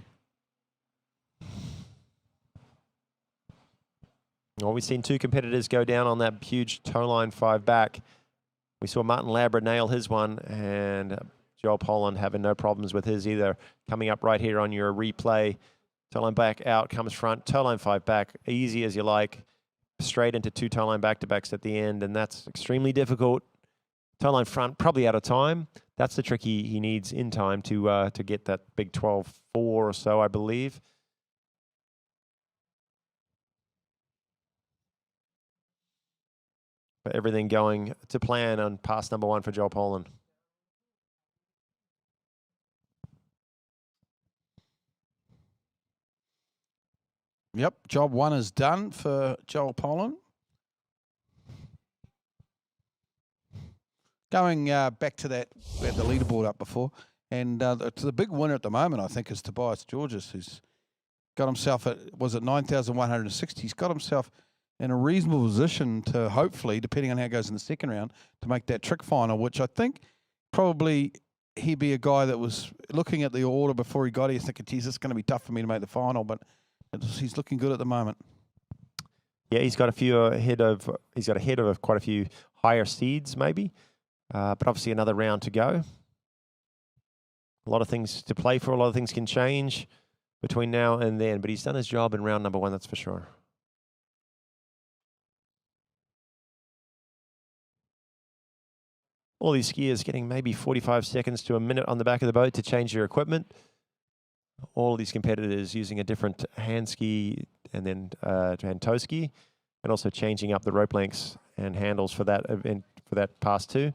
Well, we've seen 2 competitors go down on that huge toe line 5 back. We saw Martin Labra nail his one, and Joel Poland having no problems with his either. Coming up right here on your replay. Toe line back, out comes front. Toe line 5 back, easy as you like. Straight into 2 toe line back-to-backs at the end, and that's extremely difficult. Toe line front, probably out of time. That's the trick he needs in time to get that big 12.4 or so, I believe. But everything going to plan on pass number 1 for Joel Poland. Yep, job 1 is done for Joel Poland. Going back to that, we had the leaderboard up before, and the big winner at the moment, I think, is Tobias Georges, who's got himself at, was it 9,160? He's got himself in a reasonable position to hopefully, depending on how it goes in the second round, to make that trick final, which I think probably he'd be a guy that was looking at the order before he got here thinking, geez, it's going to be tough for me to make the final, but he's looking good at the moment. Yeah, he's got ahead of quite a few higher seeds maybe, but obviously another round to go. A lot of things to play for. A lot of things can change between now and then, but he's done his job in round number 1, that's for sure. All these skiers getting maybe 45 seconds to a minute on the back of the boat to change their equipment. All these competitors using a different hand ski and then hand toe ski, and also changing up the rope lengths and handles for that event, for that pass too.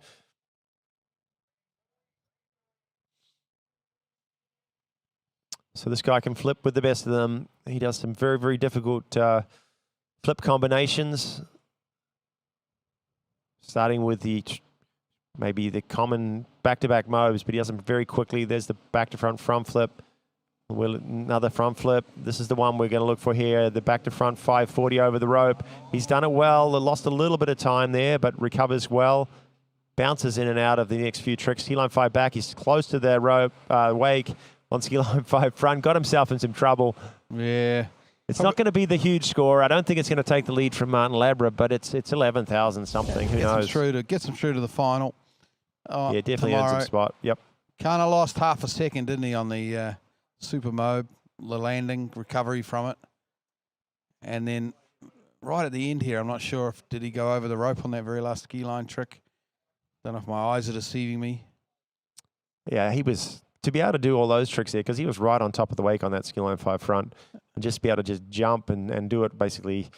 So this guy can flip with the best of them. He does some very, very difficult flip combinations, starting with maybe the common back-to-back moves, but he does them very quickly. There's the back-to-front front flip. Another front flip. This is the one we're going to look for here. The back-to-front 540 over the rope. He's done it well. Lost a little bit of time there, but recovers well. Bounces in and out of the next few tricks. Ski line 5 back. He's close to the rope wake on ski line 5 front. Got himself in some trouble. Yeah. It's not going to be the huge score. I don't think it's going to take the lead from Martin Labra, but it's 11,000 something. Who knows? Gets him through to the final. Yeah, definitely earns a spot. Yep. Kind of lost half a second, didn't he, on the super mobe, the landing, recovery from it. And then right at the end here. I'm not sure if did he go over the rope on that very last ski line trick. Don't know if my eyes are deceiving me. Yeah, he was, to be able to do all those tricks there, because he was right on top of the wake on that ski line 5 front, and just be able to just jump and do it basically,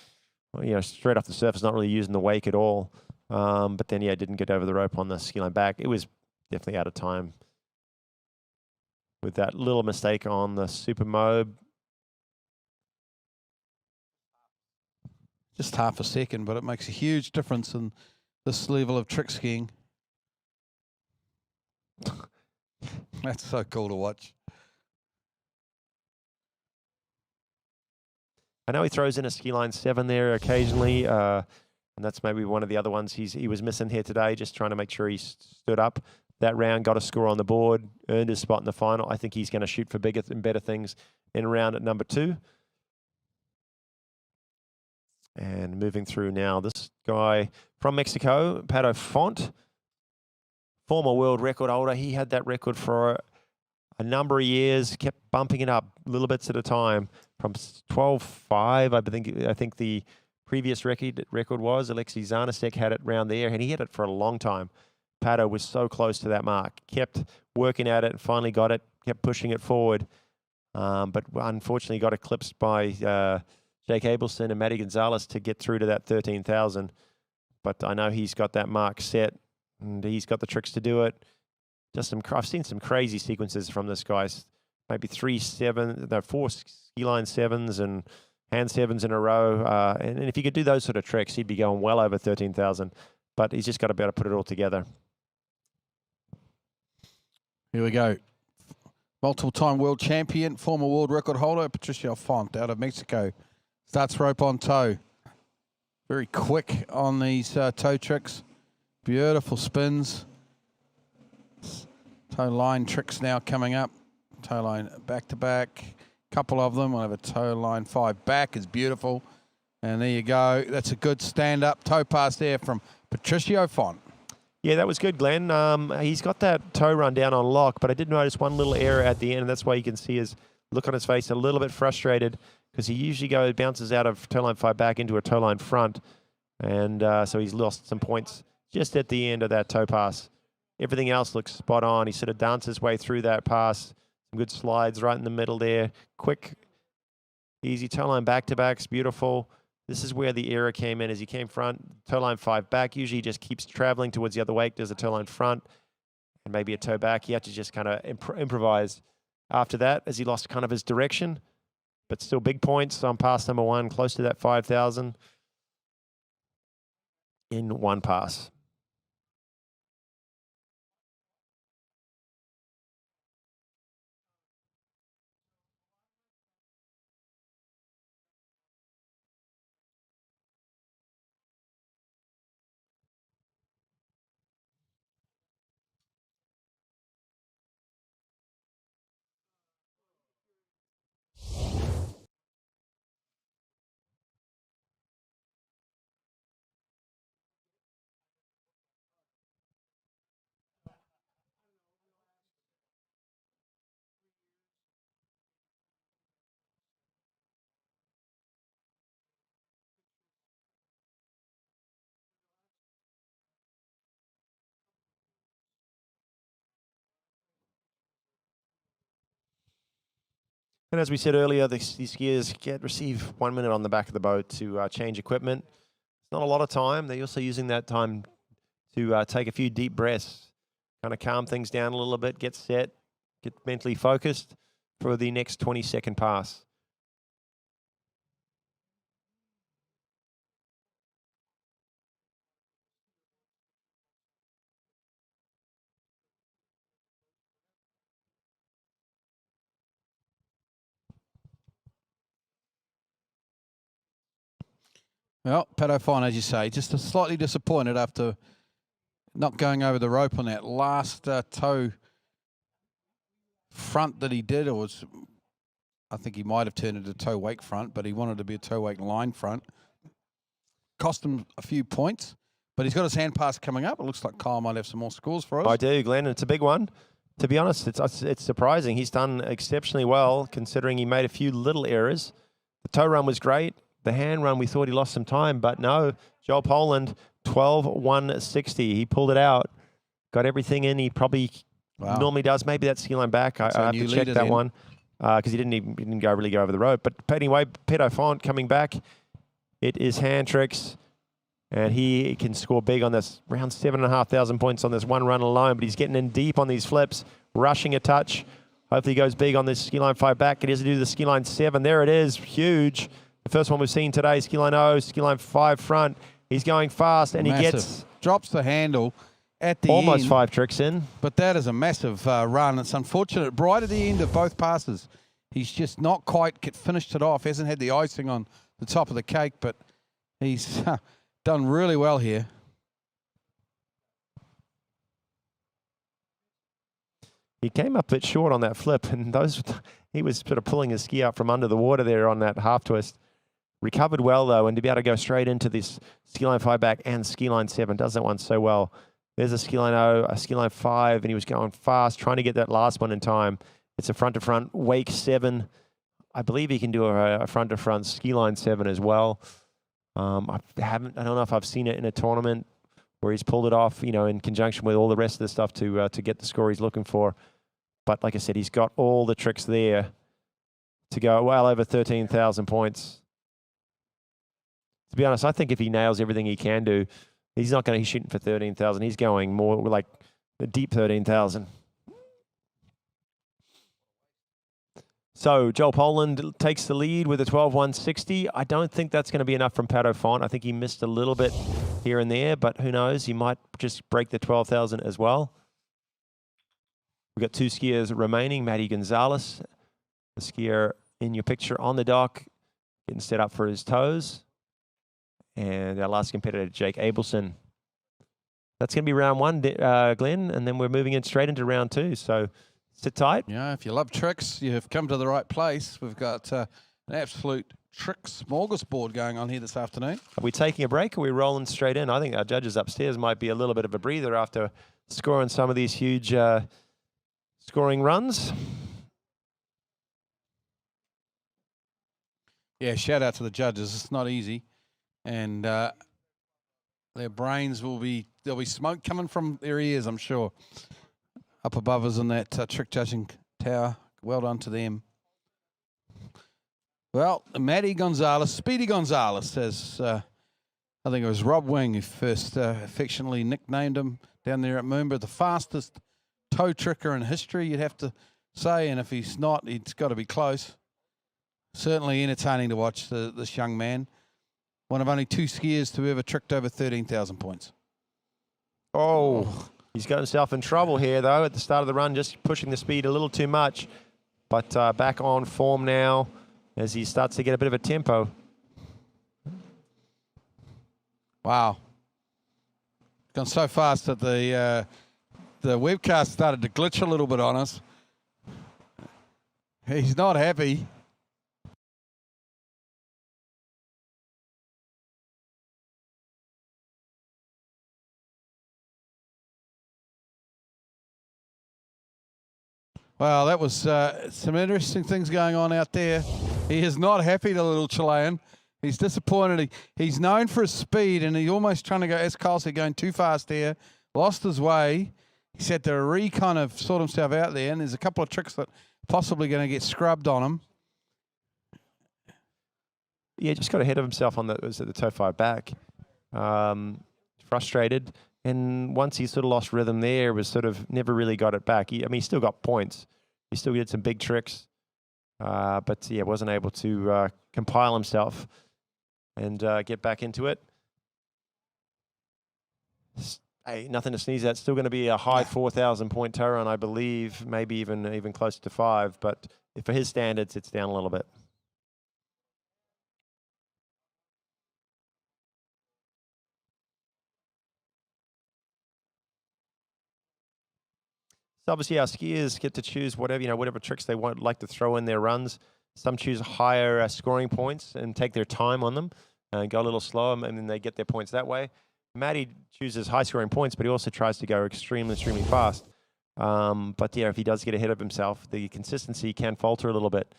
you know, straight off the surface, not really using the wake at all. But then, yeah, didn't get over the rope on the ski line back. It was definitely out of time with that little mistake on the super mob. Just half a second, but it makes a huge difference in this level of trick skiing. That's so cool to watch. I know he throws in a ski line 7 there occasionally, and that's maybe one of the other ones he was missing here today, just trying to make sure he stood up that round, got a score on the board, earned his spot in the final. I think he's going to shoot for bigger and better things in round at number 2. And moving through now, this guy from Mexico, Pato Font, former world record holder. He had that record for a number of years, kept bumping it up little bits at a time from 12.5. I think the previous record was Alexei Zarnasek had it round there, and he had it for a long time. Pato was so close to that mark, kept working at it, and finally got it, kept pushing it forward, but unfortunately got eclipsed by Jake Abelson and Matty Gonzalez to get through to that 13,000. But I know he's got that mark set, and he's got the tricks to do it. I've seen some crazy sequences from this guy. Maybe 4 ski line 7s and hand 7s in a row. And if he could do those sort of tricks, he'd be going well over 13,000. But he's just got to be able to put it all together. Here we go. Multiple-time world champion, former world record holder, Patricio Font out of Mexico. Starts rope on toe. Very quick on these toe tricks. Beautiful spins. Toe line tricks now coming up. Toe line back to back. Couple of them. We'll have a toe line 5 back. Is beautiful. And there you go. That's a good stand-up toe pass there from Patricio Font. Yeah, that was good, Glenn. He's got that toe run down on lock, but I did notice one little error at the end, and that's why you can see his look on his face, a little bit frustrated, because he usually bounces out of toe line 5 back into a toe line front, and so he's lost some points just at the end of that toe pass. Everything else looks spot on. He sort of danced his way through that pass. Some good slides right in the middle there. Quick, easy toe line back-to-backs, beautiful. This is where the error came in as he came front, toe line 5 back. Usually just keeps traveling towards the other wake, does a toe line front and maybe a toe back. He had to just kind of improvise after that as he lost kind of his direction, but still big points on pass number 1, close to that 5,000 in one pass. And as we said earlier, these skiers receive 1 minute on the back of the boat to change equipment. It's not a lot of time. They're also using that time to take a few deep breaths, kind of calm things down a little bit, get set, get mentally focused for the next 20-second pass. Well, Pato Font, as you say, just slightly disappointed after not going over the rope on that last toe front that he did. I think he might have turned it a toe wake front, but he wanted to be a toe wake line front. Cost him a few points, but he's got his hand pass coming up. It looks like Kyle might have some more scores for us. I do, Glenn. It's a big one. To be honest, it's surprising. He's done exceptionally well considering he made a few little errors. The toe run was great. the hand run, we thought he lost some time, but no. Joel Poland, 12.160. He pulled it out, got everything in. He probably normally does. Maybe that ski line back. I have to check that one because he didn't really go over the road. But anyway, Pedo Font coming back. It is hand tricks, and he can score big on this, around 7,500 points on this one run alone. But he's getting in deep on these flips, rushing a touch. Hopefully he goes big on this ski line 5 back. He has to do the ski line 7. There it is, huge. The first one we've seen today, ski line 0, ski line 5 front. He's going fast, and Massive. he gets... Drops the handle at the almost end. 5 tricks in. But that is a massive run. It's unfortunate. Right at the end of both passes, he's just not quite finished it off. Hasn't had the icing on the top of the cake, but he's done really well here. He came up a bit short on that flip, and he was sort of pulling his ski out from under the water there on that half twist. Recovered well, though, and to be able to go straight into this ski line 5 back and ski line 7 does that one so well. There's a ski line 0, a ski line 5, and he was going fast, trying to get that last one in time. It's a front-to-front wake 7. I believe he can do a front-to-front ski line 7 as well. I don't know if I've seen it in a tournament where he's pulled it off, in conjunction with all the rest of the stuff to get the score he's looking for. But like I said, he's got all the tricks there to go well over 13,000 points. To be honest, I think if he nails everything he can do, he's not going to be shooting for 13,000. He's going more like a deep 13,000. So Joel Poland takes the lead with a 12.160. I don't think that's going to be enough from Pato Font. I think he missed a little bit here and there, but who knows? He might just break the 12,000 as well. We've got 2 skiers remaining. Matty Gonzalez, the skier in your picture on the dock, getting set up for his toes. And our last competitor, Jake Abelson. That's going to be round 1, Glenn, and then we're moving in straight into round 2. So sit tight. Yeah, if you love tricks, you've come to the right place. We've got an absolute trick smorgasbord going on here this afternoon. Are we taking a break or are we rolling straight in? I think our judges upstairs might be a little bit of a breather after scoring some of these huge scoring runs. Yeah, shout out to the judges. It's not easy. And their brains there'll be smoke coming from their ears, I'm sure. Up above us in that trick judging tower. Well done to them. Well, Matty Gonzalez, Speedy Gonzalez, as I think it was Rob Wing who first affectionately nicknamed him down there at Moomba, the fastest toe tricker in history, you'd have to say. And if he's not, he's got to be close. Certainly entertaining to watch this young man. One of only 2 skiers to ever tricked over 13,000 points. Oh, he's got himself in trouble here, though, at the start of the run, just pushing the speed a little too much. But back on form now as he starts to get a bit of a tempo. Wow. Gone so fast that the webcast started to glitch a little bit on us. He's not happy. Well, that was some interesting things going on out there. He is not happy, the little Chilean. He's disappointed. He's known for his speed, and he's almost trying to go, as Carl said, going too fast there. Lost his way. He's had to kind of sort himself out there, and there's a couple of tricks that possibly going to get scrubbed on him. Yeah, just got ahead of himself on the toe 5 back. Frustrated. And once he sort of lost rhythm there, was sort of never really got it back. He still got points. He still did some big tricks. But, yeah, wasn't able to compile himself and get back into it. Hey, nothing to sneeze at. Still going to be a high 4,000 point toe run, I believe, maybe even close to 5. But for his standards, it's down a little bit. So obviously, our skiers get to choose whatever tricks they like to throw in their runs. Some choose higher scoring points and take their time on them and go a little slower, and then they get their points that way. Matty chooses high scoring points, but he also tries to go extremely fast. But yeah, if he does get ahead of himself, the consistency can falter a little bit.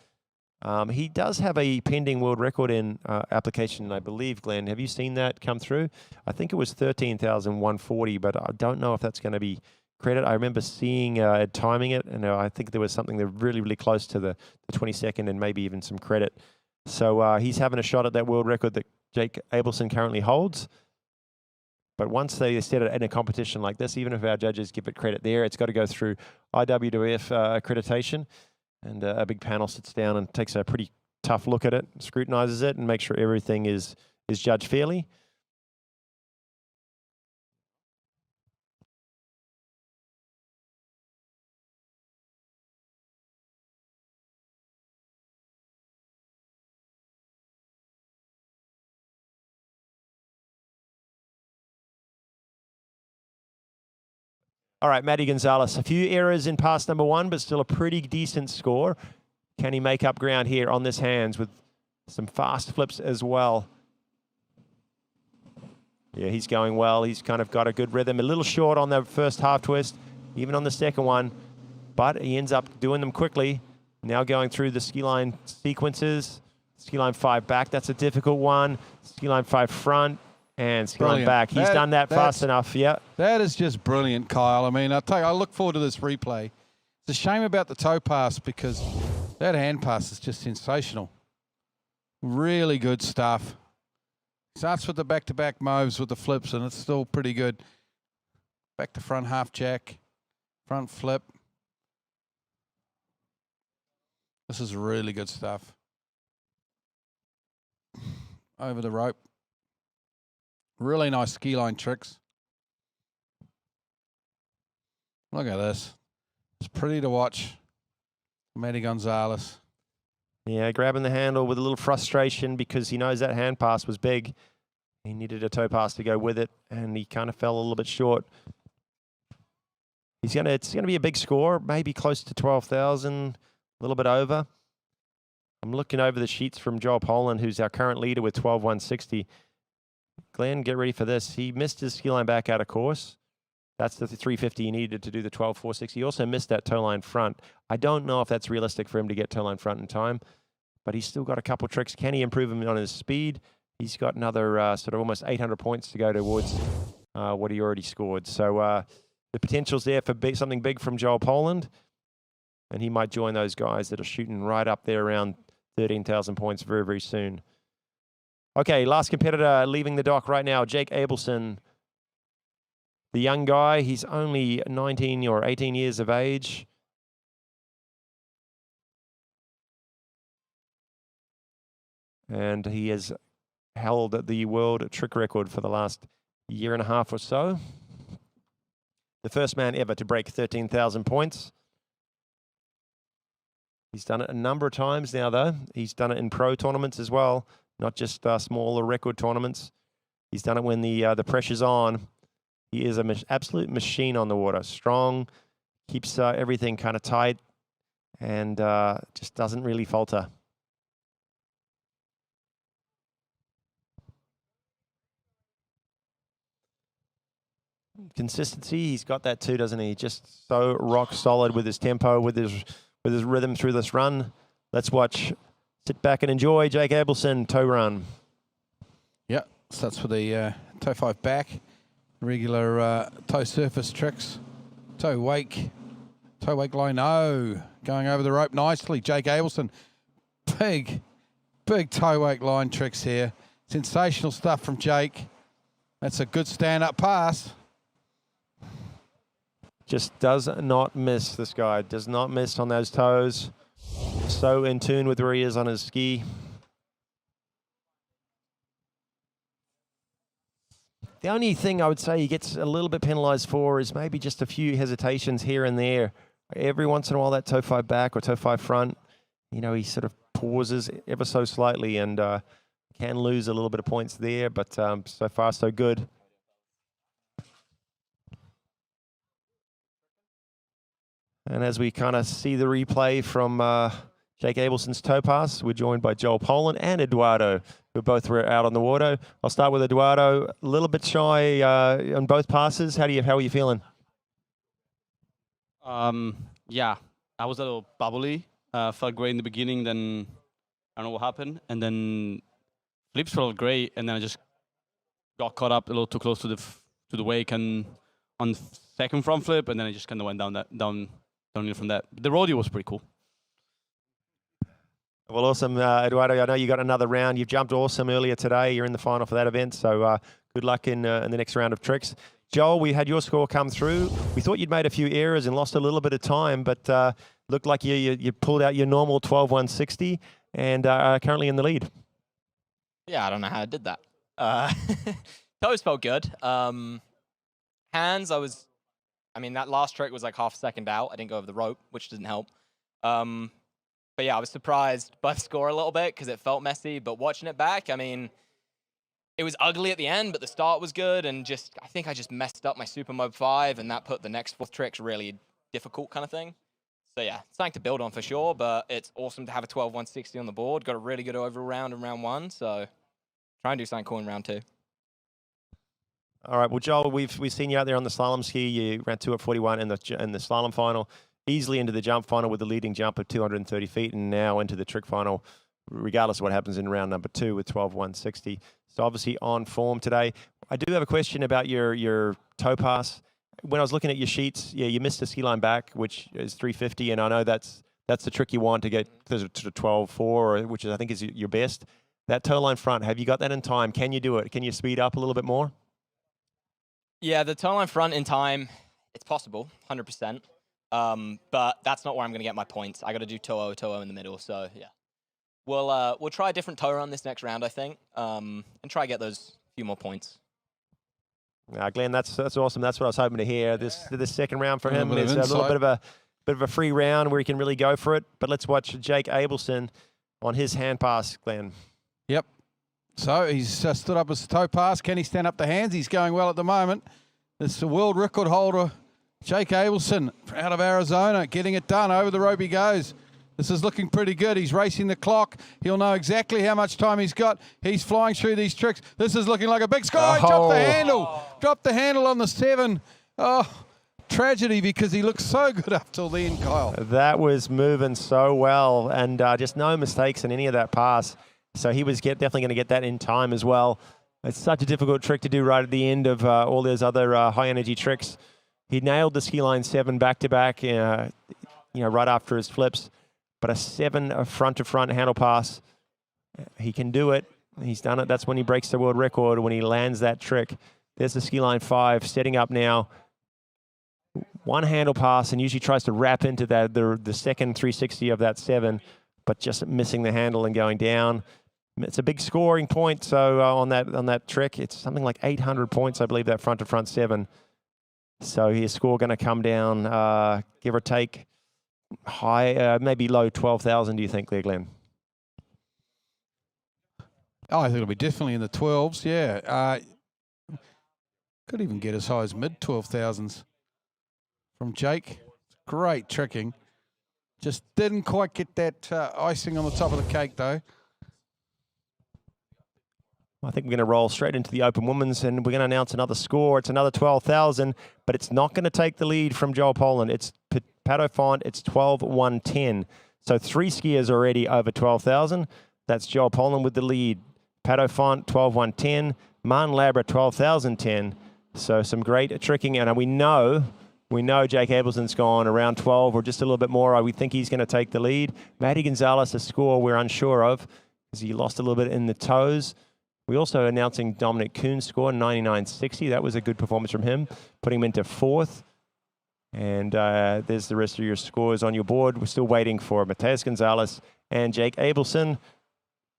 He does have a pending world record in application, I believe, Glenn. Have you seen that come through? I think it was 13,140, but I don't know if that's going to be credit. I remember seeing timing it, and I think there was something that really, really close to the 22nd and maybe even some credit. So he's having a shot at that world record that Jake Abelson currently holds. But once they set it in a competition like this, even if our judges give it credit there, it's got to go through IWF accreditation. And a big panel sits down and takes a pretty tough look at it, scrutinizes it, and makes sure everything is judged fairly. All right, Matty Gonzalez, a few errors in pass number 1, but still a pretty decent score. Can he make up ground here on this hands with some fast flips as well? Yeah, he's going well. He's kind of got a good rhythm. A little short on the first half twist, even on the second one, but he ends up doing them quickly. Now going through the ski line sequences. Ski line 5 back, that's a difficult one. Ski line 5 front. And ski line back. He's done that fast enough, yeah. That is just brilliant, Kyle. I mean, I look forward to this replay. It's a shame about the toe pass because that hand pass is just sensational. Really good stuff. Starts with the back-to-back moves with the flips, and it's still pretty good. Back to front half jack, front flip. This is really good stuff. Over the rope. Really nice ski line tricks. Look at this. It's pretty to watch. Matty Gonzalez. Yeah, grabbing the handle with a little frustration because he knows that hand pass was big. He needed a toe pass to go with it, and he kind of fell a little bit short. It's gonna be a big score, maybe close to 12,000, a little bit over. I'm looking over the sheets from Joel Poland, who's our current leader with 12,160. Glenn, get ready for this. He missed his ski line back out of course. That's the 350 he needed to do the 12,460. He also missed that toe line front. I don't know if that's realistic for him to get toe line front in time, but he's still got a couple tricks. Can he improve him on his speed? He's got another sort of almost 800 points to go towards what he already scored. So the potential's there for something big from Joel Poland, and he might join those guys that are shooting right up there around 13,000 points very, very soon. Okay, last competitor leaving the dock right now, Jake Abelson. The young guy, he's only 19 or 18 years of age. And he has held the world trick record for the last year and a half or so. The first man ever to break 13,000 points. He's done it a number of times now, though. He's done it in pro tournaments as well, not just smaller record tournaments. He's done it when the pressure's on. He is an absolute machine on the water. Strong, keeps everything kind of tight, and just doesn't really falter. Consistency, he's got that too, doesn't he? Just so rock solid with his tempo, with his rhythm through this run. Let's watch, sit back and enjoy Jake Abelson toe run. Yeah, starts with the toe 5 back, regular toe surface tricks, toe wake line. Oh, going over the rope nicely. Jake Abelson, big toe wake line tricks here. Sensational stuff from Jake. That's a good stand-up pass. Just does not miss, this guy. Does not miss on those toes. So in tune with where he is on his ski. The only thing I would say he gets a little bit penalized for is maybe just a few hesitations here and there. Every once in a while, that toe 5 back or toe 5 front, you know, he sort of pauses ever so slightly and can lose a little bit of points there, but so far so good. And as we kind of see the replay from Jake Abelson's toe pass, we're joined by Joel Poland and Eduardo, who both were out on the water. I'll start with Eduardo. A little bit shy on both passes. How are you feeling? Yeah, I was a little bubbly. Felt great in the beginning, then I don't know what happened. And then flips felt great, and then I just got caught up a little too close to the wake and on second front flip, and then I just kind of went downhill from that. The rodeo was pretty cool. Well, awesome, Eduardo. I know you got another round. You've jumped awesome earlier today. You're in the final for that event, so good luck in the next round of tricks. Joel, we had your score come through. We thought you'd made a few errors and lost a little bit of time, but looked like you pulled out your normal 12.160 and are currently in the lead. Yeah, I don't know how I did that. Toes felt good. Hands, I mean, that last trick was like half a second out. I didn't go over the rope, which didn't help. But yeah, I was surprised by the score a little bit because it felt messy. But watching it back, I mean, it was ugly at the end, but the start was good. And I think I just messed up my Super Mob 5, and that put the next 4 tricks really difficult kind of thing. So yeah, something to build on for sure, but it's awesome to have a 12.160 on the board. Got a really good overall round in round 1, so try and do something cool in round 2. All right, well, Joel, we've seen you out there on the slalom ski. You ran 2 at 41 in the slalom final, easily into the jump final with the leading jump of 230 feet, and now into the trick final, regardless of what happens in round number 2 with 12.160. So obviously on form today. I do have a question about your toe pass. When I was looking at your sheets, yeah, you missed a ski line back, which is 350, and I know that's the trick you want to get to 12.4, which I think is your best. That toe line front, have you got that in time? Can you do it? Can you speed up a little bit more? Yeah, the toe line front in time, it's possible, 100%. But that's not where I'm going to get my points. I got to do toe in the middle. So yeah, we'll try a different toe run this next round, I think, and try to get those few more points. Glenn, that's awesome. That's what I was hoping to hear. This second round for him is a little bit of a free round where he can really go for it. But let's watch Jake Abelson on his hand pass, Glenn. Yep. So he's stood up as a toe pass. Can he stand up the hands? He's going well at the moment. It's the world record holder, Jake Abelson, out of Arizona, getting it done. Over the rope he goes. This is looking pretty good. He's racing the clock. He'll know exactly how much time he's got. He's flying through these tricks. This is looking like a big score. He dropped the handle. Dropped the handle on the 7. Oh, tragedy because he looked so good up till then, Kyle. That was moving so well, and just no mistakes in any of that pass. So he was definitely going to get that in time as well. It's such a difficult trick to do right at the end of all those other high-energy tricks. He nailed the ski line 7 back-to-back, right after his flips. But a 7 front-to-front handle pass, he can do it. He's done it. That's when he breaks the world record, when he lands that trick. There's the ski line 5 setting up now. One handle pass, and usually tries to wrap into the second 360 of that 7, but just missing the handle and going down. It's a big scoring point. So on that trick, it's something like 800 points, I believe, that front-to-front 7. So his score going to come down, give or take, high, maybe low 12,000. Do you think there, Glenn? Oh, I think it'll be definitely in the 12s. Yeah, could even get as high as mid 12,000s from Jake. Great tricking. Just didn't quite get that icing on the top of the cake, though. I think we're going to roll straight into the Open Women's, and we're going to announce another score. It's another 12,000, but it's not going to take the lead from Joel Poland. It's Pato Font. It's 12,110. So 3 skiers already over 12,000. That's Joel Poland with the lead. Pato Font, 12,110. Martin Labra, 12,010. So some great tricking, and we know Jake Abelson's gone around 12 or just a little bit more. We think he's going to take the lead. Matty Gonzalez, a score we're unsure of because he lost a little bit in the toes. We're also announcing Dominic Kuhn's score, 99.60. That was a good performance from him, putting him into 4th. And there's the rest of your scores on your board. We're still waiting for Mateus Gonzalez and Jake Abelson.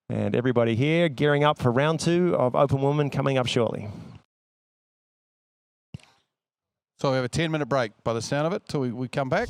And everybody here gearing up for round 2 of Open Women coming up shortly. So we have a 10-minute break by the sound of it till we come back.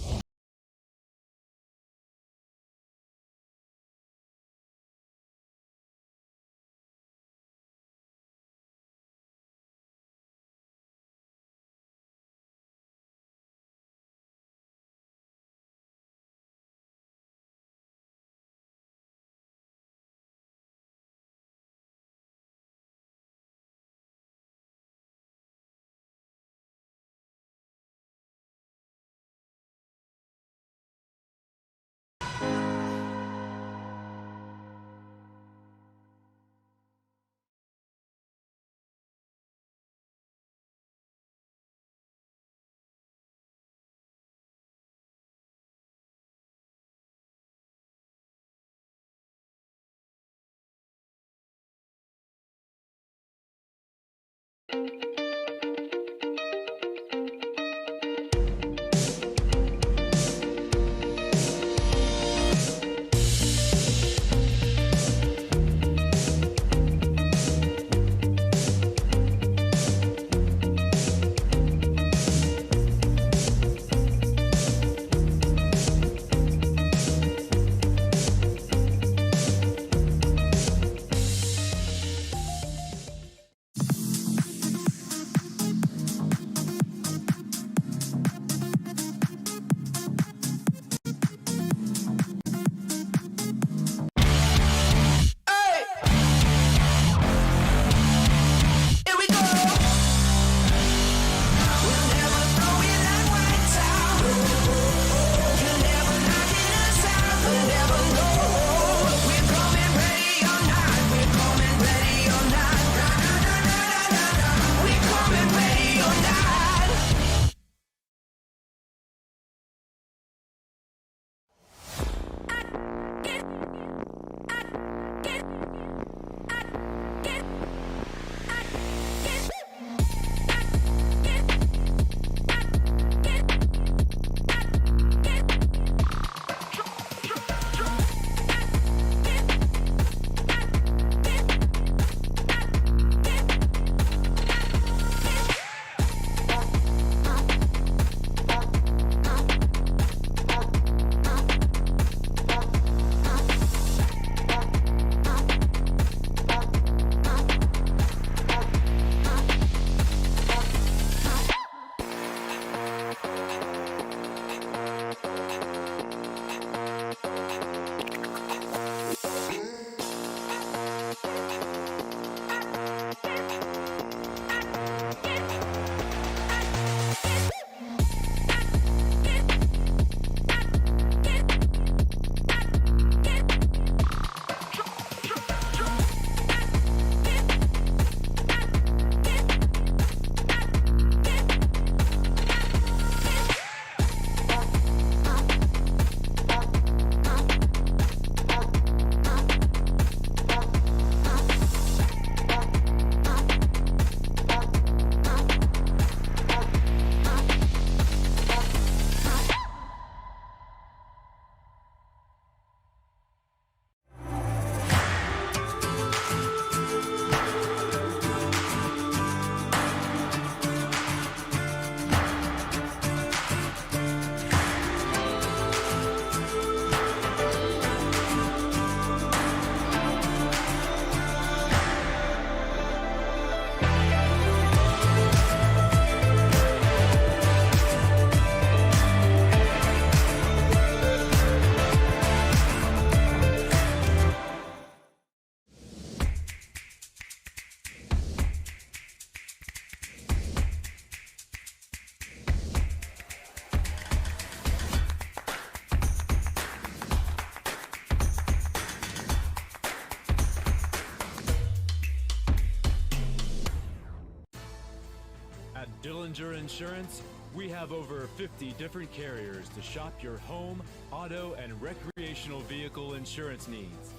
Dillinger Insurance, we have over 50 different carriers to shop your home, auto, and recreational vehicle insurance needs.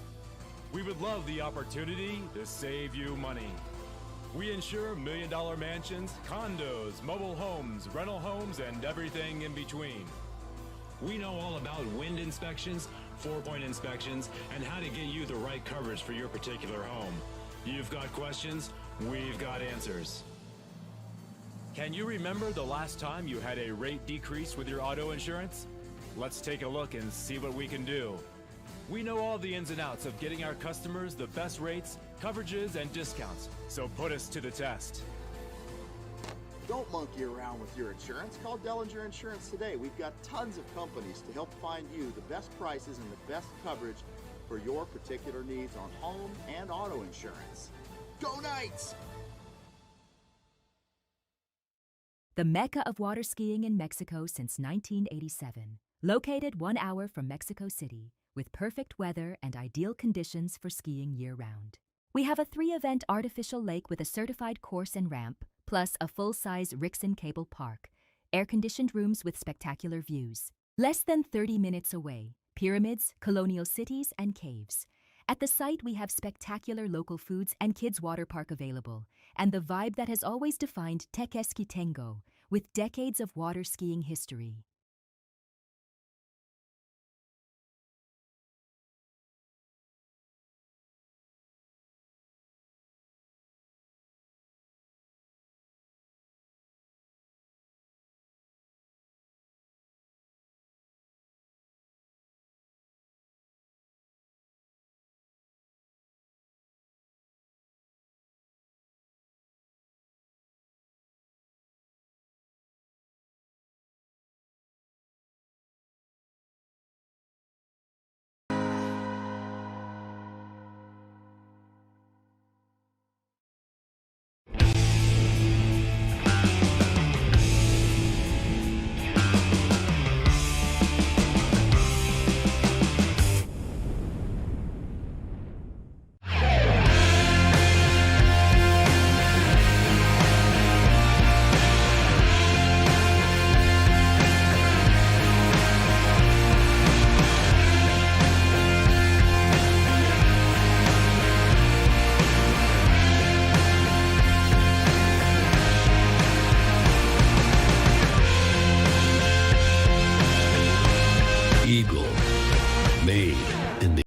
We would love the opportunity to save you money. We insure million-dollar mansions, condos, mobile homes, rental homes, and everything in between. We know all about wind inspections, 4-point inspections, and how to get you the right coverage for your particular home. You've got questions, we've got answers. Can you remember the last time you had a rate decrease with your auto insurance? Let's take a look and see what we can do. We know all the ins and outs of getting our customers the best rates, coverages, and discounts, so put us to the test. Don't monkey around with your insurance. Call Dillinger Insurance today. We've got tons of companies to help find you the best prices and the best coverage for your particular needs on home and auto insurance. Go Knights! The mecca of water skiing in Mexico since 1987. Located 1 hour from Mexico City, with perfect weather and ideal conditions for skiing year-round. We have a 3-event artificial lake with a certified course and ramp, plus a full-size Rixson Cable Park, air-conditioned rooms with spectacular views. Less than 30 minutes away, pyramids, colonial cities, and caves. At the site, we have spectacular local foods and kids' water park available, and the vibe that has always defined Tequesquitengo, with decades of water skiing history. Eagle, made in the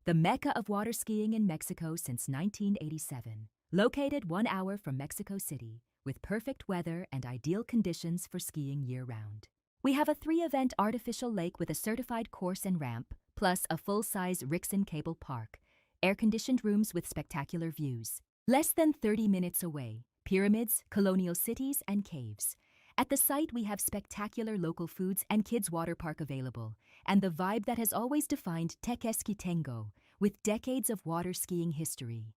The mecca of water skiing in Mexico since 1987. Located 1 hour from Mexico City, with perfect weather and ideal conditions for skiing year-round. We have a 3-event artificial lake with a certified course and ramp, plus a full-size Rixon cable park, air-conditioned rooms with spectacular views. Less than 30 minutes away, pyramids, colonial cities, and caves. At the site, we have spectacular local foods and kids' water park available, and the vibe that has always defined Tequesquitengo, with decades of water skiing history.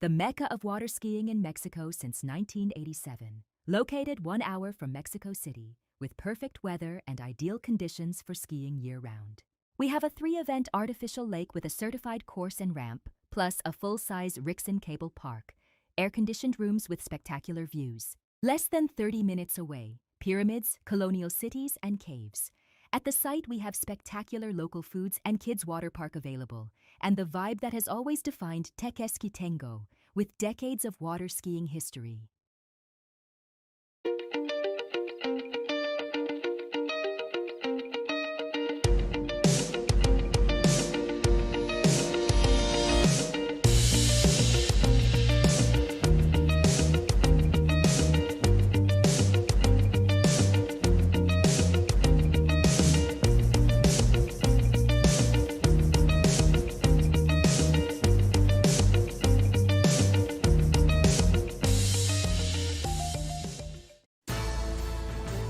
the mecca of water skiing in Mexico since 1987. Located 1 hour from Mexico City, with perfect weather and ideal conditions for skiing year-round. We have a 3-event artificial lake with a certified course and ramp, plus a full-size Rixson cable park, air-conditioned rooms with spectacular views. Less than 30 minutes away, pyramids, colonial cities, and caves. At the site, we have spectacular local foods and kids' water park available, and the vibe that has always defined Tequesquitengo, with decades of water skiing history.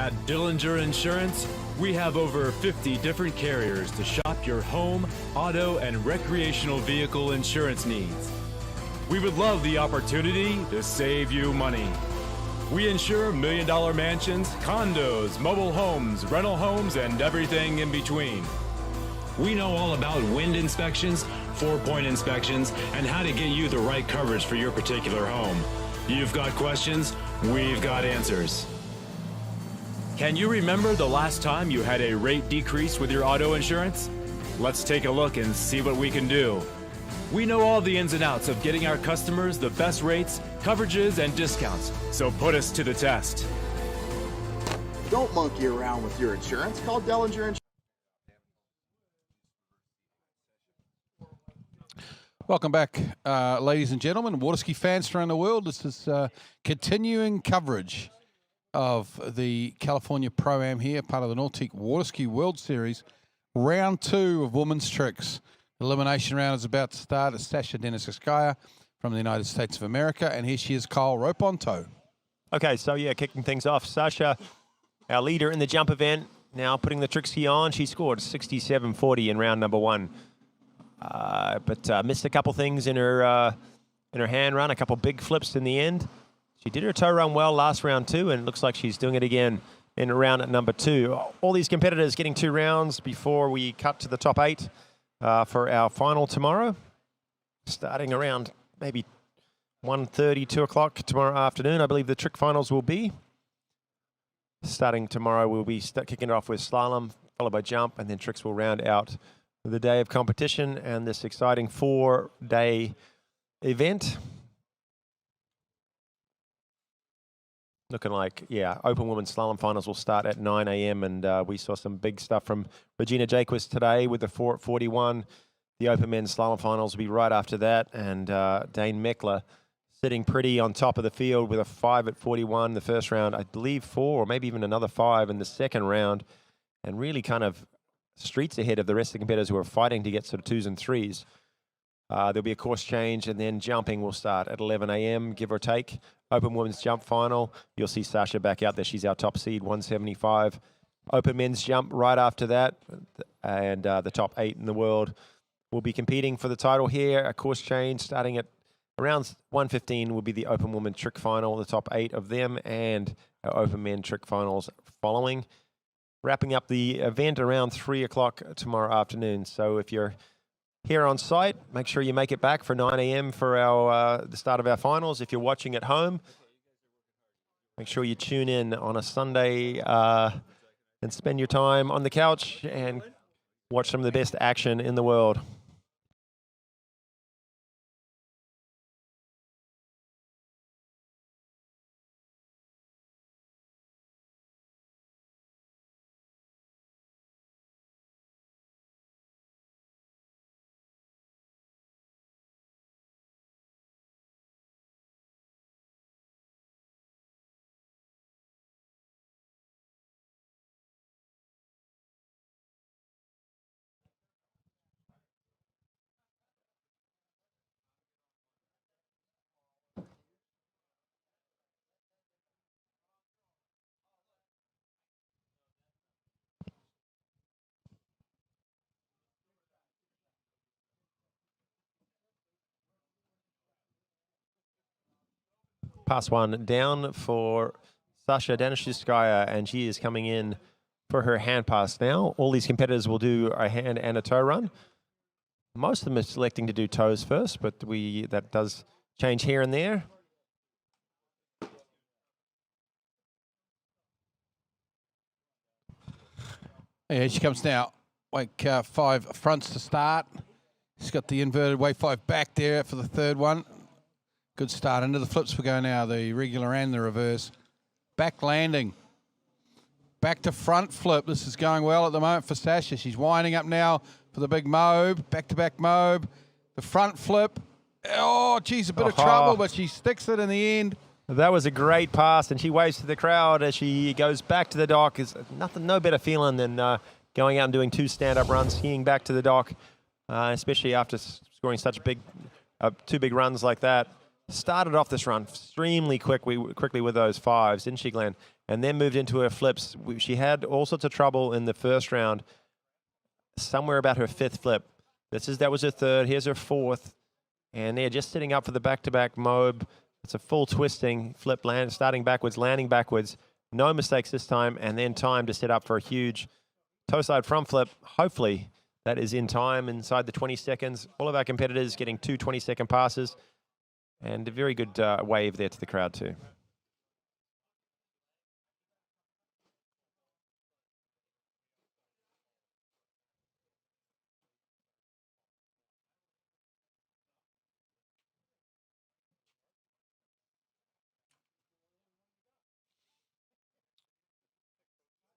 At Dillinger Insurance, we have over 50 different carriers to shop your home, auto, and recreational vehicle insurance needs. We would love the opportunity to save you money. We insure million-dollar mansions, condos, mobile homes, rental homes, and everything in between. We know all about wind inspections, 4-point inspections, and how to get you the right coverage for your particular home. You've got questions, we've got answers. Can you remember the last time you had a rate decrease with your auto insurance? Let's take a look and see what we can do. We know all the ins and outs of getting our customers the best rates, coverages, and discounts, so put us to the test. Don't monkey around with your insurance. Call Dellinger Insurance. Welcome back, ladies and gentlemen, water ski fans around the world. This is continuing coverage of the California Pro-Am here, part of the Nautique Water Ski World Series. Round 2 of women's tricks. Elimination round is about to start. It's Sasha Deniskaya from the United States of America, and here she is, Kyle, rope on toe. Okay, so yeah, kicking things off, Sasha, our leader in the jump event, now putting the trick ski on. She scored 67.40 in round number 1, but missed a couple things in her hand run, a couple big flips in the end. She did her toe run well last round too, and it looks like she's doing it again in round at number 2. All these competitors getting 2 rounds before we cut to the top 8 for our final tomorrow, starting around maybe 1:30, 2 o'clock tomorrow afternoon. I believe the trick finals will be. Starting tomorrow, we'll be kicking it off with slalom, followed by jump, and then tricks will round out the day of competition and this exciting 4-day event. Looking like, yeah, Open Women's Slalom Finals will start at 9 a.m. And we saw some big stuff from Regina Jaquist today with the 4 at 41. The Open Men's Slalom Finals will be right after that. And Dane Meckler sitting pretty on top of the field with a 5 at 41 the first round. I believe 4 or maybe even another 5 in the second round. And really kind of streets ahead of the rest of the competitors who are fighting to get sort of 2s and 3s. There'll be a course change, and then jumping will start at 11 a.m., give or take. Open Women's Jump Final. You'll see Sasha back out there. She's our top seed, 175. Open Men's Jump right after that. And the top 8 in the world will be competing for the title here. A course change starting at around 1:15 will be the Open Women Trick Final, the top 8 of them, and our Open Men Trick Finals following. Wrapping up the event around 3 o'clock tomorrow afternoon. So if you're here on site, make sure you make it back for 9 a.m. for our the start of our finals. If you're watching at home, make sure you tune in on a Sunday and spend your time on the couch and watch some of the best action in the world. Pass one down for Sasha Danishevskaya, and she is coming in for her hand pass now. All these competitors will do a hand and a toe run. Most of them are selecting to do toes first, but that does change here and there. Yeah, she comes now. Wake 5 fronts to start. She's got the inverted wave 5 back there for the third one. Good start. Into the flips we go now, the regular and the reverse. Back landing. Back to front flip. This is going well at the moment for Sasha. She's winding up now for the big mobe. Back-to-back mobe. The front flip. Oh, geez, a bit of trouble, but she sticks it in the end. That was a great pass, and she waves to the crowd as she goes back to the dock. Is no better feeling than going out and doing 2 stand-up runs, skiing back to the dock, especially after scoring such two big runs like that. Started off this run extremely quickly with those 5s, didn't she, Glenn? And then moved into her flips. She had all sorts of trouble in the first round, somewhere about her 5th flip. That was her 3rd. Here's her 4th. And they're just sitting up for the back-to-back mobe. It's a full twisting flip, starting backwards, landing backwards. No mistakes this time, and then time to set up for a huge toe side front flip. Hopefully that is in time, inside the 20 seconds. All of our competitors getting 2 20-second passes, and a very good wave there to the crowd too.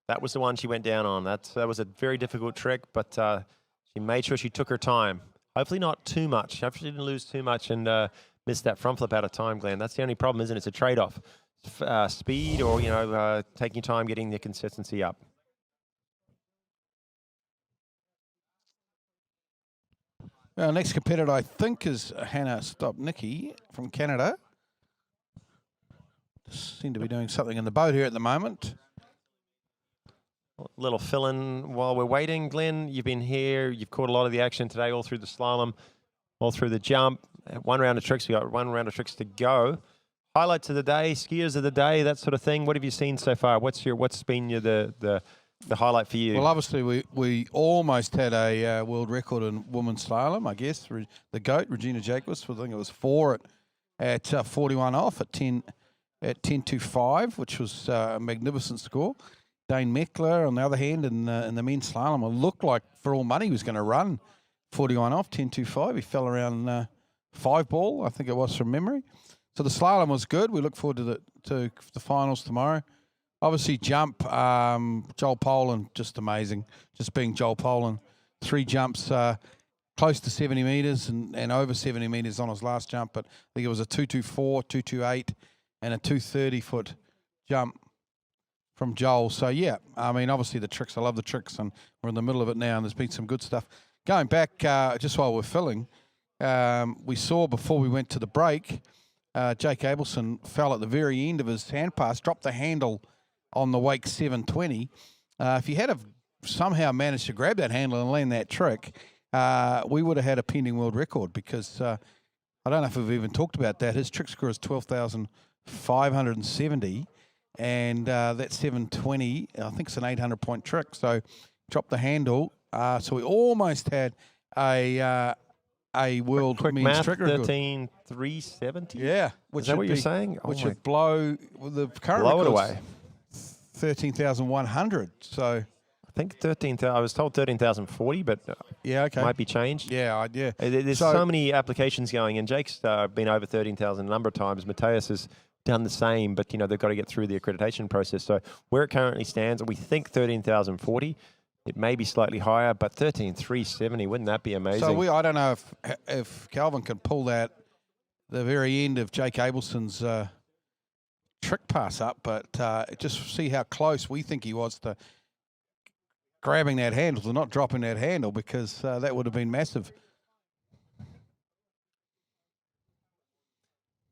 That was the one she went down on. That was a very difficult trick, but she made sure she took her time. Hopefully not too much. Hopefully she didn't lose too much and miss that front flip out of time, Glenn. That's the only problem, isn't it? It's a trade-off. Speed or, taking time, getting the consistency up. Our next competitor, I think, is Hannah Stopnicki from Canada. Seem to be doing something in the boat here at the moment. Little fill-in while we're waiting. Glenn, you've been here. You've caught a lot of the action today, all through the slalom, all through the jump. 1 round of tricks. We got 1 round of tricks to go. Highlights of the day, skiers of the day, that sort of thing. What have you seen so far? What's been the highlight for you? Well, obviously we almost had a world record in women's slalom. I guess the goat Regina Jacobs. I think it was 4 at 41 off at 10.25, which was a magnificent score. Dane Meckler, on the other hand, in the men's slalom, it looked like for all money he was going to run 41 off, 10.25. He fell around 5 ball, I think it was from memory. So the slalom was good. We look forward to the finals tomorrow. Obviously, jump, Joel Poland, just amazing. Just being Joel Poland. 3 jumps, close to 70 metres and over 70 metres on his last jump. But I think it was a 224, 228, and a 230-foot jump from Joel. So, yeah, I mean, obviously the tricks, I love the tricks, and we're in the middle of it now, and there's been some good stuff. Going back, just while we're filling, we saw before we went to the break, Jake Abelson fell at the very end of his hand pass, dropped the handle on the Wake 720. If he had somehow managed to grab that handle and land that trick, we would have had a pending world record, because I don't know if we've even talked about that. His trick score is 12,570. And that 720, I think it's an 800-point trick. So dropped the handle. So we almost had a world quick men's math, trick record. 13,370? Yeah. Is that what you're saying? Which would blow the current blow it record's away. 13,100. So I think 13,000. I was told 13,040, but yeah, okay, might be changed. Yeah. There's so many applications going, and Jake's been over 13,000 a number of times. Mateus has done the same, but they've got to get through the accreditation process. So where it currently stands, we think 13,040. It may be slightly higher, but 13,370, wouldn't that be amazing? So I don't know if Calvin can pull that the very end of Jake Abelson's trick pass up, but just see how close we think he was to grabbing that handle, to not dropping that handle, because that would have been massive.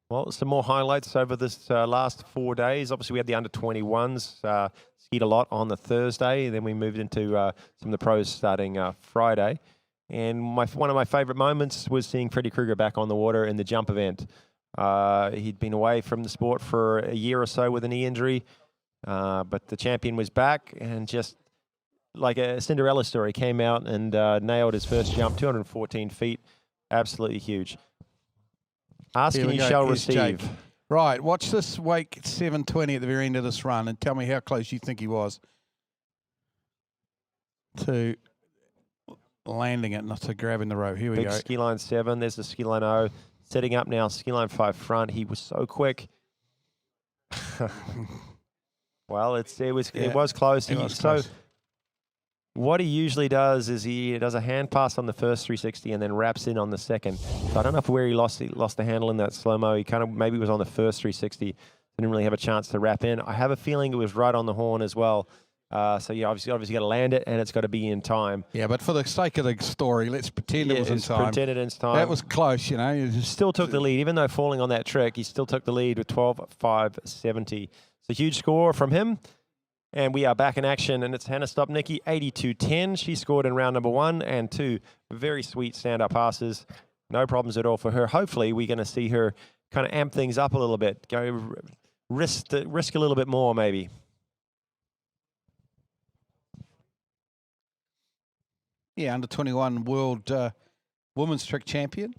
Well, some more highlights over this last 4 days. Obviously, we had the under-21s, skied a lot on the Thursday. Then we moved into some of the pros starting Friday. And one of my favourite moments was seeing Freddie Krueger back on the water in the jump event. He'd been away from the sport for a year or so with a knee injury, but the champion was back and just like a Cinderella story, came out and nailed his first jump, 214 feet. Absolutely huge. Ask and you shall receive. Jake. Right, watch this wake 720 at the very end of this run and tell me how close you think he was to landing it, not to grabbing the rope. Here we Big go. ski line 7. There's the ski line 0. Setting up now, ski line 5 front. He was so quick. Well, it was close. It was close. What he usually does is he does a hand pass on the first 360 and then wraps in on the second. So I don't know where he lost the handle in that slow-mo. He kind of maybe was on the first 360. Didn't really have a chance to wrap in. I have a feeling it was right on the horn as well. So you obviously got to land it, and it's got to be in time. Yeah, but for the sake of the story, let's pretend it was in time. Pretend it in time. That was close, you know. You still took the lead. Even though falling on that trick, he still took the lead with 12.570. It's a huge score from him. And we are back in action, and it's Hannah Stopnicki, 82.10. She scored in round number 1 and 2 very sweet stand-up passes. No problems at all for her. Hopefully, we're going to see her kind of amp things up a little bit, go risk a little bit more maybe. Yeah, under 21 world women's trick champion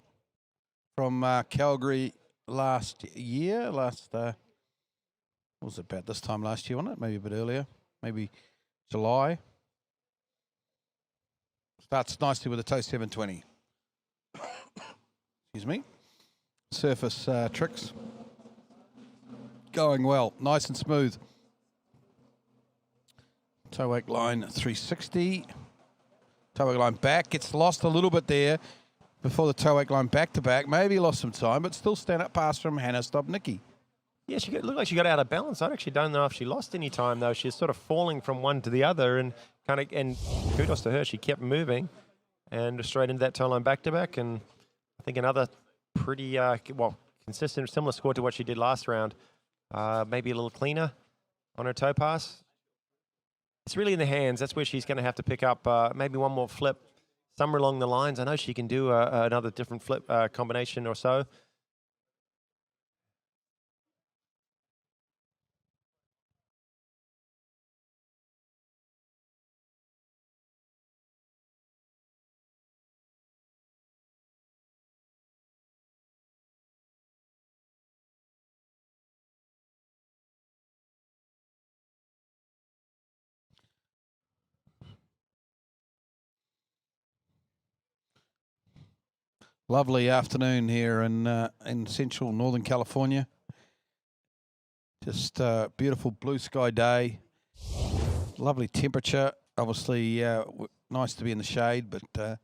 from Calgary last year. What was it, about this time last year, wasn't it? Maybe a bit earlier, maybe July. Starts nicely with a toe 720. Excuse me. Surface tricks. Going well, nice and smooth. Toe wake line 360. Toe wake line back, gets lost a little bit there before the toe wake line back to back. Maybe lost some time, but still stand up pass from Hannah Stopnicki. Yeah, she looked like she got out of balance. I actually don't know if she lost any time though. She's sort of falling from one to the other, and kudos to her. She kept moving, and straight into that toe line back to back. And I think another pretty consistent, similar score to what she did last round. Maybe a little cleaner on her toe pass. It's really in the hands. That's where she's going to have to pick up maybe one more flip somewhere along the lines. I know she can do another different flip combination or so. Lovely afternoon here in central Northern California. Just a beautiful blue sky day. Lovely temperature. Obviously, nice to be in the shade, but it's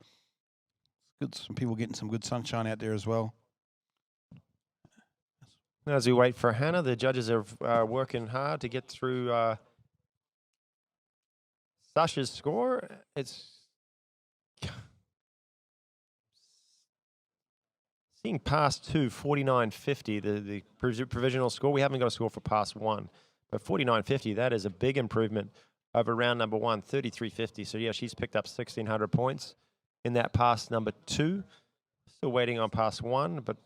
good. Some people getting some good sunshine out there as well. As we wait for Hannah, the judges are working hard to get through Sasha's score. It's seeing pass 2, 49.50, the provisional score. We haven't got a score for pass 1, but 49.50, that is a big improvement over round number 1, 33.50. So yeah, she's picked up 1,600 points in that pass number 2. Still waiting on pass 1, but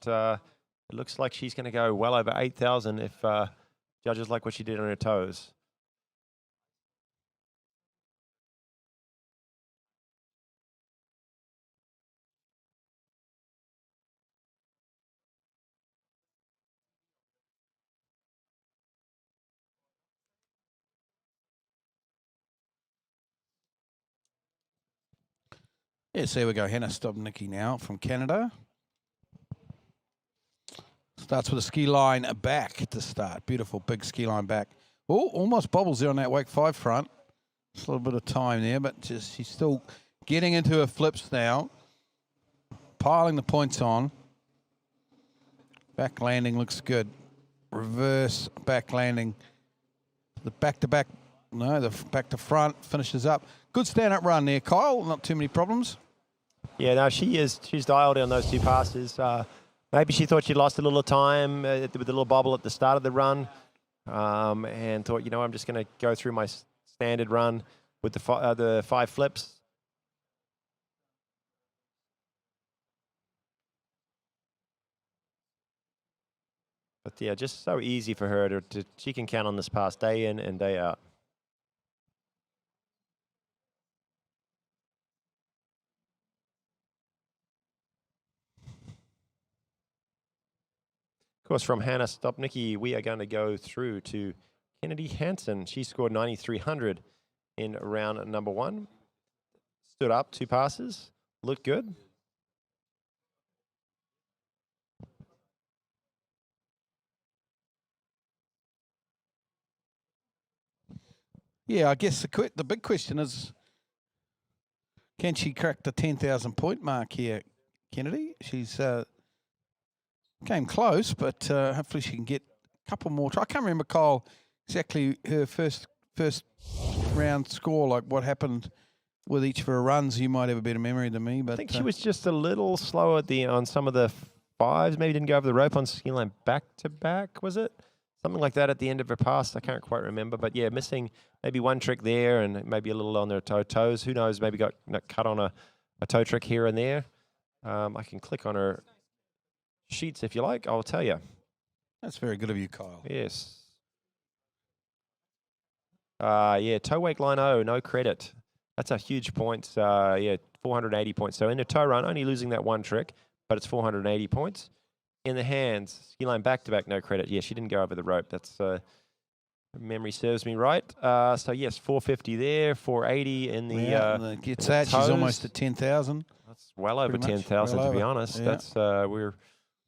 it looks like she's going to go well over 8,000 if judges like what she did on her toes. Yes, there we go. Hannah Stopnicki now from Canada. Starts with a ski line back to start. Beautiful big ski line back. Oh, almost bobbles there on that wake 5 front. Just a little bit of time there, but just she's still getting into her flips now. Piling the points on. Back landing looks good. Reverse back landing. The back to back, no, the back to front finishes up. Good stand-up run there, Kyle. Not too many problems. Yeah, no, she's dialed in on those 2 passes. Maybe she thought she lost a little time with the little bobble at the start of the run, and thought, you know, I'm just going to go through my standard run with the 5 flips. yeah, just so easy for her to she can count on this pass day in and day out. Of course, from Hannah Stopnicki, we are going to go through to Kennedy Hansen. She scored 9,300 in round number 1. Stood up 2 passes, looked good. Yeah, I guess the big question is, can she crack the 10,000 point mark here, Kennedy? She's came close, but hopefully she can get a couple more. I can't remember, Kyle, exactly her first round score, like what happened with each of her runs. You might have a better memory than me, but I think she was just a little slow on some of the 5s. Maybe didn't go over the rope on ski line back to back, was it? Something like that at the end of her pass. I can't quite remember, but yeah, missing maybe one trick there and maybe a little on their toes. Who knows? Maybe got cut on a toe trick here and there. I can click on her sheets if you like. I'll tell you. That's very good of you, Kyle. Yes. Yeah, toe wake line no credit. That's a huge point. Yeah, 480 points. So in a toe run, only losing that one trick, but it's 480 points. In the hands, ski line back to back, no credit. Yeah, she didn't go over the rope. That's memory serves me right. So yes, 450 there, 480 in the. Gets that. She's almost at 10,000. That's well over 10,000 to be honest. Yeah. That's we're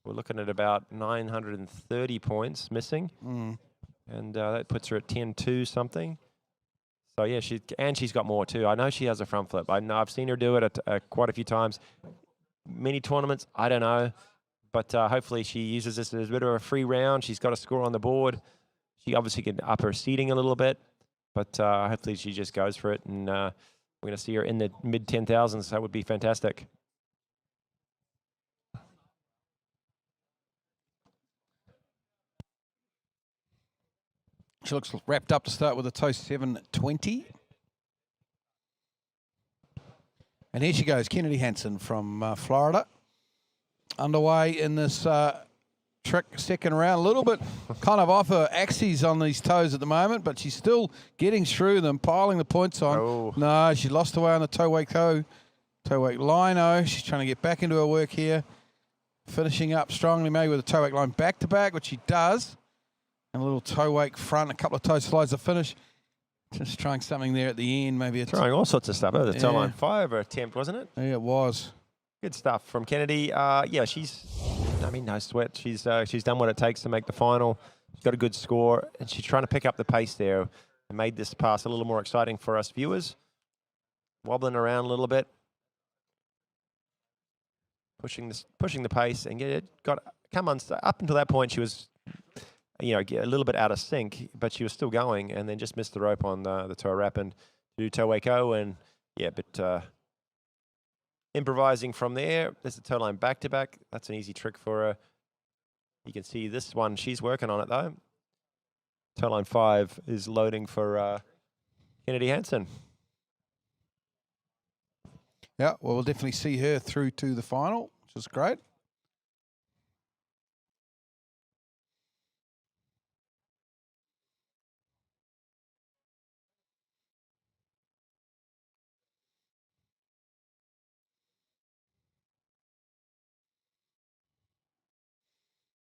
looking at about 930 points missing, and that puts her at 10-2 something. So yeah, she's got more too. I know she has a front flip. I know I've seen her do it at quite a few times. Many tournaments, I don't know. But hopefully she uses this as a bit of a free round. She's got a score on the board. She obviously can up her seating a little bit. But hopefully she just goes for it. And we're going to see her in the mid-10,000s. That would be fantastic. She looks wrapped up to start with a toe 720. And here she goes, Kennedy Hansen from Florida. Underway in this trick second round. A little bit kind of off her axes on these toes at the moment, but she's still getting through them, piling the points on. Oh. No, she lost away on the toe wake line. She's trying to get back into her work here. Finishing up strongly maybe with a toe wake line back to back, which she does. And a little toe wake front, a couple of toe slides to finish. Just trying something there at the end, maybe. Trying all sorts of stuff. That was a toe line 5 attempt, wasn't it? Yeah, it was. Good stuff from Kennedy. Yeah, no sweat. She's done what it takes to make the final. She's got a good score, and she's trying to pick up the pace there and made this pass a little more exciting for us viewers. Wobbling around a little bit, pushing the pace, and up until that point she was, a little bit out of sync, but she was still going, and then just missed the rope on the toe wrap and do toe wake and yeah, but. Improvising from there. There's the toe line back to back. That's an easy trick for her. You can see this one. She's working on it though. Toe line 5 is loading for Kennedy Hansen. Yeah, well, we'll definitely see her through to the final, which is great.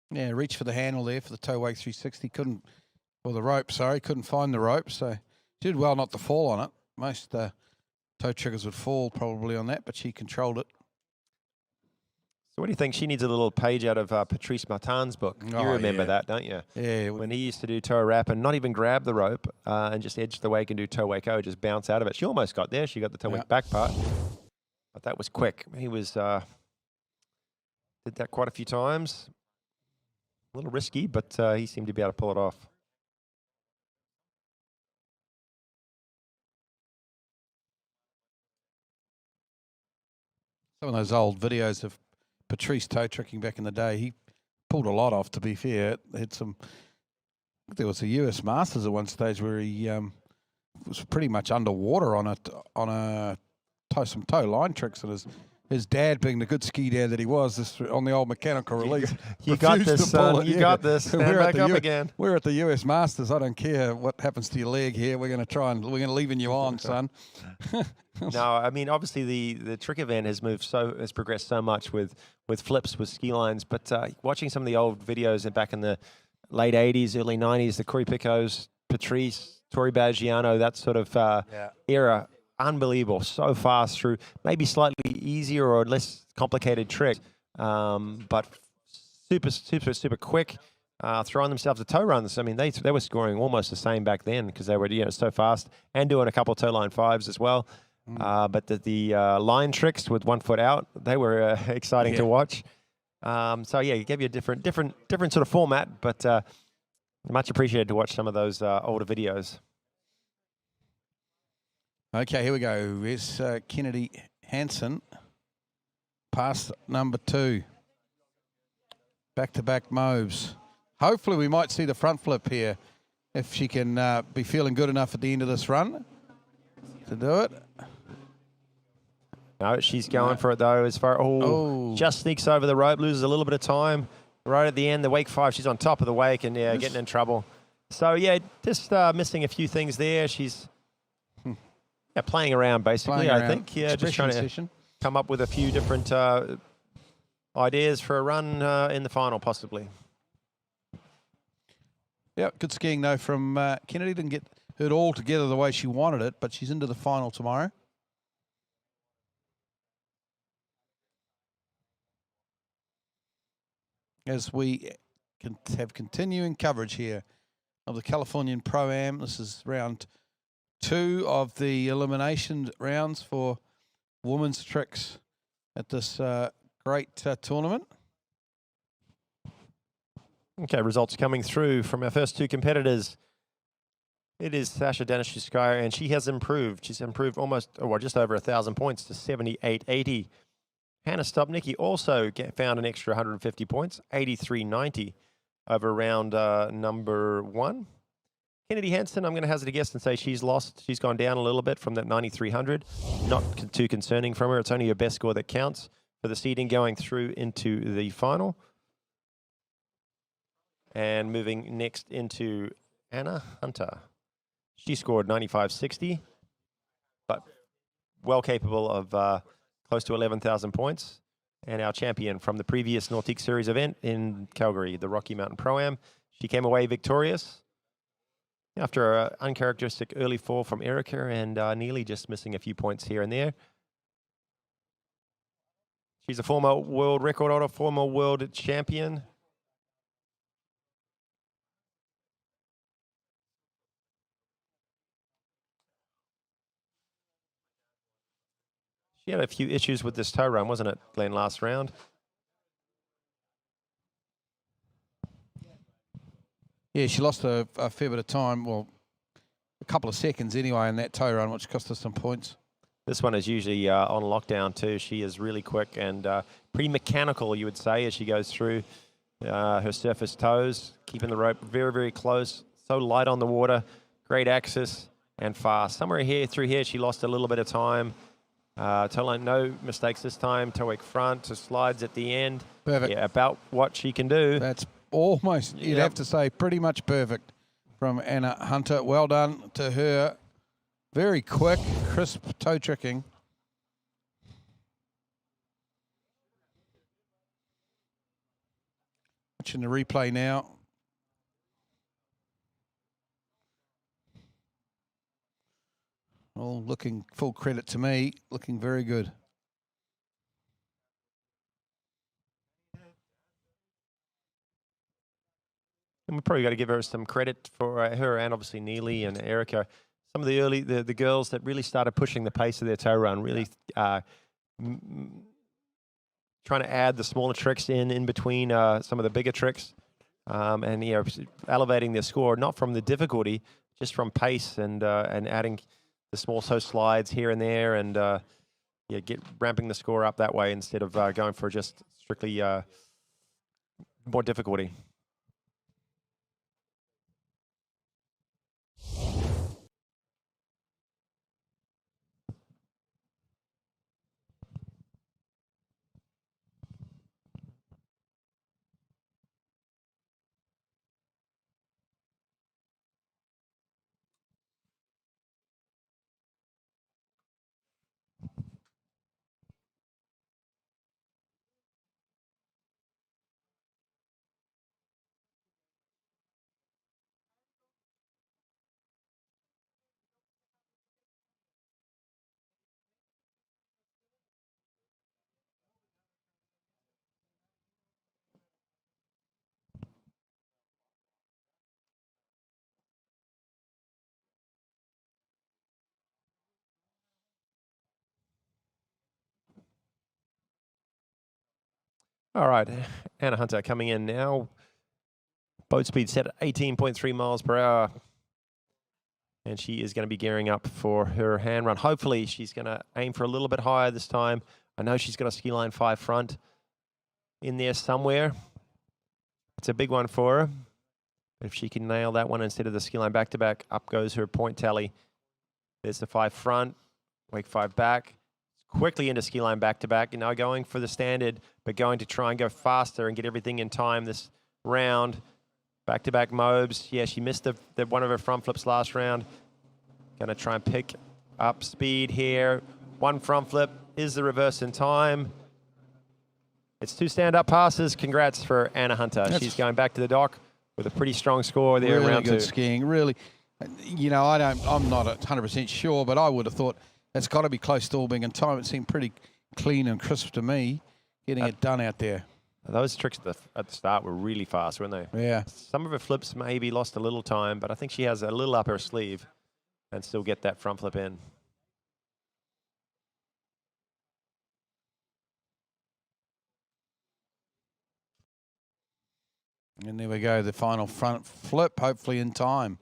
Yeah, reach for the handle there for the toe wake 360. Couldn't find the rope. So did well not to fall on it. Most toe triggers would fall probably on that, but she controlled it. So what do you think? She needs a little page out of Patrice Martin's book. You remember that, don't you? Yeah. When he used to do toe wrap and not even grab the rope and just edge the wake and do toe wake just bounce out of it. She almost got there. She got the toe wake back part. But that was quick. He was did that quite a few times. A little risky, but he seemed to be able to pull it off. Some of those old videos of Patrice toe tricking back in the day, he pulled a lot off, to be fair. There was a US Masters at one stage where he was pretty much underwater on some toe line tricks, and his his dad, being the good ski dad that he was, this, on the old mechanical release. You got refused this, to pull son. it. You Yeah. got this. Stand back up again. We're at the US Masters. I don't care what happens to your leg here. We're going to leave you on, son. No, I mean, obviously the trick event has progressed so much with flips, with ski lines, but watching some of the old videos back in the late 80s, early 90s, the Corey Picos, Patrice, Tori Baggiano, that sort of era, unbelievable, so fast through maybe slightly easier or less complicated tricks, but super quick, throwing themselves at toe runs. I mean, they were scoring almost the same back then because they were so fast and doing a couple of toe line fives as well. But the line tricks with 1 foot out, they were exciting to watch. So yeah, it gave you a different sort of format, but much appreciated to watch some of those older videos. Okay, here we go. Here's Kennedy Hansen, pass number 2. Back-to-back moves. Hopefully we might see the front flip here if she can be feeling good enough at the end of this run to do it. No, she's going for it though. Just sneaks over the rope, loses a little bit of time. Right at the end, the wake 5, she's on top of the wake and getting in trouble. So yeah, just missing a few things there. She's playing around basically, I think. Yeah, just trying to come up with a few different ideas for a run in the final, possibly. Yeah, good skiing though from Kennedy. Didn't get it all together the way she wanted it, but she's into the final tomorrow. As we have continuing coverage here of the Californian Pro-Am. This is round 2 of the elimination rounds for women's tricks at this great tournament. Okay, results coming through from our first 2 competitors. It is Sasha Danishevskaya, and she has improved. She's improved just over 1,000 points to 78.80. Hannah Stopnicki also found an extra 150 points, 83.90 over round number 1. Kennedy Hansen, I'm going to hazard a guess and say she's lost. She's gone down a little bit from that 9,300. Not too concerning from her. It's only her best score that counts for the seeding going through into the final. And moving next into Anna Hunter. She scored 95.60, but well capable of close to 11,000 points. And our champion from the previous Nautique Series event in Calgary, the Rocky Mountain Pro-Am. She came away victorious after an uncharacteristic early fall from Erica and Neely just missing a few points here and there. She's a former world record holder, former world champion. She had a few issues with this toe run, wasn't it, Glenn, last round? Yeah, she lost a fair bit of time, well, a couple of seconds anyway in that toe run, which cost us some points. This one is usually on lockdown too. She is really quick and pretty mechanical, you would say, as she goes through her surface toes, keeping the rope very, very close, so light on the water, great access and fast. Somewhere through here, she lost a little bit of time. Toe line, no mistakes this time. Toe wake front, to slides at the end. Perfect. Yeah, about what she can do. That's almost, you'd have to say, pretty much perfect from Anna Hunter. Well done to her. Very quick, crisp toe tricking. Watching the replay now. Well, looking, full credit to me, looking very good. And we've probably got to give her some credit for her and obviously Neely and Erica. Some of the early, the girls that really started pushing the pace of their toe run, really trying to add the smaller tricks in between some of the bigger tricks, and elevating their score, not from the difficulty, just from pace and adding the small toe slides here and there, and ramping the score up that way instead of going for just strictly more difficulty. All right, Anna Hunter coming in now. Boat speed set at 18.3 miles per hour. And she is going to be gearing up for her hand run. Hopefully, she's going to aim for a little bit higher this time. I know she's got a ski line 5 front in there somewhere. It's a big one for her. If she can nail that one instead of the ski line back-to-back, up goes her point tally. There's the 5 front, wake 5 back. Quickly into ski line back-to-back. And now going for the standard, but going to try and go faster and get everything in time this round. Back-to-back mobs. Yeah, she missed the one of her front flips last round. Going to try and pick up speed here. 1 front flip is the reverse in time. It's 2 stand-up passes. Congrats for Anna Hunter. She's going back to the dock with a pretty strong score there in round 2. Really good skiing. Really, you know, I'm not 100% sure, but I would have thought that's got to be close to all being in time. It seemed pretty clean and crisp to me, getting it done out there. Those tricks at the start were really fast, weren't they? Yeah. Some of her flips maybe lost a little time, but I think she has a little up her sleeve and still get that front flip in. And there we go, the final front flip, hopefully in time.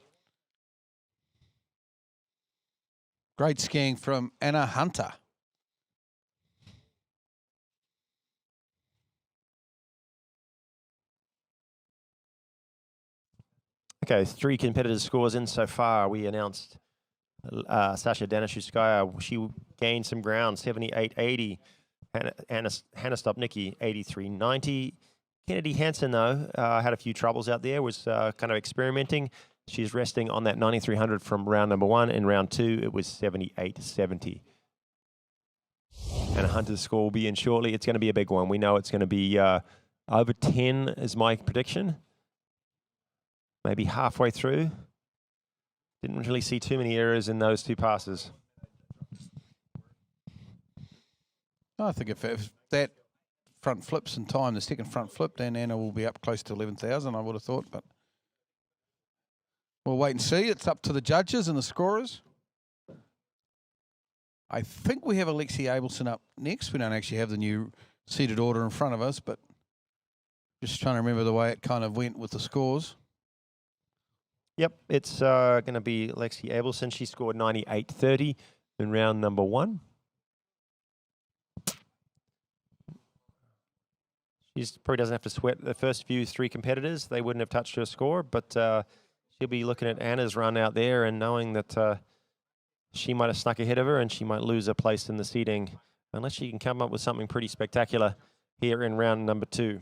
Great skiing from Anna Hunter. Okay, 3 competitors' scores in so far. We announced Sasha Danishevskaya. She gained some ground, 78.80. Hannah Stopnicki, 83.90. Kennedy Hansen, though, had a few troubles out there, was kind of experimenting. She's resting on that 9,300 from round number 1. In round 2, it was 78.70. And Hunter's score will be in shortly. It's going to be a big one. We know it's going to be over 10 is my prediction. Maybe halfway through. Didn't really see too many errors in those 2 passes. I think if that front flips in time, the second front flip, then Anna will be up close to 11,000, I would have thought. But we'll wait and see. It's up to the judges and the scorers. I think we have Alexi Abelson up next. We don't actually have the new seated order in front of us, but just trying to remember the way it kind of went with the scores. Yep, it's going to be Lexi Abelson. She scored 98.30 in round number 1. She probably doesn't have to sweat the first few 3 competitors. They wouldn't have touched her score, but she'll be looking at Anna's run out there and knowing that she might have snuck ahead of her and she might lose her place in the seating unless she can come up with something pretty spectacular here in round number 2.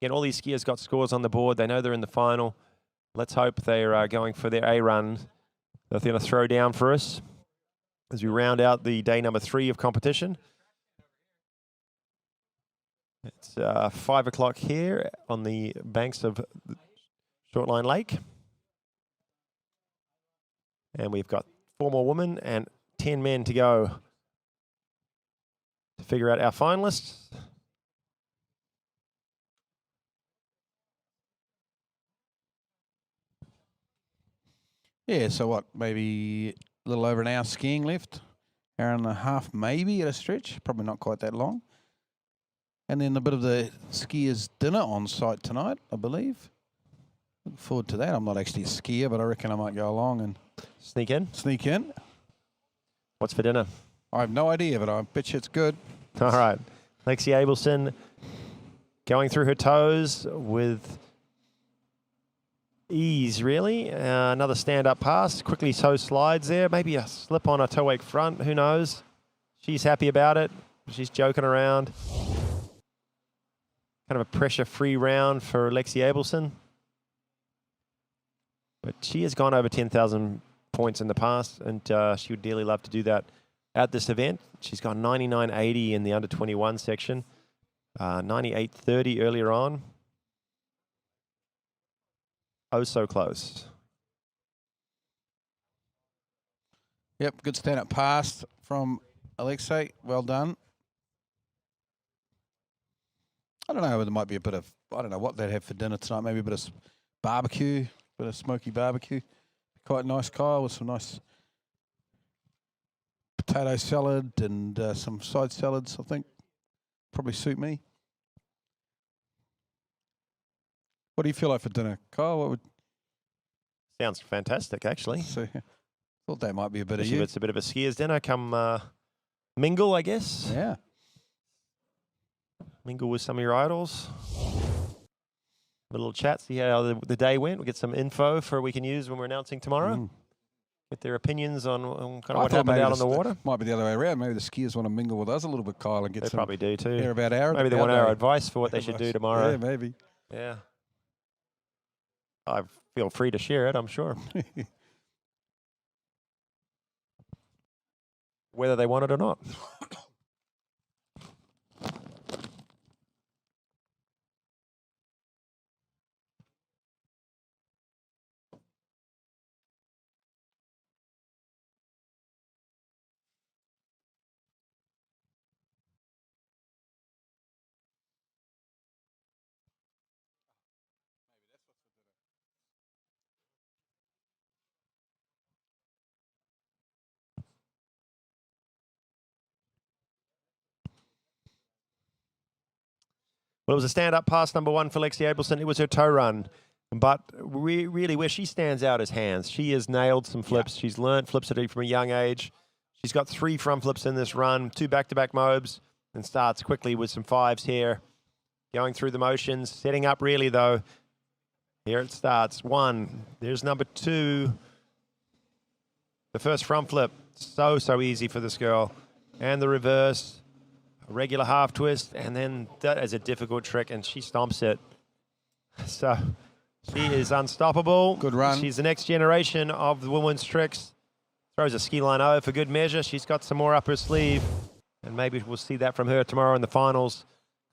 Again, all these skiers got scores on the board. They know they're in the final. Let's hope they're going for their A run. They're going to throw down for us as we round out the day number 3 of competition. It's 5 o'clock here on the banks of Shortline Lake. And we've got 4 more women and 10 men to go to figure out our finalists. Yeah, so what, maybe a little over an hour skiing left. Hour and a half maybe at a stretch, probably not quite that long. And then a bit of the skiers' dinner on site tonight, I believe. Look forward to that. I'm not actually a skier, but I reckon I might go along and sneak in. Sneak in. What's for dinner? I have no idea, but I bet you it's good. All right. Lexi Abelson going through her toes with ease, really. Another stand-up pass. Quickly toe slides there. Maybe a slip on a toe wake front. Who knows? She's happy about it. She's joking around. Kind of a pressure-free round for Lexi Abelson. But she has gone over 10,000 points in the past, and she would dearly love to do that at this event. She's got 99.80 in the under-21 section, 98.30 earlier on. Oh, so close. Yep, good stand-up pass from Alexei. Well done. I don't know, there might be a bit of, I don't know what they'd have for dinner tonight. Maybe a bit of barbecue, bit of smoky barbecue. Quite nice, Kyle, with some nice potato salad and some side salads, I think. probably suit me. What do you feel like for dinner, Kyle? What would? Sounds fantastic, actually. So, thought that might be a bit Especially of you. if it's a bit of a skier's dinner. Come mingle, I guess. Yeah. Mingle with some of your idols. A little chat, see how the day went. We'll get some info for we can use when we're announcing tomorrow. Get their opinions on kind of what happened out on the water. Might be the other way around. Maybe the skiers want to mingle with us a little bit, Kyle, and get They some. probably do too. Hear about our. Maybe they want our our day. advice for what they should do tomorrow. Yeah, maybe. Yeah. I feel free to share it, I'm sure. Whether they want it or not. Well, it was a stand-up pass number 1 for Lexi Abelson. It was her toe run. But really where she stands out is hands. She has nailed some flips. She's learned flipsity from a young age. She's got 3 front flips in this run, 2 back-to-back mobs, and starts quickly with some 5s here. Going through the motions, setting up really, though. Here it starts. 1. There's number 2. The first front flip. So easy for this girl. And the reverse. Regular half twist, and then that is a difficult trick, and she stomps it. So she is unstoppable. Good run. She's the next generation of the women's tricks. Throws a ski line over for good measure. She's got some more up her sleeve, and maybe we'll see that from her tomorrow in the finals.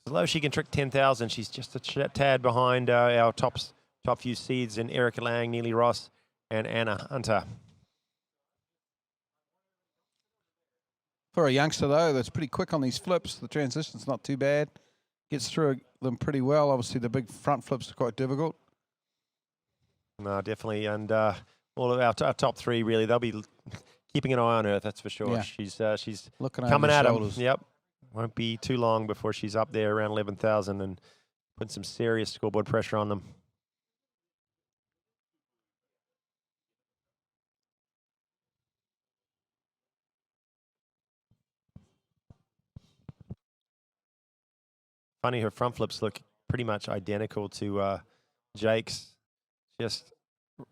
Although she can trick 10,000, she's just a tad behind our top few seeds in Erica Lang, Neely Ross, and Anna Hunter. For a youngster, though, that's pretty quick on these flips. The transition's not too bad. Gets through them pretty well. Obviously, the big front flips are quite difficult. No, definitely. And all of our top 3, really, they'll be keeping an eye on her, that's for sure. Yeah. She's looking coming over at the them. shoulders. Yep. Won't be too long before she's up there around 11,000 and putting some serious scoreboard pressure on them. Funny, her front flips look pretty much identical to Jake's. Just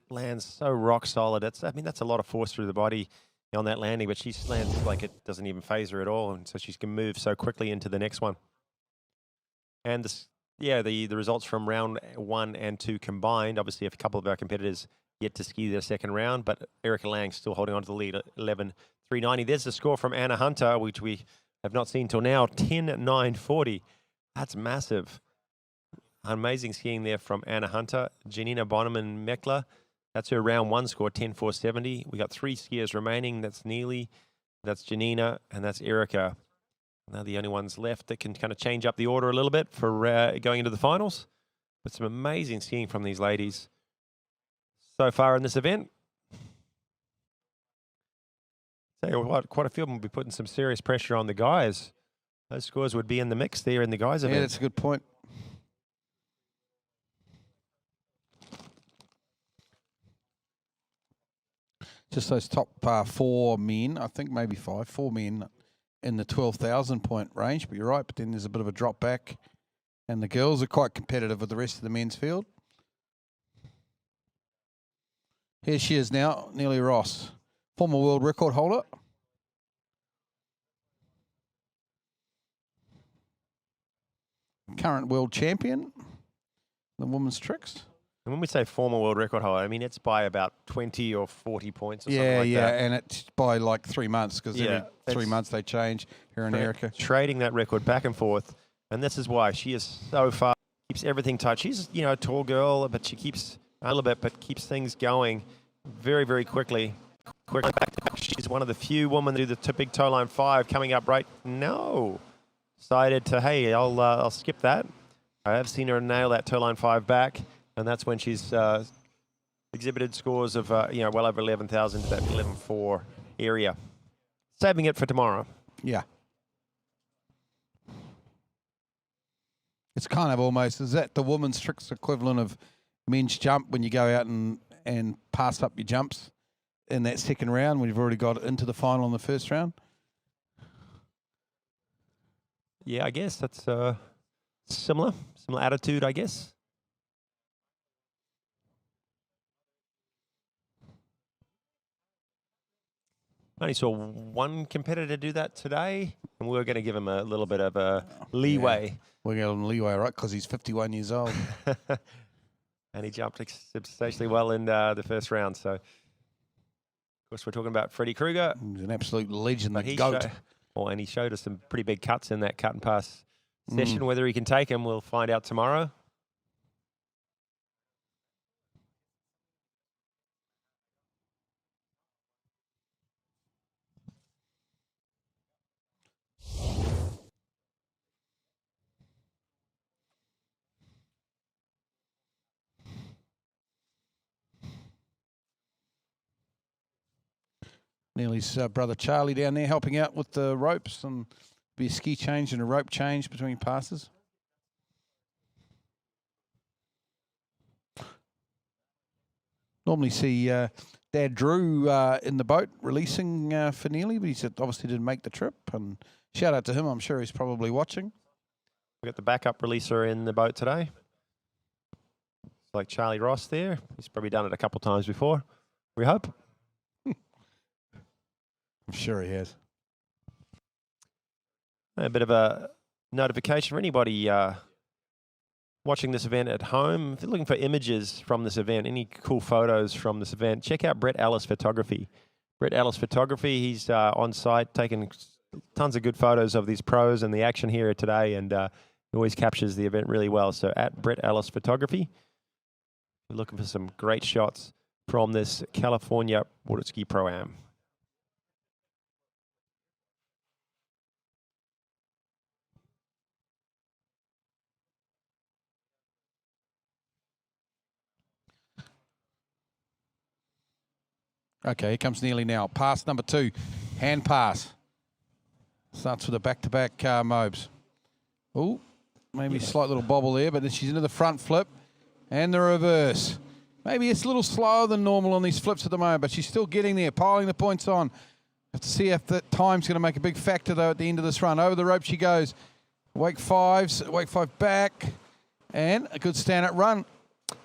lands so rock solid. That's a lot of force through the body on that landing, but she lands like it doesn't even phase her at all, and so she can move so quickly into the next one. And the results from round 1 and 2 combined. Obviously, a couple of our competitors yet to ski their second round, but Erica Lang still holding on to the lead at 11.390. There's the score from Anna Hunter, which we have not seen till now, 10.940. That's massive. Amazing skiing there from Anna Hunter. Janina Bonneman-Meckler, that's her round 1 score, 10.470. We got 3 skiers remaining. That's Neely, that's Janina, and that's Erica. Now the only ones left that can kind of change up the order a little bit for going into the finals. But some amazing skiing from these ladies so far in this event. Tell you what, quite a few of them will be putting some serious pressure on the guys. Those scores would be in the mix there in the guys' event. Yeah, that's a good point. Just those top 4 men, I think maybe 4 men in the 12,000 point range. But you're right, but then there's a bit of a drop back. And the girls are quite competitive with the rest of the men's field. Here she is now, Neely Ross, former world record holder. Current world champion, the women's tricks. And when we say former world record holder, I mean it's by about 20 or 40 points or something like that. Yeah, and it's by like 3 months because every 3 months they change here in Erica. Trading that record back and forth, and this is why she is so fast. Keeps everything tight. She's a tall girl, but she keeps a little bit, but keeps things going very, very quickly. She's one of the few women that do the big toe line 5 coming up right now. Decided to, hey, I'll skip that. I have seen her nail that toe line 5 back, and that's when she's exhibited scores of well over 11,000 to that 11.4 area. Saving it for tomorrow. Yeah. It's kind of almost, is that the women's tricks equivalent of men's jump when you go out and pass up your jumps in that second round when you've already got into the final in the first round? Yeah, I guess that's similar attitude, I guess. I only saw one competitor do that today, and we were going to give him a little bit of a leeway. Yeah. We're going to give him leeway, right, because he's 51 years old. And he jumped substantially well in the first round. So, of course, we're talking about Freddie Krueger. He's an absolute legend, But the GOAT. And he showed us some pretty big cuts in that cut and pass session. Whether he can take them, we'll find out tomorrow. Neely's brother Charlie down there helping out with the ropes and be a ski change and a rope change between passes. Normally see Dad Drew in the boat releasing for Neely, but he said obviously didn't make the trip. And shout out to him. I'm sure he's probably watching. We've got the backup releaser in the boat today. It's like Charlie Ross there. He's probably done it a couple times before, we hope. I'm sure he has. A bit of a notification for anybody watching this event at home. If you're looking for images from this event, any cool photos from this event, check out Brett Ellis Photography. Brett Ellis Photography, he's on site taking tons of good photos of these pros and the action here today, and he always captures the event really well. So at Brett Ellis Photography, we're looking for some great shots from this California Water Ski Pro-Am. Okay, here comes Neely now. Pass number 2, hand pass. Starts with a back-to-back Mobes. Oh, maybe a slight little bobble there, but then she's into the front flip and the reverse. Maybe it's a little slower than normal on these flips at the moment, but she's still getting there, piling the points on. Have to see if that time's going to make a big factor, though, at the end of this run. Over the rope she goes. Wake 5 back, and a good stand-up run.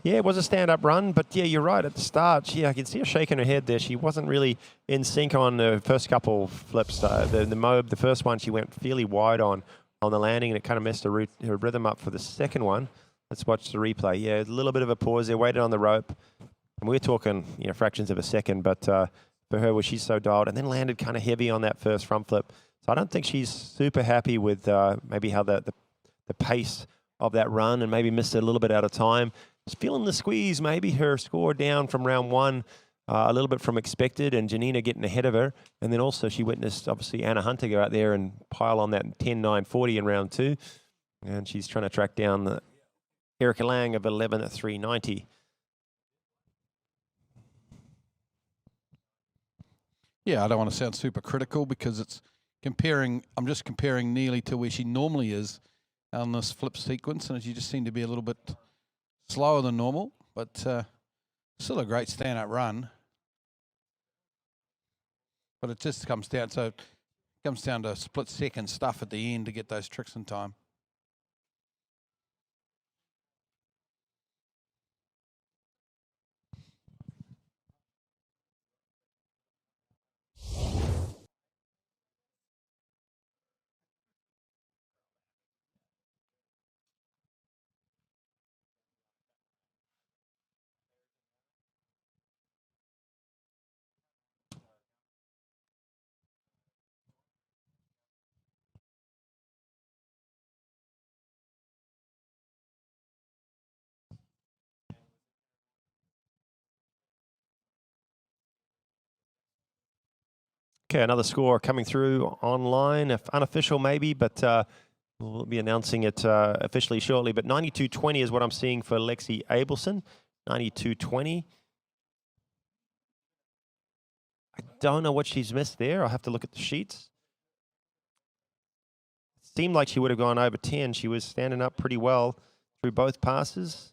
Yeah, it was a stand-up run, but yeah, you're right. At the start, I could see her shaking her head there. She wasn't really in sync on the first couple flips. The Mobe, the first one, she went fairly wide on the landing, and it kind of messed her rhythm up for the second one. Let's watch the replay. Yeah, a little bit of a pause there, waited on the rope. And we're talking, fractions of a second, but for her, was she's so dialed, and then landed kind of heavy on that first front flip. So I don't think she's super happy with maybe how the pace of that run, and maybe missed it a little bit out of time. Just feeling the squeeze, maybe her score down from round 1 a little bit from expected, and Janina getting ahead of her. And then also she witnessed, obviously, Anna Hunter go out there and pile on that 10.940 in round 2. And she's trying to track down the Erica Lang of 11.390. Yeah, I don't want to sound super critical because it's I'm just comparing Neely to where she normally is on this flip sequence, and she just seemed to be a little bit slower than normal, but still a great stand-up run. But it just comes down to split-second stuff at the end to get those tricks in time. Okay, another score coming through online, unofficial maybe, but we'll be announcing it officially shortly. But 92.20 is what I'm seeing for Lexi Abelson, 92.20. I don't know what she's missed there. I'll have to look at the sheets. seemed like she would have gone over 10. She was standing up pretty well through both passes.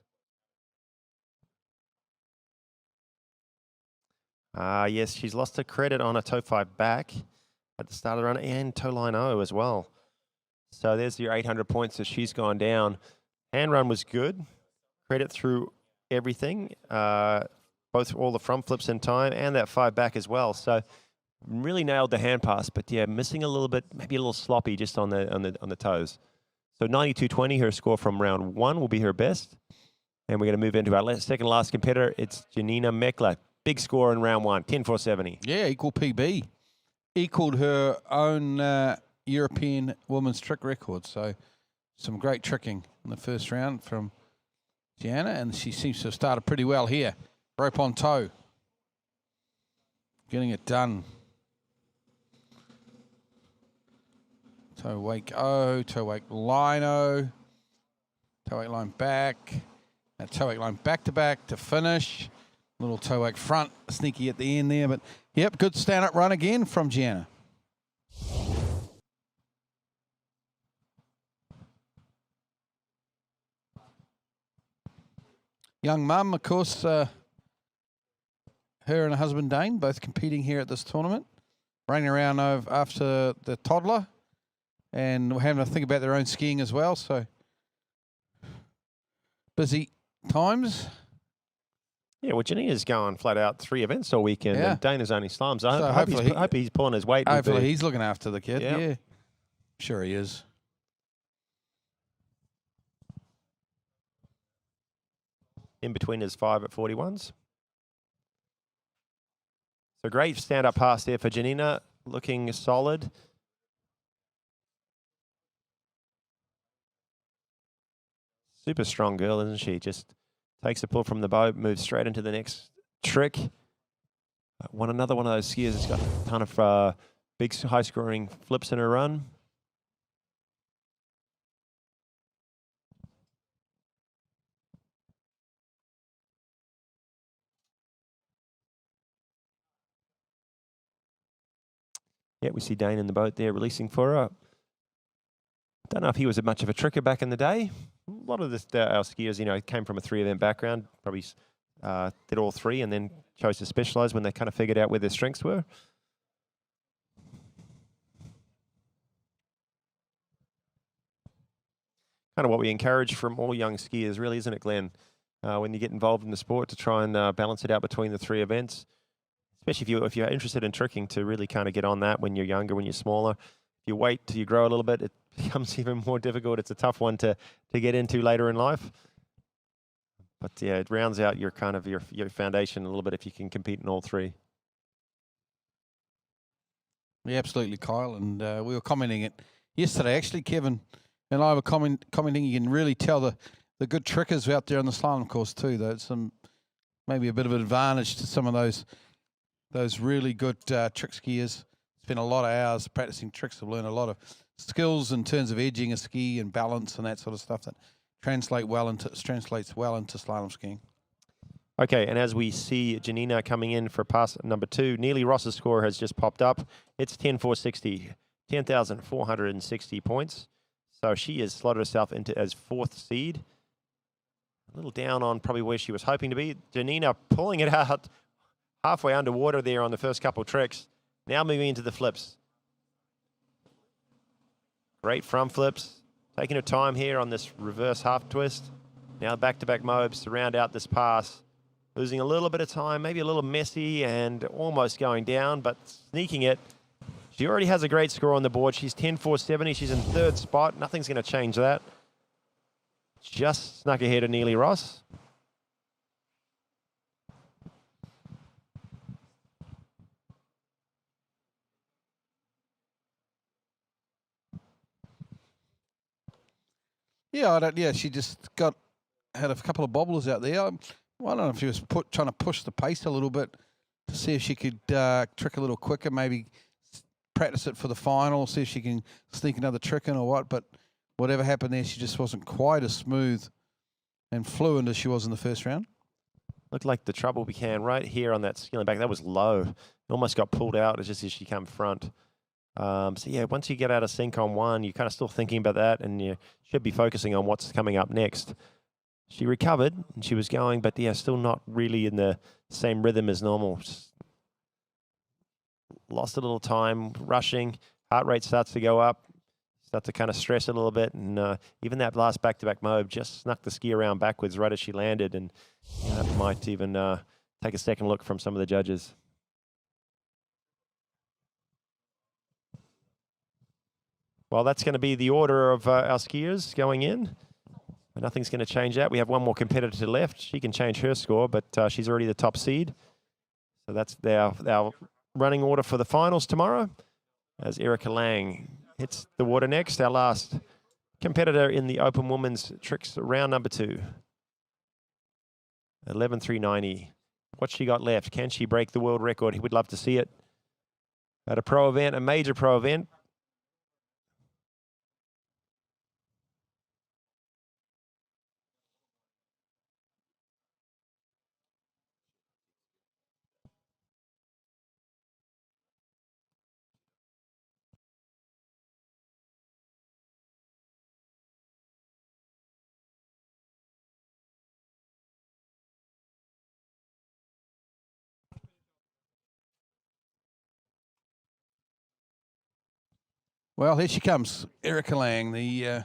Yes, she's lost her credit on a toe 5 back at the start of the run and toe line O as well. So there's your 800 points that she's gone down. Hand run was good. Credit through everything, both all the front flips in time and that 5 back as well. So really nailed the hand pass, but yeah, missing a little bit, maybe a little sloppy just on the toes. So 92.20, her score from round 1 will be her best. And we're going to move into our second last competitor. It's Janina Mekla. Big score in round 1, 10.470. Yeah, equal PB. Equaled her own European women's trick record. So some great tricking in the first round from Gianna, and she seems to have started pretty well here. Rope on toe. Getting it done. Toe wake O, toe wake line O, toe wake line back, and toe wake line back to finish. Little toe wake front, sneaky at the end there, but yep, good stand-up run again from Gianna. Young mum, of course, her and her husband Dane both competing here at this tournament, running around after the toddler and having to think about their own skiing as well, so busy times. Yeah, well, Janina's going flat out 3 events all weekend, and Dana's only slums. I hope he's pulling his weight. Hopefully he's looking after the kid, yeah. Sure he is. In between his 5 at 41s. So great stand-up pass there for Janina, looking solid. Super strong girl, isn't she? Just takes a pull from the boat, moves straight into the next trick. Another one of those skiers that's got a ton of big high-scoring flips in her run. Yeah, we see Dane in the boat there releasing for her. Don't know if he was much of a tricker back in the day. A lot of our skiers, came from a 3-event background, probably did all 3 and then chose to specialize when they kind of figured out where their strengths were. Kind of what we encourage from all young skiers, really, isn't it, Glenn? When you get involved in the sport, to try and balance it out between the 3 events. Especially if you're interested in tricking, to really kind of get on that when you're younger, when you're smaller. If you wait till you grow a little bit, it becomes even more difficult. It's a tough one to get into later in life. But yeah, it rounds out your your foundation a little bit if you can compete in all 3. Yeah, absolutely, Kyle. And we were commenting it yesterday. Actually, Kevin and I were commenting. You can really tell the good trickers out there on the slalom course too. Though it's maybe a bit of an advantage to some of those really good trick skiers. Spent a lot of hours practicing tricks. Have learned a lot of skills in terms of edging a ski and balance and that sort of stuff that translates well into slalom skiing. Okay, and as we see Janina coming in for pass number 2, Neely Ross's score has just popped up. It's 10.460, 10,460 points. So she has slotted herself into as 4th seed. A little down on probably where she was hoping to be. Janina pulling it out halfway underwater there on the first couple of tricks. Now moving into the flips. Great front flips. Taking her time here on this reverse half twist. Now back-to-back mobs to round out this pass. Losing a little bit of time, maybe a little messy and almost going down, but sneaking it. She already has a great score on the board. She's 10.470. She's in 3rd spot. Nothing's going to change that. Just snuck ahead of Neely Ross. Yeah, she just had a couple of bobblers out there. I don't know if she was trying to push the pace a little bit to see if she could trick a little quicker, maybe practice it for the final, see if she can sneak another trick in or what. But whatever happened there, she just wasn't quite as smooth and fluent as she was in the first round. Looked like the trouble began right here on that skilling back. That was low. It almost got pulled out just as she came front. So yeah, once you get out of sync on one, you're kind of still thinking about that, and you should be focusing on what's coming up next. She recovered and she was going, but yeah, still not really in the same rhythm as normal. Just lost a little time, rushing, heart rate starts to go up, start to kind of stress a little bit, and even that last back-to-back mob just snuck the ski around backwards right as she landed, and that might even take a second look from some of the judges. Well, that's going to be the order of our skiers going in. Nothing's going to change that. We have one more competitor left. She can change her score, but she's already the top seed. So that's our running order for the finals tomorrow, as Erica Lang hits the water next, our last competitor in the open women's tricks round number 2. 11.390. What's she got left? Can she break the world record? He would love to see it at a pro event, a major pro event. Well, here she comes, Erica Lang, the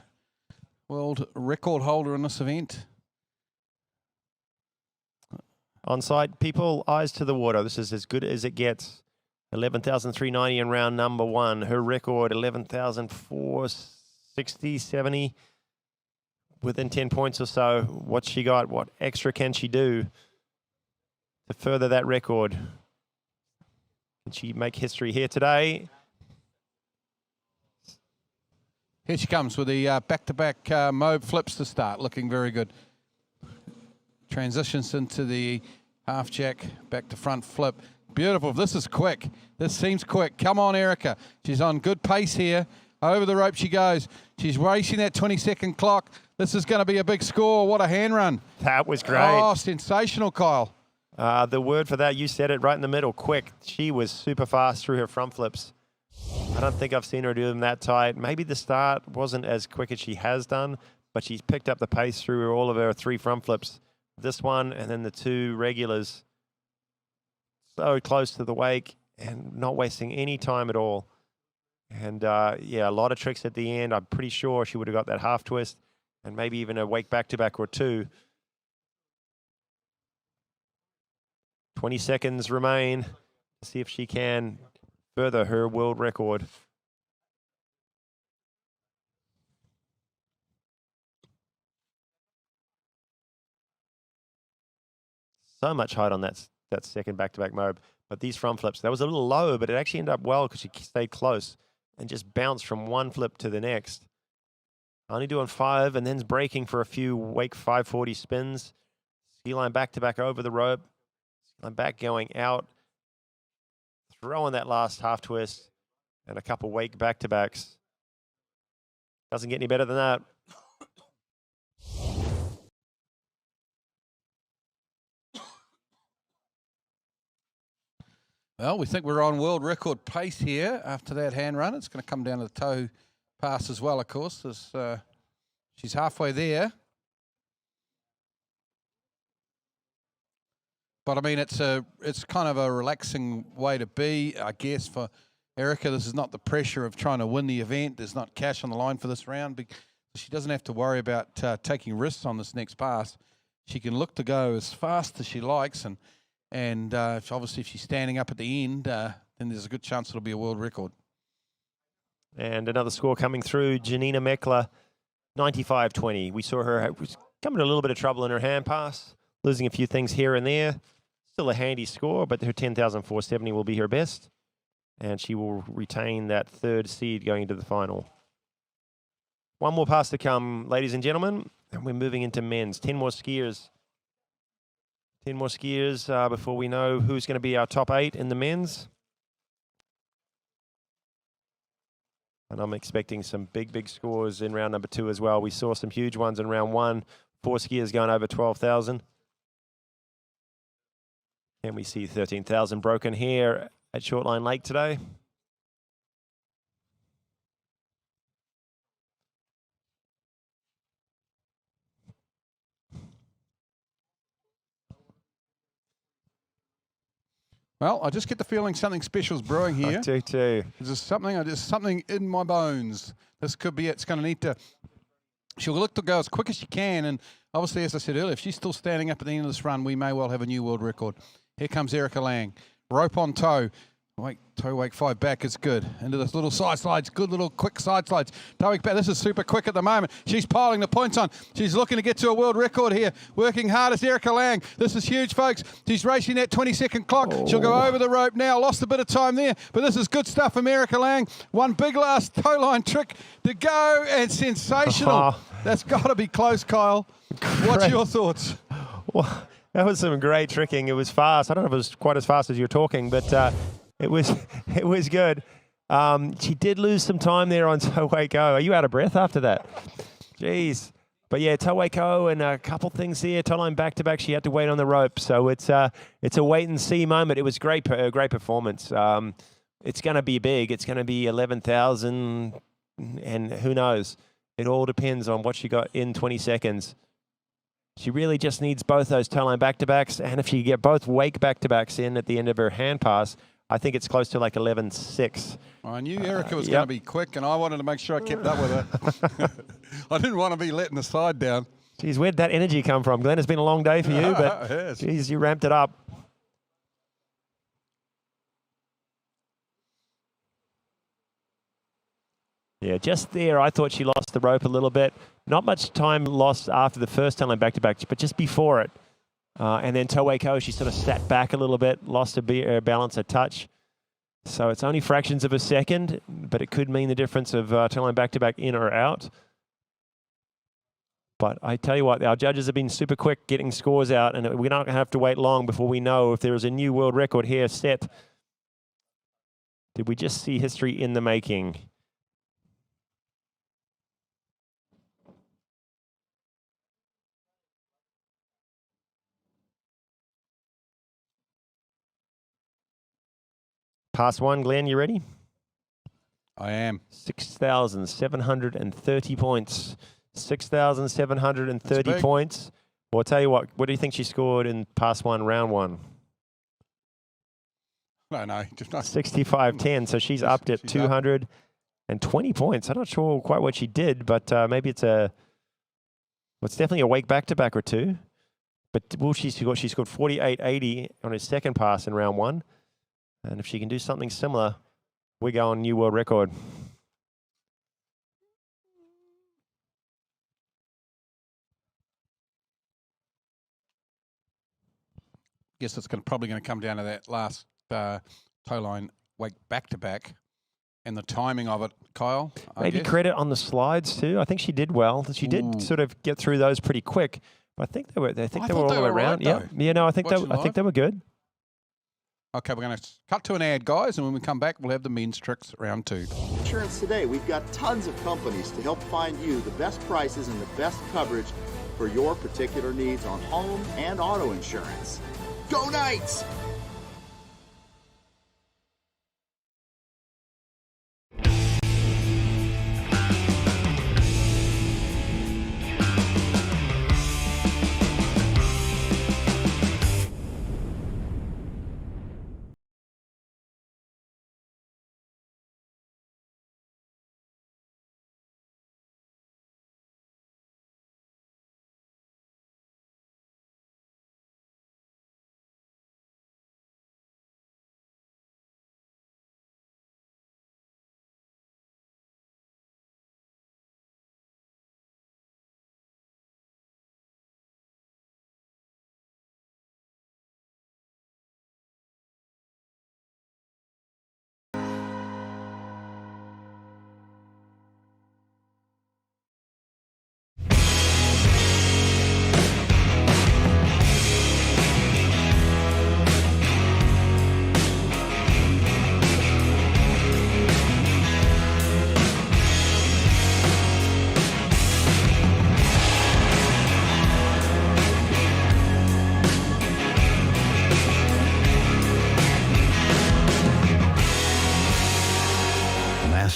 world record holder in this event. On site, people, eyes to the water. This is as good as it gets. 11,390 in round number 1. Her record, 11,460, 70. Within 10 points or so. What's she got? What extra can she do to further that record? Can she make history here today? Here she comes with the back-to-back mobe flips to start, looking very good. Transitions into the half jack, back to front flip. Beautiful. This is quick. This seems quick. Come on, Erica. She's on good pace here. Over the rope she goes. She's racing that 20-second clock. This is going to be a big score. What a hand run. That was great. Oh, sensational, Kyle. The word for that, you said it right in the middle, quick. She was super fast through her front flips. I don't think I've seen her do them that tight. Maybe the start wasn't as quick as she has done, but she's picked up the pace through all of her 3 front flips. This one and then the 2 regulars. So close to the wake and not wasting any time at all. And yeah, a lot of tricks at the end. I'm pretty sure she would have got that half twist and maybe even a wake back-to-back or 2. 20 seconds remain to see if she can further her world record. So much height on that second back-to-back mob. But these front flips, that was a little low, but it actually ended up well because she stayed close and just bounced from one flip to the next. Only doing 5 and then braking for a few wake 540 spins. Ski line back-to-back over the rope. Ski line back going out. Throwing that last half twist and a couple wake back-to-backs. Doesn't get any better than that. Well, we think we're on world record pace here after that hand run. It's going to come down to the toe pass as well, of course, as she's halfway there. But I mean, it's kind of a relaxing way to be, I guess, for Erica. This is not the pressure of trying to win the event. There's not cash on the line for this round. She doesn't have to worry about taking risks on this next pass. She can look to go as fast as she likes, and obviously if she's standing up at the end, then there's a good chance it'll be a world record. And another score coming through, Janina Meckler, 95.20. We saw her coming to a little bit of trouble in her hand pass, losing a few things here and there. Still a handy score, but her 10,470 will be her best. And she will retain that 3rd seed going into the final. One more pass to come, ladies and gentlemen. And we're moving into men's. 10 more skiers. 10 more skiers before we know who's going to be our top 8 in the men's. And I'm expecting some big scores in round number 2 as well. We saw some huge ones in round 1. 4 skiers going over 12,000. And we see 13,000 broken here at Shortline Lake today. Well, I just get the feeling something special's brewing here. I do too. There's something in my bones. This could be it. It's going to need to. She'll look to go as quick as she can, and obviously, as I said earlier, if she's still standing up at the end of this run, we may well have a new world record. Here comes Erica Lang. Rope on toe. Toe wake 5 back is good. Into this little side slides, good little quick side slides. Toe wake back, this is super quick at the moment. She's piling the points on. She's looking to get to a world record here. Working hard as Erica Lang. This is huge, folks. She's racing that 20-second clock. She'll go over the rope now. Lost a bit of time there, but this is good stuff from Erica Lang. One big last toe line trick to go, and sensational. That's got to be close, Kyle. What's your thoughts? Well, that was some great tricking. It was fast. I don't know if it was quite as fast as you're talking, but it was good. She did lose some time there on Towako. Are you out of breath after that? Jeez. But yeah, Towako and a couple things here. Toe line back to back. She had to wait on the rope, so it's a wait and see moment. It was great performance. It's going to be big. It's going to be 11,000, and who knows? It all depends on what she got in 20 seconds. She really just needs both those toe line back-to-backs, and if she can get both wake back-to-backs in at the end of her hand pass, I think it's close to like 11.6. I knew Erica was going to be quick, and I wanted to make sure I kept up with her. I didn't want to be letting the side down. Geez, where'd that energy come from? Glenn, it's been a long day for you, but yes. Geez, you ramped it up. Yeah, just there, I thought she lost the rope a little bit. Not much time lost after the first toe line back-to-back, but just before it. And then Towako, she sort of sat back a little bit, lost her balance, her touch. So it's only fractions of a second, but it could mean the difference of toe line back-to-back in or out. But I tell you what, our judges have been super quick getting scores out, and we're not going to have to wait long before we know if there is a new world record here set. Did we just see history in the making? Pass one, Glenn, you ready? I am. 6,730 points. 6,730 points. Well, I'll tell you what do you think she scored in pass one, round one? No. 65.10, so she's upped at 220 points. I'm not sure quite what she did, but maybe it's it's definitely a wake back-to-back or two. But she scored 48.80 on her second pass in round one. And if she can do something similar, we go on new world record. Guess it's probably going to come down to that last toe line wake back-to-back and the timing of it, Kyle. Maybe credit on the slides too. I think she did well. She did sort of get through those pretty quick. But I think they were all the way around. Right, yeah, no, I think they were good. Okay, we're going to cut to an ad, guys, and when we come back, we'll have the men's tricks round 2. Insurance Today, we've got tons of companies to help find you the best prices and the best coverage for your particular needs on home and auto insurance. Go Knights!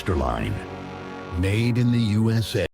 Masterline, made in the USA.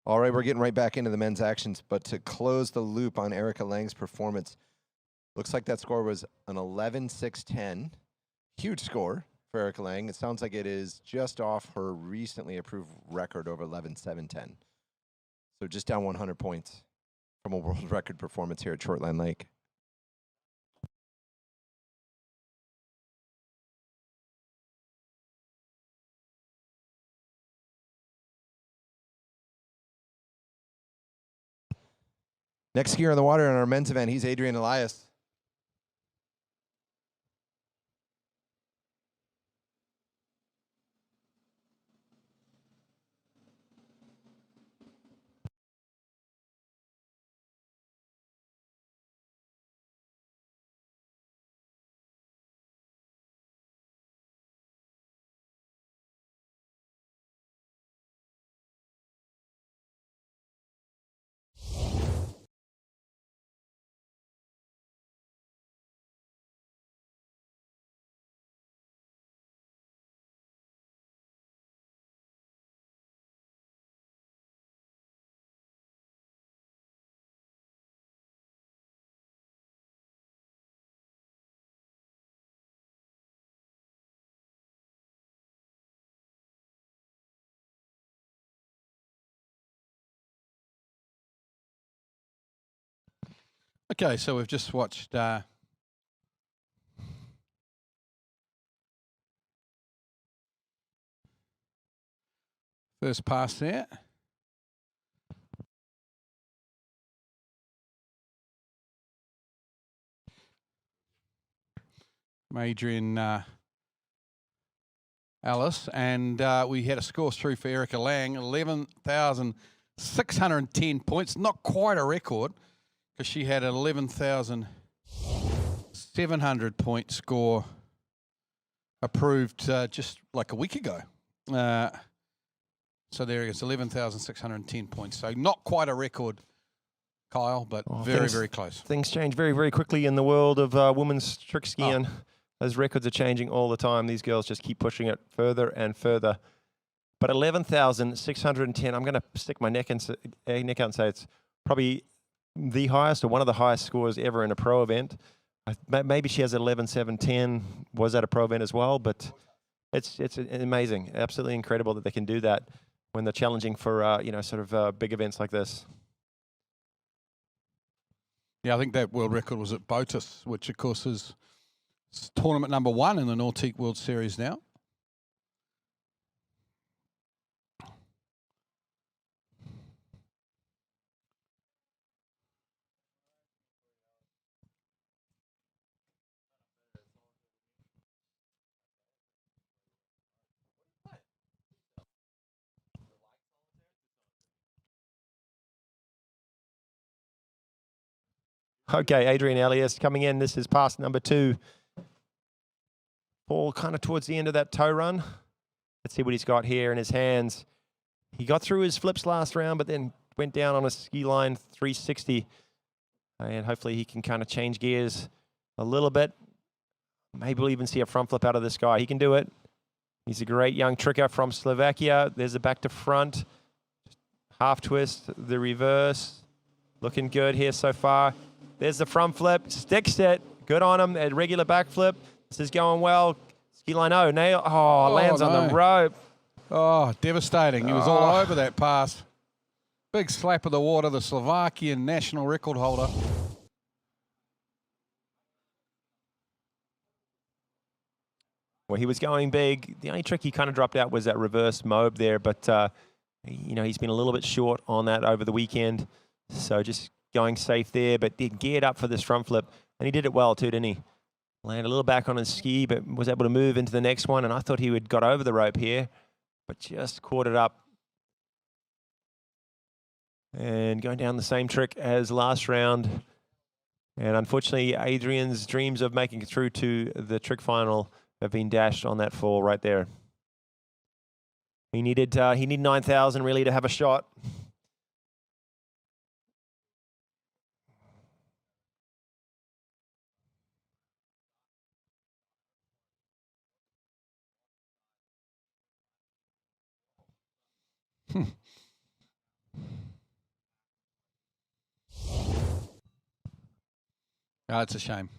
All right, we're getting right back into the men's actions, but to close the loop on Erica Lang's performance, looks like that score was an 11-6-10. Huge score for Erica Lang. It sounds like it is just off her recently approved record over 11-7-10. So just down 100 points from a world record performance here at Shortline Lake. Next skier on the water in our men's event, he's Adrian Elias. Okay, so we've just watched first pass there. Adrian Alice, and we had a score through for Erica Lang, 11,610 points. Not quite a record, because she had an 11,700 point score approved just like a week ago. So there it is, 11,610 points. So not quite a record, Kyle, but very close. Things change very, very quickly in the world of women's trick skiing. Those records are changing all the time. These girls just keep pushing it further and further. But 11,610, I'm going to stick my neck out and say it's probably the highest or one of the highest scores ever in a pro event. Maybe she has 11,710, was at a pro event as well, but it's amazing, absolutely incredible that they can do that when they're challenging for big events like this. Yeah, I think that world record was at Botus, which of course is tournament number 1 in the Nautique World Series now. Okay, Adrian Elias coming in. This is pass number 2. Ball kind of towards the end of that toe run. Let's see what he's got here in his hands. He got through his flips last round, but then went down on a ski line 360. And hopefully he can kind of change gears a little bit. Maybe we'll even see a front flip out of this guy. He can do it. He's a great young tricker from Slovakia. There's a back to front. Half twist, the reverse. Looking good here so far. There's the front flip, sticks it. Good on him, a regular back flip. This is going well. Ski line nail. Oh, lands on the rope. Oh, devastating. He was all over that pass. Big slap of the water, the Slovakian national record holder. Well, he was going big. The only trick he kind of dropped out was that reverse mob there, but he's been a little bit short on that over the weekend. So just going safe there, but did geared up for this front flip. And he did it well too, didn't he? Landed a little back on his ski, but was able to move into the next one. And I thought he would got over the rope here, but just caught it up. And going down the same trick as last round. And unfortunately, Adrian's dreams of making it through to the trick final have been dashed on that fall right there. He needed 9,000 really to have a shot. Oh, it's a shame.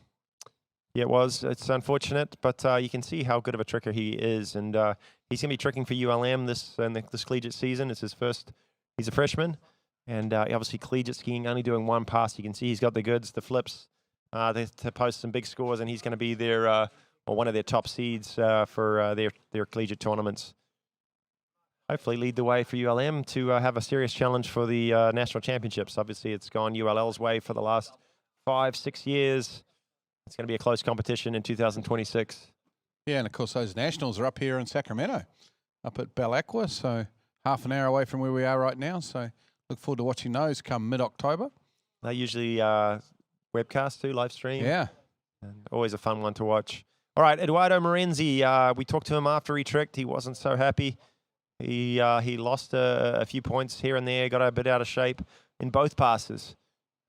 Yeah, it was. It's unfortunate, but you can see how good of a tricker he is, and he's going to be tricking for ULM this collegiate season. It's his first. He's a freshman, and obviously collegiate skiing, only doing one pass. You can see he's got the goods, the flips, to post some big scores, and he's going to be their or one of their top seeds for their collegiate tournaments. Hopefully lead the way for ULM to have a serious challenge for the national championships. Obviously, it's gone ULL's way for the last 5-6 years. It's going to be a close competition in 2026. Yeah, and of course those nationals are up here in Sacramento, up at Bell Aqua, so half an hour away from where we are right now. So look forward to watching those come mid-October. They usually webcast too, live stream. Yeah. And always a fun one to watch. All right, Eduardo Morenzi, we talked to him after he tricked. He wasn't so happy. He lost a few points here and there, got a bit out of shape in both passes.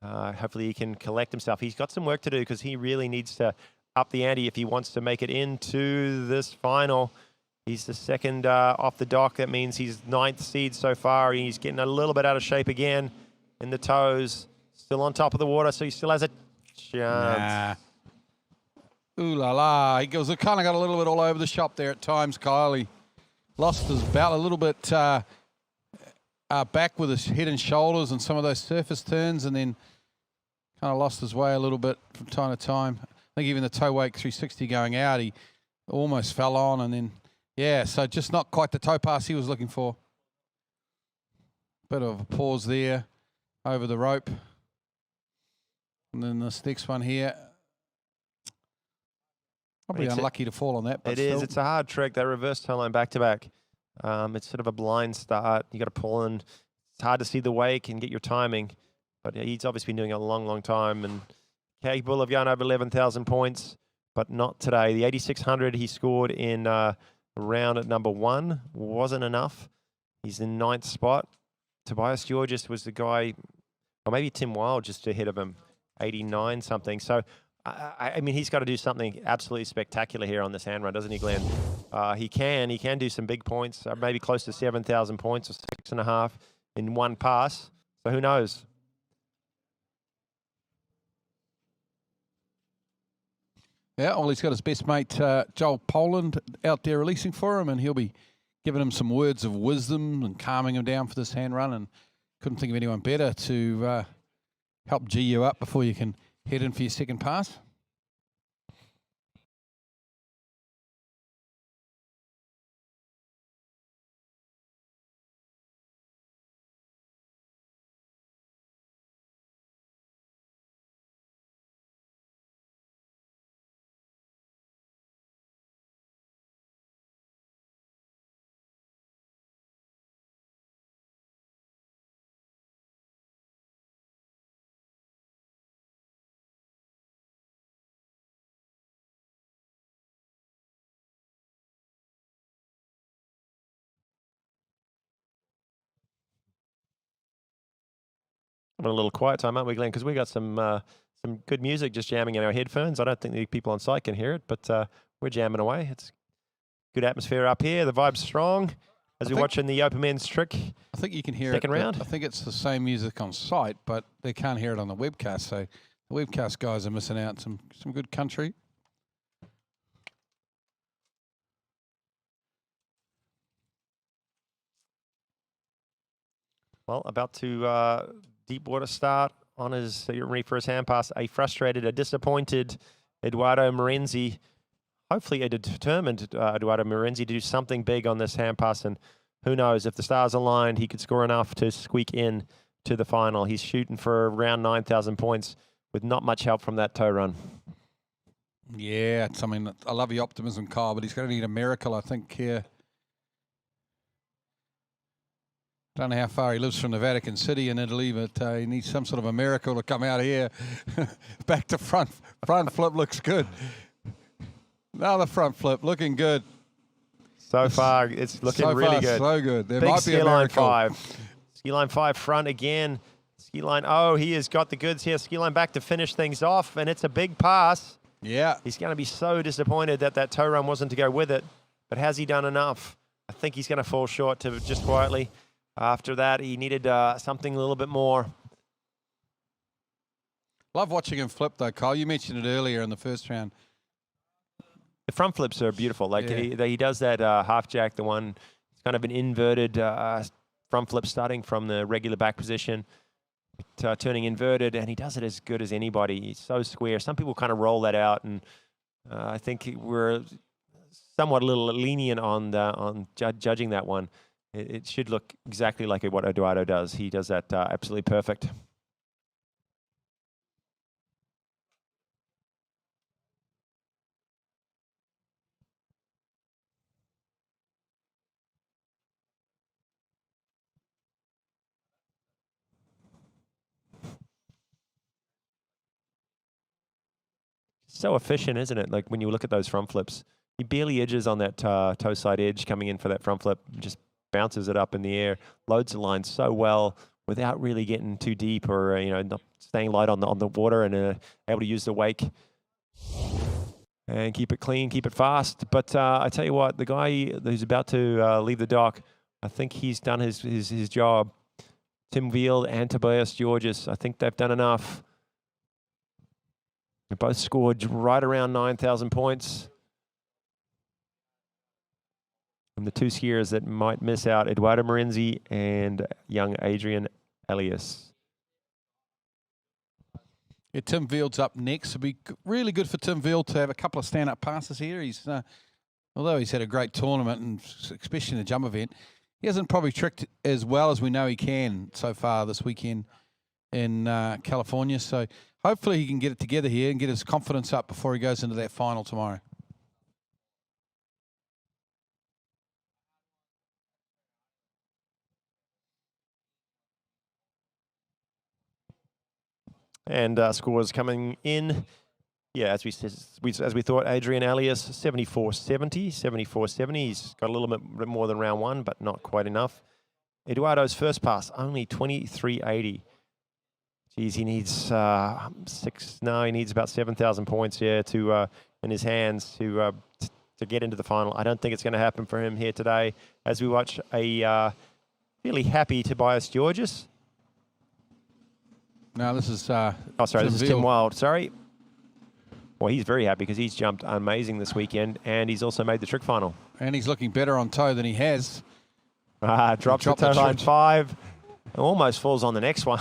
Hopefully he can collect himself. He's got some work to do because he really needs to up the ante if he wants to make it into this final. He's the second off the dock. That means he's 9th seed so far. He's getting a little bit out of shape again in the toes. Still on top of the water, so he still has a chance. Nah. Ooh la la. He kind of got a little bit all over the shop there at times, Kyle. He lost his belt a little bit back with his head and shoulders and some of those surface turns, and then kind of lost his way a little bit from time to time. I think even the toe wake 360 going out, he almost fell on, and then, yeah, so just not quite the toe pass he was looking for. Bit of a pause there over the rope. And then this next one here. Probably unlucky to fall on that. But it is. It's a hard trick. They reverse toe line back-to-back. It's sort of a blind start. You got to pull in. It's hard to see the wake and get your timing. But he's obviously been doing it a long, long time and capable of going over 11,000 points, but not today. The 8,600 he scored in round at number 1 wasn't enough. He's in 9th spot. Tobias Georges was the guy, or maybe Tim Wild just ahead of him, 89 something. So, I mean, he's got to do something absolutely spectacular here on this hand run, doesn't he, Glenn? He can do some big points, maybe close to 7,000 points or 6.5 in one pass. So who knows? Yeah, well, he's got his best mate, Joel Poland, out there releasing for him, and he'll be giving him some words of wisdom and calming him down for this hand run, and couldn't think of anyone better to help G you up before you can head in for your second pass. Having a little quiet time, aren't we, Glenn? Because we got some good music just jamming in our headphones. I don't think the people on site can hear it, but we're jamming away. It's good atmosphere up here. The vibe's strong as we're watching the open men's trick. I think you can hear second it. round. I think it's the same music on site, but they can't hear it on the webcast. So the webcast guys are missing out some good country. Well, about to deep water start on his ready for his hand pass. A frustrated, a disappointed Eduardo Morenzi. Hopefully a determined Eduardo Morenzi to do something big on this hand pass. And who knows, if the stars aligned, he could score enough to squeak in to the final. He's shooting for around 9,000 points with not much help from that toe run. Yeah, it's, I mean, I love your optimism, Kyle, but he's going to need a miracle, I think, here. Don't know how far he lives from the Vatican City in Italy, but he needs some sort of a miracle to come out of here. Back to front. Front flip looks good. Another front flip, looking good. So far, it's looking really good. So good. There Big might be a ski line miracle. 5. Ski line 5 front again. Ski line, oh, he has got the goods here. Ski line back to finish things off, and it's a big pass. Yeah. He's going to be so disappointed that that toe run wasn't to go with it, but has he done enough? I think he's going to fall short to just quietly. After that, he needed something a little bit more. Love watching him flip, though, Kyle. You mentioned it earlier in the first round. The front flips are beautiful. Like Yeah. he does that half jack, the one, it's kind of an inverted front flip starting from the regular back position, turning inverted, and he does it as good as anybody. He's so square. Some people kind of roll that out, and I think we're somewhat a little lenient on judging that one. It should look exactly like what Eduardo does. He does that absolutely perfect. So efficient, isn't it? Like when you look at those front flips, he barely edges on that toe side edge coming in for that front flip, just bounces it up in the air, loads the line so well without really getting too deep or not staying light on the water, and able to use the wake and keep it clean, keep it fast. But I tell you what, the guy who's about to leave the dock, I think he's done his job. Tim Veal and Tobias Georges, I think they've done enough. They both scored right around 9,000 points. And the two skiers that might miss out, Eduardo Morenzi and young Adrian Elias. Yeah, Tim Veal's up next. It'll be really good for Tim Veal to have a couple of stand-up passes here. He's, although he's had a great tournament, and especially in the jump event, he hasn't probably tricked as well as we know he can so far this weekend in California. So hopefully he can get it together here and get his confidence up before he goes into that final tomorrow. And scores coming in. Yeah, as we thought, Adrian Elias, 74.70, 74.70. He's got a little bit more than round one, but not quite enough. Eduardo's first pass, only 23.80. Geez, he needs he needs about 7,000 points here to in his hands to get into the final. I don't think it's going to happen for him here today. As we watch a really happy Tobias Georges. No, this is this is Tim Wild. Sorry. Well, he's very happy because he's jumped amazing this weekend, and he's also made the trick final. And he's looking better on toe than he has. Drops the toe line 5. Almost falls on the next one.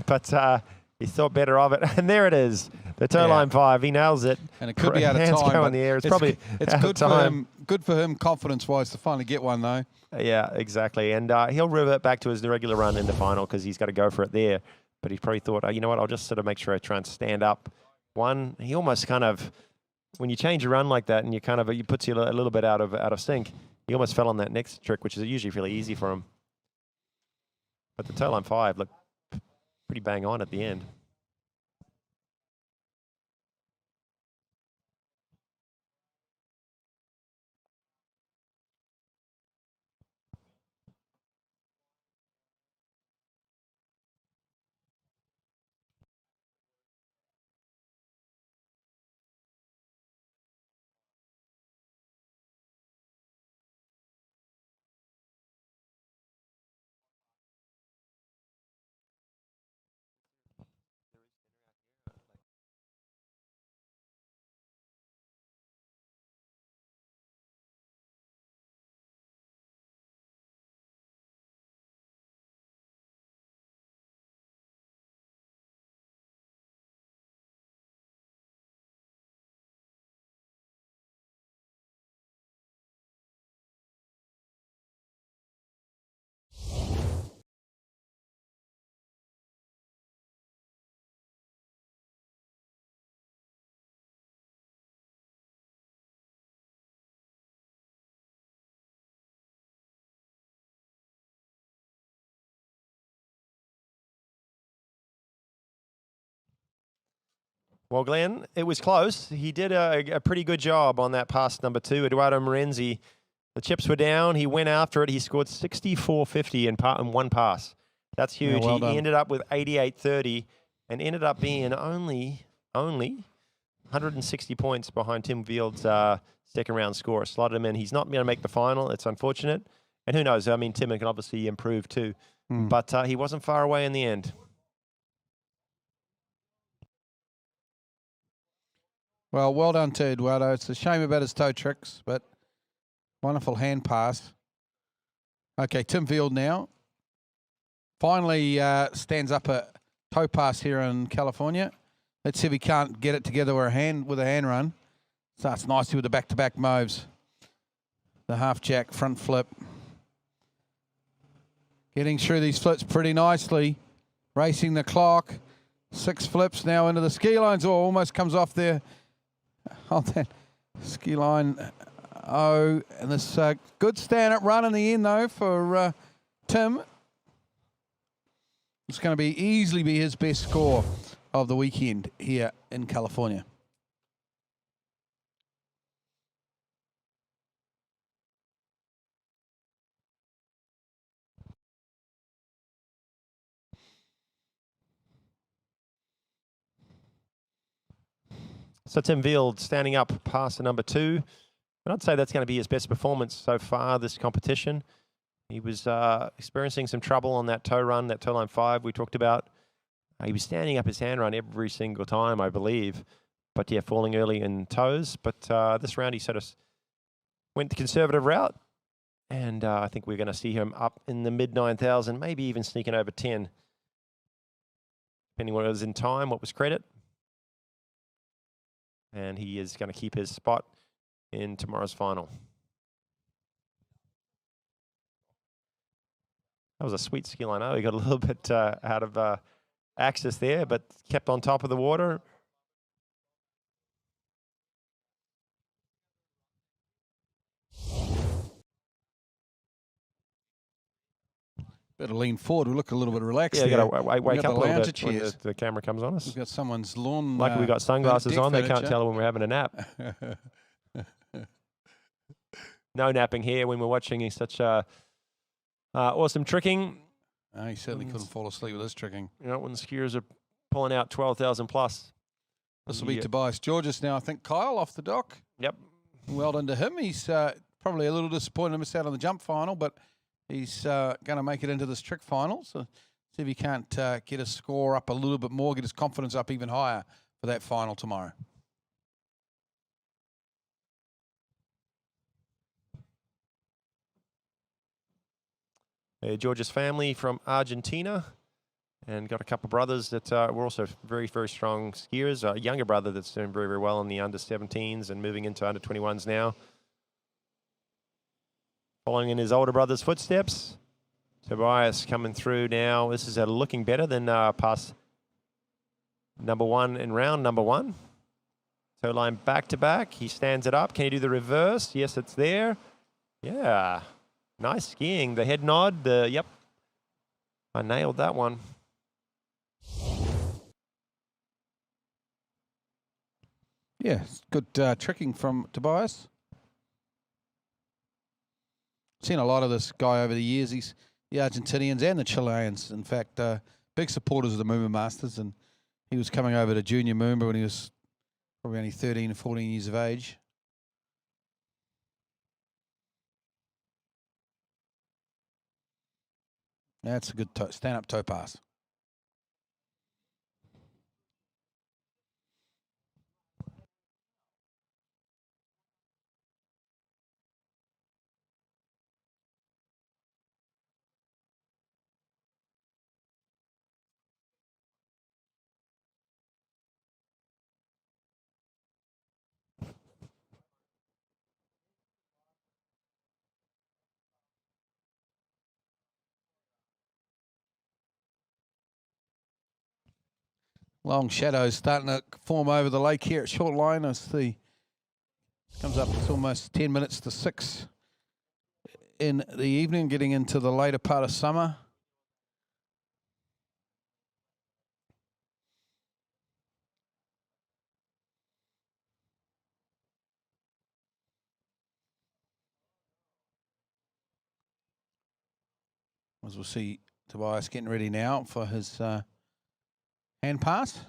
But he thought better of it. And there it is. The toe line 5. He nails it. And it could be out of Hands time. go in the air. It's probably it's out good of for time. him. Good for him, confidence-wise, to finally get one though. Yeah, exactly. And he'll revert back to his regular run in the final because he's got to go for it there. But he probably thought, you know what, I'll just sort of make sure I try and stand up. One, he almost kind of, when you change your run like that and you kind of, it puts you a little bit out of sync, he almost fell on that next trick, which is usually really easy for him. But the toe line 5 looked pretty bang on at the end. Well, Glenn, it was close. He did a pretty good job on that pass number 2. Eduardo Morenzi, the chips were down. He went after it. He scored 64.50 in one pass. That's huge. Yeah, well he done. ended up with 88.30 and ended up being only 160 points behind Tim Veal's second round score. Slotted him in. He's not going to make the final. It's unfortunate. And who knows? I mean, Tim can obviously improve too. But he wasn't far away in the end. Well done to Eduardo. It's a shame about his toe tricks, but wonderful hand pass. Okay, Tim Field now. Finally stands up a toe pass here in California. Let's see if he can't get it together with a hand run. Starts nicely with the back-to-back moves. The half jack, front flip. Getting through these flips pretty nicely. Racing the clock. 6 flips now into the ski lines. Oh, almost comes off there. On that ski line. Oh, and this good stand-up run in the end, though, for Tim. It's going to easily be his best score of the weekend here in California. So Tim Field standing up past the number 2. And I'd say that's going to be his best performance so far this competition. He was experiencing some trouble on that toe run, that toe line 5 we talked about. He was standing up his hand run every single time, I believe. But yeah, falling early in toes. But this round he sort of went the conservative route. And I think we're going to see him up in the mid 9,000, maybe even sneaking over 10. Depending what it was in time, what was credit. And he is going to keep his spot in tomorrow's final. That was a sweet ski line. Oh, he got a little bit out of axis there, but kept on top of the water. Better lean forward. We look a little bit relaxed. Yeah, you there. got to wake up a little bit when chairs. the camera comes on us. We've got someone's lawn. Luckily, we've got sunglasses on. They can't furniture. tell when we're having a nap. No napping here when we're watching such awesome tricking. He certainly couldn't fall asleep with this tricking. You know, when the skiers are pulling out 12,000 plus. This will be Tobias Georges now. I think Kyle off the dock. Yep. Well done to him. He's probably a little disappointed to miss out on the jump final, but he's going to make it into this trick final. So see if he can't get his score up a little bit more, get his confidence up even higher for that final tomorrow. George's family from Argentina, and got a couple of brothers that were also very, very strong skiers. A younger brother that's doing very, very well in the under-17s and moving into under-21s now. Following in his older brother's footsteps. Tobias coming through now. This is looking better than past number 1 in round number 1. Toe line back to back. He stands it up. Can he do the reverse? Yes, it's there. Yeah. Nice skiing. The head nod. Yep. I nailed that one. Yeah, good tricking from Tobias. Seen a lot of this guy over the years. He's the Argentinians and the Chileans, in fact, big supporters of the Moomba Masters, and he was coming over to junior Moomba when he was probably only 13 or 14 years of age. That's a good stand-up toe pass. Long shadows starting to form over the lake here at Shortline. As the comes up, it's almost 10 minutes to 6 in the evening, getting into the later part of summer. As we'll see Tobias getting ready now for his hand pass.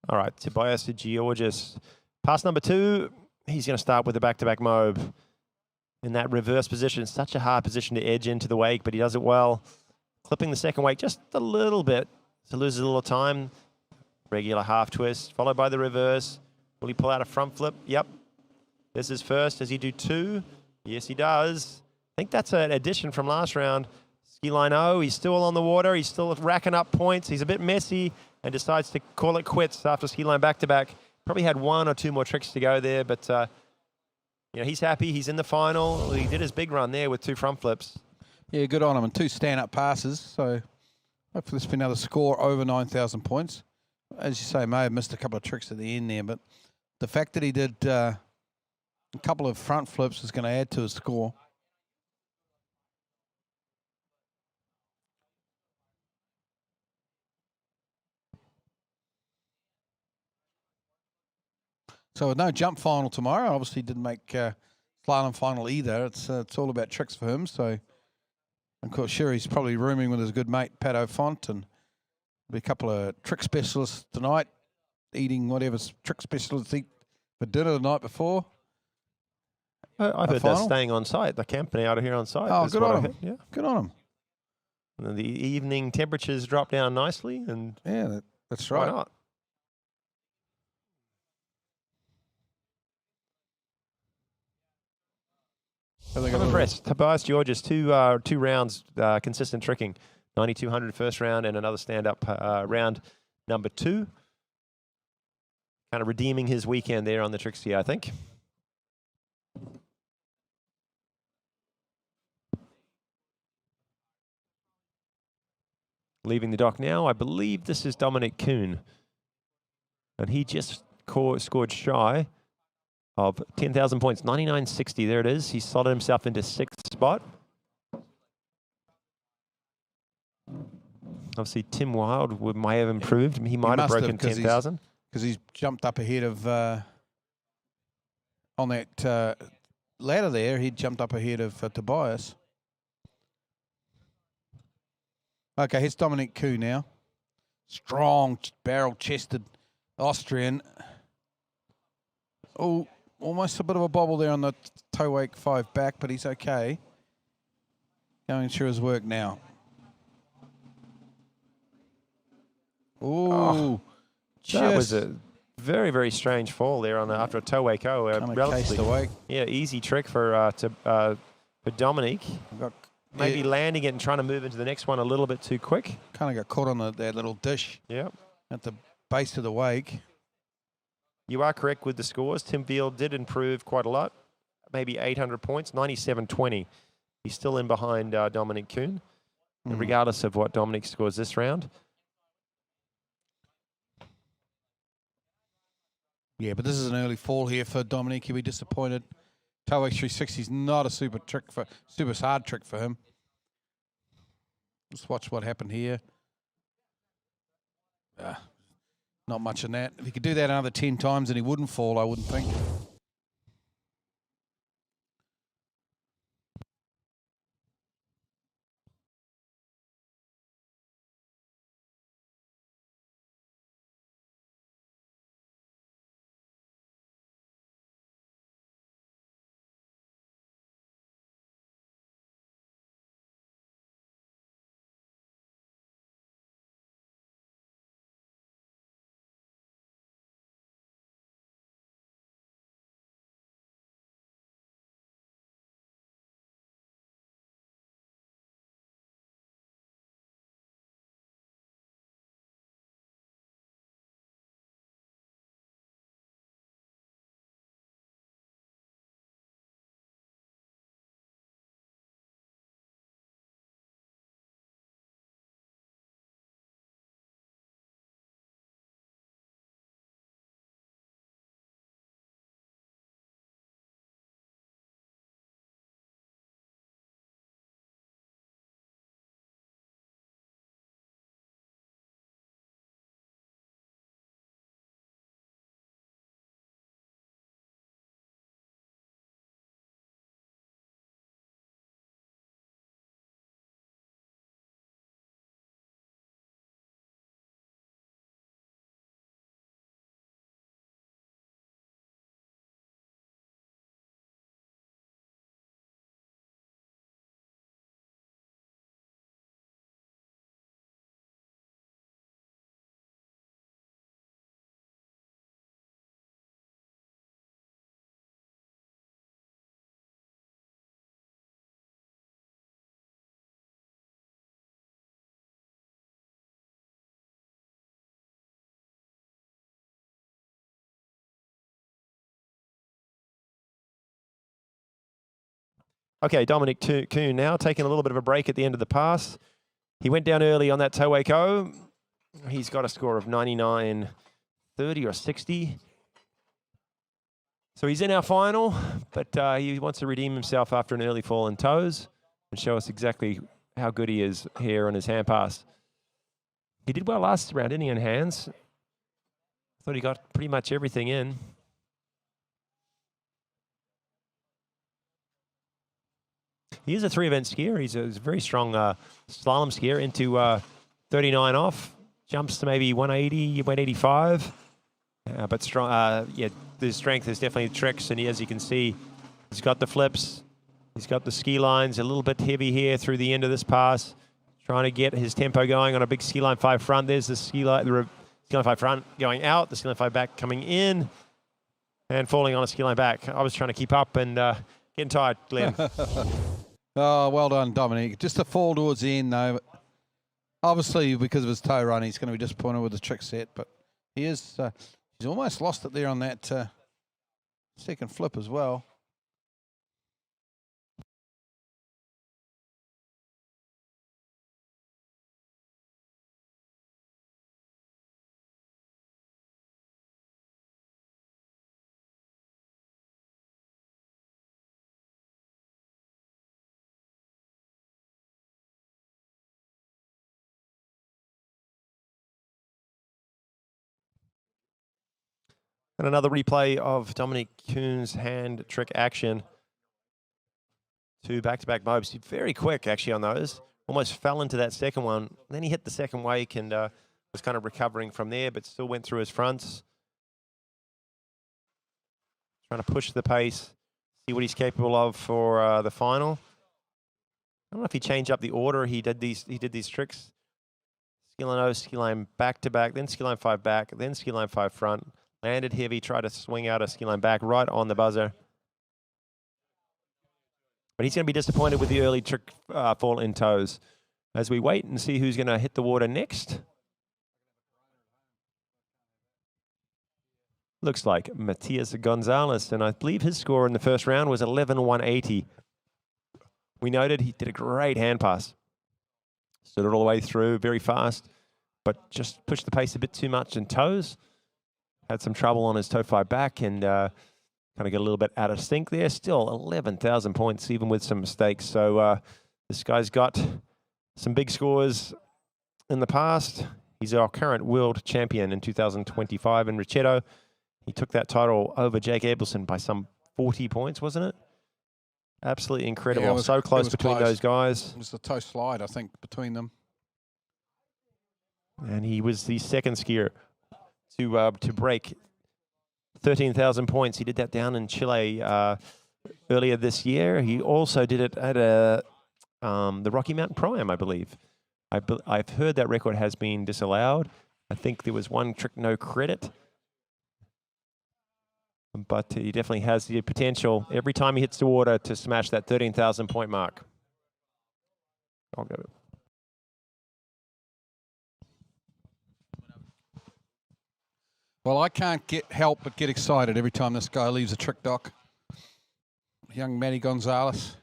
All right, Tobias Georgis. Pass number 2, he's going to start with a back-to-back mobe. In that reverse position, such a hard position to edge into the wake, but he does it well. Clipping the second wake just a little bit to lose a little time. Regular half twist, followed by the reverse. Will he pull out a front flip? Yep. This is first. Does he do 2? Yes, he does. I think that's an addition from last round. Ski line O, he's still on the water. He's still racking up points. He's a bit messy and decides to call it quits after ski line back-to-back. Probably had 1 or 2 more tricks to go there, but you know, he's happy. He's in the final. He did his big run there with 2 front flips. Yeah, good on him. And 2 stand-up passes. So hopefully this will be another score over 9,000 points. As you say, may have missed a couple of tricks at the end there, but the fact that he did a couple of front flips is going to add to his score. So with no jump final tomorrow, obviously didn't make slalom final either. It's all about tricks for him. So of course, sure, he's probably rooming with his good mate Pat O'Font, and be a couple of trick specialists tonight, eating whatever trick specialists eat for dinner the night before. I've heard they're staying on site. They're camping out here on site. Oh, That's good what on I him. heard, yeah. Good on him. And then the evening temperatures drop down nicely, and yeah, that's why right. not? I'm impressed. Tobias Georges, two rounds consistent tricking. 9,200 first round and another stand-up round number 2. Kind of redeeming his weekend there on the trick ski, I think. Leaving the dock now, I believe this is Dominic Kuhn. And he just scored shy of 10,000 points, 99.60. There it is. He slotted himself into 6th spot. Obviously, Tim Wild may have improved. He might have broken 10,000. Because he's jumped up ahead of, on that ladder there, he jumped up ahead of Tobias. Okay, here's Dominic Kuhn now. Strong, barrel-chested Austrian. Oh, almost a bit of a bobble there on the toe wake 5 back, but he's okay. Going through his work now. Ooh, that was a very, very strange fall there on after a toe wake. Relatively, the wake. Yeah, easy trick for Dominic. Maybe landing it and trying to move into the next one a little bit too quick. Kind of got caught on that little dish. Yeah. At the base of the wake. You are correct with the scores. Tim Field did improve quite a lot. Maybe 800 points, 97.20. He's still in behind Dominic Kuhn, regardless of what Dominic scores this round. Yeah, but this is an early fall here for Dominic. He'll be disappointed. Toe wake 360 is not a super hard trick for him. Just watch what happened here. Not much in that. If he could do that another 10 times and he wouldn't fall, I wouldn't think. Okay, Dominic Kuhn now taking a little bit of a break at the end of the pass. He went down early on that Toway Co. He's got a score of 99, 30 or 60. So he's in our final, but he wants to redeem himself after an early fall in toes and show us exactly how good he is here on his hand pass. He did well last round, didn't he, in hands? I thought he got pretty much everything in. He is a 3-event skier. He's a very strong slalom skier into 39 off. Jumps to maybe 180, 185. But strong, yeah, the strength is definitely tricks. And as you can see, he's got the flips. He's got the ski lines a little bit heavy here through the end of this pass. Trying to get his tempo going on a big ski line 5 front. There's the ski line 5 front going out, the ski line 5 back coming in, and falling on a ski line back. I was trying to keep up and getting tired, Glenn. Oh, well done, Dominic. Just a fall towards the end, though. Obviously, because of his toe run, he's going to be disappointed with the trick set, but he is. He's almost lost it there on that second flip as well. And another replay of Dominic Kuhn's hand trick action. 2 back-to-back mopes. Very quick, actually, on those. Almost fell into that second one. Then he hit the second wake and was kind of recovering from there, but still went through his fronts. Trying to push the pace, see what he's capable of for the final. I don't know if he changed up the order. He did these tricks. Ski line nose, ski line back-to-back, then ski line 5 back, then ski line 5 front. Landed heavy, tried to swing out a ski line back right on the buzzer. But he's going to be disappointed with the early trick fall in toes. As we wait and see who's going to hit the water next. Looks like Matias Gonzalez, and I believe his score in the first round was 11,180. We noted he did a great hand pass. Stood it all the way through, very fast, but just pushed the pace a bit too much in toes. Had some trouble on his toe 5 back and kind of got a little bit out of sync there. Still 11,000 points, even with some mistakes. So this guy's got some big scores in the past. He's our current world champion in 2025 in Ricciotto. He took that title over Jake Abelson by some 40 points, wasn't it? Absolutely incredible. Yeah, so close between those guys. It was the toe slide, I think, between them. And he was the second skier to break 13,000 points. He did that down in Chile earlier this year. He also did it at the Rocky Mountain Prime, I believe. I've heard that record has been disallowed. I think there was one trick no credit. But he definitely has the potential every time he hits the water to smash that 13,000 point mark. I'll go. Well, I can't help but get excited every time this guy leaves a trick dock. Young Matty Gonzalez.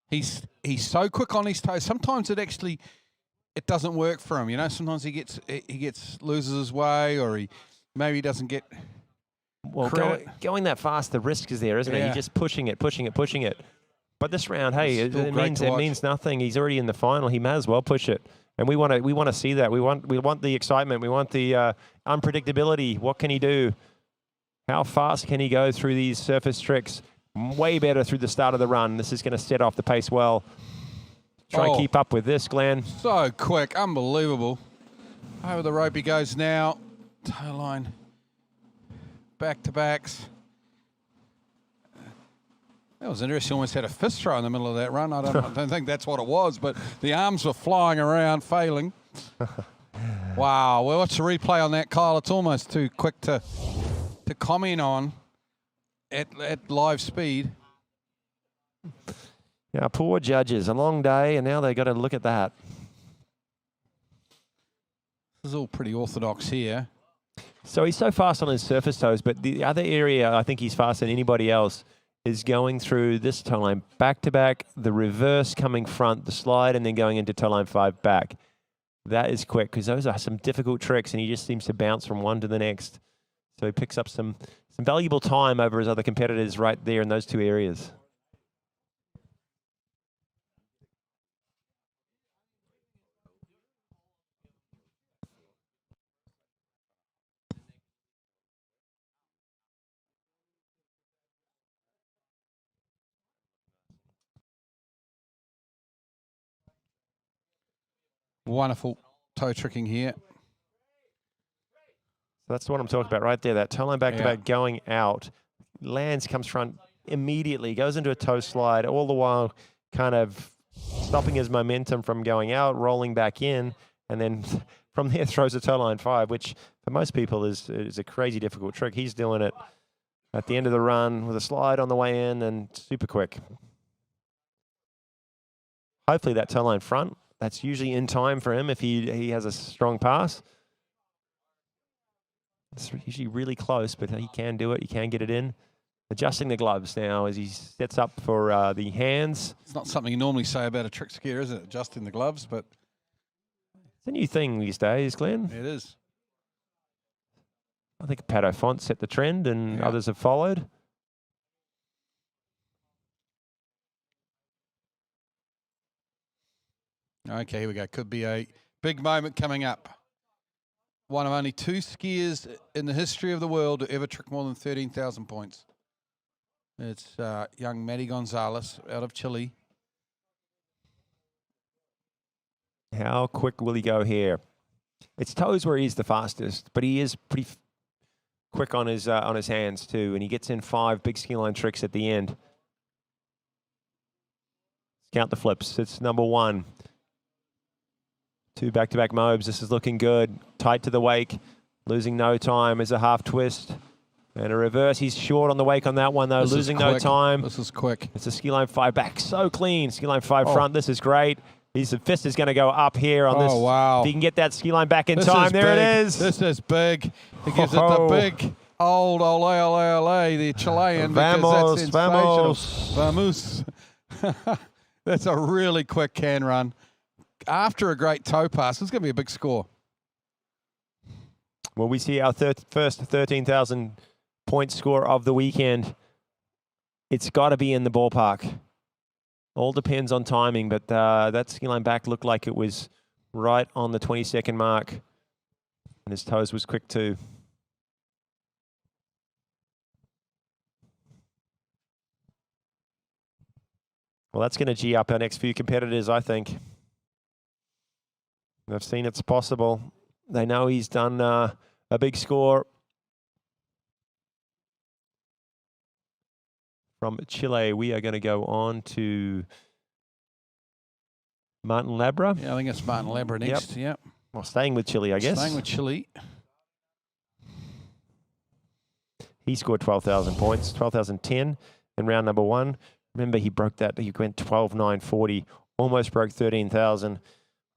He's so quick on his toes. Sometimes it doesn't work for him. You know, sometimes he loses his way, or maybe he doesn't get. Well, going that fast, the risk is there, isn't it? You're just pushing it. But this round, hey, it means nothing. He's already in the final. He may as well push it. And we want to see that. We want the excitement. We want the unpredictability. What can he do? How fast can he go through these surface tricks? Way better through the start of the run. This is going to set off the pace well. Try and keep up with this, Glenn. So quick, unbelievable. Over the rope he goes now. Toe line. Back-to-backs. That was interesting. Almost had a fist throw in the middle of that run. I don't think that's what it was, but the arms were flying around, failing. Wow. Well, what's the replay on that, Kyle? It's almost too quick to comment on at live speed. Yeah, poor judges. A long day, and now they've got to look at that. This is all pretty orthodox here. So he's so fast on his surface toes, but the other area I think he's faster than anybody else is going through this toe line back to back, the reverse coming front, the slide, and then going into toe line 5 back. That is quick because those are some difficult tricks, and he just seems to bounce from one to the next. So he picks up some valuable time over his other competitors right there in those two areas. Wonderful toe tricking here. So that's what I'm talking about right there. That toe line back to back going out. Lands, comes front immediately, goes into a toe slide, all the while kind of stopping his momentum from going out, rolling back in, and then from there throws a toe line 5, which for most people is a crazy difficult trick. He's doing it at the end of the run with a slide on the way in and super quick. Hopefully that toe line front, that's usually in time for him if he has a strong pass. It's usually really close, but he can do it. He can get it in. Adjusting the gloves now as he sets up for the hands. It's not something you normally say about a trick skier, is it? Adjusting the gloves, but it's a new thing these days, Glenn. It is. I think Pato Font set the trend, and others have followed. Okay, here we go. Could be a big moment coming up. One of only 2 skiers in the history of the world to ever trick more than 13,000 points. It's young Matty Gonzalez out of Chile. How quick will he go here? It's toes where he's the fastest, but he is pretty quick on his hands too, and he gets in 5 big ski line tricks at the end. Count the flips. It's number 1. 2 back-to-back mobs. This is looking good. Tight to the wake. Losing no time as a half twist. And a reverse. He's short on the wake on that one, though. Losing no time. This is quick. It's a ski line 5 back. So clean. Ski line 5 front. This is great. His fist is going to go up here on this. Oh, wow. If he can get that ski line back in time. There it is. This is big. He gives it the big old ole, the Chilean. Vamos, because that's Vamos. That's a really quick can run. After a great toe pass, it's going to be a big score. Well, we see our first 13,000 point score of the weekend. It's got to be in the ballpark. All depends on timing, but that ski line back looked like it was right on the 20-second mark. And his toes was quick too. Well, that's going to G up our next few competitors, I think. They've seen it's possible. They know he's done a big score from Chile. We are going to go on to Martin Labra. Yeah, I think it's Martin Labra next. Yep. Well, staying with Chile, I guess. Staying with Chile. He scored 12,000 points, 12,010 in round number 1. Remember, he broke that. He went 12,940, almost broke 13,000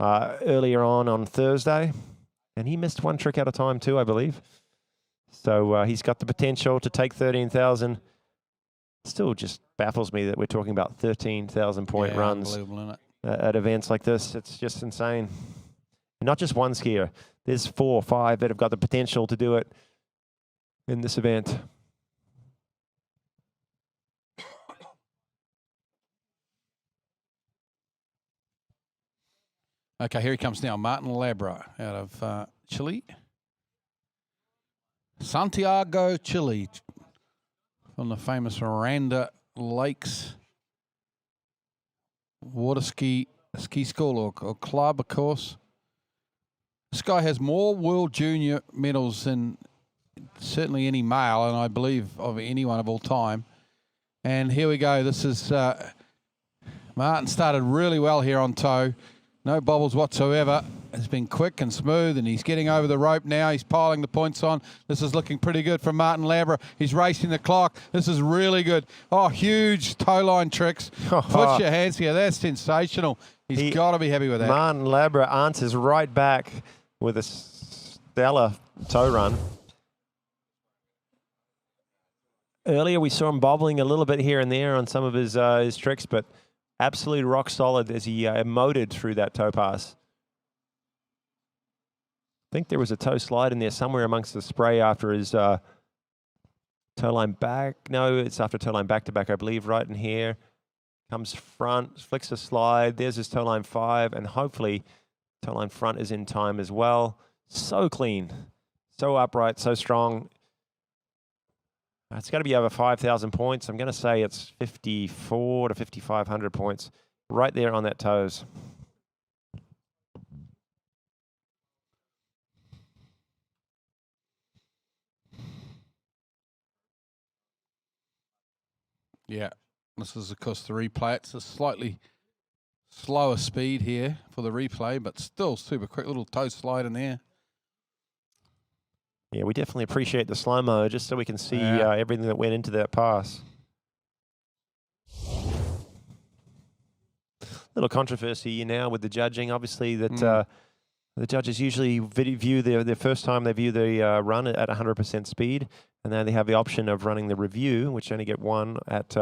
earlier on Thursday. And he missed 1 trick at a time too, I believe. So he's got the potential to take 13,000. Still just baffles me that we're talking about 13,000 point runs unbelievable, isn't it? At events like this. It's just insane. And not just one skier. There's 4 or 5 that have got the potential to do it in this event. Okay, here he comes now. Martin Labra out of Chile. Santiago, Chile. From the famous Miranda Lakes water ski school or club, of course. This guy has more World Junior medals than certainly any male, and I believe of anyone of all time. And here we go. This is Martin started really well here on toe. No bobbles whatsoever. It's been quick and smooth, and he's getting over the rope now. He's piling the points on. This is looking pretty good for Martin Labra. He's racing the clock. This is really good. Oh, huge toe line tricks. Put your hands here. That's sensational. He's got to be happy with that. Martin Labra answers right back with a stellar toe run. Earlier we saw him bobbling a little bit here and there on some of his tricks, but absolutely rock solid as he emoted through that toe pass. I think there was a toe slide in there somewhere amongst the spray after his toe line back. No, it's after toe line back to back, I believe, right in here. Comes front, flicks a slide. There's his toe line 5, and hopefully toe line front is in time as well. So clean, so upright, so strong. It's got to be over 5,000 points. I'm going to say it's 54 to 5,500 points right there on that toes. Yeah, this is, of course, the replay. It's a slightly slower speed here for the replay, but still super quick little toe slide in there. Yeah, we definitely appreciate the slow-mo just so we can see everything that went into that pass. Little controversy now with the judging, obviously, that the judges usually view their first time they view the run at 100% speed, and then they have the option of running the review, which only get one at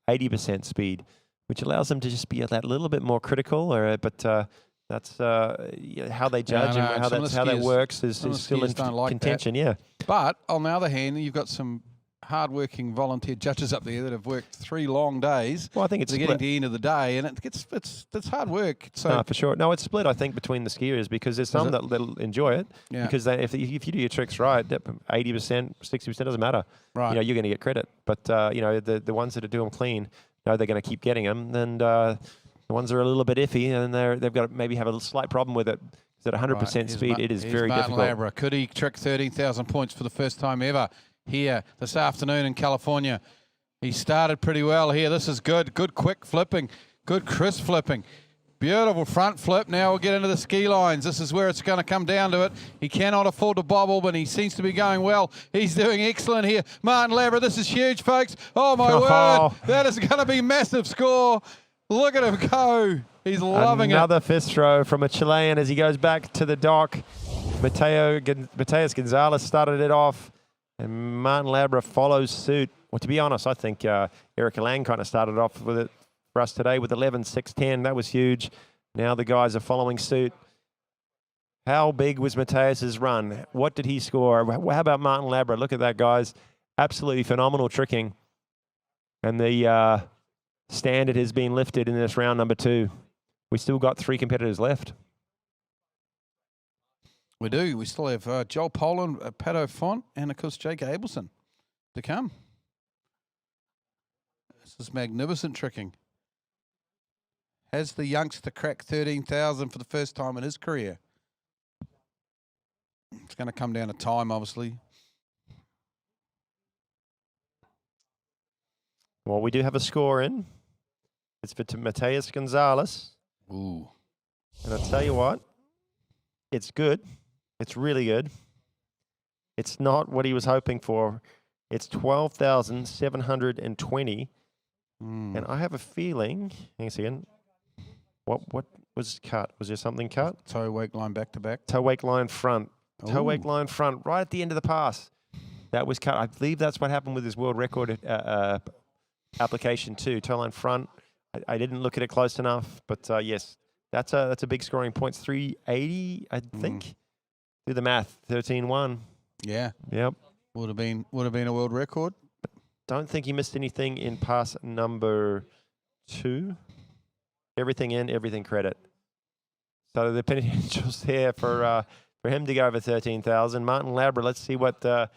80% speed, which allows them to just be that little bit more critical, but that's how they judge and how that works is still in contention. Yeah. But on the other hand, you've got some hard-working volunteer judges up there that have worked 3 long days. Well, I think it's getting to the end of the day, and it's hard work. So no, for sure. No, it's split. I think between the skiers because there's some that'll enjoy it because if you do your tricks right, 80%, 60% doesn't matter. Right. You're going to get credit. But the ones that do them clean, they're going to keep getting them, and the ones that are a little bit iffy, and they've got to maybe have a slight problem with it. Because at 100% speed, it is very difficult. Labra. Could he trick 13,000 points for the first time ever here this afternoon in California? He started pretty well here. This is good. Good quick flipping. Good crisp flipping. Beautiful front flip. Now we'll get into the ski lines. This is where it's going to come down to it. He cannot afford to bobble, but he seems to be going well. He's doing excellent here. Martin Labra, this is huge, folks. Oh, my word. That is going to be massive score. Look at him go. He's loving Another fifth throw from a Chilean as he goes back to the dock. Mateus Gonzalez started it off, and Martin Labra follows suit. Well, to be honest, I think Eric Lang kind of started off with it for us today with 11.610. That was huge. Now the guys are following suit. How big was Mateus's run? What did he score? How about Martin Labra? Look at that, guys. Absolutely phenomenal tricking. And the standard has been lifted in this round number 2. We still got 3 competitors left. We do. We still have Joel Poland, Pato Font, and of course Jake Abelson to come. This is magnificent tricking. Has the youngster cracked 13,000 for the first time in his career? It's going to come down to time, obviously. Well, we do have a score in. It's for Mateus Gonzalez. Ooh. And I'll tell you what, it's good. It's really good. It's not what he was hoping for. It's 12,720. And I have a feeling, hang on a second, what was cut? Was there something cut? Toe wake line back to back. Toe wake line front. Toe wake Ooh. line front, right at the end of the pass. That was cut. I believe that's what happened with his world record application too. Toe line front. I didn't look at it close enough, but yes, that's a big scoring points. 380, I think. Do the math. 13-1. Yeah. Yep. Would have been a world record. Don't think he missed anything in pass number 2. Everything in, everything credit. So the potential's there for him to go over 13,000. Martin Labra, let's see what the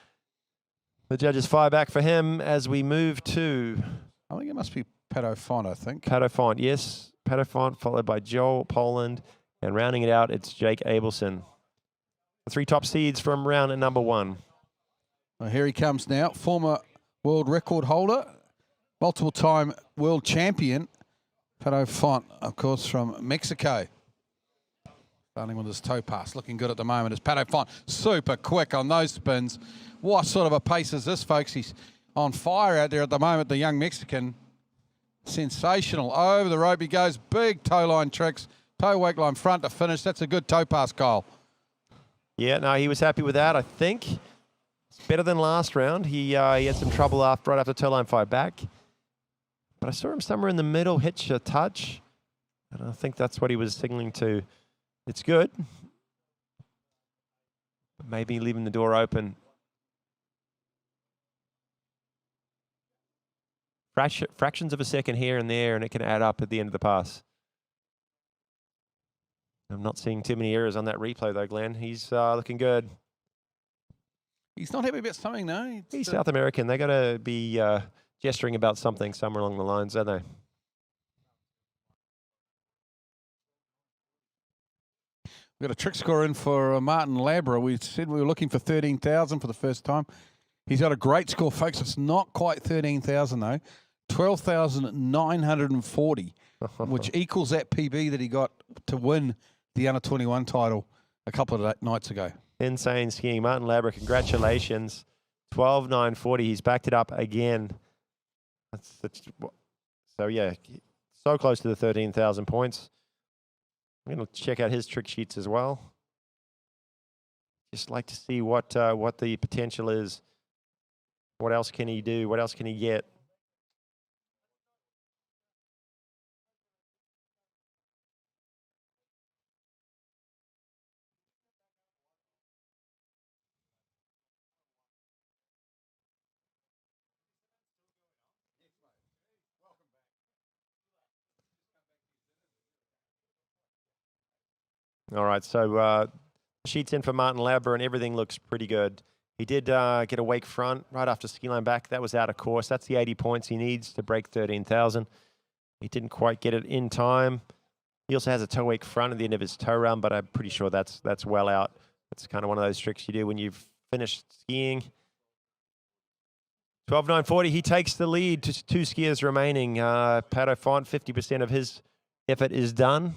judges fire back for him as we move to. I think it must be Pato Font, I think. Pato Font, yes. Pato Font followed by Joel Poland. And rounding it out, it's Jake Abelson. The 3 top seeds from round number 1. Well, here he comes now. Former world record holder, multiple-time world champion, Pato Font, of course, from Mexico. Starting with his toe pass. Looking good at the moment is Pato Font. Super quick on those spins. What sort of a pace is this, folks? He's on fire out there at the moment, the young Mexican. Sensational. Over the rope he goes. Big toe line tricks. Toe wake line front to finish. That's a good toe pass, Kyle. Yeah, no, he was happy with that, I think. better than last round. He had some trouble right after toe line 5 back. But I saw him somewhere in the middle hitch a touch. And I think that's what he was signaling to. It's good. But maybe leaving the door open. Fractions of a second here and there, and it can add up at the end of the pass. I'm not seeing too many errors on that replay, though, Glenn. He's looking good. He's not happy about something, no? He's South American. They got to be gesturing about something somewhere along the lines, don't they? We've got a trick score in for Martin Labra. We said we were looking for 13,000 for the first time. He's got a great score, folks. It's not quite 13,000, though. 12,940, which equals that PB that he got to win the Under-21 title a couple of nights ago. Insane skiing. Martin Labra, congratulations. 12,940. He's backed it up again. So, yeah, so close to the 13,000 points. I'm going to check out his trick sheets as well. Just like to see what the potential is. What else can he do? What else can he get? All right, so sheets in for Martin Labra, and everything looks pretty good. He did get a wake front right after ski line back. That was out of course. That's the 80 points he needs to break 13,000. He didn't quite get it in time. He also has a toe wake front at the end of his toe run, but I'm pretty sure that's well out. That's kind of one of those tricks you do when you've finished skiing. 12,940, he takes the lead to 2 skiers remaining. Pato Font, 50% of his effort is done.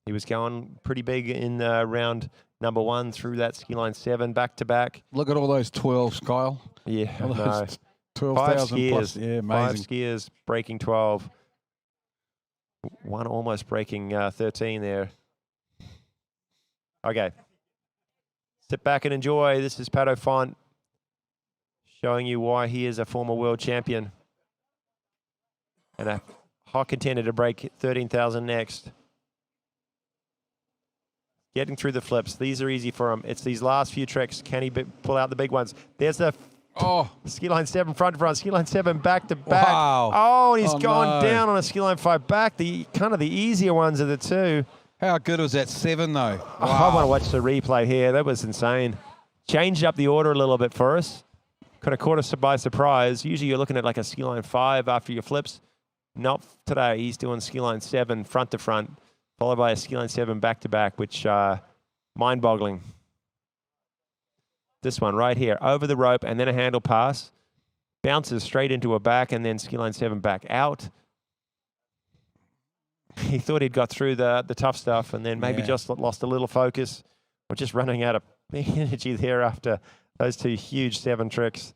He was going pretty big in round number 1 through that ski line 7 back to back. Look at all those 12s, Kyle. Yeah, all no. 12,000 plus. Yeah, amazing. 5 skiers breaking 12. One almost breaking 13 there. Okay. Sit back and enjoy. This is Pato Font showing you why he is a former world champion and a hot contender to break 13,000 next. Getting through the flips. These are easy for him. It's these last few tricks. Can he pull out the big ones? There's the ski line 7 front to front. Ski line 7 back to back. Wow. Oh, and he's gone down on a ski line 5 back. The kind of the easier ones of the 2. How good was that 7 though? Wow. Oh, I want to watch the replay here. That was insane. Changed up the order a little bit for us. Kind of caught us by surprise. Usually you're looking at like a ski line 5 after your flips. Not today. He's doing ski line 7 front to front, followed by a ski line 7 back to back, which mind-boggling. This one right here, over the rope and then a handle pass, bounces straight into a back and then ski line 7 back out. He thought he'd got through the tough stuff and then maybe just lost a little focus or just running out of energy there after those 2 huge 7 tricks.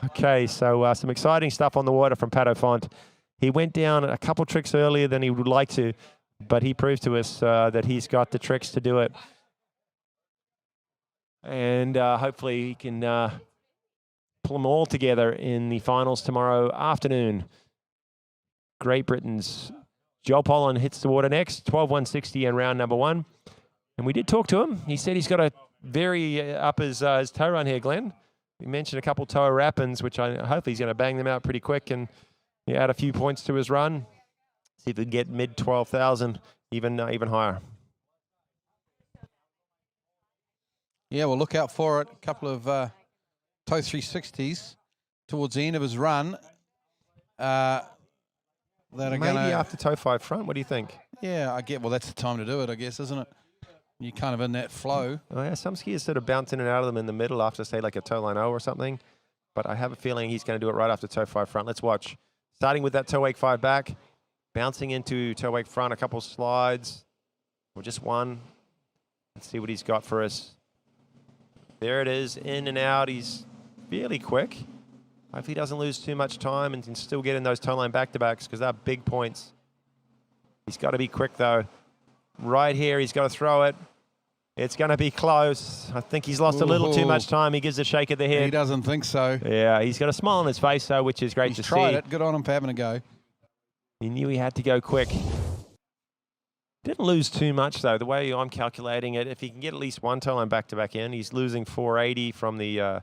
Okay, so some exciting stuff on the water from Pato Font. He went down a couple tricks earlier than he would like to, but he proved to us that he's got the tricks to do it. And hopefully he can pull them all together in the finals tomorrow afternoon. Great Britain's Joel Pollan hits the water next, 12,160 in round number 1. And we did talk to him. He said he's got to vary up his toe run here, Glenn. We mentioned a couple toe wrappings, which hopefully he's going to bang them out pretty quick and add a few points to his run. See if we can get mid 12,000, even higher. Yeah, we'll look out for it. A couple of toe 360s towards the end of his run. That are Maybe gonna, after toe 5 front. What do you think? yeah, well, that's the time to do it, I guess, isn't it? You're kind of in that flow. Oh, yeah, some skiers sort of bounce in and out of them in the middle after, say, like a toe line O or something. But I have a feeling he's going to do it right after toe 5 front. Let's watch. Starting with that toe wake 5 back, bouncing into toe wake front, a couple slides, or just one. Let's see what he's got for us. There it is, in and out. He's fairly quick. Hopefully he doesn't lose too much time and can still get in those toe line back-to-backs because they're big points. He's got to be quick, though. Right here, he's got to throw it. It's going to be close. I think he's lost a little too much time. He gives a shake of the head. He doesn't think so. Yeah, he's got a smile on his face, though, which is great to see. He's tried it. Good on him for having a go. He knew he had to go quick. Didn't lose too much, though. The way I'm calculating it, if he can get at least one toe line back-to-back in, he's losing 480 from the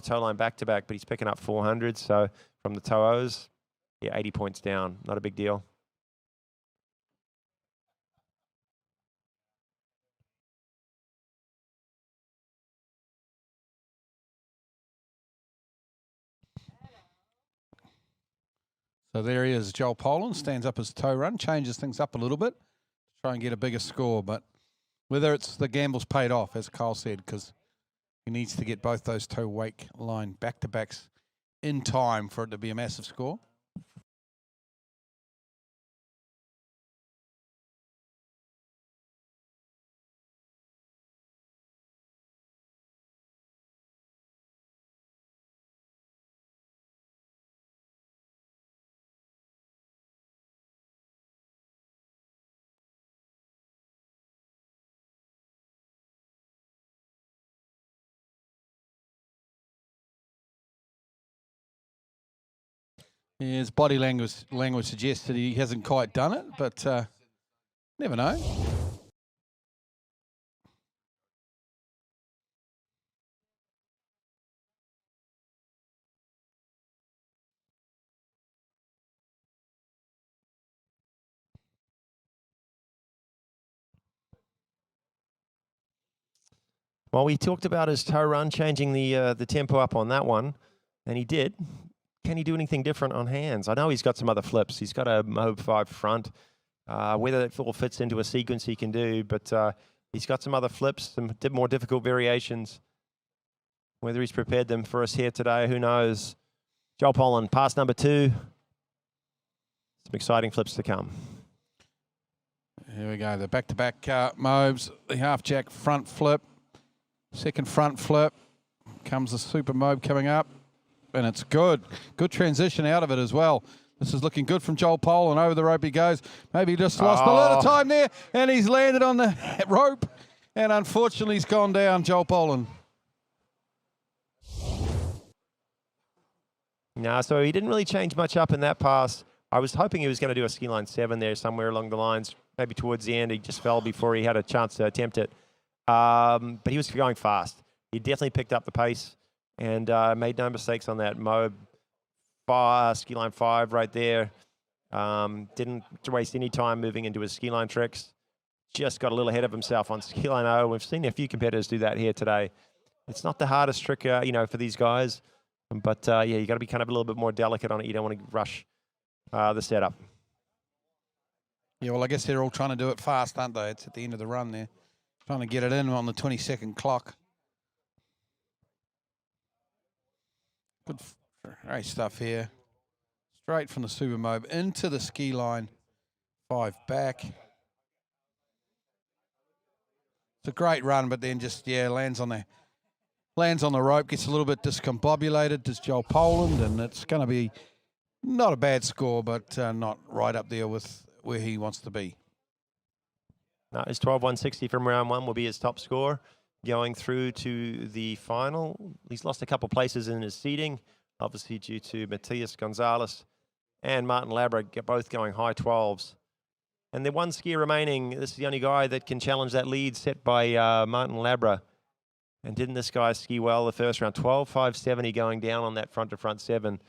toe line back-to-back, but he's picking up 400. So from the toe O's, yeah, 80 points down. Not a big deal. So there he is. Joel Poland stands up his toe run, changes things up a little bit, try and get a bigger score. But whether it's the gamble's paid off, as Kyle said, because he needs to get both those toe wake line back-to-backs in time for it to be a massive score. Yeah, his body language suggests that he hasn't quite done it, but never know. Well, we talked about his toe run, changing the tempo up on that one, and he did. Can he do anything different on hands? I know he's got some other flips. He's got a Moab 5 front. Whether it all fits into a sequence he can do, but he's got some other flips, some more difficult variations. Whether he's prepared them for us here today, who knows? Joel Poland, pass number 2. Some exciting flips to come. Here we go, the back-to-back Moabs, the half-jack front flip, second front flip, comes the super Moab coming up, and it's good. Good transition out of it as well. This is looking good from Joel Poland. Over the rope he goes. Maybe he just lost a lot of time there, and he's landed on the rope, and unfortunately he's gone down, Joel Poland. No, so he didn't really change much up in that pass. I was hoping he was going to do a ski line 7 there somewhere along the lines. Maybe towards the end, he just fell before he had a chance to attempt it. But he was going fast. He definitely picked up the pace and made no mistakes on that Moab ski line 5 right there. Didn't waste any time moving into his ski line tricks. Just got a little ahead of himself on ski line O. We've seen a few competitors do that here today. It's not the hardest trick, for these guys. But, yeah, you got to be kind of a little bit more delicate on it. You don't want to rush the setup. Yeah, well, I guess they're all trying to do it fast, aren't they? It's at the end of the run there. Trying to get it in on the 20-second clock. Good, great stuff here. Straight from the Super Moab into the ski line 5 back. It's a great run, but then just, lands on the rope, gets a little bit discombobulated, does Joel Poland, and it's going to be not a bad score, but not right up there with where he wants to be. No, his 12.160 from round 1 will be his top score going through to the final. He's lost a couple places in his seeding, obviously due to Matias Gonzalez and Martin Labra both going high 12s. And the one skier remaining, this is the only guy that can challenge that lead set by Martin Labra. And didn't this guy ski well the first round? 12.570 going down on that front-to-front 7.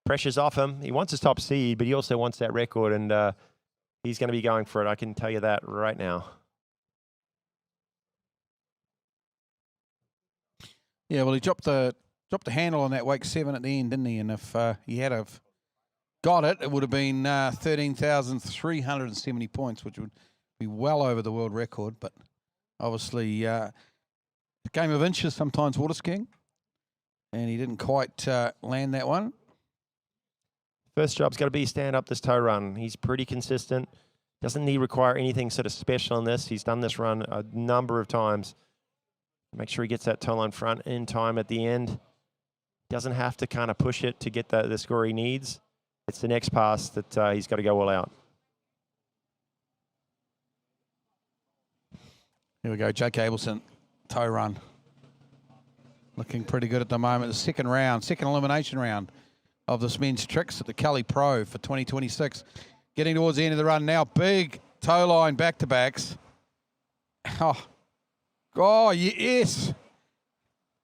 Pressure's off him. He wants his top seed, but he also wants that record, and he's going to be going for it. I can tell you that right now. Yeah, well, he dropped the handle on that wake 7 at the end, didn't he? And if he had have got it, it would have been 13,370 points, which would be well over the world record. But obviously, a game of inches sometimes water skiing, and he didn't quite land that one. First job's got to be stand up this tow run. He's pretty consistent. Doesn't he require anything sort of special in this? He's done this run a number of times. Make sure he gets that tow line front in time at the end. Doesn't have to kind of push it to get the score he needs. It's the next pass that he's got to go all out. Here we go, Jake Abelson, tow run. Looking pretty good at the moment. The second elimination round of this men's tricks at the Kelly Pro for 2026. Getting towards the end of the run now. Big tow line back-to-backs. Oh, yes.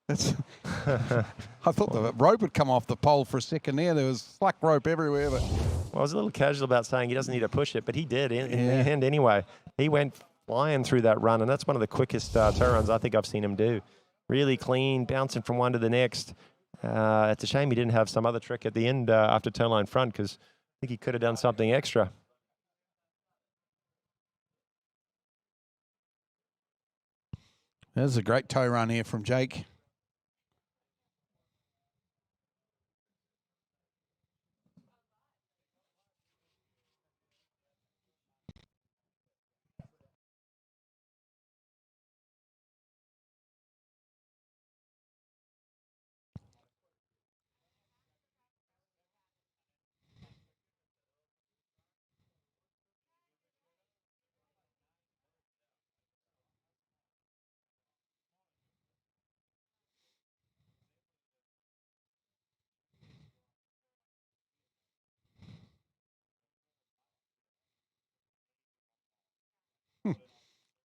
That's I thought the rope would come off the pole for a second there. There was slack rope everywhere. But Well, I was a little casual about saying he doesn't need to push it, but he did in the end anyway. He went flying through that run, and that's one of the quickest tow runs I think I've seen him do. Really clean, bouncing from one to the next. It's a shame he didn't have some other trick at the end after tow line front, because I think he could have done something extra. There's a great tow run here from Jake.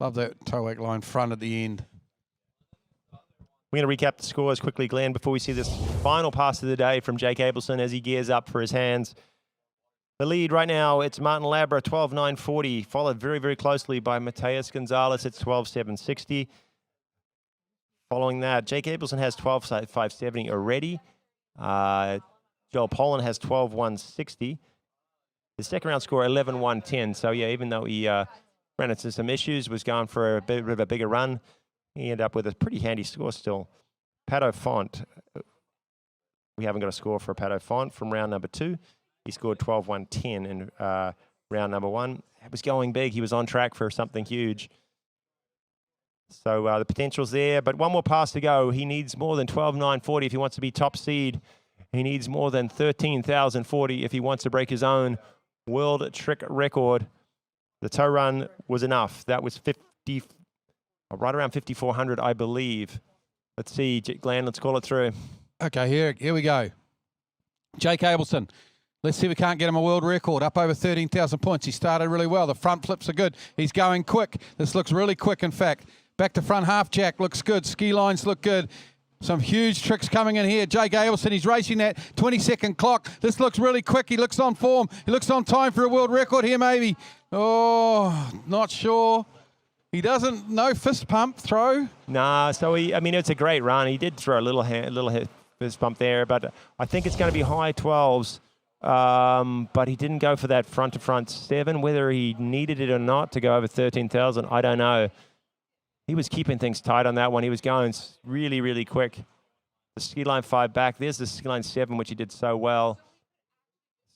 Love that toe wake line front at the end. We're going to recap the scores quickly, Glenn, before we see this final pass of the day from Jake Abelson as he gears up for his hands. The lead right now, it's Martin Labra, 12.940, followed very, very closely by Mateus Gonzalez at 12.760. Following that, Jake Abelson has 12.570 already. Joel Poland has 12.160. His second round score, 11.110. So, yeah, even though he ran into some issues, was going for a bit of a bigger run, he ended up with a pretty handy score still. Pato Font, we haven't got a score for Pato Font from round number 2. He scored 12.110 in round number 1. It was going big. He was on track for something huge. So the potential's there, but one more pass to go. He needs more than 12.940 if he wants to be top seed. He needs more than 13,040 if he wants to break his own world trick record. The tow run was enough. That was right around 5,400, I believe. Let's see, Glenn, let's call it through. Okay, here we go. Jake Abelson. Let's see if we can't get him a world record, up over 13,000 points. He started really well. The front flips are good. He's going quick. This looks really quick, in fact. Back to front half jack looks good. Ski lines look good. Some huge tricks coming in here. Jake Abelson, he's racing that 20-second clock. This looks really quick. He looks on form. He looks on time for a world record here, maybe. Oh, not sure. He doesn't, no fist pump throw. Nah, so it's a great run. He did throw a little fist pump there, but I think it's going to be high 12s. But he didn't go for that front-to-front 7. Whether he needed it or not to go over 13,000, I don't know. He was keeping things tight on that one. He was going really, really quick. The ski line 5 back. There's the ski line 7, which he did so well.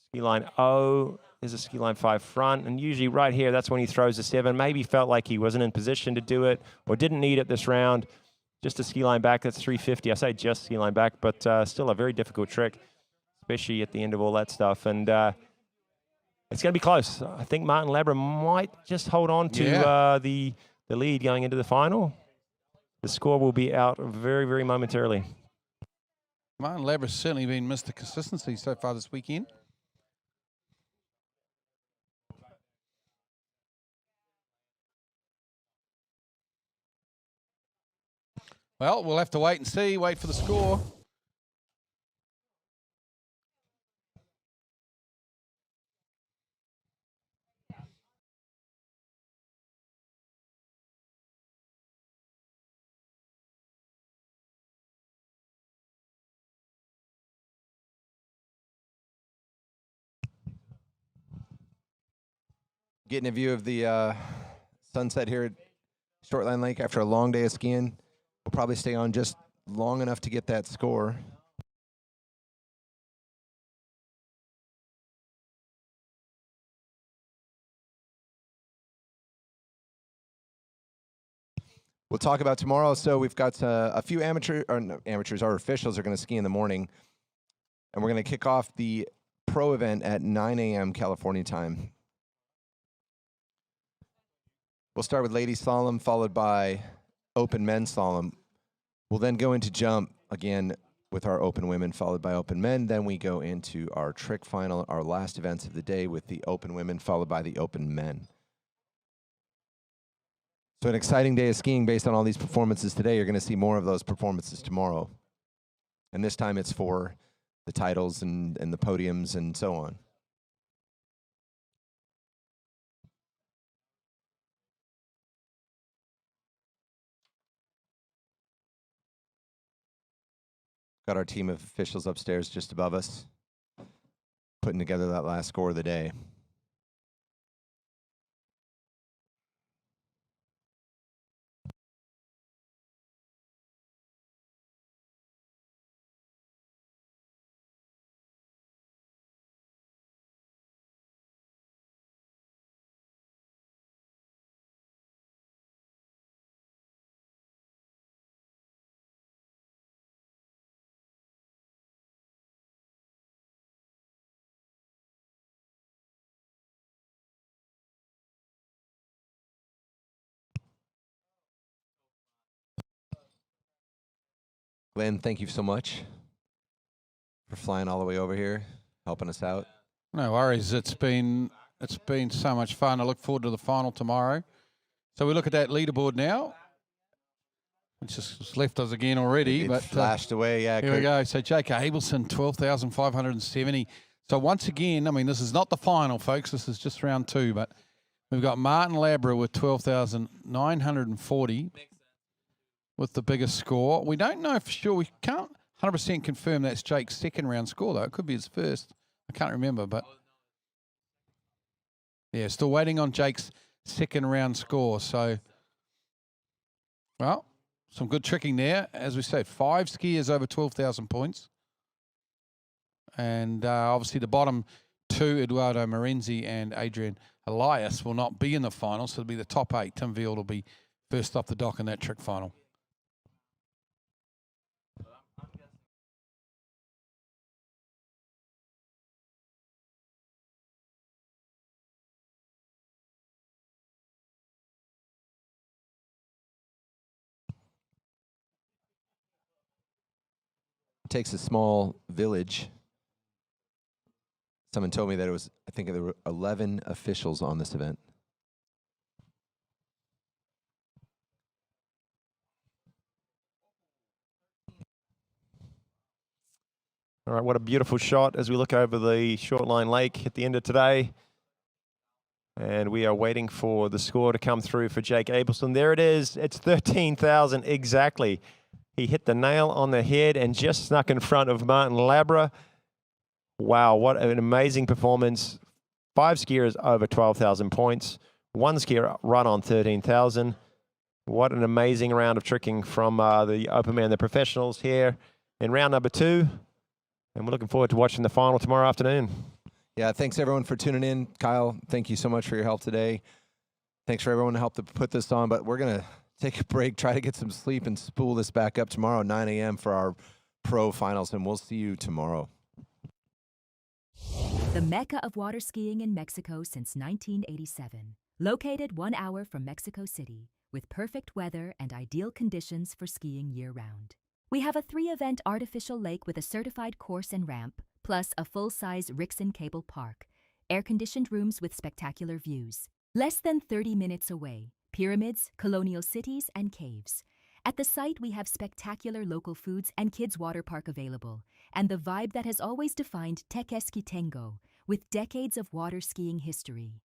Ski line 0. There's a ski line 5 front. And usually right here, that's when he throws the 7. Maybe felt like he wasn't in position to do it or didn't need it this round. Just a ski line back, that's 350. I say just ski line back, but still a very difficult trick, especially at the end of all that stuff. And it's going to be close. I think Martin Labra might just hold on to the lead going into the final. The score will be out very, very momentarily. Martin Labra's certainly been Mr. Consistency so far this weekend. Well, we'll have to wait and see, wait for the score. Getting a view of the sunset here at Shortline Lake after a long day of skiing. We'll probably stay on just long enough to get that score. We'll talk about tomorrow. So we've got a few amateurs, our officials are going to ski in the morning. And we're going to kick off the pro event at 9 a.m. California time. We'll start with ladies slalom, followed by open men's slalom. We'll then go into jump again with our open women, followed by open men. Then we go into our trick final, our last events of the day with the open women, followed by the open men. So an exciting day of skiing based on all these performances today. You're going to see more of those performances tomorrow. And this time it's for the titles and the podiums and so on. Got our team of officials upstairs just above us, putting together that last score of the day. Glenn, thank you so much for flying all the way over here, helping us out. No worries. It's been so much fun. I look forward to the final tomorrow. So we look at that leaderboard now. It's just left us again already. It but flashed away, yeah. Here we go. So J.K. Abelson, 12,570. So once again, I mean, this is not the final, folks. This is just round 2. But we've got Martin Labra with 12,940 with the biggest score. We don't know for sure. We can't 100% confirm that's Jake's second round score, though. It could be his first. I can't remember, but yeah, still waiting on Jake's second round score. So, well, some good tricking there. As we said, 5 skiers over 12,000 points. And obviously the bottom 2, Eduardo Marenzi and Adrian Elias, will not be in the final. So it'll be the top 8. Tim Veal will be first off the dock in that trick final. Takes a small village. Someone told me that I think there were 11 officials on this event. All right, what a beautiful shot as we look over the Shortline Lake at the end of today. And we are waiting for the score to come through for Jake Abelson. There it is. It's 13,000 exactly. He hit the nail on the head and just snuck in front of Martin Labra. Wow, what an amazing performance. 5 skiers over 12,000 points. 1 skier run on 13,000. What an amazing round of tricking from the open man, the professionals here in round number 2. And we're looking forward to watching the final tomorrow afternoon. Yeah, thanks everyone for tuning in. Kyle, thank you so much for your help today. Thanks for everyone who helped to put this on, but we're going to take a break, try to get some sleep, and spool this back up tomorrow, 9 a.m. for our pro finals, and we'll see you tomorrow. The Mecca of water skiing in Mexico since 1987. Located 1 hour from Mexico City, with perfect weather and ideal conditions for skiing year-round. We have a 3-event artificial lake with a certified course and ramp, plus a full-size Rixon Cable Park, air-conditioned rooms with spectacular views. Less than 30 minutes away, pyramids, colonial cities, and caves. At the site, we have spectacular local foods and kids' water park available, and the vibe that has always defined Tequesquitengo, with decades of water skiing history.